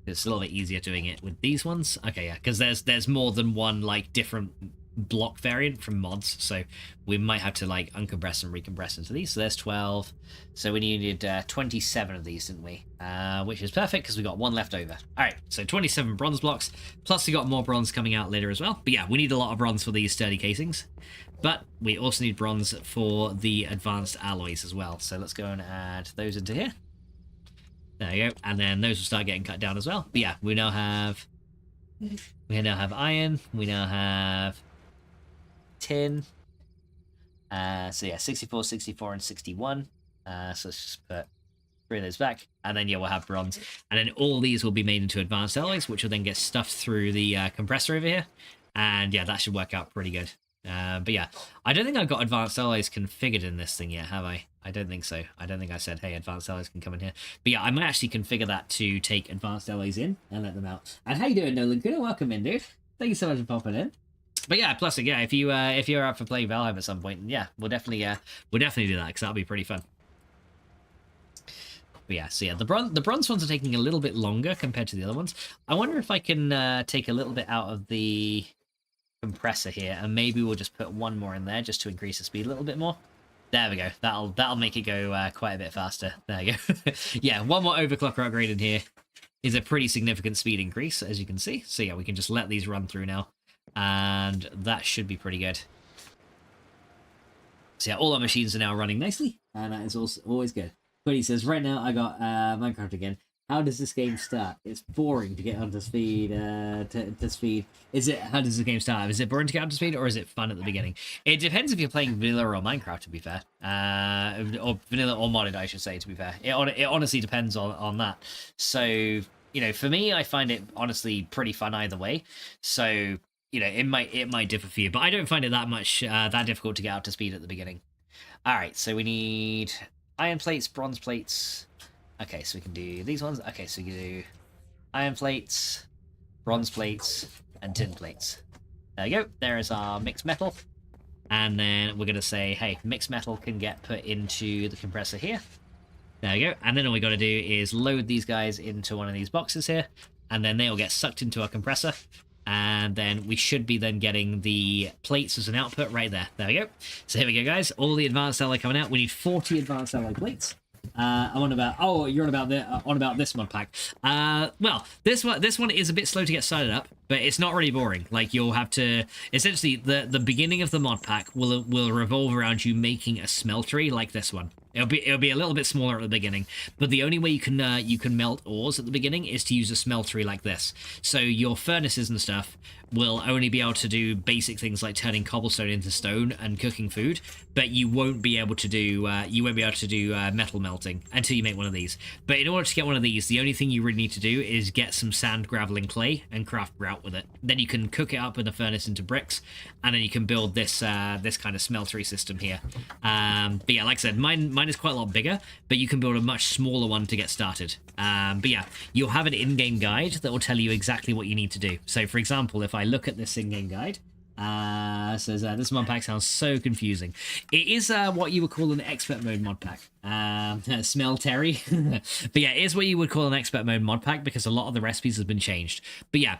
It's a little bit easier doing it with these ones. Okay, yeah, because there's more than one like different block variant from mods, so we might have to like uncompress and recompress into these. So there's 12. So we needed 27 of these, didn't we? Which is perfect because we got one left over. All right, so 27 bronze blocks, plus we got more bronze coming out later as well. But yeah, we need a lot of bronze for these sturdy casings, but we also need bronze for the advanced alloys as well. So let's go and add those into here. There you go, and then those will start getting cut down as well. But yeah, we now have iron, we now have tin. So yeah, 64, 64, and 61. So let's just put 3 of those back, and then yeah, we'll have bronze, and then all these will be made into advanced alloys, which will then get stuffed through the compressor over here, and yeah, that should work out pretty good. But yeah, I don't think I've got advanced alloys configured in this thing yet, have I? I don't think so. I don't think I said, hey, advanced alloys can come in here. But yeah, I might actually configure that to take advanced alloys in and let them out. And how you doing, Nolan? Good, welcome in, dude. Thank you so much for popping in. But yeah, plus yeah, if you're up for playing Valheim at some point, yeah, we'll definitely do that because that'll be pretty fun. But yeah, so yeah, the bronze ones are taking a little bit longer compared to the other ones. I wonder if I can take a little bit out of the compressor here, and maybe we'll just put one more in there just to increase the speed a little bit more. There we go. That'll make it go quite a bit faster. There you go. Yeah, one more overclocker upgrade in here is a pretty significant speed increase, as you can see. So yeah, we can just let these run through now, and that should be pretty good. So yeah, all our machines are now running nicely, and that is also always good. But he says, right now I got Minecraft again. How does this game start? It's boring to get onto speed. To speed. How does the game start? Is it boring to get onto speed, or is it fun at the beginning? It depends if you're playing vanilla or Minecraft, to be fair. Or vanilla or modded, I should say, to be fair. It honestly depends on that. So, you know, for me, I find it honestly pretty fun either way. So, you know, it might differ for you, but I don't find it that much that difficult to get up to speed at the beginning. All right, so we need iron plates, bronze plates. Okay, so we can do these ones. Okay, so we can do iron plates, bronze plates, and tin plates. There you go. There is our mixed metal. And then we're going to say, hey, mixed metal can get put into the compressor here. There you go. And then all we got to do is load these guys into one of these boxes here, and then they'll get sucked into our compressor. And then we should be then getting the plates as an output right there. There we go. So here we go, guys. All the advanced alloy coming out. We need 40 advanced alloy plates. I'm on about. Oh, you're on about this mod pack. Well, this one is a bit slow to get started up, but it's not really boring. Like, you'll have to essentially the beginning of the mod pack will revolve around you making a smeltery like this one. It'll be a little bit smaller at the beginning, but the only way you can melt ores at the beginning is to use a smeltery like this. So your furnaces and stuff will only be able to do basic things like turning cobblestone into stone and cooking food, but you won't be able to do metal melting until you make one of these. But in order to get one of these, the only thing you really need to do is get some sand, gravel, and clay and craft grout with it. Then you can cook it up in a furnace into bricks, and then you can build this this kind of smeltery system here. But yeah, like I said, mine is quite a lot bigger, but you can build a much smaller one to get started. But yeah, you'll have an in-game guide that will tell you exactly what you need to do. So for example, if I look at this in-game guide, says this mod pack sounds so confusing. It is what you would call an expert mode mod pack. Smeltery. But yeah, it is what you would call an expert mode mod pack because a lot of the recipes have been changed. But yeah,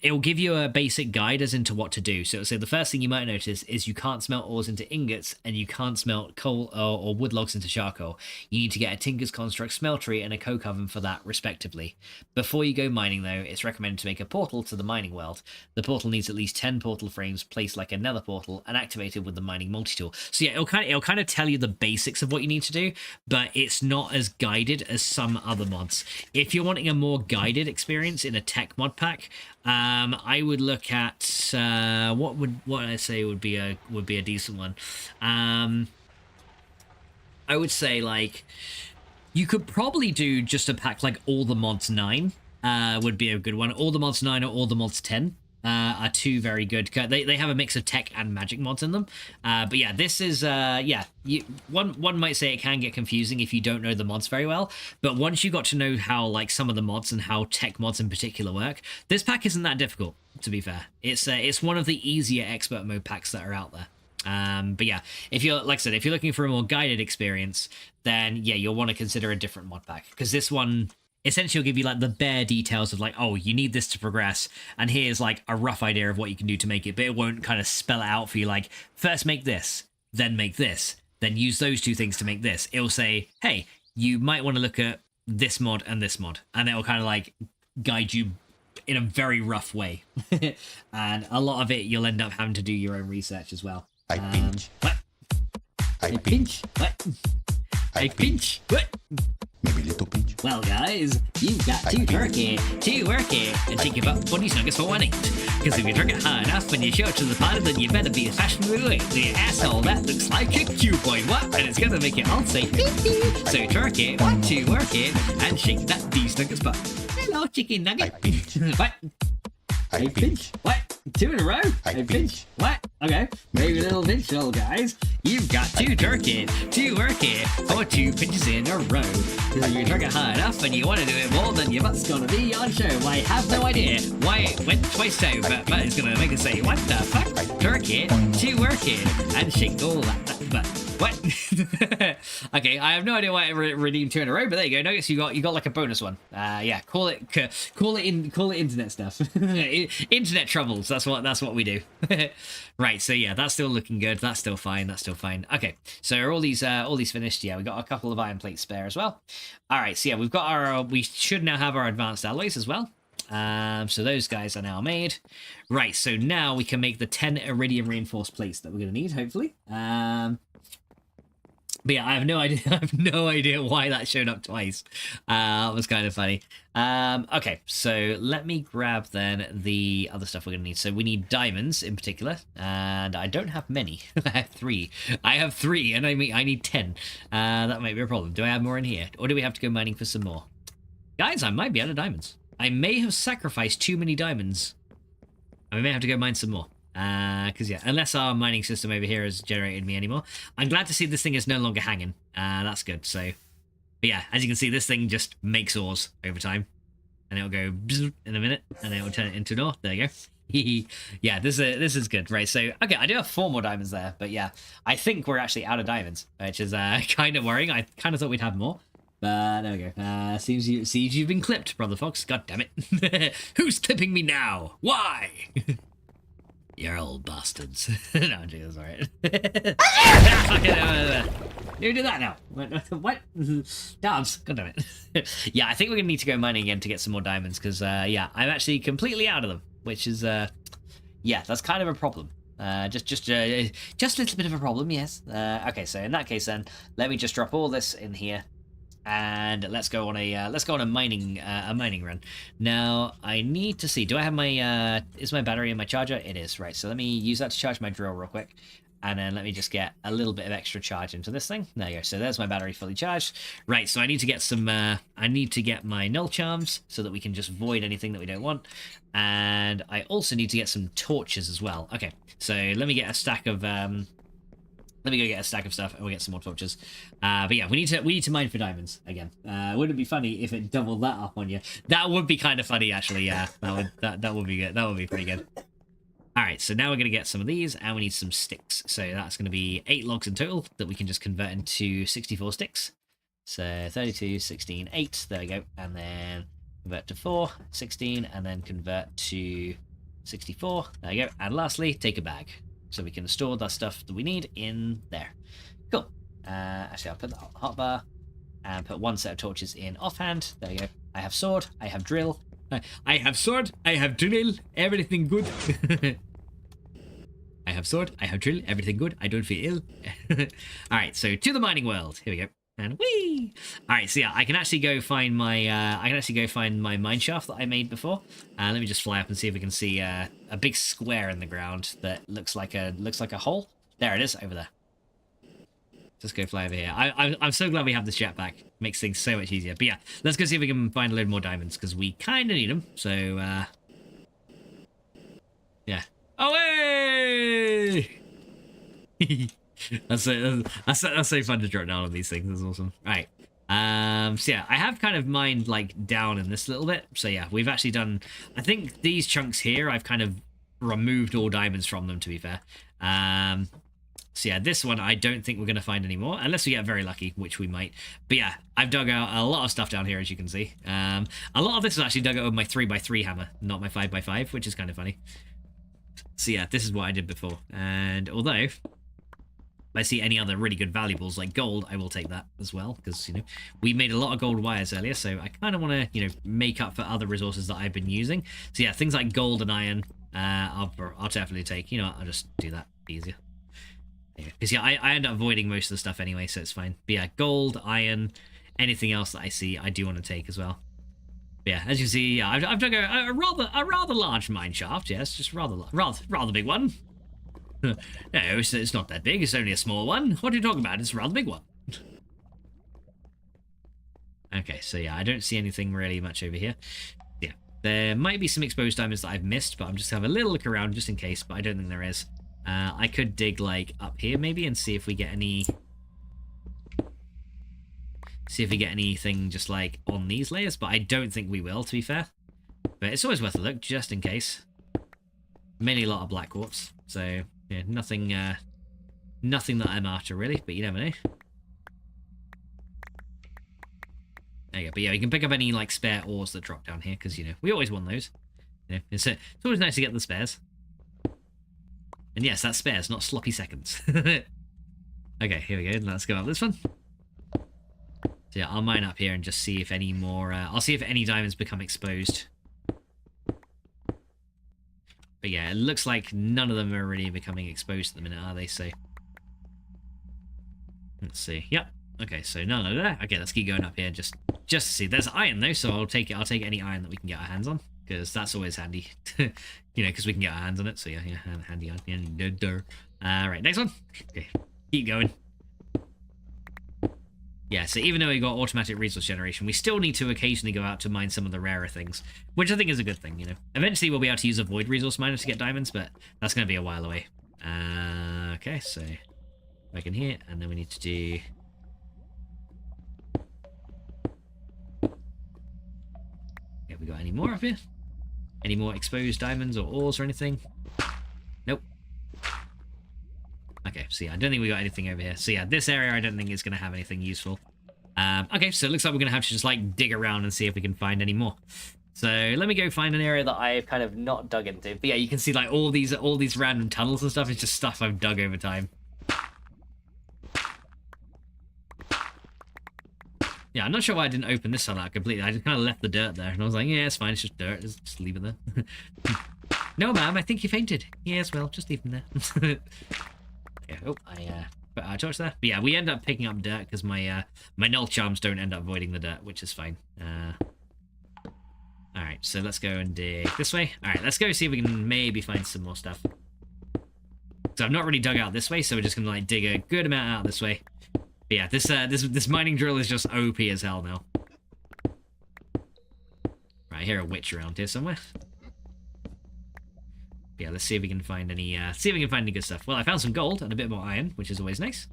it will give you a basic guide as into what to do. So the first thing you might notice is you can't smelt ores into ingots, and you can't smelt coal or wood logs into charcoal. You need to get a Tinker's Construct smeltery and a coke oven for that, respectively. Before you go mining, though, it's recommended to make a portal to the mining world. The portal needs at least 10 portal frames placed like a nether portal and activated with the mining multi-tool. So yeah, it'll kind of tell you the basics of what you need to do, but it's not as guided as some other mods. If you're wanting a more guided experience in a tech mod pack, I would look at what I say would be a decent one. I would say, like, you could probably do just a pack like All the Mods 9 would be a good one. All the Mods 9 or All the Mods 10 are two very good. They have a mix of tech and magic mods in them. But yeah, this is one might say it can get confusing if you don't know the mods very well, but once you got to know how like some of the mods and how tech mods in particular work, this pack isn't that difficult, to be fair. It's one of the easier expert mode packs that are out there. But yeah, if you're, like I said, if you're looking for a more guided experience, then yeah, you'll want to consider a different mod pack, because this one essentially, it'll give you like the bare details of like, oh, you need this to progress, and here's like a rough idea of what you can do to make it, but it won't kind of spell it out for you like, first make this, then make this, then use those two things to make this. It'll say, hey, you might want to look at this mod and this mod, and it'll kind of like guide you in a very rough way. And a lot of it, you'll end up having to do your own research as well. I pinch. What? I pinch. What? I pinch. What? Maybe little pinch. Well, guys, you've got to work it, and think about 40 nuggets for 1 inch. Because if you drink it hard enough when you show it to the party, then you better be a fashionable way. The asshole that looks like a cute boy, what? And it's gonna make it all say pee-pee. So twerk it, want to work it, and shake that these nuggets butt. Hello, chicken nugget. I pinch. What? I pinch. What? 2 in a row? I pinch. What? Okay. Maybe a little pinch, little guys. You've got to twerk it for 2 pinches in a row. If you twerk it hard enough and you want to do it more, then your butt's gonna be on show. I have no idea why it went twice so, but it's gonna make us say, what the fuck? Twerk it, to work it, and shake all that butt. What? Okay, I have no idea why it redeemed 2 in a row, but there you go. Notice you got like a bonus one. Yeah, call it internet stuff. Internet troubles. That's what we do. Right. So yeah, that's still looking good. That's still fine. Okay. So are all these finished? Yeah, we got a couple of iron plates spare as well. All right. So yeah, we've got we should now have our advanced alloys as well. So those guys are now made. Right. So now we can make the 10 iridium reinforced plates that we're gonna need, hopefully. But yeah, I have no idea. I have no idea why that showed up twice. It was kind of funny. Okay, so let me grab then the other stuff we're gonna need. So we need diamonds in particular, and I don't have many. I have three, and I need 10. That might be a problem. Do I have more in here, or do we have to go mining for some more? Guys, I might be out of diamonds. I may have sacrificed too many diamonds. I may have to go mine some more. Because yeah, unless our mining system over here has generated me anymore. I'm glad to see this thing is no longer hanging. That's good. So, but yeah, as you can see, this thing just makes ores over time, and it'll go in a minute, and then it'll turn it into an ore. There you go. Yeah, this is good, right? So okay, I do have 4 more diamonds there, but yeah, I think we're actually out of diamonds, which is kind of worrying. I kind of thought we'd have more. But there we go. Seems you've been clipped, Brother Fox. God damn it! Who's clipping me now? Why? You're old bastards. No, I'm joking, that's alright. You do that now. What? Dance. God damn it. Yeah, I think we're gonna need to go mining again to get some more diamonds, because yeah, I'm actually completely out of them, which is yeah, that's kind of a problem. Just a little bit of a problem, yes. Okay, so in that case then, let me just drop all this in here. And let's go on a mining run. Now I need to see, do I have my is my battery in my charger? It is, right. So let me use that to charge my drill real quick, and then let me just get a little bit of extra charge into this thing. There you go. So there's my battery fully charged. Right, so I need to get some I need to get my null charms so that we can just void anything that we don't want, and I also need to get some torches as well. Okay, so let me get a stack of let me go get a stack of stuff, and we'll get some more torches. But yeah, we need to mine for diamonds again. Wouldn't it be funny if it doubled that up on you? That would be kind of funny, actually. Yeah, that would be good. That would be pretty good. All right, so now we're gonna get some of these, and we need some sticks. So that's gonna be 8 logs in total that we can just convert into 64 sticks. So 32, 16, 8. There we go, and then convert to 4, 16, and then convert to 64. There you go. And lastly, take a bag, so we can store the stuff that we need in there. Cool. Actually, I'll put the hotbar and put 1 set of torches in offhand. There you go. I have sword. I have drill. I have sword. I have drill. Everything good. I have sword. I have drill. Everything good. I don't feel ill. All right. So to the mining world. Here we go. And whee! All right, so yeah, I can actually go find my mine shaft that I made before. Let me just fly up and see if we can see a big square in the ground that looks like a hole. There it is, over there. Just go fly over here. I'm so glad we have this jetpack. Makes things so much easier. But yeah, let's go see if we can find a load more diamonds, because we kind of need them. So yeah. Away! That's so fun to jot down on these things. That's awesome. Right. So yeah, I have kind of mined like down in this little bit. So yeah, we've actually done, I think these chunks here, I've kind of removed all diamonds from them, to be fair. So yeah, this one I don't think we're going to find anymore, unless we get very lucky, which we might. But yeah, I've dug out a lot of stuff down here, as you can see. A lot of this is actually dug out with my 3x3 hammer, not my 5x5, which is kind of funny. So yeah, this is what I did before. And although if I see any other really good valuables like gold, I will take that as well, because, you know, we made a lot of gold wires earlier, so I kind of want to, you know, make up for other resources that I've been using. So yeah, things like gold and iron, I'll definitely take. You know what, I'll just do that easier. Because yeah, I end up avoiding most of the stuff anyway, so it's fine. But yeah, gold, iron, anything else that I see, I do want to take as well. But yeah, as you see, yeah, I've dug a rather large mine shaft. Yes, just rather big one. No, it's not that big. It's only a small one. What are you talking about? It's a rather big one. Okay, so yeah, I don't see anything really much over here. Yeah, there might be some exposed diamonds that I've missed, but I'm just gonna have a little look around just in case, but I don't think there is. I could dig like up here maybe and see if we get any... See if we get anything just like on these layers, but I don't think we will, to be fair. But it's always worth a look, just in case. Mainly a lot of black quartz, so yeah, nothing that I'm after really, but you never know. There you go. But yeah, you can pick up any like spare ores that drop down here, because, you know, we always want those. You know, it's always nice to get the spares. And yes, that's spares, not sloppy seconds. Okay, here we go. Let's go up this one. So yeah, I'll mine up here and just see if any more... I'll see if any diamonds become exposed. But yeah, it looks like none of them are really becoming exposed at the minute, are they? So let's see. Yep. Okay, so none of that. Okay, let's keep going up here just to see. There's iron though, so I'll take it. I'll take any iron that we can get our hands on, because that's always handy. You know, because we can get our hands on it. So yeah, handy iron. Yeah, right, next one. Okay, keep going. Yeah, so even though we got automatic resource generation, we still need to occasionally go out to mine some of the rarer things, which I think is a good thing, you know. Eventually we'll be able to use a void resource miner to get diamonds, but that's going to be a while away. Okay, so back in here, and then we need to do... Have we got any more up here? Any more exposed diamonds or ores or anything? Nope. Okay, so yeah, I don't think we got anything over here. So yeah, this area I don't think is going to have anything useful. Okay, so it looks like we're going to have to just like dig around and see if we can find any more. So let me go find an area that I've kind of not dug into. But yeah, you can see like all these random tunnels and stuff. It's just stuff I've dug over time. Yeah, I'm not sure why I didn't open this tunnel out completely. I just kind of left the dirt there. And I was like, yeah, it's fine. It's just dirt. Just leave it there. No, ma'am, I think you fainted. Yes, well, just leave them there. Yeah, oh, I put our torch there. But yeah, we end up picking up dirt because my null charms don't end up voiding the dirt, which is fine. Alright, so let's go and dig this way. Alright, let's go see if we can maybe find some more stuff. So I've not really dug out this way, so we're just gonna like dig a good amount out this way. But yeah, this mining drill is just OP as hell now. Right, I hear a witch around here somewhere. Yeah, let's see if we can find any good stuff. Well, I found some gold and a bit more iron, which is always nice.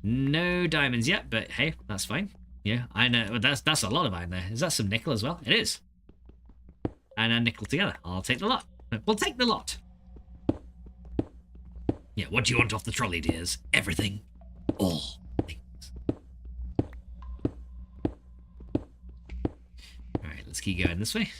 No diamonds yet, but hey, that's fine. Yeah, I know. That's a lot of iron there. Is that some nickel as well? It is. And a nickel together. I'll take the lot. We'll take the lot. Yeah, what do you want off the trolley, dears? Everything. All things. Alright, let's keep going this way.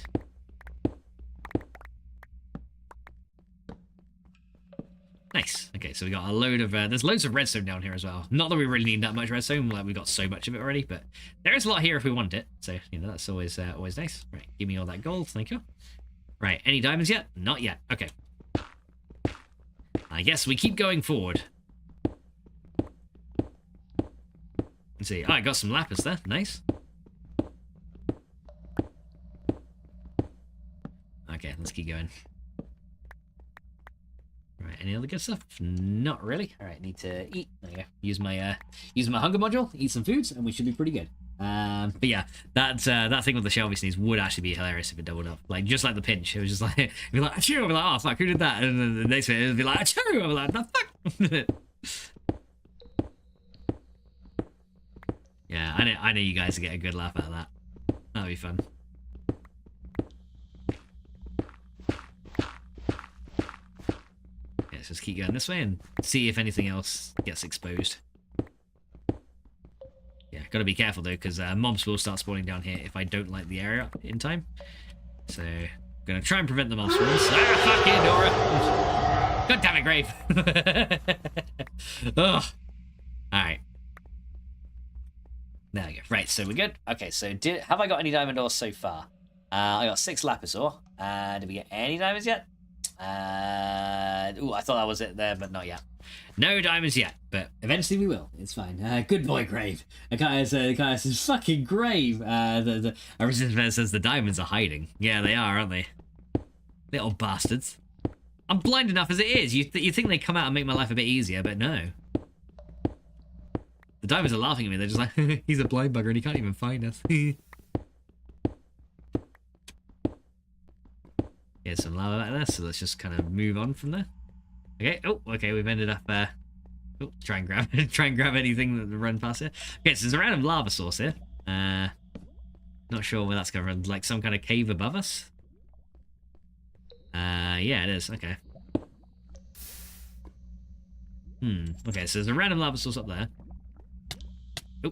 Nice. Okay, so we got a load of... there's loads of redstone down here as well. Not that we really need that much redstone, like we got so much of it already, but there is a lot here if we want it. So, you know, that's always nice. Right, give me all that gold, thank you. Right, any diamonds yet? Not yet. Okay. I guess we keep going forward. Let's see. Oh, I got some lapis there. Nice. Okay, let's keep going. Right, any other good stuff? Not really. All right, need to eat. There you go. Use my hunger module, eat some foods, and we should be pretty good. But yeah, that thing with the Shelby sneeze would actually be hilarious if it doubled up. Like just like the pinch. It was just like it'd be like achoo. I'd be like, oh fuck, who did that? And then the next bit it'd be like achoo. I'd be like, the fuck. Yeah, I know you guys will get a good laugh out of that. That'll be fun. Let's just keep going this way and see if anything else gets exposed. Yeah, gotta be careful though, because mobs will start spawning down here if I don't light the area up in time. So, gonna try and prevent the mob spawns. Ah, fuck you, Dora! God damn it, Grave! Ugh. Alright. There we go. Right, so we're good. Okay, so have I got any diamond ore so far? I got 6 lapis ore. Did we get any diamonds yet? I thought that was it there, but not yet. No diamonds yet, but eventually we will. It's fine. Good boy, Grave. The guy says, fucking Grave. The Resistance says the diamonds are hiding. Yeah, they are, aren't they? Little bastards. I'm blind enough as it is. You think they come out and make my life a bit easier, but no. The diamonds are laughing at me. They're just like, he's a blind bugger and he can't even find us. Get some lava back there, so let's just kind of move on from there. Okay. Oh, okay. We've ended up. Try and grab anything that run past here. Okay, so there's a random lava source here. Not sure where that's going to run. Like some kind of cave above us. Yeah, it is. Okay. Okay, so there's a random lava source up there. Oh,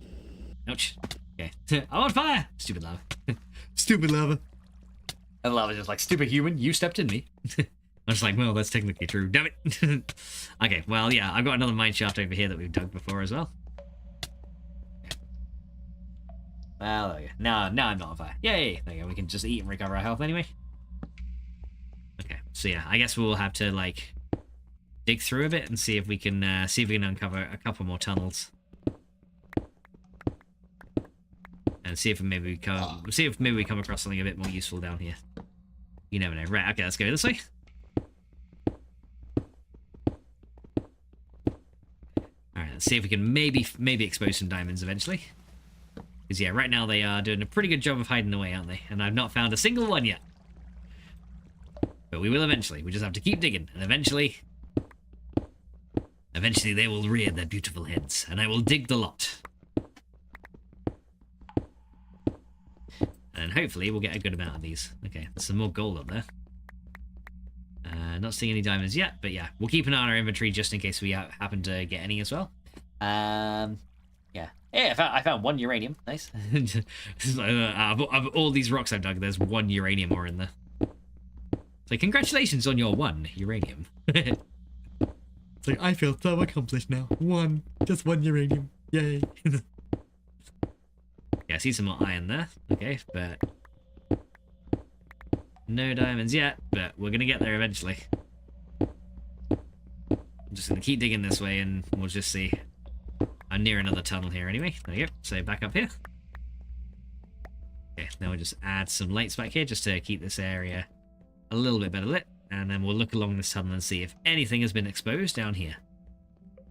ouch. Okay. I'm on fire. Stupid lava. Stupid lava. And lava's just like, stupid human, you stepped in me. I'm just like, well, that's technically true. Damn it. Okay, well, yeah, I've got another mine shaft over here that we've dug before as well. Okay. Well, there we go. Now I'm not on fire. Yay! There you go. We can just eat and recover our health anyway. Okay, so yeah, I guess we'll have to, like, dig through a bit and see if we can uncover a couple more tunnels. And see if maybe we come across something a bit more useful down here. You never know. Right, okay, let's go this way. Alright, let's see if we can maybe expose some diamonds eventually. Because yeah, right now they are doing a pretty good job of hiding away, aren't they? And I've not found a single one yet. But we will eventually. We just have to keep digging. And eventually they will rear their beautiful heads. And I will dig the lot. And hopefully we'll get a good amount of these. Okay, there's some more gold up there. Not seeing any diamonds yet, but yeah, we'll keep an eye on our inventory just in case we happen to get any as well. Yeah. Hey, I found 1 uranium. Nice. Of all these rocks I've dug, there's 1 uranium ore in there. So congratulations on your 1 uranium. It's like, I feel so accomplished now. Just 1 uranium. Yay. Yeah, I see some more iron there. Okay, but no diamonds yet, but we're gonna get there eventually. I'm just gonna keep digging this way and we'll just see. I'm near another tunnel here anyway. There you go. So back up here. Okay, now we'll just add some lights back here just to keep this area a little bit better lit. And then we'll look along this tunnel and see if anything has been exposed down here.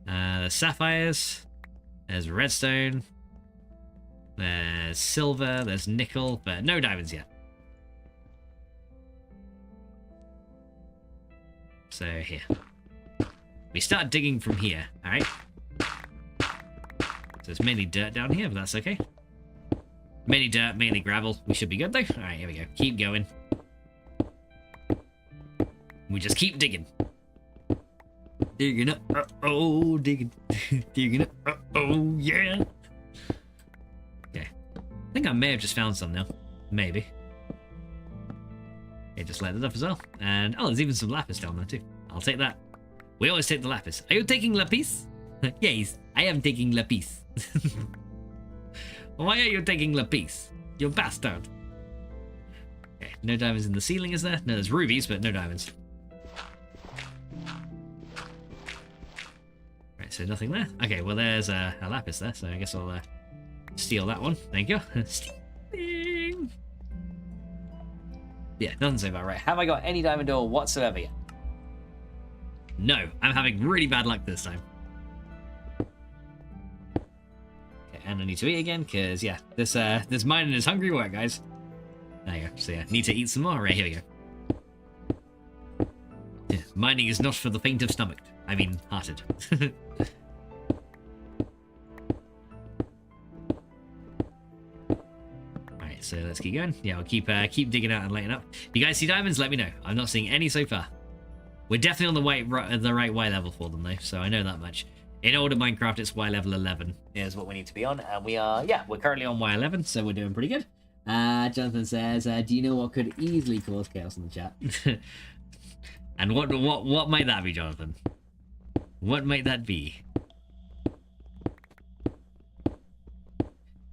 There's sapphires. There's redstone. There's silver, there's nickel, but no diamonds yet. So here. We start digging from here, alright? So it's mainly dirt down here, but that's okay. Mainly dirt, mainly gravel. We should be good though. Alright, here we go. Keep going. We just keep digging. Digging up. Uh-oh, digging. Digging up. Uh-oh, yeah. I think I may have just found some now. Maybe. Okay, just light it up as well. And, oh, there's even some lapis down there too. I'll take that. We always take the lapis. Are you taking lapis? Yes, I am taking lapis. Why are you taking lapis? You bastard. Okay, no diamonds in the ceiling, is there? No, there's rubies, but no diamonds. Right, so nothing there. Okay, well, there's a lapis there, so I guess I'll... steal that one. Thank you. Stealing. Yeah, nothing so far. Right. Have I got any diamond ore whatsoever yet? No. I'm having really bad luck this time. Okay, and I need to eat again, because, yeah, this mining is hungry work, guys. There you go. So, yeah, need to eat some more. Right, here we go. Yeah, mining is not for the faint of stomach. I mean, hearted. So let's keep going. Yeah, I'll keep digging out and lighting up. If you guys see diamonds, let me know. I'm not seeing any so far. We're definitely on the right Y level for them though, so I know that much. In older Minecraft, it's Y level 11 is what we need to be on, and we're currently on Y 11, so we're doing pretty good. Jonathan says, do you know what could easily cause chaos in the chat? And what might that be, Jonathan? What might that be?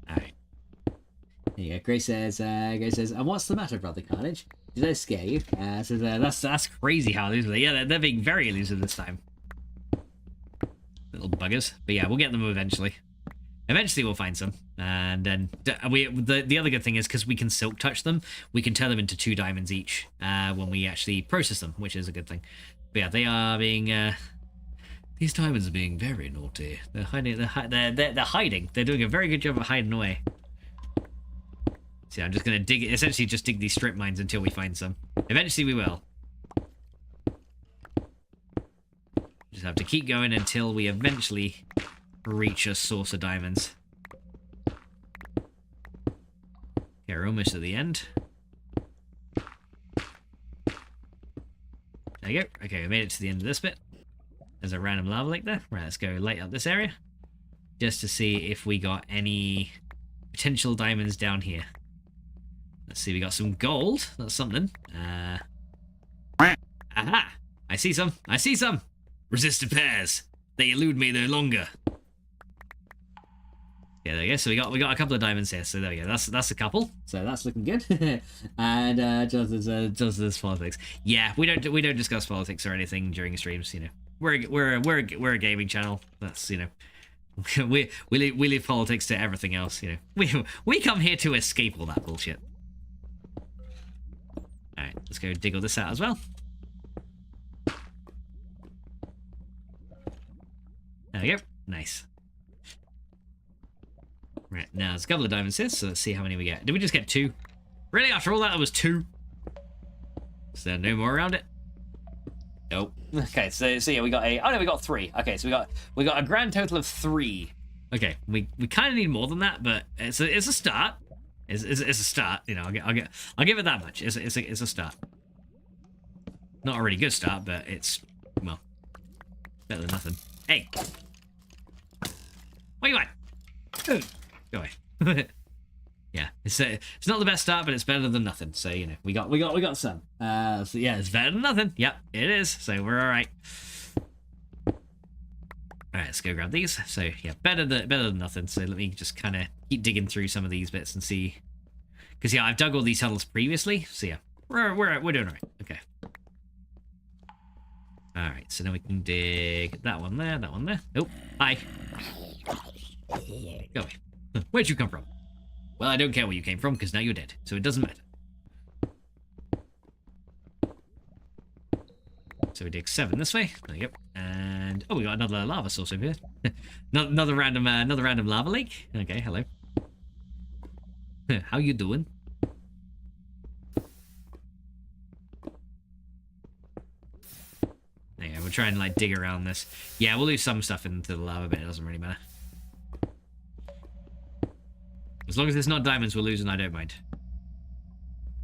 Alright. There you go. Grace says, and what's the matter, Brother Carnage? Did I scare you? Says, that's crazy how elusive they are. Yeah, they're being very elusive this time. Little buggers. But yeah, we'll get them eventually. Eventually we'll find some. And then the other good thing is because we can silk touch them, we can turn them into 2 diamonds each when we actually process them, which is a good thing. But yeah, they are being these diamonds are being very naughty. They're hiding. They're hiding. They're doing a very good job of hiding away. So yeah, I'm just gonna essentially just dig these strip mines until we find some. Eventually we will. Just have to keep going until we eventually reach a source of diamonds. Okay, we're almost at the end. There you go. Okay, we made it to the end of this bit. There's a random lava lake there. Right, let's go light up this area. Just to see if we got any potential diamonds down here. Let's see, we got some gold. That's something. Aha! I see some. I see some! Resisted pairs. They elude me no longer. Yeah, there you go. So we got a couple of diamonds here. So there we go. That's a couple. So that's looking good. And Jonathan's politics. Yeah, we don't discuss politics or anything during streams. You know, we're a gaming channel. That's, you know, we leave politics to everything else. You know, we come here to escape all that bullshit. All right, let's go dig all this out as well. There we go. Nice. Right, now there's a couple of diamonds here, so let's see how many we get. Did we just get 2? Really? After all that, was 2? Is there no more around it? Nope. Okay, so yeah, we got we got 3. Okay, so we got a grand total of 3. Okay, we kind of need more than that, but it's a start. It's a start. You know, I'll give it that much. It's a start. Not a really good start, but it's, well, better than nothing. Hey, what you want? Go away. Yeah, it's not the best start, but it's better than nothing. So, you know, we got some. So yeah, it's better than nothing. Yep, it is. So we're all right. All right, let's go grab these. So yeah, better than nothing. So let me just kind of keep digging through some of these bits and see, because yeah, I've dug all these tunnels previously. So yeah, we're doing all right. Okay. All right, so now we can dig that one there, that one there. Oh, hi. Go away. Where'd you come from? Well, I don't care where you came from, because now you're dead, so it doesn't matter. So we dig 7 this way. There you go. And oh, we got another lava source over here. another random lava lake. Okay, hello. How you doing? There you go. We'll try and like dig around this. Yeah, we'll leave some stuff into the lava, but it doesn't really matter. As long as it's not diamonds we're losing, I don't mind.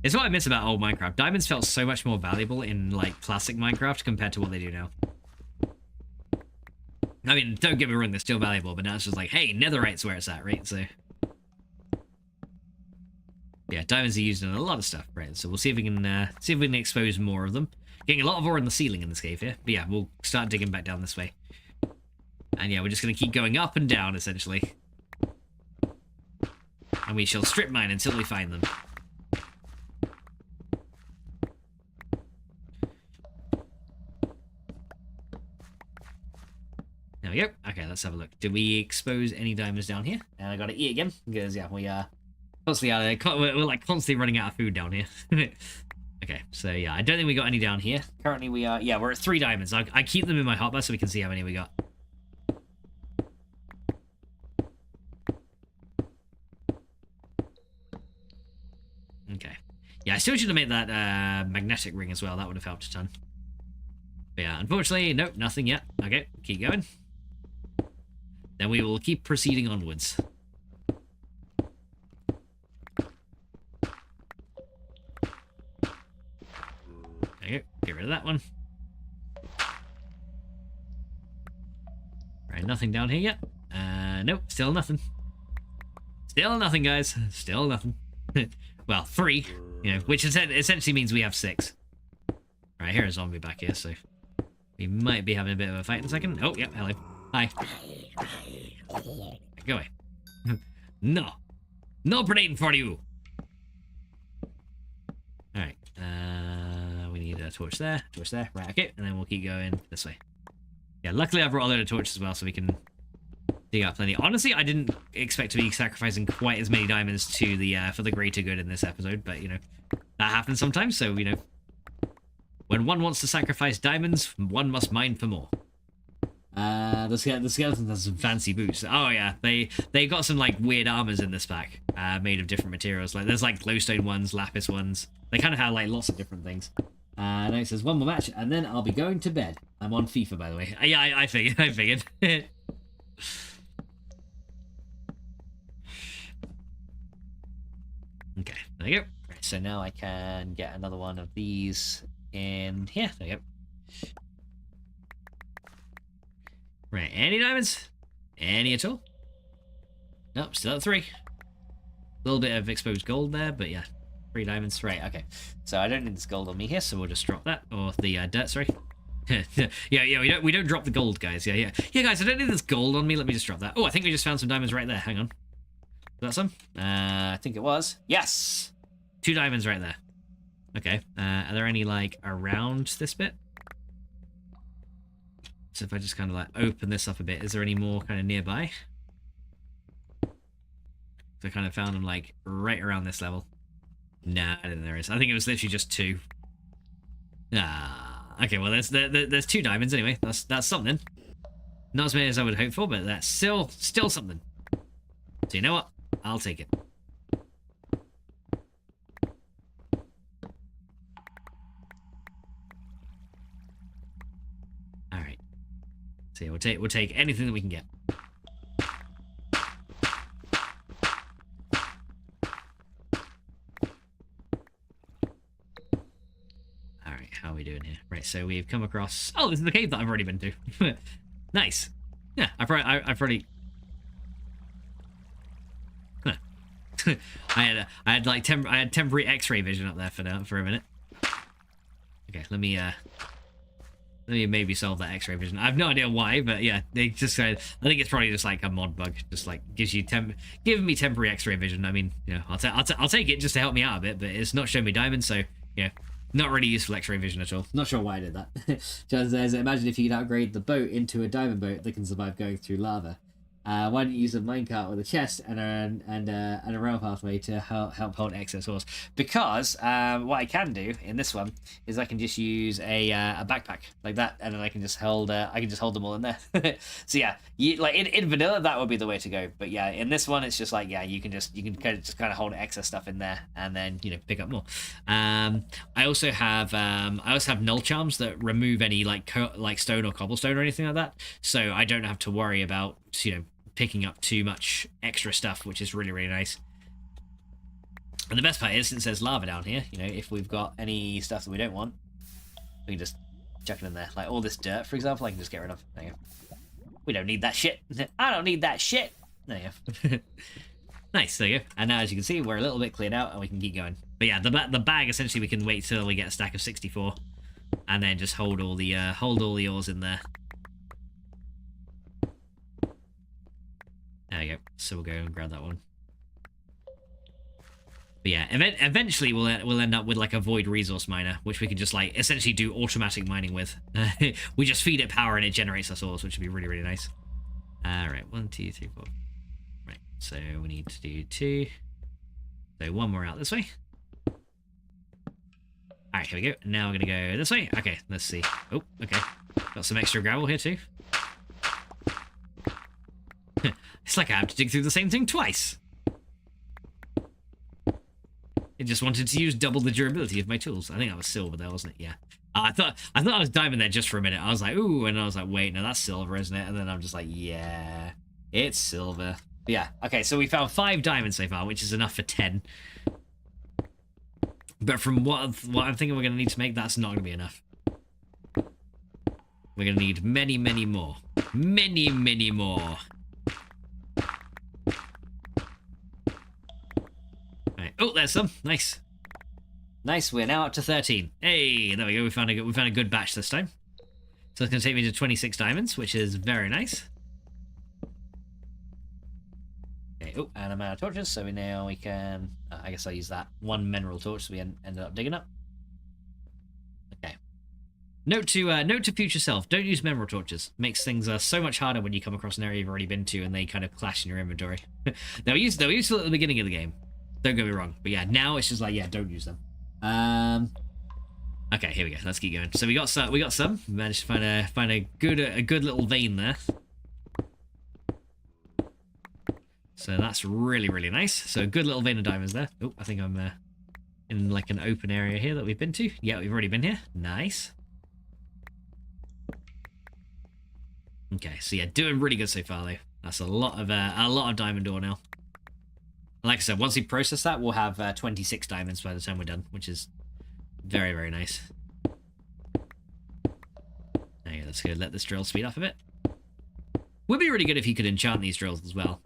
It's what I miss about old Minecraft. Diamonds felt so much more valuable in, like, classic Minecraft compared to what they do now. I mean, don't get me wrong, they're still valuable, but now it's just like, hey, netherite's where it's at, right? So, yeah, diamonds are used in a lot of stuff, right? So we'll see if we can expose more of them. Getting a lot of ore in the ceiling in this cave here. But yeah, we'll start digging back down this way. And yeah, we're just going to keep going up and down, essentially. And we shall strip mine until we find them. There we go. Okay, let's have a look. Did we expose any diamonds down here? And I gotta eat again, because yeah, we are constantly we're like constantly running out of food down here. Okay, so yeah, I don't think we got any down here. Currently we are, yeah, we're at 3 diamonds. I keep them in my hotbar so we can see how many we got. Okay. Yeah, I still should have made that magnetic ring as well. That would have helped a ton. But yeah, unfortunately, nope, nothing yet. Okay, keep going. Then we will keep proceeding onwards. There you go. Get rid of that one. Right, nothing down here yet. Nope, still nothing. Still nothing, guys. Still nothing. Well, 3, you know, which essentially means we have 6. Right, here's a zombie back here, so we might be having a bit of a fight in a second. Oh, yeah, hello. Hi. Go away. No. No predating for you. Alright, we need a torch there, right, okay, and then we'll keep going this way. Yeah, luckily I brought a load of torches as well, so we can dig up plenty. Honestly, I didn't expect to be sacrificing quite as many diamonds to the for the greater good in this episode, but, you know, that happens sometimes, so, you know, when one wants to sacrifice diamonds, one must mine for more. The skeletons have some fancy boots. Oh yeah, they got some like weird armors in this pack, made of different materials. Like there's like glowstone ones, lapis ones. They kind of have like lots of different things. Now it says 1 more match, and then I'll be going to bed. I'm on FIFA, by the way. Yeah, I figured. I figured. Okay, there you go. Right, so now I can get another one of these in here. There you go. Right, any diamonds? Any at all? Nope, still at 3. A little bit of exposed gold there, but yeah, 3 diamonds. Right, okay. So I don't need this gold on me here, so we'll just drop that, or the dirt, sorry. yeah, we don't drop the gold, guys. Yeah, guys, I don't need this gold on me. Let me just drop that. Oh, I think we just found some diamonds right there. Hang on. Was that some? I think it was. Yes! 2 diamonds right there. Okay, are there any, like, around this bit? So if I just kind of like open this up a bit, is there any more kind of nearby? So I kind of found them like right around this level. Nah, I don't think there is. I think it was literally just 2. Ah, okay. Well, there's 2 diamonds anyway. That's something. Not as many as I would hope for, but that's still something. So you know what? I'll take it. So yeah, we'll take anything that we can get. Alright, how are we doing here? Right, so we've come across... Oh, this is the cave that I've already been to. Nice. Yeah, I've already... Huh. I had temporary X-ray vision up there for a minute. Okay, let me maybe solve that X-ray vision. I have no idea why, but yeah, they just I think it's probably just like a mod bug, just like gives you giving me temporary X-ray vision. I mean, you know, I'll take it just to help me out a bit, but it's not showing me diamonds, so yeah, not really useful X-ray vision at all. Not sure why I did that. John says, imagine if you could upgrade the boat into a diamond boat that can survive going through lava. Why don't you use a minecart with a chest and a rail pathway to help hold excess ores? Because what I can do in this one is I can just use a backpack like that, and then I can just hold them all in there. So yeah, like in vanilla that would be the way to go. But yeah, in this one it's just like you can kind of hold excess stuff in there, and then pick up more. I also have null charms that remove any like stone or cobblestone or anything like that, so I don't have to worry about picking up too much extra stuff, which is really, really nice. And the best part is, since there's lava down here, if we've got any stuff that we don't want, we can just chuck it in there. Like all this dirt, for example, I can just get rid of. There you go. We don't need that shit. I don't need that shit. There you go. Nice, there you go. And now, as you can see, we're a little bit cleared out, and we can keep going. But yeah, the bag, essentially, we can wait till we get a stack of 64, and then just hold all the ores in there. There you go. So we'll go and grab that one. But yeah, eventually we'll end up with like a void resource miner, which we can just like essentially do automatic mining with. We just feed it power and it generates us ores, which would be really, really nice. Alright, 1, 2, 3, 4. Right, so we need to do 2. So 1 more out this way. Alright, here we go. Now we're gonna go this way. Okay, let's see. Oh, okay. Got some extra gravel here too. It's like I have to dig through the same thing twice. It just wanted to use double the durability of my tools. I think that was silver there, wasn't it? Yeah. I thought I was diamond there just for a minute. I was like, ooh, and I was like, wait, no, that's silver, isn't it? And then I'm just like, yeah, it's silver. But yeah. Okay, so we found 5 diamonds so far, which is enough for 10. But from what I'm thinking we're going to need to make, that's not going to be enough. We're going to need many, many more. Many, many more. Right. Oh, there's some. Nice. Nice, we're now up to 13. Hey, there we go. We found a good batch this time. So it's going to take me to 26 diamonds, which is very nice. Okay, oh, and I'm out of torches, so now we can... I guess I'll use that one mineral torch so we ended up digging up. Okay. Note to future self, don't use mineral torches. Makes things so much harder when you come across an area you've already been to and they kind of clash in your inventory. They were useful at the beginning of the game. Don't get me wrong. But yeah, now it's just like, yeah, don't use them. Okay, here we go. Let's keep going. So we got some. We managed to find a good little vein there. So that's really, really nice. So a good little vein of diamonds there. Oh, I think I'm in like an open area here that we've been to. Yeah, we've already been here. Nice. Okay, so yeah, doing really good so far though. That's a lot of diamond ore now. Like I said, once we process that, we'll have 26 diamonds by the time we're done, which is very, very nice. Okay, let's go let this drill speed up a bit. Would be really good if you could enchant these drills as well.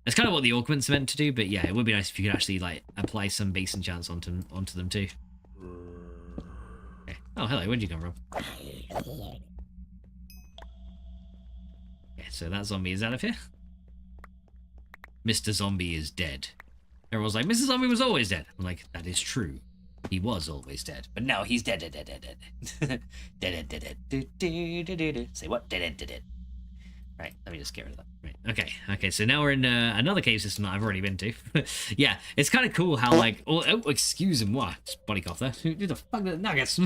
That's kind of what the augment's meant to do, but yeah, it would be nice if you could actually like apply some base enchants onto them too. Okay. Oh, hello, where'd you come from? Okay, so that zombie is out of here. Mr. Zombie is dead. Everyone's like, Mr. Zombie was always dead. I'm like, that is true. He was always dead. But now he's dead. Dead. Say what? Dead. Right, let me just get rid of that. Right, okay, so now we're in another cave system that I've already been to. Yeah, it's kind of cool how, like... Oh, excuse me. Just body cough there. Who the fuck did nuggets?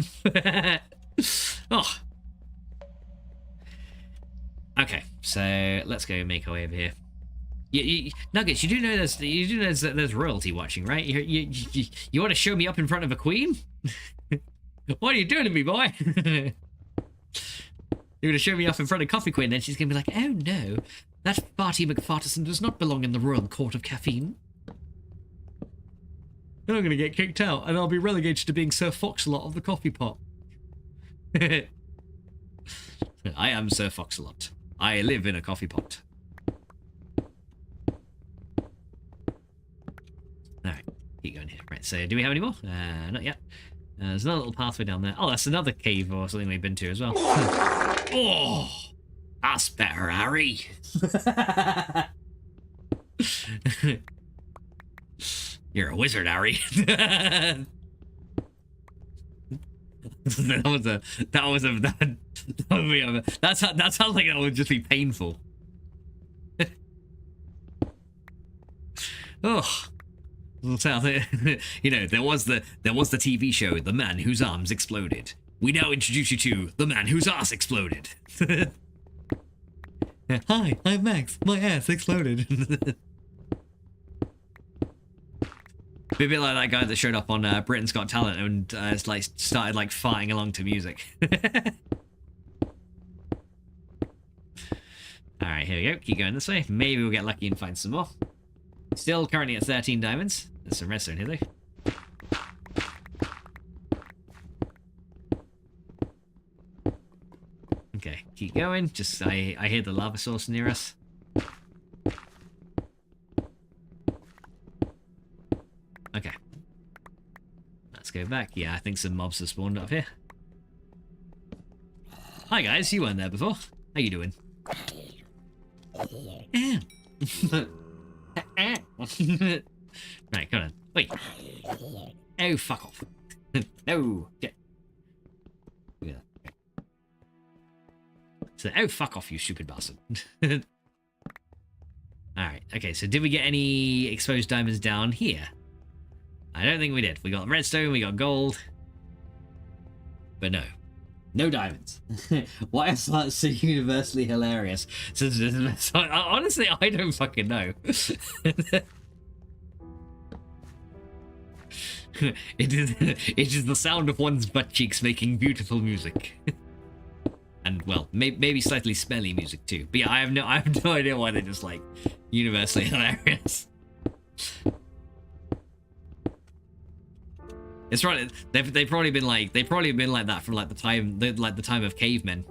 Oh. Okay, so let's go make our way over here. Nuggets, you do know there's royalty watching, right? You want to show me up in front of a queen? What are you doing to me, boy? You're going to show me up in front of Coffee Queen, then she's going to be like, oh no, that Farty McFartison does not belong in the royal court of caffeine. Then I'm going to get kicked out, and I'll be relegated to being Sir Foxalot of the coffee pot. I am Sir Foxalot. I live in a coffee pot. Alright, keep going here. Right, so do we have any more? Not yet. There's another little pathway down there. Oh, that's another cave or something we've been to as well. Oh, that's better, Harry. You're a wizard, Harry. That sounds like that would just be painful. Oh. You know, there was the TV show The Man Whose Arms Exploded. We now introduce you to The Man Whose Ass Exploded. Hi, I'm Max. My ass exploded. Be a bit like that guy that showed up on Britain's Got Talent and started like farting along to music. All right, here we go. Keep going this way. Maybe we'll get lucky and find some more. Still currently at 13 diamonds. There's some redstone here, though. Okay, keep going. Just, I hear the lava source near us. Okay. Let's go back. Yeah, I think some mobs have spawned up here. Hi, guys. You weren't there before. How you doing? Right, come on. Wait. Oh, fuck off. No. Get. Look at that. Okay. So, oh, fuck off, you stupid bastard. Alright, okay, so did we get any exposed diamonds down here? I don't think we did. We got redstone, we got gold. But no. No diamonds. Why is that so universally hilarious? Honestly, I don't fucking know. It is the sound of one's butt cheeks making beautiful music. And, well, maybe slightly smelly music too. But yeah, I have no idea why they're just, like, universally hilarious. It's right. They've probably been like that from like the time of cavemen.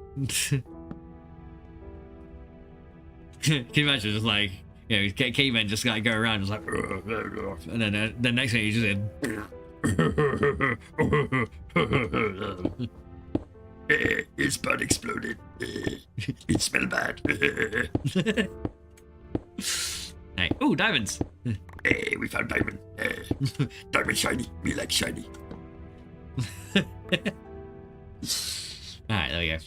Can you imagine just like, you know, cavemen just like go around just like, and then the next thing you just hear, His butt exploded. It smelled bad. hey, oh, diamonds. Hey, we found diamond. Diamond shiny. We like shiny. Alright, there we go.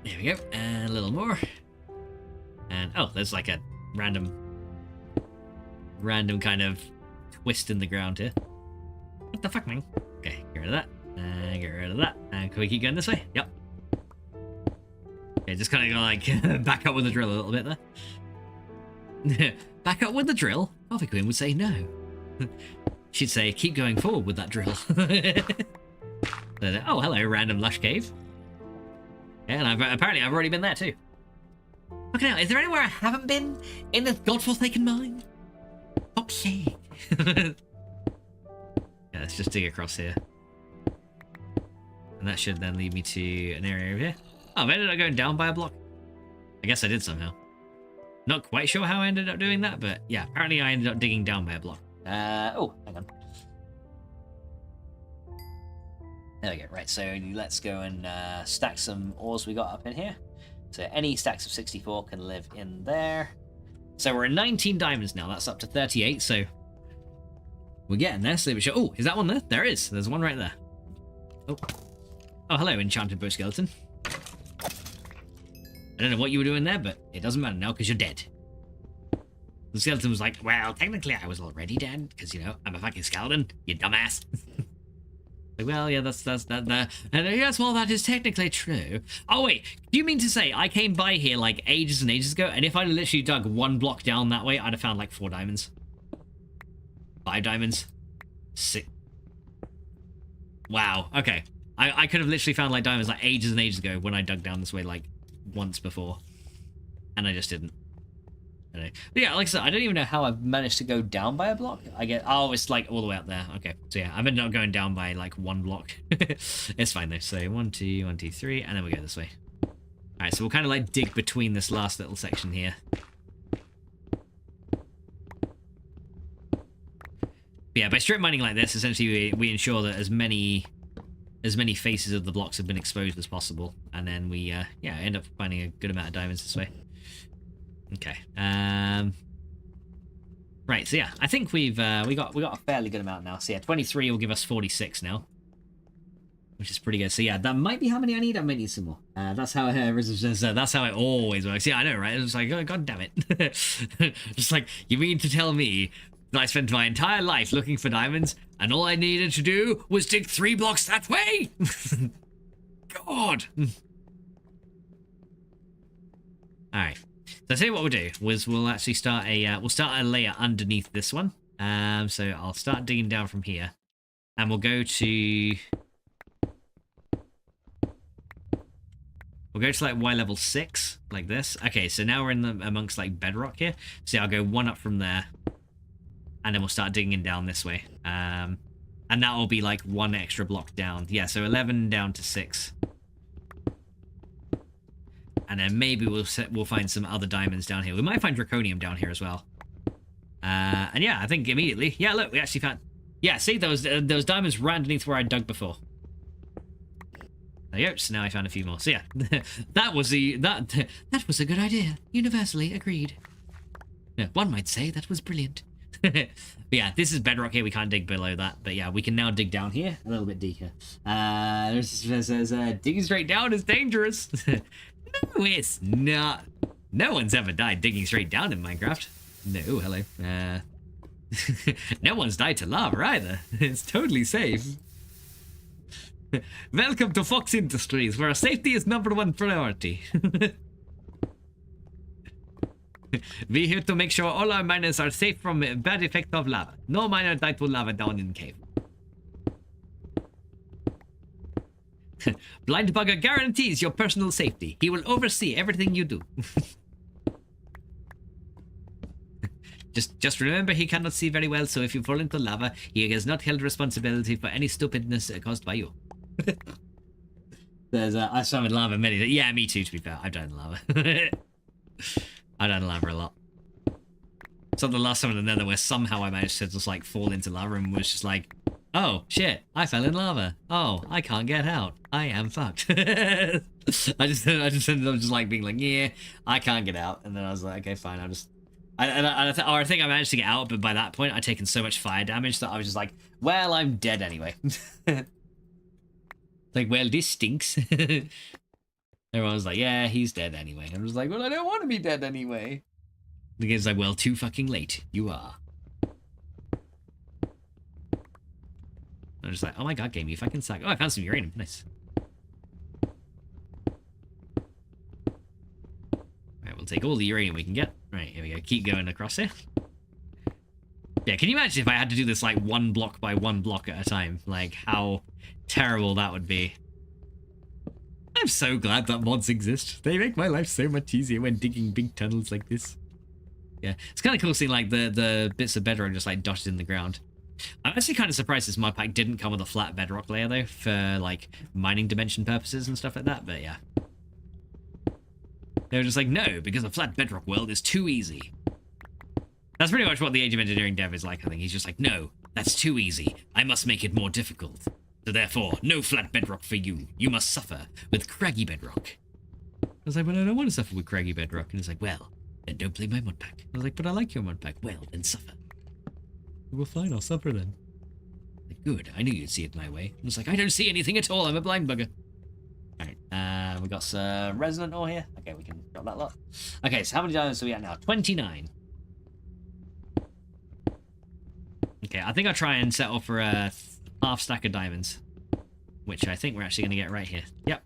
There we go. And a little more. And oh, there's like a random kind of twist in the ground here. What the fuck, man? Okay, get rid of that. And get rid of that. And can we keep going this way? Yep. Okay, just kind of like back up with the drill a little bit there. Back up with the drill? Coffee Queen would say no. She'd say, keep going forward with that drill. Oh, hello, random lush cave. Yeah, and apparently I've already been there too. Okay, now, is there anywhere I haven't been in this godforsaken mine? Fuck's sake. Yeah, let's just dig across here. And that should then lead me to an area over here. Oh, I ended up going down by a block. I guess I did somehow. Not quite sure how I ended up doing that, but yeah, apparently I ended up digging down by a block. Oh, hang on. There we go. Right, so let's go and stack some ores we got up in here. So any stacks of 64 can live in there. So we're at 19 diamonds now. That's up to 38, so we're getting there. So oh, is that one there? There is. There's one right there. Oh, hello, enchanted bow skeleton. I don't know what you were doing there, but it doesn't matter now because you're dead. The skeleton was like, well, technically I was already dead because, you know, I'm a fucking skeleton, you dumbass. Like, well, yeah, that's that. And yes, well, that is technically true. Oh, wait, do you mean to say I came by here like ages and ages ago, and if I literally dug one block down that way, I'd have found like 4 diamonds? 5 diamonds? 6. Wow, okay. I could have literally found like diamonds like ages and ages ago when I dug down this way like once before. And I just didn't. I don't know. But yeah, like I said, I don't even know how I've managed to go down by a block. Oh, it's like all the way up there. Okay, so yeah, I've ended up going down by like 1 block. It's fine though. So 1, 2, 1, 2, 3, and then we go this way. Alright, so we'll kind of like dig between this last little section here. But yeah, by strip mining like this, essentially we ensure that as many faces of the blocks have been exposed as possible, and then we yeah, end up finding a good amount of diamonds this way. Okay. Right. So yeah, I think we got a fairly good amount now. So yeah, 23 will give us 46 now, which is pretty good. So yeah, that might be how many I need. I might need some more. That's how that's how it always works. Yeah, I know, right? It's like, oh, god damn it. Just like, you mean to tell me that I spent my entire life looking for diamonds, and all I needed to do was dig 3 blocks that way? God. All right. So I'll tell you what we'll do was we'll actually start a layer underneath this one. So I'll start digging down from here, and we'll go to like Y level 6, like this. Okay, so now we're in amongst like bedrock here. So I'll go 1 up from there, and then we'll start digging down this way. And that will be like 1 extra block down. Yeah, so 11 down to 6. And then maybe we'll find some other diamonds down here. We might find draconium down here as well. And yeah, I think immediately. Yeah, look, we actually found. Yeah, see those diamonds right underneath where I dug before. There you go. So now I found a few more. So yeah, that was a good idea. Universally agreed. Yeah, one might say that was brilliant. But yeah, this is bedrock here. We can't dig below that. But yeah, we can now dig down here a little bit deeper. There's digging straight down is dangerous. No, it's not. No one's ever died digging straight down in Minecraft. No, hello. No one's died to lava either. It's totally safe. Welcome to Fox Industries, where safety is #1 priority. We're here to make sure all our miners are safe from bad effect of lava. No miner died to lava down in cave. Blind Bugger guarantees your personal safety. He will oversee everything you do. Just remember, he cannot see very well, so if you fall into lava, he has not held responsibility for any stupidness caused by you. I swam in lava many. Yeah, me too, to be fair. I've died in lava. I done lava a lot. So the last time in the Nether where somehow I managed to just like fall into lava and was just like, oh shit, I fell in lava. Oh, I can't get out. I am fucked. I just ended up just like being like, yeah, I can't get out. And then I was like, okay, fine. I think I managed to get out, but by that point I'd taken so much fire damage that I was just like, well, I'm dead anyway. Like, well, this stinks. Everyone was like, yeah, he's dead anyway. I was like, well, I don't want to be dead anyway. The game's like, well, too fucking late. You are. I'm just like, oh my god, game, you fucking suck. Oh, I found some uranium. Nice. Alright, we'll take all the uranium we can get. Right, here we go. Keep going across here. Yeah, can you imagine if I had to do this, like, one block by one block at a time? Like, how terrible that would be. I'm so glad that mods exist. They make my life so much easier when digging big tunnels like this. Yeah, it's kind of cool seeing, like, the bits of bedrock just, like, dotted in the ground. I'm actually kind of surprised this Modpack didn't come with a flat bedrock layer, though, for, like, mining dimension purposes and stuff like that, but yeah. They were just like, no, because a flat bedrock world is too easy. That's pretty much what the Age of Engineering dev is like, I think. He's just like, no, that's too easy. I must make it more difficult. So therefore, no flat bedrock for you. You must suffer with craggy bedrock. I was like, but I don't want to suffer with craggy bedrock. And he's like, well, then don't play my Modpack. I was like, but I like your Modpack. Well, then suffer. Well, fine, I'll suffer then. Like, good, I knew you'd see it my way. I was like, I don't see anything at all. I'm a blind bugger. Alright, we got some resonant ore here. Okay, we can drop that lot. Okay, so how many diamonds are we at now? 29. Okay, I think I'll try and settle for a half stack of diamonds, which I think we're actually going to get right here. Yep.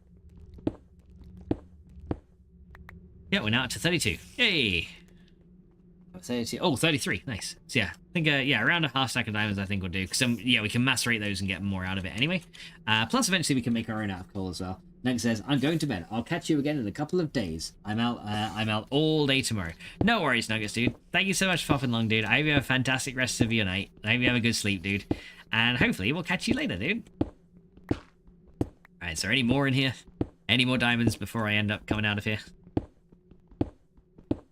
Yeah, we're now up to 32. Yay! 32. Oh, 33. Nice. So yeah, I think, yeah, around a half stack of diamonds I think we'll do. Because, yeah, we can macerate those and get more out of it anyway. Plus, eventually we can make our own out of coal as well. Next says, I'm going to bed. I'll catch you again in a couple of days. I'm out all day tomorrow. No worries, Nuggets, dude. Thank you so much for popping along, dude. I hope you have a fantastic rest of your night. I hope you have a good sleep, dude. And hopefully we'll catch you later, dude. Alright, so any more in here? Any more diamonds before I end up coming out of here?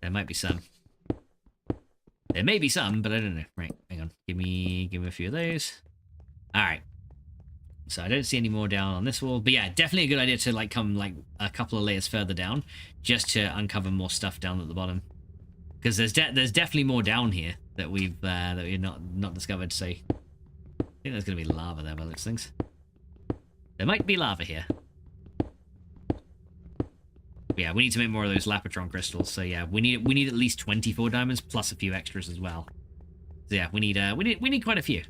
There might be some. There may be some, but I don't know. Right, hang on. Give me a few of those. Alright. So I don't see any more down on this wall. But yeah, definitely a good idea to like come like a couple of layers further down just to uncover more stuff down at the bottom. Because there's definitely more down here that we've not discovered. So I think there's gonna be lava there by those things. There might be lava here. But yeah, we need to make more of those Lapotron crystals. So yeah, we need at least 24 diamonds plus a few extras as well. So yeah, we need quite a few.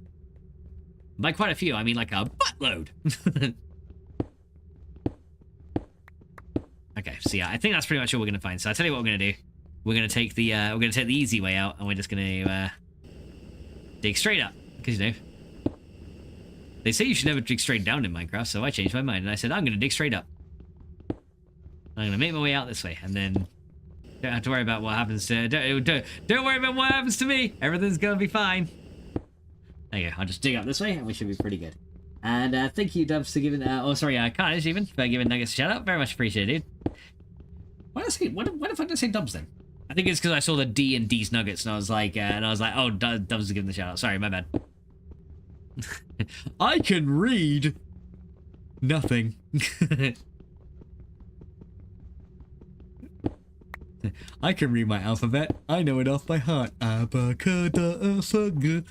By quite a few, I mean like a buttload. Okay, so yeah, I think that's pretty much all we're gonna find. So I tell you what we're gonna do. We're gonna take the easy way out, and we're just gonna dig straight up, because you know they say you should never dig straight down in Minecraft. So I changed my mind and I said I'm gonna dig straight up. I'm gonna make my way out this way, and then don't have to worry about what happens to. Don't worry about what happens to me. Everything's gonna be fine. There you go. I'll just dig up this way, and we should be pretty good. And thank you, Dubs, for giving. Oh, sorry, Carnage even for giving Nuggets a shout out. Very much appreciated, dude. What if I did say Dubs then? I think it's because I saw the D and D's Nuggets, and I was like, oh, Dubs is giving the shout out. Sorry, my bad. I can read nothing. I can read my alphabet. I know it off by heart. Abacadabra.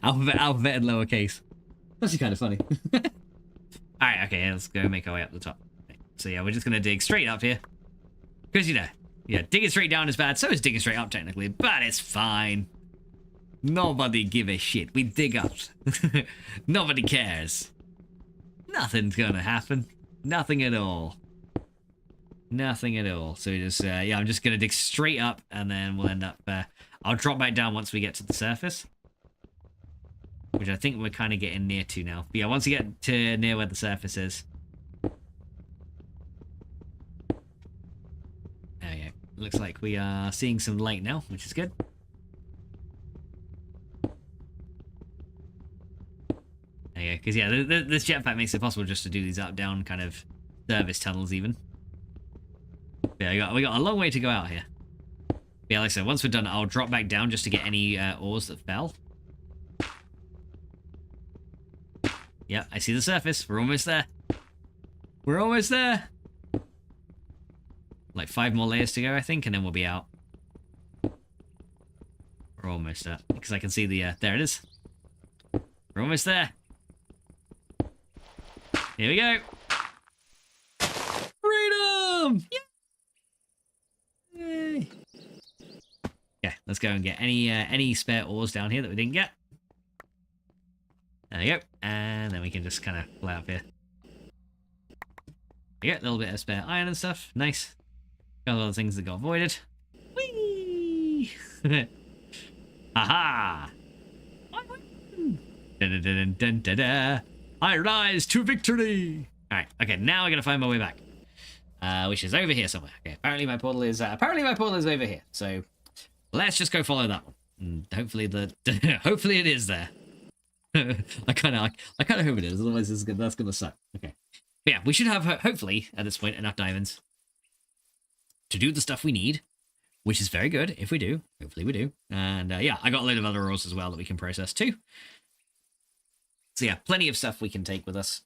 Alphabet in lowercase. That's kind of funny. Alright, okay, let's go make our way up the top. So yeah, we're just gonna dig straight up here. Because you know, yeah, digging straight down is bad, so is digging straight up technically, but it's fine. Nobody give a shit. We dig up. Nobody cares. Nothing's gonna happen. Nothing at all. Nothing at all. So we just, yeah, I'm just gonna dig straight up, and then we'll end up, I'll drop back down once we get to the surface. Which I think we're kind of getting near to now. But yeah, once we get to near where the surface is. There we go. Looks like we are seeing some light now, which is good. There you go. Because, yeah, this jetpack makes it possible just to do these up-down kind of service tunnels, even. Yeah, we got a long way to go out here. Yeah, like I said, once we're done, I'll drop back down just to get any ores that fell. Yeah, I see the surface. We're almost there. We're almost there. Like 5 more layers to go, I think, and then we'll be out. We're almost there. Because I can see the... there it is. We're almost there. Here we go. Freedom! Yay! Yeah, let's go and get any spare ores down here that we didn't get. There we go. And then we can just kind of fly up here. We get a little bit of spare iron and stuff. Nice. Got a lot of things that got voided. Whee! Haha! Dun, dun, dun, dun, dun. I rise to victory! Alright, okay, now I gotta find my way back. Which is over here somewhere. Okay, apparently my portal is over here. So let's just go follow that one. And hopefully hopefully it is there. I kinda hope it is, otherwise that's gonna suck. Okay. But yeah, we should have hopefully at this point enough diamonds to do the stuff we need, which is very good if we do. Hopefully we do. And yeah, I got a load of other ores as well that we can process too. So yeah, plenty of stuff we can take with us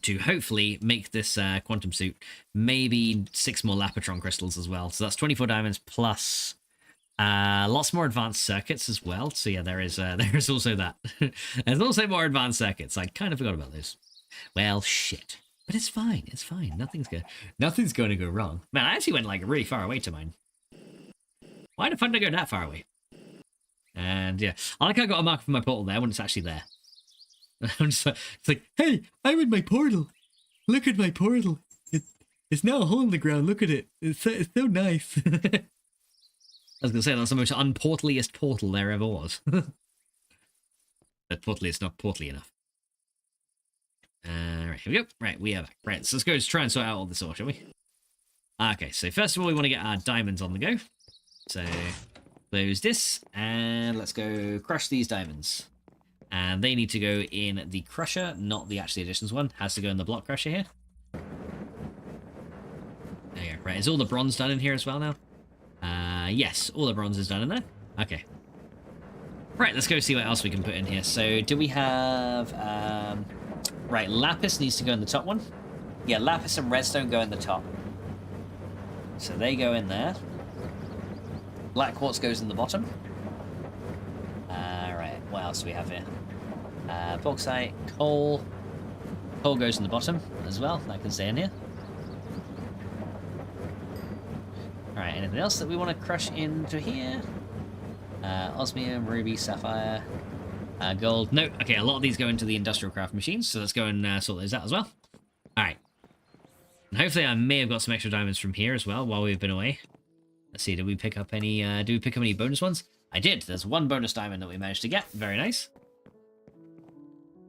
to hopefully make this quantum suit. Maybe 6 more Lapotron crystals as well. So that's 24 diamonds plus lots more advanced circuits as well. So yeah, there is also that. There's also more advanced circuits. I kind of forgot about those. Well, shit. But it's fine. It's fine. Nothing's going to go wrong. Man, I actually went like really far away to mine. Why the fuck did I go that far away? And yeah, I like I got a mark for my portal there when it's actually there. I'm just like, it's like, hey, I'm in my portal. Look at my portal. It's now a hole in the ground. Look at it. It's so nice. I was gonna say that's the most unportliest portal there ever was. But portly is not portly enough. Right, here we go. Right, we are back. Right, so let's go try and sort out all this ore, shall we? Okay, so first of all, we want to get our diamonds on the go. So close this, and let's go crush these diamonds. And they need to go in the crusher, not the actually additions one. Has to go in the block crusher here. There you go. Right, is all the bronze done in here as well now? Yes, all the bronze is done in there. Okay. Right, let's go see what else we can put in here. So, do we have... right, lapis needs to go in the top one. Yeah, lapis and redstone go in the top. So they go in there. Black quartz goes in the bottom. Right, what else do we have here? Bauxite, coal. Coal goes in the bottom as well. That can stay in here. Alright, anything else that we want to crush into here? Osmium, ruby, sapphire, gold. No, okay, a lot of these go into the industrial craft machines, so let's go and sort those out as well. Alright. And hopefully I may have got some extra diamonds from here as well while we've been away. Let's see, did we pick up any bonus ones? I did. There's one bonus diamond that we managed to get. Very nice.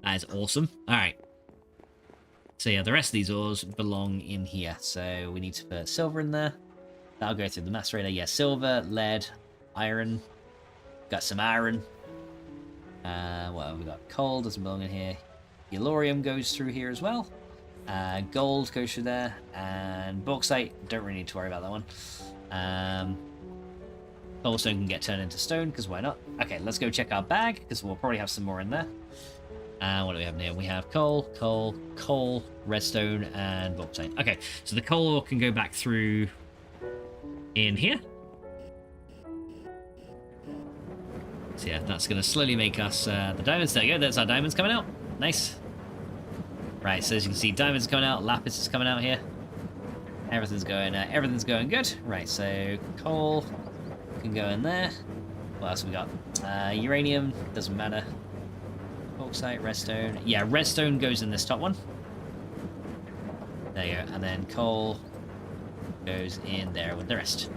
That is awesome. Alright. So yeah, the rest of these ores belong in here. So we need to put silver in there. That'll go through the macerator. Yeah, silver, lead, iron. Got some iron. What have we got? Coal doesn't belong in here. Yellorium goes through here as well. Gold goes through there. And bauxite, don't really need to worry about that one. Cobblestone can get turned into stone, because why not? Okay, let's go check our bag, because we'll probably have some more in there. What do we have in here? We have coal, redstone, and bauxite. Okay, so the coal can go back through in here. So yeah, that's going to slowly make us the diamonds. There you go, there's our diamonds coming out. Nice. Right, so as you can see, diamonds are coming out, lapis is coming out here. Everything's going good. Right, so coal can go in there. What else have we got? Uranium, doesn't matter. Bauxite, redstone. Yeah, redstone goes in this top one. There you go. And then coal goes in there with the rest.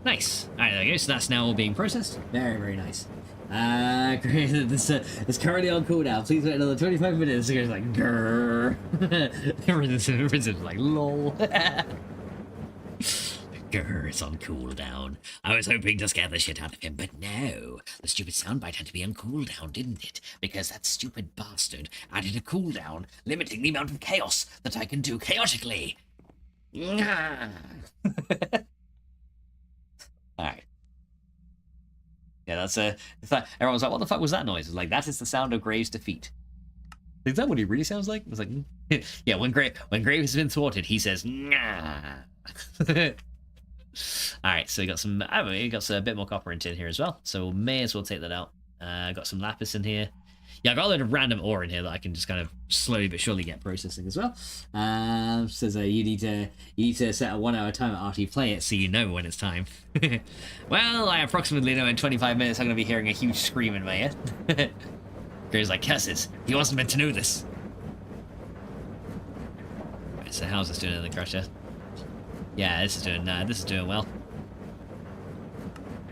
Nice. Alright, there you go. So that's now all being processed. Very, very nice. Great. It's currently on cooldown. Please wait another 25 minutes. It goes like, grrr. Everything's like, lol. Grr, it's on cooldown. I was hoping to scare the shit out of him, but no. The stupid soundbite had to be on cooldown, didn't it? Because that stupid bastard added a cooldown, limiting the amount of chaos that I can do chaotically. Alright. Yeah, that's everyone's like, what the fuck was that noise? It's like, that is the sound of Graves' defeat. Is that what he really sounds like? It's like, yeah, when Graves has been thwarted, he says, nah. Alright, so we got some, we got a bit more copper in tin here as well, so may as well take that out. Got some lapis in here. Yeah, I got a load of random ore in here that I can just kind of slowly but surely get processing as well. Says you need to set a 1 hour timer after you play it so you know when it's time. Well, I approximately know in 25 minutes I'm going to be hearing a huge scream in my ear. Graves like, curses, he wasn't meant to know this. Right, so how's this doing in the crusher? Yeah, this is doing well.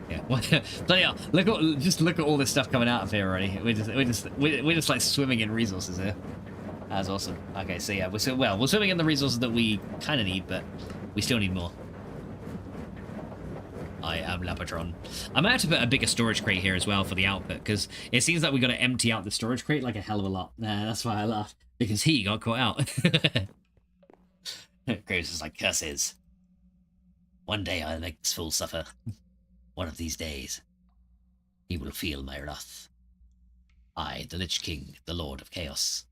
Yeah, bloody hell! Look at all this stuff coming out of here already. We're just like swimming in resources here. That's awesome. Okay, so yeah, we're swimming in the resources that we kind of need, but we still need more. I am Lapatron. I might have to put a bigger storage crate here as well for the output, because it seems like we got to empty out the storage crate like a hell of a lot. That's why I laughed, because he got caught out. Graves is like, curses. One day I'll make this fool suffer. One of these days, he will feel my wrath. I, the Lich King, the Lord of Chaos,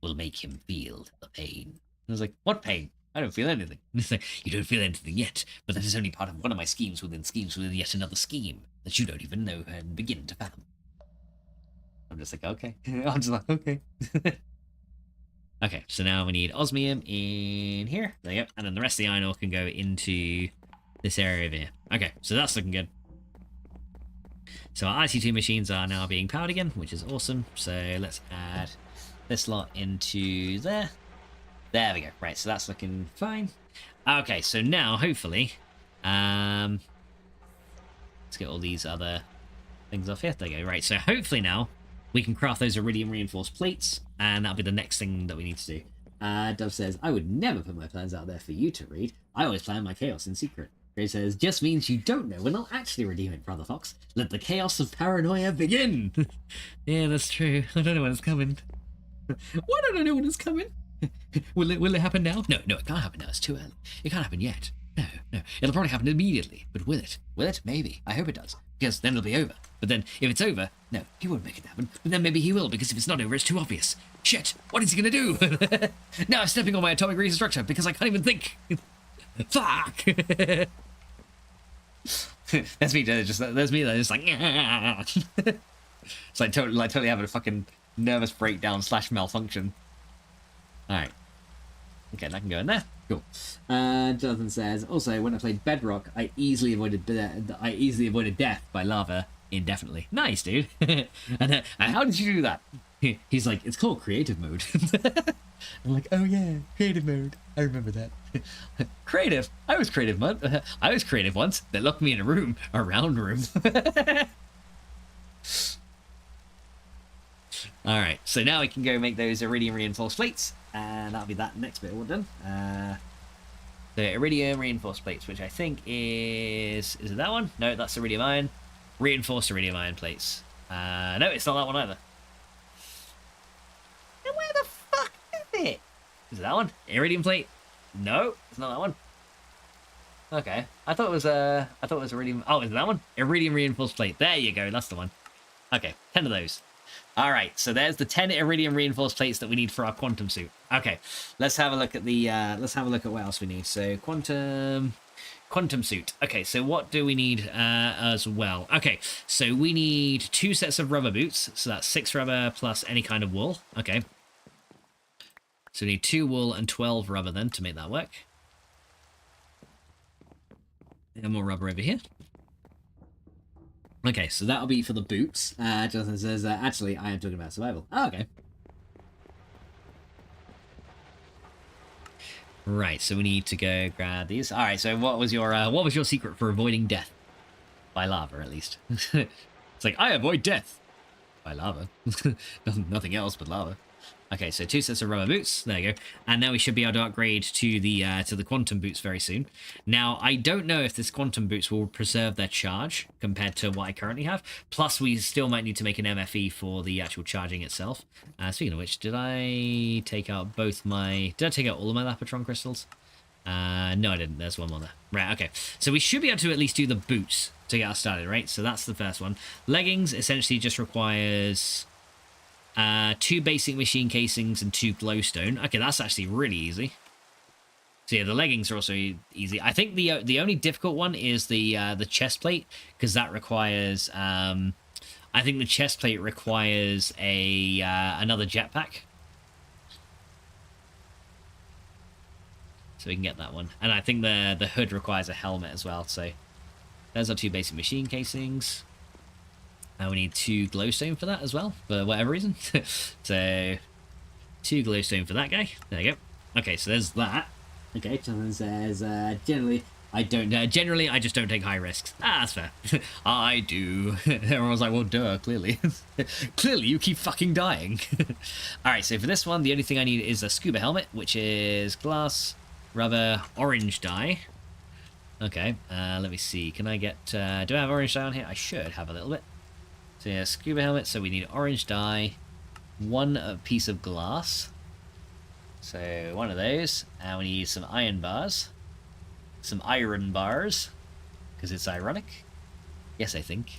will make him feel the pain. I was like, what pain? I don't feel anything. It's like, you don't feel anything yet, but that is only part of one of my schemes within yet another scheme that you don't even know and begin to fathom. I'm just like, okay. I'm just like, okay. Okay, so now we need osmium in here. There you go. And then the rest of the iron ore can go into this area over here. Okay, so that's looking good. So our IC2 machines are now being powered again, which is awesome. So let's add this lot into there. There we go. Right, so that's looking fine. Okay, so now hopefully, let's get all these other things off here. There you go. Right, so hopefully now we can craft those iridium reinforced plates, and that'll be the next thing that we need to do. Dove says, I would never put my plans out there for you to read. I always plan my chaos in secret. Gray says, just means you don't know when I'll actually redeem it, Brother Fox. Let the chaos of paranoia begin. Yeah, that's true. I don't know when it's coming. Why don't I know when it's coming? Will it happen now? No, it can't happen now. It's too early. It can't happen yet. No. It'll probably happen immediately. But will it? Will it? Maybe. I hope it does. Because then it'll be over. But then, if it's over, no, he won't make it happen. But then maybe he will, because if it's not over, it's too obvious. Shit, what is he gonna do? Now I'm stepping on my atomic reason structure because I can't even think. Fuck! That's me, just like, it's like totally having a fucking nervous breakdown / malfunction. Alright. Okay, that can go in there. Cool. Jonathan says, also, when I played Bedrock, I easily avoided death by lava indefinitely. Nice, dude. And how did you do that? He's like, it's called creative mode. I'm like, oh yeah, creative mode. I remember that. Creative. I was creative once. They locked me in a round room. All right, so now we can go make those iridium reinforced plates, and that'll be that next bit all done. The iridium reinforced plates, which I think is it that one? No, that's iridium iron. Reinforced iridium iron plates. No, it's not that one either. Then where the fuck is it? Is it that one? Iridium plate? No, it's not that one. Okay, I thought it was iridium. Oh, is it that one? Iridium reinforced plate. There you go. That's the one. Okay, 10 of those. All right, so there's the 10 iridium reinforced plates that we need for our quantum suit. Okay, let's have a look at what else we need. So quantum suit. Okay, so what do we need as well? Okay, so we need 2 sets of rubber boots. So that's 6 rubber plus any kind of wool. Okay. So we need 2 wool and 12 rubber then to make that work. And more rubber over here. Okay, so that'll be for the boots. Jonathan says, actually, I am talking about survival. Oh, okay. Right, so we need to go grab these. All right, so what was your secret for avoiding death? By lava, at least. It's like, I avoid death. By lava. Nothing else but lava. Okay, so 2 sets of rubber boots. There you go. And now we should be able to upgrade to the quantum boots very soon. Now, I don't know if this quantum boots will preserve their charge compared to what I currently have. Plus, we still might need to make an MFE for the actual charging itself. Speaking of which, did I take out both my... Did I take out all of my Lapotron crystals? No, I didn't. There's one more there. Right, okay. So we should be able to at least do the boots to get us started, right? So that's the first one. Leggings essentially just requires... 2 basic machine casings and 2 glowstone. Okay, that's actually really easy. So yeah, the leggings are also easy. I think the only difficult one is the chest plate, because that requires I think the chest plate requires a another jetpack. So we can get that one. And I think the hood requires a helmet as well. So there's our 2 basic machine casings. And we need 2 glowstone for that as well, for whatever reason. So 2 glowstone for that guy. There you go. Okay, so there's that. Okay, Jonathan says, generally I just don't take high risks. That's fair. I do. Everyone was like, well, duh, clearly. Clearly, you keep fucking dying. Alright, so for this one, the only thing I need is a scuba helmet, which is glass, rubber, orange dye. Okay, let me see. Can I get... do I have orange dye on here? I should have a little bit. So yeah, scuba helmet, so we need orange dye, 1 piece of glass, so 1 of those, and we need some iron bars, because it's ironic. Yes, I think.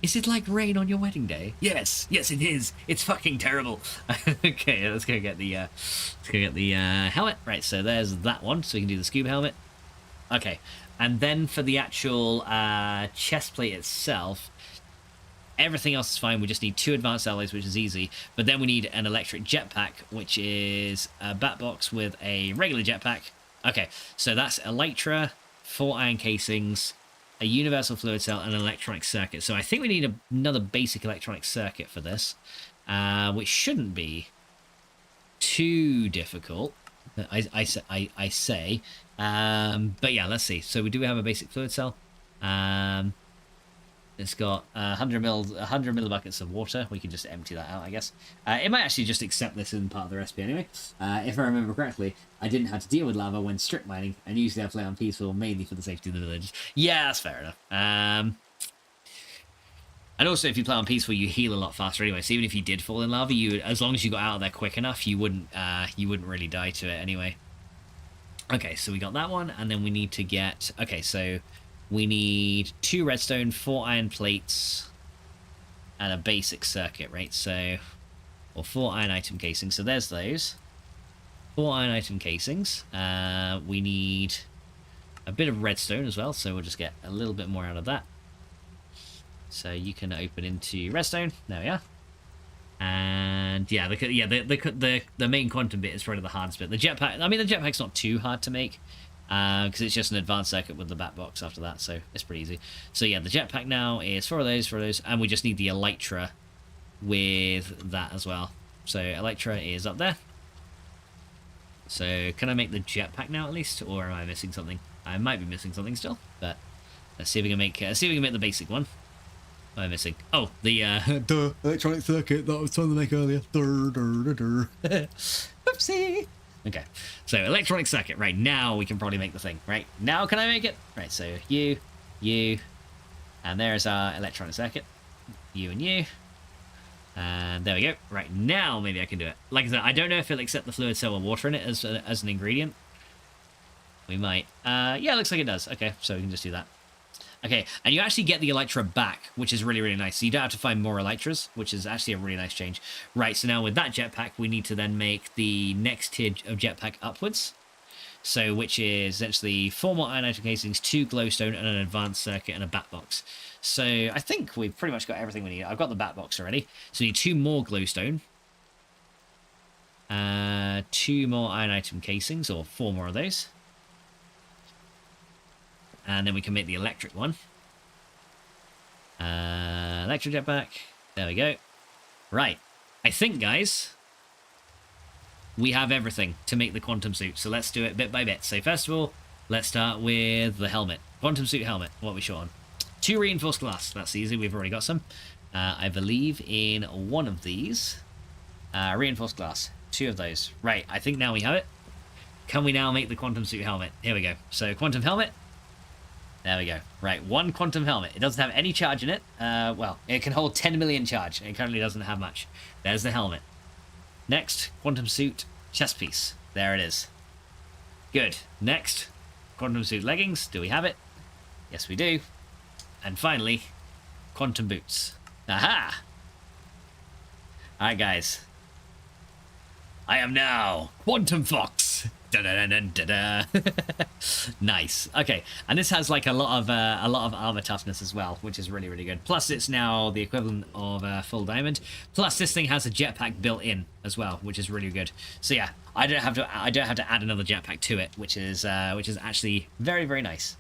Is it like rain on your wedding day? Yes, yes it is. It's fucking terrible. Okay, let's go get the helmet. Right, so there's that one, so we can do the scuba helmet. Okay, and then for the actual chest plate itself, everything else is fine. We just need 2 advanced alloys, which is easy. But then we need an electric jetpack, which is a bat box with a regular jetpack. Okay, so that's Elytra, 4 iron casings, a universal fluid cell, and an electronic circuit. So I think we need another basic electronic circuit for this, which shouldn't be too difficult, I say. But yeah, let's see. So we do have a basic fluid cell. It's got 100 millibuckets of water. We can just empty that out, I guess. It might actually just accept this in part of the recipe anyway. If I remember correctly, I didn't have to deal with lava when strip mining, and usually I play on peaceful mainly for the safety of the village. Yeah, that's fair enough. And also, if you play on peaceful, you heal a lot faster anyway. So even if you did fall in lava, as long as you got out of there quick enough, you wouldn't really die to it anyway. Okay, so we got that one, and then we need to get... Okay, so... We need 2 redstone, 4 iron plates, and a basic circuit, right? So, or 4 iron item casings. So there's those. 4 iron item casings. We need a bit of redstone as well, so we'll just get a little bit more out of that. So you can open into redstone. There we are. And yeah, the main quantum bit is probably the hardest bit. The jetpack. I mean, the jetpack's not too hard to make. Because it's just an advanced circuit with the bat box after that, so it's pretty easy. So yeah, the jetpack now is 4 of those, and we just need the Elytra with that as well. So Elytra is up there. So can I make the jetpack now at least, or am I missing something? I might be missing something still, but let's see if we can make the basic one. What am I missing? Oh, the electronic circuit that I was trying to make earlier. Oopsie. Okay, so electronic circuit. Right, now we can probably make the thing. Right, now can I make it? Right, so you, and there's our electronic circuit. You and you. And there we go. Right, now maybe I can do it. Like I said, I don't know if it'll accept the fluid cell with water in it as an ingredient. We might. Yeah, it looks like it does. Okay, so we can just do that. Okay, and you actually get the Elytra back, which is really, really nice. So you don't have to find more Elytras, which is actually a really nice change. Right, so now with that jetpack, we need to then make the next tier of jetpack upwards. So, which is essentially 4 more iron item casings, 2 glowstone, and an advanced circuit, and a bat box. So I think we've pretty much got everything we need. I've got the bat box already. So we need 2 more glowstone. 2 more iron item casings, or 4 more of those. And then we can make the electric one. Electric jetpack. There we go. Right. I think, guys, we have everything to make the quantum suit. So let's do it bit by bit. So first of all, let's start with the helmet. Quantum suit helmet. What are we short on? 2 reinforced glass. That's easy. We've already got some. I believe in one of these. Reinforced glass. 2 of those. Right, I think now we have it. Can we now make the quantum suit helmet? Here we go. So, quantum helmet. There we go. Right, 1 quantum helmet. It doesn't have any charge in it. Well, it can hold 10 million charge. It currently doesn't have much. There's the helmet. Next, quantum suit chest piece. There it is. Good. Next, quantum suit leggings. Do we have it? Yes, we do. And finally, quantum boots. Aha! Alright, guys. I am now Quantum Fox. Da-da-da-da-da-da. Nice. Okay, and this has like a lot of armor toughness as well, which is really, really good. Plus, it's now the equivalent of full diamond. Plus, this thing has a jetpack built in as well, which is really good. So yeah, I don't have to add another jetpack to it, which is actually very, very nice.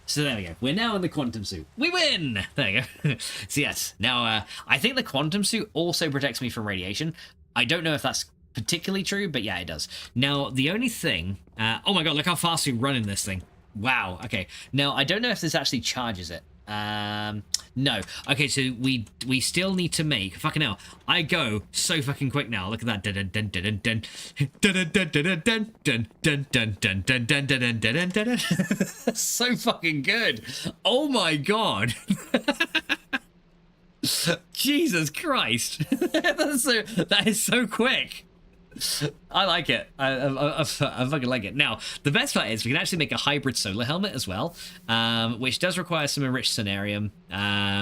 So there we go. We're now in the quantum suit. We win! There you go. So yes, now I think the quantum suit also protects me from radiation. I don't know if that's particularly true, but yeah, it does. Now, the only thing... oh my god, look how fast we run in this thing. Wow, okay. Now, I don't know if this actually charges it. No. Okay, so we still need to make... Fucking hell. I go so fucking quick now. Look at that. Dun dun dun dun dun dun dun dun dun dun dun dun dun dun dun dun dun. So fucking good. Oh my god. Jesus Christ. That is so quick. I like it. I fucking like it. Now, the best part is we can actually make a hybrid solar helmet as well, which does require some enriched cenarium,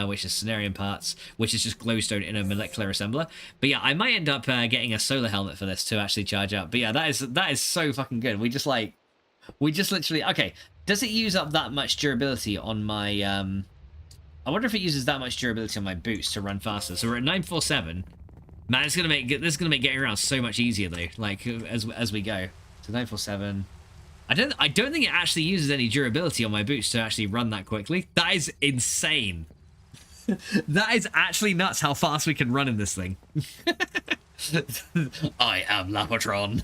which is cenarium parts, which is just glowstone in a molecular assembler. But yeah, I might end up getting a solar helmet for this to actually charge up. But yeah, that is so fucking good. We just literally... Okay, does it use up that much durability on my... I wonder if it uses that much durability on my boots to run faster. So we're at 947. Man, this is gonna make getting around so much easier though. Like as we go. So 947. I don't think it actually uses any durability on my boots to actually run that quickly. That is insane. That is actually nuts how fast we can run in this thing. I am Lapotron.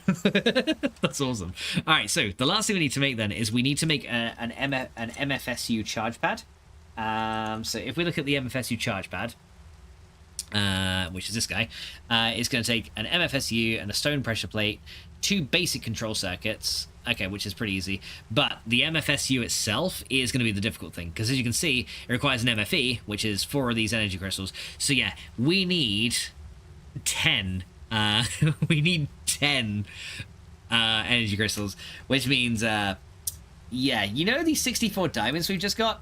That's awesome. All right, so the last thing we need to make then is we need to make an MFSU charge pad. So if we look at the MFSU charge pad, which is this guy, it's going to take an MFSU and a stone pressure plate, 2 basic control circuits, okay, which is pretty easy, but the MFSU itself is going to be the difficult thing, because as you can see, it requires an MFE, which is 4 of these energy crystals. So yeah, we need 10, we need 10 energy crystals, which means, yeah, you know these 64 diamonds we've just got?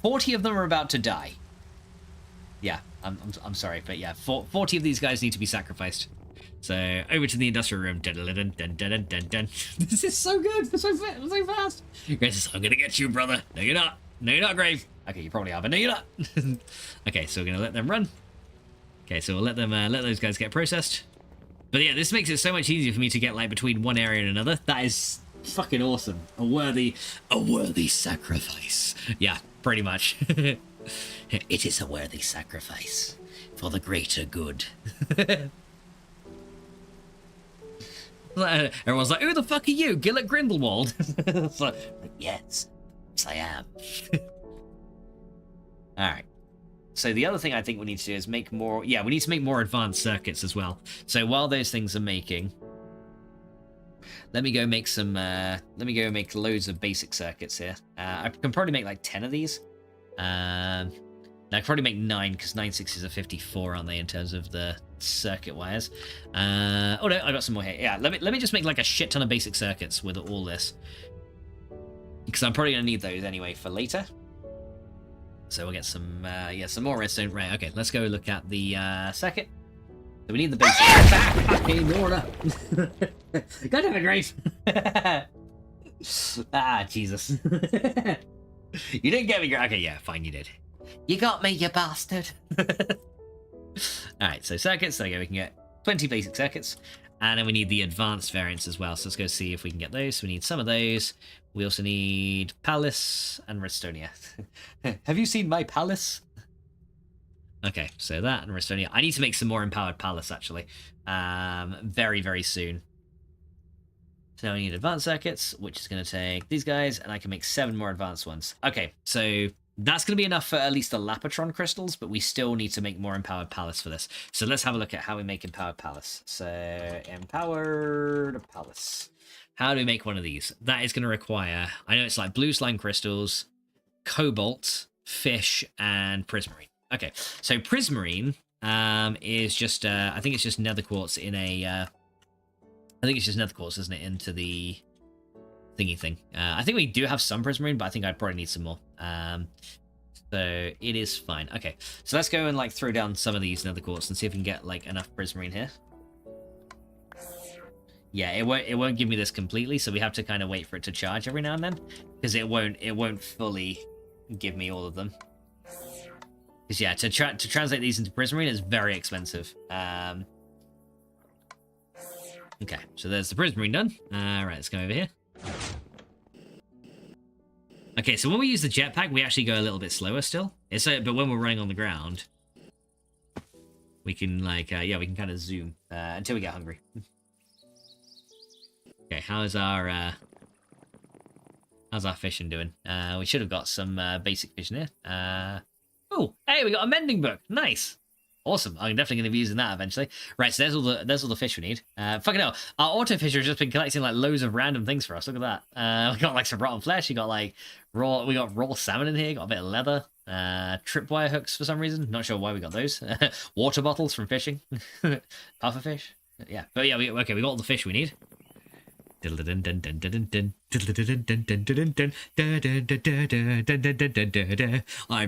40 of them are about to die. Yeah, I'm sorry, but yeah, 40 of these guys need to be sacrificed. So over to the industrial room. Dun, dun, dun, dun, dun, dun, dun. This is so good. It's so fast. Grace, I'm gonna get you, brother. No, you're not. No, you're not, Grave. Okay, you probably are, but no, you're not. Okay, so we're gonna let them run. Okay, so we'll let them let those guys get processed. But yeah, this makes it so much easier for me to get like between one area and another. That is fucking awesome. A worthy sacrifice. Yeah, pretty much. It is a worthy sacrifice for the greater good. Everyone's like, who the fuck are you? Gillett Grindelwald? It's like, yes, I am. Alright. So the other thing I think we need to do is make more... Yeah, we need to make more advanced circuits as well. So while those things are making... Let me go make some... let me go make loads of basic circuits here. I can probably make like 10 of these. I can probably make 9, because 9 6s are 54, aren't they, in terms of the circuit wires. Oh no, I got some more here. Yeah, let me just make like a shit ton of basic circuits with all this, because I'm probably gonna need those anyway for later. So we'll get some some more redstone. Right, okay, let's go look at the circuit. So we need the basic. Back in order. God damn it, Grace. Ah, Jesus. You didn't get me. Okay, yeah, fine, you did. You got me, you bastard. Alright, so circuits. There we go. We can get 20 basic circuits. And then we need the advanced variants as well. So let's go see if we can get those. So we need some of those. We also need Palace and Redstonia. Have you seen my Palace? Okay, so that and Redstonia. I need to make some more empowered Palace, actually. Very, very soon. So now we need advanced circuits, which is going to take these guys, and I can make 7 more advanced ones. Okay, so That's going to be enough for at least the Lapotron crystals, but we still need to make more Empowered Palace for this. So let's have a look at how we make Empowered Palace. So, Empowered Palace. How do we make one of these? That is going to require, I know it's like blue slime crystals, cobalt, fish, and prismarine. Okay, so prismarine is just, I think it's just nether quartz in a, I think it's just nether quartz, isn't it, into the thingy thing. I think we do have some prismarine, but I think I'd probably need some more. So it is fine. Okay, so let's go and like throw down some of these nether quartz and see if we can get like enough prismarine here. Yeah, it won't give me this completely, so we have to kind of wait for it to charge every now and then, because it won't fully give me all of them. Because yeah, to translate these into prismarine is very expensive. Okay, so there's the prismarine done. Right, let's go over here. Okay, so when we use the jetpack, we actually go a little bit slower still. But when we're running on the ground, we can like yeah, we can kind of zoom until we get hungry. Okay, how's our fishing doing? We should have got some basic fishing here. Oh, hey, we got a mending book. Nice. Awesome. I'm definitely going to be using that eventually. Right, so there's all the fish we need. Fucking hell. Our auto fisher has just been collecting like loads of random things for us. Look at that. We got like some rotten flesh. We got like raw salmon in here. Got a bit of leather. Tripwire hooks for some reason. Not sure why we got those. Water bottles from fishing. Puffer fish. Yeah. But yeah, we got all the fish we need. I'm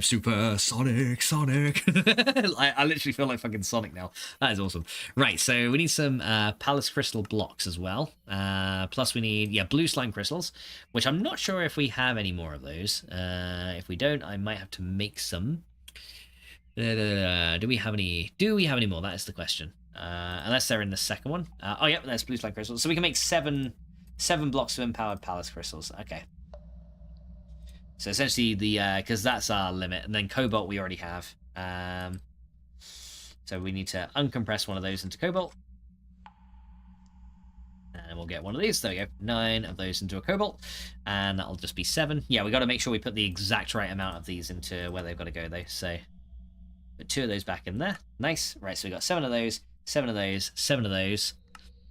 supersonic, Sonic. I literally feel like fucking Sonic now. That is awesome. Right, so we need some Palace Crystal blocks as well. Plus we need, blue slime crystals, which I'm not sure if we have any more of those. If we don't, I might have to make some. Do we have any more? That is the question. Unless they're in the second one. Oh, yeah, there's blue slime crystals. So we can make seven blocks of Empowered Palace crystals. Okay. So essentially because that's our limit. And then cobalt we already have. So we need to uncompress one of those into cobalt. And we'll get one of these. There we go. 9 of those into a cobalt. And that'll just be 7. Yeah, we got to make sure we put the exact right amount of these into where they've got to go, though. So put 2 of those back in there. Nice. Right, so we got 7 of those. 7 of those, 7 of those,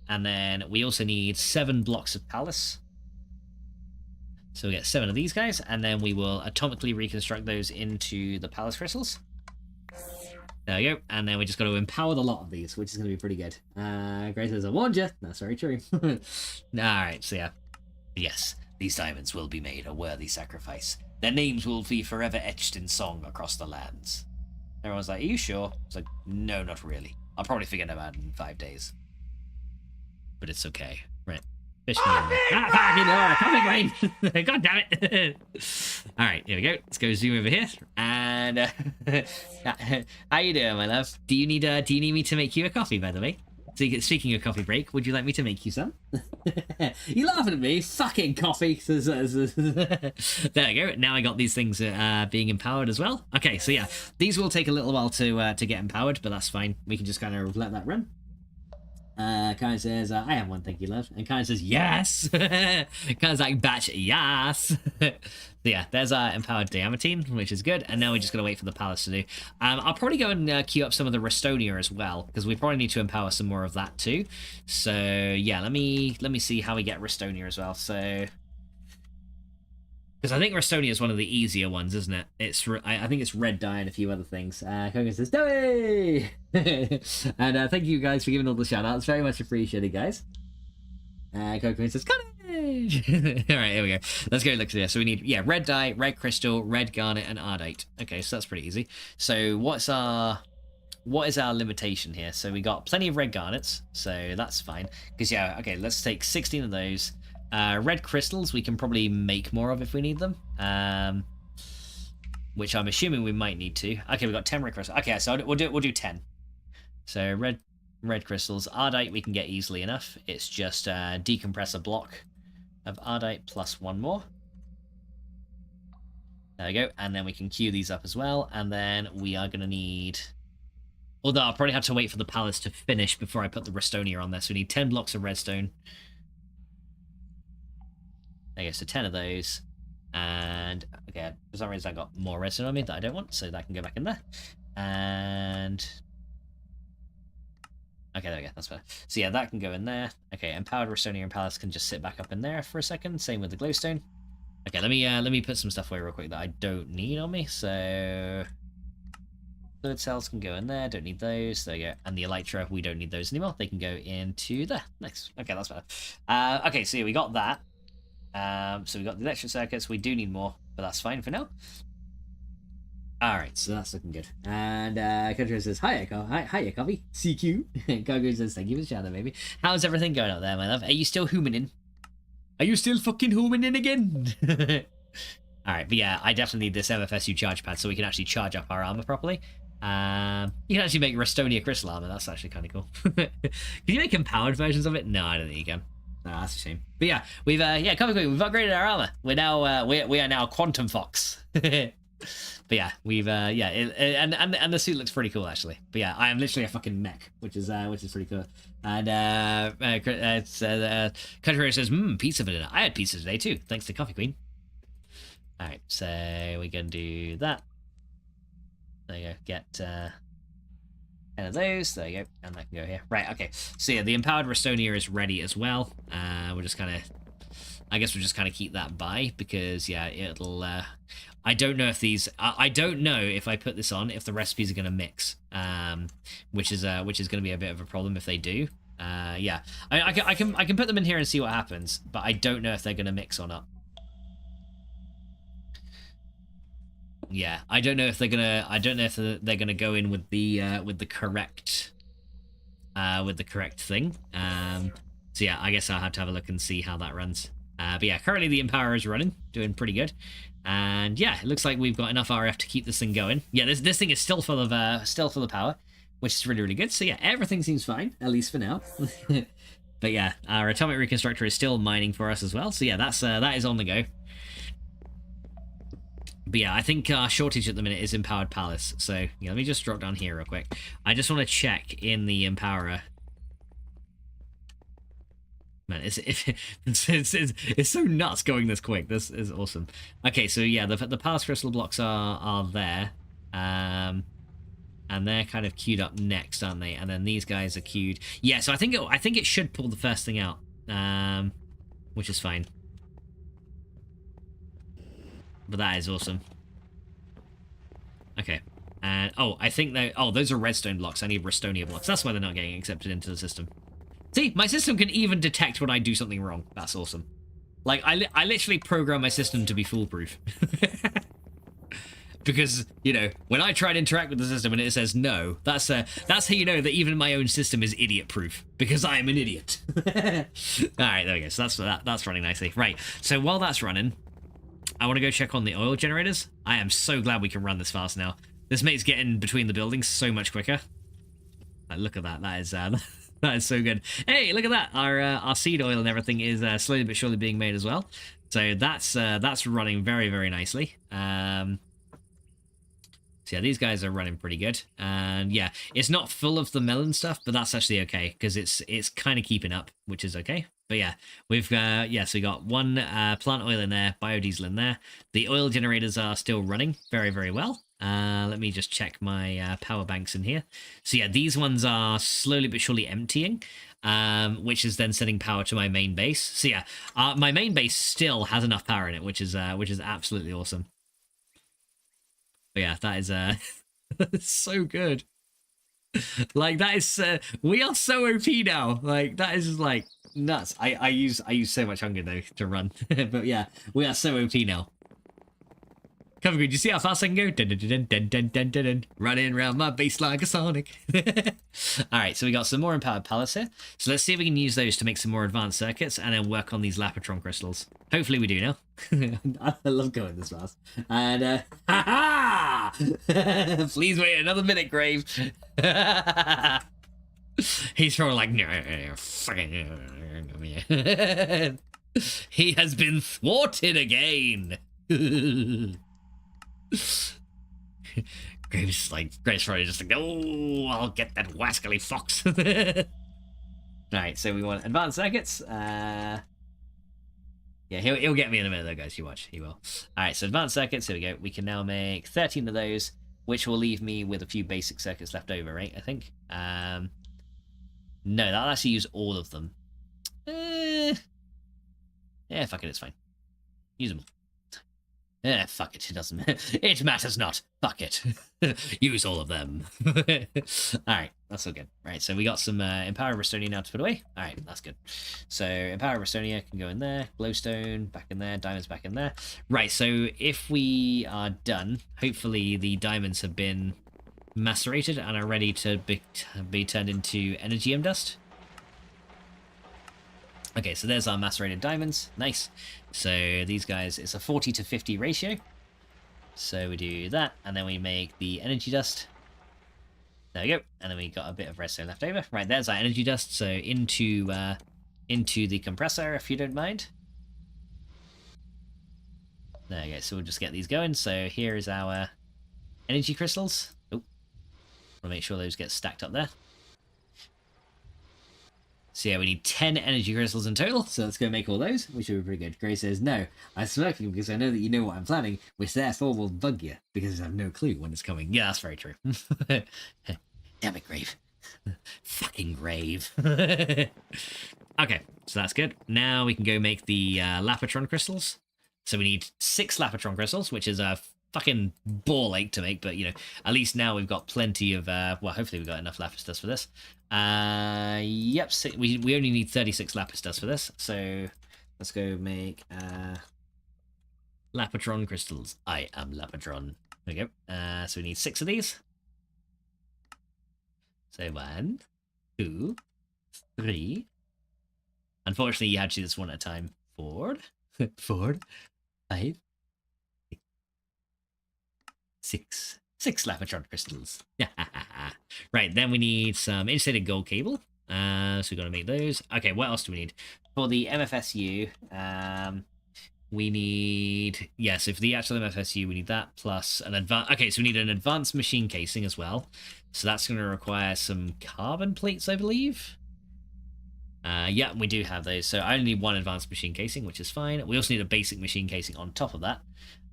and then we also need 7 blocks of Palace. So we get 7 of these guys, and then we will atomically reconstruct those into the Palace crystals. There we go, and then we just got to empower the lot of these, which is going to be pretty good. Grace says, I warned you. That's very true. Alright, so yeah. Yes, these diamonds will be made a worthy sacrifice. Their names will be forever etched in song across the lands. Everyone's like, are you sure? It's like, no, not really. I'll probably forget about it in 5 days. But it's okay. Right. Fish me in there. Coming, God damn it. Alright, here we go. Let's go zoom over here. And how you doing, my love? Do you need me to make you a coffee, by the way? So speaking of coffee break, would you like me to make you some? You laughing at me? Fucking coffee. There we go. Now I got these things being empowered as well. Okay, so yeah, these will take a little while to get empowered, but that's fine. We can just kind of let that run. Kind of says, I have one, thank you, love. And kind of says, yes. Kind of like batch, yes. So yeah, there's our empowered diamantine, which is good. And now we just gotta wait for the palace to do. I'll probably go and queue up some of the Restonia as well, because we probably need to empower some more of that too. So yeah, let me see how we get Restonia as well. So, because I think Restonia is one of the easier ones, isn't it? I think it's red dye and a few other things. Kogan says, Doey! And thank you guys for giving all the shout outs. Very much appreciated, guys. Kogan says, cottage! Alright, here we go. Let's go look at this. So we need, red dye, red crystal, red garnet, and ardite. Okay, so that's pretty easy. So what is our limitation here? So we got plenty of red garnets, so that's fine. Because okay, let's take 16 of those. Red crystals we can probably make more of if we need them. Which I'm assuming we might need to. Okay, we got 10 red crystals. Okay, so we'll do 10. So red crystals. Ardite we can get easily enough. It's just decompress a block of ardite plus 1 more. There we go. And then we can queue these up as well. And then we are going to need... Although I'll probably have to wait for the palace to finish before I put the Restonia on there. So we need 10 blocks of redstone. There you go, so 10 of those. And okay, for some reason I got more redstone on me that I don't want, so that can go back in there. And okay, there we go, that's better. So yeah, that can go in there. Okay, empowered Restonian palace can just sit back up in there for a second. Same with the glowstone. Okay, let me put some stuff away real quick that I don't need on me. So fluid cells can go in there. Don't need those. There you go. And the elytra, we don't need those anymore. They can go into there. Nice. Okay, that's better. Okay, so yeah, we got that. So we got the electric circuits. We do need more, but that's fine for now. All right, so that's looking good. And Contra says, hiya, Coffee. CQ. Cargo says, thank you for the shout out, baby. How's everything going out there, my love? Are you still humming in? Are you still fucking humming in again? All right, but yeah, I definitely need this MFSU charge pad so we can actually charge up our armor properly. You can actually make Restonia crystal armor. That's actually kind of cool. Can you make empowered versions of it? No, I don't think you can. No, that's a shame. But yeah, we've we've upgraded our armor. We're now we are now Quantum Fox. But yeah, we've and the suit looks pretty cool actually. But yeah, I am literally a fucking mech, which is pretty cool. And Country says, pizza for dinner. I had pizza today too, thanks to Coffee Queen. All right, so we're gonna do that. There you go. Get 10 of those. There you go, and that can go here. Right. Okay. So yeah, the empowered Restonia is ready as well. We're just kind of, I guess we'll just kind of keep that by because yeah, it'll. I don't know if these. I don't know if I put this on if the recipes are going to mix. Which is going to be a bit of a problem if they do. Yeah. I can put them in here and see what happens, but I don't know if they're going to mix or not. Yeah, I don't know if they're gonna. I don't know if they're gonna go in with the correct thing. So yeah, I guess I'll have to have a look and see how that runs. But yeah, currently the Empower is running, doing pretty good, and yeah, it looks like we've got enough RF to keep this thing going. Yeah, this thing is still full of power, which is really good. So yeah, everything seems fine, at least for now. But yeah, our atomic reconstructor is still mining for us as well. So yeah, that is on the go. But yeah, I think our shortage at the minute is Empowered Palace. So yeah, let me just drop down here real quick. I just want to check in the Empowerer. Man, it's so nuts going this quick. This is awesome. Okay, so yeah, the Palace Crystal blocks are there. And they're kind of queued up next, aren't they? And then these guys are queued. Yeah, so I think it should pull the first thing out. Which is fine. But that is awesome. Okay. And I think those are redstone blocks. I need Restonia blocks. That's why they're not getting accepted into the system. See, my system can even detect when I do something wrong. That's awesome. Like I literally program my system to be foolproof. Because, you know, when I try to interact with the system and it says no, that's how you know that even my own system is idiot proof, because I am an idiot. Alright, there we go. So that's running nicely. Right. So while that's running, I want to go check on the oil generators. I am so glad we can run this fast now. This makes getting between the buildings so much quicker. Like, look at that. That is so good. Hey, look at that. Our seed oil and everything is slowly but surely being made as well. So that's running very, very nicely. So yeah, these guys are running pretty good. And yeah, it's not full of the melon stuff, but that's actually okay because it's kind of keeping up, which is okay. But yeah, we've so we got one plant oil in there, biodiesel in there. The oil generators are still running very, very well. Let me just check my power banks in here. So yeah, these ones are slowly but surely emptying, which is then sending power to my main base. So yeah, my main base still has enough power in it, which is absolutely awesome. But yeah, that is that's so good. Like that is we are so OP now. Like that is just like nuts. I use so much hunger though to run. But yeah, we are so OP now. Cover good, you see how fast I can go? Dun, dun, dun, dun, dun, dun, dun, dun. Running around my base like a Sonic. Alright, so we got some more empowered pallets here. So let's see if we can use those to make some more advanced circuits and then work on these Lapotron crystals. Hopefully we do now. I love going this fast. And ha-ha! Please wait another minute, Grave. He's probably like, no, fucking. He has been thwarted again. Graves probably just like, oh, I'll get that wascally fox. Alright, so we want advanced circuits. Yeah, he'll get me in a minute, though, guys. You watch. He will. All right, so advanced circuits. Here we go. We can now make 13 of those, which will leave me with a few basic circuits left over, right? I think. No, that'll actually use all of them. Yeah, fuck it. It's fine. Use them all. Yeah, fuck it. It doesn't. It matters not. Fuck it. Use all of them. All right, that's all good. Right, so we got some Empower Restonia now to put away. All right, that's good. So Empower Restonia can go in there. Glowstone back in there. Diamonds back in there. Right, so if we are done, hopefully the diamonds have been macerated and are ready to be turned into Energium dust. Okay, so there's our macerated diamonds. Nice. So these guys, it's a 40 to 50 ratio. So we do that, and then we make the energy dust. There we go. And then we got a bit of redstone left over. Right, there's our energy dust. So into the compressor, if you don't mind. There we go. So we'll just get these going. So here is our energy crystals. Oh, want to make sure those get stacked up there. So yeah, we need 10 energy crystals in total, so let's go make all those. We should be pretty good. Gray says, no, I'm smirking because I know that you know what I'm planning, which therefore will bug you, because I have no clue when it's coming. Yeah, that's very true. Damn it, Grave. Fucking Grave. Okay, so that's good. Now we can go make the Lapatron crystals. So we need 6 Lapatron crystals, which is a fucking ball ache to make, but you know, at least now we've got plenty of well, hopefully we've got enough lapis dust for this. Yep, we only need 36 lapis dust for this, so let's go make Lapatron crystals. I am Lapatron. There we go. So we need 6 of these. So 1, 2, 3. Unfortunately, you had to do this one at a time. 4, 5, 6 Lapatron crystals. Right, then we need some insulated gold cable. So we've got to make those. Okay, what else do we need? For the MFSU, we need... Yeah, so for the actual MFSU, we need that plus an advanced... Okay, so we need an advanced machine casing as well. So that's going to require some carbon plates, I believe. Yeah, we do have those. So I only need 1 advanced machine casing, which is fine. We also need a basic machine casing on top of that.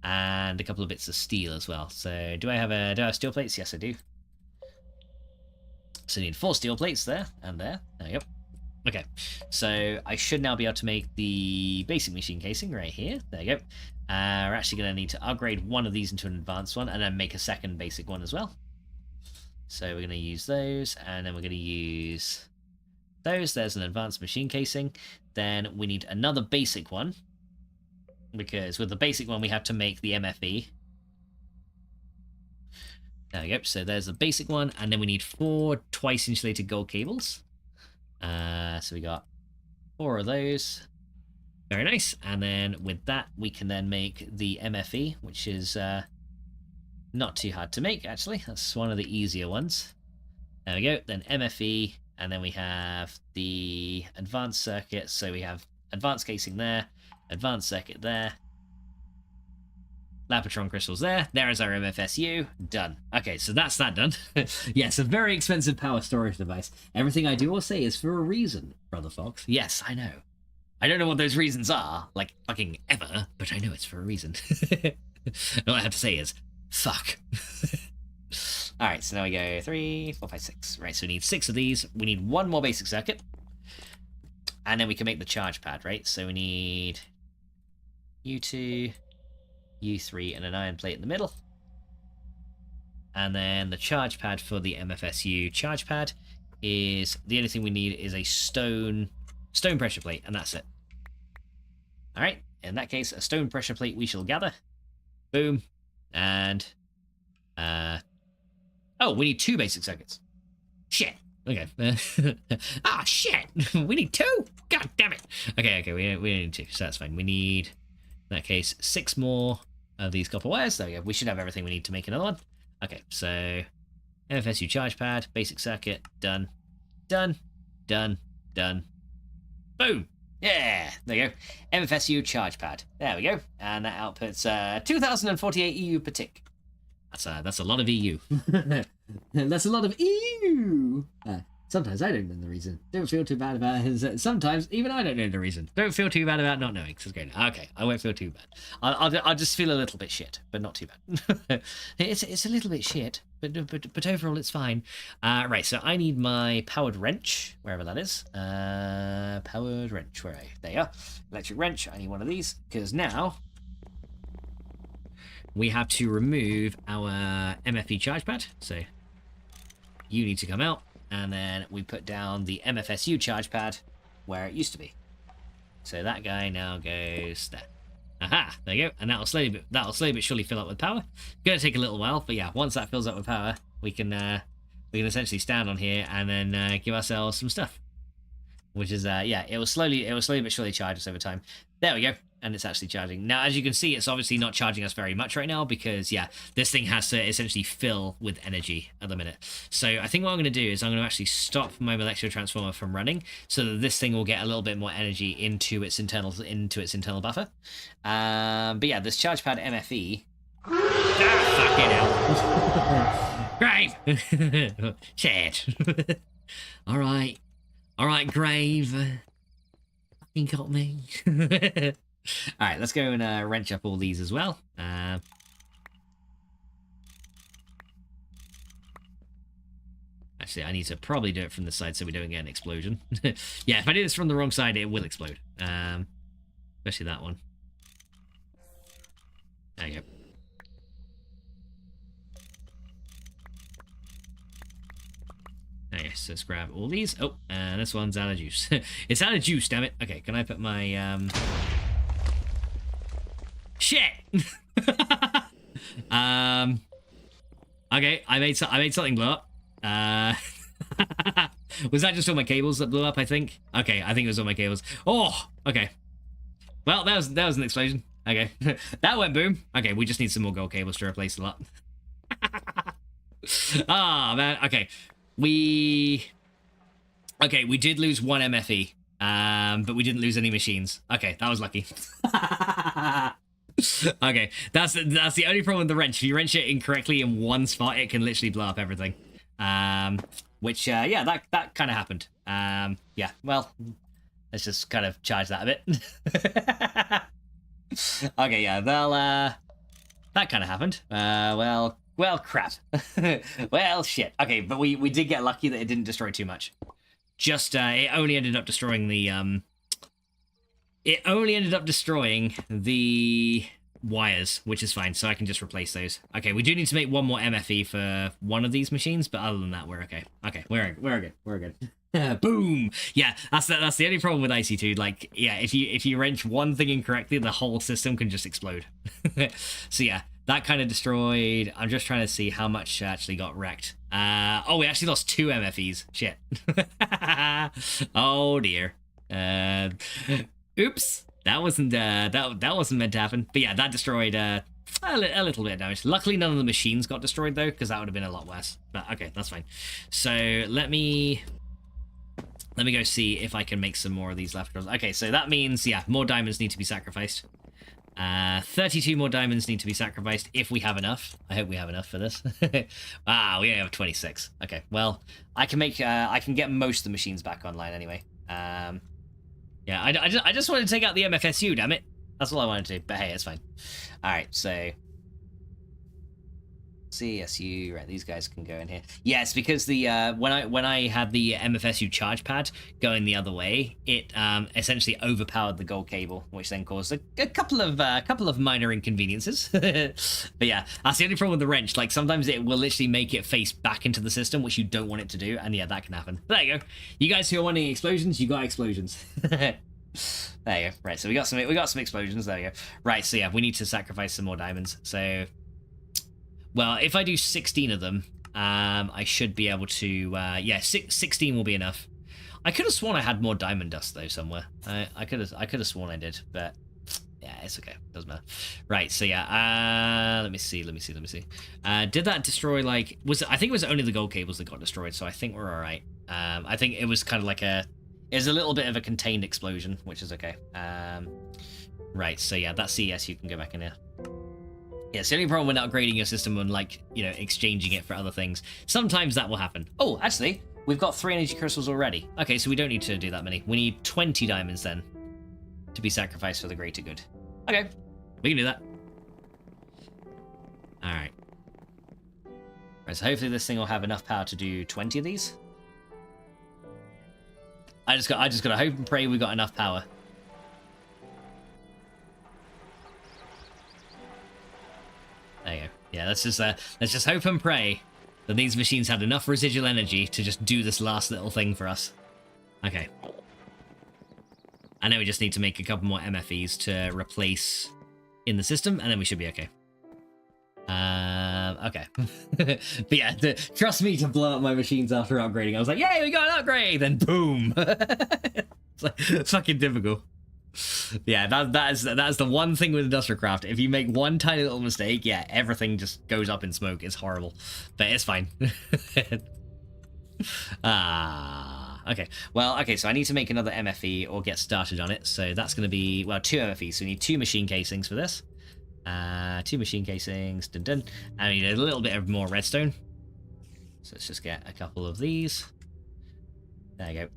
And a couple of bits of steel as well. So do I have steel plates? Yes, I do. So I need 4 steel plates there and there. There we go. Okay, so I should now be able to make the basic machine casing right here. There you go. We're actually going to need to upgrade one of these into an advanced one and then make a second basic one as well. So we're going to use those, and then we're going to use those. There's an advanced machine casing. Then we need another basic one, because with the basic one we have to make the MFE. There we go. So there's the basic one, and then we need 4 twice insulated gold cables. So we got 4 of those. Very nice. And then with that we can then make the MFE, which is not too hard to make, actually. That's one of the easier ones. There we go. Then MFE, and then we have the advanced circuit. So we have advanced casing there, advanced circuit there, Lapatron crystals there. There is our MFSU. Done. Okay, so that's that done. Yes, a very expensive power storage device. Everything I do or say is for a reason, Brother Fox. Yes, I know. I don't know what those reasons are, like fucking ever, but I know it's for a reason. All I have to say is, fuck. Alright, so now we go 3, 4, 5, 6. Right, so we need 6 of these. We need 1 more basic circuit. And then we can make the charge pad, right? So we need U2, U3, and an iron plate in the middle. And then the charge pad for the MFSU charge pad is... The only thing we need is a stone pressure plate, and that's it. Alright, in that case, a stone pressure plate we shall gather. Boom. And... oh, we need 2 basic circuits. Shit. Okay. Ah, shit. We need 2? God damn it. Okay, we need 2, so that's fine. We need, in that case, 6 more of these copper wires. There we go. We should have everything we need to make another one. Okay, so MFSU charge pad, basic circuit, done. Done. Done. Done. Boom. Yeah, there you go. MFSU charge pad. There we go. And that outputs 2048 EU per tick. That's a lot of EU. That's a lot of EU. Sometimes I don't know the reason. Don't feel too bad about it. Sometimes even I don't know the reason. Don't feel too bad about not knowing. So it's great. Okay, I won't feel too bad. I'll just feel a little bit shit, but not too bad. It's a little bit shit, but overall it's fine. Right. So I need my powered wrench, wherever that is. Powered wrench. Where are you? There you are. Electric wrench. I need one of these because now we have to remove our MFE charge pad. So you need to come out. And then we put down the MFSU charge pad where it used to be. So that guy now goes there. Aha, there you go. And that'll slowly but surely fill up with power. Gonna take a little while, but yeah, once that fills up with power, we can essentially stand on here and then give ourselves some stuff. Which is yeah, it will slowly but surely charge us over time. There we go. And it's actually charging. Now, as you can see, it's obviously not charging us very much right now because, yeah, this thing has to essentially fill with energy at the minute. So I think what I'm going to do is I'm going to actually stop my molecular transformer from running so that this thing will get a little bit more energy into its internal buffer. But yeah, this charge pad MFE. Ah, fucking hell. Grave! Shit. All right, Grave. Fucking got me. Alright, let's go and wrench up all these as well. Actually, I need to probably do it from the side so we don't get an explosion. Yeah, if I do this from the wrong side, it will explode. Especially that one. There you go. Okay, so let's grab all these. Oh, and this one's out of juice. It's out of juice, damn it. Okay, can I put my shit. Okay, I made something blow up. Was that just all my cables that blew up? I think. Okay, I think it was all my cables. Oh, okay. Well, that was an explosion. Okay, that went boom. Okay, we just need some more gold cables to replace the lot. Ah, man. Okay, we did lose one MFE, but we didn't lose any machines. Okay, that was lucky. Okay, that's the only problem with the wrench. If you wrench it incorrectly in one spot, it can literally blow up everything. Which yeah, that kind of happened. Yeah, well, let's just kind of charge that a bit. Okay, yeah, well, that kind of happened. Well, crap. Well, shit. Okay, but we did get lucky that it didn't destroy too much. Just it only ended up destroying the wires, which is fine, so I can just replace those. Okay, we do need to make one more MFE for one of these machines, but other than that, we're okay. Okay, we're good. Boom! Yeah, that's the only problem with IC2. Like, yeah, if you wrench one thing incorrectly, the whole system can just explode. So yeah, that kind of destroyed. I'm just trying to see how much actually got wrecked. Oh, we actually lost 2 MFEs. Shit. Oh dear. Oops. That wasn't that wasn't meant to happen. But yeah, that destroyed a little bit of damage. Luckily, none of the machines got destroyed though, because that would have been a lot worse. But okay, that's fine. So let me go see if I can make some more of these left. Okay, so that means yeah, more diamonds need to be sacrificed. 32 more diamonds need to be sacrificed if we have enough. I hope we have enough for this. We only have 26. Okay, well, I can get most of the machines back online anyway. Yeah, I just wanted to take out the MFSU, damn it. That's all I wanted to do, but hey, it's fine. Alright, so CSU, right, these guys can go in here. Yes, because the when I had the MFSU charge pad going the other way, it essentially overpowered the gold cable, which then caused a couple of minor inconveniences. But yeah, that's the only problem with the wrench. Like, sometimes it will literally make it face back into the system, which you don't want it to do, and yeah, that can happen. But there you go. You guys who are wanting explosions, you got explosions. There you go. Right, so we got some explosions. There you go. Right, so yeah, we need to sacrifice some more diamonds. So, well, if I do 16 of them, I should be able to. Yeah, 16 will be enough. I could have sworn I had more diamond dust though somewhere. I could have sworn I did, but yeah, it's okay. Doesn't matter. Right. So yeah. Let me see. Did that destroy like? I think it was only the gold cables that got destroyed. So I think we're all right. I think it was kind of like it was a little bit of a contained explosion, which is okay. Right. So yeah, that CES you can go back in here. Yeah, it's the only problem with upgrading your system and, like, you know, exchanging it for other things. Sometimes that will happen. Oh, actually, We've got 3 energy crystals already. Okay, so we don't need to do that many. We need 20 diamonds then to be sacrificed for the greater good. Okay, we can do that. All right. Right, so hopefully this thing will have enough power to do 20 of these. I just gotta hope and pray we got enough power. There you go. Yeah, let's just hope and pray that these machines had enough residual energy to just do this last little thing for us. Okay. I know we just need to make a couple more MFEs to replace in the system, and then we should be okay. Okay. But yeah, trust me to blow up my machines after upgrading. I was like, yay, we got an upgrade! Then boom! It's like fucking typical. Yeah, that's the one thing with industrial craft. If you make one tiny little mistake, yeah, everything just goes up in smoke. It's horrible. But it's fine. Okay. Well, okay, so I need to make another MFE or get started on it. So that's going to be, well, 2 MFEs. So we need 2 machine casings for this. 2 machine casings, dun dun. And we need a little bit of more redstone. So let's just get a couple of these. There you go.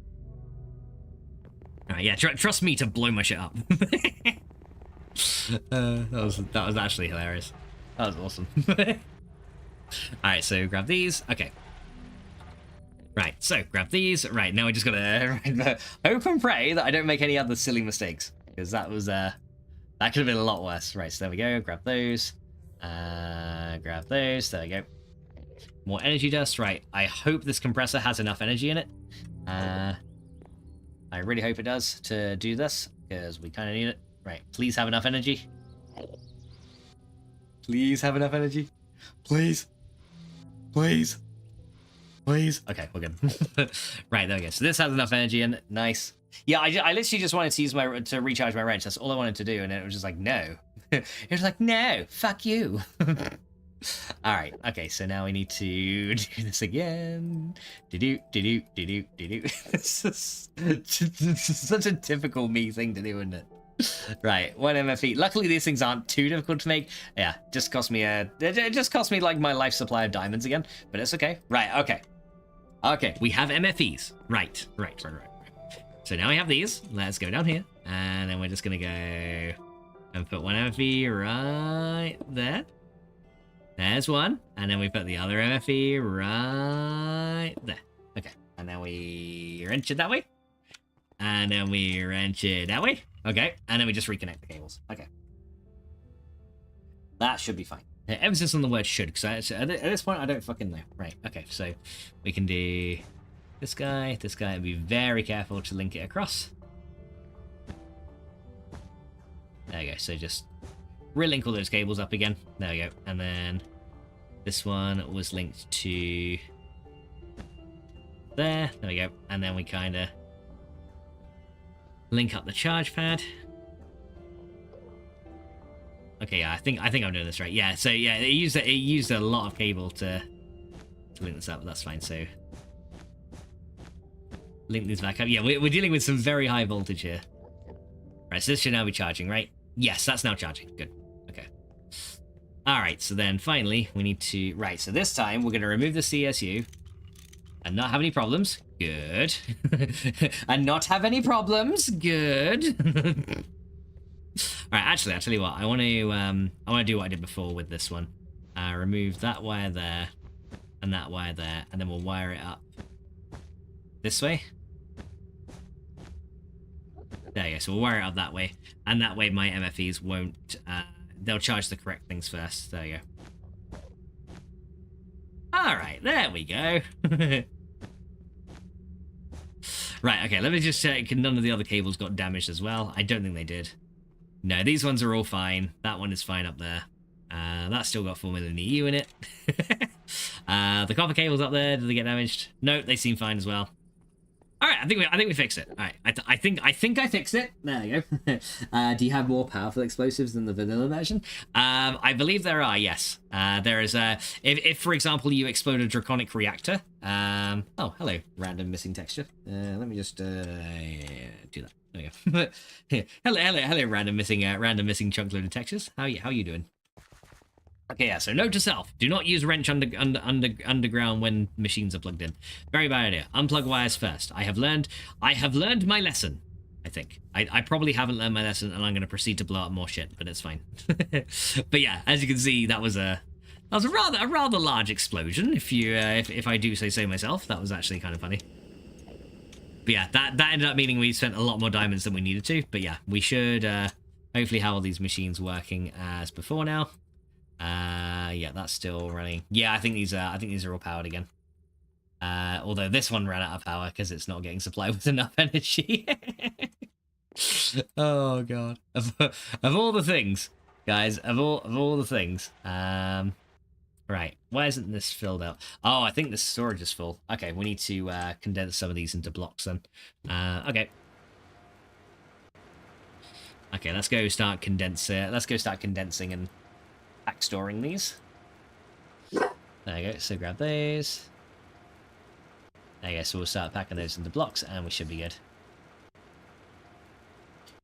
Alright, yeah, trust me to blow my shit up. That was actually hilarious. That was awesome. Alright, so grab these. Okay. Right, so grab these. Right, now we just gotta hope and pray that I don't make any other silly mistakes. Because that was, that could have been a lot worse. Right, so there we go. Grab those. Grab those. There we go. More energy dust. Right, I hope this compressor has enough energy in it. I really hope it does to do this, because we kind of need it. Right, please have enough energy. Please have enough energy. Please. Please. Please. Okay, we're good. Right, there we go. So this has enough energy in it. Nice. Yeah, I literally just wanted to use to recharge my wrench. That's all I wanted to do, and it was just like, no. It was like, no, fuck you. All right. Okay. So now we need to do this again. Do. This is such a typical me thing to do, isn't it? Right. 1 MFE. Luckily, these things aren't too difficult to make. Yeah. It just cost me like my life supply of diamonds again, but it's okay. Right. Okay. Okay. We have MFEs. Right. So now we have these. Let's go down here, and then we're just gonna go and put 1 MFE right there. There's one, and then we put the other MFE right there. Okay, and then we wrench it that way, and then we wrench it that way. Okay, and then we just reconnect the cables. Okay, that should be fine. Emphasis on the word should, because at this point I don't fucking know. Right. Okay, so we can do this guy. This guy. Be very careful to link it across. There you go. So just relink all those cables up again. There we go. And then this one was linked to there. There we go. And then we kind of link up the charge pad. Okay, yeah, I think I'm doing this right. Yeah, so yeah, it used a lot of cable to link this up. That's fine. So link these back up. Yeah, we're dealing with some very high voltage here. Right, so this should now be charging, right? Yes, that's now charging. Good. Okay. Alright, so then finally we need to... Right, so this time we're going to remove the CSU and not have any problems. Good. And not have any problems. Good. Alright, actually, I'll tell you what. I want to do what I did before with this one. Remove that wire there and that wire there, and then we'll wire it up this way. There you go, so we'll wire it up that way, and that way my MFEs won't, they'll charge the correct things first. There you go. Alright, there we go. Right, okay, let me just check none of the other cables got damaged as well. I don't think they did. No, these ones are all fine. That one is fine up there. That's still got 4 million EU in it. The copper cables up there, did they get damaged? No, they seem fine as well. All right, I think we fixed it. All right, I think I fixed it. There you go. Do you have more powerful explosives than the vanilla version? I believe there are. Yes, there is. If for example you explode a draconic reactor. Oh, hello, random missing texture. Let me just do that. There you go. hello, random missing chunk load of textures. How you doing? Okay, yeah, so note to self, do not use wrench underground when machines are plugged in. Very bad idea. Unplug wires first. I have learned my lesson, I think. I probably haven't learned my lesson, and I'm going to proceed to blow up more shit, but it's fine. But yeah, as you can see, that was a rather large explosion, if I do say so myself. That was actually kind of funny. But yeah, that ended up meaning we spent a lot more diamonds than we needed to. But yeah, we should hopefully have all these machines working as before now. Yeah, that's still running. Yeah, I think these are all powered again. Although this one ran out of power because it's not getting supplied with enough energy. Oh god. Of all the things, guys, of all the things. Right, why isn't this filled out? Oh, I think the storage is full. Okay, we need to condense some of these into blocks then. Okay. Okay, let's go start condensing and pack storing these. There you go, so grab those. There you go, so we'll start packing those into blocks and we should be good.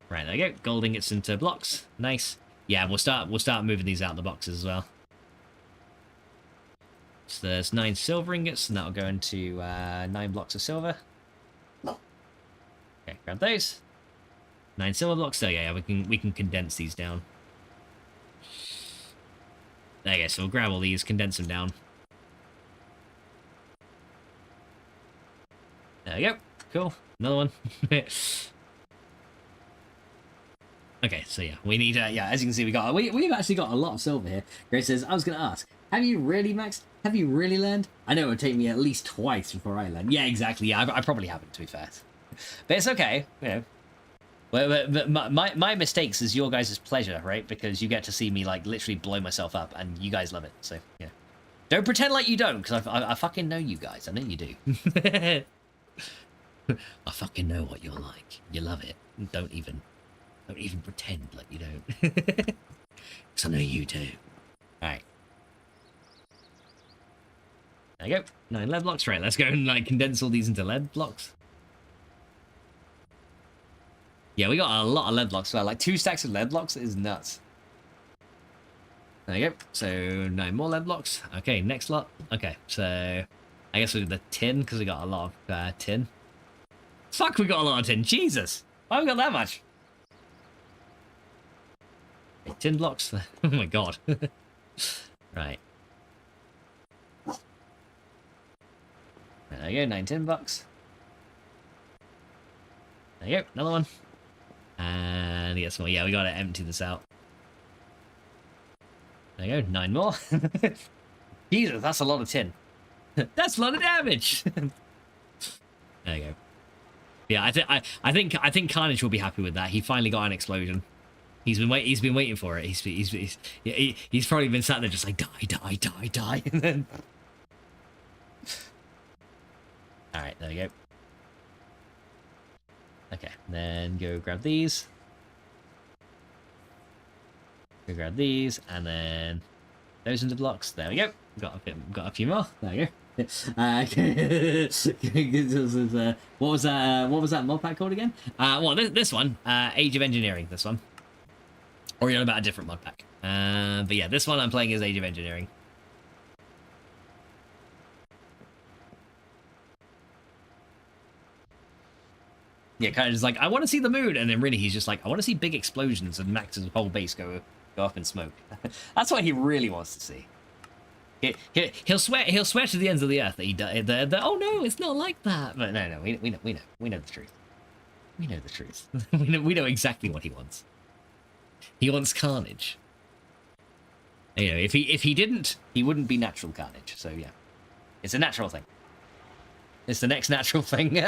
Right, there you go, gold ingots into blocks. Nice. Yeah, we'll start moving these out of the boxes as well. So there's 9 silver ingots, and that'll go into 9 blocks of silver. Okay, grab those. 9 silver blocks. There, yeah, we can condense these down. There you go. So we'll grab all these, condense them down. There you go. Cool. Another one. Okay, so yeah, we need yeah, as you can see, we've actually got a lot of silver here. Grace says, I was gonna ask, have you really, Max? Have you really learned? I know it would take me at least twice before I learn. Yeah, exactly. Yeah, I probably haven't, to be fair. But it's okay, you know. But my mistakes is your guys' pleasure, right? Because you get to see me, like, literally blow myself up, and you guys love it, so, yeah. Don't pretend like you don't, because I fucking know you guys. I know you do. I fucking know what you're like. You love it. Don't even pretend like you don't. Because I know you do. Alright. There you go. 9 lead blocks. Right, let's go and like condense all these into lead blocks. Yeah, we got a lot of lead blocks. So like 2 stacks of lead blocks is nuts. There you go. So 9 more lead blocks. Okay, next lot. Okay, so I guess we got the tin because we got a lot of tin. Fuck, we got a lot of tin. Jesus. Why have we got that much? Okay, tin blocks. Oh my god. Right. There you go, 9 tin bucks. There you go, another one. And yes, well, yeah, we gotta empty this out. There you go, 9 more. Jesus, that's a lot of tin. That's a lot of damage. There you go. Yeah, I think Carnage will be happy with that. He finally got an explosion. He's been waiting for it. He's probably been sat there just like die, and then. All right, there we go. Okay, then go grab these. Go grab these, and then those into blocks. There we go. Got a few more. There we go. What was that mod pack called again? Well, this one, Age of Engineering. This one. Or you're on about a different mod pack. But yeah, this one I'm playing is Age of Engineering. Yeah, kind of just like, I want to see the moon, and then really he's just like, I want to see big explosions and Max's whole base go up in smoke. That's what he really wants to see. He'll swear to the ends of the earth that he oh no, it's not like that. But no, we know the truth. We know the truth. we know exactly what he wants. He wants carnage. You know, if he didn't, he wouldn't be natural carnage. So yeah, it's a natural thing. It's the next natural thing.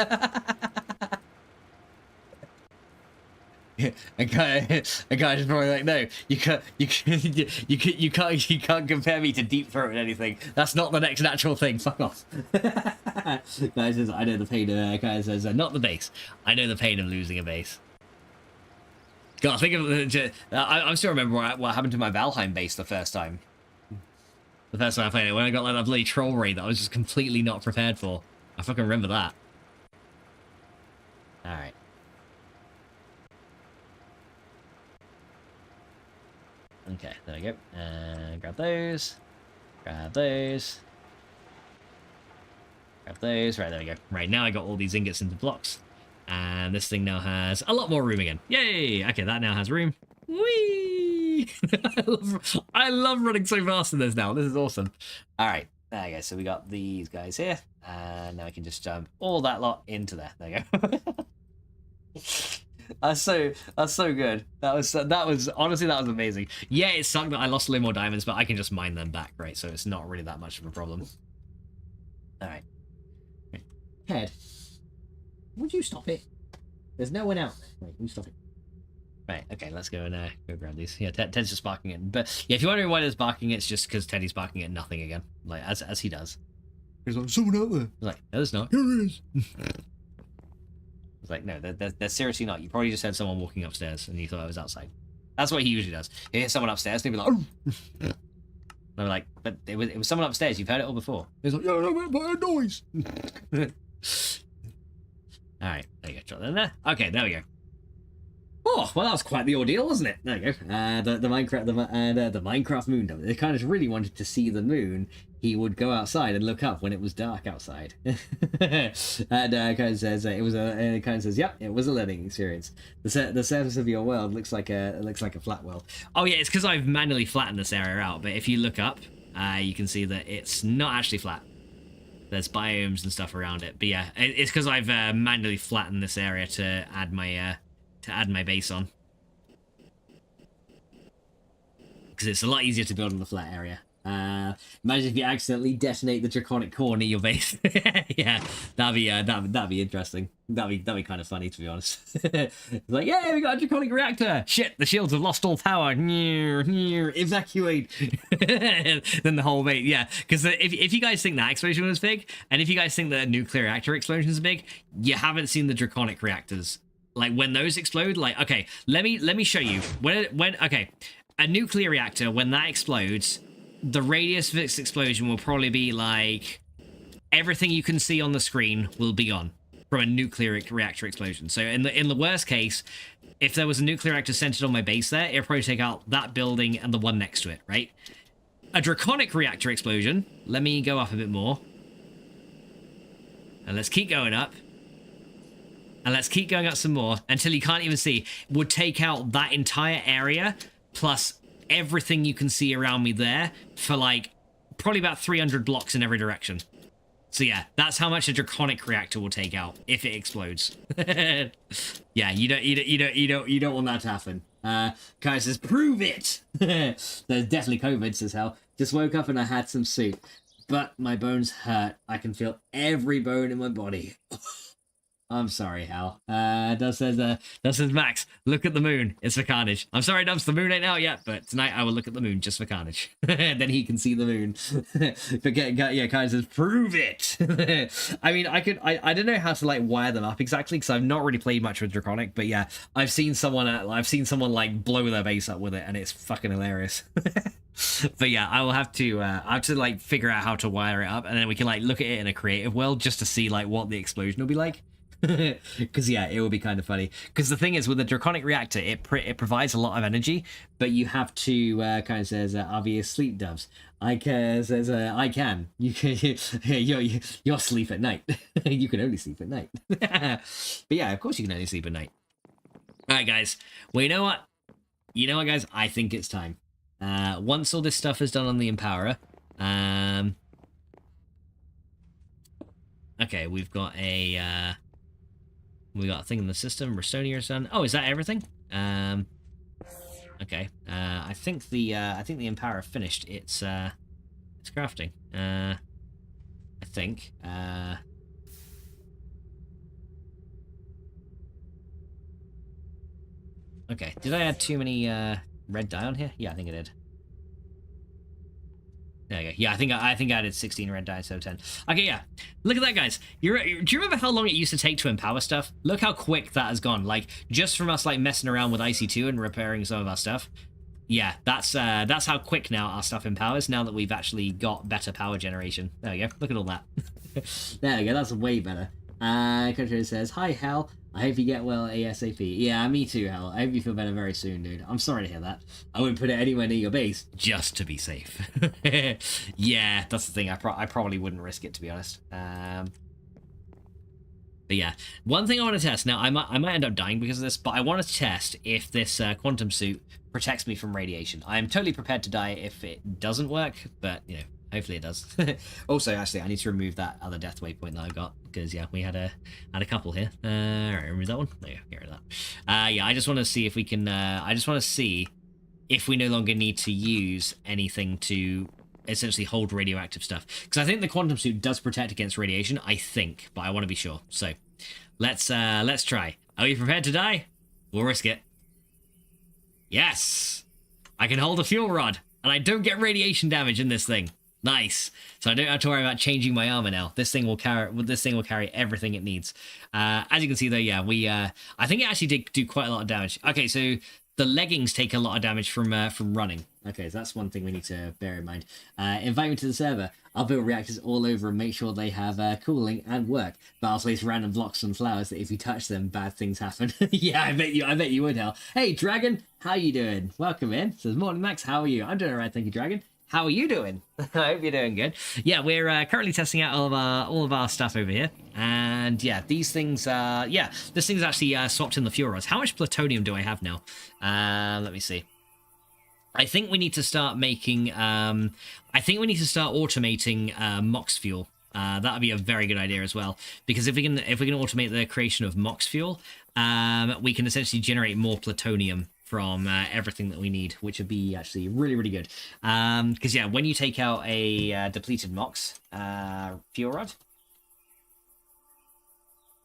A guy is probably like, no, you can't compare me to Deep Throat and anything. That's not the next natural thing. Fuck off. Guy says, I know the pain of. Guy says, not the base. I know the pain of losing a base. God, I think of. I still remember what happened to my Valheim base the first time. The first time I played it, when I got like that bloody troll raid that I was just completely not prepared for. I fucking remember that. All right. Okay, there we go. Grab those. Grab those. Grab those. Right, there we go. Right, now I got all these ingots into blocks. And this thing now has a lot more room again. Yay! Okay, that now has room. Whee! I love running so fast in this now. This is awesome. All right, there you go. So we got these guys here. And now I can just jump all that lot into there. There you go. That's so good. That was honestly, that was amazing. Yeah, it sucked that I lost a little more diamonds, but I can just mine them back, right? So it's not really that much of a problem. All right. Head. Would you stop it? There's no one out there. Wait, you stop it. Right, okay, let's go and go grab these. Yeah, Ted's just barking at. But yeah, if you're wondering why there's barking, it's just because Teddy's barking at nothing again, like as he does. He's like, someone out there. He's like, no, there's not. Here it is. It's like, no, there's seriously not. You probably just had someone walking upstairs and you thought I was outside. That's what he usually does. He hears someone upstairs and he'll be like, oh. And I'm like, but it was someone upstairs. You've heard it all before. He's like, yeah, no, but a noise. All right, there you go. Drop that in there. Okay, there we go. Oh, well, that was quite the ordeal, wasn't it? There you go. The Minecraft moon. They kind of really wanted to see the moon. He would go outside and look up when it was dark outside. And kind of says it kind of says, yep, it was a learning experience. The surface of your world looks like a flat world. Oh yeah, it's because I've manually flattened this area out. But if you look up, you can see that it's not actually flat. There's biomes and stuff around it. But yeah, it's because I've manually flattened this area to add my base on. Because it's a lot easier to build on the flat area. Imagine if you accidentally detonate the draconic core near your base. Yeah, that'd be interesting. That'd be kind of funny, to be honest. It's like, yeah, we got a draconic reactor. Shit, the shields have lost all power. Evacuate. Then the whole base, yeah. Because if you guys think that explosion was big, and if you guys think the nuclear reactor explosion is big, you haven't seen the draconic reactors. Like when those explode, like, okay, let me show you when okay, a nuclear reactor, when that explodes, the radius of its explosion will probably be like everything you can see on the screen will be gone from a nuclear reactor explosion. So in the worst case, if there was a nuclear reactor centered on my base there, it'll probably take out that building and the one next to it, right? A draconic reactor explosion, let me go up a bit more. And let's keep going up. And let's keep going up some more until you can't even see. Would take out that entire area plus everything you can see around me there for like probably about 300 blocks in every direction. So yeah, that's how much a draconic reactor will take out if it explodes. Yeah, you don't want that to happen. Kai says, prove it. There's definitely COVID, says Hal. Just woke up and I had some soup, but my bones hurt. I can feel every bone in my body. I'm sorry, Hal. Does says Max, look at the moon. It's for carnage. I'm sorry, Dubs, the moon ain't out yet, but tonight I will look at the moon just for carnage. Then he can see the moon. Yeah, Kai says, prove it. I mean, I don't know how to like wire them up exactly because I've not really played much with Draconic, but yeah, I've seen someone like blow their base up with it, and it's fucking hilarious. But yeah, I have to like figure out how to wire it up, and then we can like look at it in a creative world just to see like what the explosion will be like. Because yeah, it will be kind of funny. Because the thing is, with the draconic reactor, it provides a lot of energy, but you have to kind of says, "Are we asleep, Doves?" I can says, "I can." You can. You're asleep at night. You can only sleep at night. But yeah, of course you can only sleep at night. All right, guys. Well, you know what? Guys? I think it's time. Once all this stuff is done on the Empowerer, okay, we've got a thing in the system. Restonia is done. Oh, is that everything? Okay. I think the Empowerer finished its crafting. I think. Okay. Did I add too many red dye on here? Yeah, I think I did. There you go. Yeah, I think I added 16 red dye instead of 10. Okay, yeah. Look at that, guys. Do you remember how long it used to take to empower stuff? Look how quick that has gone. Like, just from us, like, messing around with IC2 and repairing some of our stuff. Yeah, that's how quick now our stuff empowers, now that we've actually got better power generation. There we go. Look at all that. There we go. That's way better. Control says, hi, Hal. I hope you get well ASAP. Yeah, me too, Hal. I hope you feel better very soon, dude. I'm sorry to hear that. I wouldn't put it anywhere near your base just to be safe. Yeah, that's the thing. I probably wouldn't risk it, to be honest. But yeah, one thing I want to test now. I might end up dying because of this, but I want to test if this quantum suit protects me from radiation. I am totally prepared to die if it doesn't work, but you know, hopefully it does. Also, actually, I need to remove that other death waypoint that I've got because yeah, we had a couple here. All right, remove that one. There you go, get rid of that. Yeah, I just want to see if we can. I just want to see if we no longer need to use anything to essentially hold radioactive stuff, because I think the quantum suit does protect against radiation. I think, but I want to be sure. So let's try. Are you prepared to die? We'll risk it. Yes, I can hold a fuel rod, and I don't get radiation damage in this thing. Nice. So I don't have to worry about changing my armor now. This thing will carry everything it needs. As you can see, though, yeah, I think it actually did do quite a lot of damage. Okay, so the leggings take a lot of damage from running. Okay, so that's one thing we need to bear in mind. Invite me to the server. I'll build reactors all over and make sure they have cooling and work. But I'll place random blocks and flowers that if you touch them, bad things happen. Yeah, I bet you would, Hal. Hey, Dragon, how you doing? Welcome in. Says, morning, Max. How are you? I'm doing all right, thank you, Dragon. How are you doing? I hope you're doing good. Yeah, we're currently testing out all of our stuff over here, and yeah, these things. This thing's actually swapped in the fuel rods. How much plutonium do I have now? Let me see. I think we need to start making. I think we need to start automating MOX fuel. That would be a very good idea as well, because if we can automate the creation of MOX fuel, we can essentially generate more plutonium from everything that we need, which would be actually really, really good. Because yeah, when you take out a depleted MOX fuel rod,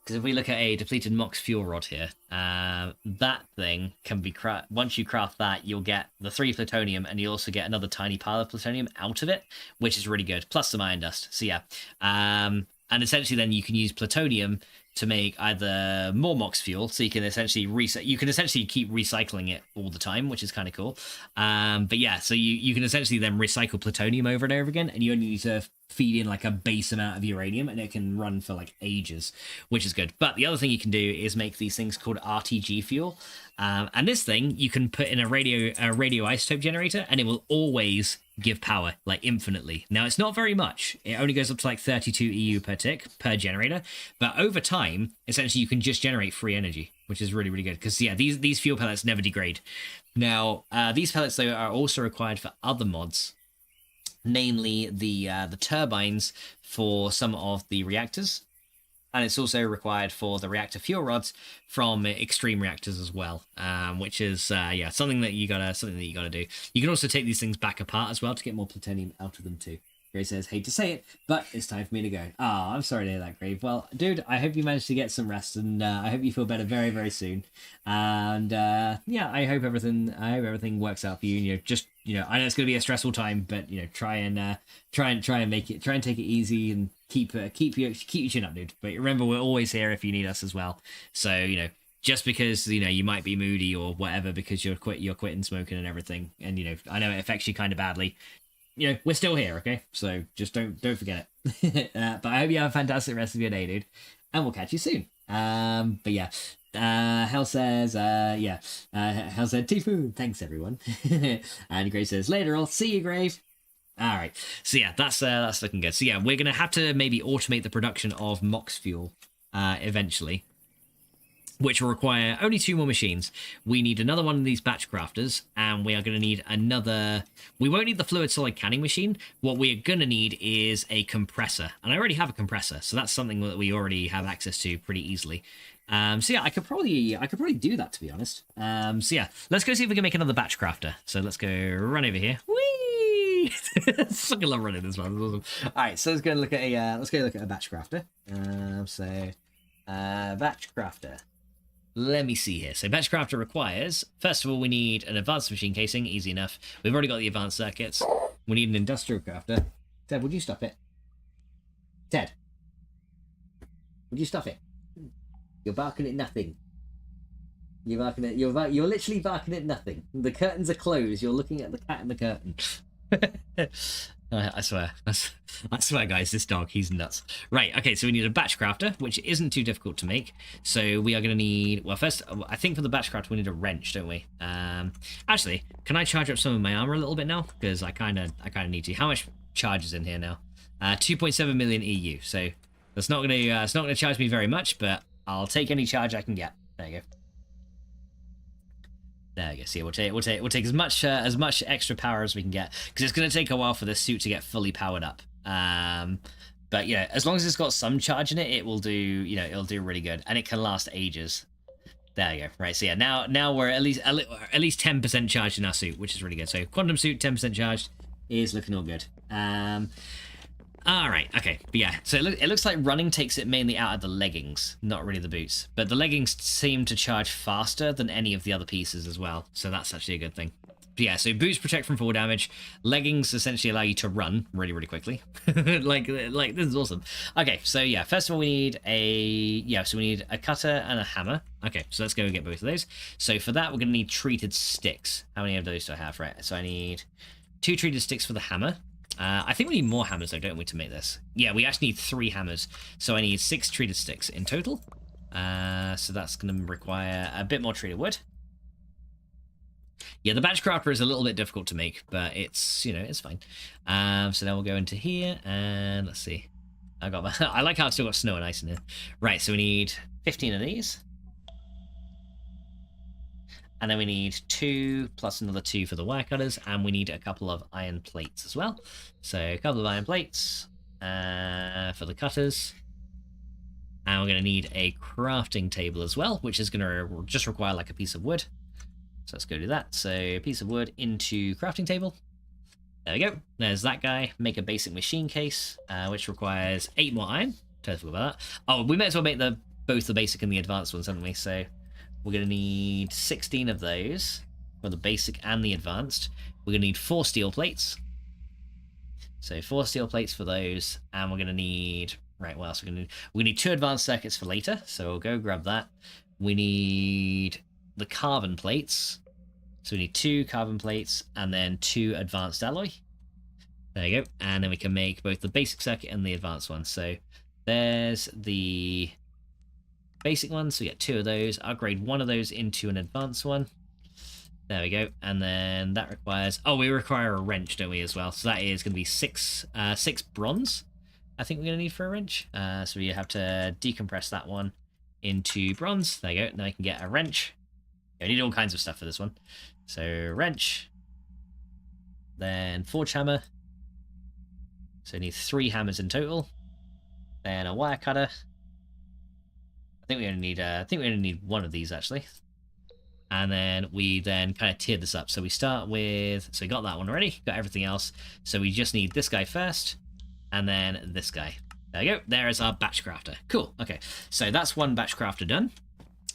because if we look at a depleted MOX fuel rod here, that thing can be once you craft that, you'll get the 3 plutonium, and you'll also get another tiny pile of plutonium out of it, which is really good, plus some iron dust. So yeah, and essentially then you can use plutonium to make either more MOX fuel, so you can essentially keep recycling it all the time, which is kind of cool. But yeah, so you can essentially then recycle plutonium over and over again, and you only need to feed in like a base amount of uranium, and it can run for like ages, which is good. But the other thing you can do is make these things called RTG fuel, and this thing you can put in a radioisotope generator, and it will always give power, like infinitely. Now, it's not very much. It only goes up to like 32 EU per tick per generator, but over time, essentially, you can just generate free energy, which is really, really good. Because yeah, these fuel pellets never degrade. Now, these pellets though are also required for other mods, namely the turbines for some of the reactors. And it's also required for the reactor fuel rods from extreme reactors as well, which is something that you gotta do. You can also take these things back apart as well to get more plutonium out of them too. Gray says, hate to say it, but it's time for me to go. Oh, I'm sorry to hear that, Grave. Well, dude, I hope you managed to get some rest, and I hope you feel better very, very soon. And yeah, I hope everything works out for you. And I know it's going to be a stressful time, but try and take it easy and keep your chin up, dude. But remember, we're always here if you need us as well. So just because you might be moody or whatever because you're quitting smoking and everything, and I know it affects you kind of badly. We're still here, okay? So just don't forget it. But I hope you have a fantastic rest of your day, dude, and we'll catch you soon. But yeah, Hell says, Hell said, Tifu, thanks everyone. And Grave says, later, I'll see you, Grave. All right, so yeah, that's looking good. So yeah, we're gonna have to maybe automate the production of MOX fuel eventually, which will require only 2 more machines. We need another one of these batch crafters, and we are going to need another. We won't need the fluid solid canning machine. What we're going to need is a compressor, and I already have a compressor, so that's something that we already have access to pretty easily. So yeah, I could probably do that, to be honest. So yeah, let's go see if we can make another batch crafter. So let's go run over here. Whee! I fucking love running this one. Awesome. All right, so let's go look at a batch crafter. Batch crafter. Let me see here. So batch crafter requires, first of all, we need an advanced machine casing. Easy enough. We've already got the advanced circuits. We need an industrial crafter. Ted, would you stop it? Ted, would you stop it? You're barking at nothing. You're literally barking at nothing. The curtains are closed. You're looking at the cat in the curtain. I swear. I swear, guys, this dog, he's nuts. Right, okay, so we need a batch crafter, which isn't too difficult to make. So we are going to need... Well, first, I think for the batch crafter, we need a wrench, don't we? Actually, can I charge up some of my armor a little bit now? Because I kind of need to. How much charge is in here now? 2.7 million EU. So that's not going to charge me very much, but I'll take any charge I can get. There you go. There you go. See, we'll take as much extra power as we can get, because it's going to take a while for this suit to get fully powered up. But yeah, as long as it's got some charge in it, it will do. It'll do really good, and it can last ages. There you go. Right. So yeah, now we're at least 10% charged in our suit, which is really good. So quantum suit 10% charged is looking all good. All right, okay, but yeah, so it looks like running takes it mainly out of the leggings, not really the boots. But the leggings seem to charge faster than any of the other pieces as well, so that's actually a good thing. But yeah, so boots protect from fall damage, leggings essentially allow you to run really, really quickly. like this is awesome. Okay, so yeah, first of all we need a cutter and a hammer. Okay, so let's go get both of those. So for that we're gonna need treated sticks. How many of those do I have? Right, so I need 2 treated sticks for the hammer. I think we need more hammers though, don't we, to make this? Yeah, we actually need 3 hammers. So I need 6 treated sticks in total. So that's going to require a bit more treated wood. Yeah, the batch crafter is a little bit difficult to make, but it's, it's fine. So now we'll go into here and let's see. I like how I've still got snow and ice in here. Right, so we need 15 of these. And then we need 2 plus another 2 for the wire cutters, and we need a couple of iron plates as well. So a couple of iron plates for the cutters. And we're going to need a crafting table as well, which is going to just require like a piece of wood. So let's go do that. So a piece of wood into crafting table. There we go. There's that guy. Make a basic machine case, which requires 8 more iron. Totally forgot about that. Oh, we might as well make both the basic and the advanced ones, haven't we? So we're going to need 16 of those for the basic and the advanced. We're going to need 4 steel plates. So 4 steel plates for those. And we're going to need... Right, what else are we going to need? We're going to need 2 advanced circuits for later. So we'll go grab that. We need the carbon plates. So we need 2 carbon plates and then 2 advanced alloy. There you go. And then we can make both the basic circuit and the advanced one. So there's the... basic one, so we get 2 of those. Upgrade 1 of those into an advanced one. There we go. And then that requires... Oh, we require a wrench, don't we, as well? So that is going to be 6 bronze, I think we're going to need for a wrench. So we have to decompress that one into bronze. There you go. Now we can get a wrench. We need all kinds of stuff for this one. So wrench. Then forge hammer. So we need 3 hammers in total. Then a wire cutter. I think we only need 1 of these actually. And then we kind of tiered this up. So we start with, so we got that one already, got everything else. So we just need this guy first, and then this guy. There you go. There is our batch crafter. Cool. Okay. So that's 1 batch crafter done,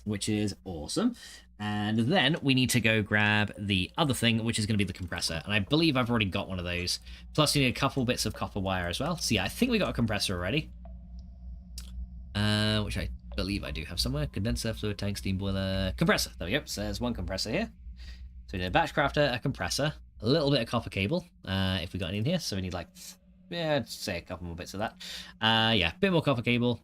which is awesome. And then we need to go grab the other thing, which is going to be the compressor. And I believe I've already got one of those. Plus we need a couple bits of copper wire as well. So yeah, I think we got a compressor already. Which I believe I do have somewhere. Condenser, fluid tank, steam boiler, compressor. There we go. So there's 1 compressor here. So we need a batch crafter, a compressor, a little bit of copper cable, if we got any in here. So we need like, yeah, say a couple more bits of that. Yeah, a bit more copper cable.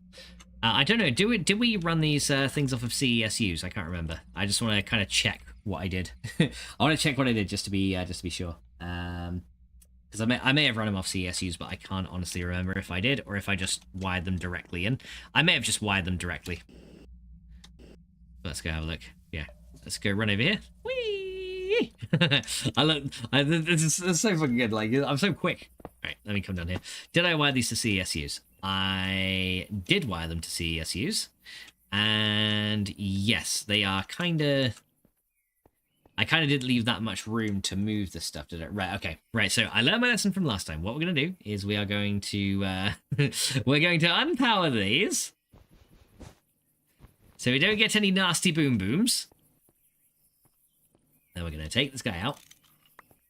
I don't know. Did we run these things off of CESUs? I can't remember. I just want to kind of check what I did. I want to check what I did just to be sure. Because I may have run them off CESUs, but I can't honestly remember if I did or if I just wired them directly in. I may have just wired them directly. Let's go have a look. Yeah, let's go run over here. Whee! This is so fucking good. Like, I'm so quick. Right, let me come down here. Did I wire these to CESUs? I did wire them to CESUs, and yes, they are kind of... I kind of didn't leave that much room to move this stuff, did it? Right, okay. Right, so I learned my lesson from last time. What we're going to do is we are going to... we're going to unpower these, so we don't get any nasty boom booms. Then we're going to take this guy out.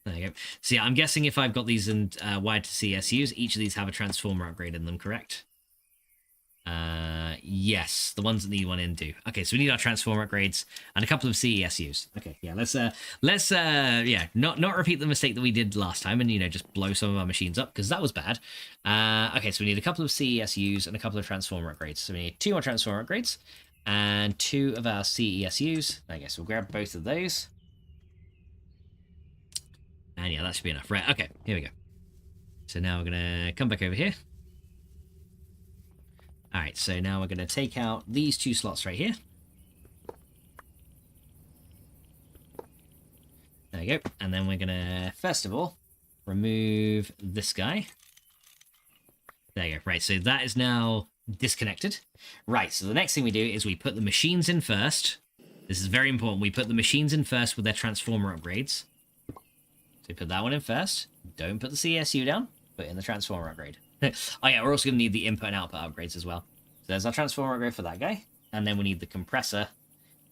There you go. So yeah, I'm guessing if I've got these and wired to CSUs, each of these have a transformer upgrade in them, correct? Yes, the ones that need one in do. Okay, so we need our transformer upgrades and a couple of CESUs. Okay, yeah, let's not repeat the mistake that we did last time and, you know, just blow some of our machines up, because that was bad. Okay, so we need a couple of CESUs and a couple of transformer upgrades. So we need 2 more transformer upgrades and 2 of our CESUs. I guess we'll grab both of those. And yeah, that should be enough. Right, okay, here we go. So now we're going to come back over here. Alright, so now we're going to take out these 2 slots right here. There we go. And then we're going to, first of all, remove this guy. There you go. Right, so that is now disconnected. Right, so the next thing we do is we put the machines in first. This is very important. We put the machines in first with their transformer upgrades. So put that one in first. Don't put the CSU down. Put in the transformer upgrade. Oh yeah, we're also going to need the input and output upgrades as well. So there's our transformer upgrade for that guy. And then we need the compressor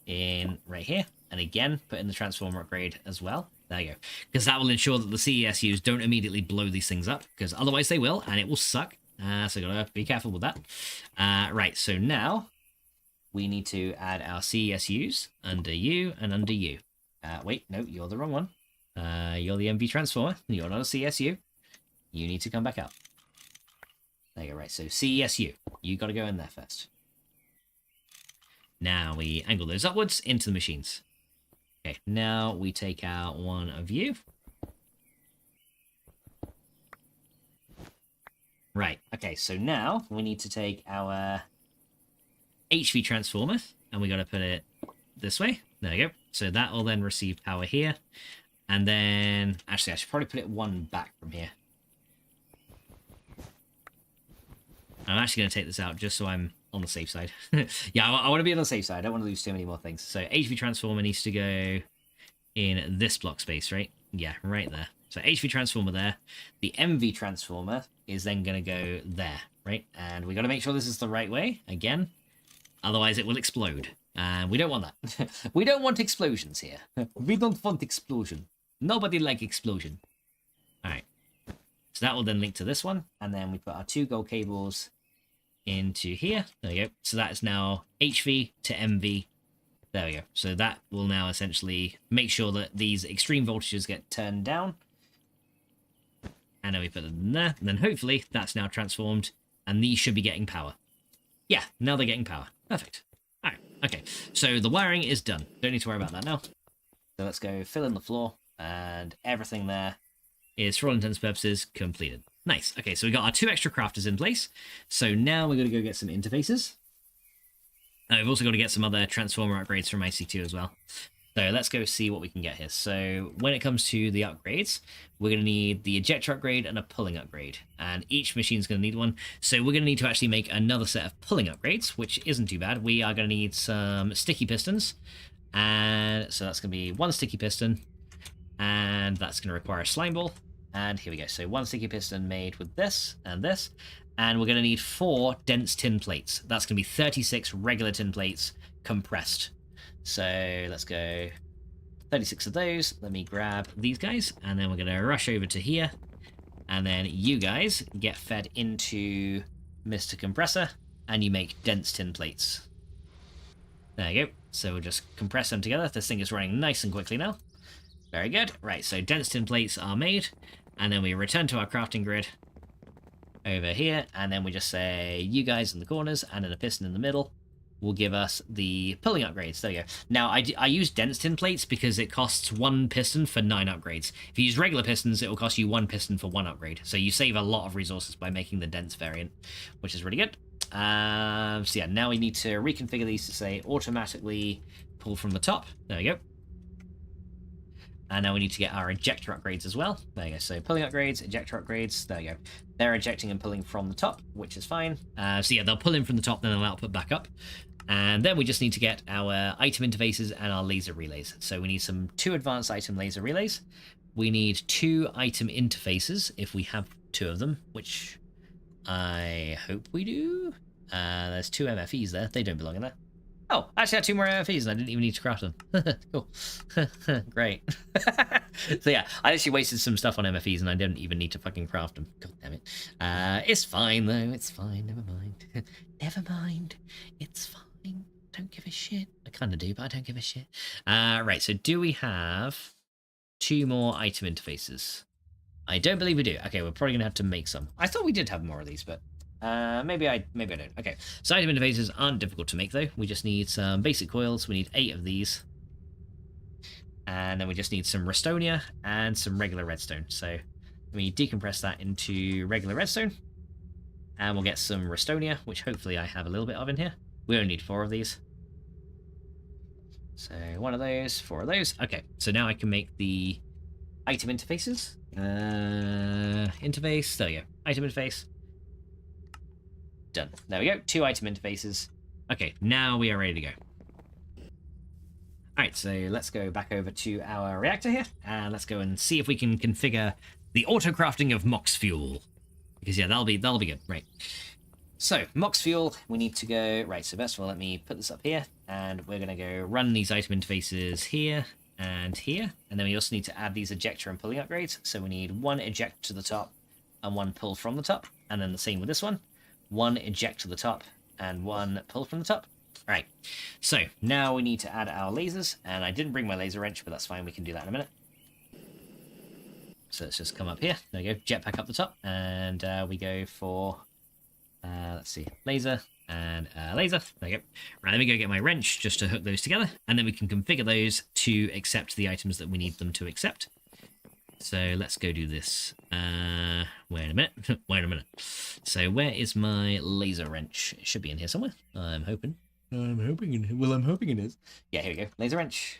in right here. And again, put in the transformer upgrade as well. There you go. Because that will ensure that the CESUs don't immediately blow these things up. Because otherwise they will, and it will suck. So gotta be careful with that. Right, so now we need to add our CESUs under you and under you. Wait, no, you're the wrong one. You're the MV transformer. You're not a CSU. You need to come back out. There you go, right. So CESU, you got to go in there first. Now we angle those upwards into the machines. Okay, now we take out one of you. Right, okay, so now we need to take our HV transformer and we got to put it this way. There you go. So that will then receive power here. And then, actually, I should probably put it one back from here. I'm actually going to take this out just so I'm on the safe side. Yeah, I want to be on the safe side. I don't want to lose too many more things. So HV transformer needs to go in this block space, right? Yeah, right there. So HV transformer there. The MV transformer is then going to go there, right? And we got to make sure this is the right way, again. Otherwise, it will explode. And we don't want that. We don't want explosions here. We don't want explosion. Nobody like explosion. All right. So that will then link to this one. And then we put our 2 gold cables into here. There we go. So that is now HV to MV. There we go. So that will now essentially make sure that these extreme voltages get turned down. And then we put them in there. And then hopefully that's now transformed. And these should be getting power. Yeah, now they're getting power. Perfect. All right. Okay. So the wiring is done. Don't need to worry about that now. So let's go fill in the floor. And everything there is, for all intents and purposes, completed. Nice. Okay, so we got our 2 extra crafters in place. So now we're going to go get some interfaces. We've also got to get some other transformer upgrades from IC2 as well. So let's go see what we can get here. So when it comes to the upgrades, we're going to need the ejector upgrade and a pulling upgrade. And each machine's going to need one. So we're going to need to actually make another set of pulling upgrades, which isn't too bad. We are going to need some sticky pistons. And so that's going to be 1 sticky piston. And that's going to require a slime ball. And here we go. So 1 sticky piston made with this and this. And we're going to need 4 dense tin plates. That's going to be 36 regular tin plates compressed. So let's go 36 of those. Let me grab these guys. And then we're going to rush over to here. And then you guys get fed into Mr. Compressor. And you make dense tin plates. There you go. So we'll just compress them together. This thing is running nice and quickly now. Very good. Right, so dense tin plates are made. And then we return to our crafting grid over here. And then we just say, you guys in the corners and then a piston in the middle will give us the pulling upgrades. There you go. Now, I use dense tin plates because it costs 1 piston for 9 upgrades. If you use regular pistons, it will cost you 1 piston for 1 upgrade. So you save a lot of resources by making the dense variant, which is really good. So yeah, now we need to reconfigure these to say automatically pull from the top. There we go. And now we need to get our ejector upgrades as well. There you go. So pulling upgrades, ejector upgrades. There you go. They're ejecting and pulling from the top, which is fine. So yeah, they'll pull in from the top, then they'll output back up. And then we just need to get our item interfaces and our laser relays. So we need some 2 advanced item laser relays. We need 2 item interfaces if we have 2 of them, which I hope we do. There's 2 MFEs there. They don't belong in there. Oh, actually I had 2 more MFEs and I didn't even need to craft them. Cool. Great. So yeah, I actually wasted some stuff on MFEs and I didn't even need to fucking craft them. God damn it. It's fine though, it's fine, never mind. Never mind. It's fine. Don't give a shit. I kinda do, but I don't give a shit. Right, so do we have 2 more item interfaces? I don't believe we do. Okay, we're probably gonna have to make some. I thought we did have more of these, but maybe I don't. Okay, so item interfaces aren't difficult to make though. We just need some basic coils. We need 8 of these, and then we just need some Restonia and some regular redstone. So let me decompress that into regular redstone, and we'll get some Restonia, which hopefully I have a little bit of in here. We only need 4 of these. So 1 of those, 4 of those. Okay, so now I can make the item interfaces. Interface. There we go. Item interface. Done. There we go. 2 item interfaces. Okay, now we are ready to go. Alright, so let's go back over to our reactor here, and let's go and see if we can configure the auto-crafting of Mox Fuel. Because yeah, that'll be good. Right. So, Mox Fuel, we need to go... Right, so first of all, let me put this up here, and we're going to go run these item interfaces here, and here, and then we also need to add these ejector and pulling upgrades. So we need 1 eject to the top and 1 pull from the top, and then the same with this one. 1 eject to the top and 1 pull from the top. Right, so now we need to add our lasers, and I didn't bring my laser wrench, but that's fine, we can do that in a minute. So let's just come up here, there we go, jetpack up the top, and we go for, let's see, laser and laser, there we go. Right, let me go get my wrench just to hook those together, and then we can configure those to accept the items that we need them to accept. So let's go do this. Wait a minute. Wait a minute. So where is my laser wrench? It should be in here somewhere. I'm hoping. I'm hoping it is. Yeah, here we go. Laser wrench.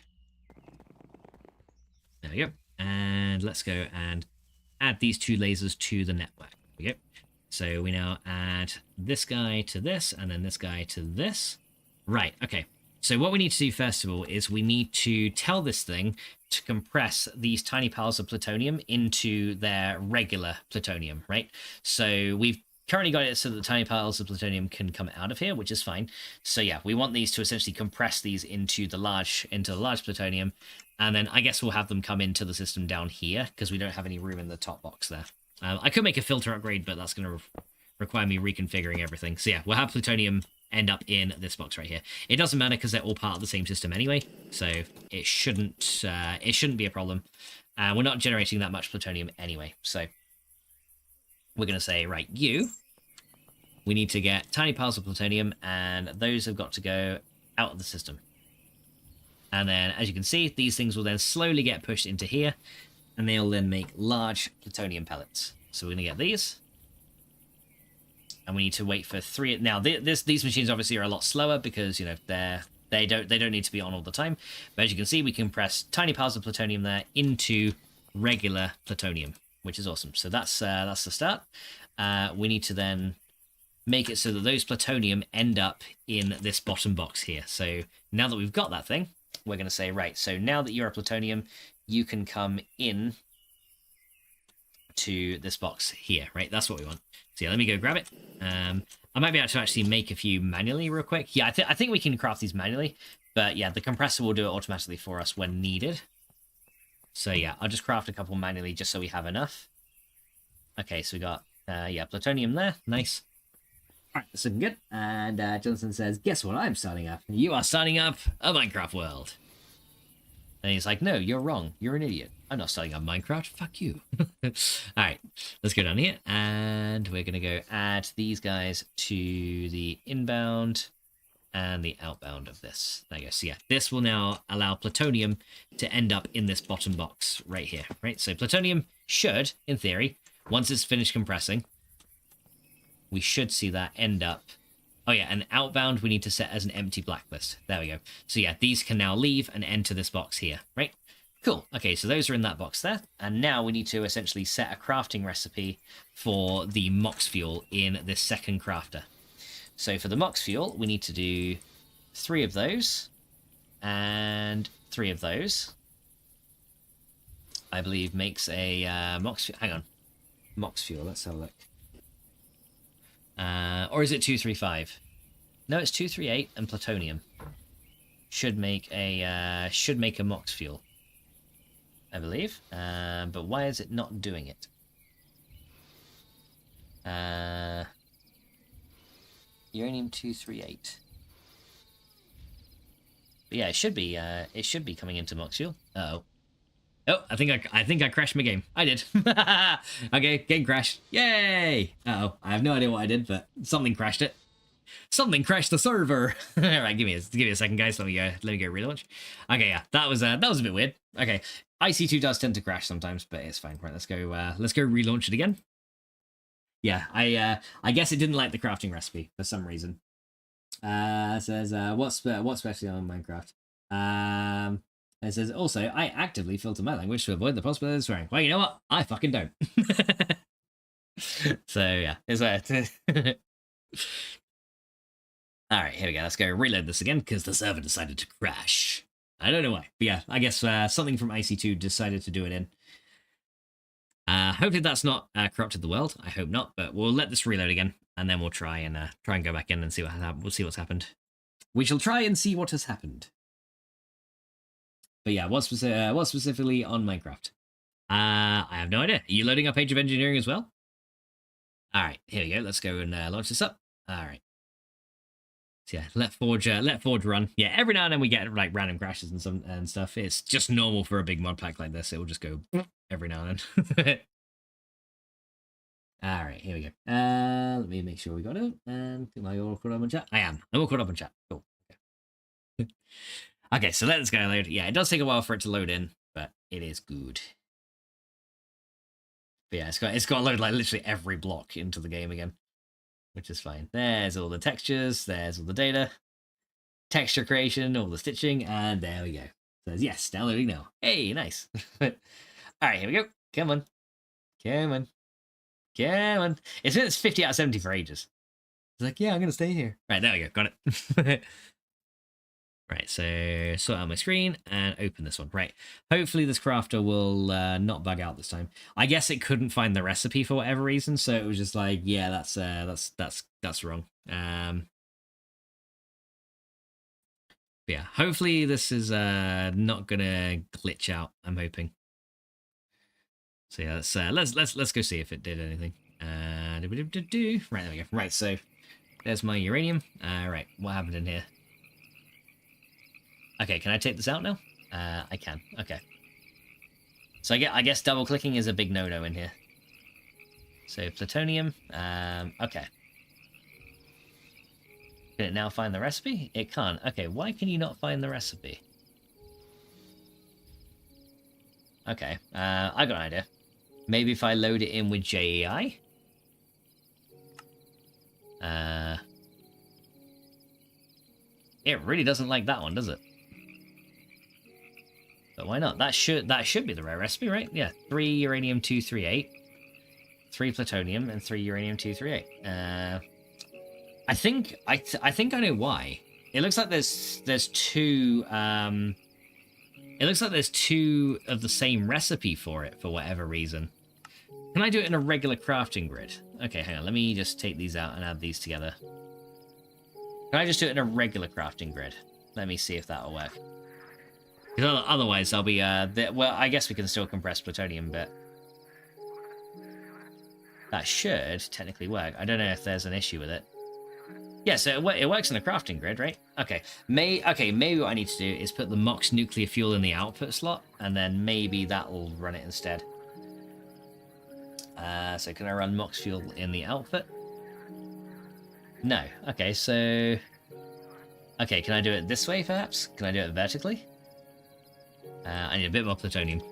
There we go. And let's go and add these 2 lasers to the network. There we go. So we now add this guy to this, and then this guy to this. Right, okay. So what we need to do first of all is we need to tell this thing to compress these tiny piles of plutonium into their regular plutonium, right? So we've currently got it so that the tiny piles of plutonium can come out of here, which is fine. So yeah, we want these to essentially compress these into the large plutonium, and then I guess we'll have them come into the system down here because we don't have any room in the top box there. I could make a filter upgrade, but that's going to require me reconfiguring everything. So yeah, we'll have plutonium end up in this box right here. It doesn't matter because they're all part of the same system anyway, so it shouldn't be a problem. We're not generating that much plutonium anyway, so we're going to say, right, we need to get tiny piles of plutonium, and those have got to go out of the system. And then, as you can see, these things will then slowly get pushed into here, and they'll then make large plutonium pellets. So we're going to get these. And we need to wait for 3. Now, these machines obviously are a lot slower because, you know, they don't need to be on all the time. But as you can see, we can press tiny piles of plutonium there into regular plutonium, which is awesome. So that's the start. We need to then make it so that those plutonium end up in this bottom box here. So now that we've got that thing, we're going to say, right, so now that you're a plutonium, you can come in to this box here, right? That's what we want. So yeah, let me go grab it. I might be able to actually make a few manually real quick. Yeah, I think we can craft these manually, but yeah, the compressor will do it automatically for us when needed. So yeah, I'll just craft a couple manually just so we have enough. Okay, so we got, yeah, plutonium there. Nice. All right, that's looking good. And Johnson says, guess what I'm starting up? You are starting up a Minecraft world. And he's like, no, you're wrong. You're an idiot. I'm not starting up Minecraft. Fuck you. All right, let's go down here. And we're going to go add these guys to the inbound and the outbound of this. There you go. So yeah, this will now allow plutonium to end up in this bottom box right here, right? So plutonium should, in theory, once it's finished compressing, we should see that end up. Oh yeah, and outbound we need to set as an empty blacklist. There we go. So yeah, these can now leave and enter this box here, right? Cool. Okay, so those are in that box there. And now we need to essentially set a crafting recipe for the Mox Fuel in this second crafter. So for the Mox Fuel, we need to do 3 of those and 3 of those. I believe makes a Mox Fuel. Hang on. Mox Fuel, let's have a look. Or is it 235? No, it's 238 and plutonium. should make a Mox fuel, I believe. But why is it not doing it? Uranium 238. But yeah, it should be coming into Mox fuel. Uh-oh. Oh, I think I crashed my game. I did. Okay, game crashed. Yay! Uh-oh. I have no idea what I did, but something crashed it. Something crashed the server. All right, give me a second, guys. Let me go relaunch. Okay, yeah, that was a bit weird. Okay, IC2 does tend to crash sometimes, but it's fine. Right, let's go relaunch it again. Yeah, I guess it didn't like the crafting recipe for some reason. It says what's special on Minecraft? It says also I actively filter my language to avoid the possibility of swearing. Well, you know what? I fucking don't. So yeah, it's all right, here we go. Let's go reload this again because the server decided to crash. I don't know why, but yeah, I guess something from IC2 decided to do it in. Hopefully that's not corrupted the world. I hope not, but we'll let this reload again, and then we'll try and go back in and see what we'll see what's happened. We shall try and see what has happened. But yeah, what's specifically on Minecraft? I have no idea. Are you loading up Age of Engineering as well? All right, here we go. Let's go and launch this up. All right. So yeah, let Forge run. Yeah, every now and then we get like random crashes and stuff. It's just normal for a big mod pack like this. It will just go every now and then. All right, here we go. Let me make sure we got it. And am I all caught up on chat? I am. I'm all caught up on chat. Cool. Okay. Okay, so let this guy load. Yeah, it does take a while for it to load in, but it is good. But yeah, it's got to load like literally every block into the game again, which is fine. There's all the textures, there's all the data, texture creation, all the stitching, and there we go. It says yes, downloading now. Hey, nice. All right, here we go. Come on. Come on. Come on. It's 50 out of 70 for ages. It's like, yeah, I'm going to stay here. Right, there we go. Got it. Right, so sort out my screen and open this one. Right, hopefully this crafter will not bug out this time. I guess it couldn't find the recipe for whatever reason, so it was just like, yeah, that's wrong. Yeah, hopefully this is not gonna glitch out. I'm hoping. So yeah, let's go see if it did anything. Right, there we go. Right, so there's my uranium. Right, what happened in here? Okay, can I take this out now? I can. Okay. So I guess double clicking is a big no-no in here. So plutonium. Okay. Can it now find the recipe? It can't. Okay, why can you not find the recipe? Okay, I got an idea. Maybe if I load it in with JEI? It really doesn't like that one, does it? But why not? That should be the rare recipe, right? Yeah, 3 uranium 238, 3 plutonium, and 3 uranium 238. I think I know why. It looks like there's two. It looks like there's 2 of the same recipe for it for whatever reason. Can I do it in a regular crafting grid? Okay, hang on. Let me just take these out and add these together. Can I just do it in a regular crafting grid? Let me see if that'll work. Because otherwise, I'll be, well, I guess we can still compress plutonium, but that should technically work. I don't know if there's an issue with it. Yeah, so it works in the crafting grid, right? Okay, maybe what I need to do is put the MOX nuclear fuel in the output slot, and then maybe that'll run it instead. So can I run MOX fuel in the output? No. Okay, so... Okay, can I do it this way, perhaps? Can I do it vertically? I need a bit more plutonium.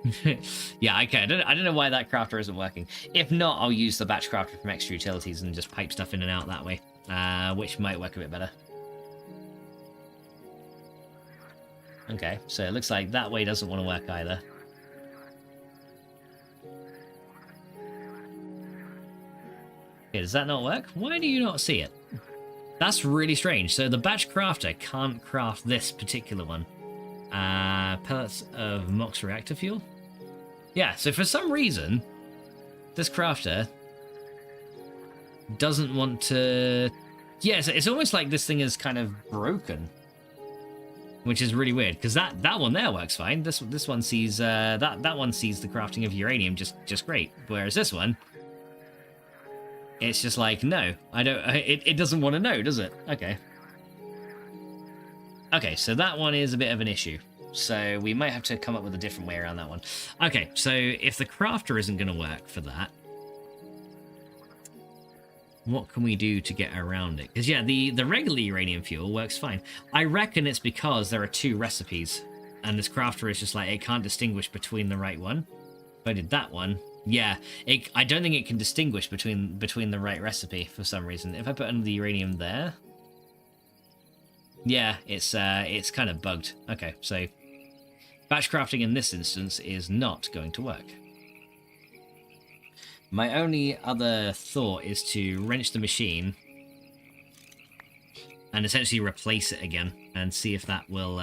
Yeah, okay. I don't know why that crafter isn't working. If not, I'll use the batch crafter from extra utilities and just pipe stuff in and out that way, which might work a bit better. Okay, so it looks like that way doesn't want to work either. Okay, does that not work? Why do you not see it? That's really strange. So the batch crafter can't craft this particular one. Pellets of MOX reactor fuel? Yeah, so for some reason, this crafter doesn't want to... Yeah, it's almost like this thing is kind of broken. which is really weird because that one there works fine. This one sees that one sees the crafting of uranium just great, whereas this one, it's just like, no, I don't. It doesn't want to know, does it? Okay. Okay, so that one is a bit of an issue. So we might have to come up with a different way around that one. Okay, so if the crafter isn't going to work for that, what can we do to get around it? Because, yeah, the regular uranium fuel works fine. I reckon it's because there are 2 recipes, and this crafter is just like, it can't distinguish between the right one. If I did that one, yeah, I don't think it can distinguish between the right recipe for some reason. If I put another uranium there, yeah, it's kind of bugged. Okay, so batch crafting in this instance is not going to work. My only other thought is to wrench the machine and essentially replace it again and see if that will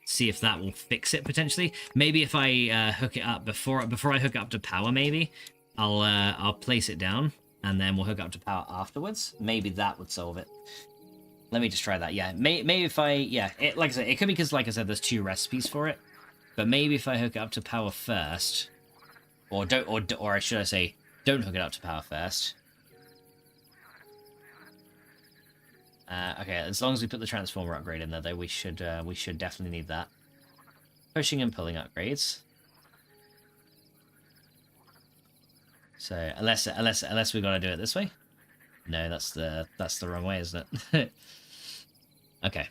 fix it potentially. Maybe if I hook it up before I hook it up to power, maybe I'll place it down and then we'll hook it up to power afterwards. Maybe that would solve it. Let me just try that. Yeah, maybe if like I said, it could be because, like I said, there's 2 recipes for it. But maybe if I hook it up to power first, or should I say, don't hook it up to power first. Okay, as long as we put the transformer upgrade in there, though, we should definitely need that. Pushing and pulling upgrades. So unless we got to do it this way. No, that's the wrong way, isn't it? Okay.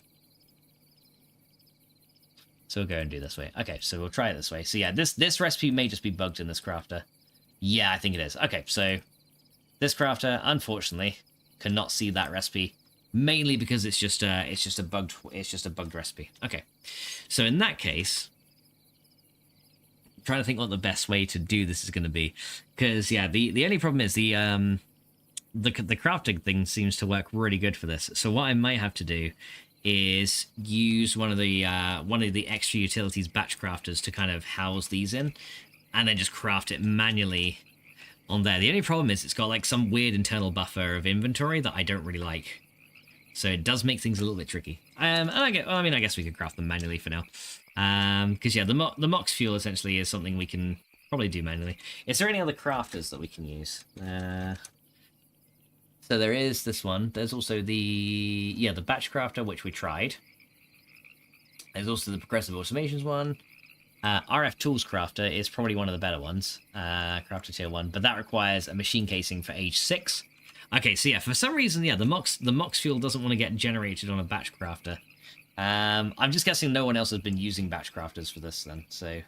So we'll go and do this way. Okay, so we'll try it this way. So yeah, this recipe may just be bugged in this crafter. Yeah, I think it is. Okay, so this crafter, unfortunately, cannot see that recipe, mainly because it's just a bugged recipe. Okay, so in that case, I'm trying to think what the best way to do this is going to be, because yeah, the only problem is the crafting thing seems to work really good for this. So what I might have to do is use one of the extra utilities batch crafters to kind of house these in, and then just craft it manually on there. The only problem is it's got like some weird internal buffer of inventory that I don't really like, so it does make things a little bit tricky. And I guess we could craft them manually for now, because yeah, the Mox fuel essentially is something we can probably do manually. Is there any other crafters that we can use? So there is this one. There's also the batch crafter, which we tried. There's also the progressive automations one. RF tools crafter is probably one of the better ones. Crafter tier 1, but that requires a machine casing for age 6. Okay, so yeah, for some reason, yeah, the Mox fuel doesn't want to get generated on a batch crafter. I'm just guessing no one else has been using batch crafters for this then, so...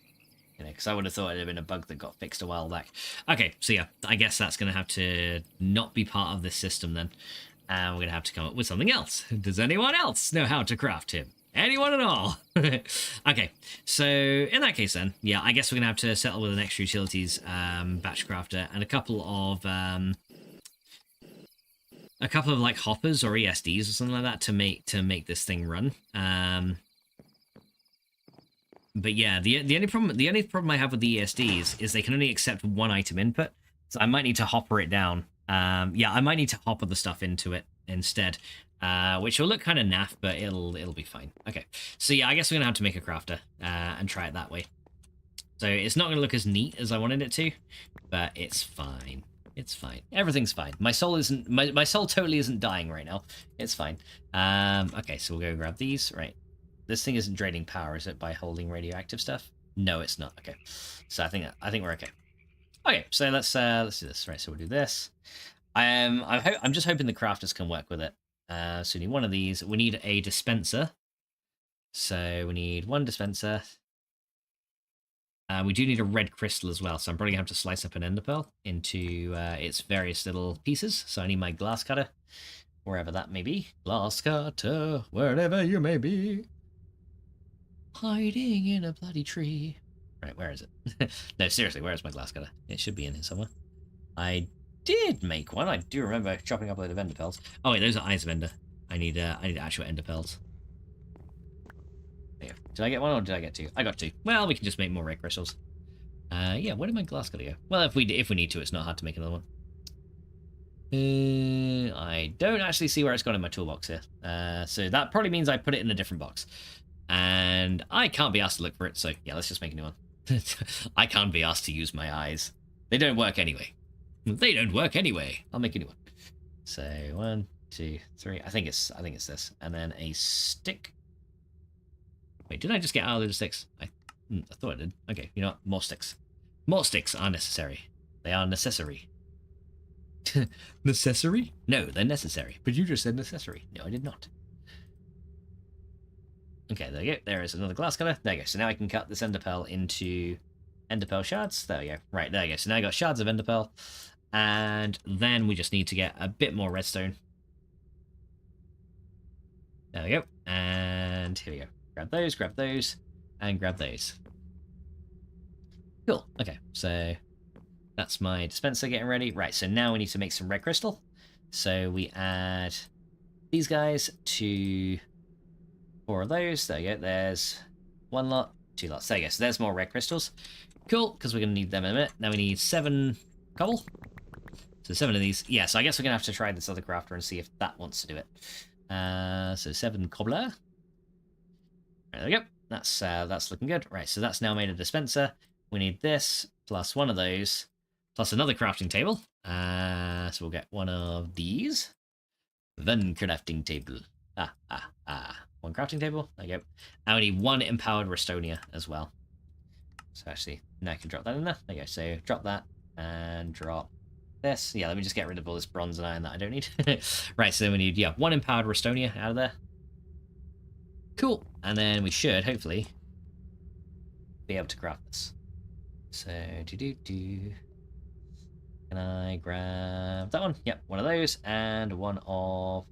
because I would have thought it had been a bug that got fixed a while back. Okay, so yeah, I guess that's going to have to not be part of this system then. And we're going to have to come up with something else. Does anyone else know how to craft him? Anyone at all? Okay, so in that case then, yeah, I guess we're going to have to settle with an extra utilities batch crafter and a couple of like hoppers or ESDs or something like that to make this thing run. But yeah, the only problem I have with the ESDs is they can only accept 1 item input, so I might need to hopper it down. Yeah, I might need to hopper the stuff into it instead, which will look kind of naff, but it'll be fine. Okay, so yeah, I guess we're gonna have to make a crafter and try it that way. So it's not gonna look as neat as I wanted it to, but it's fine. It's fine. Everything's fine. My soul totally isn't dying right now. It's fine. Okay, so we'll go grab these. Right. This thing isn't draining power, is it, by holding radioactive stuff? No, it's not. Okay, so I think we're okay. Okay, so let's do this. Right, so we'll do this. I'm just hoping the crafters can work with it. So we need one of these. We need a dispenser. So we need 1 dispenser. We do need a red crystal as well, so I'm probably going to have to slice up an ender pearl into its various little pieces. So I need my glass cutter, wherever that may be. Glass cutter, wherever you may be. Hiding in a bloody tree. Right, where is it? No, seriously, where is my glass cutter? It should be in here somewhere. I did make one. I do remember chopping up a load of ender pearls. Oh wait, those are eyes of ender. I need actual ender pearls. There. Did I get 1 or did I get 2? I got 2. Well, we can just make more red crystals. Yeah, where did my glass cutter go? Well, if we need to, it's not hard to make another one. I don't actually see where it's gone in my toolbox here. So that probably means I put it in a different box. And I can't be asked to look for it, so yeah, let's just make a new one. I can't be asked to use my eyes. They don't work anyway. They don't work anyway. I'll make a new one. So 1, 2, 3. I think it's this. And then a stick. Wait, did I just get out of the sticks? I thought I did. Okay, you know what? More sticks. More sticks are necessary. They are necessary. Necessary? No, they're necessary. But you just said necessary. No, I did not. Okay, there you go. There is another glass cutter. There you go. So now I can cut this enderpearl into enderpearl shards. There we go. Right, there you go. So now I got shards of enderpearl. And then we just need to get a bit more redstone. There we go. And here we go. Grab those, and grab those. Cool. Okay, so that's my dispenser getting ready. Right, so now we need to make some red crystal. So we add these guys to 4 of those. There you go. There's 1 lot, 2 lots. There you go. So there's more red crystals. Cool, because we're going to need them in a minute. Now we need 7 cobble. So 7 of these. Yeah, so I guess we're going to have to try this other crafter and see if that wants to do it. So 7 cobbler. There we go. That's looking good. Right, so that's now made a dispenser. We need this, plus 1 of those, plus another crafting table. So we'll get 1 of these. Then crafting table. 1 crafting table. There you go. And we need 1 empowered restonia as well. So actually, now I can drop that in there. There you go. So drop that and drop this. Yeah, let me just get rid of all this bronze and iron that I don't need. Right, so then we need, 1 empowered restonia out of there. Cool. And then we should, hopefully, be able to craft this. So, Can I grab that one? Yep, 1 of those, and 1 of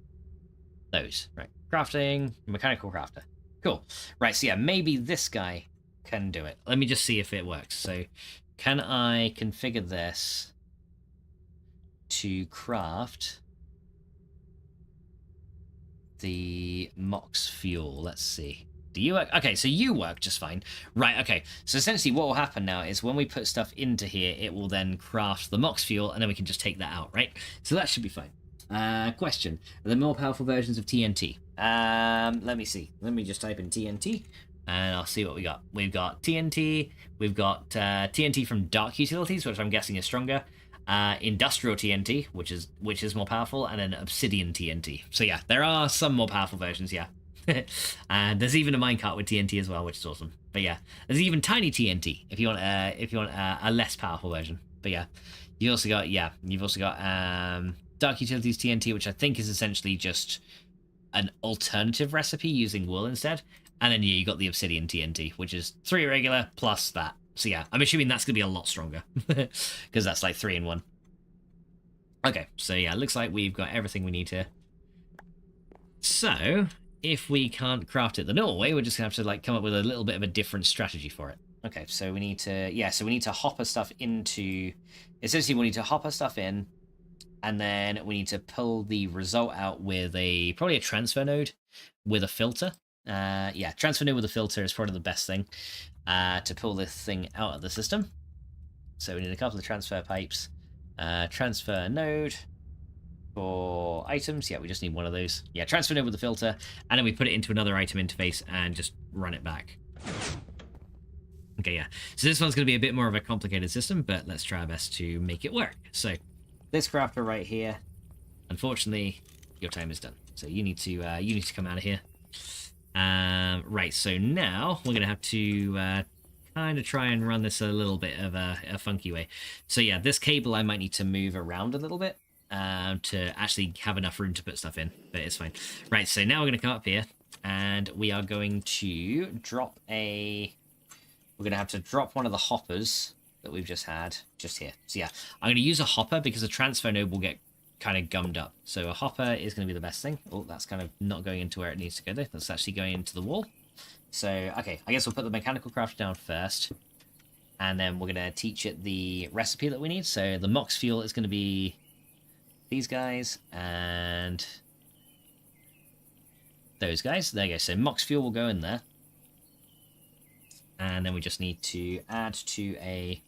those. Right, crafting, mechanical crafter. Cool. Right, so yeah, maybe this guy can do it. Let me just see if it works. So, can I configure this to craft the Mox fuel? Let's see. Do you work? Okay, so you work just fine. Right, okay. So essentially what will happen now is when we put stuff into here, it will then craft the Mox fuel, and then we can just take that out, right? So that should be fine. Question. Are there more powerful versions of TNT? Let me see. Let me just type in TNT, and I'll see what we got. We've got TNT. We've got TNT from Dark Utilities, which I'm guessing is stronger. Industrial TNT, which is more powerful, and then Obsidian TNT. So yeah, there are some more powerful versions, yeah. And there's even a minecart with TNT as well, which is awesome. But yeah, there's even tiny TNT if you want a less powerful version. But yeah, you've also got Dark Utilities TNT, which I think is essentially just an alternative recipe using wool instead. And then you got the Obsidian TNT, which is 3 regular plus that. So yeah, I'm assuming that's going to be a lot stronger because that's like 3 in 1. Okay, so yeah, it looks like we've got everything we need here. So if we can't craft it the normal way, we're just going to have to like come up with a little bit of a different strategy for it. Okay, so we need to hopper stuff into, essentially we need to hopper stuff in, and then we need to pull the result out with probably a transfer node with a filter. Yeah, transfer node with a filter is probably the best thing to pull this thing out of the system. So we need a couple of transfer pipes, transfer node for items. Yeah, we just need 1 of those. Yeah, transfer node with the filter, and then we put it into another item interface and just run it back. Okay, yeah. So this one's going to be a bit more of a complicated system, but let's try our best to make it work. So this crafter right here, unfortunately, your time is done. So you need to come out of here. Right, so now we're going to have to kind of try and run this a little bit of a funky way. So yeah, this cable I might need to move around a little bit to actually have enough room to put stuff in, but it's fine. Right, so now we're going to come up here, and we are going to drop we're going to have to drop 1 of the hoppers that we've just had just here. So yeah, I'm going to use a hopper because the transfer node will get kind of gummed up. So a hopper is going to be the best thing. Oh, that's kind of not going into where it needs to go there. That's actually going into the wall. So, okay, I guess we'll put the mechanical crafter down first, and then we're going to teach it the recipe that we need. So the Mox fuel is going to be these guys and those guys. There you go. So Mox fuel will go in there, and then we just need to add to a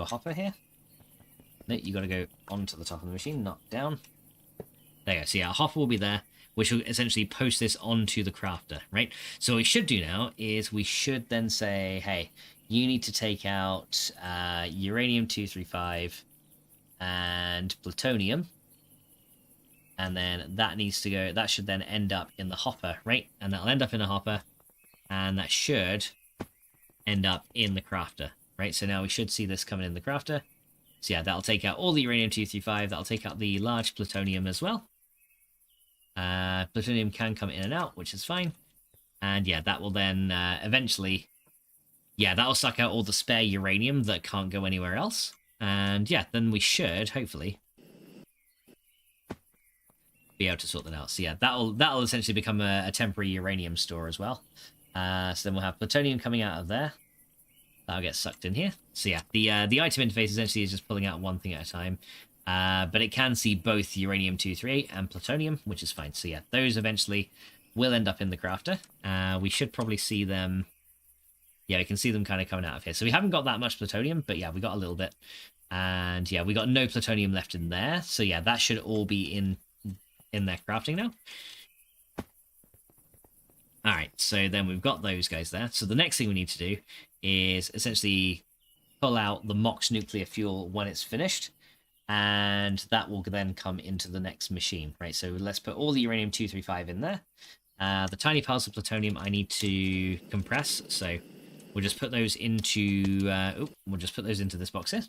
hopper here. No, you got to go onto the top of the machine, not down. There you go. So yeah, a hopper will be there, which will essentially post this onto the crafter, right? So what we should do now is we should then say, hey, you need to take out uranium-235 and plutonium. And then that needs to go, that should then end up in the hopper, right? And that'll end up in a hopper, and that should end up in the crafter, right? So now we should see this coming in the crafter. So yeah, that'll take out all the uranium-235, that'll take out the large plutonium as well. Plutonium can come in and out, which is fine. And yeah, that will then eventually, yeah, that'll suck out all the spare uranium that can't go anywhere else. And yeah, then we should, hopefully, be able to sort that out. So yeah, that'll essentially become a temporary uranium store as well. So then we'll have plutonium coming out of there. That'll get sucked in here. So yeah, the item interface essentially is just pulling out one thing at a time. But it can see both uranium-238 and plutonium, which is fine. So yeah, those eventually will end up in the crafter. We should probably see them. Yeah, we can see them kind of coming out of here. So we haven't got that much plutonium, but yeah, we got a little bit. And yeah, we got no plutonium left in there. So yeah, that should all be in their crafting now. All right, so then we've got those guys there. So the next thing we need to do is essentially pull out the MOX nuclear fuel when it's finished, and that will then come into the next machine, right? So let's put all the uranium-235 in there. The tiny piles of plutonium I need to compress, so we'll just put those into we'll just put those into this box here.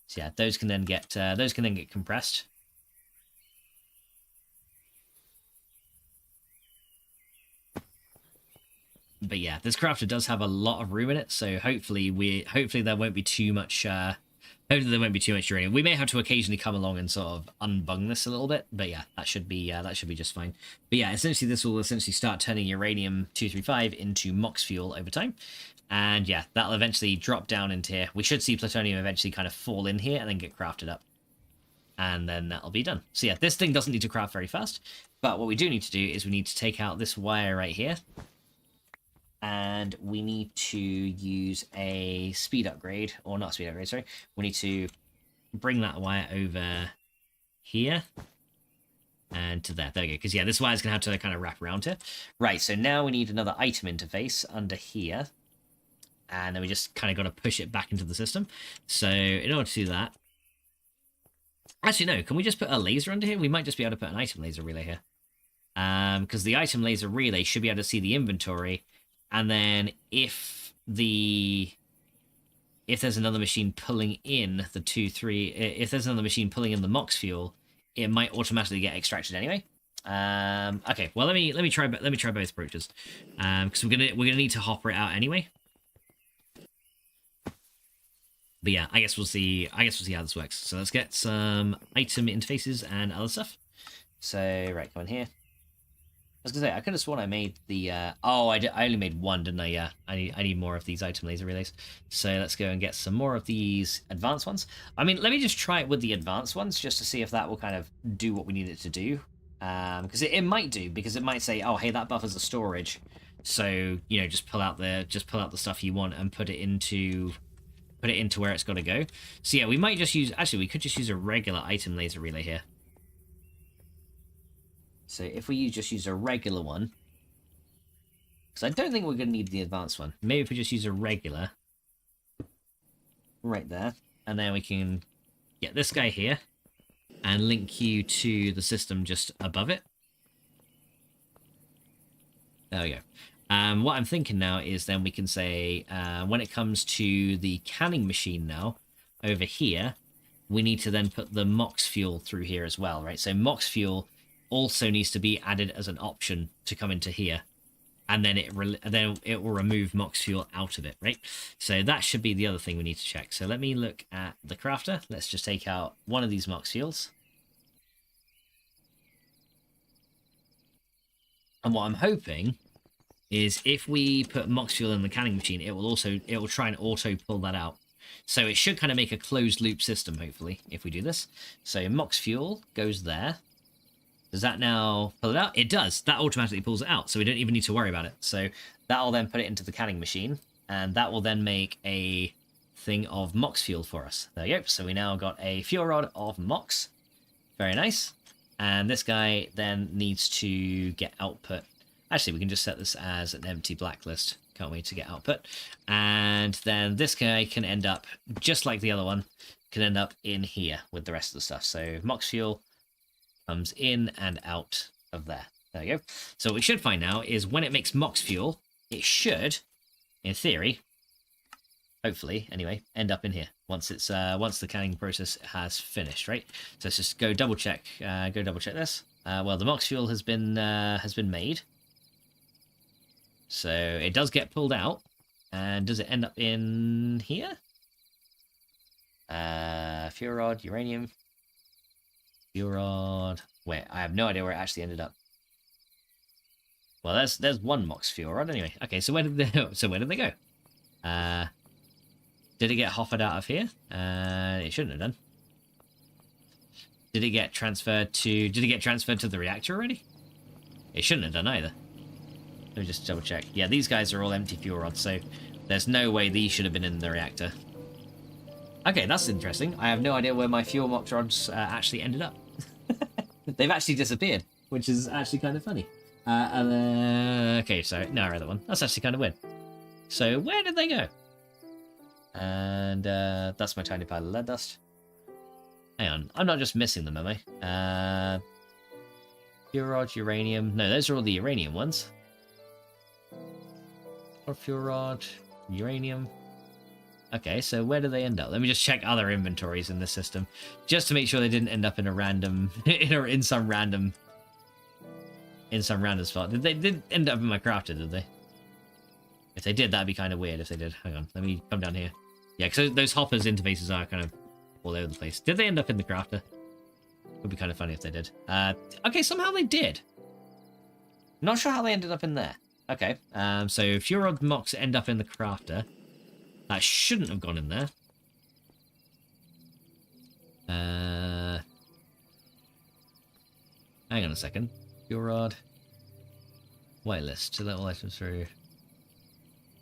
So yeah, those can then get compressed. But yeah, this crafter does have a lot of room in it, so hopefully there won't be too much uranium. We may have to occasionally come along and sort of unbung this a little bit, but yeah, that should be just fine. But yeah, essentially this will essentially start turning uranium-235 into MOX fuel over time. And yeah, that'll eventually drop down into here. We should see plutonium eventually kind of fall in here and then get crafted up. And then that'll be done. So yeah, this thing doesn't need to craft very fast, but what we do need to do is we need to take out this wire right here. And we need to use a speed upgrade, or not speed upgrade, sorry. We need to bring that wire over here and to there. There we go. Because yeah, this wire's going to have to kind of wrap around here. Right, so now we need another item interface under here. And then we just kind of got to push it back into the system. So in order to do that... Actually, no. Can we just put a laser under here? We might just be able to put an item laser relay here. Because the item laser relay should be able to see the inventory. And then if there's another machine pulling in the if there's another machine pulling in the MOX fuel, it might automatically get extracted anyway. Okay, well let me try both approaches, because we're gonna need to hopper it out anyway. But yeah, I guess we'll see how this works. So let's get some item interfaces and other stuff. So right, go in here. I was gonna say, I could have sworn I made the, I only made one, didn't I? Yeah, I need more of these item laser relays. So let's go and get some more of these advanced ones. I mean, let me just try it with the advanced ones, just to see if that will kind of do what we need it to do. Because it might do, because it might say, oh, hey, that buffers the storage. So, you know, just pull out the stuff you want and put it into where it's got to go. So yeah, we might just use, actually, we could just use a regular item laser relay here. So if we just use a regular one, because I don't think we're going to need the advanced one. Maybe if we just use a regular, right there, and then we can get this guy here and link you to the system just above it. There we go. What I'm thinking now is then we can say, when it comes to the canning machine now, over here, we need to then put the MOX fuel through here as well, right? So MOX fuel also needs to be added as an option to come into here, and then it will remove MOX fuel out of it, right? So that should be the other thing we need to check. So let me look at the crafter. Let's just take out one of these MOX fuels. And what I'm hoping is if we put MOX fuel in the canning machine, it will try and auto pull that out. So it should kind of make a closed loop system, hopefully, if we do this. So MOX fuel goes there. Does that now pull it out? It does. That automatically pulls it out, so we don't even need to worry about it. So that'll then put it into the canning machine, and that will then make a thing of Mox fuel for us. There we go. So we now got a fuel rod of Mox. Very nice. And this guy then needs to get output. Actually, we can just set this as an empty blacklist. Can't wait to get output. And then this guy can end up, just like the other one, can end up in here with the rest of the stuff. So Mox fuel comes in and out of there. There we go. So what we should find now is when it makes Mox fuel, it should, in theory, hopefully, anyway, end up in here once it's once the canning process has finished, right? So let's just go double check. Go double check this. Well, the Mox fuel has been made. So it does get pulled out, and does it end up in here? Fuel rod, uranium, fuel rod. Wait, I have no idea where it actually ended up. Well, there's one Mox fuel rod anyway. Okay, so where did they go? Did it get hoffered out of here? It shouldn't have done. Did it get transferred to the reactor already? It shouldn't have done either. Let me just double check. Yeah, these guys are all empty fuel rods, so there's no way these should have been in the reactor. Okay, that's interesting. I have no idea where my fuel Mox rods actually ended up. They've actually disappeared, which is actually kind of funny. Okay, so no, our other one. That's actually kind of weird. So where did they go? And that's my tiny pile of lead dust. Hang on, I'm not just missing them, am I? Fuel rod, uranium. No, those are all the uranium ones. Or fuel rod, uranium. Okay, so where do they end up? Let me just check other inventories in this system, just to make sure they didn't end up in a random, in some random spot. They did end up in my crafter, did they? If they did, that'd be kind of weird if they did. Hang on, let me come down here. Yeah, because those hoppers interfaces are kind of all over the place. Did they end up in the crafter? Would be kind of funny if they did. Okay, somehow they did. Not sure how they ended up in there. Okay, so fuel rod Mox end up in the crafter. That shouldn't have gone in there. Hang on a second. Fuel rod. Whitelist. Select all items through.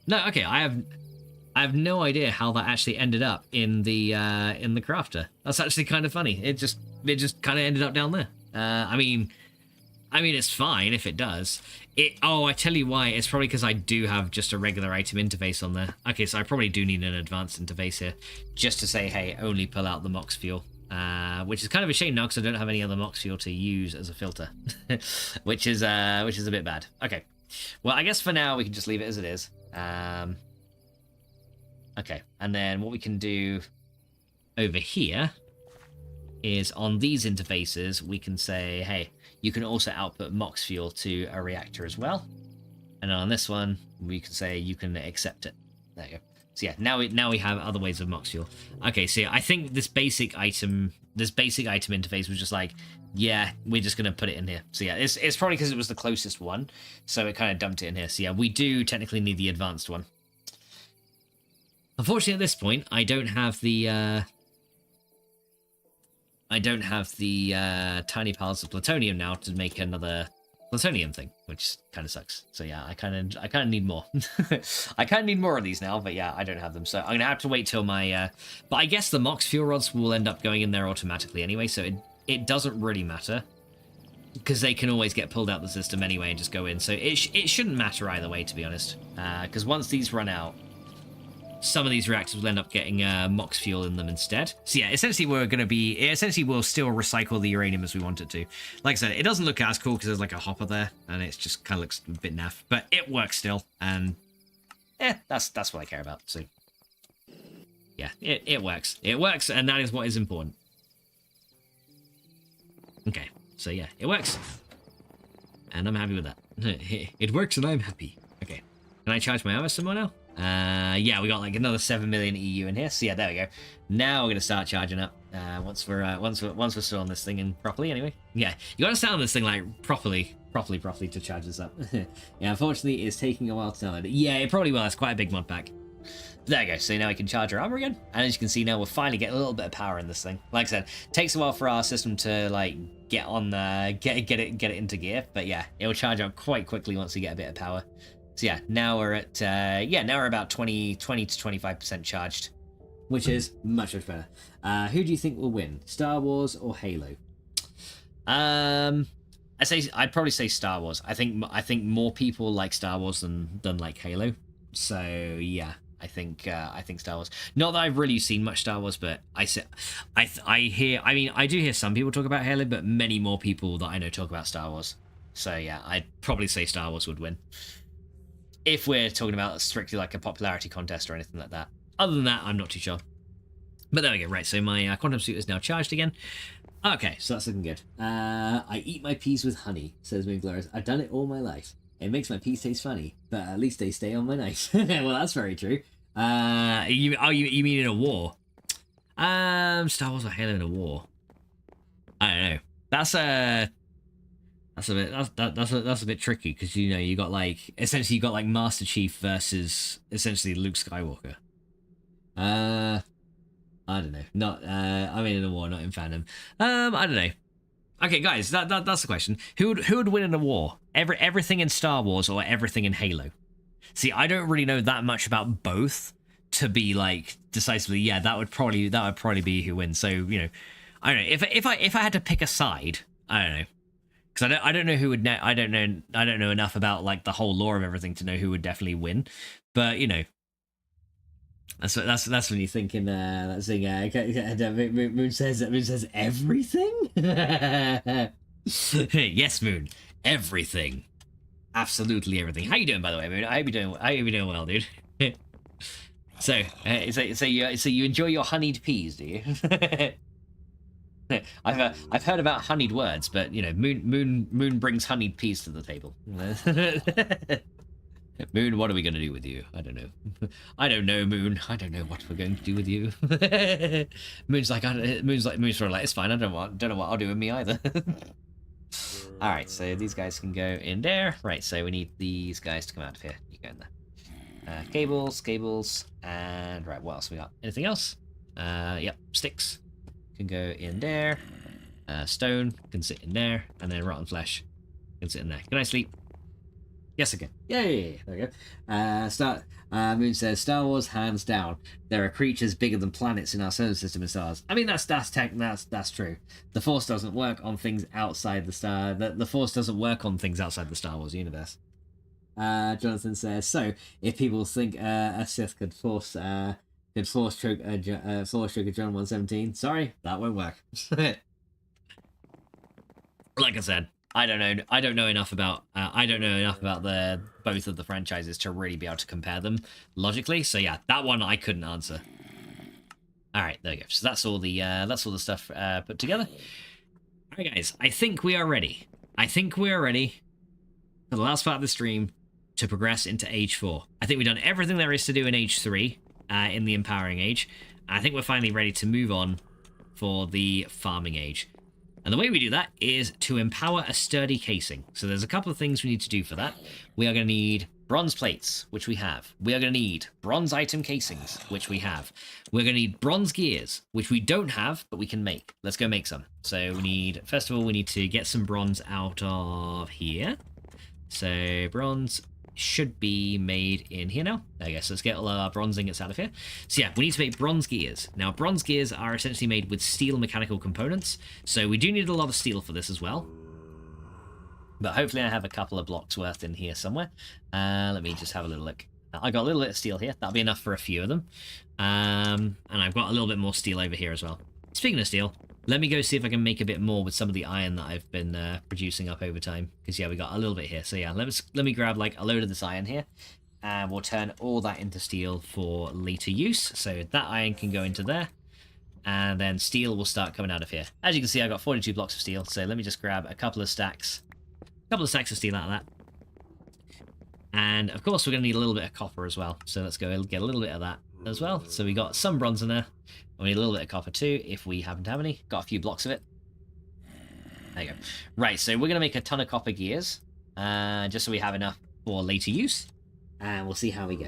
No, okay. I have no idea how that actually ended up in the crafter. That's actually kind of funny. It just kind of ended up down there. I mean, it's fine if it does. Oh, I tell you why. It's probably because I do have just a regular item interface on there. Okay, so I probably do need an advanced interface here, just to say, hey, only pull out the Mox fuel. Which is kind of a shame now because I don't have any other Mox fuel to use as a filter, which is a bit bad. Okay, well, I guess for now we can just leave it as it is. Okay, and then what we can do over here is on these interfaces we can say, hey, you can also output Mox fuel to a reactor as well. And on this one, we can say you can accept it. There you go. So yeah, now we have other ways of Mox fuel. Okay, so yeah, I think this basic item interface was just like, yeah, we're just gonna put it in here. So yeah, it's probably because it was the closest one, so it kind of dumped it in here. So yeah, we do technically need the advanced one. Unfortunately, at this point, I don't have the tiny piles of plutonium now to make another plutonium thing, which kind of sucks. So yeah, I kind of need more. I kind of need more of these now, but yeah, I don't have them. So I'm gonna have to wait till my. But I guess the Mox fuel rods will end up going in there automatically anyway, so it doesn't really matter because they can always get pulled out the system anyway and just go in. So it shouldn't matter either way, to be honest, because once these run out, some of these reactors will end up getting Mox fuel in them instead. So yeah, essentially we'll still recycle the uranium as we want it to. Like I said, it doesn't look as cool because there's like a hopper there, and it just kind of looks a bit naff, but it works still, and that's what I care about. So yeah, it works. It works, and that is what is important. Okay, so yeah, it works, and I'm happy with that. It works, and I'm happy. Okay, can I charge my armor some more now? Yeah, we got like another 7 million EU in here. So yeah, there we go. Now we're gonna start charging up. Once we're still on this thing and properly. Anyway, yeah, you gotta start on this thing like properly to charge this up. Yeah, unfortunately, it's taking a while to download it. Yeah, it probably will. It's quite a big mod pack. There we go. So now we can charge our armor again, and as you can see now, we're finally getting a little bit of power in this thing. Like I said, it takes a while for our system to like get on get it into gear, but yeah, it will charge up quite quickly once we get a bit of power. So yeah, now we're at now we're about 20 to 25% charged which is much better. Who do you think will win, Star Wars or Halo? I'd probably say Star Wars. I think more people like Star Wars than like Halo. So yeah, I think Star Wars. Not that I've really seen much Star Wars, but I do hear some people talk about Halo, but many more people that I know talk about Star Wars. So yeah, I'd probably say Star Wars would win. If we're talking about strictly like a popularity contest or anything like that. Other than that, I'm not too sure. But there we go. Right, so my quantum suit is now charged again. Okay, so that's looking good. I eat my peas with honey, says Moonglorious. I've done it all my life. It makes my peas taste funny, but at least they stay on my knife. Well, that's very true. You mean in a war? Star Wars or Halo in a war? I don't know. That's a bit tricky because you got like essentially you got like Master Chief versus essentially Luke Skywalker. I don't know. Not I mean in a war, not in fandom. I don't know. Okay, guys, that's the question. Who would win in a war? Everything in Star Wars or everything in Halo? See, I don't really know that much about both to be like decisively. Yeah, that would probably be who wins. So I don't know. If I had to pick a side, I don't know, because I don't know who would. I don't know enough about like the whole lore of everything to know who would definitely win. But That's when you're thinking that thing. Moon says everything. Yes, Moon, everything, absolutely everything. How you doing, by the way, Moon? I hope you're doing well, dude. So you enjoy your honeyed peas, do you? I've heard about honeyed words, but Moon brings honeyed peas to the table. Moon, what are we going to do with you? I don't know. I don't know, Moon. I don't know what we're going to do with you. Moon's sort of like, it's fine. I don't know what I'll do with me either. All right, so these guys can go in there. Right, so we need these guys to come out of here. You go in there. Cables, and right, what else we got? Anything else? Yep, sticks can go in there. Stone can sit in there, and then rotten flesh can sit in there. Can I sleep? Yes, again. Yay! There we go. Moon says Star Wars hands down. There are creatures bigger than planets in our solar system and stars. I mean that's true. The Force doesn't work on things outside the star. The Force doesn't work on things outside the Star Wars universe. Jonathan says so. If people think a Sith could force choke a John 117, sorry, that won't work. Like I said. I don't know enough about the both of the franchises to really be able to compare them logically. So yeah, that one I couldn't answer. All right, there we go. So that's all the stuff put together. All right, guys, I think we are ready. For the last part of the stream to progress into Age 4. I think we've done everything there is to do in Age 3 in the Empowering Age. I think we're finally ready to move on for the Farming Age. And the way we do that is to empower a sturdy casing. So there's a couple of things we need to do for that. We are going to need bronze plates, which we have. We are going to need bronze item casings, which we have. We're going to need bronze gears, which we don't have, but we can make. Let's go make some. So first of all, we need to get some bronze out of here. So bronze should be made in here now. There you go. So let's get all our bronze ingots out of here. So yeah, we need to make bronze gears. Now, bronze gears are essentially made with steel mechanical components. So we do need a lot of steel for this as well. But hopefully I have a couple of blocks worth in here somewhere. Let me just have a little look. I got a little bit of steel here. That'll be enough for a few of them. And I've got a little bit more steel over here as well. Speaking of steel, let me go see if I can make a bit more with some of the iron that I've been producing up over time. Because, yeah, we got a little bit here. So, yeah, let me grab, like, a load of this iron here. And we'll turn all that into steel for later use. So that iron can go into there. And then steel will start coming out of here. As you can see, I got 42 blocks of steel. So let me just grab a couple of stacks of steel out of that. And, of course, we're going to need a little bit of copper as well. So let's go get a little bit of that as well. So we got some bronze in there. We need a little bit of copper too, if we happen to have any. Got a few blocks of it. There you go. Right, so we're going to make a ton of copper gears, just so we have enough for later use. And we'll see how we go.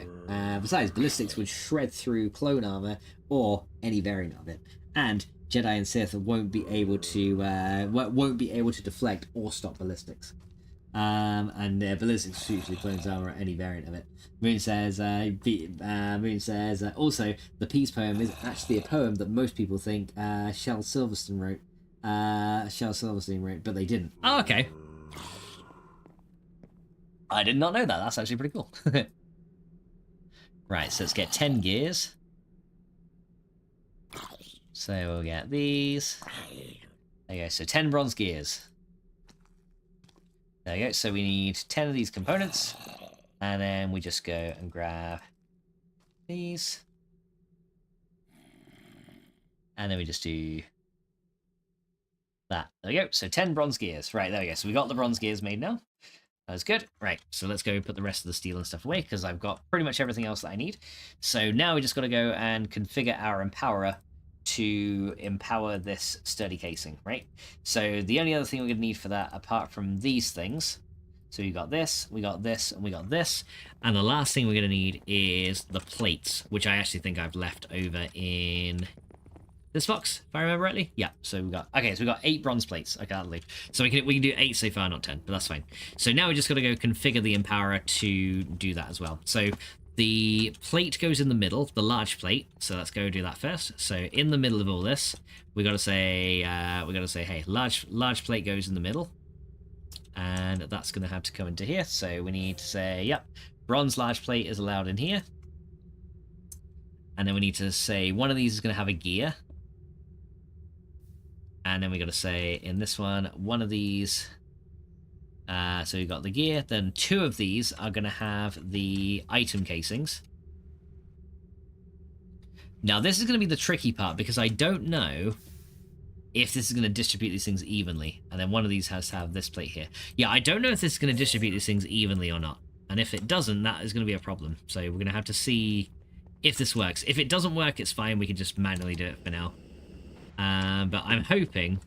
Besides, ballistics would shred through clone armor or any variant of it. And Jedi and Sith won't be able to deflect or stop ballistics. And ballistics usually clones armor or any variant of it. Moon says, also, the Peace poem is actually a poem that most people think Shel Silverstein wrote, but they didn't. Oh, okay. I did not know that. That's actually pretty cool. Right, so let's get 10 gears. So we'll get these. There you go, so 10 bronze gears. There we go, so we need 10 of these components, and then we just go and grab these, and then we just do that. There we go, so 10 bronze gears. Right, there we go, so we got the bronze gears made now. That's good. Right, so let's go put the rest of the steel and stuff away, because I've got pretty much everything else that I need. So now we just got to go and configure our empowerer to empower this sturdy casing, right? So the only other thing we're going to need for that, apart from these things, so we got this, we got this, and we got this, and the last thing we're going to need is the plates, which I actually think I've left over in this box, if I remember rightly. Yeah, so we got, okay, so we got 8 bronze plates. I can't believe. So we can do 8 so far, not 10, but that's fine. So now we just got to go configure the empowerer to do that as well. So the plate goes in the middle, the large plate. So let's go do that first. So in the middle of all this, we got to say, hey, large plate goes in the middle, and that's going to have to come into here. So we need to say, yep, bronze large plate is allowed in here, and then we need to say one of these is going to have a gear, and then we got to say in this one of these. So we've got the gear, then 2 of these are going to have the item casings. Now this is going to be the tricky part, because I don't know if this is going to distribute these things evenly. And then one of these has to have this plate here. Yeah, I don't know if this is going to distribute these things evenly or not. And if it doesn't, that is going to be a problem. So we're going to have to see if this works. If it doesn't work, it's fine. We can just manually do it for now. But I'm hoping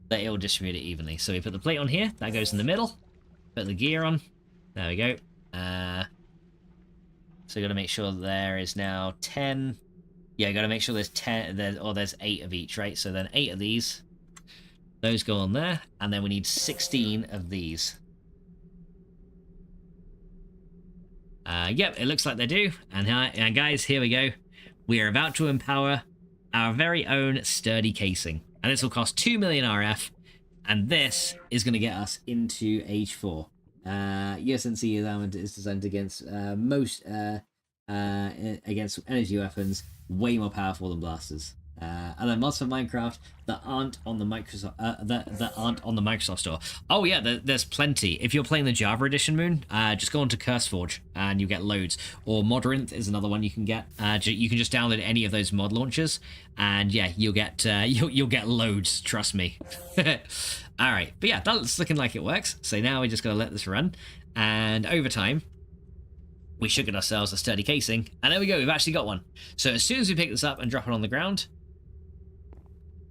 that it will distribute it evenly. So we put the plate on here, that goes in the middle. Put the gear on, there we go. So you got to make sure there is now 10. Yeah, you got to make sure there's 10, there's 8 of each, right? So then 8 of these, those go on there, and then we need 16 of these. Yep, it looks like they do. And guys, here we go. We are about to empower our very own sturdy casing. And this will cost 2 million RF, and this is going to get us into Age 4. USNC is designed against against energy weapons, way more powerful than blasters. And then mods for Minecraft that aren't on the Microsoft that aren't on the Microsoft Store. Oh yeah, there's plenty. If you're playing the Java edition, Moon, just go on to CurseForge and you get loads. Or Modrinth is another one you can get. You can just download any of those mod launchers, and yeah, you'll get you'll get loads. Trust me. All right, but yeah, that's looking like it works. So now we just gotta let this run, and over time, we should get ourselves a sturdy casing. And there we go, we've actually got one. So as soon as we pick this up and drop it on the ground,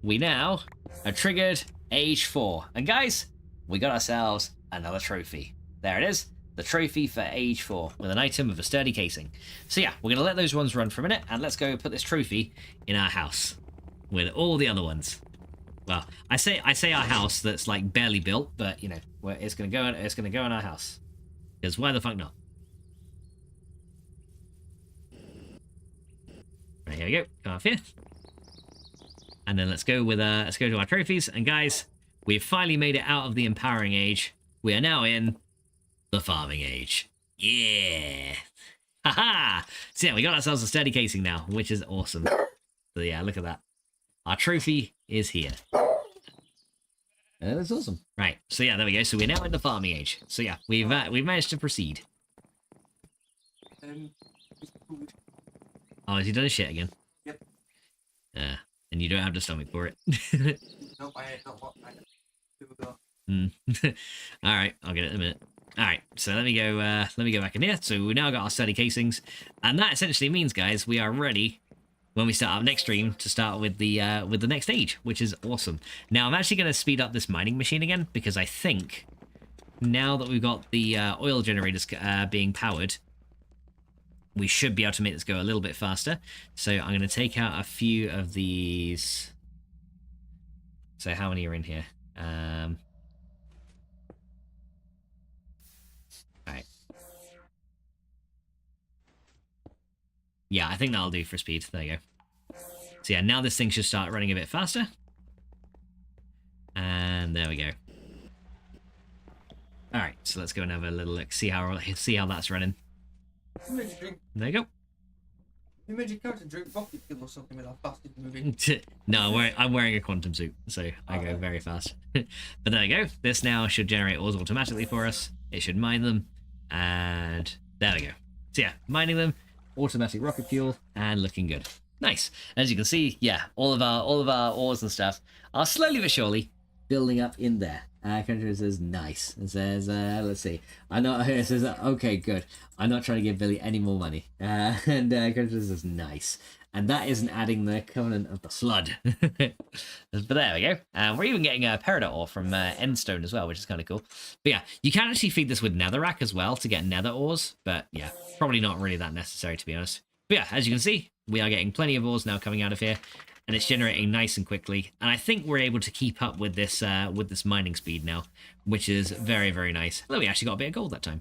we now have triggered Age 4. And guys, we got ourselves another trophy. There it is, the trophy for Age 4, with an item of a sturdy casing. So yeah, we're going to let those ones run for a minute, and let's go put this trophy in our house with all the other ones. Well, I say our house that's like barely built, but you know, it's going to go in our house. Because why the fuck not? Right, here we go. Come off here. And then let's go to our trophies. And guys, we've finally made it out of the empowering age. We are now in the farming age. Yeah. Haha. So yeah, we got ourselves a sturdy casing now, which is awesome. So yeah, look at that. Our trophy is here. That's awesome. Right. So yeah, there we go. So we're now in the farming age. So yeah, we've managed to proceed. Oh, has he done his shit again? Yep. And you don't have the stomach for it. Nope, I don't want to go. All right, I'll get it in a minute. All right, so let me go back in here. So we now got our sturdy casings, and that essentially means, guys, we are ready when we start our next stream to start with the next stage, which is awesome. Now I'm actually going to speed up this mining machine again, because I think now that we've got the oil generators being powered, we should be able to make this go a little bit faster. So I'm going to take out a few of these. So how many are in here? Yeah, I think that'll do for speed. There you go. So yeah, now this thing should start running a bit faster. And there we go. All right, so let's go and have a little look, see how that's running. There you go. You made your character drink rocket fuel or something with that bastard moving. No, I'm wearing a quantum suit, so I go very fast. But there you go. This now should generate ores automatically for us. It should mine them, and there we go. So yeah, mining them, automatic rocket fuel, and looking good. Nice. As you can see, yeah, all of our ores and stuff are slowly but surely building up in there. Country says nice. It says, let's see. It says, okay, good. I'm not trying to give Billy any more money. And Country says nice. And that isn't adding the Covenant of the Flood. But there we go. We're even getting a peridot ore from Endstone as well, which is kind of cool. But yeah, you can actually feed this with netherrack as well to get nether ores. But yeah, probably not really that necessary, to be honest. But yeah, as you can see, we are getting plenty of ores now coming out of here. And it's generating nice and quickly. And I think we're able to keep up with this mining speed now, which is very, very nice. Although we actually got a bit of gold that time.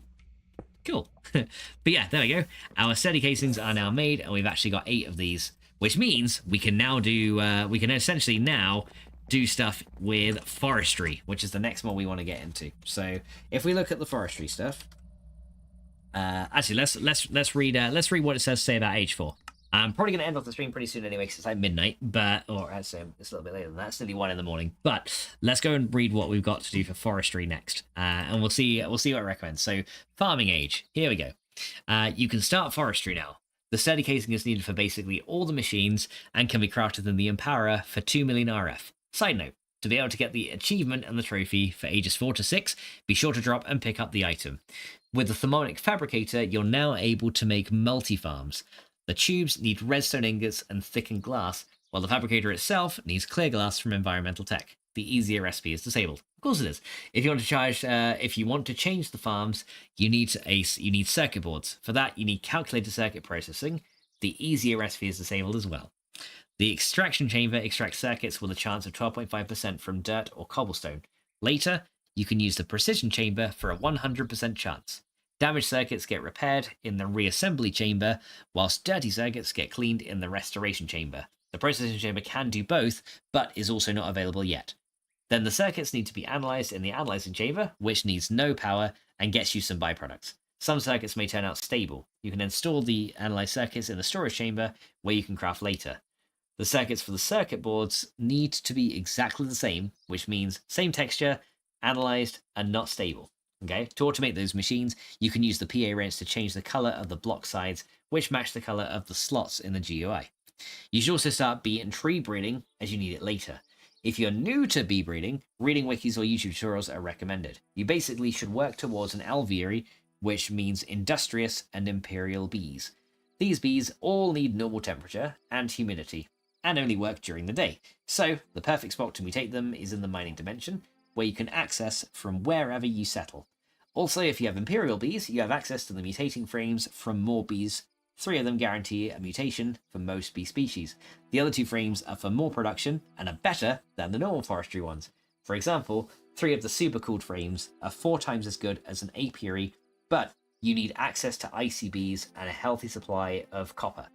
Cool. But yeah, there we go. Our steady casings are now made, and we've actually got 8 of these, which means we can now do, we can essentially now do stuff with forestry, which is the next one we want to get into. So if we look at the forestry stuff, actually let's read what it says to say about age 4. I'm probably going to end off the stream pretty soon anyway, because it's like midnight, or actually it's a little bit later than that. It's nearly 1 in the morning. But let's go and read what we've got to do for forestry next, and we'll see what it recommends. So farming age, here we go. You can start forestry now. The steady casing is needed for basically all the machines and can be crafted in the Empowerer for 2 million RF. Side note, to be able to get the achievement and the trophy for ages 4 to 6, be sure to drop and pick up the item. With the Thermonic Fabricator, you're now able to make multi-farms. The tubes need redstone ingots and thickened glass, while the fabricator itself needs clear glass from environmental tech. The easier recipe is disabled. Of course it is. If you want to change the farms, you need circuit boards. For that, you need calculated circuit processing. The easier recipe is disabled as well. The extraction chamber extracts circuits with a chance of 12.5% from dirt or cobblestone. Later, you can use the precision chamber for a 100% chance. Damaged circuits get repaired in the reassembly chamber, whilst dirty circuits get cleaned in the restoration chamber. The processing chamber can do both, but is also not available yet. Then the circuits need to be analysed in the analysing chamber, which needs no power and gets you some byproducts. Some circuits may turn out stable. You can then store the analysed circuits in the storage chamber, where you can craft later. The circuits for the circuit boards need to be exactly the same, which means same texture, analysed, and not stable. Okay, to automate those machines, you can use the PA rinse to change the color of the block sides, which match the color of the slots in the GUI. You should also start bee and tree breeding, as you need it later. If you're new to bee breeding, reading wikis or YouTube tutorials are recommended. You basically should work towards an alveary, which means industrious and imperial bees. These bees all need normal temperature and humidity, and only work during the day. So, the perfect spot to mutate them is in the mining dimension, where you can access from wherever you settle. Also, if you have Imperial bees, you have access to the mutating frames from more bees. 3 of them guarantee a mutation for most bee species. The other 2 frames are for more production and are better than the normal forestry ones. For example, 3 of the supercooled frames are 4 times as good as an apiary, but you need access to icy bees and a healthy supply of copper.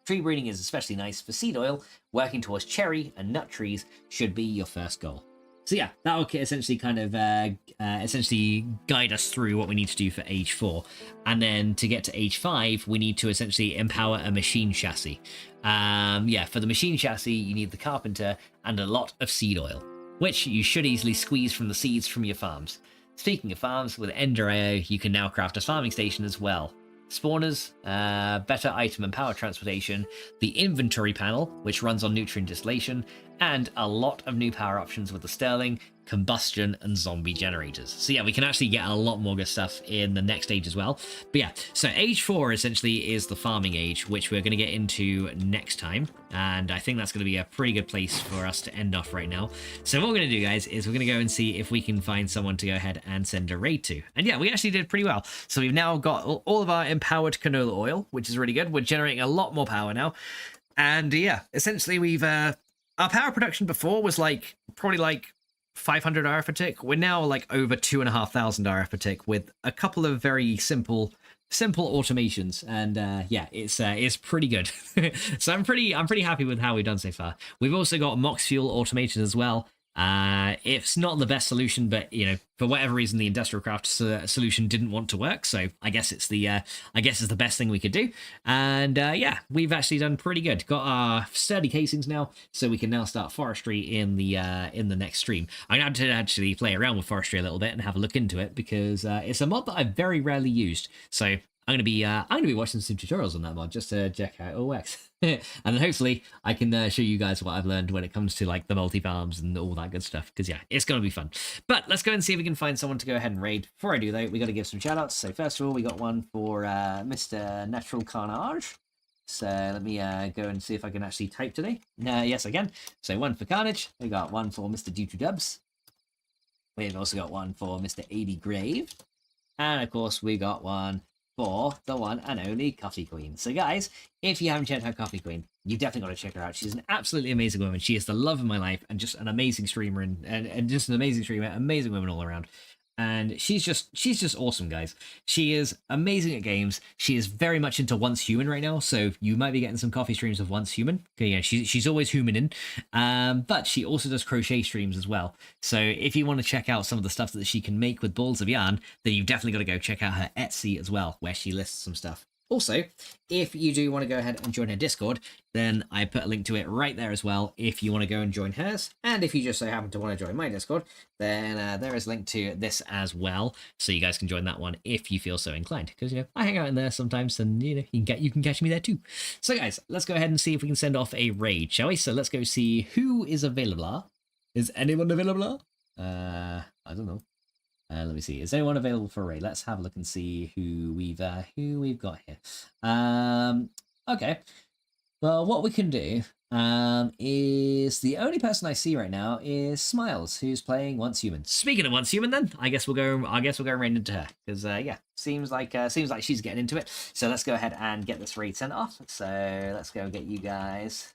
Tree breeding is especially nice for seed oil. Working towards cherry and nut trees should be your first goal. So yeah, that will essentially kind of essentially guide us through what we need to do for age 4. And then to get to age 5, we need to essentially empower a machine chassis. Yeah, for the machine chassis, you need the carpenter and a lot of seed oil, which you should easily squeeze from the seeds from your farms. Speaking of farms, with Ender.io, you can now craft a farming station as well. Spawners, better item and power transportation, the inventory panel, which runs on nutrient distillation, and a lot of new power options with the Sterling, combustion, and zombie generators. So yeah, we can actually get a lot more good stuff in the next age as well. But yeah, so age 4 essentially is the farming age, which we're going to get into next time. And I think that's going to be a pretty good place for us to end off right now. So what we're going to do, guys, is we're going to go and see if we can find someone to go ahead and send a raid to. And yeah, we actually did pretty well. So we've now got all of our empowered canola oil, which is really good. We're generating a lot more power now. And yeah, essentially we've... our power production before was probably 500 RF per tick. We're now like over 2,500 RF per tick with a couple of very simple simple automations, and yeah, it's pretty good. So I'm pretty happy with how we've done so far. We've also got Mox Fuel automated as well. It's not the best solution, but you know, for whatever reason, the industrial craft solution didn't want to work. So I guess it's the best thing we could do. And yeah, we've actually done pretty good. Got our sturdy casings now, so we can now start forestry in the next stream. I'm going to actually play around with forestry a little bit and have a look into it, because it's a mod that I've very rarely used. So I'm gonna be watching some tutorials on that mod just to check out OX. And then hopefully I can show you guys what I've learned when it comes to like the multi-farms and all that good stuff, because yeah, it's going to be fun. But let's go and see if we can find someone to go ahead and raid. Before I do though, we got to give some shout outs. So first of all, we got one for Mr. Natural Carnage. So let me go and see if I can actually type today. Yes, I can. So one for Carnage. We got one for Mr. Dutu Dubs. We've also got one for Mr. AD Grave. And of course, we got one for the one and only Coffee Queen. So guys, if you haven't checked out Coffee Queen, you've definitely got to check her out. She's an absolutely amazing woman. She is the love of my life, and just an amazing streamer, and just an amazing streamer, amazing woman all around. And she's just awesome, guys. She is amazing at games. She is very much into Once Human right now, so you might be getting some coffee streams of Once Human. Okay, yeah, she's always humaning. But she also does crochet streams as well. So if you want to check out some of the stuff that she can make with balls of yarn, then you've definitely got to go check out her Etsy as well, where she lists some stuff. Also, if you do want to go ahead and join her Discord, then I put a link to it right there as well if you want to go and join hers. And if you just so happen to want to join my Discord, then there is a link to this as well, so you guys can join that one if you feel so inclined. Because, you know, I hang out in there sometimes, and, you know, you can catch me there too. So, guys, let's go ahead and see if we can send off a raid, shall we? So let's go see who is available. Is anyone available? I don't know. Let me see. Is anyone available for a raid? Let's have a look and see who we've got here. Okay. Well, what we can do is the only person I see right now is Smiles, who's playing Once Human. Speaking of Once Human, then I guess we'll go right into her, because yeah, seems like she's getting into it. So let's go ahead and get this raid sent off. So let's go get you guys.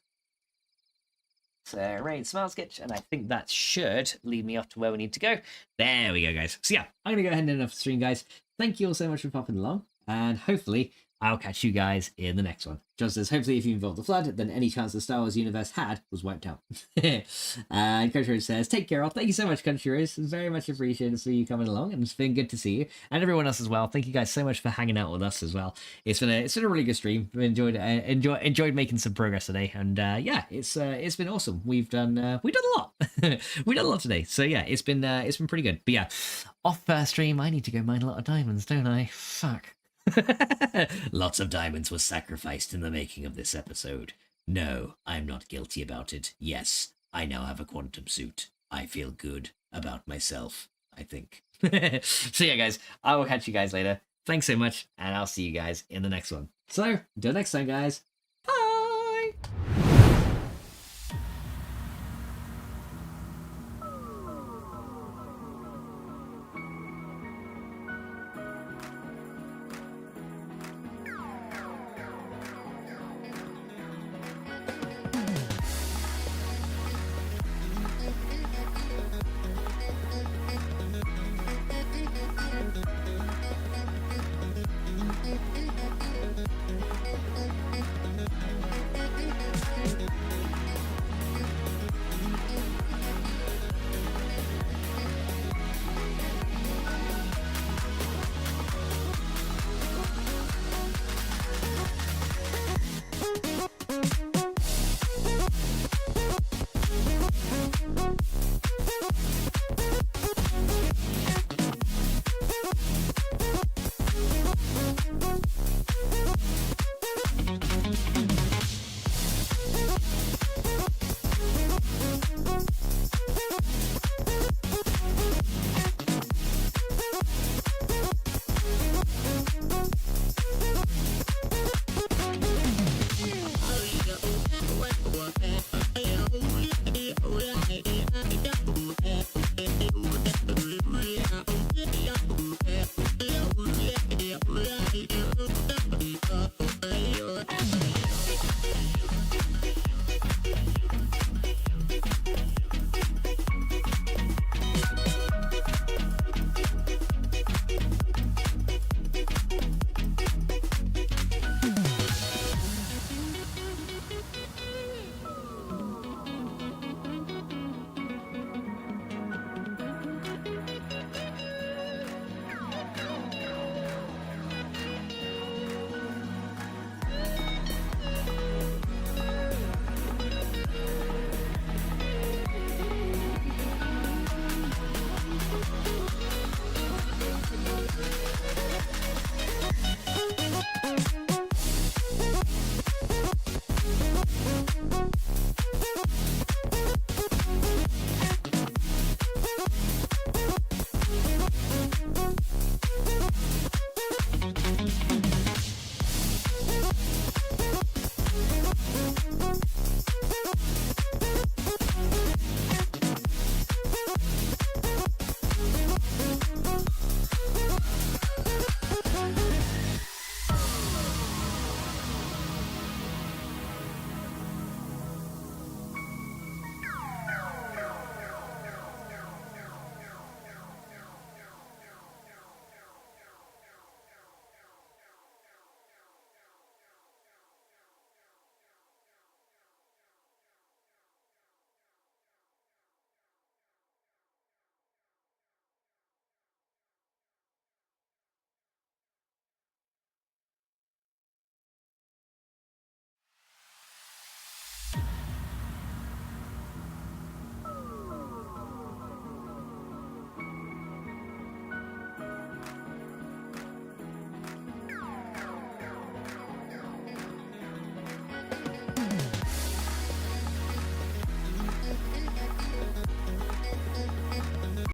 So raid Smiles Sketch, and I think that should lead me off to where we need to go. There we go, guys. So yeah, I'm gonna go ahead and end off the stream, guys. Thank you all so much for popping along, and hopefully I'll catch you guys in the next one. John says, hopefully if you involved the flood, then any chance the Star Wars universe had was wiped out. And Country Rose says, take care all. Thank you so much, Country Rose. It's very much appreciated to see you coming along, and it's been good to see you. And everyone else as well. Thank you guys so much for hanging out with us as well. It's been a really good stream. We enjoyed making some progress today. And yeah, it's been awesome. We've done a lot. We've done a lot today. So yeah, it's been pretty good. But yeah, off stream, I need to go mine a lot of diamonds, don't I? Fuck. Lots of diamonds were sacrificed in the making of this episode. No, I'm not guilty about it. Yes, I now have a quantum suit. I feel good about myself, I think. So yeah, guys, I will catch you guys later. Thanks so much, and I'll see you guys in the next one. So, until next time, guys. Bye!